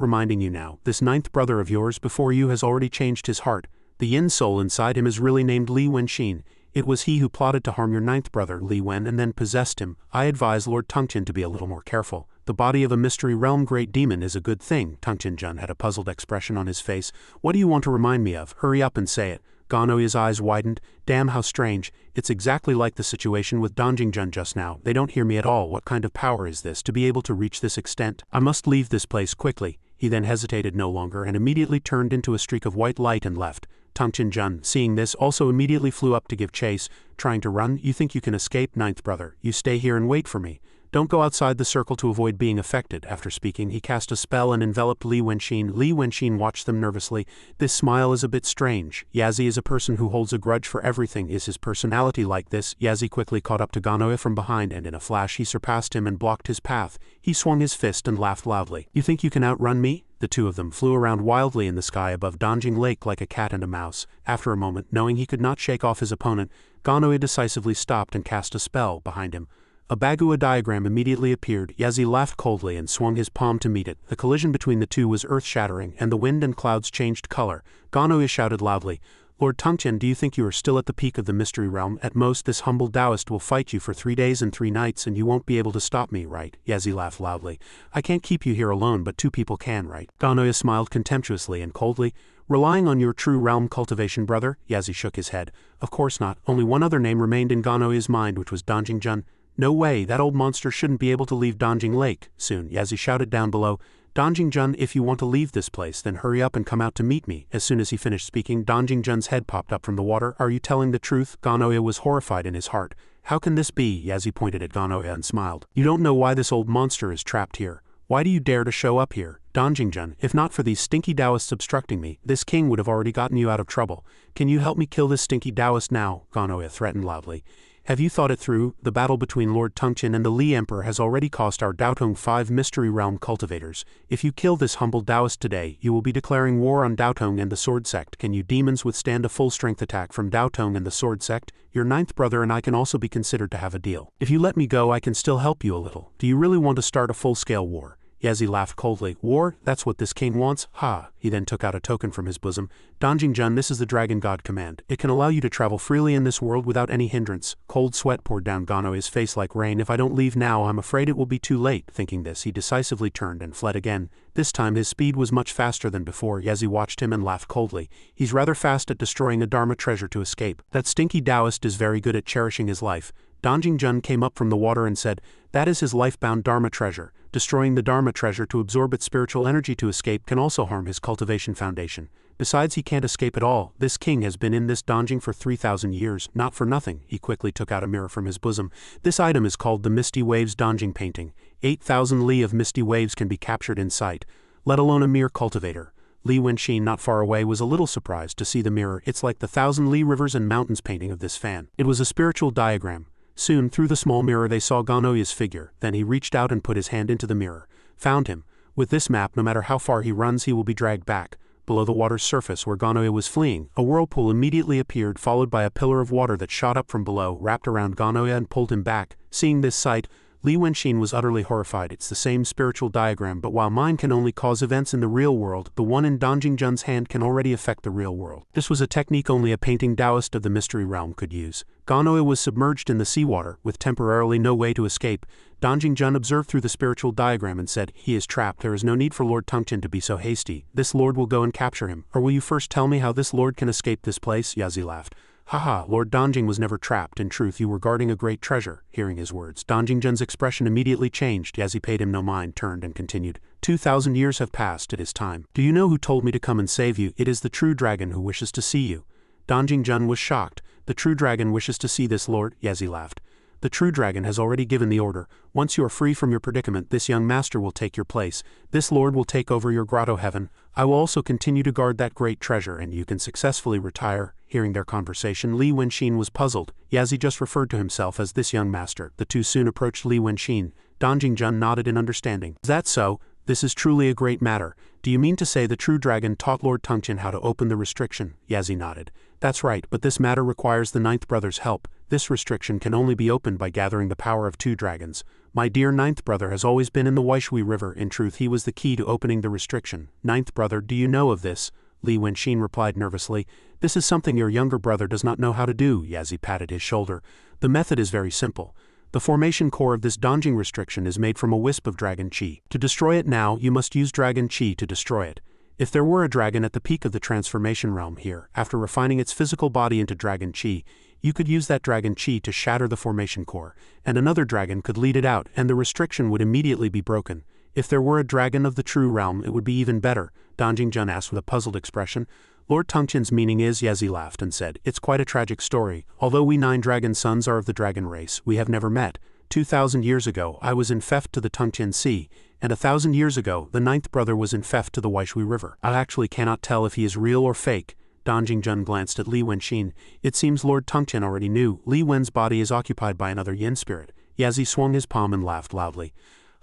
reminding you now. This ninth brother of yours before you has already changed his heart. The yin soul inside him is really named Li Wenxin. It was he who plotted to harm your ninth brother, Li Wen, and then possessed him. I advise Lord Tongqian to be a little more careful. The body of a mystery realm great demon is a good thing. Tongqian Jun had a puzzled expression on his face. What do you want to remind me of? Hurry up and say it. Ganoya's eyes widened. Damn, how strange. It's exactly like the situation with Dongjing Jun just now. They don't hear me at all. What kind of power is this to be able to reach this extent? I must leave this place quickly. He then hesitated no longer and immediately turned into a streak of white light and left. Tongqian Jun, seeing this, also immediately flew up to give chase, trying to run. You think you can escape, ninth brother? You stay here and wait for me. Don't go outside the circle to avoid being affected. After speaking, he cast a spell and enveloped Li Wenxin. Li Wenxin watched them nervously. This smile is a bit strange. Yazi is a person who holds a grudge for everything. Is his personality like this? Yazi quickly caught up to Ganoya from behind, and in a flash he surpassed him and blocked his path. He swung his fist and laughed loudly. You think you can outrun me? The two of them flew around wildly in the sky above Dongjing Lake like a cat and a mouse. After a moment, knowing he could not shake off his opponent, Ganoya decisively stopped and cast a spell behind him. A Bagua diagram immediately appeared. Yazi laughed coldly and swung his palm to meet it. The collision between the two was earth-shattering, and the wind and clouds changed color. Ganoya shouted loudly, "Lord Tungchen, do you think you are still at the peak of the mystery realm? At most this humble Taoist will fight you for 3 days and 3 nights and you won't be able to stop me, right?" Yazi laughed loudly. "I can't keep you here alone, but 2 people can, right?" Ganoya smiled contemptuously and coldly. "Relying on your true realm cultivation, brother?" Yazi shook his head. "Of course not. Only one other name remained in Ganoya's mind, which was Danjing Jun. No way, that old monster shouldn't be able to leave Danjing Lake soon." Yazi shouted down below, "Danjing Jun, if you want to leave this place, then hurry up and come out to meet me." As soon as he finished speaking, Danjing Jun's head popped up from the water. "Are you telling the truth?" Ganoya was horrified in his heart. "How can this be?" Yazi pointed at Ganoya and smiled. "You don't know why this old monster is trapped here. Why do you dare to show up here? Danjing Jun, if not for these stinky Taoists obstructing me, this king would have already gotten you out of trouble. Can you help me kill this stinky Taoist now?" Ganoya threatened loudly. "Have you thought it through? The battle between Lord Tungchen and the Li Emperor has already cost our Daotong 5 mystery realm cultivators. If you kill this humble Taoist today, you will be declaring war on Daotong and the Sword Sect. Can you demons withstand a full-strength attack from Daotong and the Sword Sect? Your 9th brother and I can also be considered to have a deal. If you let me go, I can still help you a little. Do you really want to start a full-scale war?" Yazi laughed coldly. "War? That's what this king wants? Ha!" He then took out a token from his bosom. "Danjing Jun, this is the Dragon God command. It can allow you to travel freely in this world without any hindrance." Cold sweat poured down Ganoya's face like rain. "If I don't leave now, I'm afraid it will be too late." Thinking this, he decisively turned and fled again. This time his speed was much faster than before. Yazi watched him and laughed coldly. "He's rather fast at destroying a Dharma treasure to escape. That stinky Taoist is very good at cherishing his life." Danjing Jun came up from the water and said, "That is his life-bound Dharma treasure. Destroying the Dharma treasure to absorb its spiritual energy to escape can also harm his cultivation foundation. Besides, he can't escape at all. This king has been in this Danjing for 3,000 years, not for nothing." He quickly took out a mirror from his bosom. "This item is called the Misty Waves Danjing Painting. 8,000 li of misty waves can be captured in sight, let alone a mere cultivator." Li Wenxin, not far away, was a little surprised to see the mirror. "It's like the 1,000 li rivers and mountains painting of this fan." It was a spiritual diagram. Soon, through the small mirror, they saw Ganoya's figure. Then he reached out and put his hand into the mirror. Found him. With this map, no matter how far he runs, he will be dragged back. Below the water's surface, where Ganoya was fleeing, a whirlpool immediately appeared, followed by a pillar of water that shot up from below, wrapped around Ganoya and pulled him back. Seeing this sight, Li Wenxin was utterly horrified. "It's the same spiritual diagram, but while mine can only cause events in the real world, the one in Danjing Jun's hand can already affect the real world." This was a technique only a painting Taoist of the mystery realm could use. Ganoya was submerged in the seawater, with temporarily no way to escape. Danjing Jun observed through the spiritual diagram and said, "He is trapped. There is no need for Lord Tungchen to be so hasty. This lord will go and capture him. Or will you first tell me how this lord can escape this place?" Yazi laughed. "Haha, Lord Danjing was never trapped. In truth, you were guarding a great treasure." Hearing his words, Danjing Jun's expression immediately changed. Yazi paid him no mind, turned and continued, 2,000 years have passed. It is time. Do you know who told me to come and save you? It is the true dragon who wishes to see you." Danjing Jun was shocked. "The true dragon wishes to see this lord?" Yazi laughed. "The true dragon has already given the order. Once you are free from your predicament, this young master will take your place. This lord will take over your grotto heaven. I will also continue to guard that great treasure, and you can successfully retire." Hearing their conversation, Li Wenxin was puzzled. Yazi just referred to himself as this young master. The two soon approached Li Wenxin. Danjing Jun nodded in understanding. "Is that so? This is truly a great matter. Do you mean to say the true dragon taught Lord Tungchen how to open the restriction?" Yazi nodded. "That's right, but this matter requires the 9th brother's help. This restriction can only be opened by gathering the power of 2 dragons. My dear 9th brother has always been in the Waishui River. In truth, he was the key to opening the restriction." "9th brother, do you know of this?" Li Wenxin replied nervously. "This is something your younger brother does not know how to do." Yazi patted his shoulder. "The method is very simple. The formation core of this Danjing restriction is made from a wisp of dragon chi. To destroy it now, you must use dragon chi to destroy it. If there were a dragon at the peak of the transformation realm here, after refining its physical body into dragon chi, you could use that dragon chi to shatter the formation core, and another dragon could lead it out, and the restriction would immediately be broken. If there were a dragon of the true realm, it would be even better." Danjing Jun asked with a puzzled expression. "Lord Tungchen's meaning is," Yazi laughed and said, "it's quite a tragic story. Although we 9 dragon sons are of the dragon race, we have never met. 2,000 years ago, I was in theft to the Tungchen Sea, and 1,000 years ago, the 9th brother was in theft to the Waishui River. I actually cannot tell if he is real or fake." Danjing Jun glanced at Li Wenxin. "It seems Lord Tungchen already knew. Li Wen's body is occupied by another yin spirit." Yazi swung his palm and laughed loudly.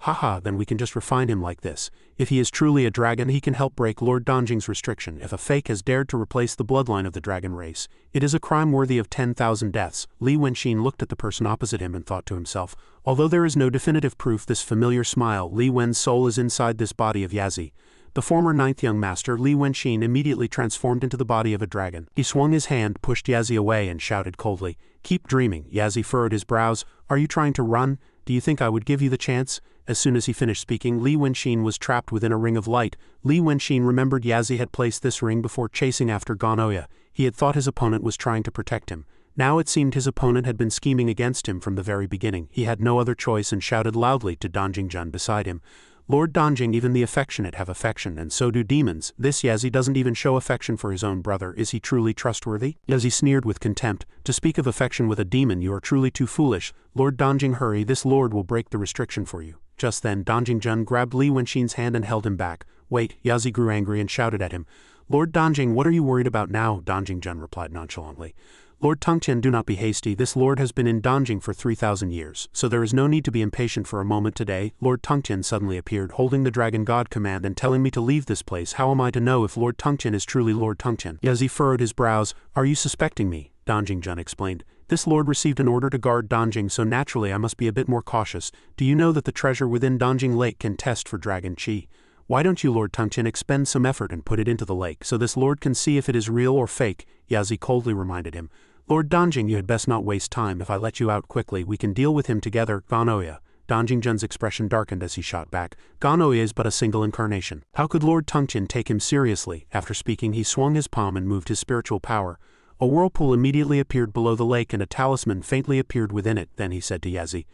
Haha, then we can just refine him like this. If he is truly a dragon, he can help break Lord Donjing's restriction. If a fake has dared to replace the bloodline of the dragon race, it is a crime worthy of 10,000 deaths. Li Wenxin looked at the person opposite him and thought to himself, although there is no definitive proof, this familiar smile, Li Wen's soul is inside this body of Yazi. The former ninth young master, Li Wenxin, immediately transformed into the body of a dragon. He swung his hand, pushed Yazi away, and shouted coldly, "Keep dreaming." Yazi furrowed his brows. "Are you trying to run? Do you think I would give you the chance?" As soon as he finished speaking, Li Wenxin was trapped within a ring of light. Li Wenxin remembered Yazi had placed this ring before chasing after Ganoya. He had thought his opponent was trying to protect him. Now it seemed his opponent had been scheming against him from the very beginning. He had no other choice and shouted loudly to Donjing Jun beside him, "Lord Donjing, even the affectionate have affection, and so do demons. This Yazi doesn't even show affection for his own brother. Is he truly trustworthy?" Yazi sneered with contempt. "To speak of affection with a demon, you are truly too foolish. Lord Donjing, hurry, this lord will break the restriction for you." Just then, Donjing Jun grabbed Li Wenxin's hand and held him back. "Wait," Yazi grew angry and shouted at him. "Lord Donjing, what are you worried about now?" Donjing Jun replied nonchalantly. "Lord Tongtian, do not be hasty. This lord has been in Donjing for 3,000 years, so there is no need to be impatient for a moment today." Lord Tongtian suddenly appeared, holding the Dragon God command and telling me to leave this place. How am I to know if Lord Tongtian is truly Lord Tongtian? Yazi furrowed his brows. "Are you suspecting me?" Donjing Jun explained. "This lord received an order to guard Donjing, so naturally I must be a bit more cautious. Do you know that the treasure within Donjing Lake can test for dragon chi? Why don't you, Lord Tongtian, expend some effort and put it into the lake, so this lord can see if it is real or fake?" Yazi coldly reminded him. "Lord Donjing, you had best not waste time. If I let you out quickly, we can deal with him together." "Ganoya." Donjing Jun's expression darkened as he shot back. "Ganoya is but a single incarnation. How could Lord Tongtian take him seriously?" After speaking, he swung his palm and moved his spiritual power. A whirlpool immediately appeared below the lake and a talisman faintly appeared within it. Then he said to Yazi,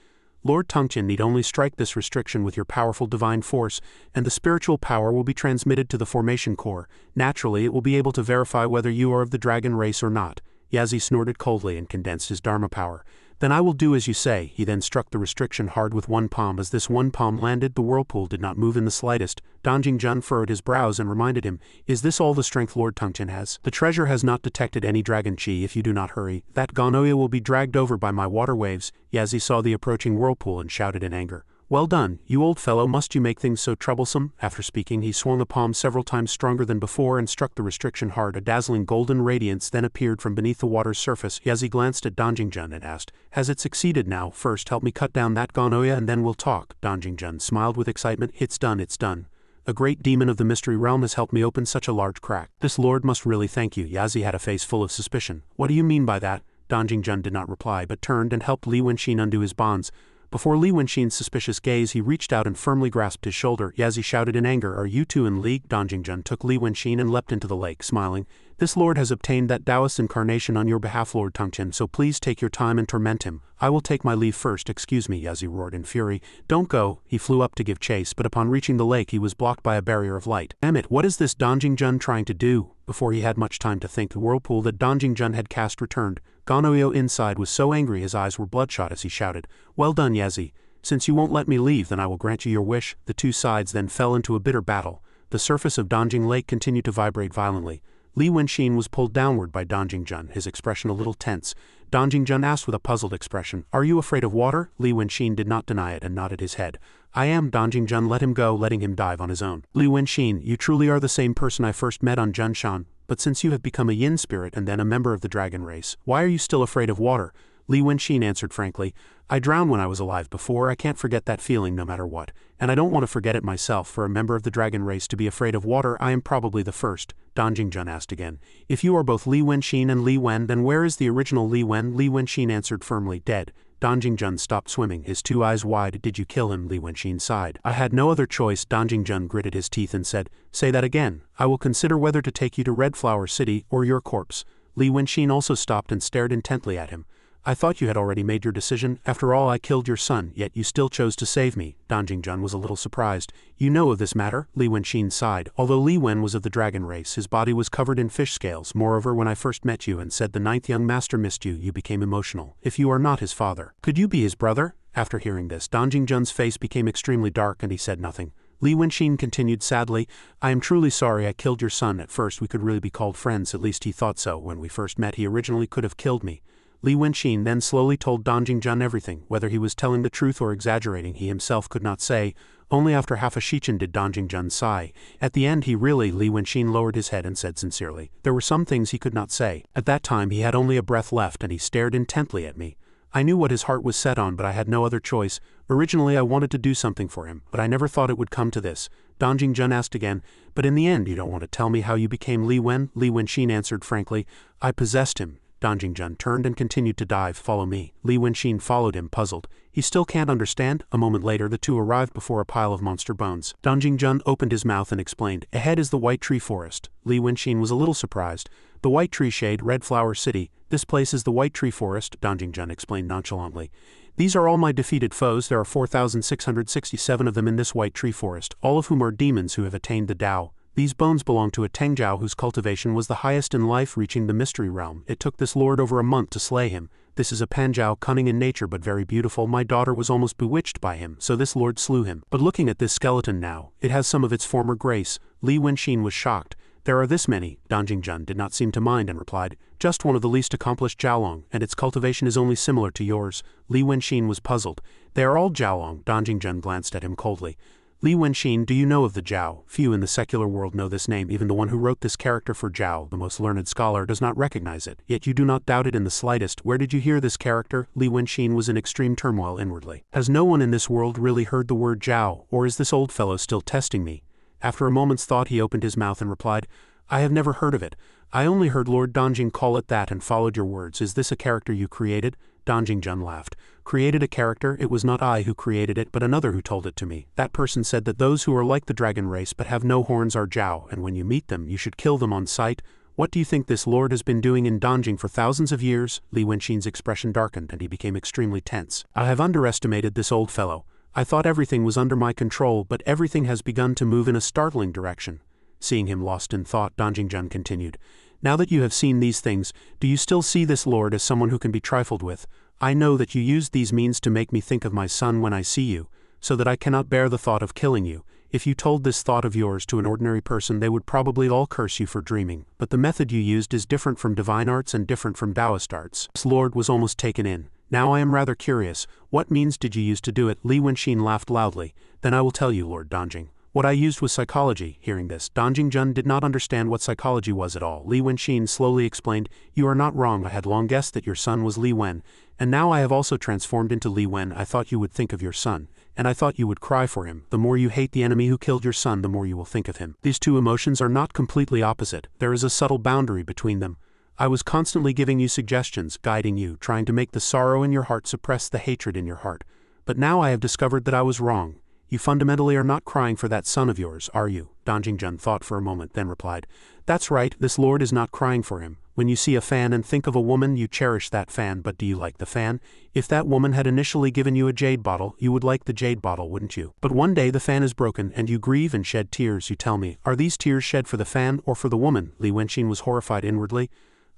"Lord Tongtian need only strike this restriction with your powerful divine force, and the spiritual power will be transmitted to the formation core. Naturally, it will be able to verify whether you are of the dragon race or not." Yazi snorted coldly and condensed his Dharma power. "Then I will do as you say." He then struck the restriction hard with one palm. As this one palm landed, the whirlpool did not move in the slightest. Donjing Jun furrowed his brows and reminded him, "Is this all the strength Lord Tongtian has? The treasure has not detected any dragon chi. If you do not hurry, that Ganoya will be dragged over by my water waves." Yazi saw the approaching whirlpool and shouted in anger, "Well done, you old fellow, must you make things so troublesome?" After speaking, he swung the palm several times stronger than before and struck the restriction hard. A dazzling golden radiance then appeared from beneath the water's surface. Yazi glanced at Donjing Jun and asked, "Has it succeeded now? First help me cut down that Ganoya and then we'll talk." Donjing Jun smiled with excitement. "It's done, it's done. A great demon of the mystery realm has helped me open such a large crack. This lord must really thank you." Yazi had a face full of suspicion. "What do you mean by that?" Donjing Jun did not reply, but turned and helped Li Wenxin undo his bonds. Before Li Wenxin's suspicious gaze, he reached out and firmly grasped his shoulder. Yazi shouted in anger, "Are you two in league?" Donjing Jun took Li Wenxin and leapt into the lake, smiling. "This lord has obtained that Taoist incarnation on your behalf, Lord Tongtian, so please take your time and torment him. I will take my leave first." "Excuse me," Yazi roared in fury. "Don't go." He flew up to give chase, but upon reaching the lake he was blocked by a barrier of light. "Damn it, what is this Donjing Jun trying to do?" Before he had much time to think, the whirlpool that Donjing Jun had cast returned. Ganoyo inside was so angry his eyes were bloodshot as he shouted, "Well done, Yazi. Since you won't let me leave, then I will grant you your wish." The two sides then fell into a bitter battle. The surface of Donjing Lake continued to vibrate violently. Li Wenxin was pulled downward by Donjing Jun, his expression a little tense. Donjing Jun asked with a puzzled expression, "Are you afraid of water?" Li Wenxin did not deny it and nodded his head. "I am." Donjing Jun let him go, letting him dive on his own. "Li Wenxin, you truly are the same person I first met on Junshan, but since you have become a yin spirit and then a member of the dragon race, why are you still afraid of water?" Li Wenxin answered frankly, "I drowned when I was alive before. I can't forget that feeling no matter what, and I don't want to forget it myself. For a member of the dragon race to be afraid of water, I am probably the first." Donjing Jun asked again, "If you are both Li Wenxin and Li Wen, then where is the original Li Wen?" Li Wenxin answered firmly, "Dead." Donjing Jun stopped swimming, his two eyes wide. "Did you kill him?" Li Wenxin sighed. "I had no other choice." Donjing Jun gritted his teeth and said, "Say that again. I will consider whether to take you to Red Flower City or your corpse." Li Wenxin also stopped and stared intently at him. "I thought you had already made your decision. After all, I killed your son, yet you still chose to save me." Donjing Jun was a little surprised. "You know of this matter?" Li Wenxin sighed. Although Li Wen was of the dragon race, his body was covered in fish scales. Moreover, when I first met you and said the ninth young master missed you, you became emotional. If you are not his father, could you be his brother? After hearing this, Donjing Jun's face became extremely dark and he said nothing. Li Wenxin continued sadly, "I am truly sorry I killed your son. At first we could really be called friends, at least he thought so. When we first met he originally could have killed me." Li Wenqin then slowly told Dan Jingzhen everything. Whether he was telling the truth or exaggerating he himself could not say. Only after half a shichen did Dan Jingzhen sigh. At the end Li Wenqin lowered his head and said sincerely, there were some things he could not say. At that time he had only a breath left and he stared intently at me. I knew what his heart was set on, but I had no other choice. Originally I wanted to do something for him, but I never thought it would come to this. Dan Jingzhen asked again, but in the end you don't want to tell me how you became Li Wen? Li Wenqin answered frankly, I possessed him. Dan Jingzhen turned and continued to dive. Follow me. Li Wenqin followed him, puzzled. He still can't understand. A moment later the two arrived before a pile of monster bones. Dan Jingzhen opened his mouth and explained, ahead is the White Tree Forest. Li Wenqin was a little surprised. The White Tree Shade, Red Flower City. This place is the White Tree Forest, Dan Jingzhen explained nonchalantly. These are all my defeated foes. There are 4,667 of them in this White Tree Forest, all of whom are demons who have attained the Tao. These bones belong to a Tengjiao whose cultivation was the highest in life, reaching the mystery realm. It took this lord over a month to slay him. This is a Panjiao, cunning in nature but very beautiful. My daughter was almost bewitched by him, so this lord slew him. But looking at this skeleton now, it has some of its former grace. Li Wenqin was shocked. There are this many. Dan Jingzhen did not seem to mind and replied, just one of the least accomplished Jiaolong, and its cultivation is only similar to yours. Li Wenqin was puzzled. They are all Jiaolong. Dan Jingzhen glanced at him coldly. Li Wenqin, do you know of the Jiao? Few in the secular world know this name. Even the one who wrote this character for Jiao, the most learned scholar, does not recognize it. Yet you do not doubt it in the slightest. Where did you hear this character? Li Wenqin was in extreme turmoil inwardly. Has no one in this world really heard the word Jiao, or is this old fellow still testing me? After a moment's thought he opened his mouth and replied, I have never heard of it. I only heard Lord Danjing call it that and followed your words. Is this a character you created? Dan Jingzhen laughed. Created a character? It was not I who created it but another who told it to me. That person said that those who are like the dragon race but have no horns are Jiao, and when you meet them you should kill them on sight. What do you think this lord has been doing in Danjing for thousands of years? Li Wenqin's expression darkened and he became extremely tense. I have underestimated this old fellow. I thought everything was under my control, but everything has begun to move in a startling direction. Seeing him lost in thought, Dan Jingzhen continued, now that you have seen these things, do you still see this lord as someone who can be trifled with? I know that you used these means to make me think of my son when I see you, so that I cannot bear the thought of killing you. If you told this thought of yours to an ordinary person they would probably all curse you for dreaming, but the method you used is different from divine arts and different from Taoist arts. This lord was almost taken in. Now I am rather curious, what means did you use to do it? Li Wenqin laughed loudly. Then I will tell you, Lord Danjing. What I used was psychology. Hearing this, Dan Jingzhen did not understand what psychology was at all. Li Wenqin slowly explained, you are not wrong. I had long guessed that your son was Li Wen, and now I have also transformed into Li Wen. I thought you would think of your son, and I thought you would cry for him. The more you hate the enemy who killed your son, the more you will think of him. These two emotions are not completely opposite. There is a subtle boundary between them. I was constantly giving you suggestions, guiding you, trying to make the sorrow in your heart suppress the hatred in your heart. But now I have discovered that I was wrong. You fundamentally are not crying for that son of yours, are you? Dan Jingzhen thought for a moment, then replied, that's right, this lord is not crying for him. When you see a fan and think of a woman, you cherish that fan, but do you like the fan? If that woman had initially given you a jade bottle, you would like the jade bottle, wouldn't you? But one day the fan is broken, and you grieve and shed tears. You tell me, are these tears shed for the fan or for the woman? Li Wenqin was horrified inwardly.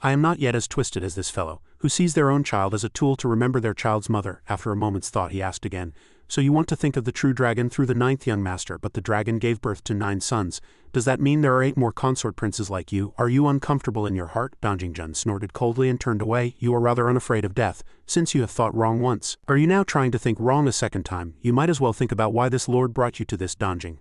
I am not yet as twisted as this fellow, who sees their own child as a tool to remember their child's mother. After a moment's thought he asked again, so you want to think of the true dragon through the 9th young master, but the dragon gave birth to 9 sons. Does that mean there are 8 more consort princes like you? Are you uncomfortable in your heart? Dan Jingzhen snorted coldly and turned away. You are rather unafraid of death, since you have thought wrong once. Are you now trying to think wrong a second time? You might as well think about why this lord brought you to this Danjing.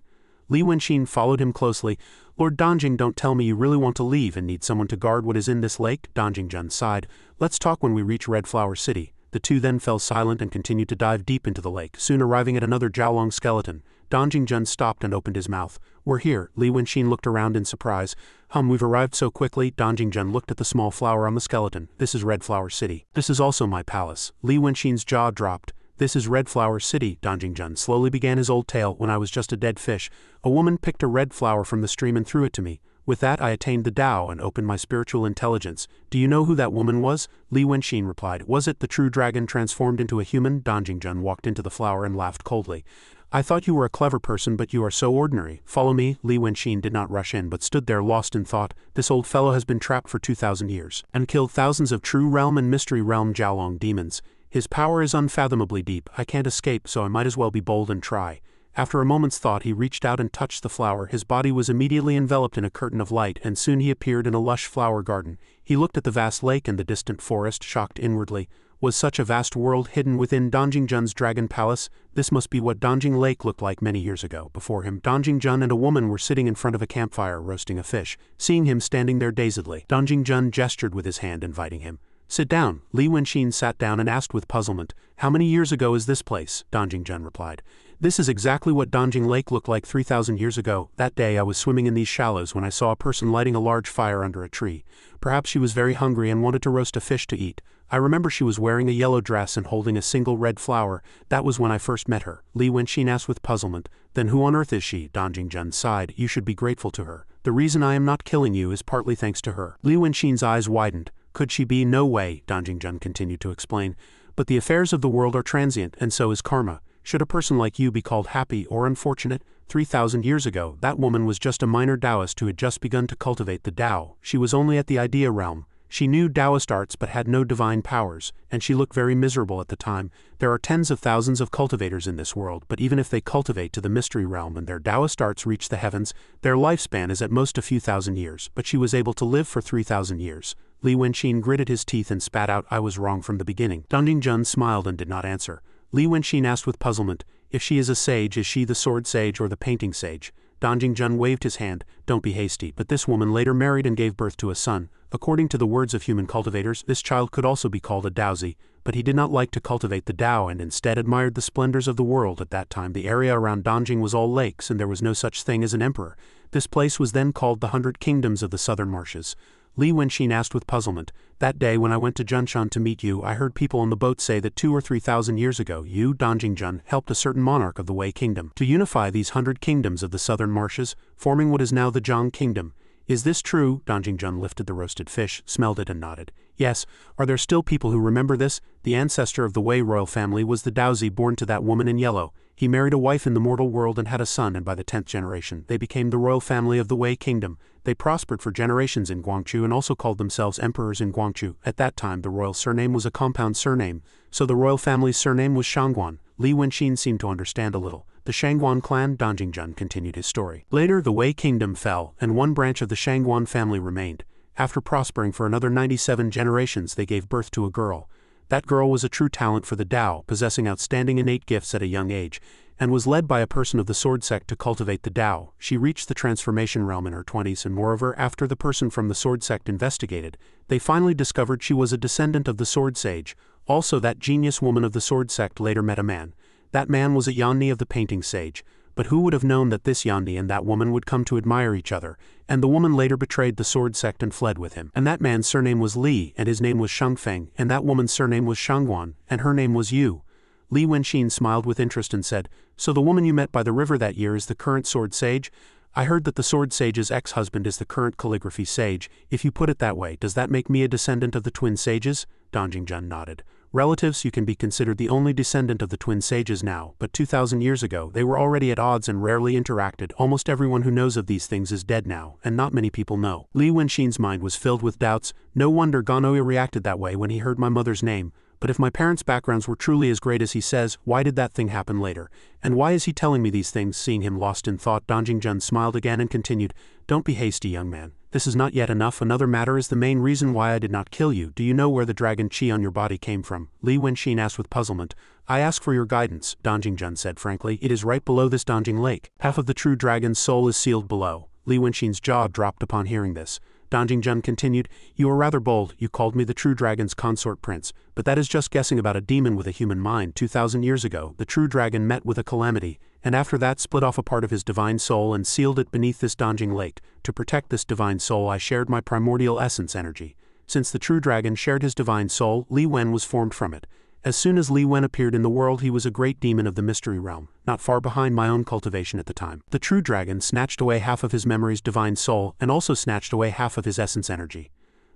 Li Wenqin followed him closely. Lord Danjing, don't tell me you really want to leave and need someone to guard what is in this lake? Dan Jingzhen sighed. Let's talk when we reach Red Flower City. The two then fell silent and continued to dive deep into the lake, soon arriving at another Jiaolong skeleton. Dan Jingzhen stopped and opened his mouth. We're here. Li Wenqin looked around in surprise. We've arrived so quickly. Dan Jingzhen looked at the small flower on the skeleton. This is Red Flower City. This is also my palace. Li Wenqin's jaw dropped. This is Red Flower City. Dan Jingzhen slowly began his old tale. When I was just a dead fish, a woman picked a red flower from the stream and threw it to me. With that I attained the Tao and opened my spiritual intelligence. Do you know who that woman was? Li Wenqin replied. Was it the true dragon transformed into a human? Dan Jingzhen walked into the flower and laughed coldly. I thought you were a clever person, but you are so ordinary. Follow me. Li Wenqin did not rush in but stood there lost in thought. This old fellow has been trapped for 2,000 years and killed thousands of true realm and mystery realm Jiaolong demons. His power is unfathomably deep. I can't escape, so I might as well be bold and try. After a moment's thought he reached out and touched the flower. His body was immediately enveloped in a curtain of light, and soon he appeared in a lush flower garden. He looked at the vast lake and the distant forest, shocked inwardly. Was such a vast world hidden within Dongjingjun's dragon palace? This must be what Dongjing Lake looked like many years ago. Before him, Dongjingjun and a woman were sitting in front of a campfire roasting a fish. Seeing him standing there dazedly, Dongjingjun gestured with his hand inviting him. Sit down. Li Wenxin sat down and asked with puzzlement, How many years ago is this place? Dongjingjun replied. This is exactly what Dongjing Lake looked like 3,000 years ago. That day I was swimming in these shallows when I saw a person lighting a large fire under a tree. Perhaps she was very hungry and wanted to roast a fish to eat. I remember she was wearing a yellow dress and holding a single red flower. That was when I first met her. Li Wenxin asked with puzzlement. Then who on earth is she? Dongjingjun sighed. You should be grateful to her. The reason I am not killing you is partly thanks to her. Li Wenxin's eyes widened. Could she be? No way, Dongjingjun continued to explain. But the affairs of the world are transient, and so is karma. Should a person like you be called happy or unfortunate? 3,000 years ago, that woman was just a minor Taoist who had just begun to cultivate the Tao. She was only at the idea realm. She knew Taoist arts but had no divine powers, and she looked very miserable at the time. There are tens of thousands of cultivators in this world, but even if they cultivate to the mystery realm and their Taoist arts reach the heavens, their lifespan is at most a few thousand years, but she was able to live for 3,000 years. Li Wenxin gritted his teeth and spat out, I was wrong from the beginning. Dongjingjun smiled and did not answer. Li Wenxin asked with puzzlement, If she is a sage, is she the sword sage or the painting sage? Dongjingjun waved his hand, Don't be hasty, but this woman later married and gave birth to a son. According to the words of human cultivators, this child could also be called a Daozi, but he did not like to cultivate the Tao and instead admired the splendors of the world. At that time the area around Dongjing was all lakes and there was no such thing as an emperor. This place was then called the 100 Kingdoms of the Southern Marshes. Li Wenxin asked with puzzlement, That day when I went to Junshan to meet you, I heard people on the boat say that 2,000 or 3,000 years ago you, Dongjingjun, helped a certain monarch of the Wei Kingdom to unify these 100 kingdoms of the southern marshes, forming what is now the Zhang Kingdom. Is this true? Dongjingjun lifted the roasted fish, smelled it and nodded. Yes. Are there still people who remember this? The ancestor of the Wei royal family was the Daozi born to that woman in yellow. He married a wife in the mortal world and had a son, and by the 10th generation they became the royal family of the Wei Kingdom. They prospered for generations in Guangzhou and also called themselves emperors in Guangzhou. At that time the royal surname was a compound surname, so the royal family's surname was Shangguan. Li Wenxin seemed to understand a little. The Shangguan clan, Dongjingjun continued his story. Later the Wei Kingdom fell, and one branch of the Shangguan family remained. After prospering for another 97 generations they gave birth to a girl. That girl was a true talent for the Tao, possessing outstanding innate gifts at a young age, and was led by a person of the sword sect to cultivate the Tao. She reached the transformation realm in her 20s, and moreover, after the person from the sword sect investigated, they finally discovered she was a descendant of the sword sage. Also, that genius woman of the sword sect later met a man. That man was a Yanni of the painting sage. But who would have known that this Yanni and that woman would come to admire each other, and the woman later betrayed the sword sect and fled with him. And that man's surname was Li, and his name was Shangfeng, and that woman's surname was Shangguan, and her name was Yu. Li Wenxin smiled with interest and said, So the woman you met by the river that year is the current sword sage? I heard that the sword sage's ex-husband is the current calligraphy sage. If you put it that way, does that make me a descendant of the twin sages? Dongjingjun nodded. Relatives, you can be considered the only descendant of the twin sages now, but 2,000 years ago they were already at odds and rarely interacted. Almost everyone who knows of these things is dead now, and not many people know. Li Wenxin's mind was filled with doubts. No wonder Ganoya reacted that way when he heard my mother's name. But if my parents' backgrounds were truly as great as he says, why did that thing happen later? And why is he telling me these things? Seeing him lost in thought, Dongjingjun smiled again and continued, Don't be hasty, young man. This is not yet enough. Another matter is the main reason why I did not kill you. Do you know where the dragon chi on your body came from? Li Wenxin asked with puzzlement. I ask for your guidance, Dongjingjun said frankly. It is right below this Dongjing Lake. Half of the true dragon's soul is sealed below. Li Wenxin's jaw dropped upon hearing this. Dongjingjun continued, You are rather bold. You called me the true dragon's consort prince, but that is just guessing about a demon with a human mind. 2,000 years ago, the true dragon met with a calamity, and after that split off a part of his divine soul and sealed it beneath this Dongjing Lake. To protect this divine soul I shared my primordial essence energy. Since the true dragon shared his divine soul, Li Wen was formed from it. As soon as Li Wen appeared in the world he was a great demon of the mystery realm, not far behind my own cultivation at the time. The true dragon snatched away half of his memory's divine soul and also snatched away half of his essence energy.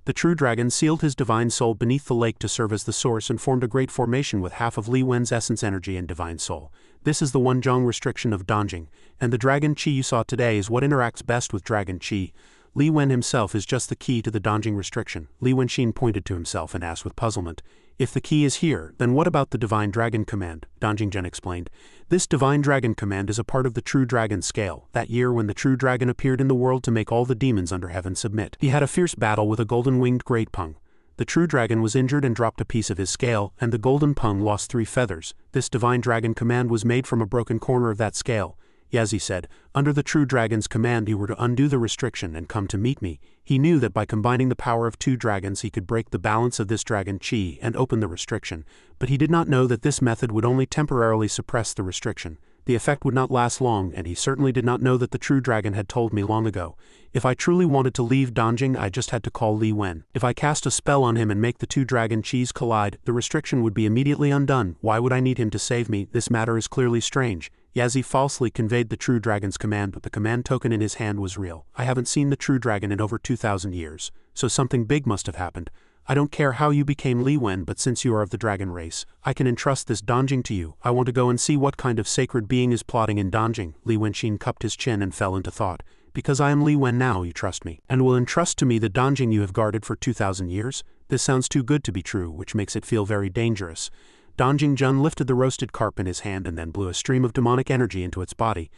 The true dragon sealed his divine soul beneath the lake to serve as the source and formed a great formation with half of Li Wen's essence energy and divine soul. This is the one Zhang restriction of Dongjing, and the dragon chi you saw today is what interacts best with dragon chi. Li Wen himself is just the key to the Dongjing restriction. Li Wenxin pointed to himself and asked with puzzlement, If the key is here, then what about the Divine Dragon Command? Danjing explained. This Divine Dragon Command is a part of the True Dragon Scale, that year when the True Dragon appeared in the world to make all the demons under heaven submit. He had a fierce battle with a golden-winged great pung. The True Dragon was injured and dropped a piece of his scale, and the golden pung lost 3 feathers. This Divine Dragon Command was made from a broken corner of that scale. Yazi said, under the True Dragon's command you were to undo the restriction and come to meet me. He knew that by combining the power of 2 dragons he could break the balance of this dragon chi and open the restriction, but he did not know that this method would only temporarily suppress the restriction. The effect would not last long, and he certainly did not know that the True Dragon had told me long ago. If I truly wanted to leave Danjing, I just had to call Li Wen. If I cast a spell on him and make the 2 dragon chis collide, the restriction would be immediately undone. Why would I need him to save me? This matter is clearly strange. Yazi falsely conveyed the True Dragon's command, but the command token in his hand was real. I haven't seen the True Dragon in over 2,000 years, so something big must have happened. I don't care how you became Li Wen, but since you are of the dragon race, I can entrust this Danjing to you. I want to go and see what kind of sacred being is plotting in Danjing. Li Wenxin cupped his chin and fell into thought. Because I am Li Wen now, you trust me, and will entrust to me the Danjing you have guarded for 2,000 years? This sounds too good to be true, which makes it feel very dangerous. Danjing Jun lifted the roasted carp in his hand and then blew a stream of demonic energy into its body.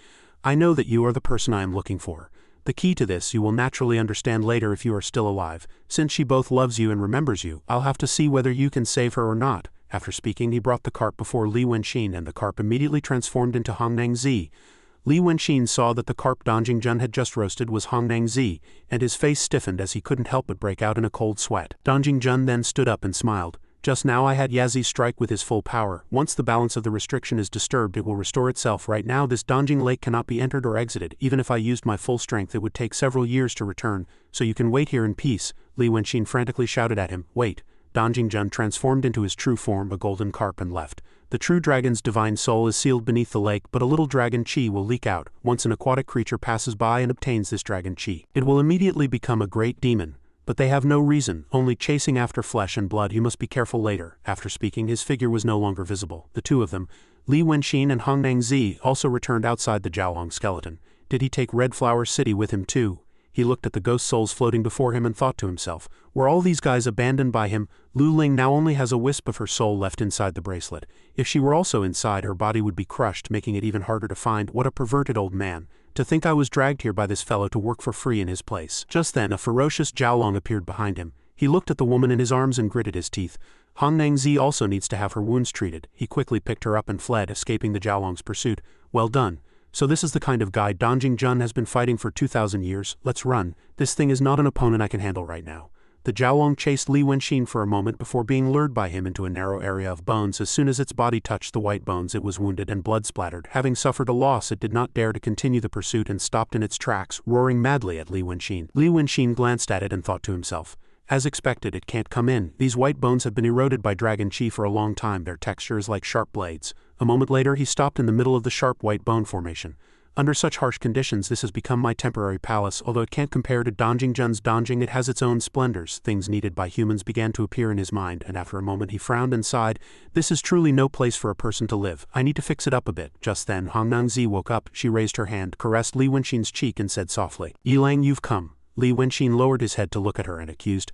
I know that you are the person I am looking for. The key to this you will naturally understand later if you are still alive. Since she both loves you and remembers you, I'll have to see whether you can save her or not. After speaking, he brought the carp before Li Wenxin, and the carp immediately transformed into Hongnang Zi. Li Wenxin saw that the carp Danjing Jun had just roasted was Hongnang Zi, and his face stiffened as he couldn't help but break out in a cold sweat. Danjing Jun then stood up and smiled. Just now I had Yazi strike with his full power. Once the balance of the restriction is disturbed, it will restore itself. Right now this Danjing Lake cannot be entered or exited. Even if I used my full strength, it would take several years to return, so you can wait here in peace. Li Wenxin frantically shouted at him. Wait. Danjing Jun transformed into his true form, a golden carp, and left. The true dragon's divine soul is sealed beneath the lake, but a little dragon chi will leak out. Once an aquatic creature passes by and obtains this dragon chi, it will immediately become a great demon. But they have no reason, only chasing after flesh and blood. You must be careful later. After speaking, his figure was no longer visible. The two of them, Li Wenxin and Hongnang Zi, also returned outside the Jiaolong skeleton. Did he take Red Flower City with him too? He looked at the ghost souls floating before him and thought to himself, were all these guys abandoned by him? Lu Ling now only has a wisp of her soul left inside the bracelet. If she were also inside, her body would be crushed, making it even harder to find. What a perverted old man. To think I was dragged here by this fellow to work for free in his place. Just then a ferocious Jiaolong appeared behind him. He looked at the woman in his arms and gritted his teeth. Hongnang Zi also needs to have her wounds treated. He quickly picked her up and fled, escaping the Jiaolong's pursuit. Well done. So this is the kind of guy Danjing Jun has been fighting for 2,000 years. Let's run. This thing is not an opponent I can handle right now. The Jiaolong chased Li Wenxin for a moment before being lured by him into a narrow area of bones. As soon as its body touched the white bones, it was wounded and blood splattered. Having suffered a loss, it did not dare to continue the pursuit and stopped in its tracks, roaring madly at Li Wenxin. Li Wenxin glanced at it and thought to himself, as expected, it can't come in. These white bones have been eroded by dragon chi for a long time. Their texture is like sharp blades. A moment later, he stopped in the middle of the sharp white bone formation. Under such harsh conditions, this has become my temporary palace. Although it can't compare to Danjing Jun's Danjing, it has its own splendors. Things needed by humans began to appear in his mind, and after a moment he frowned and sighed. This is truly no place for a person to live. I need to fix it up a bit. Just then, Hongnang Zi woke up. She raised her hand, caressed Li Wenxin's cheek, and said softly, Yilang, you've come. Li Wenxin lowered his head to look at her and accused,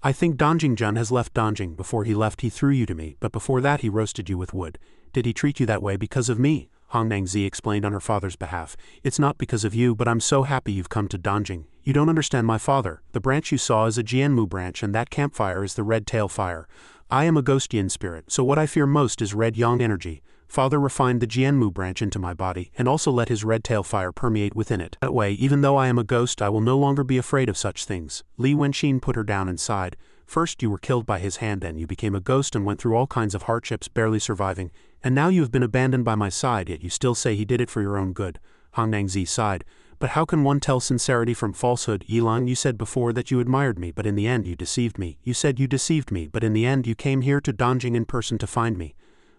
I think Danjing Jun has left Danjing. Before he left, he threw you to me, but before that he roasted you with wood. Did he treat you that way because of me? Hongnang Zi explained on her father's behalf. It's not because of you, but I'm so happy you've come to Danjing. You don't understand my father. The branch you saw is a Jianmu branch, and that campfire is the red tail fire. I am a ghost yin spirit, so what I fear most is red yang energy. Father refined the Jianmu branch into my body, and also let his red tail fire permeate within it. That way, even though I am a ghost, I will no longer be afraid of such things. Li Wenxin put her down and sighed. First you were killed by his hand, then you became a ghost and went through all kinds of hardships, barely surviving, and now you have been abandoned by my side, yet you still say he did it for your own good. Hongnang Zi sighed. But how can one tell sincerity from falsehood? Yilang, you said before that you admired me, but in the end you deceived me. You said you deceived me, but in the end you came here to Danjing in person to find me.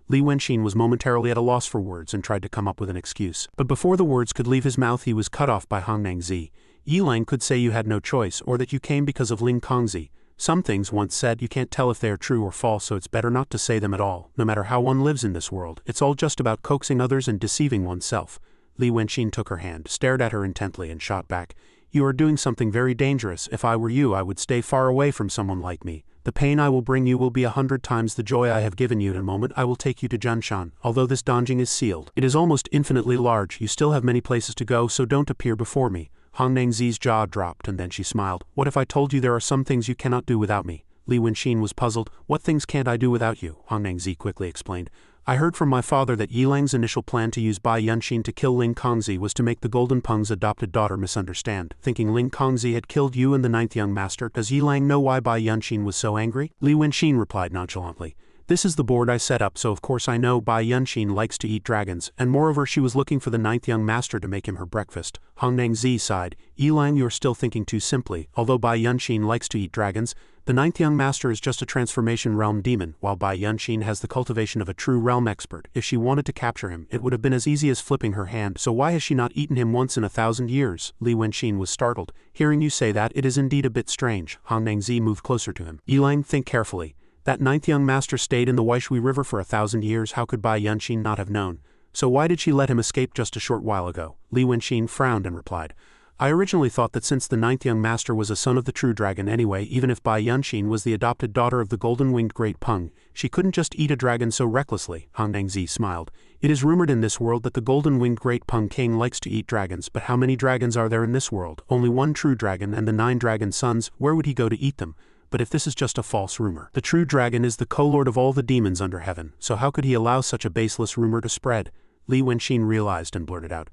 Li Wenxin was momentarily at a loss for words and tried to come up with an excuse. But before the words could leave his mouth, he was cut off by Hongnang Zi. Yilang could say you had no choice, or that you came because of Ling Kongzi. Some things once said you can't tell if they are true or false, so it's better not to say them at all. No matter how one lives in this world, it's all just about coaxing others and deceiving oneself. Li Wenxin took her hand, stared at her intently, and shot back. You are doing something very dangerous. If I were you, I would stay far away from someone like me. The pain I will bring you will be 100 times the joy I have given you. In a moment I will take you to Junshan. Although this donjing is sealed, it is almost infinitely large. You still have many places to go, so don't appear before me. Han Nangzi's jaw dropped, and then she smiled. What if I told you there are some things you cannot do without me? Li Wenxin was puzzled. What things can't I do without you? Han Nangzi quickly explained. I heard from my father that Yilang's initial plan to use Bai Yunxin to kill Ling Kongzi was to make the Golden Peng's adopted daughter misunderstand, thinking Ling Kongzi had killed you and the ninth young master. Does Yilang know why Bai Yunxin was so angry? Li Wenxin replied nonchalantly. This is the board I set up, so of course I know Bai Yunxin likes to eat dragons, and moreover she was looking for the ninth young master to make him her breakfast. Han Nangzi sighed. Yilang, you're still thinking too simply. Although Bai Yunxin likes to eat dragons, the ninth young master is just a transformation realm demon, while Bai Yunxin has the cultivation of a true realm expert. If she wanted to capture him, it would have been as easy as flipping her hand, so why has she not eaten him once in 1,000 years? Li Wenxin was startled. Hearing you say that, it is indeed a bit strange. Han Nangzi moved closer to him. Yilang, think carefully. That ninth young master stayed in the Waishui River for 1,000 years. How could Bai Yunxin not have known? So why did she let him escape just a short while ago? Li Wenxin frowned and replied. I originally thought that since the ninth young master was a son of the true dragon anyway, even if Bai Yunxin was the adopted daughter of the golden-winged great Peng, she couldn't just eat a dragon so recklessly. Han Nangzi smiled. It is rumored in this world that the golden-winged great Peng king likes to eat dragons, but how many dragons are there in this world? Only one true dragon and the 9 dragon sons. Where would he go to eat them? But if this is just a false rumor, the true dragon is the co-lord of all the demons under heaven, so how could he allow such a baseless rumor to spread? Li Wenxin realized and blurted out.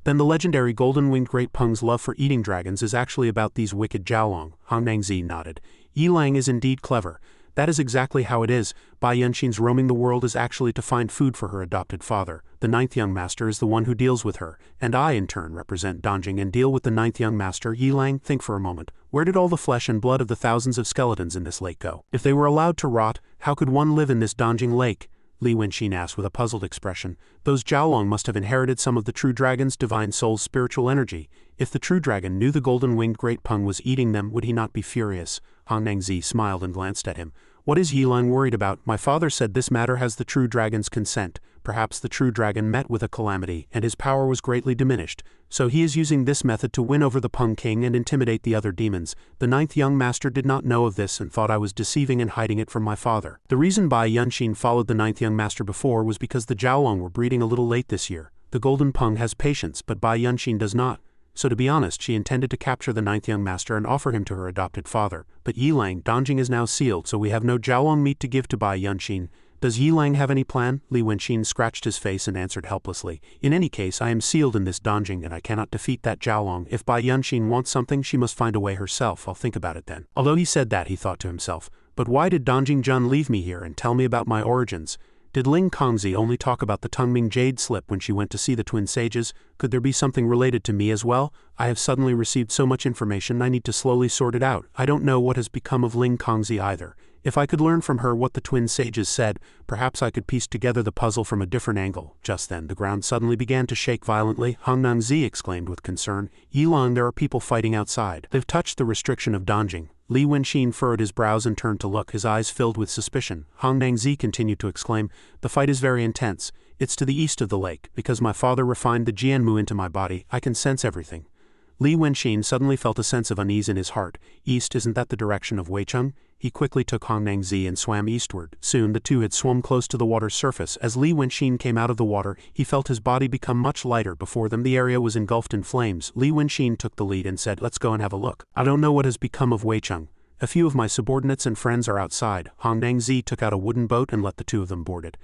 Then the legendary golden-winged great Peng's love for eating dragons is actually about these wicked Jiaolong. Han Nangzi nodded. Yilang is indeed clever. That is exactly how it is. Bai Yunxin's roaming the world is actually to find food for her adopted father. The ninth young master is the one who deals with her, and I in turn represent Donjing and deal with the ninth young master. Yilang, think for a moment. Where did all the flesh and blood of the thousands of skeletons in this lake go? If they were allowed to rot, how could one live in this Donjing lake? Li Wenxin asked with a puzzled expression. Those Jiaolong must have inherited some of the true dragon's divine soul's spiritual energy. If the true dragon knew the golden-winged great Peng was eating them, would he not be furious? Han Nangzi smiled and glanced at him. What is Yilang worried about? My father said this matter has the true dragon's consent. Perhaps the true dragon met with a calamity, and his power was greatly diminished. So he is using this method to win over the Peng king and intimidate the other demons. The ninth young master did not know of this and thought I was deceiving and hiding it from my father. The reason Bai Yunxin followed the ninth young master before was because the Jiaolong were breeding a little late this year. The golden Peng has patience, but Bai Yunxin does not. So to be honest, she intended to capture the ninth young master and offer him to her adopted father. But Yilang, Donjing is now sealed, so we have no Jiaolong meat to give to Bai Yunxin. Does Yilang have any plan? Li Wenxin scratched his face and answered helplessly. In any case, I am sealed in this Donjing and I cannot defeat that Jiaolong. If Bai Yunxin wants something, she must find a way herself. I'll think about it then. Although he said that, he thought to himself, but why did Donjing Jun leave me here and tell me about my origins? Did Ling Kongzi only talk about the Tungming jade slip when she went to see the twin sages? Could there be something related to me as well? I have suddenly received so much information I need to slowly sort it out. I don't know what has become of Ling Kongzi either. If I could learn from her what the twin sages said, perhaps I could piece together the puzzle from a different angle. Just then the ground suddenly began to shake violently. Han Nangzi exclaimed with concern. Yilang, there are people fighting outside. They've touched the restriction of Donjing. Li Wenxin furrowed his brows and turned to look, his eyes filled with suspicion. Han Nangzi continued to exclaim, the fight is very intense. It's to the east of the lake. Because my father refined the Jianmu into my body, I can sense everything. Li Wenxin suddenly felt a sense of unease in his heart. East, isn't that the direction of Weicheng? He quickly took Han Nangzi and swam eastward. Soon the two had swum close to the water's surface. As Li Wenxin came out of the water, he felt his body become much lighter. Before them the area was engulfed in flames. Li Wenxin took the lead and said, let's go and have a look. I don't know what has become of Weicheng. A few of my subordinates and friends are outside. Han Nangzi took out a wooden boat and let the two of them board it.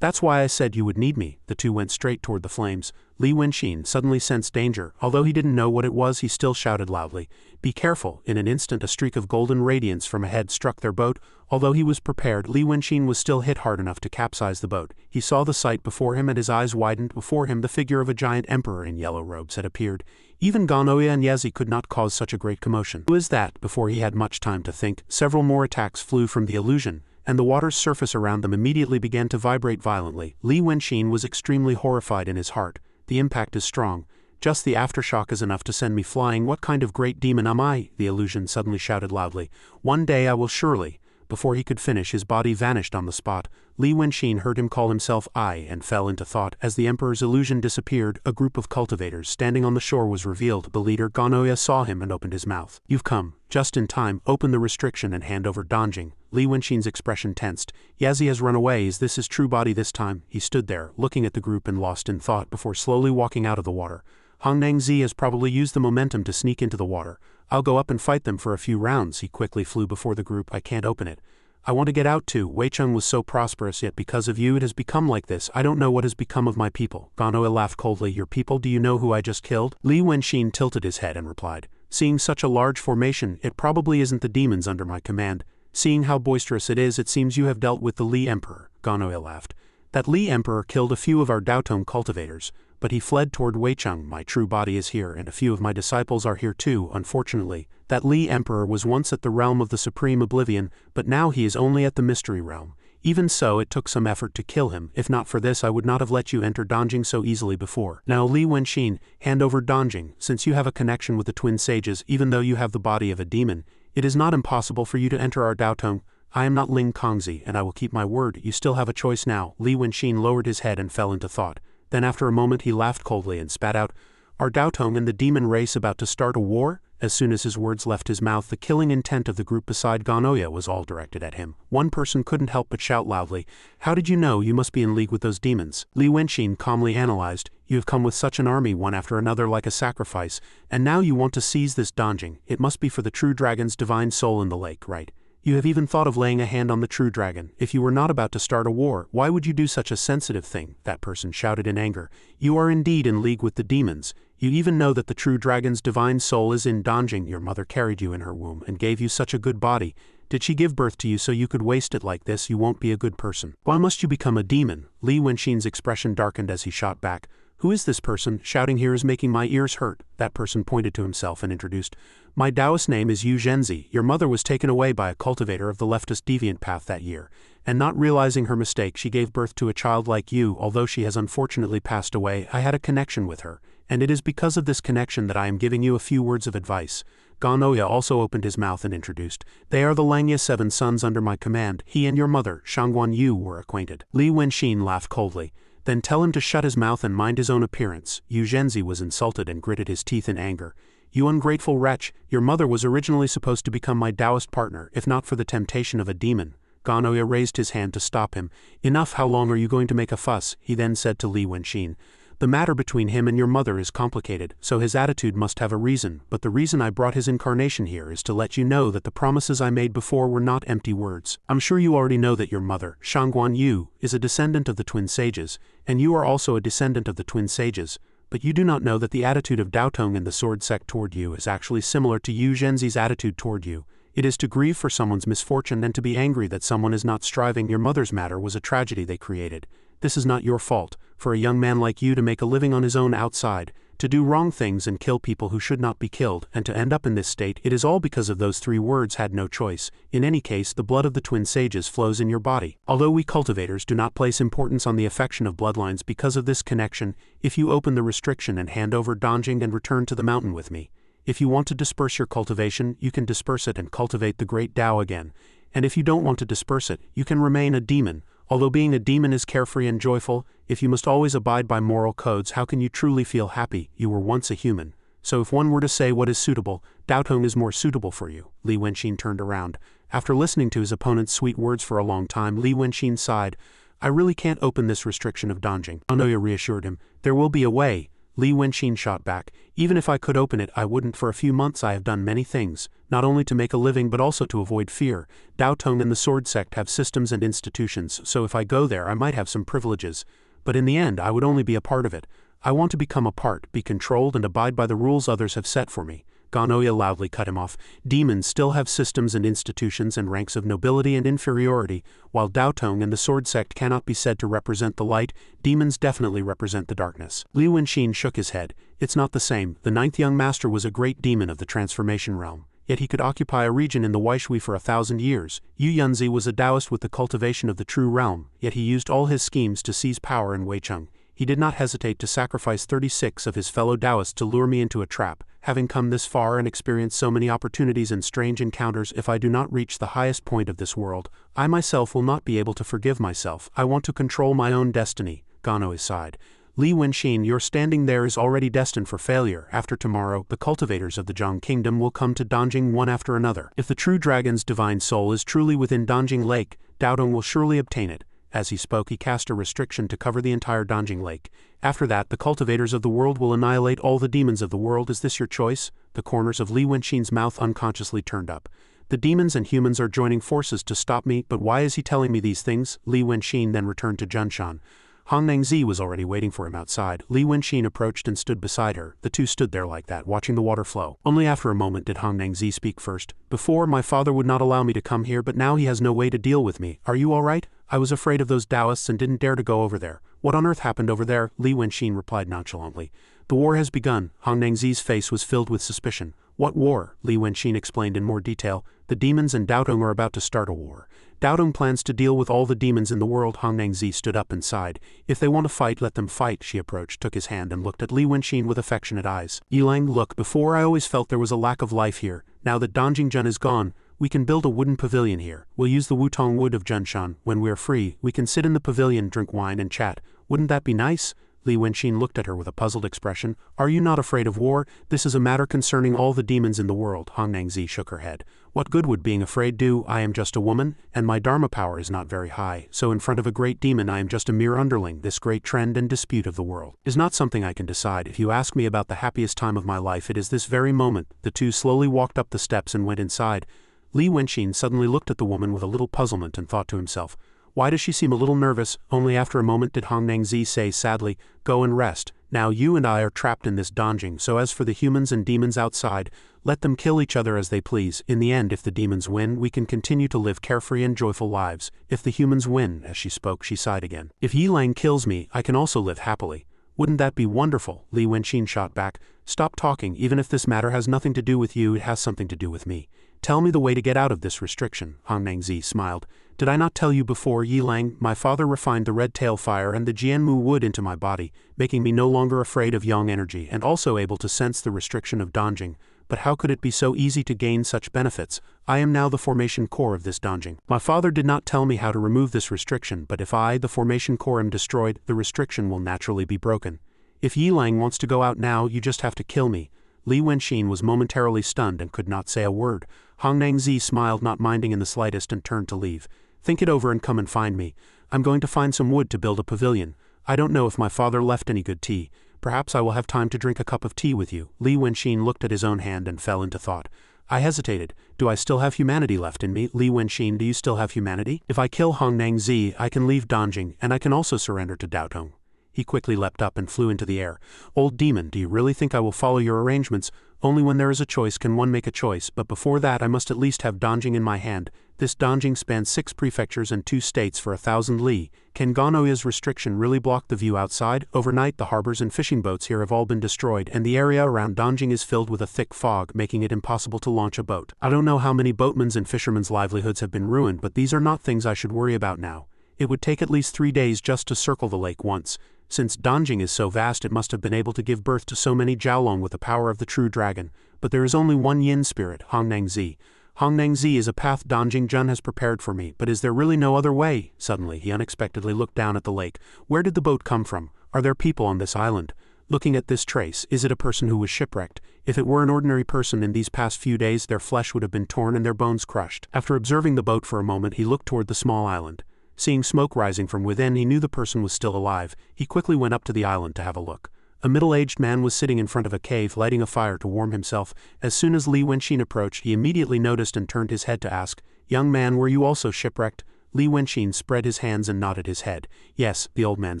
That's why I said you would need me. The two went straight toward the flames. Li Wenxin suddenly sensed danger. Although he didn't know what it was, he still shouted loudly, be careful. In an instant a streak of golden radiance from ahead struck their boat. Although he was prepared, Li Wenxin was still hit hard enough to capsize the boat. He saw the sight before him and his eyes widened. Before him the figure of a giant emperor in yellow robes had appeared. Even Ganoya and Yezi could not cause such a great commotion. Who is that? Before he had much time to think, several more attacks flew from the illusion, and the water's surface around them immediately began to vibrate violently. Li Wenxin was extremely horrified in his heart. The impact is strong. Just the aftershock is enough to send me flying. What kind of great demon am I? The illusion suddenly shouted loudly. One day I will surely. before he could finish his body vanished on the spot. Li Wenxin heard him call himself I and fell into thought. As the Emperor's illusion disappeared, a group of cultivators standing on the shore was revealed. The leader, Ganoya, saw him and opened his mouth. "You've come just in time. Open the restriction and hand over Donjing." Li Wenxin's expression tensed. Yazi has run away. Is this his true body this time? He stood there, looking at the group and lost in thought before slowly walking out of the water. Hong Nangzi has probably used the momentum to sneak into the water. I'll go up and fight them for a few rounds. He quickly flew before the group. I can't open it. I want to get out too. Weicheng was so prosperous, yet because of you it has become like this. I don't know what has become of my people. Ganoa laughed coldly. Your people? Do you know who I just killed? Li Wenxin tilted his head and replied, seeing such a large formation, it probably isn't the demons under my command. Seeing how boisterous it is, it seems you have dealt with the Li Emperor. Ganoa laughed. That Li Emperor killed a few of our Daotong cultivators, but he fled toward Weicheng. My true body is here, and a few of my disciples are here too. Unfortunately, that Li Emperor was once at the realm of the Supreme Oblivion, but now he is only at the Mystery Realm. Even so, it took some effort to kill him. If not for this, I would not have let you enter Donjing so easily before. Now Li Wenxin, hand over Donjing. Since you have a connection with the Twin Sages, even though you have the body of a demon, it is not impossible for you to enter our Daotong. I am not Ling Kongzi, and I will keep my word. You still have a choice now. Li Wenxin lowered his head and fell into thought. Then after a moment he laughed coldly and spat out, "Are Daotong and the demon race about to start a war?" As soon as his words left his mouth, the killing intent of the group beside Ganoya was all directed at him. One person couldn't help but shout loudly, "How did you know? You must be in league with those demons." Li Wenxin calmly analyzed, "You have come with such an army, one after another like a sacrifice, and now you want to seize this Donjing. It must be for the true dragon's divine soul in the lake, right? You have even thought of laying a hand on the true dragon. If you were not about to start a war, why would you do such a sensitive thing?" That person shouted in anger. "You are indeed in league with the demons. You even know that the true dragon's divine soul is in Donjing. Your mother carried you in her womb and gave you such a good body. Did she give birth to you so you could waste it like this? You won't be a good person. Why must you become a demon?" Li Wenxin's expression darkened as he shot back. "Who is this person? Shouting here is making my ears hurt." That person pointed to himself and introduced, "My Taoist name is Yu Zhenzi. Your mother was taken away by a cultivator of the leftist deviant path that year, and not realizing her mistake, she gave birth to a child like you. Although she has unfortunately passed away, I had a connection with her, and it is because of this connection that I am giving you a few words of advice." Ganoya also opened his mouth and introduced, "They are the Langya 7 sons under my command. He and your mother, Shangguan Yu, were acquainted." Li Wenxin laughed coldly. "Then tell him to shut his mouth and mind his own appearance." Yu Zhenzi was insulted and gritted his teeth in anger. "You ungrateful wretch, your mother was originally supposed to become my Taoist partner, if not for the temptation of a demon." Ganoya raised his hand to stop him. "Enough, how long are you going to make a fuss?" He then said to Li Wenxin, "The matter between him and your mother is complicated, so his attitude must have a reason, but the reason I brought his incarnation here is to let you know that the promises I made before were not empty words. I'm sure you already know that your mother, Shangguan Yu, is a descendant of the Twin Sages, and you are also a descendant of the Twin Sages, but you do not know that the attitude of Daotong and the Sword Sect toward you is actually similar to Yu Zhenzi's attitude toward you. It is to grieve for someone's misfortune and to be angry that someone is not striving. Your mother's matter was a tragedy they created. This is not your fault. For a young man like you to make a living on his own outside, to do wrong things and kill people who should not be killed, and to end up in this state, it is all because of those 3 words. Had no choice. In any case, the blood of the Twin Sages flows in your body. Although we cultivators do not place importance on the affection of bloodlines because of this connection, if you open the restriction and hand over Donjing and return to the mountain with me, if you want to disperse your cultivation, you can disperse it and cultivate the great Tao again. And if you don't want to disperse it, you can remain a demon. Although being a demon is carefree and joyful, if you must always abide by moral codes, how can you truly feel happy? You were once a human. So if one were to say what is suitable, Daotong is more suitable for you." Li Wenxin turned around. After listening to his opponent's sweet words for a long time, Li Wenxin sighed. "I really can't open this restriction of Donjing." Ganoya reassured him. "There will be a way." Li Wenxin shot back, "Even if I could open it, I wouldn't. For a few months I have done many things, not only to make a living but also to avoid fear. Daotong and the Sword Sect have systems and institutions, so if I go there I might have some privileges. But in the end I would only be a part of it. I want to become a part, be controlled and abide by the rules others have set for me." Ganoya loudly cut him off. "Demons still have systems and institutions and ranks of nobility and inferiority, while Daotong and the Sword Sect cannot be said to represent the light. Demons definitely represent the darkness." Li Wenxin shook his head. "It's not the same. The 9th young master was a great demon of the transformation realm, yet he could occupy a region in the Weishui for 1,000 years. Yu Yunzi was a Taoist with the cultivation of the true realm, yet he used all his schemes to seize power in Weicheng. he did not hesitate to sacrifice 36 of his fellow Taoists to lure me into a trap. Having come this far and experienced so many opportunities and strange encounters, if I do not reach the highest point of this world, I myself will not be able to forgive myself. I want to control my own destiny. Gano sighed. Li Wenxin, your standing there is already destined for failure. After tomorrow, the cultivators of the Zhang Kingdom will come to Danjing one after another. If the true dragon's divine soul is truly within Danjing Lake, Daodong will surely obtain it. As he spoke, he cast a restriction to cover the entire Danjing Lake. After that, the cultivators of the world will annihilate all the demons of the world. Is this your choice? The corners of Li Wenxin's mouth unconsciously turned up. The demons and humans are joining forces to stop me, but why is he telling me these things? Li Wenxin then returned to Junshan. Hong Nangzi was already waiting for him outside. Li Wenxin approached and stood beside her. The two stood there like that, watching the water flow. Only after a moment did Hong Nangzi speak first. Before, my father would not allow me to come here, but now he has no way to deal with me. Are you all right? I was afraid of those Taoists and didn't dare to go over there. What on earth happened over there? Li Wenxin replied nonchalantly. The war has begun. Hong Nangzi's face was filled with suspicion. What war? Li Wenxin explained in more detail. The demons and Daodong are about to start a war. Daodong plans to deal with all the demons in the world. Hong Nangzi stood up and sighed. If they want to fight, let them fight. She approached, took his hand and looked at Li Wenxin with affectionate eyes. Yilang, look, before I always felt there was a lack of life here. Now that Danjingjun is gone, we can build a wooden pavilion here. We'll use the Wutong wood of Junshan. When we're free, we can sit in the pavilion, drink wine and chat. Wouldn't that be nice? Li Wenxin looked at her with a puzzled expression. Are you not afraid of war? This is a matter concerning all the demons in the world. Hong Nangzi shook her head. What good would being afraid do? I am just a woman, and my dharma power is not very high, so in front of a great demon I am just a mere underling. This great trend and dispute of the world is not something I can decide. If you ask me about the happiest time of my life, it is this very moment. The two slowly walked up the steps and went inside. Li Wenxin suddenly looked at the woman with a little puzzlement and thought to himself, why does she seem a little nervous? Only after a moment did Hong Nangzi say sadly, go and rest. Now you and I are trapped in this Danjing, so as for the humans and demons outside, let them kill each other as they please. In the end, if the demons win, we can continue to live carefree and joyful lives. If the humans win, as she spoke, she sighed again. If Yilang kills me, I can also live happily. Wouldn't that be wonderful? Li Wenxin shot back. Stop talking. Even if this matter has nothing to do with you, it has something to do with me. Tell me the way to get out of this restriction. Hong Nangzi smiled. Did I not tell you before, Yilang? My father refined the red tail fire and the Jianmu wood into my body, making me no longer afraid of yang energy and also able to sense the restriction of Danjing. But how could it be so easy to gain such benefits? I am now the formation core of this Danjing. My father did not tell me how to remove this restriction, but if I, the formation core, am destroyed, the restriction will naturally be broken. If Yilang wants to go out now, you just have to kill me. Li Wenxin was momentarily stunned and could not say a word. Hong Nangzi smiled, not minding in the slightest, and turned to leave. Think it over and come and find me. I'm going to find some wood to build a pavilion. I don't know if my father left any good tea. Perhaps I will have time to drink a cup of tea with you. Li Wenxin looked at his own hand and fell into thought. I hesitated. Do I still have humanity left in me? Li Wenxin, do you still have humanity? If I kill Hong Nangzi, I can leave Danjing, and I can also surrender to Daodong. He quickly leapt up and flew into the air. Old demon, do you really think I will follow your arrangements? Only when there is a choice can one make a choice, but before that I must at least have Danjing in my hand. This Danjing spans 6 prefectures and 2 states for 1,000 li. Can Ganoya's restriction really block the view outside? Overnight the harbors and fishing boats here have all been destroyed, and the area around Danjing is filled with a thick fog, making it impossible to launch a boat. I don't know how many boatmen's and fishermen's livelihoods have been ruined, but these are not things I should worry about now. It would take at least 3 days just to circle the lake once. Since Danjing is so vast, it must have been able to give birth to so many Jiaolong with the power of the true dragon. But there is only one yin spirit, Hong Nangzi. Hong Nangzi is a path Danjingjun has prepared for me, but is there really no other way? Suddenly, he unexpectedly looked down at the lake. Where did the boat come from? Are there people on this island? Looking at this trace, is it a person who was shipwrecked? If it were an ordinary person in these past few days, their flesh would have been torn and their bones crushed. After observing the boat for a moment, he looked toward the small island. Seeing smoke rising from within, he knew the person was still alive. He quickly went up to the island to have a look. A middle-aged man was sitting in front of a cave, lighting a fire to warm himself. As soon as Li Wenxin approached, he immediately noticed and turned his head to ask, "Young man, were you also shipwrecked?" Li Wenxin spread his hands and nodded his head. "Yes," the old man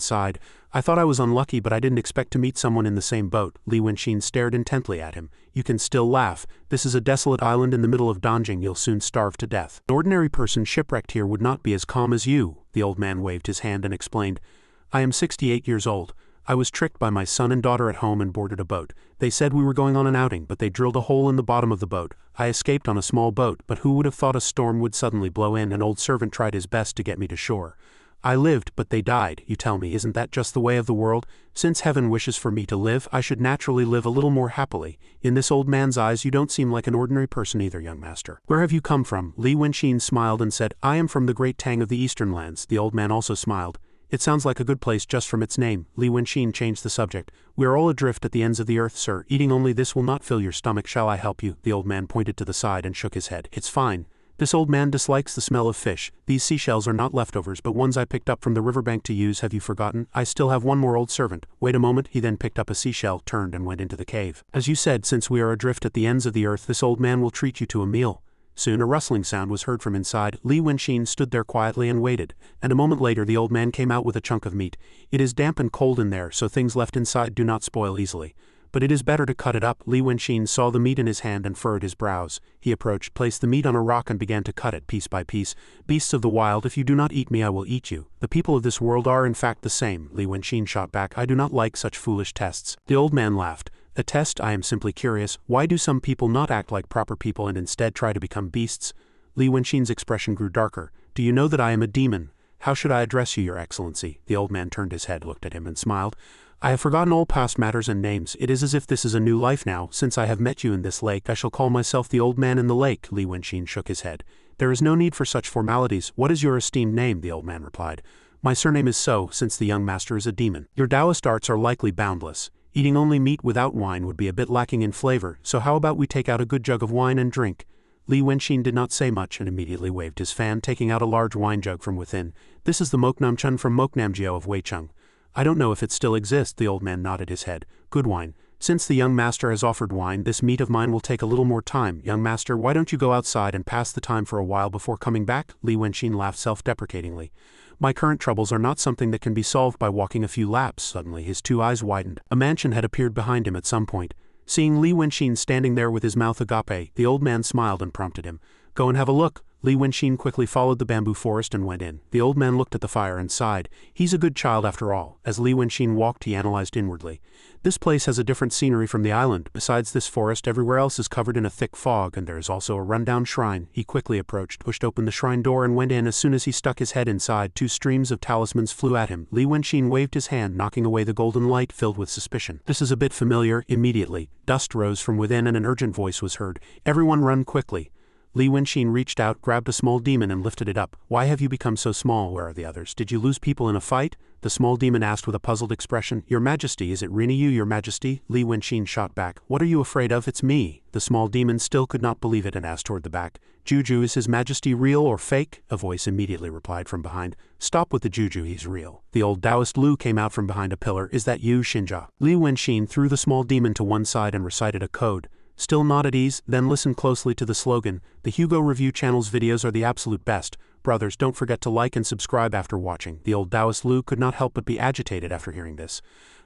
sighed. "I thought I was unlucky, but I didn't expect to meet someone in the same boat." Li Wenxin stared intently at him. "You can still laugh. This is a desolate island in the middle of Danjing. You'll soon starve to death. An ordinary person shipwrecked here would not be as calm as you." The old man waved his hand and explained, "I am 68 years old. I was tricked by my son and daughter at home and boarded a boat. They said we were going on an outing, but they drilled a hole in the bottom of the boat. I escaped on a small boat, but who would have thought a storm would suddenly blow in? An old servant tried his best to get me to shore. I lived, but they died, you tell me. Isn't that just the way of the world? Since heaven wishes for me to live, I should naturally live a little more happily. In this old man's eyes you don't seem like an ordinary person either, young master. Where have you come from? Li Wenqin smiled and said, I am from the great Tang of the Eastern lands. The old man also smiled. It sounds like a good place just from its name. Li Wenqin changed the subject. We are all adrift at the ends of the earth, sir. Eating only this will not fill your stomach. Shall I help you? The old man pointed to the side and shook his head. It's fine. This old man dislikes the smell of fish. These seashells are not leftovers but ones I picked up from the riverbank to use. Have you forgotten? I still have one more old servant. Wait a moment. He then picked up a seashell, turned and went into the cave. As you said, since we are adrift at the ends of the earth, this old man will treat you to a meal. Soon a rustling sound was heard from inside. Li Wenqin stood there quietly and waited, and a moment later the old man came out with a chunk of meat. It is damp and cold in there, so things left inside do not spoil easily. But it is better to cut it up. Li Wenqin saw the meat in his hand and furrowed his brows. He approached, placed the meat on a rock and began to cut it piece by piece. Beasts of the wild, if you do not eat me I will eat you. The people of this world are in fact the same. Li Wenqin shot back, I do not like such foolish tests. The old man laughed. A test? I am simply curious. Why do some people not act like proper people and instead try to become beasts? Li Wenqin's expression grew darker. Do you know that I am a demon? How should I address you, your excellency? The old man turned his head, looked at him and smiled. I have forgotten all past matters and names. It is as if this is a new life now. Since I have met you in this lake, I shall call myself the old man in the lake. Li Wenqin shook his head. There is no need for such formalities. What is your esteemed name? The old man replied. My surname is So, since the young master is a demon. Your Taoist arts are likely boundless. Eating only meat without wine would be a bit lacking in flavor, so how about we take out a good jug of wine and drink? Li Wenqin did not say much and immediately waved his fan, taking out a large wine jug from within. This is the Moknamchun from Moknamgyo of Weicheng. I don't know if it still exists. The old man nodded his head. Good wine. Since the young master has offered wine, this meat of mine will take a little more time. Young master, why don't you go outside and pass the time for a while before coming back? Li Wenqin laughed self-deprecatingly. My current troubles are not something that can be solved by walking a few laps. Suddenly his two eyes widened. A mansion had appeared behind him at some point. Seeing Li Wenqin standing there with his mouth agape, the old man smiled and prompted him. Go and have a look. Li Wenqin quickly followed the bamboo forest and went in. The old man looked at the fire and sighed. He's a good child after all. As Li Wenqin walked, he analyzed inwardly. This place has a different scenery from the island. Besides this forest, everywhere else is covered in a thick fog, and there is also a rundown shrine. He quickly approached, pushed open the shrine door and went in. As soon as he stuck his head inside, two streams of talismans flew at him. Li Wenqin waved his hand, knocking away the golden light filled with suspicion. This is a bit familiar. Immediately, dust rose from within and an urgent voice was heard. Everyone run quickly. Li Wenqin reached out, grabbed a small demon and lifted it up. Why have you become so small? Where are the others? Did you lose people in a fight? The small demon asked with a puzzled expression. Your Majesty, is it really you, your Majesty? Li Wenqin shot back. What are you afraid of? It's me. The small demon still could not believe it and asked toward the back. Juju, is his Majesty real or fake? A voice immediately replied from behind. Stop with the juju, he's real. The old Taoist Lu came out from behind a pillar. Is that you, Xinjia? Li Wenqin threw the small demon to one side and recited a code. Still not at ease? Then listen closely to the slogan. The Hugo Review channel's videos are the absolute best. Brothers, don't forget to like and subscribe after watching. The old Taoist Lu could not help but be agitated after hearing this.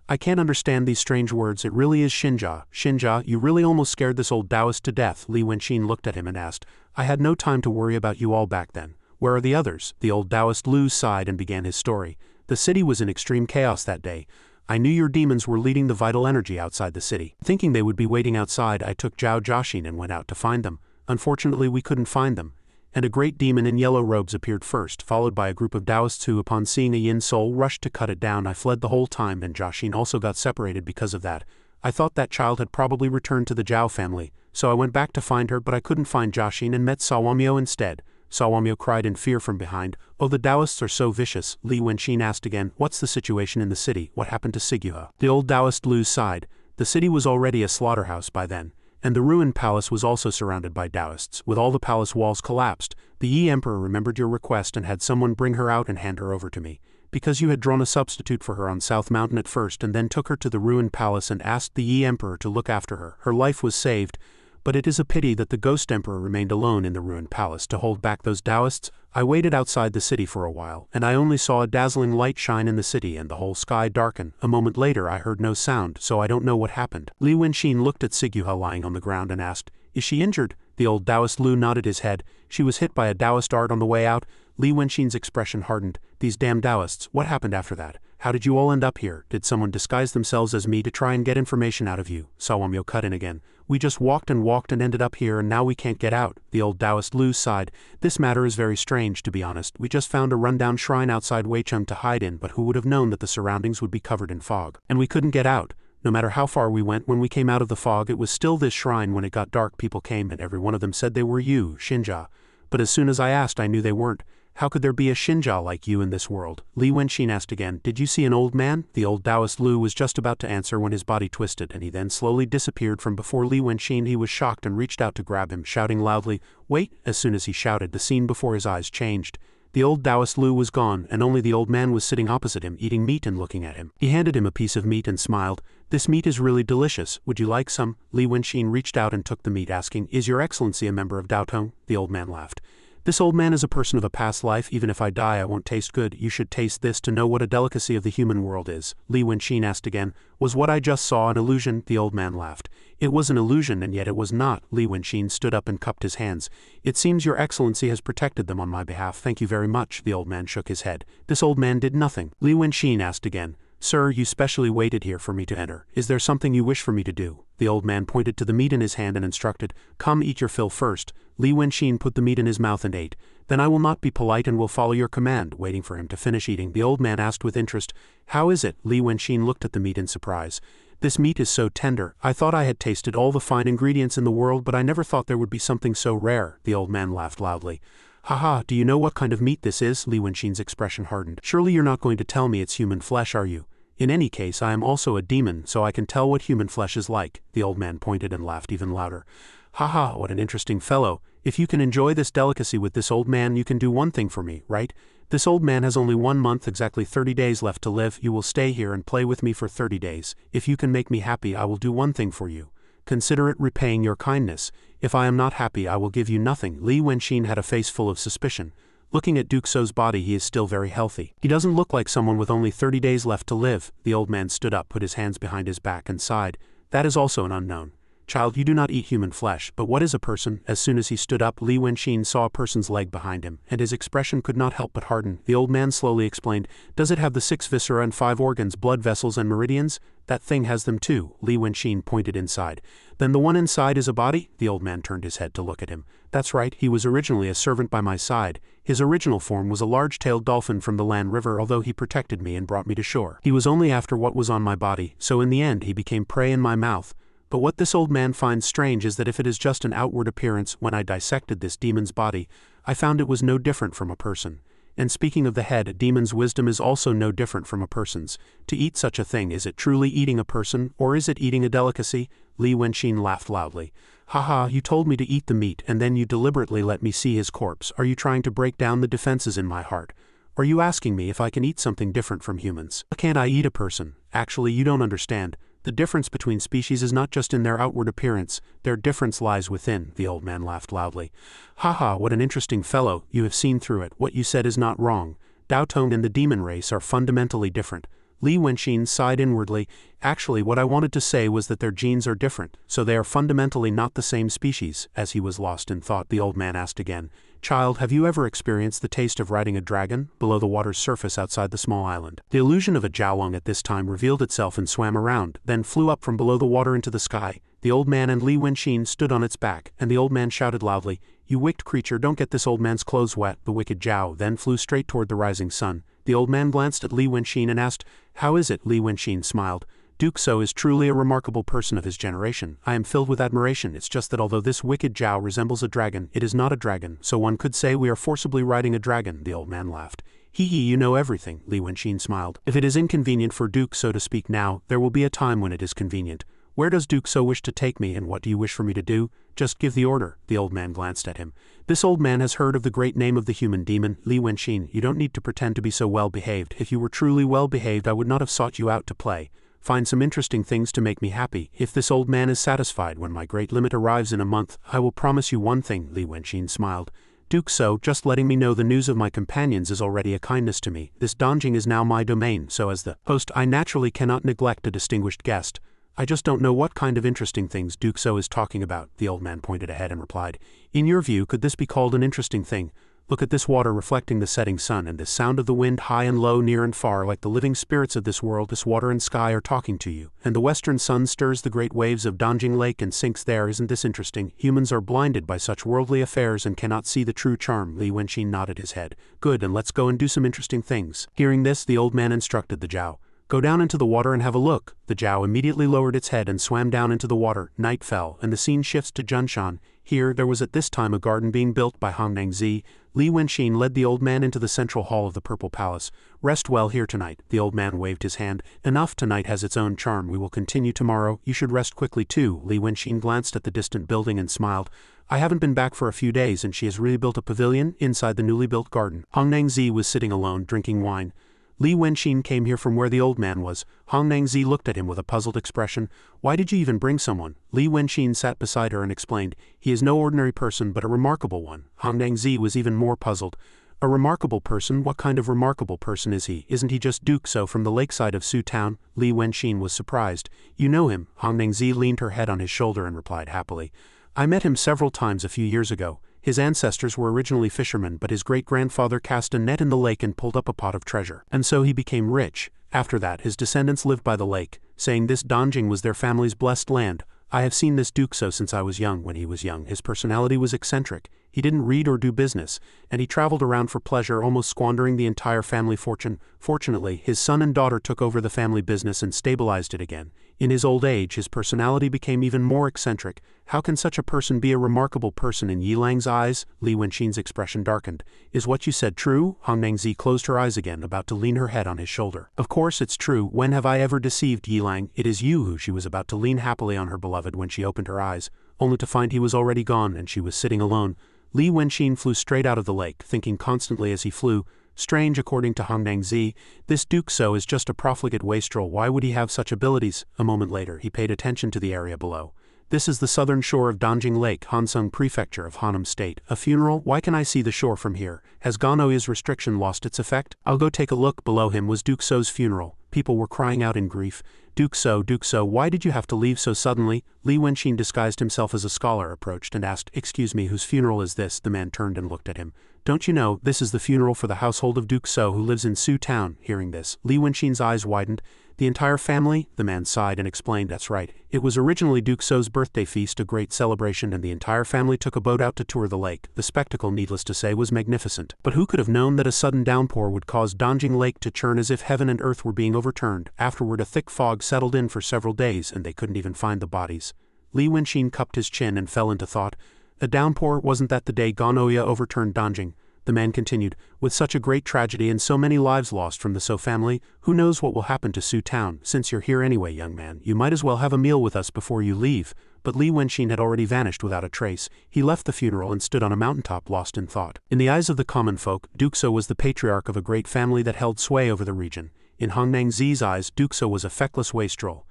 I can't understand these strange words. It really is Xinjia. Xinjia, you really almost scared this old Taoist to death. Li Wenqin looked at him and asked. I had no time to worry about you all back then. Where are the others? The old Taoist Lu sighed and began his story. The city was in extreme chaos that day. I knew your demons were leading the vital energy outside the city. Thinking they would be waiting outside, I took Zhao Jiaxin and went out to find them. Unfortunately, we couldn't find them. And a great demon in yellow robes appeared first, followed by a group of Taoists who, upon seeing a yin soul, rushed to cut it down. I fled the whole time, and Jiaxin also got separated because of that. I thought that child had probably returned to the Zhao family, so I went back to find her, but I couldn't find Jiaxin and met Sawamyo instead. Sawamyo cried in fear from behind. Oh, the Taoists are so vicious. Li Wenqin asked again, what's the situation in the city? What happened to Siguha? The old Taoist Lu sighed. The city was already a slaughterhouse by then, and the ruined palace was also surrounded by Taoists. With all the palace walls collapsed, the Yi Emperor remembered your request and had someone bring her out and hand her over to me. Because you had drawn a substitute for her on South Mountain at first and then took her to the ruined palace and asked the Yi Emperor to look after her, her life was saved. But it is a pity that the Ghost Emperor remained alone in the ruined palace to hold back those Taoists. I waited outside the city for a while, and I only saw a dazzling light shine in the city and the whole sky darken. A moment later I heard no sound, so I don't know what happened. Li Wenqin looked at Siguha lying on the ground and asked, is she injured? The old Taoist Lu nodded his head. She was hit by a Taoist art on the way out. Li Wenqin's expression hardened. These damn Taoists, what happened after that? How did you all end up here? Did someone disguise themselves as me to try and get information out of you? Sawamyo cut in again. We just walked and ended up here and now we can't get out. The old Taoist Lu sighed. This matter is very strange, to be honest. We just found a rundown shrine outside Weicheng to hide in, but who would have known that the surroundings would be covered in fog? And we couldn't get out. No matter how far we went, when we came out of the fog, it was still this shrine. When it got dark, people came and every one of them said they were you, Shinja. But as soon as I asked, I knew they weren't. How could there be a Shinja like you in this world? Li Wenxin asked again. Did you see an old man? The old Taoist Lu was just about to answer when his body twisted and he then slowly disappeared from before Li Wenxin. He was shocked and reached out to grab him, shouting loudly, "Wait!" As soon as he shouted, the scene before his eyes changed. The old Taoist Lu was gone, and only the old man was sitting opposite him, eating meat and looking at him. He handed him a piece of meat and smiled. "This meat is really delicious. Would you like some?" Li Wenxin reached out and took the meat, asking, "Is your excellency a member of Daotong?" The old man laughed. "This old man is a person of a past life. Even if I die, I won't taste good. You should taste this to know what a delicacy of the human world is." Li Wenxin asked again, "Was what I just saw an illusion?" The old man laughed. "It was an illusion, and yet it was not." Li Wenxin stood up and cupped his hands. "It seems your excellency has protected them on my behalf. Thank you very much." The old man shook his head. "This old man did nothing." Li Wenxin asked again, "Sir, you specially waited here for me to enter. Is there something you wish for me to do?" The old man pointed to the meat in his hand and instructed, "Come eat your fill first." Li Wenxin put the meat in his mouth and ate. "Then I will not be polite and will follow your command." Waiting for him to finish eating, the old man asked with interest, "How is it?" Li Wenxin looked at the meat in surprise. "This meat is so tender. I thought I had tasted all the fine ingredients in the world, but I never thought there would be something so rare." The old man laughed loudly. "Haha, do you know what kind of meat this is?" Li Wenxin's expression hardened. "Surely you're not going to tell me it's human flesh, are you? In any case, I am also a demon, so I can tell what human flesh is like." The old man pointed and laughed even louder. "Haha, what an interesting fellow. If you can enjoy this delicacy with this old man, you can do one thing for me, right? This old man has only 1 month, exactly 30 days left to live. You will stay here and play with me for 30 days. If you can make me happy, I will do one thing for you. Consider it repaying your kindness. If I am not happy, I will give you nothing." Li Wenxin had a face full of suspicion. Looking at Duke So's body, he is still very healthy. He doesn't look like someone with only 30 days left to live. The old man stood up, put his hands behind his back and sighed. "That is also an unknown. Child, you do not eat human flesh, but what is a person?" As soon as he stood up, Li Wenxin saw a person's leg behind him, and his expression could not help but harden. The old man slowly explained, "Does it have the 6 viscera and 5 organs, blood vessels and meridians?" "That thing has them too." Li Wenxin pointed inside. "Then the one inside is a body?" The old man turned his head to look at him. "That's right, he was originally a servant by my side. His original form was a large-tailed dolphin from the Land River, although he protected me and brought me to shore. He was only after what was on my body, so in the end he became prey in my mouth. But what this old man finds strange is that if it is just an outward appearance, when I dissected this demon's body, I found it was no different from a person. And speaking of the head, a demon's wisdom is also no different from a person's. To eat such a thing, is it truly eating a person, or is it eating a delicacy?" Li Wenxin laughed loudly. "Haha, you told me to eat the meat, and then you deliberately let me see his corpse. Are you trying to break down the defenses in my heart? Are you asking me if I can eat something different from humans? Can't I eat a person? Actually, you don't understand. The difference between species is not just in their outward appearance, their difference lies within." The old man laughed loudly. "Haha, what an interesting fellow. You have seen through it. What you said is not wrong. Daotong and the demon race are fundamentally different." Li Wenxin sighed inwardly. "Actually, what I wanted to say was that their genes are different, so they are fundamentally not the same species." As he was lost in thought, the old man asked again, "Child, have you ever experienced the taste of riding a dragon below the water's surface outside the small island?" The illusion of a Jiaolong at this time revealed itself and swam around, then flew up from below the water into the sky. The old man and Li Wenxin stood on its back, and the old man shouted loudly, "You wicked creature, don't get this old man's clothes wet." The wicked Jiao then flew straight toward the rising sun. The old man glanced at Li Wenxin and asked, "How is it?" Li Wenxin smiled. "Duke So is truly a remarkable person of his generation. I am filled with admiration. It's just that although this wicked Jiao resembles a dragon, it is not a dragon, so one could say we are forcibly riding a dragon." The old man laughed. "Hee hee, you know everything." Li Wenxin smiled. "If it is inconvenient for Duke So to speak now, there will be a time when it is convenient. Where does Duke So wish to take me, and what do you wish for me to do? Just give the order." The old man glanced at him. "This old man has heard of the great name of the human demon." Li Wenxin, you don't need to pretend to be so well-behaved. If you were truly well-behaved, I would not have sought you out to play. Find some interesting things to make me happy. If this old man is satisfied when my great limit arrives in a month, I will promise you one thing." Li Wenxin smiled. "Duke So, just letting me know the news of my companions is already a kindness to me. This donjing is now my domain, so as the host, I naturally cannot neglect a distinguished guest. I just don't know what kind of interesting things Duke So is talking about." The old man pointed ahead and replied, "In your view, could this be called an interesting thing?" Look at this water reflecting the setting sun and this sound of the wind high and low, near and far, like the living spirits of this world. This water and sky are talking to you. And the western sun stirs the great waves of Danjing Lake and sinks there. Isn't this interesting? Humans are blinded by such worldly affairs and cannot see the true charm. Li Wenqin nodded his head. Good, and let's go and do some interesting things. Hearing this, the old man instructed the Zhao. Go down into the water and have a look. The Zhao immediately lowered its head and swam down into the water. Night fell, and the scene shifts to Junshan. Here, there was at this time a garden being built by Hongnangzi. Li Wenqin led the old man into the central hall of the Purple Palace. Rest well here tonight. The old man waved his hand. Enough, tonight has its own charm. We will continue tomorrow. You should rest quickly too. Li Wenqin glanced at the distant building and smiled. I haven't been back for a few days, and she has really built a pavilion inside the newly built garden. Hongnangzi was sitting alone, drinking wine. Li Wenqin came here from where the old man was. Hongnangzi looked at him with a puzzled expression. Why did you even bring someone? Li Wenqin sat beside her and explained. He is no ordinary person, but a remarkable one. Hongnangzi was even more puzzled. A remarkable person? What kind of remarkable person is he? Isn't he just Duke So from the lakeside of Su Town? Li Wenqin was surprised. You know him? Hongnangzi leaned her head on his shoulder and replied happily. I met him several times a few years ago. His ancestors were originally fishermen, but his great-grandfather cast a net in the lake and pulled up a pot of treasure. And so he became rich. After that, his descendants lived by the lake, saying this Danjing was their family's blessed land. I have seen this Duke So since I was young. When he was young, his personality was eccentric. He didn't read or do business, and he traveled around for pleasure, almost squandering the entire family fortune. Fortunately, his son and daughter took over the family business and stabilized it again. In his old age, his personality became even more eccentric. How can such a person be a remarkable person in Yilang's eyes? Li Wenqin's expression darkened. Is what you said true? Hongnangzi closed her eyes again, about to lean her head on his shoulder. Of course it's true. When have I ever deceived Yilang? It is you who. She was about to lean happily on her beloved when she opened her eyes, only to find he was already gone and she was sitting alone. Li Wenqin flew straight out of the lake, thinking constantly as he flew. Strange, according to Hongnangzi, this Duke So is just a profligate wastrel. Why would he have such abilities? A moment later, he paid attention to the area below. This is the southern shore of Danjing Lake, Hansung Prefecture of Hanam State. A funeral? Why can I see the shore from here? Has Ganoya's restriction lost its effect? I'll go take a look. Below him was Duke So's funeral. People were crying out in grief. Duke So, why did you have to leave so suddenly? Li Wenqin disguised himself as a scholar, approached and asked, Excuse me, whose funeral is this? The man turned and looked at him. Don't you know, this is the funeral for the household of Duke So who lives in Su Town. Hearing this, Li Wenqin's eyes widened. The entire family? The man sighed and explained, That's right. It was originally Duke So's birthday feast, a great celebration, and the entire family took a boat out to tour the lake. The spectacle, needless to say, was magnificent. But who could have known that a sudden downpour would cause Danjing Lake to churn as if heaven and earth were being overturned? Afterward, a thick fog settled in for several days, and they couldn't even find the bodies. Li Wenqin cupped his chin and fell into thought. A downpour? Wasn't that the day Ganoya overturned Danjing? The man continued, With such a great tragedy and so many lives lost from the So family, who knows what will happen to Su Town? Since you're here anyway, young man, you might as well have a meal with us before you leave. But Li Wenqin had already vanished without a trace. He left the funeral and stood on a mountaintop lost in thought. In the eyes of the common folk, Duke So was the patriarch of a great family that held sway over the region. In Hongnangzi's eyes, Duke So was a feckless wastrel.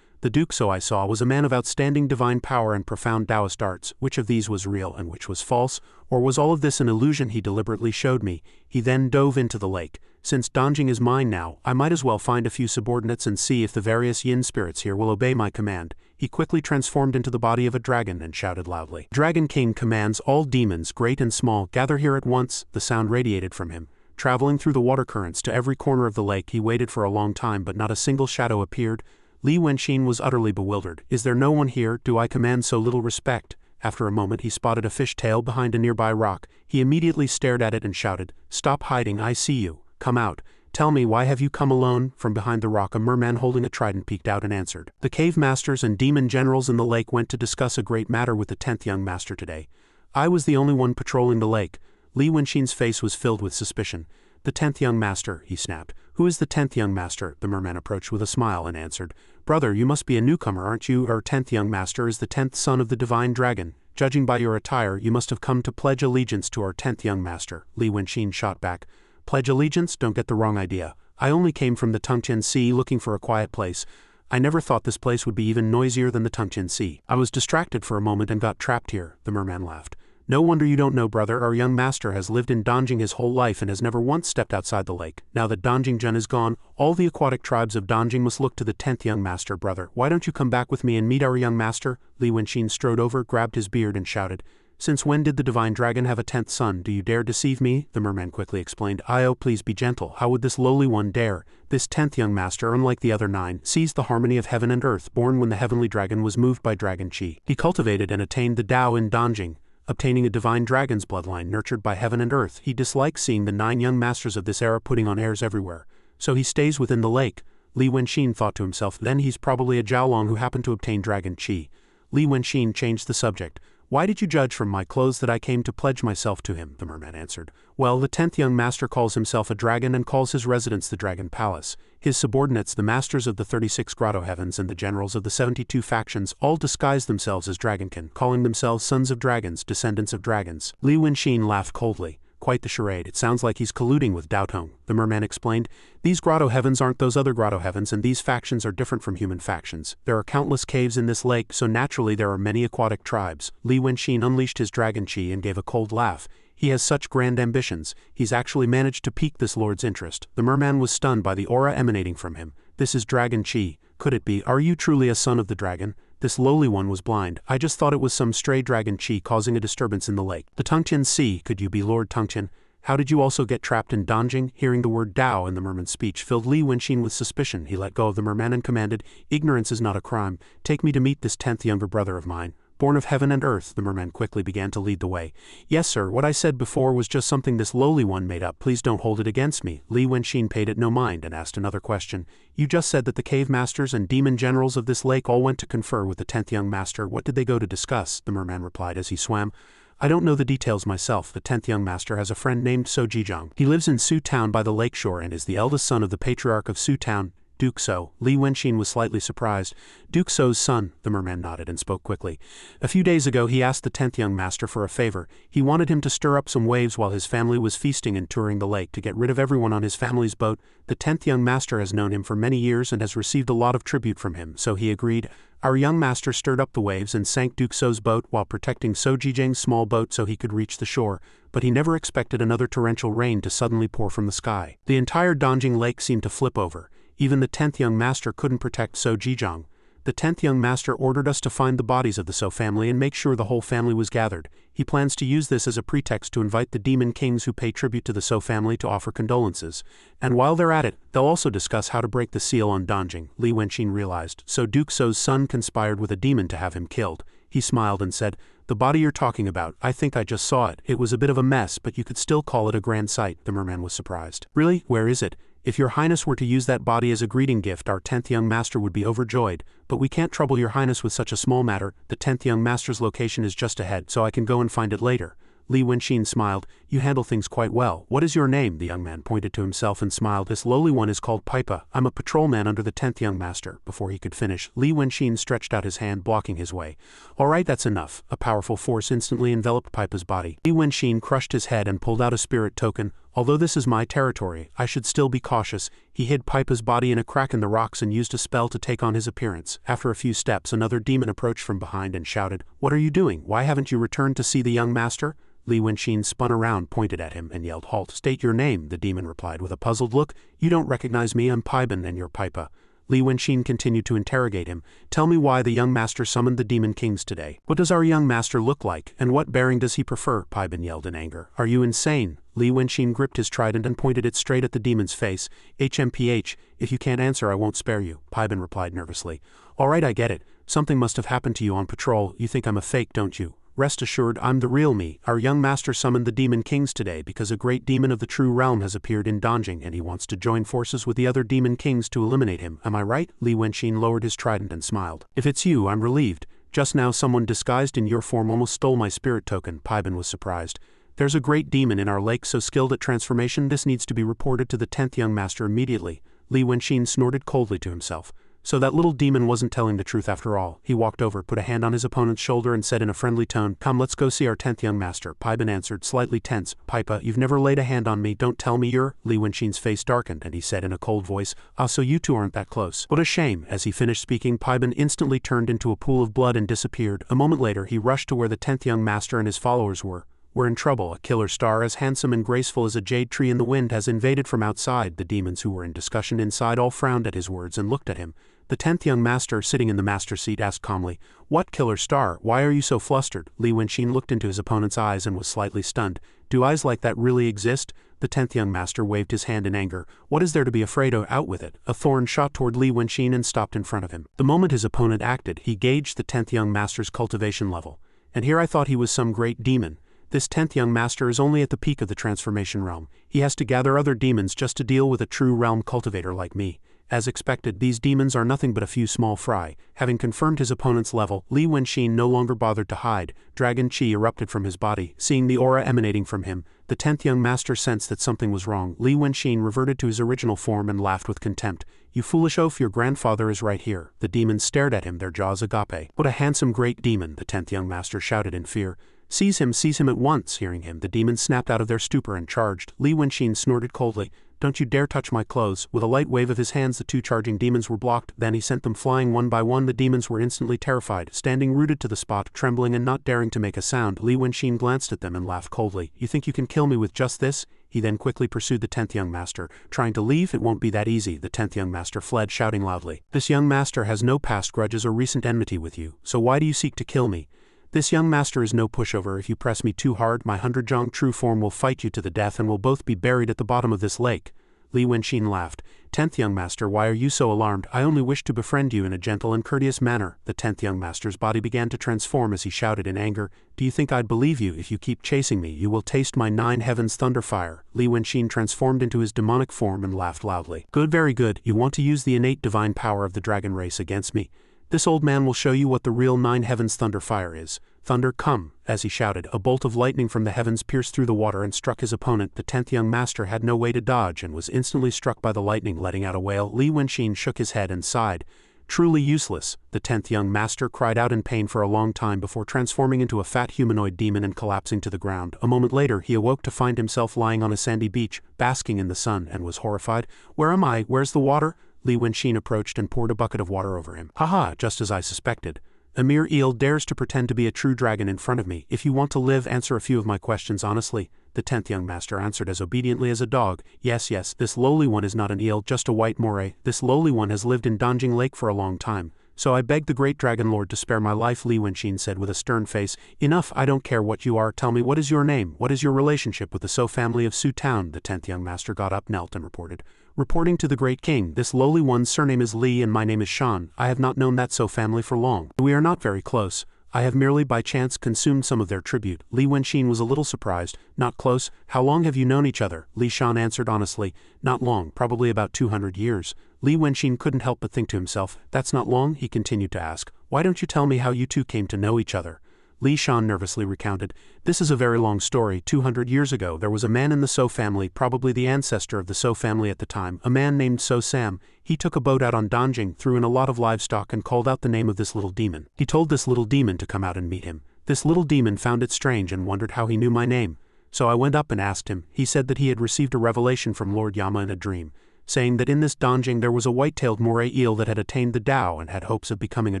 The Duke So I saw was a man of outstanding divine power and profound Taoist arts. Which of these was real and which was false? Or was all of this an illusion he deliberately showed me? He then dove into the lake. Since Danjing is mine now, I might as well find a few subordinates and see if the various yin spirits here will obey my command. He quickly transformed into the body of a dragon and shouted loudly. Dragon King commands all demons, great and small, gather here at once. The sound radiated from him. Traveling through the water currents to every corner of the lake, he waited for a long time, but not a single shadow appeared. Li Wenqin was utterly bewildered. Is there no one here? Do I command so little respect? After a moment he spotted a fish tail behind a nearby rock. He immediately stared at it and shouted, Stop hiding, I see you. Come out. Tell me, why have you come alone? From behind the rock a merman holding a trident peeked out and answered. The cave masters and demon generals in the lake went to discuss a great matter with the 10th young master today. I was the only one patrolling the lake. Li Wenqin's face was filled with suspicion. The 10th young master, he snapped. Who is the 10th young master? The merman approached with a smile and answered. Brother, you must be a newcomer, aren't you? Our 10th young master is the 10th son of the divine dragon. Judging by your attire, you must have come to pledge allegiance to our 10th young master. Li Wenqin shot back. Pledge allegiance? Don't get the wrong idea. I only came from the Tungtian Sea looking for a quiet place. I never thought this place would be even noisier than the Tungtian Sea. I was distracted for a moment and got trapped here. The merman laughed. No wonder you don't know, brother. Our young master has lived in Danjing his whole life and has never once stepped outside the lake. Now that Danjing Jun is gone, all the aquatic tribes of Danjing must look to the 10th young master. Brother, why don't you come back with me and meet our young master? Li Wenqin strode over, grabbed his beard and shouted. Since when did the divine dragon have a 10th son? Do you dare deceive me? The merman quickly explained. Oh, please be gentle. How would this lowly one dare? This 10th young master, unlike the other 9, sees the harmony of heaven and earth, born when the heavenly dragon was moved by dragon chi. He cultivated and attained the Tao in Danjing, obtaining a divine dragon's bloodline nurtured by heaven and earth. He dislikes seeing the 9 young masters of this era putting on airs everywhere, so he stays within the lake. Li Wenxin thought to himself. Then he's probably a Jiaolong who happened to obtain dragon chi. Li Wenxin changed the subject. Why did you judge from my clothes that I came to pledge myself to him? The merman answered. Well, the 10th young master calls himself a dragon and calls his residence the Dragon Palace. His subordinates, the masters of the 36 grotto heavens and the generals of the 72 factions, all disguise themselves as dragonkin, calling themselves sons of dragons, descendants of dragons. Li Wenxin laughed coldly. Quite the charade. It sounds like he's colluding with Daotong, the merman explained. These grotto heavens aren't those other grotto heavens, and these factions are different from human factions. There are countless caves in this lake, so naturally there are many aquatic tribes. Li Wenxin unleashed his dragon chi and gave a cold laugh. He has such grand ambitions. He's actually managed to pique this lord's interest. The merman was stunned by the aura emanating from him. This is dragon chi. Could it be? Are you truly a son of the dragon? This lowly one was blind. I just thought it was some stray dragon chi causing a disturbance in the lake. The Tungtian Sea. Could you be Lord Tungtian? How did you also get trapped in Danjing? Hearing the word Dao in the merman's speech filled Li Wenxin with suspicion. He let go of the merman and commanded, Ignorance is not a crime. Take me to meet this 10th younger brother of mine. Born of heaven and earth, the merman quickly began to lead the way. Yes, sir, what I said before was just something this lowly one made up. Please don't hold it against me. Li Wenxin paid it no mind and asked another question. You just said that the cave masters and demon generals of this lake all went to confer with the 10th young master. What did they go to discuss? The merman replied as he swam. I don't know the details myself. The 10th young master has a friend named So Jijang. He lives in Su Town by the lakeshore and is the eldest son of the patriarch of Su Town, Duke So. Li Wenxin was slightly surprised. Duke So's son, the merman nodded and spoke quickly. A few days ago he asked the 10th young master for a favor. He wanted him to stir up some waves while his family was feasting and touring the lake to get rid of everyone on his family's boat. The 10th young master has known him for many years and has received a lot of tribute from him, so he agreed. Our young master stirred up the waves and sank Duke So's boat while protecting So Jijang's small boat so he could reach the shore, but he never expected another torrential rain to suddenly pour from the sky. The entire Danjing lake seemed to flip over. Even the 10th young master couldn't protect So Jijang. The 10th young master ordered us to find the bodies of the So family and make sure the whole family was gathered. He plans to use this as a pretext to invite the demon kings who pay tribute to the So family to offer condolences. And while they're at it, they'll also discuss how to break the seal on Danjing. Li Wenxin realized. So Duke So's son conspired with a demon to have him killed. He smiled and said, The body you're talking about, I think I just saw it. It was a bit of a mess, but you could still call it a grand sight. The merman was surprised. Really? Where is it? If your highness were to use that body as a greeting gift, our 10th young master would be overjoyed, but we can't trouble your highness with such a small matter. The 10th young master's location is just ahead, so I can go and find it later. Li Wenxin smiled. You handle things quite well. What is your name? The young man pointed to himself and smiled. This lowly one is called Pipa. I'm a patrolman under the 10th young master. Before he could finish, Li Wenxin stretched out his hand, blocking his way. All right, that's enough. A powerful force instantly enveloped Pipa's body. Li Wenxin crushed his head and pulled out a spirit token. Although this is my territory, I should still be cautious. He hid Pipa's body in a crack in the rocks and used a spell to take on his appearance. After a few steps, another demon approached from behind and shouted, What are you doing? Why haven't you returned to see the young master? Li Wenxin spun around, pointed at him, and yelled, Halt, state your name, the demon replied with a puzzled look. You don't recognize me, I'm Piban, and you're Pipa. Li Wenxin continued to interrogate him. Tell me why the young master summoned the demon kings today. What does our young master look like, and what bearing does he prefer? Piban yelled in anger. Are you insane? Li Wenxin gripped his trident and pointed it straight at the demon's face. HMPH, if you can't answer I won't spare you, Piban replied nervously. All right, I get it. Something must have happened to you on patrol. You think I'm a fake, don't you? Rest assured, I'm the real me. Our young master summoned the demon kings today because a great demon of the true realm has appeared in Danjing and he wants to join forces with the other demon kings to eliminate him. Am I right? Li Wenxin lowered his trident and smiled. If it's you, I'm relieved. Just now someone disguised in your form almost stole my spirit token. Piban was surprised. There's a great demon in our lake so skilled at transformation this needs to be reported to the 10th young master immediately. Li Wenxin snorted coldly to himself. So that little demon wasn't telling the truth after all. He walked over, put a hand on his opponent's shoulder and said in a friendly tone, Come, let's go see our 10th young master. Piban answered, slightly tense. Pipa, you've never laid a hand on me, don't tell me you're… Li Wenxin's face darkened and he said in a cold voice, Ah, so you two aren't that close. What a shame. As he finished speaking, Piban instantly turned into a pool of blood and disappeared. A moment later, he rushed to where the 10th young master and his followers were. We're in trouble. A killer star as handsome and graceful as a jade tree in the wind has invaded from outside. The demons who were in discussion inside all frowned at his words and looked at him. The 10th young master, sitting in the master seat, asked calmly, "What, Killer Star, why are you so flustered?" Li Wenxin looked into his opponent's eyes and was slightly stunned. "Do eyes like that really exist?" The 10th young master waved his hand in anger. "What is there to be afraid of? Out with it." A thorn shot toward Li Wenxin and stopped in front of him. The moment his opponent acted, he gauged the 10th young master's cultivation level. And here I thought he was some great demon. This 10th young master is only at the peak of the transformation realm. He has to gather other demons just to deal with a true realm cultivator like me. As expected, these demons are nothing but a few small fry. Having confirmed his opponent's level, Li Wenxin no longer bothered to hide. Dragon chi erupted from his body. Seeing the aura emanating from him, the 10th young master sensed that something was wrong. Li Wenxin reverted to his original form and laughed with contempt. "You foolish oaf, your grandfather is right here." The demons stared at him, their jaws agape. "What a handsome great demon," the 10th young master shouted in fear. Seize him at once." Hearing him, the demons snapped out of their stupor and charged. Li Wenxin snorted coldly, "Don't you dare touch my clothes." With a light wave of his hands, the two charging demons were blocked. Then he sent them flying one by one. The demons were instantly terrified, standing rooted to the spot, trembling and not daring to make a sound. Li Wenxin glanced at them and laughed coldly. "You think you can kill me with just this?" He then quickly pursued the 10th young master. "Trying to leave? It won't be that easy." The 10th young master fled, shouting loudly, "This young master has no past grudges or recent enmity with you, so why do you seek to kill me? This young master is no pushover. If you press me too hard, my 100-jong true form will fight you to the death and we'll both be buried at the bottom of this lake." Li Wenxin laughed. "10th young master, why are you so alarmed? I only wish to befriend you in a gentle and courteous manner." The 10th young master's body began to transform as he shouted in anger, "Do you think I'd believe you? If you keep chasing me, you will taste my 9 heavens thunder fire." Li Wenxin transformed into his demonic form and laughed loudly. "Good, very good. You want to use the innate divine power of the dragon race against me? This old man will show you what the real 9 heavens thunder fire is. Thunder, come!" As he shouted, a bolt of lightning from the heavens pierced through the water and struck his opponent. The 10th young master had no way to dodge and was instantly struck by the lightning, letting out a wail. Li Wenxin shook his head and sighed. "Truly useless." The 10th young master cried out in pain for a long time before transforming into a fat humanoid demon and collapsing to the ground. A moment later, he awoke to find himself lying on a sandy beach, basking in the sun, and was horrified. "Where am I? Where's the water?" Li Wenxin approached and poured a bucket of water over him. "Haha, just as I suspected. A mere eel dares to pretend to be a true dragon in front of me. If you want to live, answer a few of my questions honestly." The 10th young master answered as obediently as a dog. Yes, this lowly one is not an eel, just a white moray. This lowly one has lived in Danjing Lake for a long time. So I beg the great dragon lord to spare my life," Li Wenxin said with a stern face. "Enough, I don't care what you are. Tell me, what is your name? What is your relationship with the So family of Su Town?" The 10th young master got up, knelt, and reported. "Reporting to the great king, this lowly one's surname is Li and my name is Shan. I have not known that So family for long. We are not very close. I have merely by chance consumed some of their tribute." Li Wenxin was a little surprised. "Not close? How long have you known each other?" Li Shan answered honestly. "Not long, probably about 200 years. Li Wenxin couldn't help but think to himself, "That's not long?" He continued to ask, "Why don't you tell me how you two came to know each other?" Li Shan nervously recounted, "This is a very long story. 200 years ago, there was a man in the So family, probably the ancestor of the So family at the time, a man named So Sam. He took a boat out on Danjing, threw in a lot of livestock and called out the name of this little demon. He told this little demon to come out and meet him. This little demon found it strange and wondered how he knew my name. So I went up and asked him. He said that he had received a revelation from Lord Yama in a dream, saying that in this Danjing there was a white-tailed moray eel that had attained the Tao and had hopes of becoming a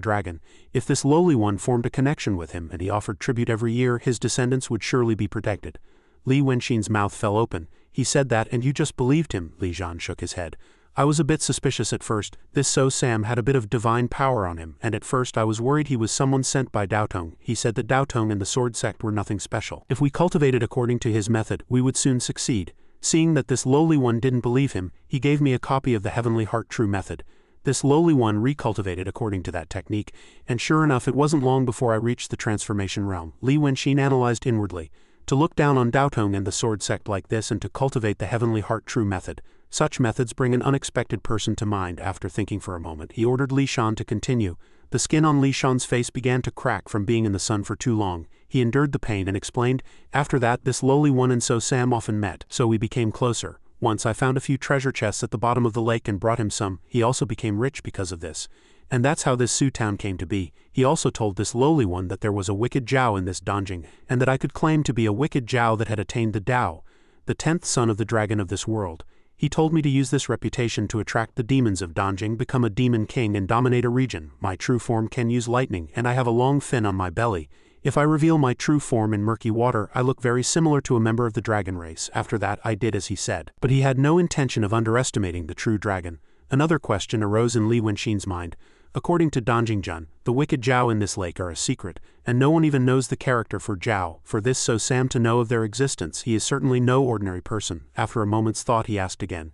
dragon. If this lowly one formed a connection with him and he offered tribute every year, his descendants would surely be protected." Li Wenxin's mouth fell open. "He said that and you just believed him?" Li Zhan shook his head. "I was a bit suspicious at first. This So Sam had a bit of divine power on him, and at first I was worried he was someone sent by Daotong. He said that Daotong and the sword sect were nothing special. If we cultivated according to his method, we would soon succeed. Seeing that this lowly one didn't believe him, he gave me a copy of the Heavenly Heart True Method. This lowly one recultivated according to that technique, and sure enough it wasn't long before I reached the transformation realm." Li Wenxin analyzed inwardly. To look down on Daotong and the sword sect like this and to cultivate the Heavenly Heart True Method. Such methods bring an unexpected person to mind. After thinking for a moment, he ordered Li Shan to continue. The skin on Li Shan's face began to crack from being in the sun for too long. He endured the pain and explained, "After that, this lowly one and So Sam often met, so we became closer. Once I found a few treasure chests at the bottom of the lake and brought him some. He also became rich because of this. And that's how this Su Town came to be. He also told this lowly one that there was a wicked Jiao in this Danjing, and that I could claim to be a wicked Jiao that had attained the Tao, the 10th son of the dragon of this world. He told me to use this reputation to attract the demons of Danjing, become a demon king and dominate a region. My true form can use lightning, and I have a long fin on my belly. If I reveal my true form in murky water, I look very similar to a member of the dragon race." After that, I did as he said. But he had no intention of underestimating the true dragon. Another question arose in Li Wenxin's mind. According to Danjingjun, the wicked Zhao in this lake are a secret, and no one even knows the character for Zhao. For this So Sam to know of their existence, he is certainly no ordinary person. After a moment's thought he asked again,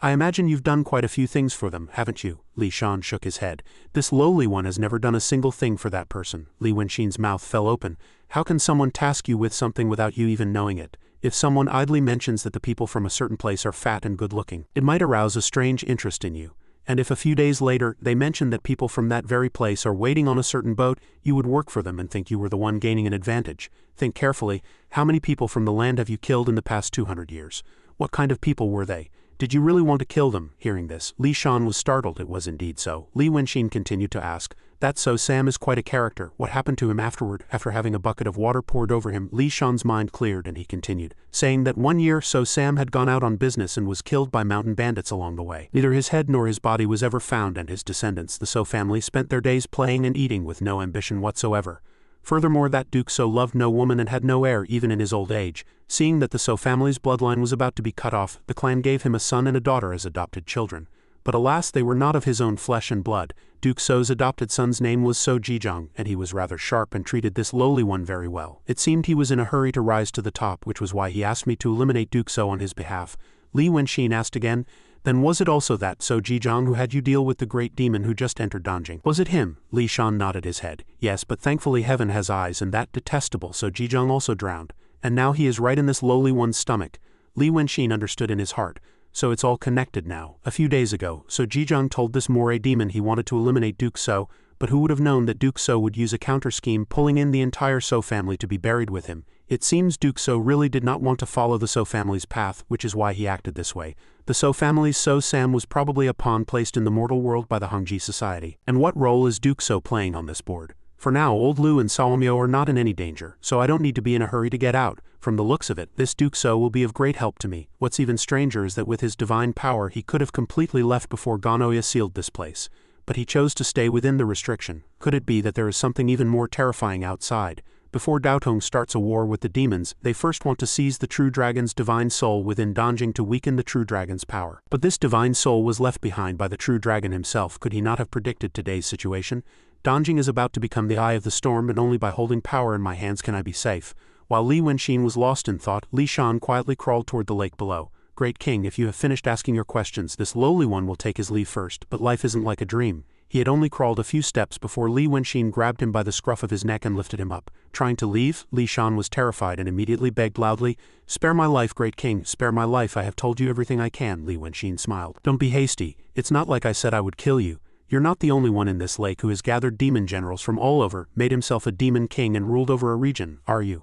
I imagine you've done quite a few things for them, haven't you? Li Shan shook his head. This lowly one has never done a single thing for that person. Li Wenxin's mouth fell open. How can someone task you with something without you even knowing it? If someone idly mentions that the people from a certain place are fat and good-looking, it might arouse a strange interest in you. And if a few days later they mention that people from that very place are waiting on a certain boat, you would work for them and think you were the one gaining an advantage. Think carefully, how many people from the land have you killed in the past 200 years? What kind of people were they? Did you really want to kill them? Hearing this, Li Shan was startled. It was indeed so. Li Wenxin continued to ask, that So Sam is quite a character. What happened to him afterward, after having a bucket of water poured over him? Li Shan's mind cleared and he continued, saying that one year So Sam had gone out on business and was killed by mountain bandits along the way. Neither his head nor his body was ever found, and his descendants, the So family, spent their days playing and eating with no ambition whatsoever. Furthermore, that Duke So loved no woman and had no heir even in his old age. Seeing that the So family's bloodline was about to be cut off, the clan gave him a son and a daughter as adopted children. But alas, they were not of his own flesh and blood. Duke So's adopted son's name was So Jijong, and he was rather sharp and treated this lowly one very well. It seemed he was in a hurry to rise to the top, which was why he asked me to eliminate Duke So on his behalf. Li Wenxin asked again, then was it also that So Jijong who had you deal with the great demon who just entered Danjing? Was it him? Li Shan nodded his head. Yes, but thankfully heaven has eyes, and that detestable So Jijong also drowned. And now he is right in this lowly one's stomach. Li Wenxin understood in his heart. So it's all connected now. A few days ago, So Jijong told this moray demon he wanted to eliminate Duke So, but who would have known that Duke So would use a counter scheme, pulling in the entire So family to be buried with him. It seems Duke So really did not want to follow the So family's path, which is why he acted this way. The So family's So Sam was probably a pawn placed in the mortal world by the Hongji society. And what role is Duke So playing on this board? For now, old Lu and Salomyo are not in any danger, so I don't need to be in a hurry to get out. From the looks of it, this Duke So will be of great help to me. What's even stranger is that with his divine power he could have completely left before Ganoya sealed this place. But he chose to stay within the restriction. Could it be that there is something even more terrifying outside? Before Daotong starts a war with the demons, they first want to seize the true dragon's divine soul within Danjing to weaken the true dragon's power. But this divine soul was left behind by the true dragon himself. Could he not have predicted today's situation? Danjing is about to become the eye of the storm, and only by holding power in my hands can I be safe. While Li Wenxin was lost in thought, Li Shan quietly crawled toward the lake below. Great King, if you have finished asking your questions, this lowly one will take his leave first, but life isn't like a dream. He had only crawled a few steps before Li Wenxin grabbed him by the scruff of his neck and lifted him up. Trying to leave, Li Shan was terrified and immediately begged loudly, "Spare my life, Great King, spare my life, I have told you everything I can." Li Wenxin smiled. "Don't be hasty, it's not like I said I would kill you. You're not the only one in this lake who has gathered demon generals from all over, made himself a demon king and ruled over a region, are you?"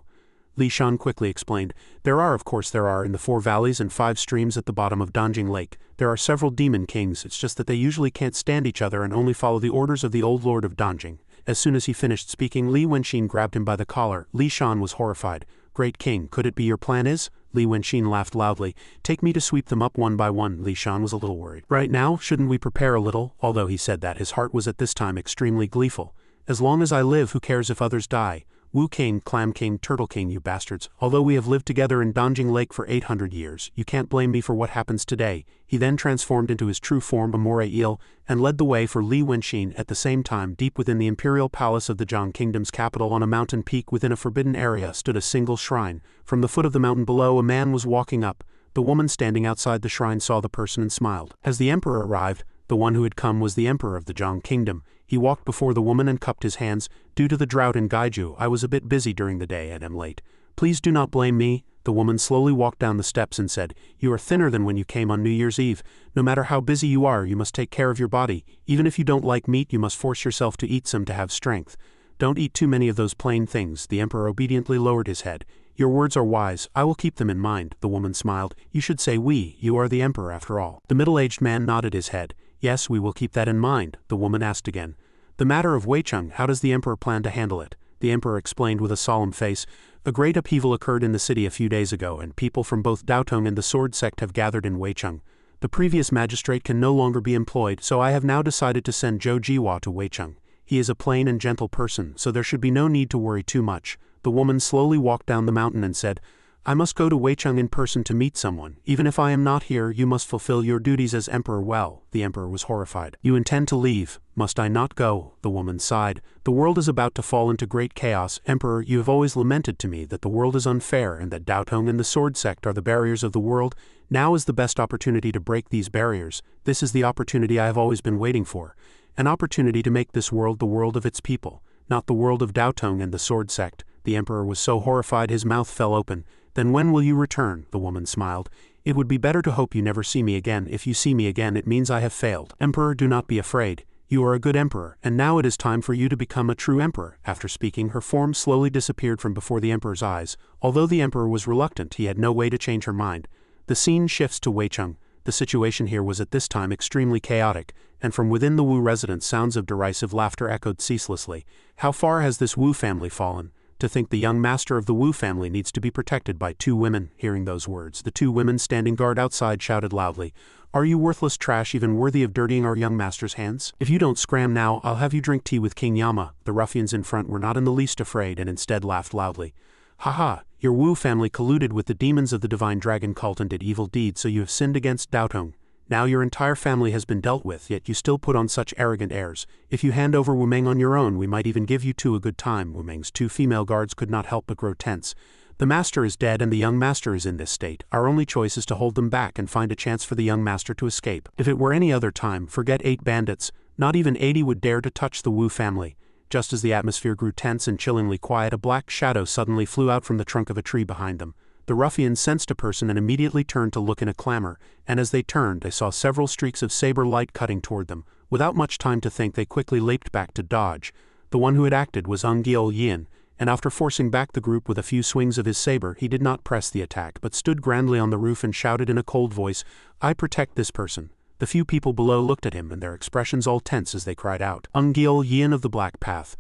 Li Shan quickly explained, Of course there are, in the 4 valleys and 5 streams at the bottom of Danjing Lake. There are several demon kings, it's just that they usually can't stand each other and only follow the orders of the old lord of Danjing." As soon as he finished speaking, Li Wenxin grabbed him by the collar. Li Shan was horrified. "Great King, could it be your plan is?" Li Wenxin laughed loudly. "Take me to sweep them up one by one." Li Shan was a little worried. "Right now, shouldn't we prepare a little?" Although he said that, his heart was at this time extremely gleeful. "As long as I live, who cares if others die? Wu King, Clam King, Turtle King, you bastards. Although we have lived together in Danjing Lake for 800 years, you can't blame me for what happens today." He then transformed into his true form, a moray eel, and led the way for Li Wenxin. At the same time, deep within the imperial palace of the Zhang Kingdom's capital, on a mountain peak within a forbidden area, stood a single shrine. From the foot of the mountain below, a man was walking up. The woman standing outside the shrine saw the person and smiled. As the emperor arrived, the one who had come was the emperor of the Zhang Kingdom. He walked before the woman and cupped his hands. "Due to the drought in Gaiju, I was a bit busy during the day and am late. Please do not blame me." The woman slowly walked down the steps and said, "You are thinner than when you came on New Year's Eve. No matter how busy you are, you must take care of your body. Even if you don't like meat, you must force yourself to eat some to have strength. Don't eat too many of those plain things." The emperor obediently lowered his head. "Your words are wise, I will keep them in mind." The woman smiled. "You should say we, you are the emperor after all." The middle-aged man nodded his head. "Yes, we will keep that in mind." The woman asked again, "The matter of Weicheng, how does the emperor plan to handle it?" The emperor explained with a solemn face, "A great upheaval occurred in the city a few days ago, and people from both Daotong and the sword sect have gathered in Weicheng. The previous magistrate can no longer be employed, so I have now decided to send Zhou Jiwa to Weicheng. He is a plain and gentle person, so there should be no need to worry too much." The woman slowly walked down the mountain and said, I must go to Weicheng in person to meet someone. Even if I am not here, you must fulfill your duties as emperor well." The emperor was horrified. "You intend to leave. Must I not go?" The woman sighed. "The world is about to fall into great chaos. Emperor, you have always lamented to me that the world is unfair and that Daotong and the sword sect are the barriers of the world. Now is the best opportunity to break these barriers. This is the opportunity I have always been waiting for. An opportunity to make this world the world of its people, not the world of Daotong and the sword sect." The emperor was so horrified his mouth fell open. "Then when will you return?" The woman smiled. "It would be better to hope you never see me again. If you see me again, it means I have failed. Emperor, do not be afraid. You are a good emperor, and now it is time for you to become a true emperor." After speaking, her form slowly disappeared from before the emperor's eyes. Although the emperor was reluctant, he had no way to change her mind. The scene shifts to Weicheng. The situation here was at this time extremely chaotic, and from within the Wu residence sounds of derisive laughter echoed ceaselessly. How far has this Wu family fallen? To think the young master of the Wu family needs to be protected by two women. Hearing those words, the two women standing guard outside shouted loudly, "Are you worthless trash even worthy of dirtying our young master's hands? If you don't scram now, I'll have you drink tea with King Yama." The ruffians in front were not in the least afraid and instead laughed loudly. "Haha, your Wu family colluded with the demons of the divine dragon cult and did evil deeds, so you have sinned against Daotong. Now your entire family has been dealt with, yet you still put on such arrogant airs. If you hand over Wu Meng on your own, we might even give you two a good time." Wu Meng's two female guards could not help but grow tense. "The master is dead and the young master is in this state. Our only choice is to hold them back and find a chance for the young master to escape. If it were any other time, forget 8 bandits. Not even 80 would dare to touch the Wu family." Just as the atmosphere grew tense and chillingly quiet, a black shadow suddenly flew out from the trunk of a tree behind them. The ruffians sensed a person and immediately turned to look in a clamor, and as they turned, they saw several streaks of saber light cutting toward them. Without much time to think, they quickly leaped back to dodge. The one who had acted was Gil Yin, and after forcing back the group with a few swings of his saber, he did not press the attack but stood grandly on the roof and shouted in a cold voice, "I protect this person." The few people below looked at him and their expressions all tense as they cried out, "Gil Yin of the Black Path."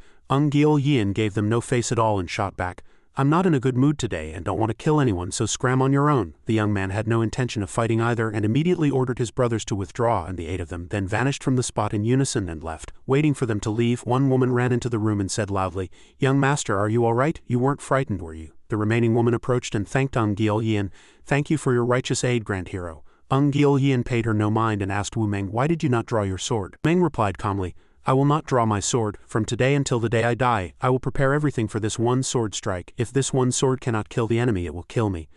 Gil Yin gave them no face at all and shot back, "I'm not in a good mood today and don't want to kill anyone, so scram on your own." The young man had no intention of fighting either and immediately ordered his brothers to withdraw, and the 8 of them then vanished from the spot in unison and left. Waiting for them to leave, one woman ran into the room and said loudly, "Young master, are you all right? You weren't frightened, were you?" The remaining woman approached and thanked Gil Yin. "Thank you for your righteous aid, grand hero." Gil Yin paid her no mind and asked Wu Meng, "Why did you not draw your sword?" Meng replied calmly, "I will not draw my sword. From today until the day I die, I will prepare everything for this one sword strike. If this one sword cannot kill the enemy, it will kill me."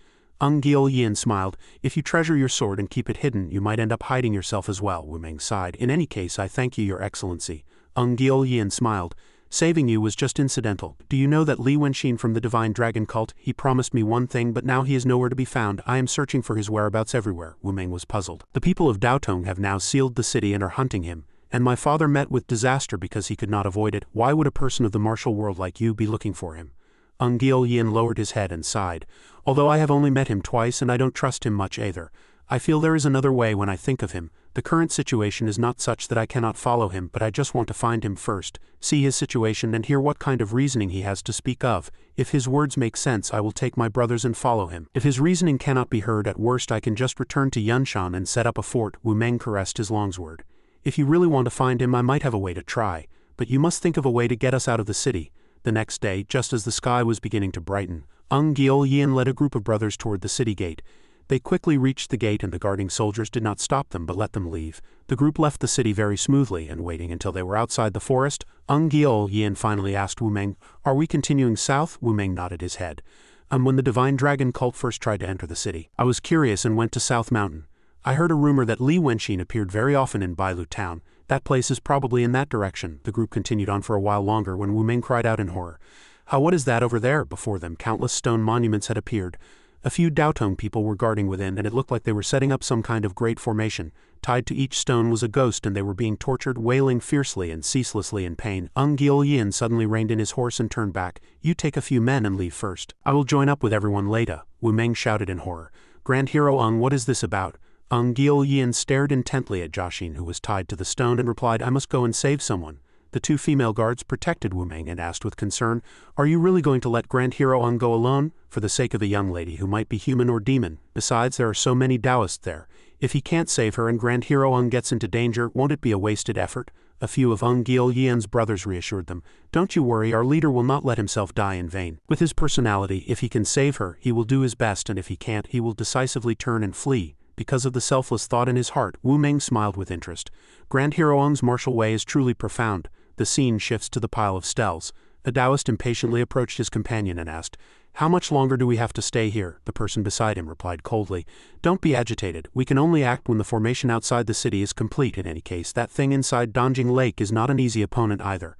Gil Yin smiled. "If you treasure your sword and keep it hidden, you might end up hiding yourself as well." Wu Meng sighed. "In any case, I thank you, your excellency." Gil Yin smiled. "Saving you was just incidental. Do you know that Li Wenxin from the divine dragon cult? He promised me one thing, but now he is nowhere to be found. I am searching for his whereabouts everywhere." Wu Meng was puzzled. "The people of Daotong have now sealed the city and are hunting him. And my father met with disaster because he could not avoid it. Why would a person of the martial world like you be looking for him?" Gil Yin lowered his head and sighed. "Although I have only met him twice and I don't trust him much either. I feel there is another way when I think of him. The current situation is not such that I cannot follow him, but I just want to find him first, see his situation and hear what kind of reasoning he has to speak of. If his words make sense, I will take my brothers and follow him. If his reasoning cannot be heard, at worst I can just return to Yunshan and set up a fort." Wu Meng caressed his longsword. "If you really want to find him, I might have a way to try, but you must think of a way to get us out of the city." The next day, just as the sky was beginning to brighten, Gil Yin led a group of brothers toward the city gate. They quickly reached the gate and the guarding soldiers did not stop them but let them leave. The group left the city very smoothly, and waiting until they were outside the forest, Gil Yin finally asked Wu Meng, "Are we continuing south?" Wu Meng nodded his head. "When the divine dragon cult first tried to enter the city, I was curious and went to South Mountain. I heard a rumor that Li Wenxin appeared very often in Bailu town. That place is probably in that direction." The group continued on for a while longer when Wu Meng cried out in horror, What is that over there?" Before them, countless stone monuments had appeared. A few Daotong people were guarding within, and it looked like they were setting up some kind of great formation. Tied to each stone was a ghost, and they were being tortured, wailing fiercely and ceaselessly in pain. Gil Yin suddenly reined in his horse and turned back. "You take a few men and leave first. I will join up with everyone later." Wu Meng shouted in horror. "Grand Hero what is this about?" Gil Yin stared intently at Joshing, who was tied to the stone, and replied, "I must go and save someone." The 2 female guards protected Wu Meng and asked with concern, "Are you really going to let Grand Hero go alone? For the sake of a young lady who might be human or demon. Besides, there are so many Taoists there. If he can't save her and Grand Hero Ung gets into danger, won't it be a wasted effort? A few of Ung Gil Yian's brothers reassured them. Don't you worry, our leader will not let himself die in vain. With his personality, if he can save her, he will do his best, and if he can't, he will decisively turn and flee. Because of the selfless thought in his heart, Wu Meng smiled with interest. Grand Hero Ung's martial way is truly profound. The scene shifts to the pile of stels. A Taoist impatiently approached his companion and asked, "How much longer do we have to stay here?" The person beside him replied coldly, "Don't be agitated. We can only act when the formation outside the city is complete. In any case, that thing inside Donjing Lake is not an easy opponent either."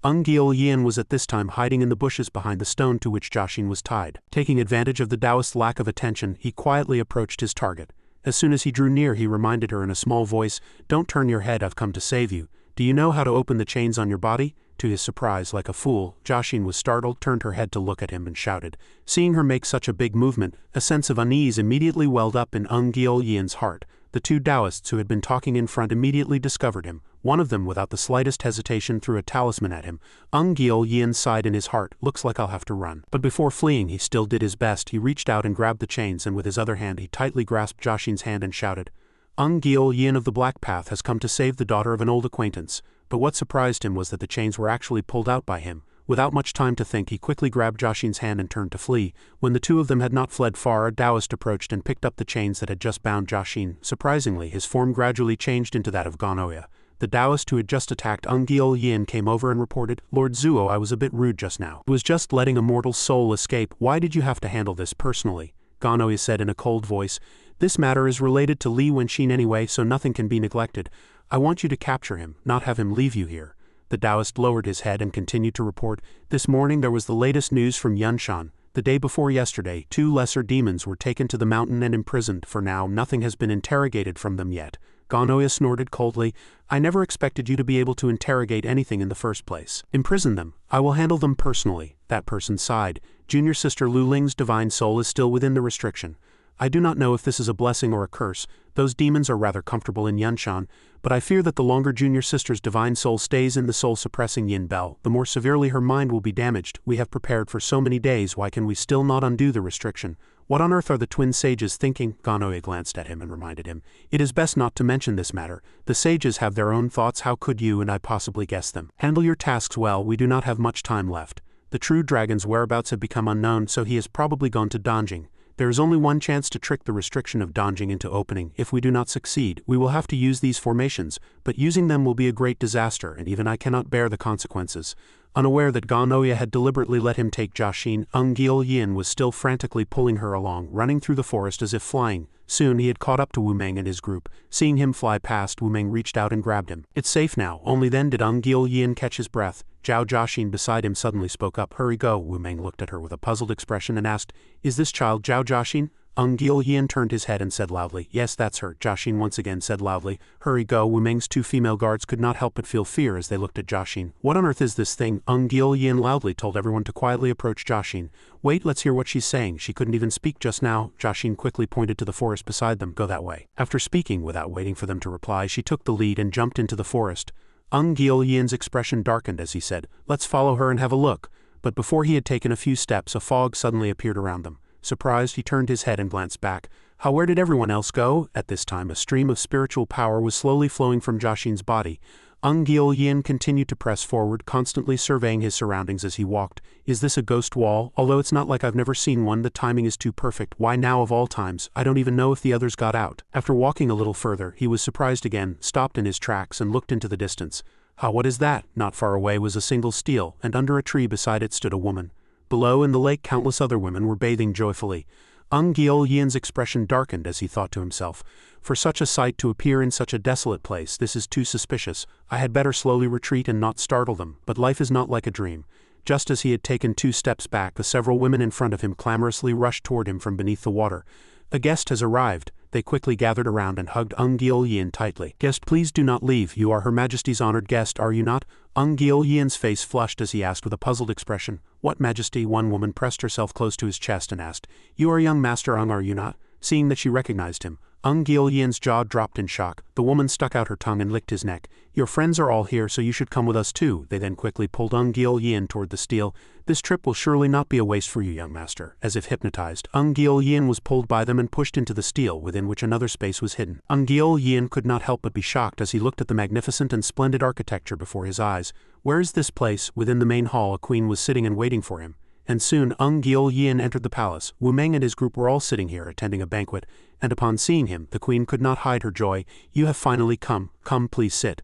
Ung Gil Yian was at this time hiding in the bushes behind the stone to which Jiaxin was tied. Taking advantage of the Taoist's lack of attention, he quietly approached his target. As soon as he drew near, he reminded her in a small voice, "Don't turn your head, I've come to save you. Do you know how to open the chains on your body?" To his surprise, like a fool, Jiaxin was startled, turned her head to look at him and shouted. Seeing her make such a big movement, a sense of unease immediately welled up in Ung Gil Yian's heart. The two Taoists who had been talking in front immediately discovered him. One of them, without the slightest hesitation, threw a talisman at him. Ung Gil Yian sighed in his heart, "Looks like I'll have to run." But before fleeing, he still did his best. He reached out and grabbed the chains, and with his other hand he tightly grasped Jiaxin's hand and shouted, "Ung Gil Yian of the Black Path has come to save the daughter of an old acquaintance." But what surprised him was that the chains were actually pulled out by him. Without much time to think, he quickly grabbed Jiaxin's hand and turned to flee. When the two of them had not fled far, a Taoist approached and picked up the chains that had just bound Jiaxin. Surprisingly, his form gradually changed into that of Ganoya. The Taoist who had just attacked Ung Gil Yian came over and reported, "Lord Zuo, I was a bit rude just now. It was just letting a mortal soul escape. Why did you have to handle this personally?" Ganoya said in a cold voice, "This matter is related to Li Wenxin anyway, so nothing can be neglected. I want you to capture him, not have him leave you here." The Taoist lowered his head and continued to report, "This morning there was the latest news from Yunshan. The day before yesterday, 2 lesser demons were taken to the mountain and imprisoned. For now, nothing has been interrogated from them yet." Ganoya snorted coldly, "I never expected you to be able to interrogate anything in the first place. Imprison them. I will handle them personally." That person sighed. "Junior sister Lu Ling's divine soul is still within the restriction. I do not know if this is a blessing or a curse. Those demons are rather comfortable in Yunshan, but I fear that the longer junior sister's divine soul stays in the soul-suppressing Yin Bell, the more severely her mind will be damaged. We have prepared for so many days, why can we still not undo the restriction? What on earth are the twin sages thinking?" Ganoya glanced at him and reminded him, "It is best not to mention this matter. The sages have their own thoughts, how could you and I possibly guess them? Handle your tasks well, we do not have much time left. The true dragon's whereabouts have become unknown, so he has probably gone to Donjing. There is only one chance to trick the restriction of Donjing into opening. If we do not succeed, we will have to use these formations, but using them will be a great disaster, and even I cannot bear the consequences." Unaware that Ganoya had deliberately let him take Jiaxin, Ung Gil Yian was still frantically pulling her along, running through the forest as if flying. Soon he had caught up to Wu Meng and his group. Seeing him fly past, Wu Meng reached out and grabbed him. "It's safe now." Only then did Ung Gil Yian catch his breath. Zhao Jiaxin beside him suddenly spoke up. "Hurry, go." Wu Meng looked at her with a puzzled expression and asked, "Is this child Zhao Jiaxin?" Ung Gil Yian turned his head and said loudly, "Yes, that's her." Jiaxin once again said loudly, "Hurry, go." Wu Meng's 2 female guards could not help but feel fear as they looked at Jiaxin. "What on earth is this thing?" Ung Gil Yian loudly told everyone to quietly approach Jiaxin. "Wait, let's hear what she's saying. She couldn't even speak just now." Jiaxin quickly pointed to the forest beside them. "Go that way." After speaking, without waiting for them to reply, she took the lead and jumped into the forest. Ung Gil Yian's expression darkened as he said, "Let's follow her and have a look." But before he had taken a few steps, a fog suddenly appeared around them. Surprised, he turned his head and glanced back. Where did everyone else go? At this time, a stream of spiritual power was slowly flowing from Jiaxin's body. Ung Gil Yian continued to press forward, constantly surveying his surroundings as he walked. "Is this a ghost wall? Although it's not like I've never seen one, the timing is too perfect. Why now of all times? I don't even know if the others got out." After walking a little further, he was surprised again, stopped in his tracks and looked into the distance. What is that? Not far away was a single stele, and under a tree beside it stood a woman. Below in the lake countless other women were bathing joyfully. Ung Gil Yian's expression darkened as he thought to himself, "For such a sight to appear in such a desolate place, this is too suspicious. I had better slowly retreat and not startle them." But life is not like a dream. Just as he had taken 2 steps back, the several women in front of him clamorously rushed toward him from beneath the water. "A guest has arrived." They quickly gathered around and hugged Ung Gil Yian tightly. "Guest, please do not leave. You are Her Majesty's honored guest, are you not?" Ung Gil Yian's face flushed as he asked with a puzzled expression. "What Majesty?" One woman pressed herself close to his chest and asked, "You are young Master Ung, are you not?" Seeing that she recognized him, Gil Yin's jaw dropped in shock. The woman stuck out her tongue and licked his neck. Your friends are all here, so you should come with us too. They then quickly pulled Gil Yin toward the steel. This trip will surely not be a waste for you, young master. As if hypnotized, Gil Yin was pulled by them and pushed into the steel, within which another space was hidden. Gil Yin could not help but be shocked as he looked at the magnificent and splendid architecture before his eyes. Where is this place? Within the main hall, a queen was sitting and waiting for him. And soon Gil Yin entered the palace. Wu Meng and his group were all sitting here attending a banquet, and upon seeing him, the queen could not hide her joy. You have finally come. Come, please sit.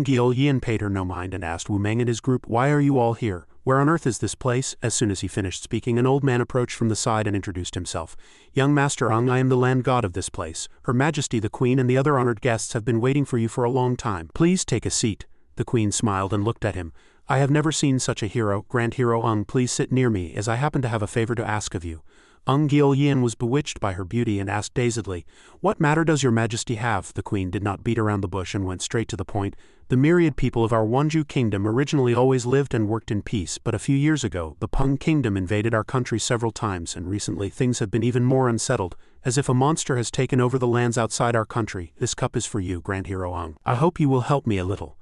Gil Yin paid her no mind and asked Wu Meng and his group, why are you all here? Where on earth is this place? As soon as he finished speaking, an old man approached from the side and introduced himself. Young Master I am the land god of this place. Her Majesty the Queen and the other honored guests have been waiting for you for a long time. Please take a seat. The queen smiled and looked at him. I have never seen such a hero, grand hero please sit near me, as I happen to have a favor to ask of you. Gil Yin was bewitched by her beauty and asked dazedly, what matter does your majesty have? The queen did not beat around the bush and went straight to the point. The myriad people of our Wanju kingdom originally always lived and worked in peace, but a few years ago, the Peng kingdom invaded our country several times, and recently things have been even more unsettled, as if a monster has taken over the lands outside our country. This cup is for you, grand hero I hope you will help me a little.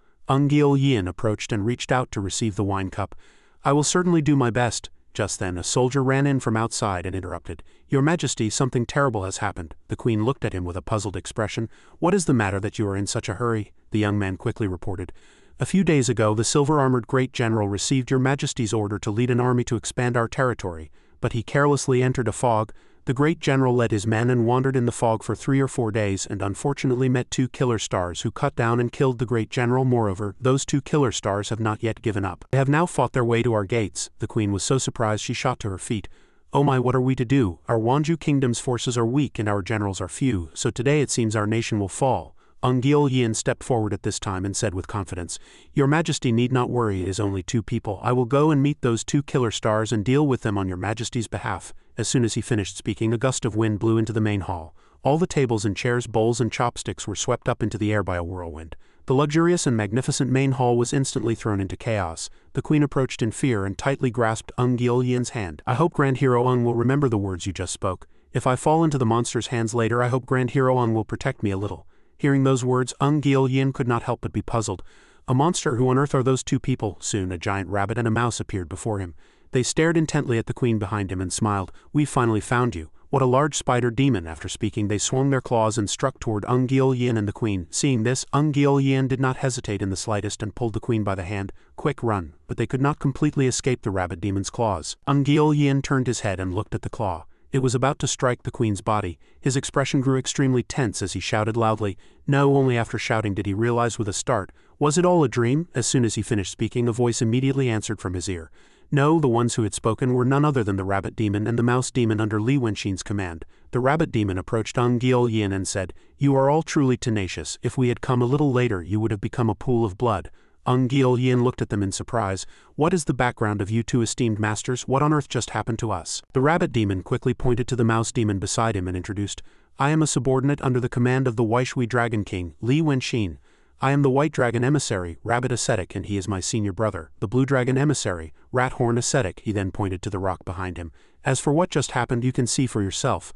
Gil Yin approached and reached out to receive the wine cup. I will certainly do my best. Just then a soldier ran in from outside and interrupted. Your Majesty, something terrible has happened. The queen looked at him with a puzzled expression. What is the matter that you are in such a hurry? The young man quickly reported. A few days ago the silver-armored great general received your Majesty's order to lead an army to expand our territory, but he carelessly entered a fog. The great general led his men and wandered in the fog for 3 or 4 days and unfortunately met 2 killer stars who cut down and killed the great general. Moreover, those 2 killer stars have not yet given up. They have now fought their way to our gates. The queen was so surprised she shot to her feet. Oh my, what are we to do? Our Wanju kingdom's forces are weak and our generals are few, so today it seems our nation will fall. Gil Yin stepped forward at this time and said with confidence, Your Majesty need not worry, it is only 2 people. I will go and meet those 2 killer stars and deal with them on your Majesty's behalf. As soon as he finished speaking, a gust of wind blew into the main hall. All the tables and chairs, bowls and chopsticks were swept up into the air by a whirlwind. The luxurious and magnificent main hall was instantly thrown into chaos. The queen approached in fear and tightly grasped Gil Yin's hand. I hope Grand Hero will remember the words you just spoke. If I fall into the monster's hands later, I hope Grand Hero will protect me a little. Hearing those words, Gil Yin could not help but be puzzled. A monster? Who on earth are those 2 people? Soon a giant rabbit and a mouse appeared before him. They stared intently at the queen behind him and smiled. We've finally found you. What a large spider demon. After speaking, they swung their claws and struck toward Gil Yin and the queen. Seeing this, Gil Yin did not hesitate in the slightest and pulled the queen by the hand. Quick, run. But they could not completely escape the rabbit demon's claws. Gil Yin turned his head and looked at the claw. It was about to strike the queen's body. His expression grew extremely tense as he shouted loudly. No, only after shouting did he realize with a start. Was it all a dream? As soon as he finished speaking, a voice immediately answered from his ear. No, the ones who had spoken were none other than the rabbit demon and the mouse demon under Li Wenxin's command. The rabbit demon approached Gil Yin and said, You are all truly tenacious. If we had come a little later, you would have become a pool of blood. Gil Yin looked at them in surprise. What is the background of you 2 esteemed masters? What on earth just happened to us? The rabbit demon quickly pointed to the mouse demon beside him and introduced, I am a subordinate under the command of the Waishui Dragon King, Li Wenxin. I am the White Dragon Emissary, Rabbit Ascetic, and he is my senior brother, the Blue Dragon Emissary, Rat Horn Ascetic. He then pointed to the rock behind him. As for what just happened, you can see for yourself.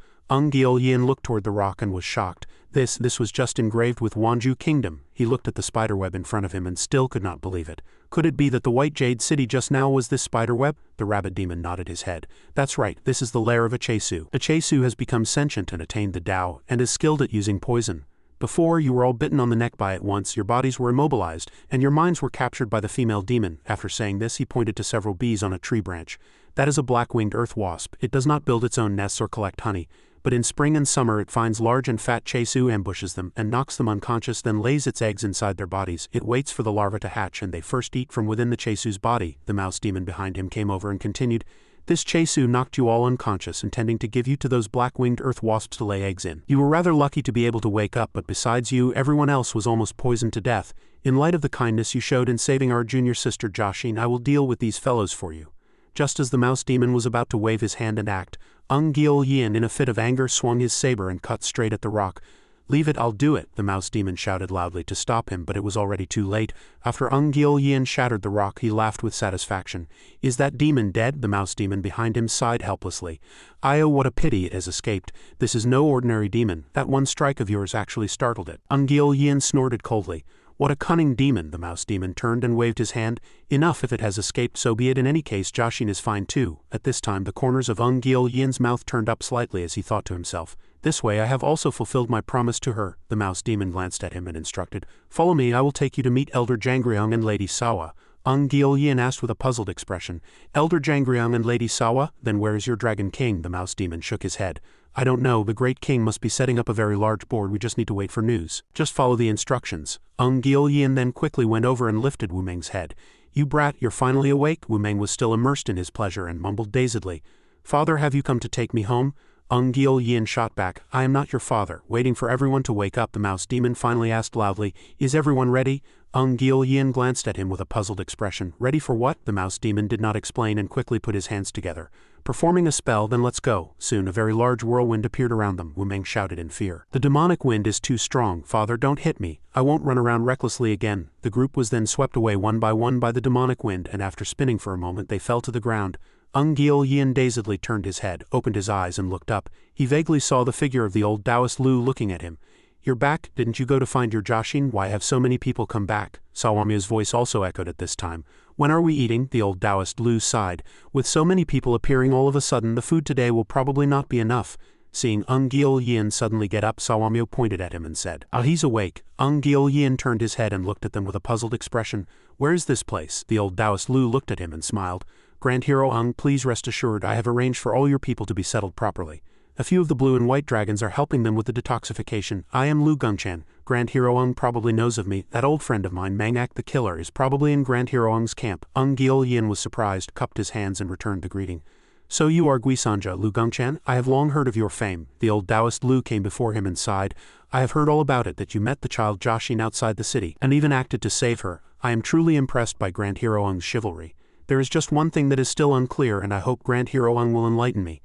Gil Yin looked toward the rock and was shocked. This was just engraved with Wanju Kingdom. He looked at the spiderweb in front of him and still could not believe it. Could it be that the White Jade City just now was this spiderweb? The rabbit demon nodded his head. That's right, this is the lair of a Chesu. A Chesu has become sentient and attained the Tao, and is skilled at using poison. Before, you were all bitten on the neck by it once, your bodies were immobilized, and your minds were captured by the female demon. After saying this, he pointed to several bees on a tree branch. That is a black-winged earth wasp. It does not build its own nests or collect honey, but in spring and summer it finds large and fat Chesu, ambushes them, and knocks them unconscious, then lays its eggs inside their bodies. It waits for the larva to hatch, and they first eat from within the Chesu's body. The mouse demon behind him came over and continued, This Chesu knocked you all unconscious, intending to give you to those black-winged earth wasps to lay eggs in. You were rather lucky to be able to wake up, but besides you, everyone else was almost poisoned to death. In light of the kindness you showed in saving our junior sister Joshine, I will deal with these fellows for you. Just as the mouse demon was about to wave his hand and act, Gil Yin, in a fit of anger, swung his saber and cut straight at the rock. Leave it, I'll do it, the mouse demon shouted loudly to stop him, but it was already too late. After Yin shattered the rock, he laughed with satisfaction. Is that demon dead? The mouse demon behind him sighed helplessly. Oh, what a pity it has escaped. This is no ordinary demon. That one strike of yours actually startled it. Yin snorted coldly. What a cunning demon, the mouse demon turned and waved his hand. Enough, if it has escaped, so be it. In any case, Joshin is fine too. At this time the corners of Yin's mouth turned up slightly as he thought to himself. This way I have also fulfilled my promise to her. The mouse demon glanced at him and instructed. Follow me, I will take you to meet Elder Jangryung and Lady Sawa. Yin asked with a puzzled expression. Elder Jangryung and Lady Sawa? Then where is your Dragon King? The mouse demon shook his head. I don't know, the Great King must be setting up a very large board, we just need to wait for news. Just follow the instructions. Yin then quickly went over and lifted Wu Meng's head. You brat, you're finally awake? Wu Meng was still immersed in his pleasure and mumbled dazedly. Father, have you come to take me home? Yin shot back. I am not your father. Waiting for everyone to wake up, the mouse demon finally asked loudly. Is everyone ready? Yin glanced at him with a puzzled expression. Ready for what? The mouse demon did not explain and quickly put his hands together. Performing a spell, then let's go. Soon a very large whirlwind appeared around them. Wu Meng shouted in fear. The demonic wind is too strong. Father, don't hit me. I won't run around recklessly again. The group was then swept away one by the demonic wind, and after spinning for a moment they fell to the ground. Yin dazedly turned his head, opened his eyes and looked up. He vaguely saw the figure of the old Taoist Lu looking at him. You're back? Didn't you go to find your Joshin? Why have so many people come back? Sawamya's voice also echoed at this time. When are we eating? The old Taoist Lu sighed. With so many people appearing all of a sudden, the food today will probably not be enough. Seeing Yin suddenly get up, Sawamya pointed at him and said, he's awake. Yin turned his head and looked at them with a puzzled expression. Where is this place? The old Taoist Lu looked at him and smiled. Grand Hero please rest assured I have arranged for all your people to be settled properly. A few of the blue and white dragons are helping them with the detoxification. I am Lu Gengchan. Grand Hero probably knows of me. That old friend of mine, Mangak the Killer, is probably in Grand Hero camp. Yin was surprised, cupped his hands and returned the greeting. So you are Guisanja, Lu Gengchan? I have long heard of your fame. The old Taoist Lu came before him and sighed. I have heard all about it, that you met the child Joshin outside the city, and even acted to save her. I am truly impressed by Grand Hero chivalry. There is just one thing that is still unclear, and I hope Grand Hero will enlighten me.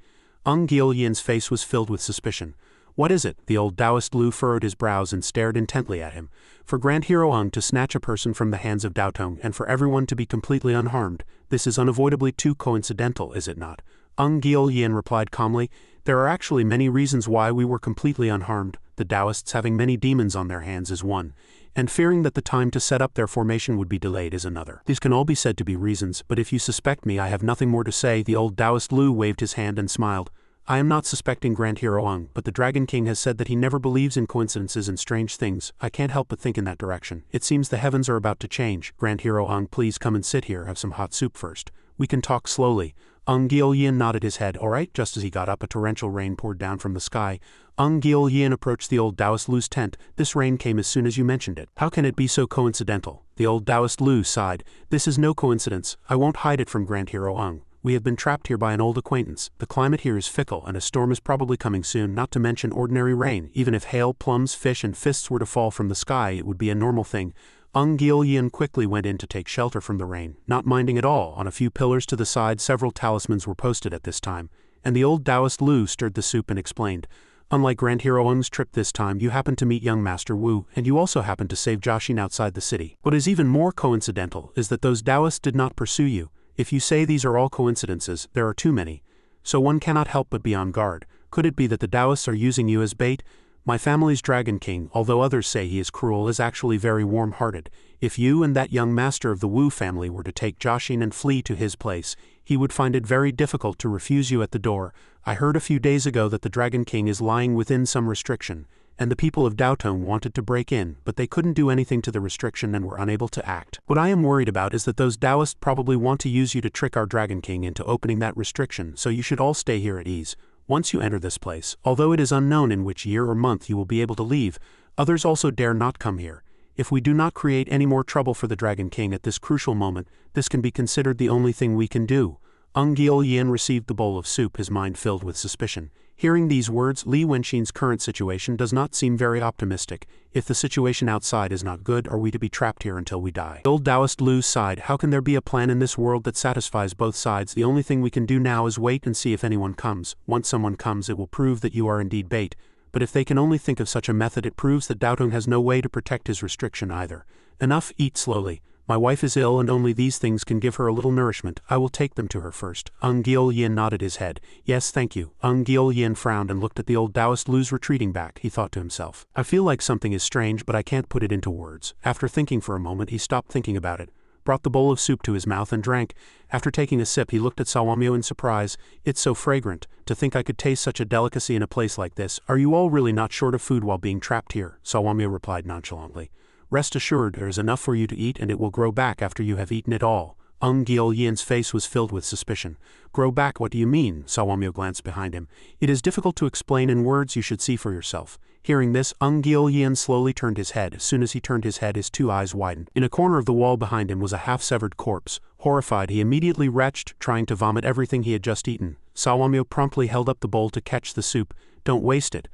Yin's face was filled with suspicion. What is it? The old Taoist Lu furrowed his brows and stared intently at him. For Grand Hero to snatch a person from the hands of Daotong and for everyone to be completely unharmed, this is unavoidably too coincidental, is it not? Yin replied calmly. There are actually many reasons why we were completely unharmed. The Taoists having many demons on their hands is one, and fearing that the time to set up their formation would be delayed is another. These can all be said to be reasons, but if you suspect me, I have nothing more to say. The old Taoist Lu waved his hand and smiled. I am not suspecting Grand Hero but the Dragon King has said that he never believes in coincidences and strange things. I can't help but think in that direction. It seems the heavens are about to change. Grand Hero please come and sit here, have some hot soup first. We can talk slowly. Yin nodded his head. All right. Just as he got up, a torrential rain poured down from the sky. Yin approached the old Taoist Lu's tent. This rain came as soon as you mentioned it. How can it be so coincidental? The old Taoist Lu sighed. This is no coincidence. I won't hide it from Grand Hero We have been trapped here by an old acquaintance. The climate here is fickle and a storm is probably coming soon, not to mention ordinary rain. Even if hail, plums, fish and fists were to fall from the sky, it would be a normal thing. Yin quickly went in to take shelter from the rain, not minding at all. On a few pillars to the side several talismans were posted at this time, and the old Taoist Lu stirred the soup and explained. Unlike Grand Hero trip this time, you happened to meet young Master Wu, and you also happened to save Joshin outside the city. What is even more coincidental is that those Taoists did not pursue you. If you say these are all coincidences, there are too many. So one cannot help but be on guard. Could it be that the Taoists are using you as bait? My family's Dragon King, although others say he is cruel, is actually very warm-hearted. If you and that young master of the Wu family were to take Joshin and flee to his place, he would find it very difficult to refuse you at the door. I heard a few days ago that the Dragon King is lying within some restriction, and the people of Daotong wanted to break in, but they couldn't do anything to the restriction and were unable to act. What I am worried about is that those Taoists probably want to use you to trick our Dragon King into opening that restriction, so you should all stay here at ease. Once you enter this place, although it is unknown in which year or month you will be able to leave, others also dare not come here. If we do not create any more trouble for the Dragon King at this crucial moment, this can be considered the only thing we can do. Yin received the bowl of soup, his mind filled with suspicion. Hearing these words, Li Wenxin's current situation does not seem very optimistic. If the situation outside is not good, are we to be trapped here until we die? The old Taoist Lu sighed. How can there be a plan in this world that satisfies both sides? The only thing we can do now is wait and see if anyone comes. Once someone comes, it will prove that you are indeed bait. but if they can only think of such a method it proves that Daotong has no way to protect his restriction either. Enough, eat slowly. My wife is ill and only these things can give her a little nourishment. I will take them to her first. Gil-yin nodded his head. Yes, thank you. Gil-yin frowned and looked at the old Taoist Lu's retreating back. He thought to himself, I feel like something is strange but I can't put it into words. After thinking for a moment he stopped thinking about it, brought the bowl of soup to his mouth and drank. After taking a sip he looked at Sawamyo in surprise. It's so fragrant. To think I could taste such a delicacy in a place like this. Are you all really not short of food while being trapped here? Sawamyo replied nonchalantly. Rest assured there is enough for you to eat and it will grow back after you have eaten it all. Gil-yin's face was filled with suspicion. Grow back, what do you mean? Sawamyo glanced behind him. It is difficult to explain in words, you should see for yourself. Hearing this, Gil-yin slowly turned his head. As soon as he turned his head his two eyes widened. In a corner of the wall behind him was a half-severed corpse. Horrified he immediately retched, trying to vomit everything he had just eaten. Sawamyo promptly held up the bowl to catch the soup. Don't waste it.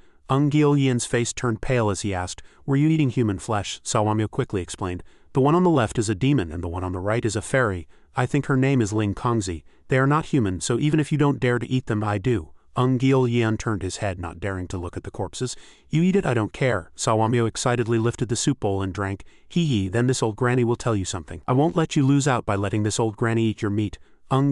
Gil-yin's face turned pale as he asked, Were you eating human flesh? Sawamyo quickly explained. The one on the left is a demon and the one on the right is a fairy. I think her name is Ling Kongzi. They are not human, so even if you don't dare to eat them, I do. Gil-yin turned his head, not daring to look at the corpses. You eat it, I don't care. Sawamyo excitedly lifted the soup bowl and drank. Hee, then this old granny will tell you something. I won't let you lose out by letting this old granny eat your meat.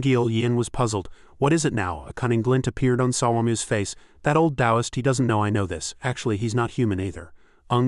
Gil-yin was puzzled. What is it now? A cunning glint appeared on Sawamyo's face. That old Taoist, he doesn't know I know this. Actually, he's not human either.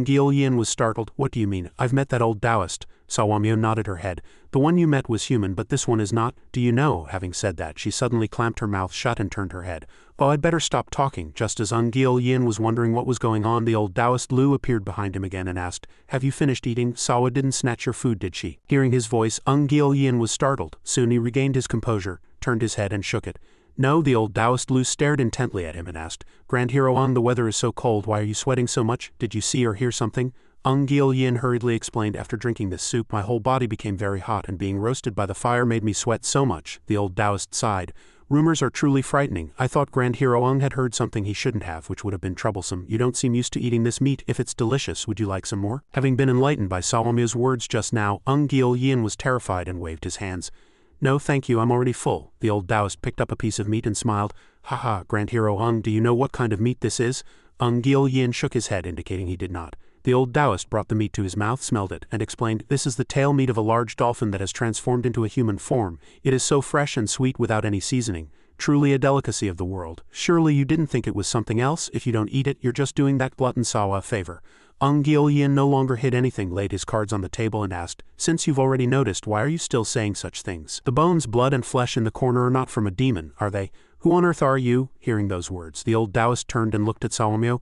Gil-yin was startled. What do you mean? I've met that old Taoist. Sawamyo nodded her head. The one you met was human, but this one is not. Do you know? Having said that, she suddenly clamped her mouth shut and turned her head. Oh, I'd better stop talking. Just as Gil-yin was wondering what was going on, the old Taoist Lu appeared behind him again and asked, Have you finished eating? Sawa didn't snatch your food, did she? Hearing his voice, Gil-yin was startled. Soon he regained his composure, turned his head and shook it. No, the old Taoist Lu stared intently at him and asked, Grand Hero the weather is so cold, why are you sweating so much? Did you see or hear something? Gil-yin hurriedly explained, After drinking this soup my whole body became very hot and being roasted by the fire made me sweat so much. The old Taoist sighed. Rumors are truly frightening. I thought Grand Hero had heard something he shouldn't have, which would have been troublesome. You don't seem used to eating this meat. If it's delicious, would you like some more? Having been enlightened by Sawamyo's words just now, Gil-yin was terrified and waved his hands. No thank you, I'm already full. The old Taoist picked up a piece of meat and smiled. Haha, Grand Hero do you know what kind of meat this is? Gil-yin shook his head, indicating he did not. The old Taoist brought the meat to his mouth, smelled it, and explained, This is the tail meat of a large dolphin that has transformed into a human form. It is so fresh and sweet without any seasoning. Truly a delicacy of the world. Surely you didn't think it was something else? If you don't eat it, you're just doing that glutton Sawa a favor. Gil-yin no longer hid anything, laid his cards on the table and asked, Since you've already noticed, why are you still saying such things? The bones, blood and flesh in the corner are not from a demon, are they? Who on earth are you? Hearing those words, the old Taoist turned and looked at Sawamyo.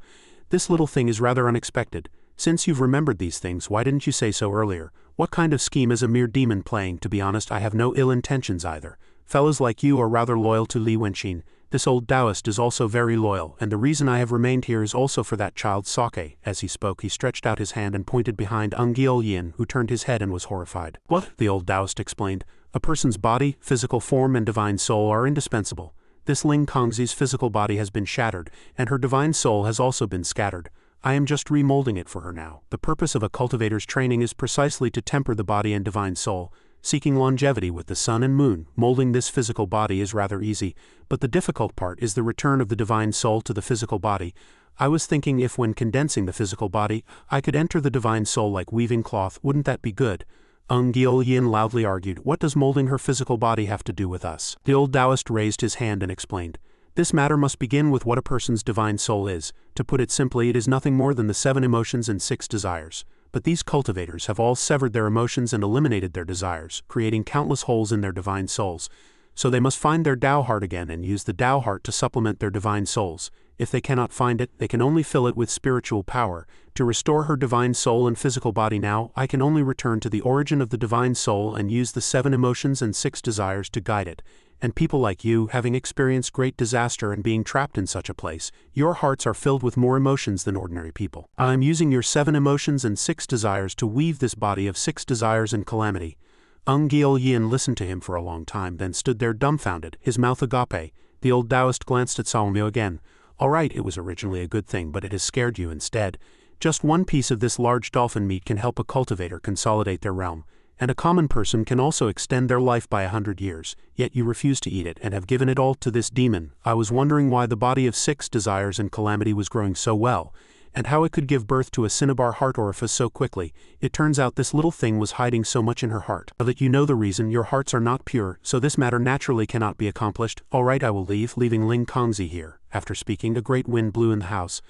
This little thing is rather unexpected. Since you've remembered these things, why didn't you say so earlier? What kind of scheme is a mere demon playing? To be honest, I have no ill intentions either. Fellows like you are rather loyal to Li Wenqin. This old Taoist is also very loyal, and the reason I have remained here is also for that child Sake. As he spoke, he stretched out his hand and pointed behind Gil-yin, who turned his head and was horrified. What? The old Taoist explained. A person's body, physical form, and divine soul are indispensable. This Ling Kongzi's physical body has been shattered, and her divine soul has also been scattered. I am just remolding it for her now. The purpose of a cultivator's training is precisely to temper the body and divine soul, seeking longevity with the sun and moon. Molding this physical body is rather easy, but the difficult part is the return of the divine soul to the physical body. I was thinking if when condensing the physical body, I could enter the divine soul like weaving cloth, wouldn't that be good? Gil-yin loudly argued, What does molding her physical body have to do with us? The old Taoist raised his hand and explained, This matter must begin with what a person's divine soul is. To put it simply, it is nothing more than the 7 emotions and 6 desires. But these cultivators have all severed their emotions and eliminated their desires, creating countless holes in their divine souls. So they must find their Tao heart again and use the Tao heart to supplement their divine souls. If they cannot find it, they can only fill it with spiritual power. To restore her divine soul and physical body now, I can only return to the origin of the divine soul and use the 7 emotions and 6 desires to guide it. And people like you, having experienced great disaster and being trapped in such a place, your hearts are filled with more emotions than ordinary people. I am using your 7 emotions and 6 desires to weave this body of 6 desires and calamity. Gil-yin listened to him for a long time, then stood there dumbfounded, his mouth agape. The old Taoist glanced at Sawamyo again. All right, it was originally a good thing, but it has scared you instead. Just one piece of this large dolphin meat can help a cultivator consolidate their realm. And a common person can also extend their life by 100 years, yet you refuse to eat it and have given it all to this demon. I was wondering why the body of 6 desires and calamity was growing so well, and how it could give birth to a cinnabar heart orifice so quickly. It turns out this little thing was hiding so much in her heart. Now that you know the reason, your hearts are not pure, so this matter naturally cannot be accomplished. Alright, I will leave, leaving Ling Kongzi here. After speaking, a great wind blew in the house.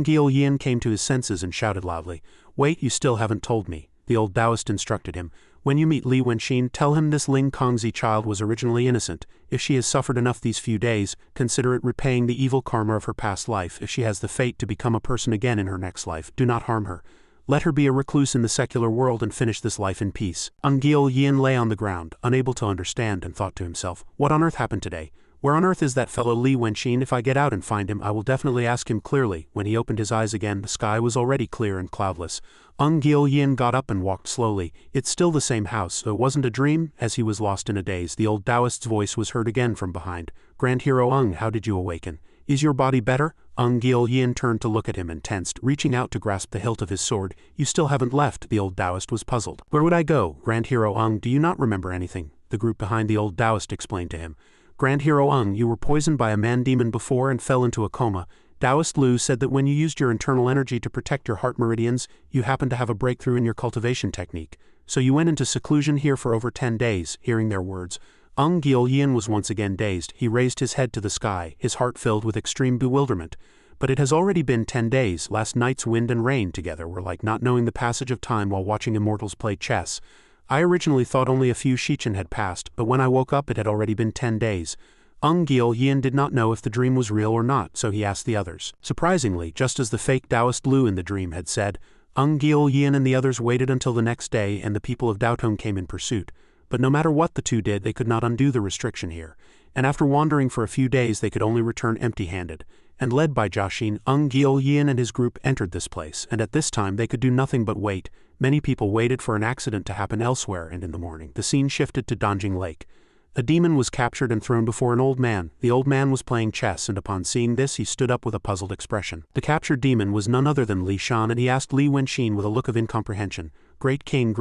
Gil Yin came to his senses and shouted loudly, "Wait, you still haven't told me." The old Taoist instructed him, "When you meet Li Wenxin, tell him this Ling Kongzi child was originally innocent. If she has suffered enough these few days, consider it repaying the evil karma of her past life. If she has the fate to become a person again in her next life, do not harm her. Let her be a recluse in the secular world and finish this life in peace." Gil Yin lay on the ground, unable to understand, and thought to himself, "What on earth happened today? Where on earth is that fellow Li Wenxin? If I get out and find him, I will definitely ask him clearly." When he opened his eyes again, the sky was already clear and cloudless. Gil Yin got up and walked slowly. "It's still the same house, so it wasn't a dream?" As he was lost in a daze, the old Taoist's voice was heard again from behind. "Grand Hero Ung, how did you awaken? Is your body better?" Gil Yin turned to look at him and tensed, reaching out to grasp the hilt of his sword. "You still haven't left." The old Taoist was puzzled. "Where would I go? Grand Hero Ung, do you not remember anything?" The group behind the old Taoist explained to him. "Grand Hero Ung, you were poisoned by a man-demon before and fell into a coma. Taoist Lu said that when you used your internal energy to protect your heart meridians, you happened to have a breakthrough in your cultivation technique. So you went into seclusion here for over 10 days, hearing their words. Gil Yin was once again dazed. He raised his head to the sky, his heart filled with extreme bewilderment. But it has already been 10 days. Last night's wind and rain together were like not knowing the passage of time while watching Immortals play chess. I originally thought only a few shichen had passed, but when I woke up it had already been 10 days. Gil Yin did not know if the dream was real or not, so he asked the others. Surprisingly, just as the fake Taoist Lu in the dream had said, Gil Yin and the others waited until the next day and the people of Daotong came in pursuit. But no matter what the two did, they could not undo the restriction here. And after wandering for a few days, they could only return empty-handed. And led by Jiaxin, Gil Yin and his group entered this place, and at this time they could do nothing but wait. Many people waited for an accident to happen elsewhere, and in the morning, the scene shifted to Danjing Lake. A demon was captured and thrown before an old man. The old man was playing chess, and upon seeing this he stood up with a puzzled expression. The captured demon was none other than Li Shan, and he asked Li Wenxin with a look of incomprehension, great king,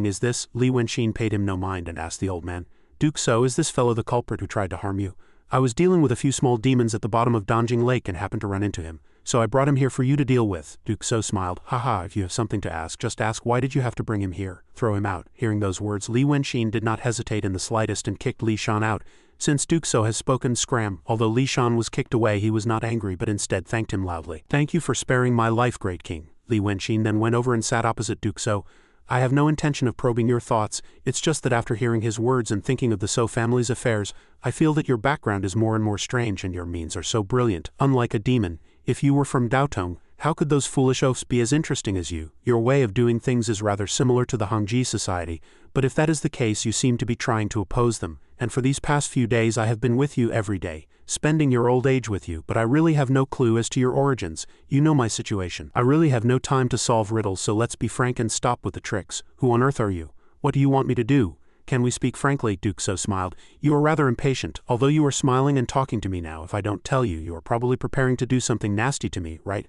is this?" Li Wenxin paid him no mind and asked the old man, "Duke So, is this fellow the culprit who tried to harm you? I was dealing with a few small demons at the bottom of Danjing Lake and happened to run into him. So I brought him here for you to deal with." Duke So smiled. "Haha, if you have something to ask, just ask. Why did you have to bring him here? Throw him out." Hearing those words, Li Wenxin did not hesitate in the slightest and kicked Li Shan out. Since Duke So has spoken, scram. Although Li Shan was kicked away, he was not angry but instead thanked him loudly. "Thank you for sparing my life, great king." Li Wenxin then went over and sat opposite Duke So. "I have no intention of probing your thoughts, it's just that after hearing his words and thinking of the So family's affairs, I feel that your background is more and more strange and your means are so brilliant. Unlike a demon, if you were from Daotong, how could those foolish oafs be as interesting as you? Your way of doing things is rather similar to the Hongji society, but if that is the case you seem to be trying to oppose them, and for these past few days I have been with you every day, spending your old age with you, but I really have no clue as to your origins. You know my situation. I really have no time to solve riddles, so let's be frank and stop with the tricks. Who on earth are you? What do you want me to do? Can we speak frankly?" Duke So smiled. "You are rather impatient. Although you are smiling and talking to me now, if I don't tell you, you are probably preparing to do something nasty to me, right?"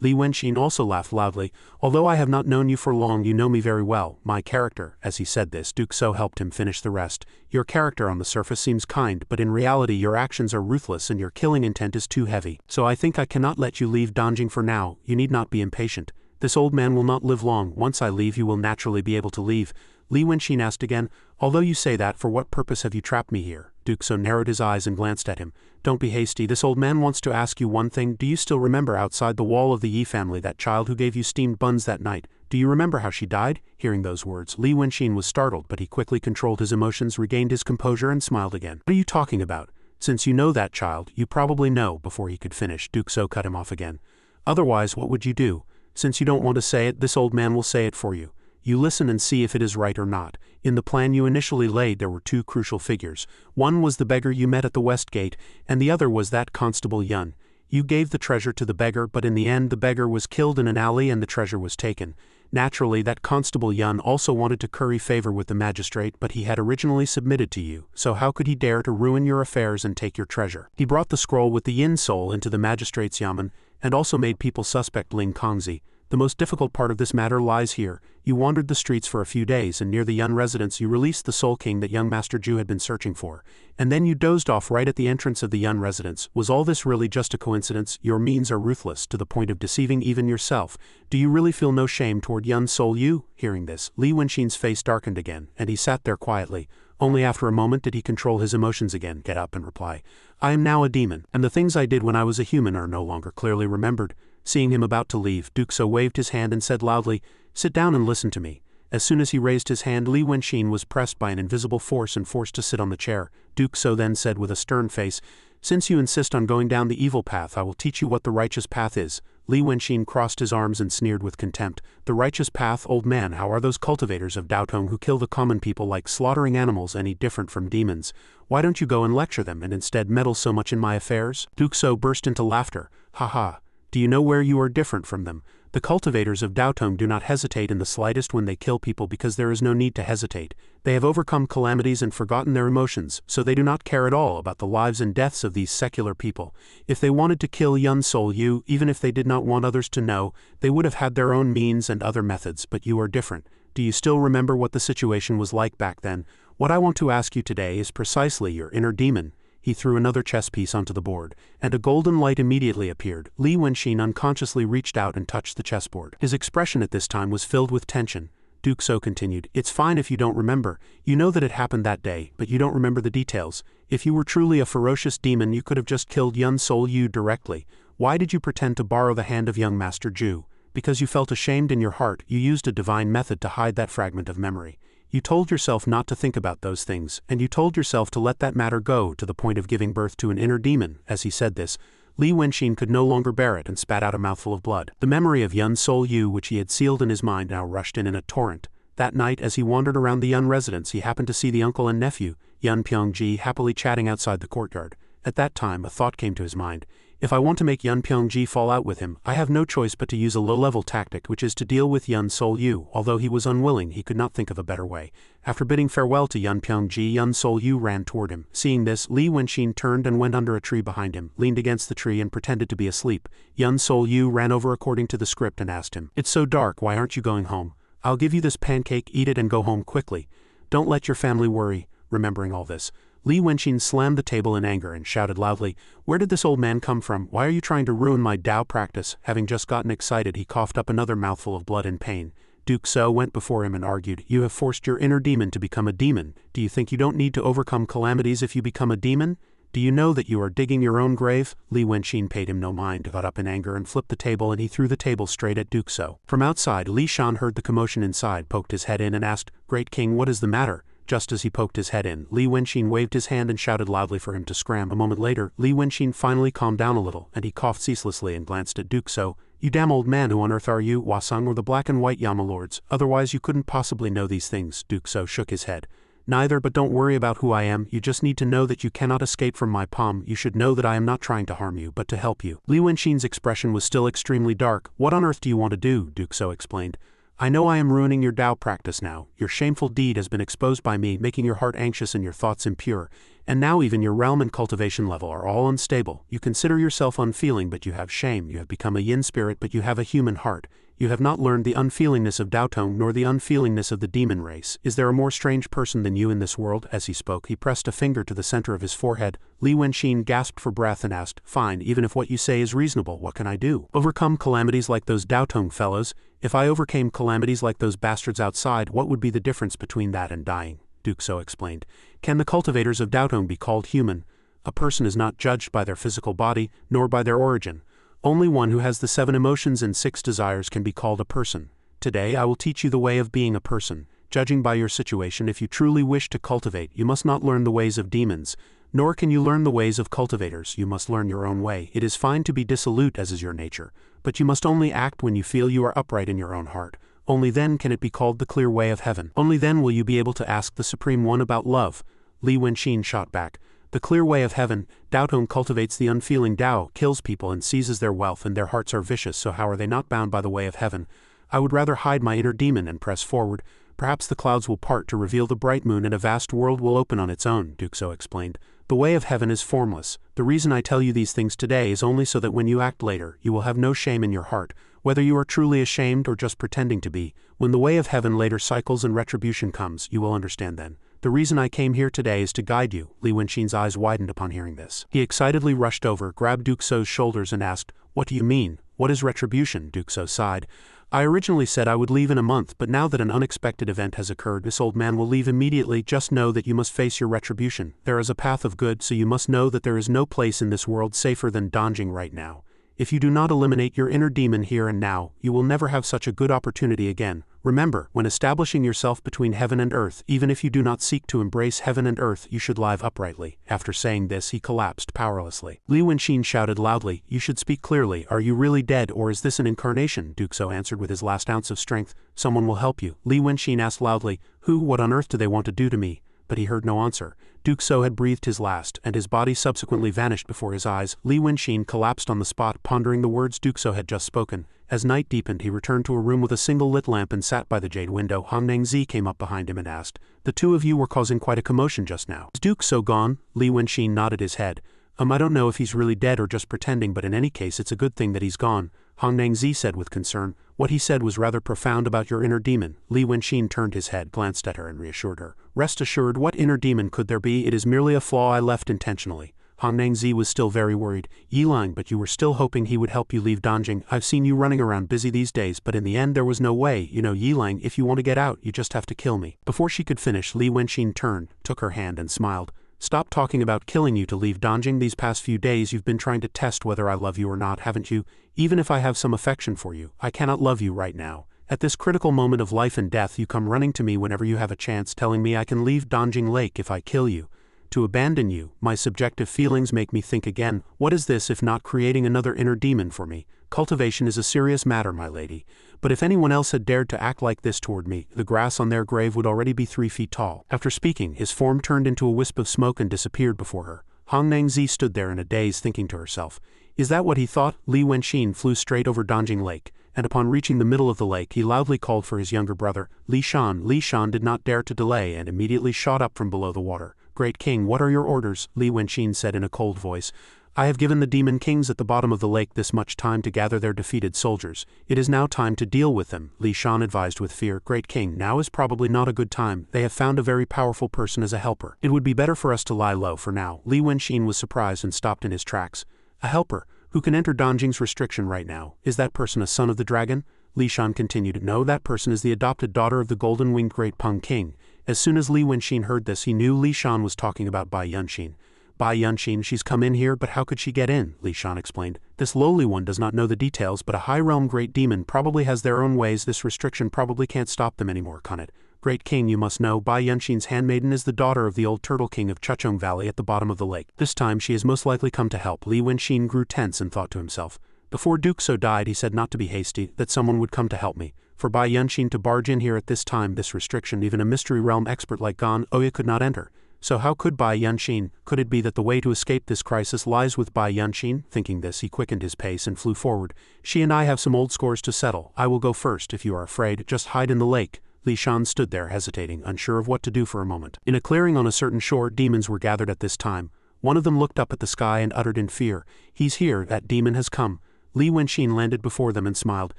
Li Wenxin also laughed loudly. "Although I have not known you for long, you know me very well. My character." As he said this, Duke So helped him finish the rest. "Your character on the surface seems kind, but in reality your actions are ruthless and your killing intent is too heavy. So I think I cannot let you leave Danjing for now. You need not be impatient. This old man will not live long. Once I leave, you will naturally be able to leave." Li Wenxin asked again, "Although you say that, for what purpose have you trapped me here?" Duke So narrowed his eyes and glanced at him. "Don't be hasty. This old man wants to ask you one thing. Do you still remember outside the wall of the Yi family that child who gave you steamed buns that night? Do you remember how she died?" Hearing those words, Li Wenxin was startled, but he quickly controlled his emotions, regained his composure, and smiled again. "What are you talking about? Since you know that child, you probably know." Before he could finish, Duke So cut him off again. "Otherwise, what would you do? Since you don't want to say it, this old man will say it for you. You listen and see if it is right or not. In the plan you initially laid there were two crucial figures. One was the beggar you met at the West Gate, and the other was that Constable Yun. You gave the treasure to the beggar, but in the end the beggar was killed in an alley and the treasure was taken. Naturally, that Constable Yun also wanted to curry favor with the magistrate, but he had originally submitted to you, so how could he dare to ruin your affairs and take your treasure? He brought the scroll with the Yin soul into the magistrate's yamen, and also made people suspect Ling Kongzi. The most difficult part of this matter lies here. You wandered the streets for a few days, and near the Yun residence you released the Soul King that young Master Ju had been searching for. And then you dozed off right at the entrance of the Yun residence. Was all this really just a coincidence? Your means are ruthless, to the point of deceiving even yourself. Do you really feel no shame toward Yun Soul Yu? Hearing this, Li Wenxin's face darkened again, and he sat there quietly. Only after a moment did he control his emotions again, get up and reply. I am now a demon, and the things I did when I was a human are no longer clearly remembered. Seeing him about to leave, Duxo waved his hand and said loudly, Sit down and listen to me. As soon as he raised his hand, Li Wenxin was pressed by an invisible force and forced to sit on the chair. Duxo then said with a stern face, Since you insist on going down the evil path, I will teach you what the righteous path is. Li Wenxin crossed his arms and sneered with contempt. The righteous path, old man, how are those cultivators of Daotong who kill the common people like slaughtering animals any different from demons? Why don't you go and lecture them and instead meddle so much in my affairs? Duxo burst into laughter. Ha ha. Do you know where you are different from them? The cultivators of Daotong do not hesitate in the slightest when they kill people because there is no need to hesitate. They have overcome calamities and forgotten their emotions, so they do not care at all about the lives and deaths of these secular people. If they wanted to kill Yun Soul Yu, even if they did not want others to know, they would have had their own means and other methods, but you are different. Do you still remember what the situation was like back then? What I want to ask you today is precisely your inner demon. He threw another chess piece onto the board, and a golden light immediately appeared. Li Wenxin unconsciously reached out and touched the chessboard. His expression at this time was filled with tension. Duxo continued, It's fine if you don't remember. You know that it happened that day, but you don't remember the details. If you were truly a ferocious demon, you could have just killed Yun Soul Yu directly. Why did you pretend to borrow the hand of young Master Ju? Because you felt ashamed in your heart, you used a divine method to hide that fragment of memory. You told yourself not to think about those things, and you told yourself to let that matter go to the point of giving birth to an inner demon. As he said this, Li Wenxin could no longer bear it and spat out a mouthful of blood. The memory of Yun Soul Yu, which he had sealed in his mind, now rushed in a torrent. That night, as he wandered around the Yun residence, he happened to see the uncle and nephew, Yun Pyongji, happily chatting outside the courtyard. At that time, a thought came to his mind. If I want to make Yun Pyongji fall out with him, I have no choice but to use a low-level tactic, which is to deal with Yun Soul Yu. Although he was unwilling, he could not think of a better way. After bidding farewell to Yun Pyongji, Yun Soul Yu ran toward him. Seeing this, Li Wenxin turned and went under a tree behind him, leaned against the tree and pretended to be asleep. Yun Soul Yu ran over according to the script and asked him, It's so dark, why aren't you going home? I'll give you this pancake, eat it and go home quickly. Don't let your family worry. Remembering all this, Li Wenxin slammed the table in anger and shouted loudly, Where did this old man come from? Why are you trying to ruin my Dao practice? Having just gotten excited, he coughed up another mouthful of blood in pain. Duxo went before him and argued, You have forced your inner demon to become a demon. Do you think you don't need to overcome calamities if you become a demon? Do you know that you are digging your own grave? Li Wenxin paid him no mind, got up in anger and flipped the table, and he threw the table straight at Duxo. From outside, Li Shan heard the commotion inside, poked his head in and asked, Great King, what is the matter? Just as he poked his head in, Li Wenxin waved his hand and shouted loudly for him to scram. A moment later, Li Wenxin finally calmed down a little, and he coughed ceaselessly and glanced at Duxo. You damn old man, who on earth are you, Wasung or the black and white Yama lords? Otherwise you couldn't possibly know these things. Duxo shook his head. Neither, but don't worry about who I am. You just need to know that you cannot escape from my palm. You should know that I am not trying to harm you, but to help you. Li Wenxin's expression was still extremely dark. What on earth do you want to do? Duxo explained. I know I am ruining your Dao practice now. Your shameful deed has been exposed by me, making your heart anxious and your thoughts impure. And now even your realm and cultivation level are all unstable. You consider yourself unfeeling, but you have shame. You have become a yin spirit, but you have a human heart. You have not learned the unfeelingness of Daotong nor the unfeelingness of the demon race. Is there a more strange person than you in this world? As he spoke, he pressed a finger to the center of his forehead. Li Wenxin gasped for breath and asked, Fine, even if what you say is reasonable, what can I do? Overcome calamities like those Daotong fellows? If I overcame calamities like those bastards outside, what would be the difference between that and dying? Duxo explained. Can the cultivators of Daotong be called human? A person is not judged by their physical body, nor by their origin. Only one who has the 7 emotions and 6 desires can be called a person. Today I will teach you the way of being a person. Judging by your situation, if you truly wish to cultivate, you must not learn the ways of demons, nor can you learn the ways of cultivators. You must learn your own way. It is fine to be dissolute as is your nature, but you must only act when you feel you are upright in your own heart. Only then can it be called the clear way of heaven. Only then will you be able to ask the Supreme One about love. Li Wenxin shot back. The clear way of heaven. Daotong cultivates the unfeeling Dao, kills people and seizes their wealth, and their hearts are vicious, so how are they not bound by the way of heaven? I would rather hide my inner demon and press forward. Perhaps the clouds will part to reveal the bright moon and a vast world will open on its own, Duxo explained. The way of heaven is formless. The reason I tell you these things today is only so that when you act later, you will have no shame in your heart. Whether you are truly ashamed or just pretending to be, when the way of heaven later cycles and retribution comes, you will understand then. The reason I came here today is to guide you. Li Wenxin's eyes widened upon hearing this. He excitedly rushed over, grabbed Duke So's shoulders and asked, "What do you mean? What is retribution?" Duke So sighed. "I originally said I would leave in a month, but now that an unexpected event has occurred, this old man will leave immediately. Just know that you must face your retribution. There is a path of good, so you must know that there is no place in this world safer than Donjing right now. If you do not eliminate your inner demon here and now, you will never have such a good opportunity again. Remember, when establishing yourself between heaven and earth, even if you do not seek to embrace heaven and earth, you should live uprightly." After saying this, he collapsed powerlessly. Li Wenxin shouted loudly, "You should speak clearly. Are you really dead, or is this an incarnation?" Duke So answered with his last ounce of strength, "Someone will help you." Li Wenxin asked loudly, "Who? What on earth do they want to do to me?" But he heard no answer. Duke So had breathed his last, and his body subsequently vanished before his eyes. Li Wenxin collapsed on the spot, pondering the words Duke So had just spoken. As night deepened, he returned to a room with a single lit lamp and sat by the jade window. Hong Nangzi came up behind him and asked, "The two of you were causing quite a commotion just now. Is Duke So gone?" Li Wenxin nodded his head. I don't know if he's really dead or just pretending, but in any case it's a good thing that he's gone," Hong Nangzi said with concern. "What he said was rather profound about your inner demon." Li Wenxin turned his head, glanced at her and reassured her. "Rest assured, what inner demon could there be? It is merely a flaw I left intentionally." Hong Nangzi was still very worried. "Yilang, but you were still hoping he would help you leave Donjing. I've seen you running around busy these days, but in the end there was no way. You know, Yilang, if you want to get out, you just have to kill me." Before she could finish, Li Wenxin turned, took her hand and smiled. "Stop talking about killing you to leave Donjing. These past few days you've been trying to test whether I love you or not, haven't you? Even if I have some affection for you, I cannot love you right now. At this critical moment of life and death you come running to me whenever you have a chance, telling me I can leave Donjing Lake if I kill you. To abandon you, my subjective feelings make me think again, what is this if not creating another inner demon for me? Cultivation is a serious matter, my lady. But if anyone else had dared to act like this toward me, the grass on their grave would already be 3 feet tall." After speaking, his form turned into a wisp of smoke and disappeared before her. Hong Nangzi stood there in a daze, thinking to herself, "Is that what he thought?" Li Wenxin flew straight over Donjing Lake, and upon reaching the middle of the lake he loudly called for his younger brother, Li Shan. Li Shan did not dare to delay and immediately shot up from below the water. "Great King, what are your orders?" Li Wenxin said in a cold voice. "I have given the demon kings at the bottom of the lake this much time to gather their defeated soldiers. It is now time to deal with them," Li Shan advised with fear. "Great King, now is probably not a good time. They have found a very powerful person as a helper. It would be better for us to lie low for now." Li Wenxin was surprised and stopped in his tracks. "A helper? Who can enter Donjing's restriction right now? Is that person a son of the dragon?" Li Shan continued. "No, that person is the adopted daughter of the golden-winged Great Peng King." As soon as Li Wenxin heard this, he knew Li Shan was talking about Bai Yunxin. "Bai Yunxin, she's come in here, but how could she get in?" Li Shan explained. "This lowly one does not know the details, but a high-realm great demon probably has their own ways. This restriction probably can't stop them anymore, can it? Great King, you must know, Bai Yunxin's handmaiden is the daughter of the old turtle king of Chuchong Valley at the bottom of the lake. This time she has most likely come to help." Li Wenxin grew tense and thought to himself. Before Duke So died, he said not to be hasty, that someone would come to help me. For Bai Yunxin to barge in here at this time, this restriction, even a mystery realm expert like Gan Oya could not enter. So how could Bai Yunxin? Could it be that the way to escape this crisis lies with Bai Yunxin? Thinking this, he quickened his pace and flew forward. "She and I have some old scores to settle. I will go first. If you are afraid, just hide in the lake." Li Shan stood there hesitating, unsure of what to do for a moment. In a clearing on a certain shore, demons were gathered at this time. One of them looked up at the sky and uttered in fear, "He's here, that demon has come." Li Wenxin landed before them and smiled.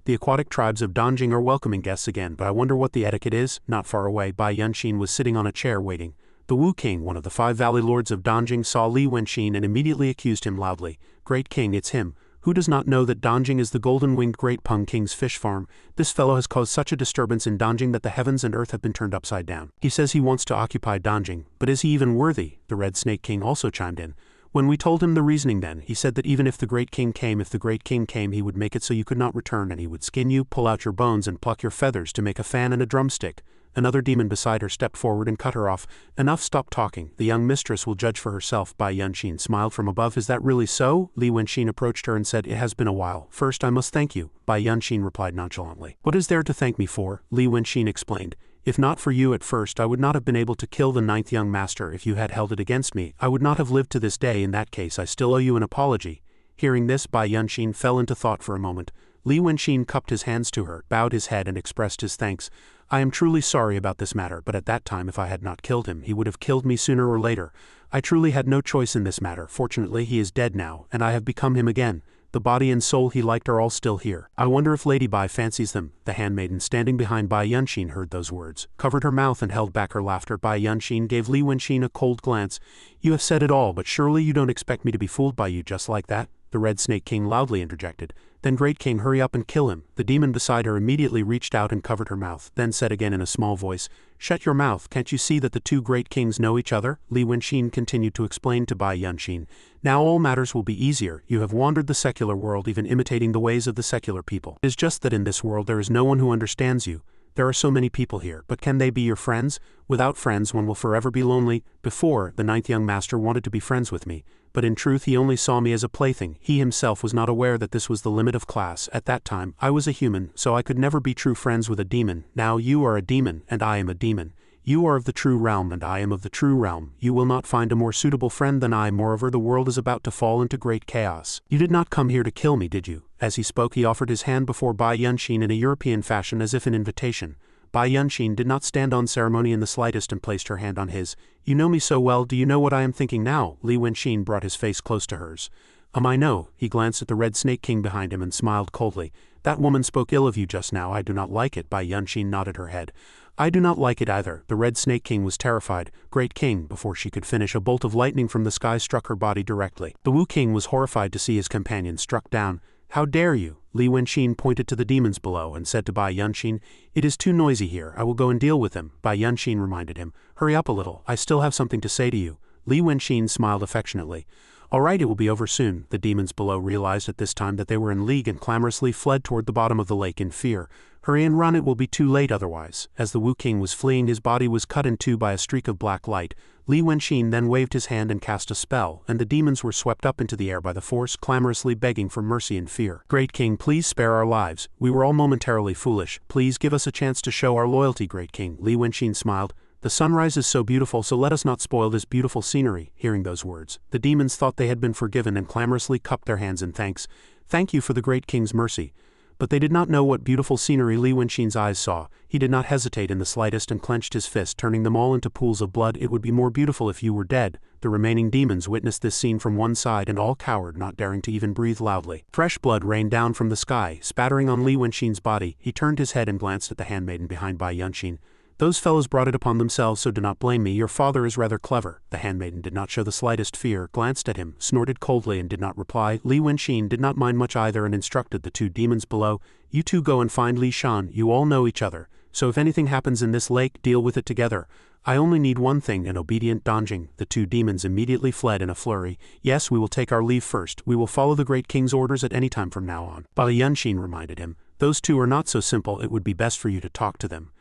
"The aquatic tribes of Donjing are welcoming guests again, but I wonder what the etiquette is." Not far away, Bai Yunxin was sitting on a chair waiting. The Wu King, one of the 5 valley lords of Donjing, saw Li Wenxin and immediately accused him loudly. "Great King, it's him. Who does not know that Donjing is the golden-winged Great Peng King's fish farm? This fellow has caused such a disturbance in Donjing that the heavens and earth have been turned upside down. He says he wants to occupy Donjing, but is he even worthy?" The Red Snake King also chimed in. "When we told him the reasoning then, he said that even if the Great King came, he would make it so you could not return, and he would skin you, pull out your bones and pluck your feathers to make a fan and a drumstick." Another demon beside her stepped forward and cut her off. "Enough, stop talking. The young mistress will judge for herself." Bai Yunxin smiled from above. "Is that really so?" Li Wenxin approached her and said, "It has been a while. First I must thank you." Bai Yunxin replied nonchalantly. "What is there to thank me for?" Li Wenxin explained. "If not for you at first, I would not have been able to kill the 9th young master. If you had held it against me, I would not have lived to this day. In that case, I still owe you an apology." Hearing this, Bai Yunxin fell into thought for a moment. Li Wenxin cupped his hands to her, bowed his head and expressed his thanks. "I am truly sorry about this matter, but at that time if I had not killed him, he would have killed me sooner or later. I truly had no choice in this matter. Fortunately he is dead now, and I have become him again." The body and soul he liked are all still here. I wonder if Lady Bai fancies them. The handmaiden standing behind Bai Yunshin heard those words, covered her mouth and held back her laughter. Bai Yunshin gave Li Wenqin a cold glance. You have said it all, but surely you don't expect me to be fooled by you just like that? The Red Snake King loudly interjected. Then Great King, hurry up and kill him. The demon beside her immediately reached out and covered her mouth, then said again in a small voice, shut your mouth, can't you see that the two great kings know each other? Li Wenqin continued to explain to Bai Yunshin. Now all matters will be easier. You have wandered the secular world, even imitating the ways of the secular people. It is just that in this world there is no one who understands you. There are so many people here, but can they be your friends? Without friends one will forever be lonely. Before, the ninth young master wanted to be friends with me, but in truth he only saw me as a plaything. He himself was not aware that this was the limit of class. At that time, I was a human, so I could never be true friends with a demon. Now you are a demon, and I am a demon. You are of the true realm, and I am of the true realm. You will not find a more suitable friend than I. Moreover, the world is about to fall into great chaos. You did not come here to kill me, did you? As he spoke, he offered his hand before Bai Yunshin in a European fashion as if an invitation. Bai Yunshin did not stand on ceremony in the slightest and placed her hand on his. You know me so well, do you know what I am thinking now? Li Wenqin brought his face close to hers. I know. He glanced at the Red Snake King behind him and smiled coldly. That woman spoke ill of you just now. I do not like it. Bai Yunshin nodded her head. I do not like it either. The Red Snake King was terrified. Great King, before she could finish, a bolt of lightning from the sky struck her body directly. The Wu King was horrified to see his companion struck down. How dare you? Li Wenqin pointed to the demons below and said to Bai Yunshin, it is too noisy here. I will go and deal with them. Bai Yunshin reminded him, hurry up a little. I still have something to say to you. Li Wenqin smiled affectionately. All right, it will be over soon. The demons below realized at this time that they were in league and clamorously fled toward the bottom of the lake in fear. Hurry and run, it will be too late otherwise. As the Wu King was fleeing, his body was cut in two by a streak of black light. Li Wenqin then waved his hand and cast a spell, and the demons were swept up into the air by the force, clamorously begging for mercy and fear. Great King, please spare our lives. We were all momentarily foolish. Please give us a chance to show our loyalty, Great King. Li Wenqin smiled. The sunrise is so beautiful, so let us not spoil this beautiful scenery. Hearing those words, the demons thought they had been forgiven and clamorously cupped their hands in thanks. Thank you for the Great King's mercy. But they did not know what beautiful scenery Li Wenqin's eyes saw. He did not hesitate in the slightest and clenched his fist, turning them all into pools of blood. It would be more beautiful if you were dead. The remaining demons witnessed this scene from one side and all cowered, not daring to even breathe loudly. Fresh blood rained down from the sky, spattering on Li Wenqin's body. He turned his head and glanced at the handmaiden behind Bai Yunshin. Those fellows brought it upon themselves, so do not blame me. Your father is rather clever. The handmaiden did not show the slightest fear, glanced at him, snorted coldly and did not reply. Li Wenqin did not mind much either and instructed the two demons below, you two go and find Li Shan. You all know each other, so if anything happens in this lake, deal with it together. I only need one thing, an obedient Donjing. The two demons immediately fled in a flurry. Yes, we will take our leave first. We will follow the Great King's orders at any time from now on. Bai Yunshin reminded him, those two are not so simple, it would be best for you to talk to them.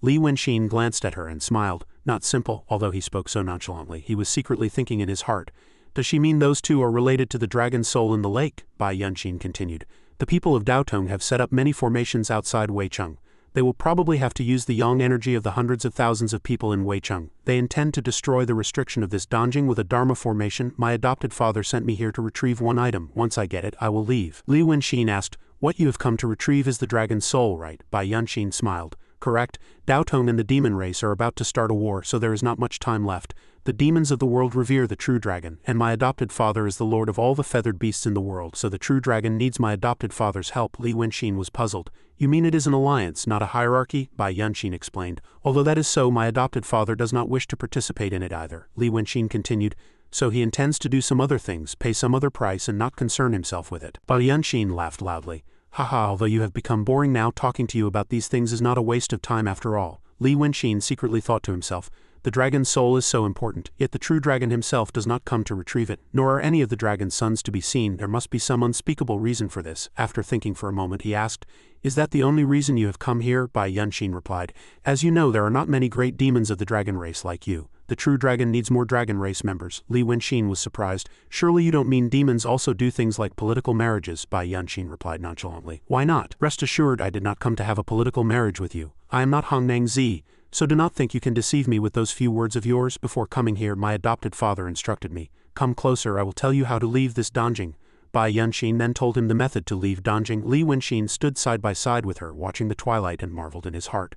Li Wenqin glanced at her and smiled. Not simple, although he spoke so nonchalantly, he was secretly thinking in his heart. Does she mean those two are related to the dragon soul in the lake? Bai Yunshin continued. The people of Daotong have set up many formations outside Weicheng. They will probably have to use the yang energy of the hundreds of thousands of people in Weicheng. They intend to destroy the restriction of this Donjing with a Dharma formation. My adopted father sent me here to retrieve one item. Once I get it, I will leave. Li Wenqin asked, what you have come to retrieve is the dragon's soul, right? Bai Yunshin smiled. Correct. Daotong and the demon race are about to start a war, so there is not much time left. The demons of the world revere the true dragon, and my adopted father is the lord of all the feathered beasts in the world, so the true dragon needs my adopted father's help. Li Wenqin was puzzled. You mean it is an alliance, not a hierarchy? Bai Yunshin explained. Although that is so, my adopted father does not wish to participate in it either. Li Wenqin continued. So he intends to do some other things, pay some other price and not concern himself with it. Bai Yunshin laughed loudly. Haha, although you have become boring now, talking to you about these things is not a waste of time after all. Li Wenqin secretly thought to himself, the dragon's soul is so important, yet the true dragon himself does not come to retrieve it, nor are any of the dragon's sons to be seen. There must be some unspeakable reason for this. After thinking for a moment, he asked, is that the only reason you have come here? Bai Yunshin replied, as you know, there are not many great demons of the dragon race like you. The true dragon needs more dragon race members. Li Wenqin was surprised. Surely you don't mean demons also do things like political marriages? Bai Yunshin replied nonchalantly. Why not? Rest assured I did not come to have a political marriage with you. I am not Hong Nang Zi, so do not think you can deceive me with those few words of yours. Before coming here, my adopted father instructed me. Come closer, I will tell you how to leave this Donjing. Bai Yunshin then told him the method to leave Donjing. Li Wenqin stood side by side with her, watching the twilight and marveled in his heart.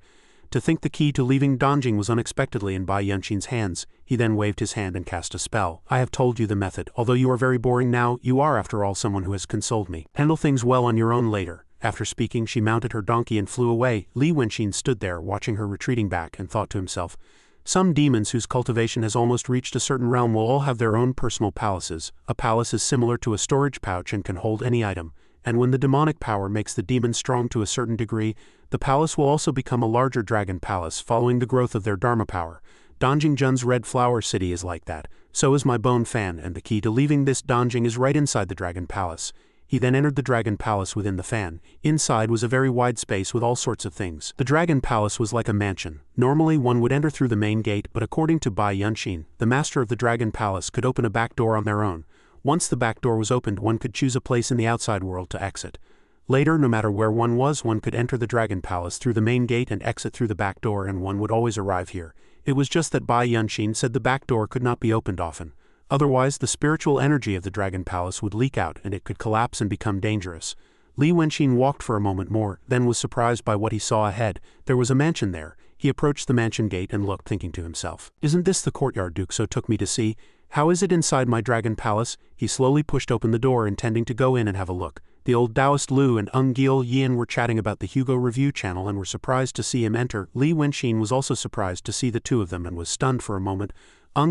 To think the key to leaving Donjing was unexpectedly in Bai Yunshin's hands, he then waved his hand and cast a spell. I have told you the method. Although you are very boring now, you are after all someone who has consoled me. Handle things well on your own later. After speaking, she mounted her donkey and flew away. Li Wenshin stood there, watching her retreating back, and thought to himself, some demons whose cultivation has almost reached a certain realm will all have their own personal palaces. A palace is similar to a storage pouch and can hold any item, and when the demonic power makes the demon strong to a certain degree, the palace will also become a larger dragon palace following the growth of their dharma power. Donjing Jun's Red Flower City is like that. So is my bone fan, and the key to leaving this Donjing is right inside the dragon palace. He then entered the dragon palace within the fan. Inside was a very wide space with all sorts of things. The dragon palace was like a mansion. Normally one would enter through the main gate, but according to Bai Yunshin, the master of the dragon palace could open a back door on their own. Once the back door was opened, one could choose a place in the outside world to exit. Later, no matter where one was, one could enter the dragon palace through the main gate and exit through the back door, and one would always arrive here. It was just that Bai Yunshin said the back door could not be opened often. Otherwise, the spiritual energy of the dragon palace would leak out and it could collapse and become dangerous. Li Wenshin walked for a moment more, then was surprised by what he saw ahead. There was a mansion there. He approached the mansion gate and looked, thinking to himself, isn't this the courtyard Duke So took me to see? How is it inside my dragon palace? He slowly pushed open the door, intending to go in and have a look. The old Taoist Lu and Gil Yin were chatting about the Hugo Review channel and were surprised to see him enter. Li Wenshin was also surprised to see the two of them and was stunned for a moment.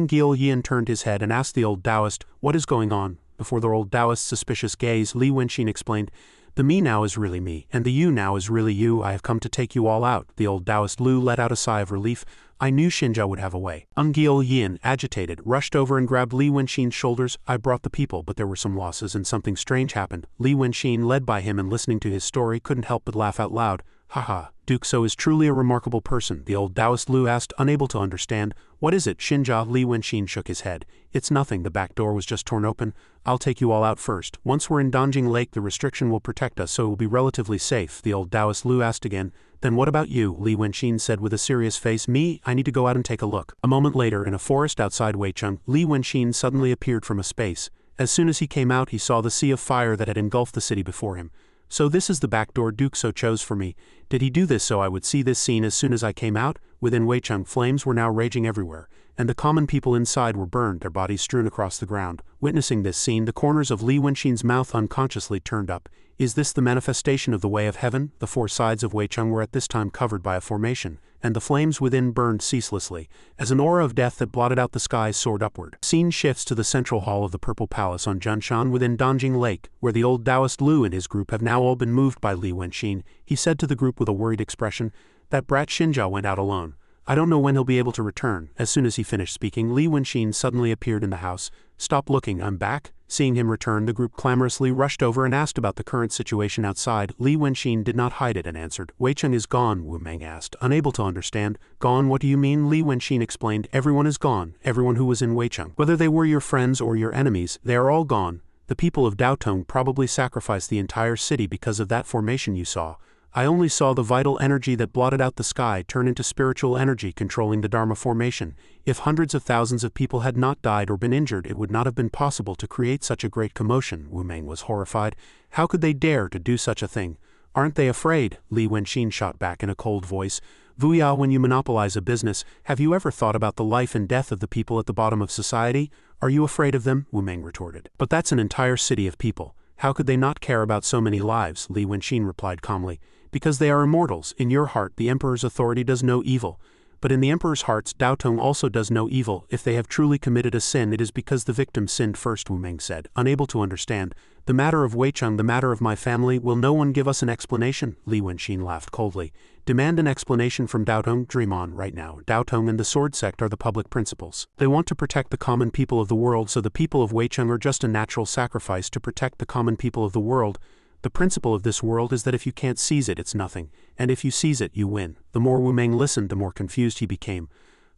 Gil Yin turned his head and asked the old Taoist, what is going on? Before the old Taoist's suspicious gaze, Li Wenshin explained, the me now is really me, and the you now is really you. I have come to take you all out. The old Taoist Lu let out a sigh of relief. I knew Xinjia would have a way. Gil Yin, agitated, rushed over and grabbed Li Wenshin's shoulders. I brought the people, but there were some losses and something strange happened. Li Wenshin, led by him and listening to his story, couldn't help but laugh out loud. Haha, Duke So is truly a remarkable person, the old Taoist Lu asked, unable to understand. What is it, Xinjia? Li Wenshin shook his head. It's nothing, the back door was just torn open. I'll take you all out first. Once we're in Donjing Lake, the restriction will protect us, so it will be relatively safe, the old Taoist Lu asked again. Then what about you? Li Wenshin said with a serious face. Me? I need to go out and take a look. A moment later, in a forest outside Weicheng, Li Wenshin suddenly appeared from a space. As soon as he came out, he saw the sea of fire that had engulfed the city before him. So this is the back door Duke So chose for me. Did he do this so I would see this scene as soon as I came out? Within Weicheng, flames were now raging everywhere, and the common people inside were burned, their bodies strewn across the ground. Witnessing this scene, the corners of Li Wenshin's mouth unconsciously turned up. Is this the manifestation of the way of heaven? The four sides of Weicheng were at this time covered by a formation, and the flames within burned ceaselessly, as an aura of death that blotted out the skies soared upward. Scene shifts to the central hall of the Purple Palace on Junshan within Donjing Lake, where the old Taoist Lu and his group have now all been moved by Li Wenshin. He said to the group with a worried expression, that brat Xinjia went out alone. I don't know when he'll be able to return. As soon as he finished speaking, Li Wenshin suddenly appeared in the house. Stop looking, I'm back. Seeing him return, the group clamorously rushed over and asked about the current situation outside. Li Wenshin did not hide it and answered, Weicheng is gone, Wu Meng asked, unable to understand. Gone? What do you mean? Li Wenshin explained, everyone is gone, everyone who was in Weicheng. Whether they were your friends or your enemies, they are all gone. The people of Daotong probably sacrificed the entire city because of that formation you saw. I only saw the vital energy that blotted out the sky turn into spiritual energy controlling the Dharma formation. If hundreds of thousands of people had not died or been injured, it would not have been possible to create such a great commotion. Wu Meng was horrified. How could they dare to do such a thing? Aren't they afraid? Li Wenshin shot back in a cold voice. Vuya, when you monopolize a business, have you ever thought about the life and death of the people at the bottom of society? Are you afraid of them? Wu Meng retorted. But that's an entire city of people. How could they not care about so many lives? Li Wenshin replied calmly. Because they are immortals. In your heart, the Emperor's authority does no evil. But in the Emperor's hearts, Daotong also does no evil. If they have truly committed a sin, it is because the victim sinned first, Wu Meng said, unable to understand. The matter of Weicheng, the matter of my family, will no one give us an explanation? Li Wenshin laughed coldly. Demand an explanation from Daotong? Dream on right now. Daotong and the Sword Sect are the public principles. They want to protect the common people of the world, so the people of Weicheng are just a natural sacrifice to protect the common people of the world. The principle of this world is that if you can't seize it, it's nothing, and if you seize it, you win. The more Wu Meng listened, the more confused he became.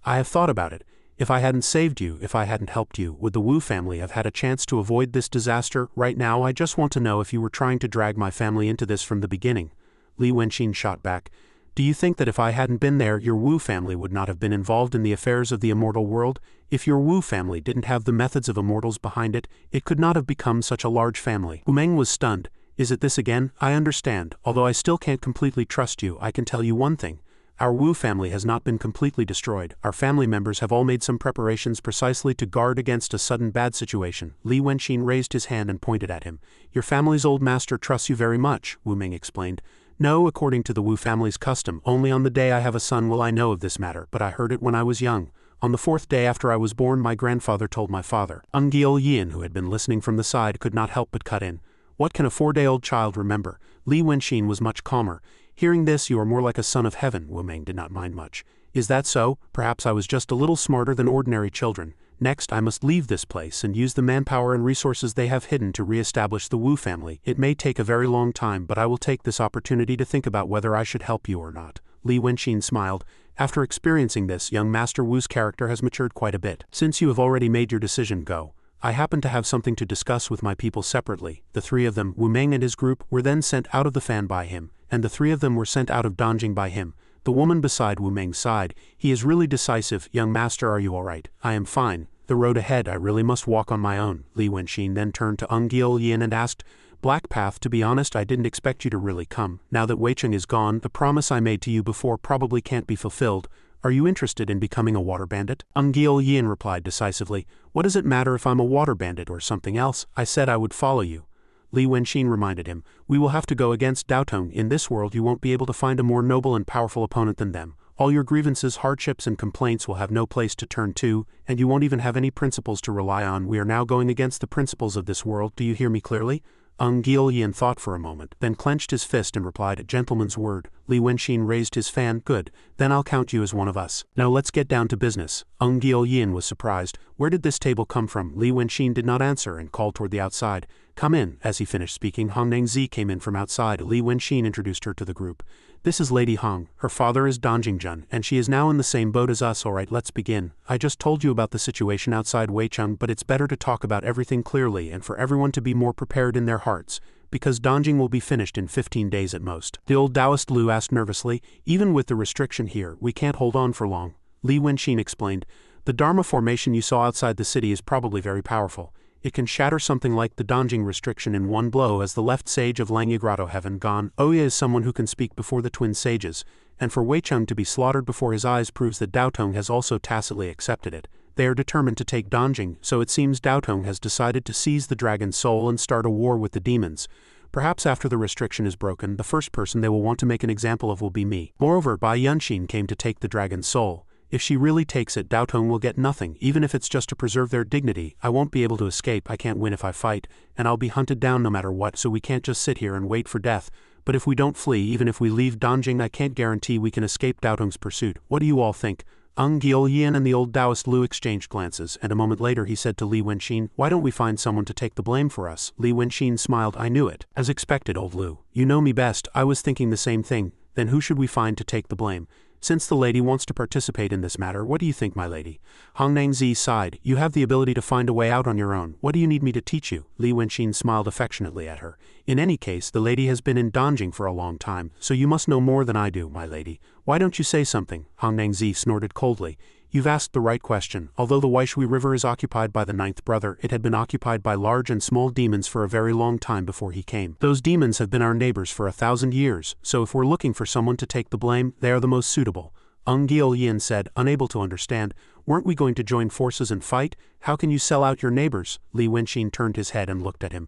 I have thought about it. If I hadn't saved you, if I hadn't helped you, would the Wu family have had a chance to avoid this disaster? Right now, I just want to know if you were trying to drag my family into this from the beginning. Li Wenshin shot back. Do you think that if I hadn't been there, your Wu family would not have been involved in the affairs of the immortal world? If your Wu family didn't have the methods of immortals behind it, it could not have become such a large family. Wu Meng was stunned. Is it this again? I understand. Although I still can't completely trust you, I can tell you one thing. Our Wu family has not been completely destroyed. Our family members have all made some preparations precisely to guard against a sudden bad situation. Li Wenqin raised his hand and pointed at him. Your family's old master trusts you very much, Wu Ming explained. No, according to the Wu family's custom, only on the day I have a son will I know of this matter, but I heard it when I was young. On the 4th day after I was born, my grandfather told my father. Ungil Yin, who had been listening from the side, could not help but cut in. What can a 4-day-old child remember? Li Wenqin was much calmer. Hearing this, you are more like a son of heaven, Wu Ming did not mind much. Is that so? Perhaps I was just a little smarter than ordinary children. Next, I must leave this place and use the manpower and resources they have hidden to re-establish the Wu family. It may take a very long time, but I will take this opportunity to think about whether I should help you or not. Li Wenqin smiled. After experiencing this, young Master Wu's character has matured quite a bit. Since you have already made your decision, go. I happen to have something to discuss with my people separately. The 3 of them, Wu Ming and his group, were then sent out of the fan by him, and the 3 of them were sent out of Donjing by him. The woman beside Wu Ming sighed. He is really decisive. Young master, are you all right? I am fine. The road ahead I really must walk on my own. Li Wenqin then turned to Ungil Yin and asked, Black Path, to be honest, I didn't expect you to really come. Now that Weicheng is gone, the promise I made to you before probably can't be fulfilled. Are you interested in becoming a water bandit? Ungil Yin replied decisively. What does it matter if I'm a water bandit or something else? I said I would follow you. Li Wenqin reminded him, we will have to go against Daotong. In this world you won't be able to find a more noble and powerful opponent than them. All your grievances, hardships and complaints will have no place to turn to, and you won't even have any principles to rely on. We are now going against the principles of this world. Do you hear me clearly? Ungil Yin thought for a moment, then clenched his fist and replied, a gentleman's word. Li Wenqin raised his fan. Good, then I'll count you as one of us. Now let's get down to business. Ungil Yin was surprised. Where did this table come from? Li Wenqin did not answer and called toward the outside. Come in. As he finished speaking, Hong Nangzi came in from outside. Li Wenqin introduced her to the group. This is Lady Hong. Her father is Donjingjun, and she is now in the same boat as us. Alright, let's begin. I just told you about the situation outside Weicheng, but it's better to talk about everything clearly and for everyone to be more prepared in their hearts, because Donjing will be finished in 15 days at most. The old Taoist Lu asked nervously, even with the restriction here, we can't hold on for long. Li Wenqin explained, the Dharma formation you saw outside the city is probably very powerful. It can shatter something like the Donjing restriction in one blow. As the left sage of Langya Grotto having gone, Oya is someone who can speak before the twin sages, and for Weicheng to be slaughtered before his eyes proves that Daotong has also tacitly accepted it. They are determined to take Donjing, so it seems Daotong has decided to seize the dragon's soul and start a war with the demons. Perhaps after the restriction is broken, the first person they will want to make an example of will be me. Moreover, Bai Yunxin came to take the dragon's soul. If she really takes it, Daotong will get nothing, even if it's just to preserve their dignity. I won't be able to escape, I can't win if I fight, and I'll be hunted down no matter what, so we can't just sit here and wait for death. But if we don't flee, even if we leave Donjing, I can't guarantee we can escape Daotong's pursuit. What do you all think? Ungil Yin and the old Taoist Lu exchanged glances, and a moment later he said to Li Wenqin, why don't we find someone to take the blame for us? Li Wenqin smiled. I knew it. As expected, old Lu. You know me best. I was thinking the same thing. Then who should we find to take the blame? Since the lady wants to participate in this matter, what do you think, my lady? Hong Nangzi sighed. You have the ability to find a way out on your own. What do you need me to teach you? Li Wenqin smiled affectionately at her. In any case, the lady has been in Donjing for a long time, so you must know more than I do, my lady. Why don't you say something? Hong Nangzi snorted coldly. You've asked the right question. Although the Waishui River is occupied by the 9th brother, it had been occupied by large and small demons for a very long time before he came. Those demons have been our neighbors for 1,000 years, so if we're looking for someone to take the blame, they are the most suitable. Ungil Yin said, unable to understand. Weren't we going to join forces and fight? How can you sell out your neighbors? Li Wenqin turned his head and looked at him.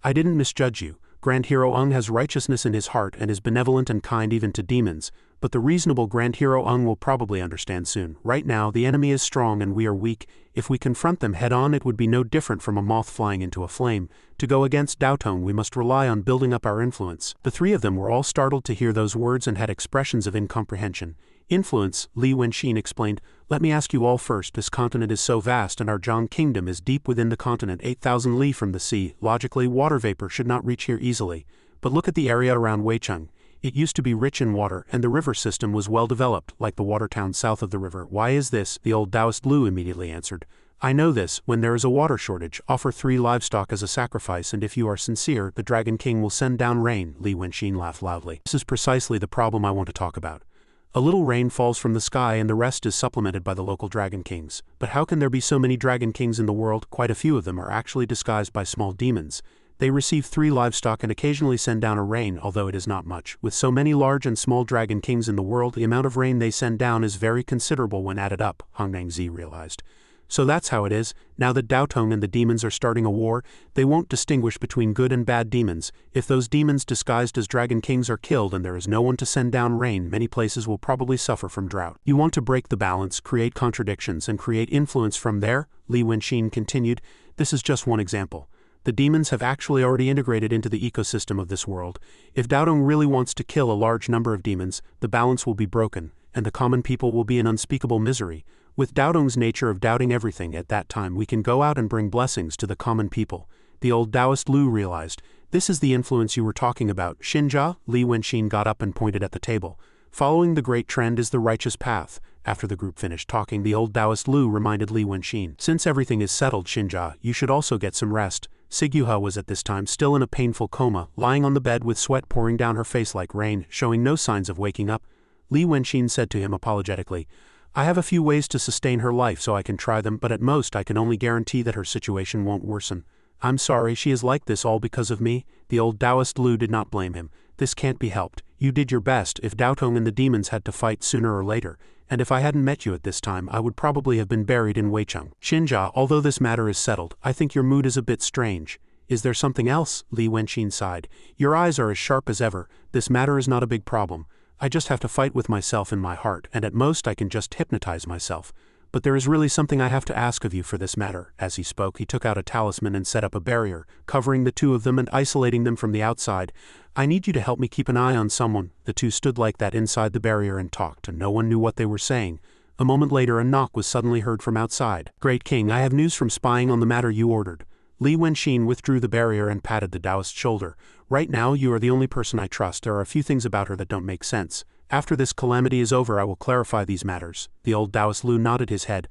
I didn't misjudge you. Grand Hero Ung has righteousness in his heart and is benevolent and kind even to demons, but the reasonable Grand Hero Ung will probably understand soon. Right now, the enemy is strong and we are weak. If we confront them head-on, it would be no different from a moth flying into a flame. To go against Daotong, we must rely on building up our influence. The 3 of them were all startled to hear those words and had expressions of incomprehension. Influence, Li Wenqin explained. Let me ask you all first, this continent is so vast and our Zhang kingdom is deep within the continent, 8,000 li from the sea. Logically, water vapor should not reach here easily. But look at the area around Weicheng. It used to be rich in water, and the river system was well developed, like the water town south of the river. Why is this? The old Taoist Lu immediately answered. I know this. When there is a water shortage, offer 3 livestock as a sacrifice, and if you are sincere, the Dragon King will send down rain. Li Wenqin laughed loudly. This is precisely the problem I want to talk about. A little rain falls from the sky and the rest is supplemented by the local Dragon Kings. But how can there be so many Dragon Kings in the world? Quite a few of them are actually disguised by small demons. They receive 3 livestock and occasionally send down a rain, although it is not much. With so many large and small dragon kings in the world, the amount of rain they send down is very considerable when added up, Hong Nangzi realized. So that's how it is. Now that Daotong and the demons are starting a war, they won't distinguish between good and bad demons. If those demons disguised as dragon kings are killed and there is no one to send down rain, many places will probably suffer from drought. You want to break the balance, create contradictions, and create influence from there, Li Wenxin continued. This is just one example. The demons have actually already integrated into the ecosystem of this world. If Daotong really wants to kill a large number of demons, the balance will be broken, and the common people will be in unspeakable misery. With Daotong's nature of doubting everything at that time, we can go out and bring blessings to the common people. The old Taoist Lu realized. This is the influence you were talking about, Xinjia. Li Wenxin got up and pointed at the table. Following the great trend is the righteous path. After the group finished talking, the old Taoist Lu reminded Li Wenxin. Since everything is settled, Xinjia, you should also get some rest. Siguha was at this time still in a painful coma, lying on the bed with sweat pouring down her face like rain, showing no signs of waking up. Li Wenxin said to him apologetically, I have a few ways to sustain her life so I can try them, but at most I can only guarantee that her situation won't worsen. I'm sorry she is like this all because of me. The old Taoist Lu did not blame him. This can't be helped. You did your best. If Daotong and the demons had to fight sooner or later, and if I hadn't met you at this time, I would probably have been buried in Weicheng. Xinjia, although this matter is settled, I think your mood is a bit strange. Is there something else? Li Wenxin sighed. Your eyes are as sharp as ever. This matter is not a big problem. I just have to fight with myself in my heart, and at most I can just hypnotize myself. But there is really something I have to ask of you for this matter. As he spoke, he took out a talisman and set up a barrier, covering the two of them and isolating them from the outside. I need you to help me keep an eye on someone. The two stood like that inside the barrier and talked, and no one knew what they were saying. A moment later, a knock was suddenly heard from outside. Great King, I have news from spying on the matter you ordered. Li Wenxin withdrew the barrier and patted the Taoist's shoulder. Right now, you are the only person I trust. There are a few things about her that don't make sense. After this calamity is over, I will clarify these matters. The old Taoist Lu nodded his head.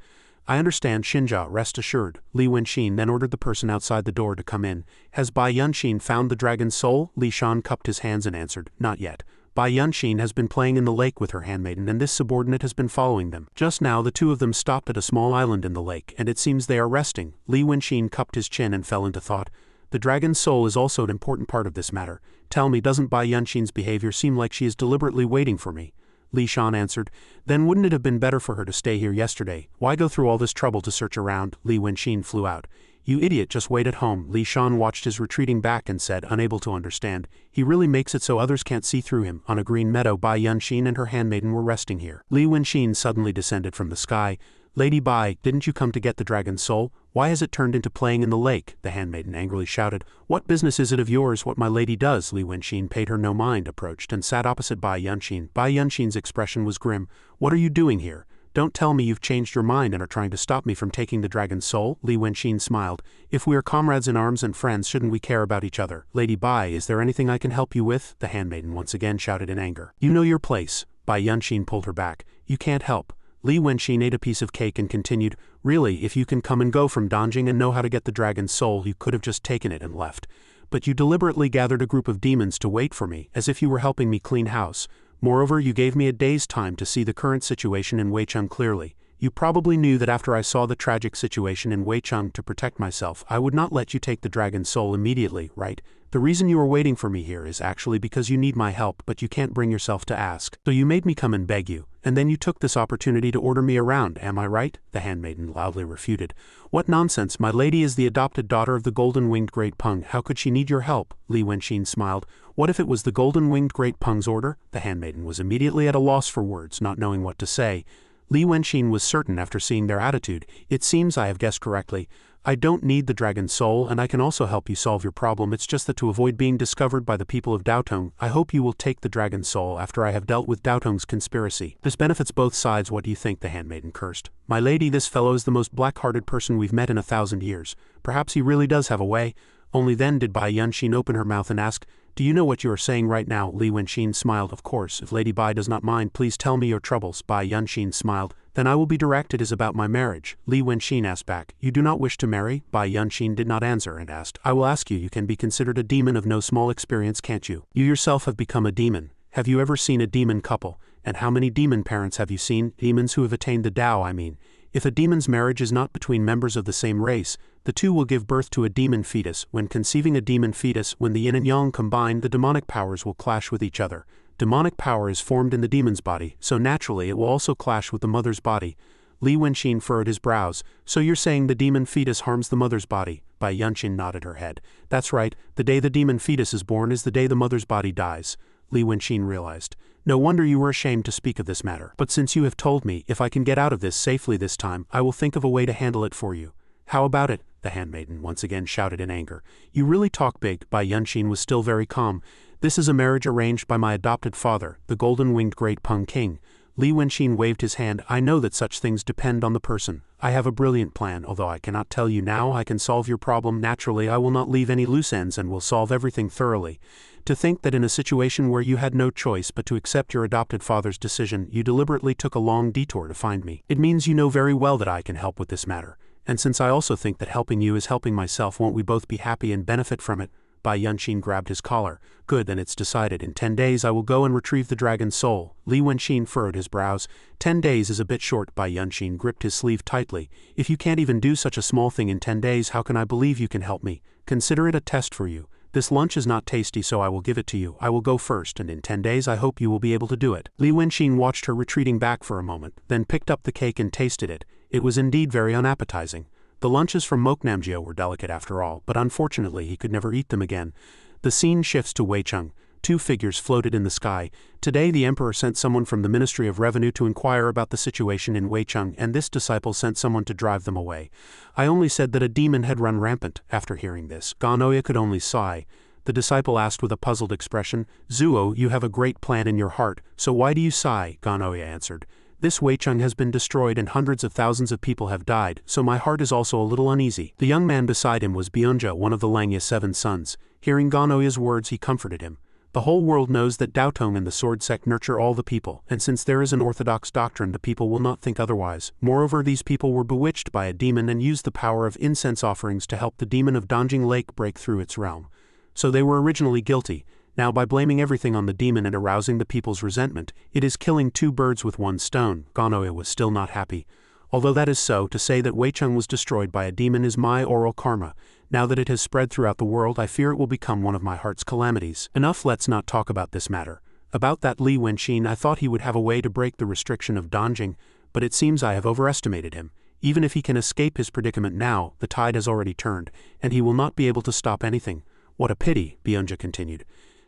I understand, Xinjia, rest assured. Li Wenxin then ordered the person outside the door to come in. Has Bai Yunxin found the dragon's soul? Li Shan cupped his hands and answered, not yet. Bai Yunxin has been playing in the lake with her handmaiden, and this subordinate has been following them. Just now the two of them stopped at a small island in the lake, and it seems they are resting. Li Wenxin cupped his chin and fell into thought. The dragon's soul is also an important part of this matter. Tell me, doesn't Bai Yunxin's behavior seem like she is deliberately waiting for me? Li Shan answered. Then wouldn't it have been better for her to stay here yesterday? Why go through all this trouble to search around? Li Wenxin flew out. You idiot, just wait at home. Li Shan watched his retreating back and said, unable to understand. He really makes it so others can't see through him. On a green meadow, Bai Yunxin and her handmaiden were resting here. Li Wenxin suddenly descended from the sky. Lady Bai, didn't you come to get the dragon's soul? Why has it turned into playing in the lake? The handmaiden angrily shouted. What business is it of yours what my lady does? Li Wenxin paid her no mind, approached, and sat opposite Bai Yunxin. Bai Yunxin's expression was grim. What are you doing here? Don't tell me you've changed your mind and are trying to stop me from taking the dragon's soul? Li Wenxin smiled. If we are comrades in arms and friends, shouldn't we care about each other? Lady Bai, is there anything I can help you with? The handmaiden once again shouted in anger. You know your place. Bai Yunxin pulled her back. You can't help. Li Wenxin ate a piece of cake and continued, really, if you can come and go from Donjing and know how to get the dragon's soul, you could have just taken it and left. But you deliberately gathered a group of demons to wait for me, as if you were helping me clean house. Moreover, you gave me a day's time to see the current situation in Weicheng clearly. You probably knew that after I saw the tragic situation in Weicheng to protect myself, I would not let you take the dragon's soul immediately, right? The reason you are waiting for me here is actually because you need my help, but you can't bring yourself to ask. So you made me come and beg you, and then you took this opportunity to order me around, am I right? The handmaiden loudly refuted. What nonsense, my lady is the adopted daughter of the golden-winged Great Peng, how could she need your help? Li Wenxin smiled. What if it was the golden-winged Great Peng's order? The handmaiden was immediately at a loss for words, not knowing what to say. Li Wenxin was certain after seeing their attitude. It seems I have guessed correctly. I don't need the dragon's soul, and I can also help you solve your problem. It's just that to avoid being discovered by the people of Daotong, I hope you will take the dragon's soul after I have dealt with Daotong's conspiracy. This benefits both sides. What do you think? The handmaiden cursed. My lady, this fellow is the most black-hearted person we've met in 1,000 years. Perhaps he really does have a way. Only then did Bai Yunxin open her mouth and ask, do you know what you are saying right now? Li Wenxin smiled. Of course, if Lady Bai does not mind, please tell me your troubles. Bai Yunxin smiled. Then I will be direct. It is about my marriage. Li Wenxin asked back. You do not wish to marry? Bai Yunxin did not answer and asked. I will ask you. You can be considered a demon of no small experience, can't you? You yourself have become a demon. Have you ever seen a demon couple? And how many demon parents have you seen? Demons who have attained the Tao, I mean. If a demon's marriage is not between members of the same race, The two will give birth to a demon fetus. When conceiving a demon fetus, when the yin and yang combine, the demonic powers will clash with each other. Demonic power is formed in the demon's body, so naturally it will also clash with the mother's body. Li Wenqin furrowed his brows. So you're saying the demon fetus harms the mother's body? Bai Yunqin nodded her head. That's right, the day the demon fetus is born is the day the mother's body dies. Li Wenqin realized. No wonder you were ashamed to speak of this matter. But since you have told me, if I can get out of this safely this time, I will think of a way to handle it for you. How about it? The handmaiden once again shouted in anger. You really talk big. Bai Yunqin was still very calm. This is a marriage arranged by my adopted father, the golden-winged great Peng King. Li Wenqin waved his hand. I know that such things depend on the person. I have a brilliant plan, although I cannot tell you now. I can solve your problem. Naturally, I will not leave any loose ends and will solve everything thoroughly. To think that in a situation where you had no choice but to accept your adopted father's decision, you deliberately took a long detour to find me. It means you know very well that I can help with this matter. And since I also think that helping you is helping myself, won't we both be happy and benefit from it? Bai Yunqin grabbed his collar. Good, then it's decided. In 10 days I will go and retrieve the dragon's soul. Li Wenqin furrowed his brows. 10 days is a bit short. Bai Yunqin gripped his sleeve tightly. If you can't even do such a small thing in 10 days, how can I believe you can help me? Consider it a test for you. This lunch is not tasty, so I will give it to you. I will go first, and in 10 days I hope you will be able to do it. Li Wenqin watched her retreating back for a moment, then picked up the cake and tasted it. It was indeed very unappetizing. The lunches from Moknamjio were delicate after all, but unfortunately he could never eat them again. The scene shifts to Weicheng. Two figures floated in the sky. Today the emperor sent someone from the Ministry of Revenue to inquire about the situation in Weicheng, and this disciple sent someone to drive them away. I only said that a demon had run rampant. After hearing this, Ganoya could only sigh. The disciple asked with a puzzled expression, Zuo, you have a great plan in your heart, so why do you sigh? Ganoya answered. This Weicheng has been destroyed and hundreds of thousands of people have died, so my heart is also a little uneasy. The young man beside him was Byunja, one of the Langya 7 sons. Hearing Ganoya's words, he comforted him. The whole world knows that Daotong and the sword sect nurture all the people, and since there is an orthodox doctrine, the people will not think otherwise. Moreover, these people were bewitched by a demon and used the power of incense offerings to help the demon of Danjing Lake break through its realm. So they were originally guilty. Now, by blaming everything on the demon and arousing the people's resentment, it is killing two birds with one stone. Ganoya was still not happy. Although that is so, to say that Weicheng was destroyed by a demon is my oral karma. Now that it has spread throughout the world, I fear it will become one of my heart's calamities. Enough, let's not talk about this matter. About that Li Wenqin, I thought he would have a way to break the restriction of Danjing, but it seems I have overestimated him. Even if he can escape his predicament now, the tide has already turned, and he will not be able to stop anything. What a pity, Byunja continued.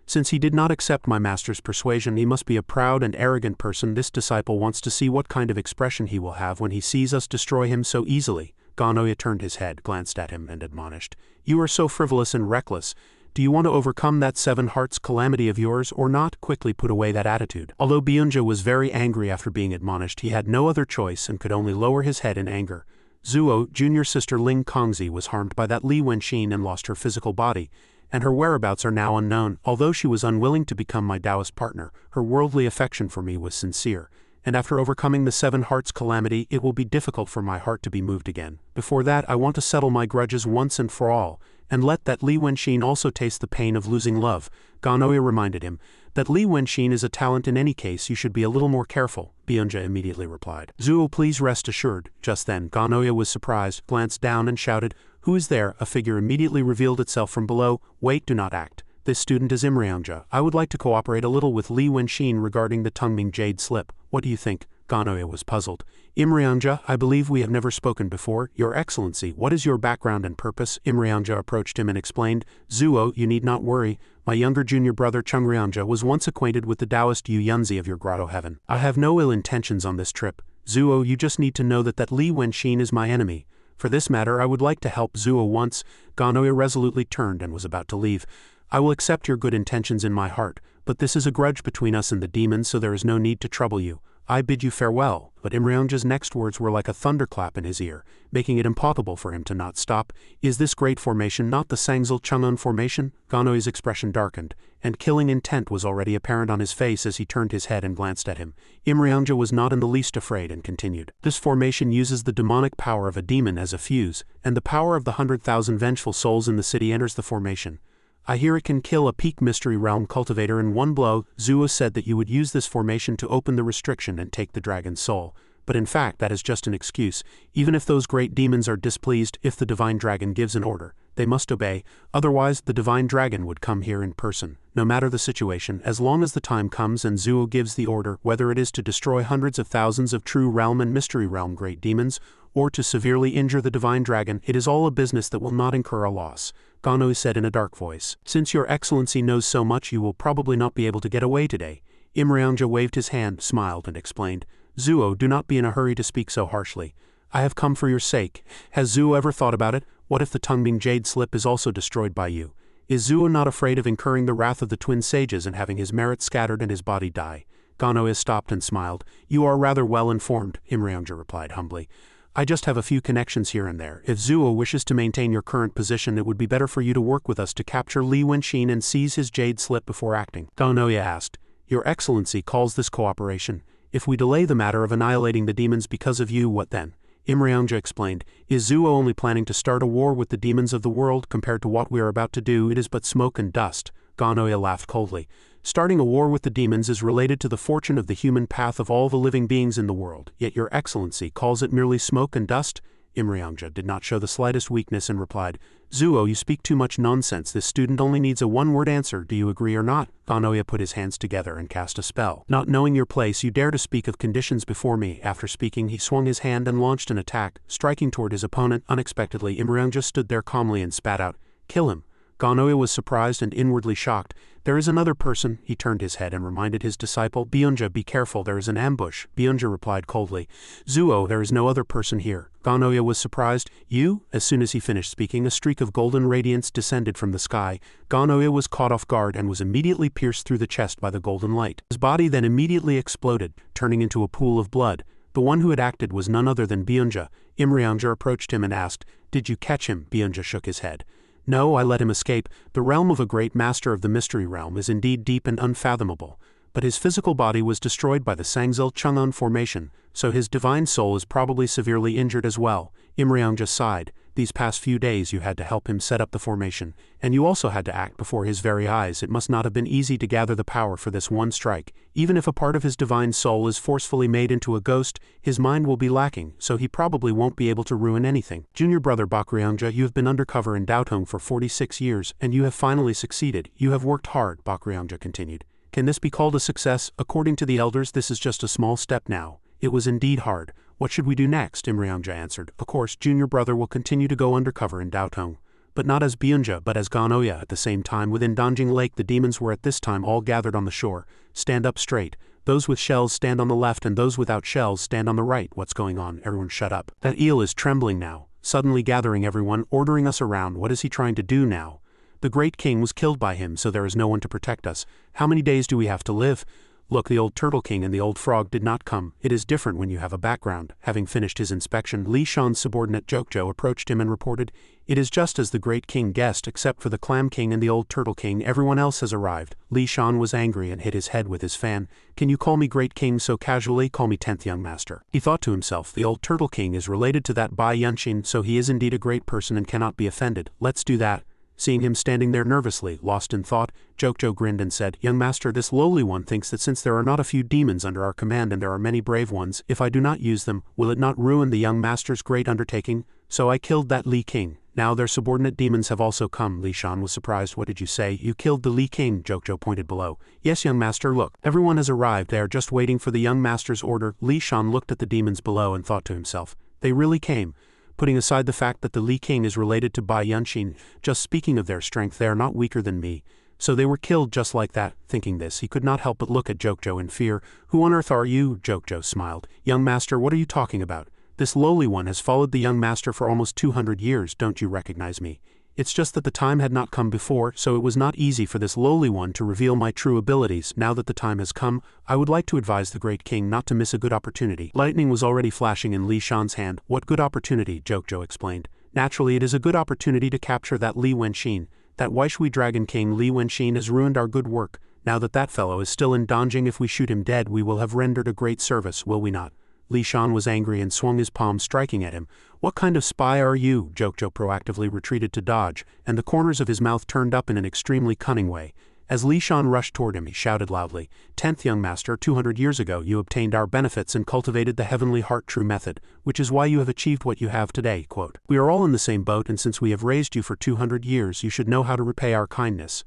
Since he did not accept my master's persuasion, he must be a proud and arrogant person. This disciple wants to see what kind of expression he will have when he sees us destroy him so easily. Ganoya turned his head, glanced at him, and admonished. You are so frivolous and reckless. Do you want to overcome that 7 hearts calamity of yours or not? Quickly put away that attitude. Although Byunja was very angry after being admonished, he had no other choice and could only lower his head in anger. Zuo, junior sister Ling Kongzi, was harmed by that Li Wenqin and lost her physical body, and her whereabouts are now unknown. Although she was unwilling to become my Taoist partner, her worldly affection for me was sincere, and after overcoming the 7 hearts calamity, it will be difficult for my heart to be moved again. Before that, I want to settle my grudges once and for all, and let that Li Wenqin also taste the pain of losing love. Ganoya reminded him that Li Wenqin is a talent. In any case, you should be a little more careful, Byunja immediately replied. Zuo, please rest assured. Just then, Ganoya was surprised, glanced down and shouted, Who is there? A figure immediately revealed itself from below. Wait, do not act. This student is Imrianja. I would like to cooperate a little with Li Wenqin regarding the Tungming jade slip. What do you think? Ganoya was puzzled. Imrianja, I believe we have never spoken before. Your Excellency, what is your background and purpose? Imrianja approached him and explained. Zuo, you need not worry. My younger junior brother Chungrianja was once acquainted with the Taoist Yu Yunzi of your grotto heaven. I have no ill intentions on this trip. Zuo, you just need to know that Li Wenqin is my enemy. For this matter, I would like to help Zuo once. Ganoya resolutely turned and was about to leave. I will accept your good intentions in my heart, but this is a grudge between us and the demon, so there is no need to trouble you. I bid you farewell. But Imrianja's next words were like a thunderclap in his ear, making it impossible for him to not stop. Is this great formation not the Sangzil Chang'an formation? Ganoya's expression darkened, and killing intent was already apparent on his face as he turned his head and glanced at him. Imrianja was not in the least afraid and continued. This formation uses the demonic power of a demon as a fuse, and the power of the 100,000 vengeful souls in the city enters the formation. I hear it can kill a peak mystery realm cultivator in one blow. Zuo said that you would use this formation to open the restriction and take the dragon's soul. but in fact that is just an excuse. Even if those great demons are displeased, if the divine dragon gives an order, they must obey, otherwise the divine dragon would come here in person. No matter the situation, as long as the time comes and Zuo gives the order, whether it is to destroy hundreds of thousands of true realm and mystery realm great demons, or to severely injure the divine dragon, it is all a business that will not incur a loss, Gano said in a dark voice. Since your excellency knows so much, you will probably not be able to get away today. Imrianja waved his hand, smiled, and explained, Zuo, do not be in a hurry to speak so harshly. I have come for your sake. Has Zuo ever thought about it? What if the tongue-being jade slip is also destroyed by you? Is Zuo not afraid of incurring the wrath of the twin sages and having his merit scattered and his body die? Gano stopped and smiled. You are rather well informed, Imrianja replied humbly. I just have a few connections here and there. If Zuo wishes to maintain your current position, it would be better for you to work with us to capture Li Wenxin and seize his jade slip before acting. Gano asked. Your Excellency calls this cooperation. If we delay the matter of annihilating the demons because of you, what then? Imrianja explained. Is Zuo only planning to start a war with the demons of the world? Compared to what we are about to do, it is but smoke and dust. Ganoya laughed coldly. Starting a war with the demons is related to the fortune of the human path of all the living beings in the world, yet your Excellency calls it merely smoke and dust? Imrianja did not show the slightest weakness and replied, Zuo, you speak too much nonsense. This student only needs a one-word answer. Do you agree or not? Ganoya put his hands together and cast a spell. Not knowing your place, you dare to speak of conditions before me. After speaking, he swung his hand and launched an attack, striking toward his opponent. Unexpectedly, Imrianja stood there calmly and spat out, Kill him. Ganoya was surprised and inwardly shocked. There is another person. He turned his head and reminded his disciple, Byunja, be careful, there is an ambush. Byunja replied coldly, Zuo, there is no other person here. Ganoya was surprised. You? As soon as he finished speaking, a streak of golden radiance descended from the sky. Ganoya was caught off guard and was immediately pierced through the chest by the golden light. His body then immediately exploded, turning into a pool of blood. The one who had acted was none other than Byunja. Imrianja approached him and asked, Did you catch him? Byunja shook his head. No, I let him escape. The realm of a great master of the mystery realm is indeed deep and unfathomable, but his physical body was destroyed by the Sangzil Chang'an formation, so his divine soul is probably severely injured as well. Imrianja sighed. These past few days you had to help him set up the formation, and you also had to act before his very eyes. It must not have been easy to gather the power for this one strike. Even if a part of his divine soul is forcefully made into a ghost, his mind will be lacking, so he probably won't be able to ruin anything. Junior brother Bakryanja, you have been undercover in Daotong for 46 years, and you have finally succeeded. You have worked hard, Bakryanja continued. Can this be called a success? According to the elders, this is just a small step now. It was indeed hard. What should we do next? Imrianja answered. Of course, junior brother will continue to go undercover in Daotong, but not as Byunja but as Ganoya. At the same time, within Danjing Lake, the demons were at this time all gathered on the shore. Stand up straight. Those with shells stand on the left and those without shells stand on the right. What's going on? Everyone shut up. That eel is trembling now, suddenly gathering everyone, ordering us around. What is he trying to do now? The great king was killed by him, so there is no one to protect us. How many days do we have to live? Look, the old turtle king and the old frog did not come. It is different when you have a background. Having finished his inspection, Li Shan's subordinate Jokjo approached him and reported, It is just as the great king guessed, except for the clam king and the old turtle king. Everyone else has arrived. Li Shan was angry and hit his head with his fan. Can you call me great king so casually? Call me 10th young master. He thought to himself, the old turtle king is related to that Bai Yunshin, so he is indeed a great person and cannot be offended. Let's do that. Seeing him standing there nervously, lost in thought, Jokjo grinned and said, Young master, this lowly one thinks that since there are not a few demons under our command and there are many brave ones, if I do not use them, will it not ruin the young master's great undertaking? So I killed that Li King. Now their subordinate demons have also come. Li Shan was surprised. What did you say? You killed the Li King, Jokjo pointed below. Yes, young master, look. Everyone has arrived. They are just waiting for the young master's order. Li Shan looked at the demons below and thought to himself, they really came. Putting aside the fact that the Li King is related to Bai Yunshin, just speaking of their strength, they are not weaker than me. So they were killed just like that. Thinking this, he could not help but look at Jokjo in fear. Who on earth are you? Jokjo smiled. Young master, what are you talking about? This lowly one has followed the young master for almost 200 years. Don't you recognize me? It's just that the time had not come before, so it was not easy for this lowly one to reveal my true abilities. Now that the time has come, I would like to advise the great king not to miss a good opportunity. Lightning was already flashing in Li Shan's hand. What good opportunity? Jokjo explained. Naturally, it is a good opportunity to capture that Li Wenxin. That Waishui Dragon King Li Wenxin has ruined our good work. Now that that fellow is still in Danjing, if we shoot him dead, we will have rendered a great service, will we not? Li Shan was angry and swung his palm, striking at him. What kind of spy are you? Jokjo proactively retreated to dodge, and the corners of his mouth turned up in an extremely cunning way. As Li Shan rushed toward him, he shouted loudly, "10th young master, 200 years ago you obtained our benefits and cultivated the heavenly heart true method, which is why you have achieved what you have today." Quote, "We are all in the same boat, and since we have raised you for 200 years, you should know how to repay our kindness."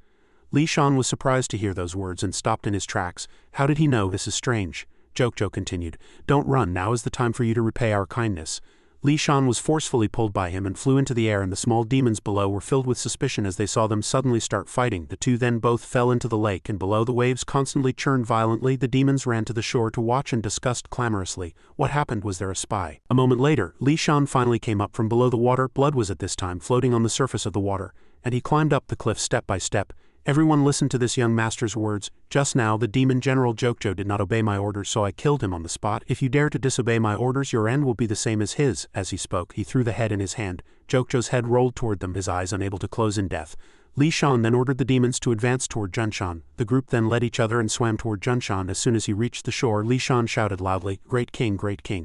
Li Shan was surprised to hear those words and stopped in his tracks. How did he know? This is strange. Jokjo continued, "Don't run, now is the time for you to repay our kindness." Li Shan was forcefully pulled by him and flew into the air, and the small demons below were filled with suspicion as they saw them suddenly start fighting. The two then both fell into the lake, and below the waves constantly churned violently. The demons ran to the shore to watch and discussed clamorously. What happened? Was there a spy? A moment later, Li Shan finally came up from below the water. Blood was at this time floating on the surface of the water, and he climbed up the cliff step by step. Everyone listened to this young master's words. "Just now the demon general Jokjo did not obey my orders, so I killed him on the spot. If you dare to disobey my orders, your end will be the same as his." As he spoke, he threw the head in his hand. Jokjo's head rolled toward them, his eyes unable to close in death. Li Shan then ordered the demons to advance toward Junshan. The group then led each other and swam toward Junshan. As soon as he reached the shore, Li Shan shouted loudly, "Great king,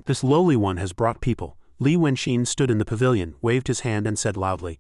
this lowly one has brought people." Li Wenxin stood in the pavilion, waved his hand and said loudly,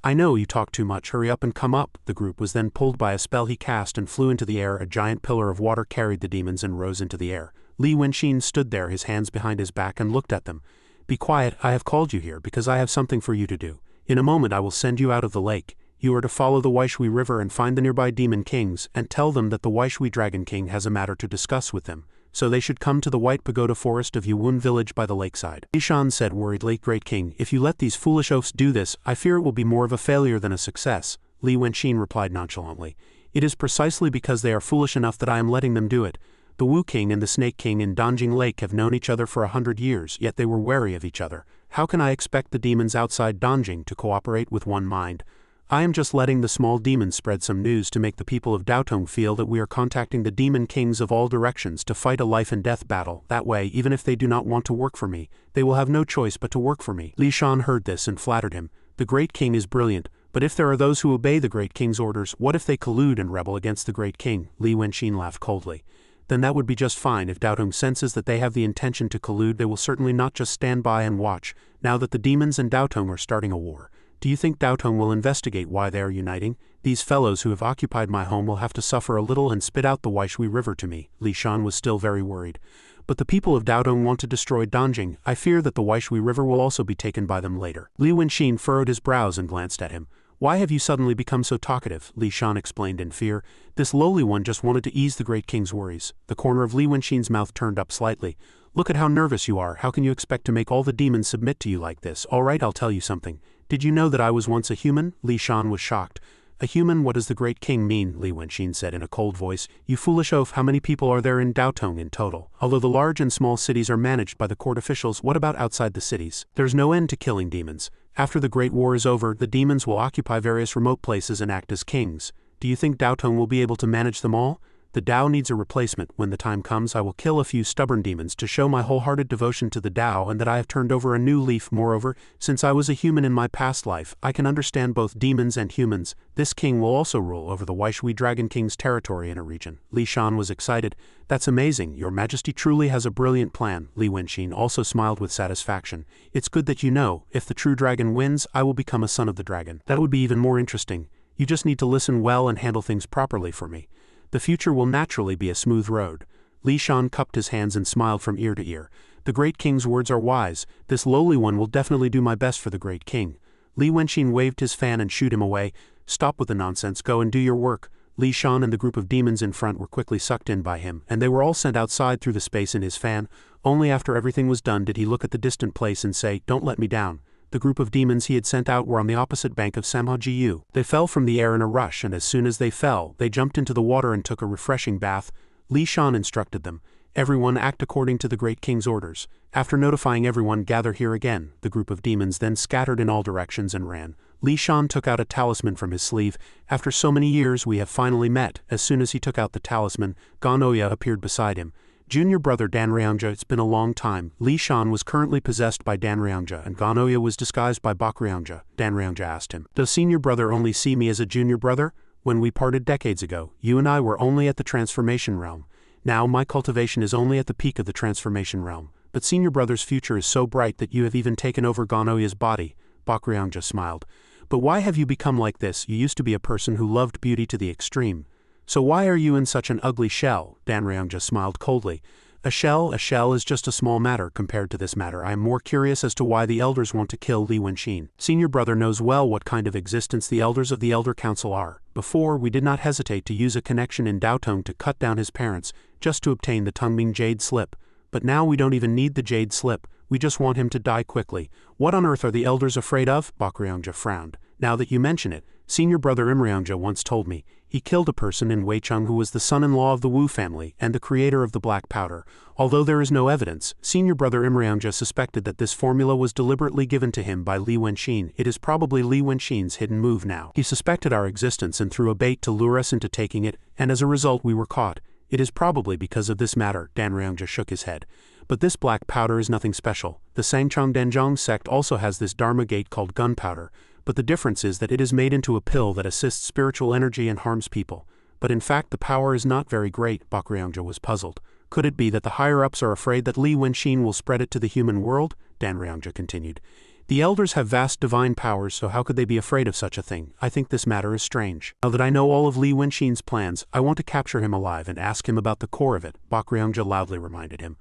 "I know you talk too much, hurry up and come up." The group was then pulled by a spell he cast and flew into the air. A giant pillar of water carried the demons and rose into the air. Li Wenxin stood there, his hands behind his back, and looked at them. "Be quiet, I have called you here because I have something for you to do. In a moment I will send you out of the lake. You are to follow the Waishui River and find the nearby demon kings, and tell them that the Waishui Dragon King has a matter to discuss with them. So they should come to the White Pagoda Forest of Yuwun village by the lakeside." Li Shan said worriedly, "Great king, if you let these foolish oafs do this, I fear it will be more of a failure than a success." Li Wenxin replied nonchalantly, "It is precisely because they are foolish enough that I am letting them do it. The Wu King and the Snake King in Danjing Lake have known each other for 100 years, yet they were wary of each other. How can I expect the demons outside Danjing to cooperate with one mind? I am just letting the small demons spread some news to make the people of Daotong feel that we are contacting the demon kings of all directions to fight a life and death battle. That way, even if they do not want to work for me, they will have no choice but to work for me." Li Shan heard this and flattered him. "The great king is brilliant, but if there are those who obey the great king's orders, what if they collude and rebel against the great king?" Li Wenxin laughed coldly. "Then that would be just fine. If Daotong senses that they have the intention to collude, they will certainly not just stand by and watch, now that the demons and Daotong are starting a war. Do you think Daotong will investigate why they are uniting? These fellows who have occupied my home will have to suffer a little and spit out the Waishui River to me." Li Shan was still very worried. "But the people of Daotong want to destroy Danjing. I fear that the Waishui River will also be taken by them later." Li Wenxin furrowed his brows and glanced at him. "Why have you suddenly become so talkative?" Li Shan explained in fear. "This lowly one just wanted to ease the great king's worries." The corner of Li Wenxin's mouth turned up slightly. "Look at how nervous you are. How can you expect to make all the demons submit to you like this? All right, I'll tell you something. Did you know that I was once a human?" Li Shan was shocked. "A human? What does the great king mean?" Li Wenxin said in a cold voice. "You foolish oaf, how many people are there in Daotong in total? Although the large and small cities are managed by the court officials, what about outside the cities? There's no end to killing demons. After the great war is over, the demons will occupy various remote places and act as kings. Do you think Daotong will be able to manage them all? The Tao needs a replacement. When the time comes, I will kill a few stubborn demons to show my wholehearted devotion to the Tao and that I have turned over a new leaf. Moreover, since I was a human in my past life, I can understand both demons and humans. This king will also rule over the Waishui Dragon King's territory in a region." Li Shan was excited. "That's amazing. Your Majesty truly has a brilliant plan." Li Wenxin also smiled with satisfaction. "It's good that you know, if the true dragon wins, I will become a son of the dragon. That would be even more interesting. You just need to listen well and handle things properly for me. The future will naturally be a smooth road." Li Shan cupped his hands and smiled from ear to ear. "The great king's words are wise. This lowly one will definitely do my best for the great king." Li Wenxin waved his fan and shooed him away. "Stop with the nonsense, go and do your work." Li Shan and the group of demons in front were quickly sucked in by him, and they were all sent outside through the space in his fan. Only after everything was done did he look at the distant place and say, "Don't let me down." The group of demons he had sent out were on the opposite bank of Samhajiu. They fell from the air in a rush, and as soon as they fell, they jumped into the water and took a refreshing bath. Li Shan instructed them, "Everyone act according to the great king's orders. After notifying everyone, gather here again." The group of demons then scattered in all directions and ran. Li Shan took out a talisman from his sleeve. "After so many years, we have finally met." As soon as he took out the talisman, Ganoya appeared beside him. "Junior brother Danryangja, it's been a long time." Li Shan was currently possessed by Danryangja and Ganoya was disguised by Bakryangja. Danryangja asked him, "Does senior brother only see me as a junior brother? When we parted decades ago, you and I were only at the transformation realm. Now my cultivation is only at the peak of the transformation realm. But senior brother's future is so bright that you have even taken over Ganoya's body." Bakryangja smiled. "But why have you become like this? You used to be a person who loved beauty to the extreme." So why are you in such an ugly shell? Danryangja smiled coldly. A shell is just a small matter compared to this matter. I am more curious as to why the elders want to kill Li Wenxin. Senior brother knows well what kind of existence the elders of the Elder Council are. Before, we did not hesitate to use a connection in Daotong to cut down his parents, just to obtain the Tungming jade slip. But now we don't even need the jade slip, we just want him to die quickly. What on earth are the elders afraid of? Bakryangja frowned. Now that you mention it, senior brother Imryangja once told me. He killed a person in Weicheng who was the son-in-law of the Wu family and the creator of the black powder. Although there is no evidence, senior brother Imryangja suspected that this formula was deliberately given to him by Li Wenxin. It is probably Li Wenxin's hidden move now. He suspected our existence and threw a bait to lure us into taking it, and as a result we were caught. It is probably because of this matter. Danryangja shook his head. But this black powder is nothing special. The Sangchang Denjong sect also has this dharma gate called gunpowder, but the difference is that it is made into a pill that assists spiritual energy and harms people. But in fact the power is not very great. Bakryangja was puzzled. Could it be that the higher-ups are afraid that Li Wenxin will spread it to the human world? Danryangja continued. The elders have vast divine powers, so how could they be afraid of such a thing? I think this matter is strange. Now that I know all of Li Wenxin's plans, I want to capture him alive and ask him about the core of it, Bakryangja loudly reminded him.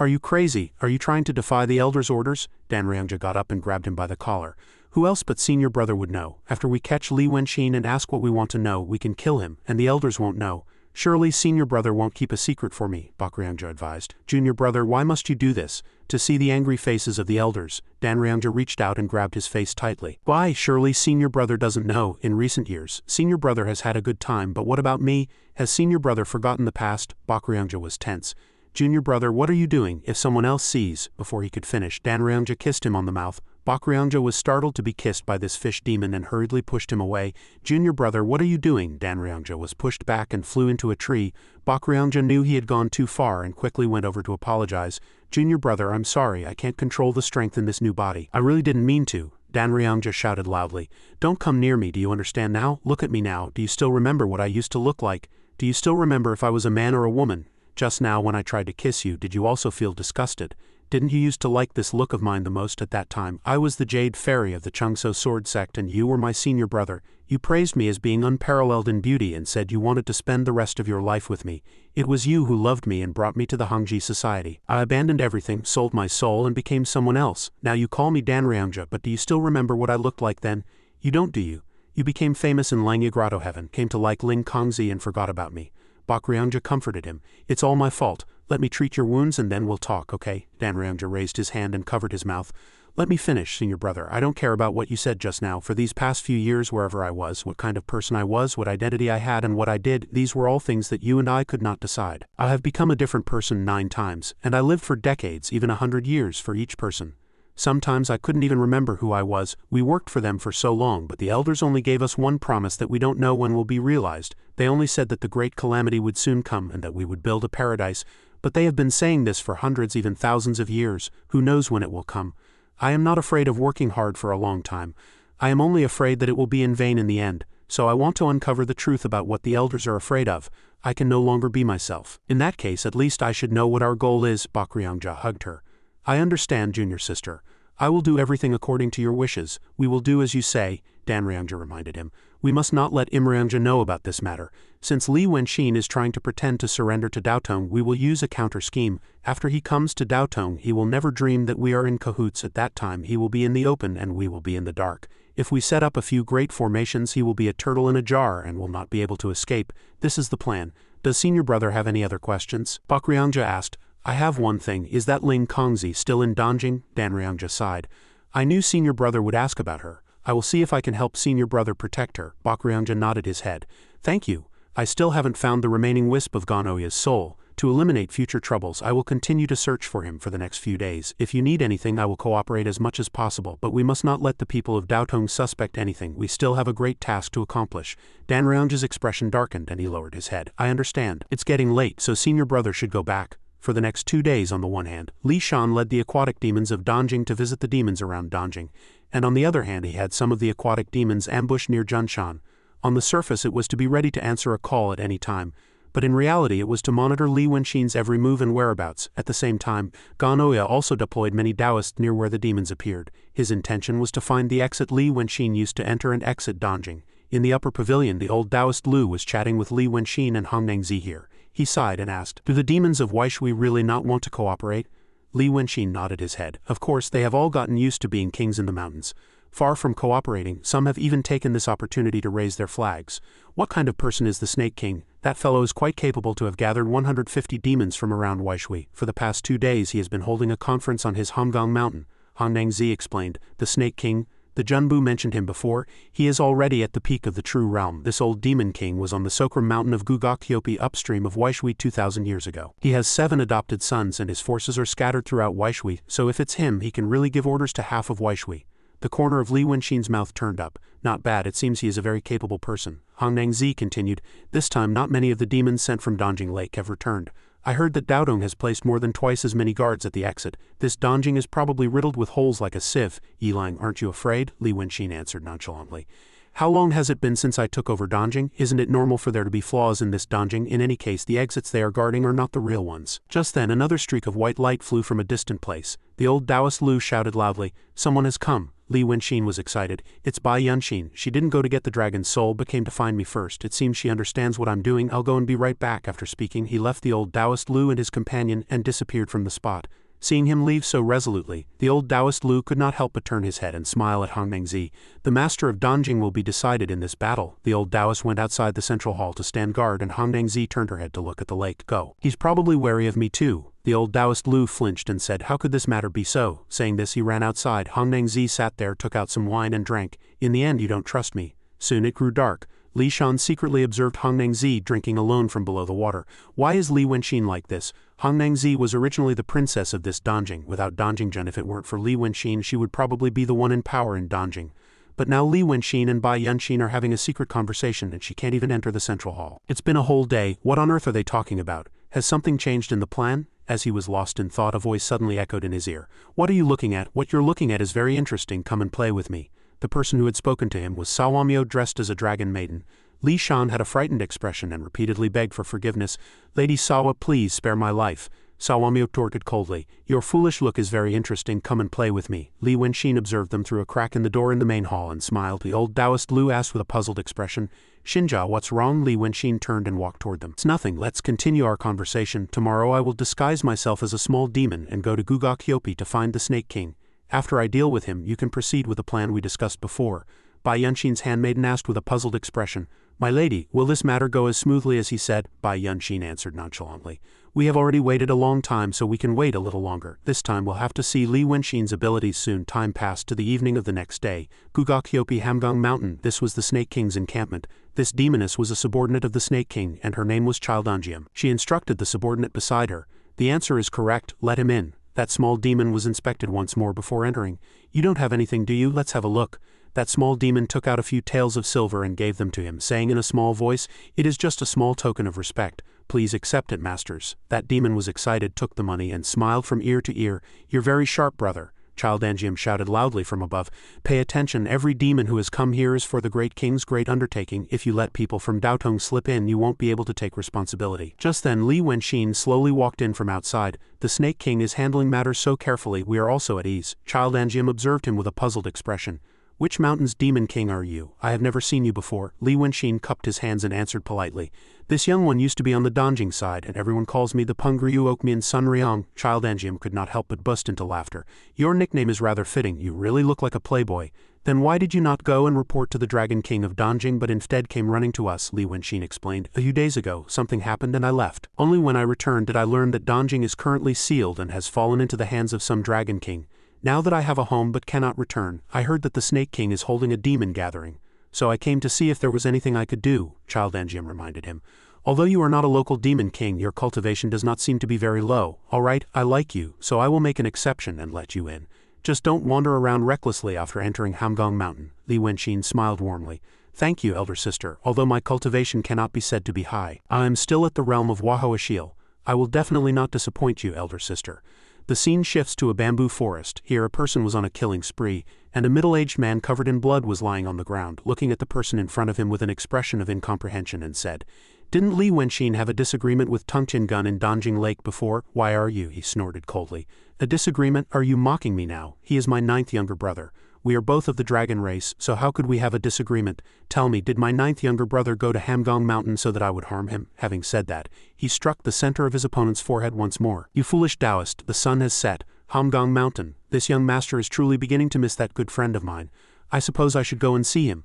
Are you crazy? Are you trying to defy the elders' orders? Danryangja got up and grabbed him by the collar. Who else but senior brother would know? After we catch Li Wenxin and ask what we want to know, we can kill him, and the elders won't know. Surely senior brother won't keep a secret for me, Bakryangja advised. Junior brother, why must you do this? To see the angry faces of the elders. Danryangja reached out and grabbed his face tightly. Why? Surely senior brother doesn't know. In recent years, senior brother has had a good time, but what about me? Has senior brother forgotten the past? Bakryangja was tense. Junior brother, what are you doing? If someone else sees. Before he could finish, Danryangja kissed him on the mouth. Bakryangja was startled to be kissed by this fish demon and hurriedly pushed him away. Junior brother, what are you doing? Danryangja was pushed back and flew into a tree. Bakryangja knew he had gone too far and quickly went over to apologize. Junior brother, I'm sorry, I can't control the strength in this new body. I really didn't mean to. Danryangja shouted loudly. Don't come near me, do you understand now? Look at me now, do you still remember what I used to look like? Do you still remember if I was a man or a woman? Just now when I tried to kiss you, did you also feel disgusted? Didn't you used to like this look of mine the most at that time? I was the Jade Fairy of the Chungso sword sect and you were my senior brother. You praised me as being unparalleled in beauty and said you wanted to spend the rest of your life with me. It was you who loved me and brought me to the Hongji society. I abandoned everything, sold my soul and became someone else. Now you call me Danryangja, but do you still remember what I looked like then? You don't, do you? You became famous in Langya Grotto Heaven, came to like Ling Kongzi and forgot about me. Bakryangja comforted him. It's all my fault. Let me treat your wounds and then we'll talk, okay? Danryangja raised his hand and covered his mouth. Let me finish, senior brother. I don't care about what you said just now. For these past few years, wherever I was, what kind of person I was, what identity I had and what I did, these were all things that you and I could not decide. I have become a different person 9 times, and I lived for decades, even 100 years for each person. Sometimes I couldn't even remember who I was. We worked for them for so long, but the elders only gave us one promise that we don't know when will be realized. They only said that the great calamity would soon come and that we would build a paradise. But they have been saying this for hundreds, even thousands of years. Who knows when it will come? I am not afraid of working hard for a long time. I am only afraid that it will be in vain in the end. So I want to uncover the truth about what the elders are afraid of. I can no longer be myself. In that case, at least I should know what our goal is. Bakryangja hugged her. I understand, junior sister. I will do everything according to your wishes. We will do as you say, Danryangja reminded him. We must not let Imryangja know about this matter. Since Li Wenxin is trying to pretend to surrender to Daotong, we will use a counter scheme. After he comes to Daotong, he will never dream that we are in cahoots. At that time he will be in the open and we will be in the dark. If we set up a few great formations, he will be a turtle in a jar and will not be able to escape. This is the plan. Does senior brother have any other questions? Bakryangja asked. I have one thing. Is that Ling Kongzi still in Donjing? Danryangja sighed. I knew senior brother would ask about her. I will see if I can help senior brother protect her. Bakryangja nodded his head. Thank you. I still haven't found the remaining wisp of Ganoya's soul. To eliminate future troubles, I will continue to search for him for the next few days. If you need anything, I will cooperate as much as possible, but we must not let the people of Daotong suspect anything. We still have a great task to accomplish. Danryangja's expression darkened and he lowered his head. I understand. It's getting late, so senior brother should go back. For the next 2 days on the one hand, Li Shan led the aquatic demons of Donjing to visit the demons around Donjing, and on the other hand he had some of the aquatic demons ambushed near Junshan. On the surface it was to be ready to answer a call at any time, but in reality it was to monitor Li Wenxin's every move and whereabouts. At the same time, Ganoya also deployed many Taoists near where the demons appeared. His intention was to find the exit Li Wenxin used to enter and exit Donjing. In the upper pavilion the old Taoist Lu was chatting with Li Wenxin and Hong Nangzi here. He sighed and asked, "Do the demons of Waishui really not want to cooperate?" Li Wenxin nodded his head. "Of course, they have all gotten used to being kings in the mountains. Far from cooperating, some have even taken this opportunity to raise their flags. What kind of person is the Snake King? That fellow is quite capable to have gathered 150 demons from around Waishui. For the past 2 days he has been holding a conference on his Hamgang mountain," Hong Nangzi explained. "The Snake King? The Junbu mentioned him before. He is already at the peak of the true realm. This old demon king was on the Sokram mountain of Gugokyopi upstream of Waishui 2,000 years ago. He has 7 adopted sons and his forces are scattered throughout Waishui, so if it's him he can really give orders to half of Waishui." The corner of Li Wenxin's mouth turned up. "Not bad, it seems he is a very capable person." Hong Nangzi continued, "This time not many of the demons sent from Donjing Lake have returned. I heard that Daodong has placed more than twice as many guards at the exit. This Donjing is probably riddled with holes like a sieve." "Yilang, aren't you afraid?" Li Wenxin answered nonchalantly. "How long has it been since I took over Donjing? Isn't it normal for there to be flaws in this Donjing? In any case, the exits they are guarding are not the real ones." Just then another streak of white light flew from a distant place. The old Taoist Lu shouted loudly, "Someone has come." Li Wenxin was excited. "It's Bai Yunxin. She didn't go to get the dragon's soul but came to find me first. It seems she understands what I'm doing. I'll go and be right back." After speaking, he left the old Taoist Lu and his companion and disappeared from the spot. Seeing him leave so resolutely, the old Taoist Lu could not help but turn his head and smile at Hong Nangzi. "The master of Donjing will be decided in this battle." The old Taoist went outside the central hall to stand guard and Hong Nangzi turned her head to look at the lake. "Go. He's probably wary of me too." The old Taoist Lu flinched and said, "How could this matter be so?" Saying this he ran outside. Hong Nangzi sat there, took out some wine and drank. "In the end you don't trust me." Soon it grew dark. Li Shan secretly observed Hong Nangzi drinking alone from below the water. Why is Li Wenxin like this? Hong Nangzi was originally the princess of this Donjing. Without Donjingjun, if it weren't for Li Wenxin, she would probably be the one in power in Donjing. But now Li Wenxin and Bai Yunxin are having a secret conversation and she can't even enter the central hall. It's been a whole day. What on earth are they talking about? Has something changed in the plan? As he was lost in thought, a voice suddenly echoed in his ear. "What are you looking at? What you're looking at is very interesting. Come and play with me." The person who had spoken to him was Sawamyo dressed as a dragon maiden. Li Shan had a frightened expression and repeatedly begged for forgiveness. "Lady Sawa, please spare my life." Sawamyo retorted coldly, "Your foolish look is very interesting. Come and play with me." Li Wenxin observed them through a crack in the door in the main hall and smiled. The old Taoist Lu asked with a puzzled expression, "Shinja, what's wrong?" Li Wenxin turned and walked toward them. "It's nothing. Let's continue our conversation. Tomorrow I will disguise myself as a small demon and go to Gugokyopi to find the Snake King. After I deal with him, you can proceed with the plan we discussed before." Bai Yunxin's handmaiden asked with a puzzled expression, "My lady, will this matter go as smoothly as he said?" Bai Yunxin answered nonchalantly, "We have already waited a long time, so we can wait a little longer. This time we'll have to see Li Wenxin's abilities soon." Time passed to the evening of the next day. Gugokyopi Hamgang Mountain. This was the Snake King's encampment. This demoness was a subordinate of the Snake King, and her name was Childanjiam. She instructed the subordinate beside her. "The answer is correct. Let him in." That small demon was inspected once more before entering. "You don't have anything, do you? Let's have a look." That small demon took out a few taels of silver and gave them to him, saying in a small voice, "It is just a small token of respect. Please accept it, masters." That demon was excited, took the money, and smiled from ear to ear. "You're very sharp, brother." Childanjiam shouted loudly from above, "Pay attention, every demon who has come here is for the great king's great undertaking. If you let people from Daotong slip in, you won't be able to take responsibility." Just then Li Wenxin slowly walked in from outside. "The Snake King is handling matters so carefully, we are also at ease." Childanjiam observed him with a puzzled expression. "Which mountain's demon king are you? I have never seen you before." Li Wenxin cupped his hands and answered politely, "This young one used to be on the Donjing side, and everyone calls me the Pungryu Okmian Sun Ryong." Childanjiam could not help but burst into laughter. "Your nickname is rather fitting. You really look like a playboy. Then why did you not go and report to the Dragon King of Donjing but instead came running to us?" Li Wenxin explained. "A few days ago, something happened and I left. Only when I returned did I learn that Donjing is currently sealed and has fallen into the hands of some Dragon King. Now that I have a home but cannot return, I heard that the Snake King is holding a demon gathering. So I came to see if there was anything I could do," Childanjiam reminded him. "Although you are not a local demon king, your cultivation does not seem to be very low. All right, I like you, so I will make an exception and let you in. Just don't wander around recklessly after entering Hamgang Mountain." Li Wenxin smiled warmly. "Thank you, elder sister. Although my cultivation cannot be said to be high, I am still at the realm of Wahoashil. I will definitely not disappoint you, elder sister." The scene shifts to a bamboo forest. Here a person was on a killing spree, and a middle-aged man covered in blood was lying on the ground, looking at the person in front of him with an expression of incomprehension and said, "Didn't Li Wenxin have a disagreement with Tungchen Gun in Donjing Lake before? Why are you?" He snorted coldly. "A disagreement? Are you mocking me now? He is my 9th younger brother. We are both of the dragon race, so how could we have a disagreement? Tell me, did my 9th younger brother go to Hamgong Mountain so that I would harm him? Having said that, he struck the center of his opponent's forehead once more. You foolish Taoist, the sun has set. Hamgong Mountain. This young master is truly beginning to miss that good friend of mine. I suppose I should go and see him.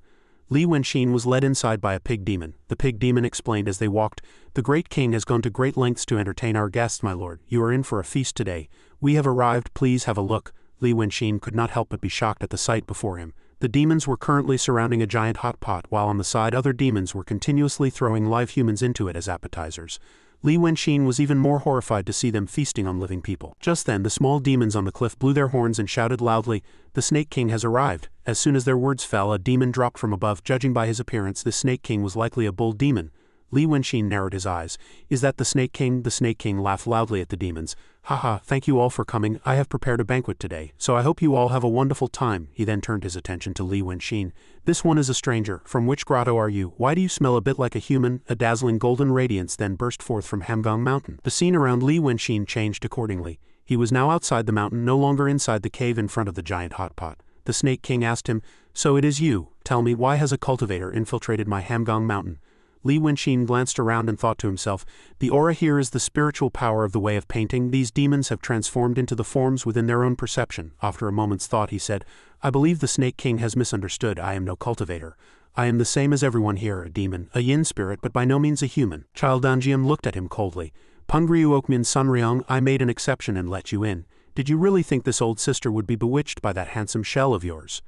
Li Wenxin was led inside by a pig demon. The pig demon explained as they walked, "The great king has gone to great lengths to entertain our guests, my lord. You are in for a feast today. We have arrived, please have a look." Li Wenxin could not help but be shocked at the sight before him. The demons were currently surrounding a giant hot pot, while on the side other demons were continuously throwing live humans into it as appetizers. Li Wenxin was even more horrified to see them feasting on living people. Just then the small demons on the cliff blew their horns and shouted loudly, "The Snake King has arrived." As soon as their words fell, a demon dropped from above. Judging by his appearance, the Snake King was likely a bull demon. Li Wenxin narrowed his eyes. "Is that the Snake King?" The Snake King laughed loudly at the demons. "Haha, thank you all for coming. I have prepared a banquet today, so I hope you all have a wonderful time." He then turned his attention to Li Wenxin. "This one is a stranger. From which grotto are you? Why do you smell a bit like a human?" A dazzling golden radiance then burst forth from Hamgong Mountain. The scene around Li Wenxin changed accordingly. He was now outside the mountain, no longer inside the cave in front of the giant hot pot. The Snake King asked him, "So it is you. Tell me, why has a cultivator infiltrated my Hamgong Mountain?" Li Wenxin glanced around and thought to himself, "The aura here is the spiritual power of the way of painting. These demons have transformed into the forms within their own perception." After a moment's thought he said, "I believe the Snake King has misunderstood. I am no cultivator. I am the same as everyone here, a demon, a yin spirit, but by no means a human." Childanjian looked at him coldly. "Pungriu Okmin Sunryong, I made an exception and let you in. Did you really think this old sister would be bewitched by that handsome shell of yours?"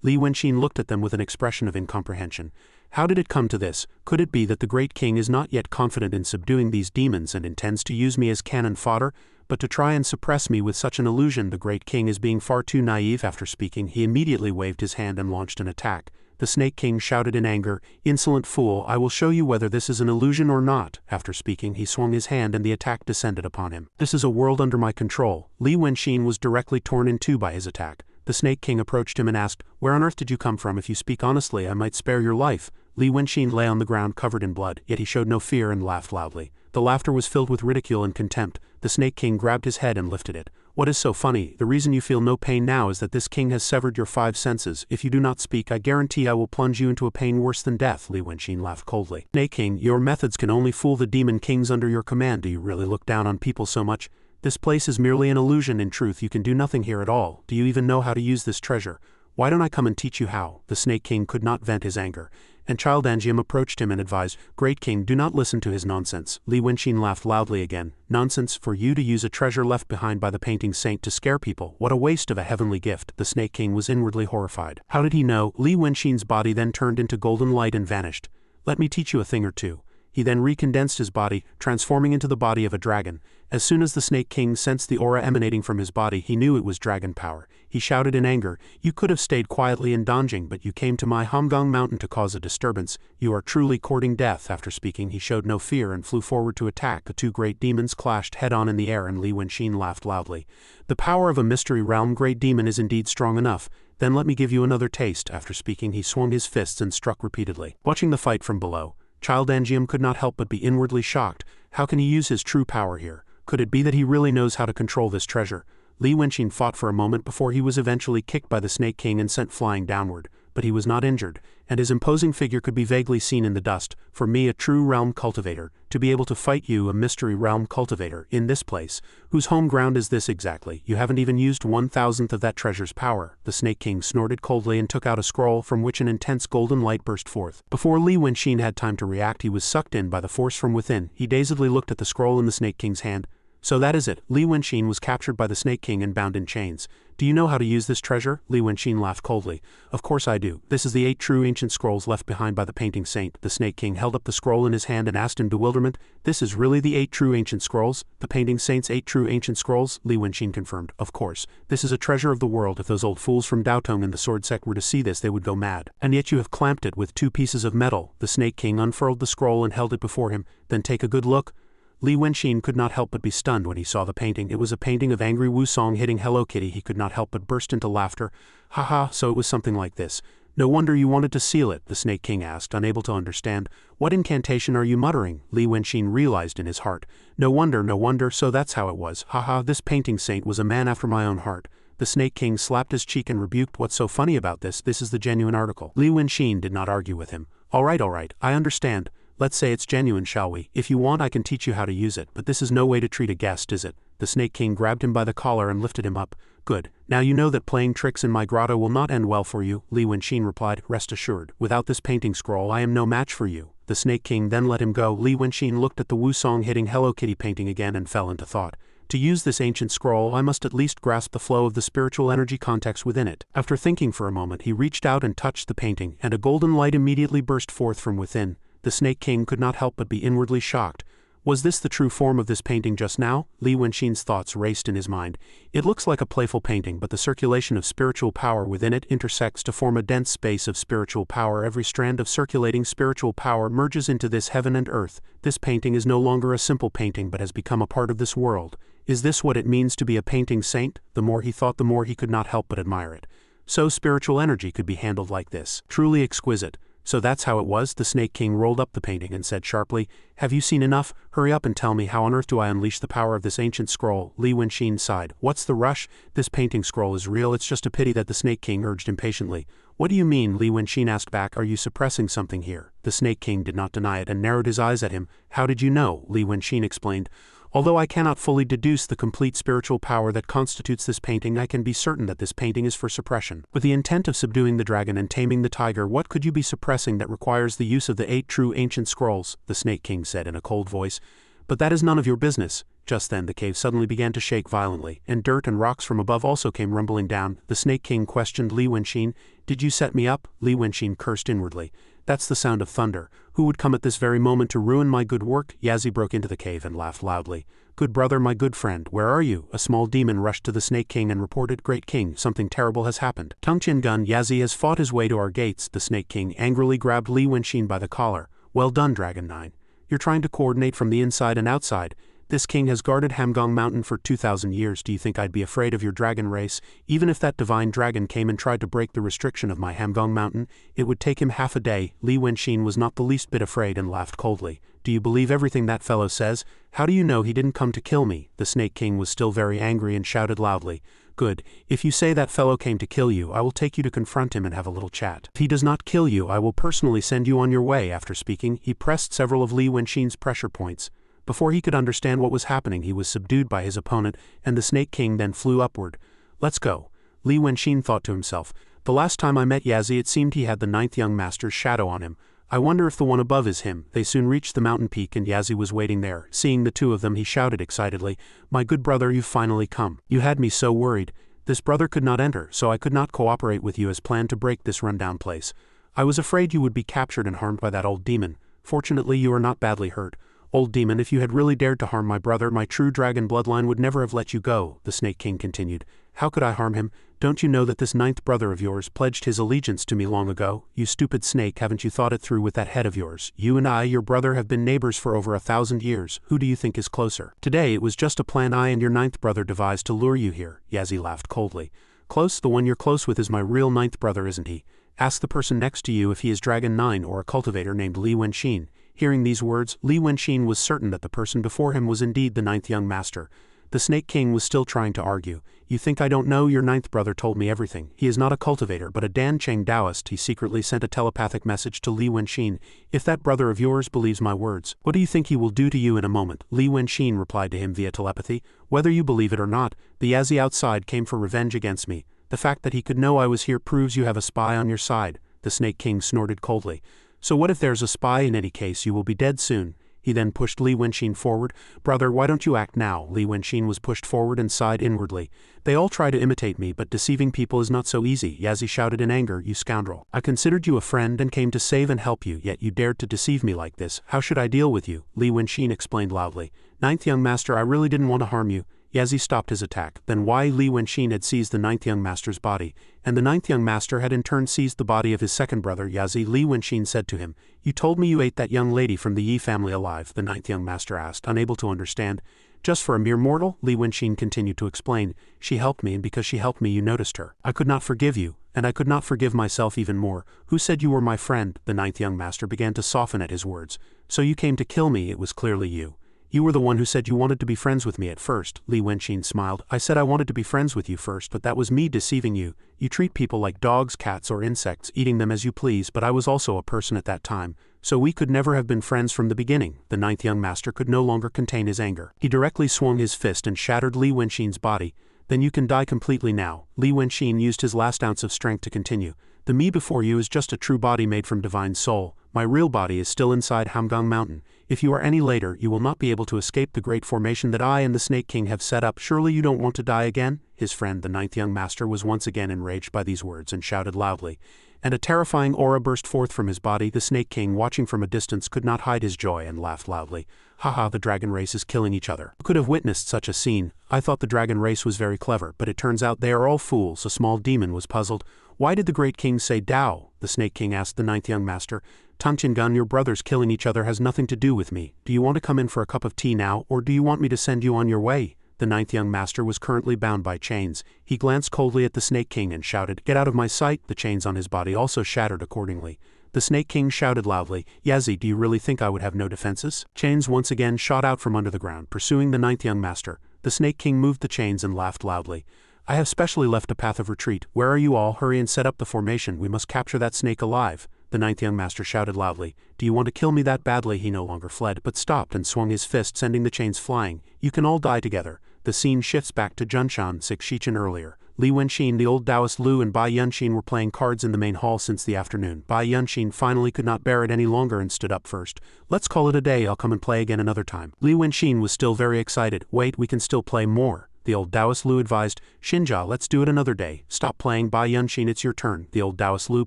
Li Wenxin looked at them with an expression of incomprehension. How did it come to this? Could it be that the great king is not yet confident in subduing these demons and intends to use me as cannon fodder? But to try and suppress me with such an illusion, the great king is being far too naive. After speaking, he immediately waved his hand and launched an attack. The Snake King shouted in anger, "Insolent fool, I will show you whether this is an illusion or not." After speaking, he swung his hand and the attack descended upon him. "This is a world under my control." Li Wenxin was directly torn in two by his attack. The Snake King approached him and asked, "Where on earth did you come from? If you speak honestly, I might spare your life." Li Wenxin lay on the ground covered in blood, yet he showed no fear and laughed loudly. The laughter was filled with ridicule and contempt. The Snake King grabbed his head and lifted it. "What is so funny? The reason you feel no pain now is that this king has severed your 5 senses. If you do not speak, I guarantee I will plunge you into a pain worse than death." Li Wenxin laughed coldly. "Snake King, your methods can only fool the demon kings under your command. Do you really look down on people so much? This place is merely an illusion. In truth, you can do nothing here at all. Do you even know how to use this treasure? Why don't I come and teach you how?" The Snake King could not vent his anger, and Childanjian approached him and advised, "Great king, do not listen to his nonsense." Li Wenxin laughed loudly again. "Nonsense, for you to use a treasure left behind by the painting saint to scare people. What a waste of a heavenly gift." The Snake King was inwardly horrified. How did he know? Li Wenxin's body then turned into golden light and vanished. "Let me teach you a thing or two." He then recondensed his body, transforming into the body of a dragon. As soon as the Snake King sensed the aura emanating from his body, he knew it was dragon power. He shouted in anger, "You could have stayed quietly in Donjing, but you came to my Hamgong Mountain to cause a disturbance. You are truly courting death." After speaking, he showed no fear and flew forward to attack. The two great demons clashed head-on in the air and Li Wenxin laughed loudly. "The power of a mystery realm great demon is indeed strong enough. Then let me give you another taste." After speaking, he swung his fists and struck repeatedly. Watching the fight from below, Childanjian could not help but be inwardly shocked. How can he use his true power here? Could it be that he really knows how to control this treasure? Li Wenxin fought for a moment before he was eventually kicked by the Snake King and sent flying downward, but he was not injured, and his imposing figure could be vaguely seen in the dust. "For me, a true realm cultivator, to be able to fight you, a mystery realm cultivator, in this place. Whose home ground is this exactly? You haven't even used 1,000th of that treasure's power." The Snake King snorted coldly and took out a scroll from which an intense golden light burst forth. Before Li Wenxin had time to react, he was sucked in by the force from within. He dazedly looked at the scroll in the Snake King's hand. So that is it. Li Wenxin was captured by the Snake King and bound in chains. "Do you know how to use this treasure?" Li Wenxin laughed coldly. "Of course I do. This is the 8 true ancient scrolls left behind by the painting saint." The Snake King held up the scroll in his hand and asked in bewilderment, "This is really the 8 true ancient scrolls? The painting saint's 8 true ancient scrolls?" Li Wenxin confirmed, "Of course. This is a treasure of the world. If those old fools from Daotong and the sword sect were to see this, they would go mad. And yet you have clamped it with 2 pieces of metal." The Snake King unfurled the scroll and held it before him. "Then take a good look." Li Wenxin could not help but be stunned when he saw the painting. It was a painting of angry Wusong hitting Hello Kitty. He could not help but burst into laughter. "Haha, so it was something like this. No wonder you wanted to seal it," the Snake King asked, unable to understand. "What incantation are you muttering?" Li Wenxin realized in his heart. No wonder, so that's how it was. Haha, this painting saint was a man after my own heart." The Snake King slapped his cheek and rebuked, "What's so funny about this? This is the genuine article." Li Wenxin did not argue with him. All right, I understand. Let's say it's genuine, shall we? If you want I can teach you how to use it, but this is no way to treat a guest, is it? The Snake King grabbed him by the collar and lifted him up. Good. Now you know that playing tricks in my grotto will not end well for you, Li Wenxin replied. Rest assured, without this painting scroll I am no match for you. The Snake King then let him go. Li Wenxin looked at the Wusong hitting Hello Kitty painting again and fell into thought. To use this ancient scroll I must at least grasp the flow of the spiritual energy context within it. After thinking for a moment he reached out and touched the painting, and a golden light immediately burst forth from within. The Snake King could not help but be inwardly shocked. Was this the true form of this painting just now? Li Wenxin's thoughts raced in his mind. It looks like a playful painting, but the circulation of spiritual power within it intersects to form a dense space of spiritual power. Every strand of circulating spiritual power merges into this heaven and earth. This painting is no longer a simple painting but has become a part of this world. Is this what it means to be a painting saint? The more he thought, the more he could not help but admire it. So spiritual energy could be handled like this. Truly exquisite. So that's how it was. The Snake King rolled up the painting and said sharply, "Have you seen enough? Hurry up and tell me, how on earth do I unleash the power of this ancient scroll?" Li Wenxin sighed. "What's the rush? This painting scroll is real. It's just a pity that," the Snake King urged impatiently. "What do you mean?" Li Wenxin asked back. "Are you suppressing something here?" The Snake King did not deny it and narrowed his eyes at him. "How did you know?" Li Wenxin explained. "Although I cannot fully deduce the complete spiritual power that constitutes this painting, I can be certain that this painting is for suppression. With the intent of subduing the dragon and taming the tiger, what could you be suppressing that requires the use of the 8 true ancient scrolls?" the Snake King said in a cold voice. "But that is none of your business." Just then the cave suddenly began to shake violently, and dirt and rocks from above also came rumbling down. The Snake King questioned Li Wenxin. "Did you set me up?" Li Wenxin cursed inwardly. "That's the sound of thunder. Who would come at this very moment to ruin my good work?" Yazi broke into the cave and laughed loudly. "Good brother, my good friend, where are you?" A small demon rushed to the Snake King and reported, "Great King, something terrible has happened. Tungchin Gun Yazi has fought his way to our gates." The Snake King angrily grabbed Li Wenxin by the collar. "Well done, Dragon 9. You're trying to coordinate from the inside and outside. This king has guarded Hamgong Mountain for 2,000 years. Do you think I'd be afraid of your dragon race? Even if that divine dragon came and tried to break the restriction of my Hamgong Mountain, it would take him half a day." Li Wenxin was not the least bit afraid and laughed coldly. "Do you believe everything that fellow says? How do you know he didn't come to kill me?" The Snake King was still very angry and shouted loudly. "Good. If you say that fellow came to kill you, I will take you to confront him and have a little chat. If he does not kill you, I will personally send you on your way." After speaking, he pressed several of Li Wenxin's pressure points. Before he could understand what was happening, he was subdued by his opponent, and the Snake King then flew upward. "Let's go." Li Wenxin thought to himself. "The last time I met Yazi it seemed he had the 9th young master's shadow on him. I wonder if the one above is him." They soon reached the mountain peak and Yazi was waiting there. Seeing the two of them, he shouted excitedly, "My good brother, you've finally come. You had me so worried. This brother could not enter, so I could not cooperate with you as planned to break this rundown place. I was afraid you would be captured and harmed by that old demon. Fortunately you are not badly hurt. Old demon, if you had really dared to harm my brother, my true dragon bloodline would never have let you go," the Snake King continued. "How could I harm him? Don't you know that this 9th brother of yours pledged his allegiance to me long ago? You stupid snake, haven't you thought it through with that head of yours? You and I, your brother, have been neighbors for over 1,000 years. Who do you think is closer? Today it was just a plan I and your 9th brother devised to lure you here." Yazi laughed coldly. "Close? The one you're close with is my real 9th brother, isn't he? Ask the person next to you if he is Dragon 9 or a cultivator named Li Wenxin." Hearing these words, Li Wenxin was certain that the person before him was indeed the 9th young master. The Snake King was still trying to argue. "You think I don't know? Your 9th brother told me everything. He is not a cultivator, but a Dan Cheng Taoist." He secretly sent a telepathic message to Li Wenxin. "If that brother of yours believes my words, what do you think he will do to you in a moment?" Li Wenxin replied to him via telepathy. "Whether you believe it or not, the Yazi outside came for revenge against me. The fact that he could know I was here proves you have a spy on your side." The Snake King snorted coldly. "So what if there's a spy? In any case, you will be dead soon." He then pushed Li Wenxin forward. "Brother, why don't you act now?" Li Wenxin was pushed forward and sighed inwardly. "They all try to imitate me, but deceiving people is not so easy." Yazi shouted in anger, "You scoundrel. I considered you a friend and came to save and help you, yet you dared to deceive me like this. How should I deal with you?" Li Wenxin explained loudly. "9th young master, I really didn't want to harm you." Yazi stopped his attack. Then why Li Wenxin had seized the 9th young master's body, and the 9th young master had in turn seized the body of his second brother Yazi. Li Wenxin said to him, "You told me you ate that young lady from the Yi family alive," the 9th young master asked, unable to understand. "Just for a mere mortal?" Li Wenxin continued to explain. "She helped me, and because she helped me you noticed her. I could not forgive you, and I could not forgive myself even more. Who said you were my friend?" The 9th young master began to soften at his words. "So you came to kill me, it was clearly you." You were the one who said you wanted to be friends with me at first, Li Wenqin smiled. I said I wanted to be friends with you first, but that was me deceiving you. You treat people like dogs, cats, or insects, eating them as you please, but I was also a person at that time, so we could never have been friends from the beginning. The ninth young master could no longer contain his anger. He directly swung his fist and shattered Li Wenqin's body. Then you can die completely now. Li Wenqin used his last ounce of strength to continue. The me before you is just a true body made from divine soul. My real body is still inside Hamgang Mountain. If you are any later, you will not be able to escape the great formation that I and the Snake King have set up. Surely you don't want to die again? His friend, the ninth young master, was once again enraged by these words and shouted loudly. And a terrifying aura burst forth from his body. The Snake King, watching from a distance, could not hide his joy and laughed loudly. Haha, the dragon race is killing each other. Who could have witnessed such a scene? I thought the dragon race was very clever, but it turns out they are all fools. A small demon was puzzled. Why did the great king say Dao? The Snake King asked the ninth young master. Tangchengun, your brothers killing each other has nothing to do with me. Do you want to come in for a cup of tea now, or do you want me to send you on your way? The ninth young master was currently bound by chains. He glanced coldly at the Snake King and shouted, Get out of my sight! The chains on his body also shattered accordingly. The Snake King shouted loudly, Yazi, do you really think I would have no defenses? Chains once again shot out from under the ground, pursuing the ninth young master. The Snake King moved the chains and laughed loudly. I have specially left a path of retreat. Where are you all? Hurry and set up the formation. We must capture that snake alive. The ninth young master shouted loudly. Do you want to kill me that badly? He no longer fled, but stopped and swung his fist, sending the chains flying. You can all die together. The scene shifts back to Junshan 6 Shichen earlier. Li Wenqin, the old Taoist Lu, and Bai Yunxin were playing cards in the main hall since the afternoon. Bai Yunxin finally could not bear it any longer and stood up first. Let's call it a day. I'll come and play again another time. Li Wenqin was still very excited. Wait, we can still play more. The old Taoist Lu advised, Xinjia, let's do it another day. Stop playing, Bai Yunxin, it's your turn. The old Taoist Lu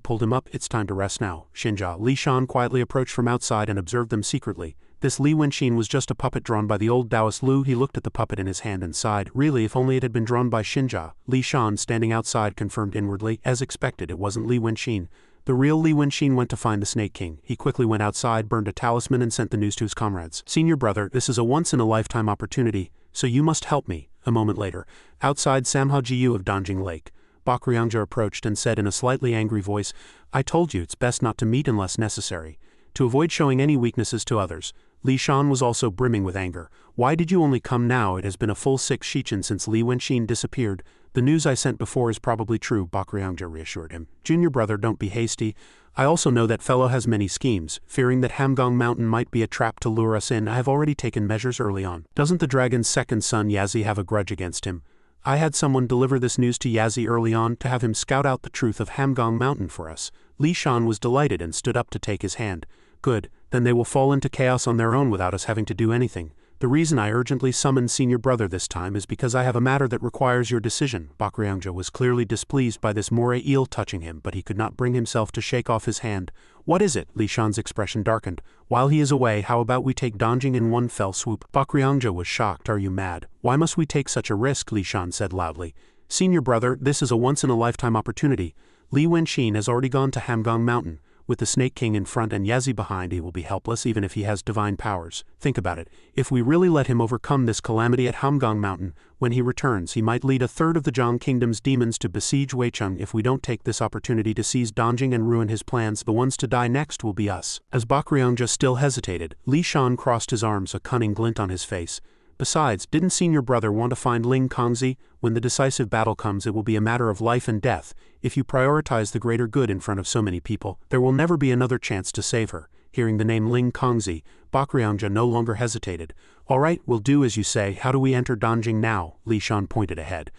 pulled him up. It's time to rest now. Xinjia, Li Shan quietly approached from outside and observed them secretly. This Li Wenqin was just a puppet drawn by the old Taoist Lu. He looked at the puppet in his hand and sighed. Really, if only it had been drawn by Xinjia. Li Shan, standing outside, confirmed inwardly. As expected, it wasn't Li Wenqin. The real Li Wenqin went to find the Snake King. He quickly went outside, burned a talisman, and sent the news to his comrades. Senior brother, this is a once-in-a-lifetime opportunity, so you must help me. A moment later, outside Samhao Jiyu of Danjing Lake, Bakryangja approached and said in a slightly angry voice, I told you it's best not to meet unless necessary. To avoid showing any weaknesses to others. Li Shan was also brimming with anger. Why did you only come now? It has been a full 6 Shichen since Li Wenqin disappeared. The news I sent before is probably true, Bakryangja reassured him. Junior brother, don't be hasty. I also know that fellow has many schemes. Fearing that Hamgang Mountain might be a trap to lure us in, I have already taken measures early on. Doesn't the dragon's second son Yazi have a grudge against him? I had someone deliver this news to Yazi early on to have him scout out the truth of Hamgang Mountain for us. Li Shan was delighted and stood up to take his hand. Good, then they will fall into chaos on their own without us having to do anything. The reason I urgently summoned senior brother this time is because I have a matter that requires your decision. Bakryangja was clearly displeased by this moray eel touching him, but he could not bring himself to shake off his hand. What is it? Li Shan's expression darkened. While he is away, how about we take Danjing in one fell swoop? Bakryangja was shocked. Are you mad? Why must we take such a risk? Li Shan said loudly. Senior brother, this is a once-in-a-lifetime opportunity. Li Wenqin has already gone to Hamgang Mountain. With the Snake King in front and Yazi behind, he will be helpless even if he has divine powers. Think about it. If we really let him overcome this calamity at Hamgang Mountain, when he returns, he might lead a third of the Zhang Kingdom's demons to besiege Weicheng. If we don't take this opportunity to seize Danjing and ruin his plans, the ones to die next will be us. As Bakryangja still hesitated, Li Shan crossed his arms, a cunning glint on his face. Besides, didn't senior brother want to find Ling Kongzi? When the decisive battle comes, it will be a matter of life and death. If you prioritize the greater good in front of so many people, there will never be another chance to save her. Hearing the name Ling Kongzi, Bakryangja no longer hesitated. All right, we'll do as you say. How do we enter Danjing now? Li Shan pointed ahead.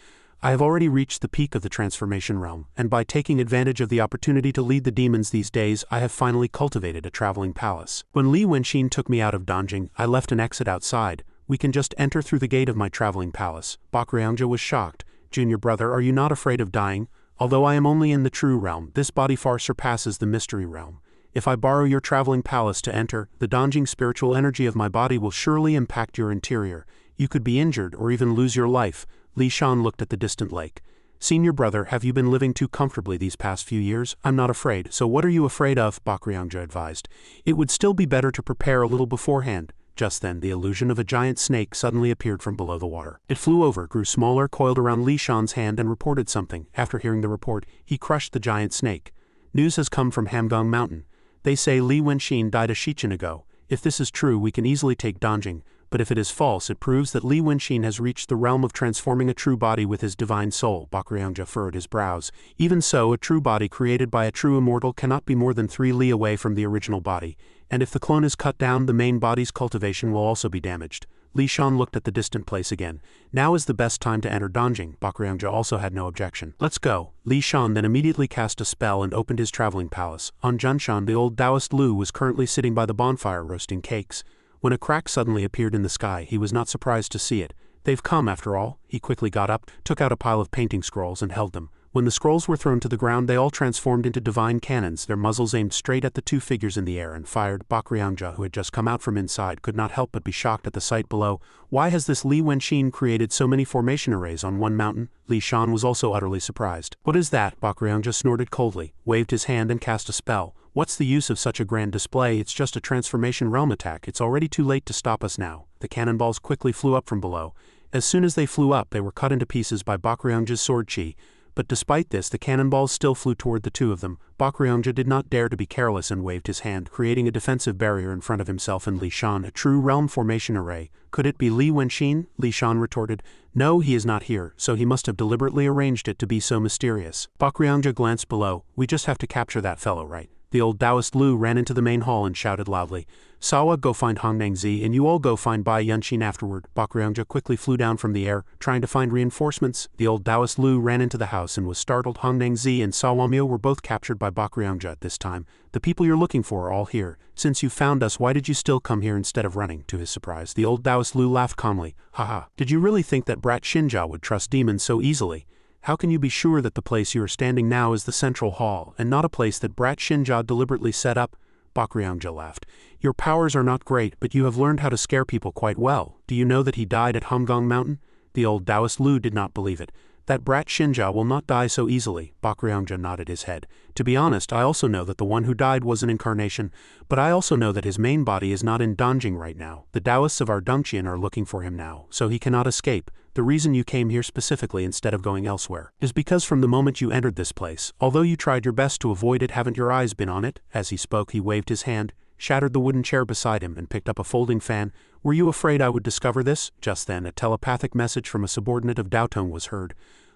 I have already reached the peak of the transformation realm, and by taking advantage of the opportunity to lead the demons these days, I have finally cultivated a traveling palace. When Li Wenqin took me out of Danjing, I left an exit outside. We can just enter through the gate of my traveling palace. Bakryangja was shocked. Junior brother, are you not afraid of dying? Although I am only in the true realm, this body far surpasses the mystery realm. If I borrow your traveling palace to enter, the Danjing spiritual energy of my body will surely impact your interior. You could be injured or even lose your life. Li Shan looked at the distant lake. Senior brother, have you been living too comfortably these past few years? I'm not afraid. So what are you afraid of? Bakryangja advised. It would still be better to prepare a little beforehand. Just then, the illusion of a giant snake suddenly appeared from below the water. It flew over, grew smaller, coiled around Li Shan's hand and reported something. After hearing the report, he crushed the giant snake. News has come from Hamgang Mountain. They say Li Wenqin died a Shichen ago. If this is true, we can easily take Danjing. but if it is false it proves that Li Wenqin has reached the realm of transforming a true body with his divine soul. Bakuryangja furrowed his brows. Even so, a true body created by a true immortal cannot be more than 3 li away from the original body, and if the clone is cut down, the main body's cultivation will also be damaged. Li Shan looked at the distant place again. Now is the best time to enter Donjing. Bakuryangja also had no objection. Let's go. Li Shan then immediately cast a spell and opened his traveling palace. On Junshan, the old Taoist Lu was currently sitting by the bonfire roasting cakes. When a crack suddenly appeared in the sky, he was not surprised to see it. They've come after all. He quickly got up, took out a pile of painting scrolls and held them. When the scrolls were thrown to the ground, they all transformed into divine cannons, their muzzles aimed straight at the 2 figures in the air and fired. Bakuryangja, who had just come out from inside, could not help but be shocked at the sight below. Why has this Li Wenqin created so many formation arrays on one mountain? Li Shan was also utterly surprised. What is that? Bakuryangja snorted coldly, waved his hand and cast a spell. What's the use of such a grand display? It's just a transformation realm attack. It's already too late to stop us now. The cannonballs quickly flew up from below. As soon as they flew up, they were cut into pieces by Bakuryangja's sword chi. But despite this, the cannonballs still flew toward the 2 of them. Bakuryangja did not dare to be careless and waved his hand, creating a defensive barrier in front of himself and Li Shan, a true realm formation array. Could it be Li Wenqin? Li Shan retorted. No, he is not here, so he must have deliberately arranged it to be so mysterious. Bakuryangja glanced below. We just have to capture that fellow, right? The old Taoist Lu ran into the main hall and shouted loudly, Sawa, go find Hongnangzi, and you all go find Bai Yunqin afterward. Bakuryangja quickly flew down from the air, trying to find reinforcements. The old Taoist Lu ran into the house and was startled. Hongnangzi and Sawamyo were both captured by Bakuryangja at this time. The people you're looking for are all here. Since you found us, why did you still come here instead of running? To his surprise, the old Taoist Lu laughed calmly. Haha, did you really think that brat Xinjia would trust demons so easily? How can you be sure that the place you are standing now is the central hall, and not a place that brat Xinjia deliberately set up? Bakuryangja laughed. Your powers are not great, but you have learned how to scare people quite well. Do you know that he died at Hamgong Mountain? The old Taoist Lu did not believe it. That brat Xinjia will not die so easily. Bakuryangja nodded his head. To be honest, I also know that the one who died was an incarnation, but I also know that his main body is not in Donjing right now. The Taoists of our Dongqian are looking for him now, so he cannot escape. The reason you came here specifically instead of going elsewhere is because from the moment you entered this place, although you tried your best to avoid it, haven't your eyes been on it? As he spoke, he waved his hand, shattered the wooden chair beside him and picked up a folding fan. Were you afraid I would discover this? Just then, a telepathic message from a subordinate of Daotong was heard.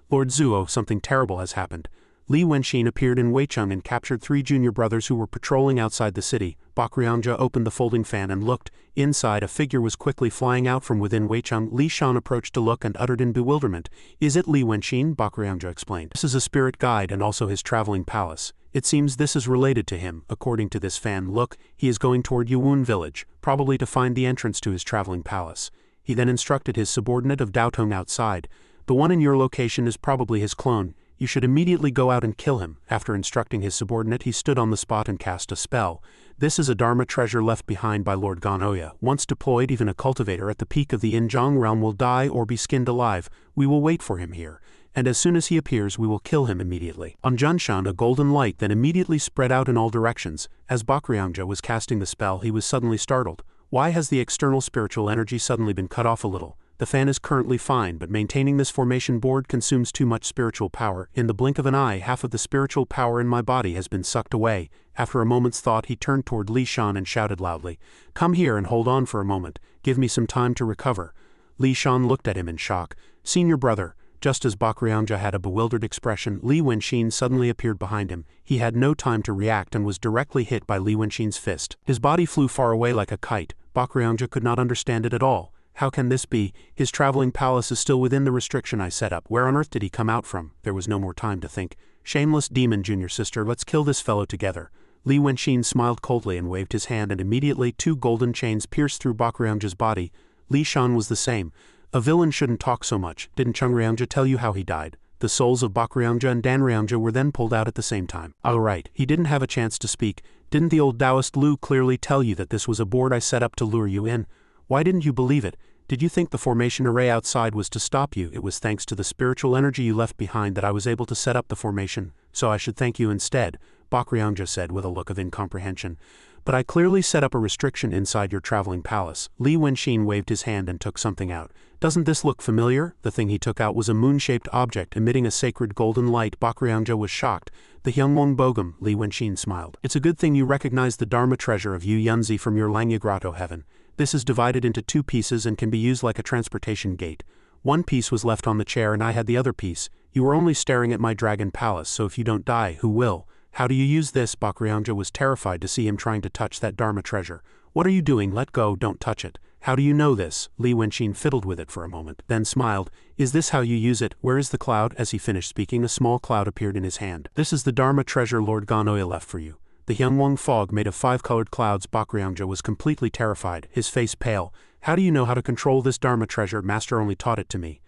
Lord Zuo, something terrible has happened. Li Wenqin appeared in Weicheng and captured 3 junior brothers who were patrolling outside the city. Bakuryangja opened the folding fan and looked. Inside, a figure was quickly flying out from within Weicheng. Li Shan approached to look and uttered in bewilderment. Is it Li Wenqin? Bakuryangja explained. This is a spirit guide and also his traveling palace. It seems this is related to him. According to this fan, look, he is going toward Yuwun village, probably to find the entrance to his traveling palace. He then instructed his subordinate of Daotong outside. The one in your location is probably his clone. You should immediately go out and kill him. After instructing his subordinate, he stood on the spot and cast a spell. This is a Dharma treasure left behind by Lord Ganoya. Once deployed, even a cultivator at the peak of the Inzhong realm will die or be skinned alive. We will wait for him here, and as soon as he appears, we will kill him immediately. On Junshan, a golden light then immediately spread out in all directions. As Bakuryangja was casting the spell, he was suddenly startled. Why has the external spiritual energy suddenly been cut off a little? The fan is currently fine, but maintaining this formation board consumes too much spiritual power. In the blink of an eye, half of the spiritual power in my body has been sucked away. After a moment's thought, he turned toward Li Shan and shouted loudly, Come here and hold on for a moment. Give me some time to recover. Li Shan looked at him in shock. Senior brother. Just as Bakuryangja had a bewildered expression, Li Wenqin suddenly appeared behind him. He had no time to react and was directly hit by Li Wenqin's fist. His body flew far away like a kite. Bakuryangja could not understand it at all. How can this be? His traveling palace is still within the restriction I set up. Where on earth did he come out from? There was no more time to think. Shameless demon, junior sister, let's kill this fellow together. Li Wenqin smiled coldly and waved his hand, and immediately 2 golden chains pierced through Bakuryangja's body. Li Shan was the same. A villain shouldn't talk so much. Didn't Chungryangja tell you how he died? The souls of Bakuryangja and Danryangja were then pulled out at the same time. All right, he didn't have a chance to speak. Didn't the old Taoist Lu clearly tell you that this was a board I set up to lure you in? Why didn't you believe it? Did you think the formation array outside was to stop you? It was thanks to the spiritual energy you left behind that I was able to set up the formation, so I should thank you instead, Bakuryangja said with a look of incomprehension. But I clearly set up a restriction inside your traveling palace. Li Wenqin waved his hand and took something out. Doesn't this look familiar? The thing he took out was a moon-shaped object emitting a sacred golden light. Bakuryangja was shocked. The Hyungwong Bogum, Li Wenqin smiled. It's a good thing you recognize the Dharma treasure of Yu Yunzi from your Langya Grotto heaven. This is divided into 2 pieces and can be used like a transportation gate. One piece was left on the chair and I had the other piece. You were only staring at my dragon palace, so if you don't die, who will? How do you use this? Bakryanja was terrified to see him trying to touch that Dharma treasure. What are you doing? Let go, don't touch it. How do you know this? Li Wenqin fiddled with it for a moment, then smiled. Is this how you use it? Where is the cloud? As he finished speaking, a small cloud appeared in his hand. This is the Dharma treasure Lord Ganoya left for you. The Hyungwang fog made of 5 colored clouds. Bakryanja was completely terrified, his face pale. How do you know how to control this Dharma treasure? Master only taught it to me.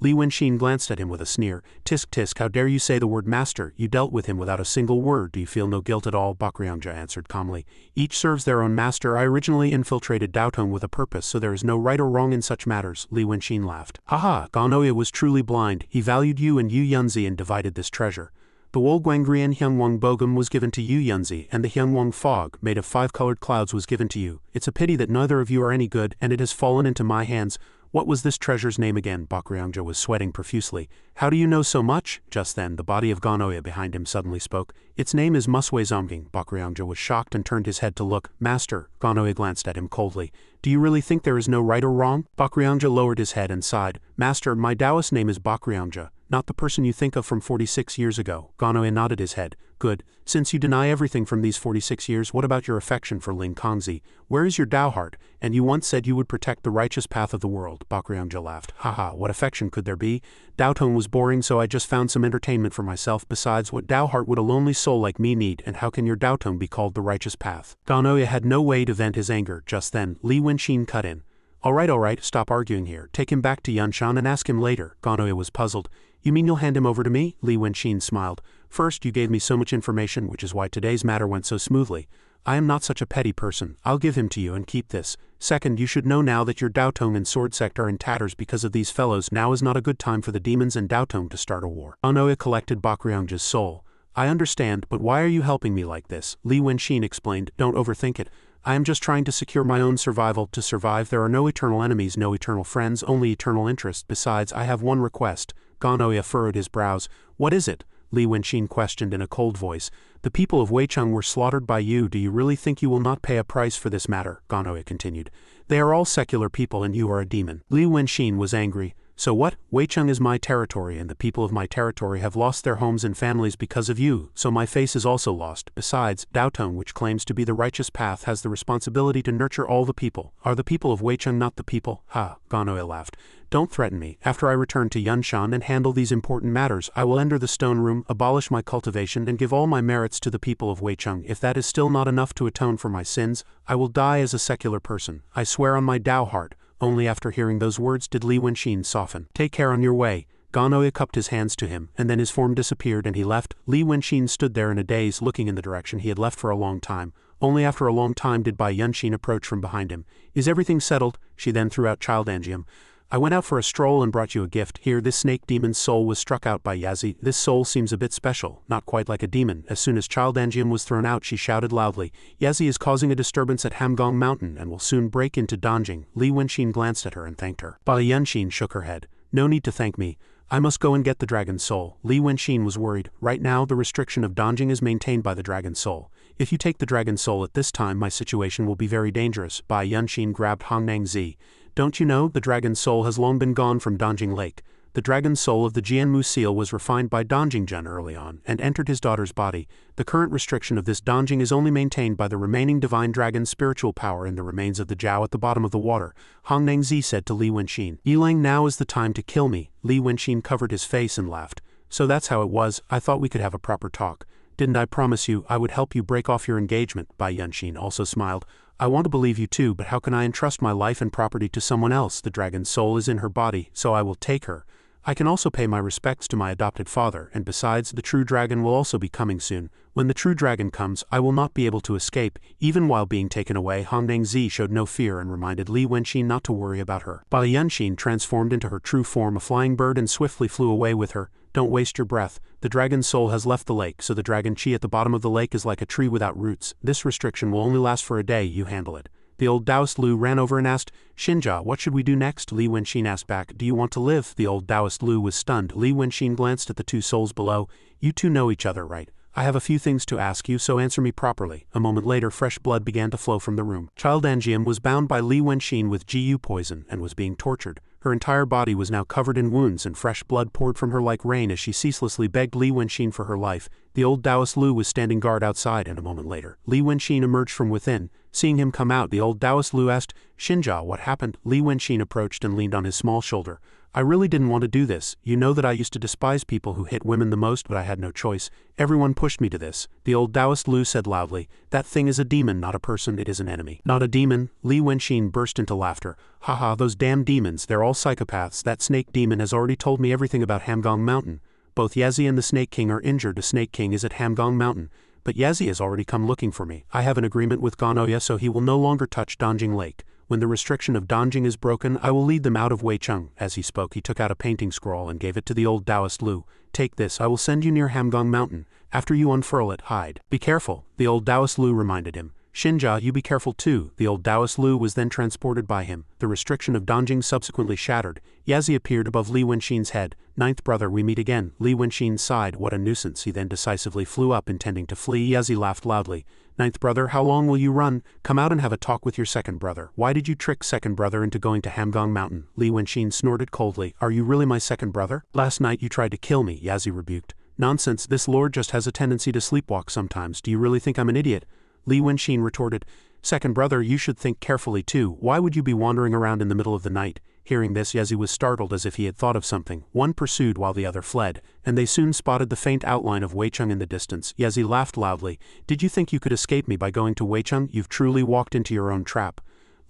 Li Wenqin glanced at him with a sneer. Tisk tisk, how dare you say the word master? You dealt with him without a single word. Do you feel no guilt at all? Bakryanja answered calmly. Each serves their own master. I originally infiltrated Daotong with a purpose, so there is no right or wrong in such matters. Li Wenqin laughed. Haha, Ganoya was truly blind. He valued you and Yu Yunzi and divided this treasure. The Wolguangrian Hyungwang Bogum was given to Yu Yunzi, and the Hyungwang fog, made of 5 colored clouds, was given to you. It's a pity that neither of you are any good, and it has fallen into my hands. What was this treasure's name again? Bakryanja was sweating profusely. How do you know so much? Just then, the body of Ganoya behind him suddenly spoke. Its name is Muswe Zomging. Bakryanja was shocked and turned his head to look. Master, Ganoya glanced at him coldly. Do you really think there is no right or wrong? Bakryanja lowered his head and sighed. Master, my Taoist name is Bakryanja, not the person you think of from 46 years ago. Ganoya nodded his head. Good. Since you deny everything from these 46 years, what about your affection for Ling Kongzi? Where is your Tao heart? And you once said you would protect the righteous path of the world. Bakryanja laughed. Haha, what affection could there be? Daotong was boring, so I just found some entertainment for myself. Besides, what Tao heart would a lonely soul like me need, and how can your Daotong be called the righteous path? Ganoya had no way to vent his anger. Just then, Li Wenqin cut in. All right, stop arguing here. Take him back to Yunshan and ask him later. Ganoya was puzzled. You mean you'll hand him over to me? Li Wenqin smiled. First, you gave me so much information, which is why today's matter went so smoothly. I am not such a petty person. I'll give him to you and keep this. Second, you should know now that your Daotong and sword sect are in tatters because of these fellows. Now is not a good time for the demons and Daotong to start a war. Ganoya collected Bakryanja's soul. I understand, but why are you helping me like this? Li Wenqin explained. Don't overthink it. I am just trying to secure my own survival. To survive, there are no eternal enemies, no eternal friends, only eternal interest. Besides, I have one request. Ganoya furrowed his brows. What is it? Li Wenqin questioned in a cold voice. The people of Weicheng were slaughtered by you. Do you really think you will not pay a price for this matter? Ganoya continued. They are all secular people and you are a demon. Li Wenqin was angry. So what? Weicheng is my territory and the people of my territory have lost their homes and families because of you, so my face is also lost. Besides, Daotong, which claims to be the righteous path, has the responsibility to nurture all the people. Are the people of Weicheng not the people? Ha, Ganoya laughed. Don't threaten me. After I return to Yunshan and handle these important matters, I will enter the stone room, abolish my cultivation and give all my merits to the people of Weicheng. If that is still not enough to atone for my sins, I will die as a secular person. I swear on my Tao heart. Only after hearing those words did Li Wenqin soften. Take care on your way. Ganoya cupped his hands to him, and then his form disappeared and he left. Li Wenqin stood there in a daze looking in the direction he had left for a long time. Only after a long time did Bai Yunshin approach from behind him. Is everything settled? She then threw out child angium. I went out for a stroll and brought you a gift. Here, this snake demon's soul was struck out by Yazi. This soul seems a bit special, not quite like a demon. As soon as child angium was thrown out, she shouted loudly, Yazi is causing a disturbance at Hamgong Mountain and will soon break into Danjing. Li Wenqin glanced at her and thanked her. Bai Yunshin shook her head. No need to thank me. I must go and get the dragon's soul. Li Wenqin was worried. Right now, the restriction of Danjing is maintained by the dragon's soul. If you take the dragon's soul at this time, my situation will be very dangerous. Bai Yunshin grabbed Hongnang Zi. Don't you know, the dragon's soul has long been gone from Danjing Lake. The dragon's soul of the Jianmu seal was refined by Danjing-jun early on, and entered his daughter's body. The current restriction of this Danjing is only maintained by the remaining divine dragon's spiritual power in the remains of the Jiao at the bottom of the water. Hongnang Zi said to Li Wenqin. Yilang, now is the time to kill me. Li Wenqin covered his face and laughed. So that's how it was. I thought we could have a proper talk. Didn't I promise you I would help you break off your engagement? Bai Yunshin also smiled. I want to believe you too, but how can I entrust my life and property to someone else? The dragon's soul is in her body, so I will take her. I can also pay my respects to my adopted father, and besides, the true dragon will also be coming soon. When the true dragon comes, I will not be able to escape, even while being taken away. Hongnang Zi showed no fear and reminded Li Wenqin not to worry about her. Bai Yunshin transformed into her true form, a flying bird, and swiftly flew away with her. Don't waste your breath. The dragon's soul has left the lake, so the dragon chi at the bottom of the lake is like a tree without roots. This restriction will only last for a day. You handle it. The old Taoist Lu ran over and asked, Xinjia, what should we do next? Li Wenqin asked back, do you want to live? The old Taoist Lu was stunned. Li Wenqin glanced at the two souls below. You two know each other, right? I have a few things to ask you, so answer me properly. A moment later, fresh blood began to flow from the room. Child Angium was bound by Li Wenxin with GU poison and was being tortured. Her entire body was now covered in wounds and fresh blood poured from her like rain as she ceaselessly begged Li Wenxin for her life. The old Taoist Lu was standing guard outside, and a moment later, Li Wenxin emerged from within. Seeing him come out, the old Taoist Lu asked, "Xinjia, what happened?" Li Wenxin approached and leaned on his small shoulder. "I really didn't want to do this. You know that I used to despise people who hit women the most, but I had no choice. Everyone pushed me to this." The old Taoist Lu said loudly, "That thing is a demon, not a person, it is an enemy." "Not a demon?" Li Wenxin burst into laughter. "Haha, those damn demons, they're all psychopaths. That snake demon has already told me everything about Hamgong Mountain. Both Yazi and the Snake King are injured. The Snake King is at Hamgong Mountain, but Yazi has already come looking for me. I have an agreement with Ganoya, so he will no longer touch Danjing Lake. When the restriction of Danjing is broken, I will lead them out of Weicheng." As he spoke, he took out a painting scroll and gave it to the old Taoist Lu. "Take this, I will send you near Hamgong Mountain. After you unfurl it, hide. Be careful," the old Taoist Lu reminded him. "Xinjia, you be careful too." The old Taoist Lu was then transported by him. The restriction of Danjing subsequently shattered. Yazi appeared above Li Wenxin's head. "Ninth brother, we meet again." Li Wenxin sighed. "What a nuisance." He then decisively flew up, intending to flee. Yazi laughed loudly. "Ninth brother, how long will you run? Come out and have a talk with your second brother. Why did you trick second brother into going to Hamgong Mountain?" Li Wenxin snorted coldly. "Are you really my second brother? Last night you tried to kill me," Yazi rebuked. "Nonsense, this lord just has a tendency to sleepwalk sometimes. Do you really think I'm an idiot?" Li Wenxin retorted, "Second brother, you should think carefully too. Why would you be wandering around in the middle of the night?" Hearing this, Yazi was startled as if he had thought of something. One pursued while the other fled, and they soon spotted the faint outline of Weicheng in the distance. Yazi laughed loudly. "Did you think you could escape me by going to Weicheng? You've truly walked into your own trap."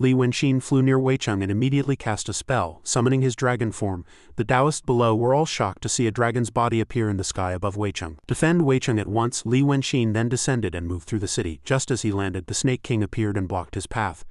Li Wenxin flew near Weicheng and immediately cast a spell, summoning his dragon form. The Taoists below were all shocked to see a dragon's body appear in the sky above Weicheng. "Defend Weicheng at once." Li Wenxin then descended and moved through the city. Just as he landed, the Snake King appeared and blocked his path.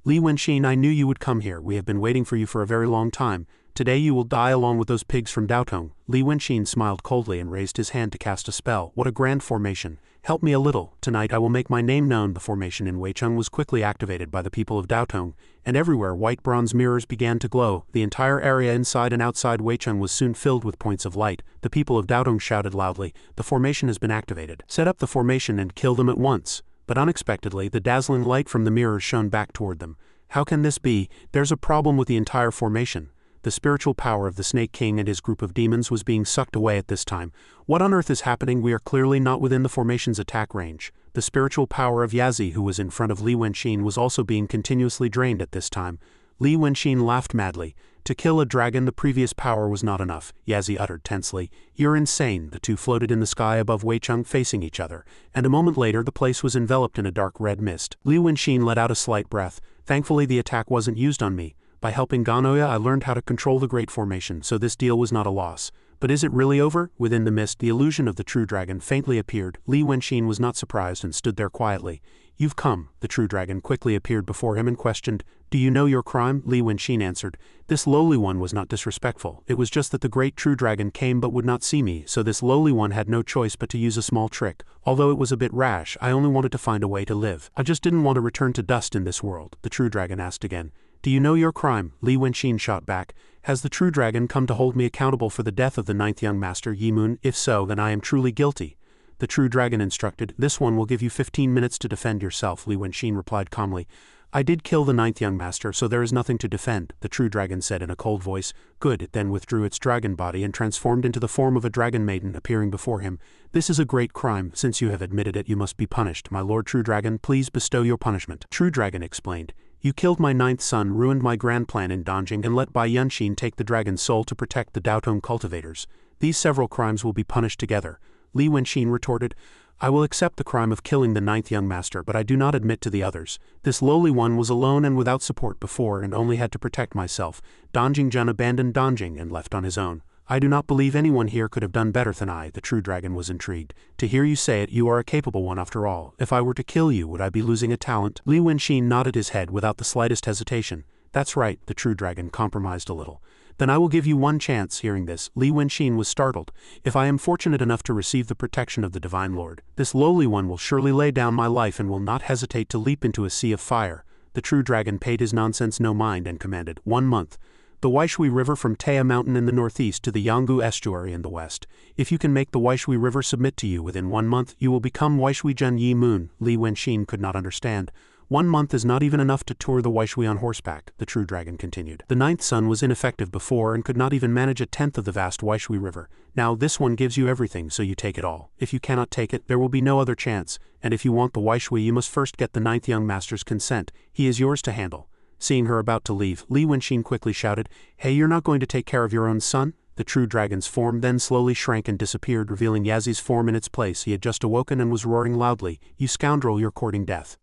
"Li Wenxin, I knew you would come here. We have been waiting for you for a very long time. Today you will die along with those pigs from Daotong." Li Wenxin smiled coldly and raised his hand to cast a spell. "What a grand formation. Help me a little. Tonight I will make my name known." The formation in Weicheng was quickly activated by the people of Daotong, and everywhere white bronze mirrors began to glow. The entire area inside and outside Weicheng was soon filled with points of light. The people of Daotong shouted loudly, "The formation has been activated. Set up the formation and kill them at once." But unexpectedly, the dazzling light from the mirrors shone back toward them. "How can this be? There's a problem with the entire formation." The spiritual power of the Snake King and his group of demons was being sucked away at this time. "What on earth is happening? We are clearly not within the formation's attack range." The spiritual power of Yazi, who was in front of Li Wenxin, was also being continuously drained at this time. Li Wenxin laughed madly. To kill a dragon, the previous power was not enough, Yazi uttered tensely. "You're insane." The two floated in the sky above Weicheng, facing each other, and a moment later the place was enveloped in a dark red mist. Li Wenxin let out a slight breath. "Thankfully the attack wasn't used on me. By helping Ganoya, I learned how to control the Great Formation, so this deal was not a loss. But is it really over?" Within the mist, the illusion of the true dragon faintly appeared. Li Wenxin was not surprised and stood there quietly. "You've come." The true dragon quickly appeared before him and questioned, "Do you know your crime?" Li Wenxin answered, "This lowly one was not disrespectful. It was just that the great true dragon came but would not see me, so this lowly one had no choice but to use a small trick. Although it was a bit rash, I only wanted to find a way to live. I just didn't want to return to dust in this world." The true dragon asked again, "Do you know your crime?" Li Wenxin shot back, "Has the true dragon come to hold me accountable for the death of the ninth young master Yi Moon? If so, then I am truly guilty." The true dragon instructed, "This one will give you 15 minutes to defend yourself." Li Wenxin replied calmly, "I did kill the ninth young master, so there is nothing to defend," the true dragon said in a cold voice. "Good." It then withdrew its dragon body and transformed into the form of a dragon maiden, appearing before him. "This is a great crime. Since you have admitted it, you must be punished. My lord true dragon, please bestow your punishment." True dragon explained, "You killed my ninth son, ruined my grand plan in Danjing, and let Bai Yunshin take the dragon's soul to protect the Daotong cultivators. These several crimes will be punished together." Li Wenxin retorted, "I will accept the crime of killing the ninth young master, but I do not admit to the others. This lowly one was alone and without support before and only had to protect myself. Danjing Jun abandoned Danjing and left on his own. I do not believe anyone here could have done better than I." The true dragon was intrigued. "To hear you say it, you are a capable one after all. If I were to kill you, would I be losing a talent?" Li Wenxin nodded his head without the slightest hesitation. "That's right," the true dragon compromised a little. "Then I will give you one chance." Hearing this, Li Wenxin was startled. "If I am fortunate enough to receive the protection of the Divine Lord, this lowly one will surely lay down my life and will not hesitate to leap into a sea of fire." The true dragon paid his nonsense no mind and commanded, "1 month." The Waishui River from Taya Mountain in the northeast to the Yanggu Estuary in the west. If you can make the Waishui River submit to you within 1 month, you will become Waishui Jun Yi Moon. Li Wenxin could not understand. 1 month is not even enough to tour the Waishui on horseback, the true dragon continued. The 9th sun was ineffective before and could not even manage 1/10 of the vast Waishui River. Now this one gives you everything, so you take it all. If you cannot take it, there will be no other chance, and if you want the Waishui you must first get the 9th young master's consent. He is yours to handle. Seeing her about to leave, Li Wenxin quickly shouted, "Hey, you're not going to take care of your own son?" The true dragon's form then slowly shrank and disappeared, revealing Yazi's form in its place. He had just awoken and was roaring loudly, "You scoundrel, you're courting death."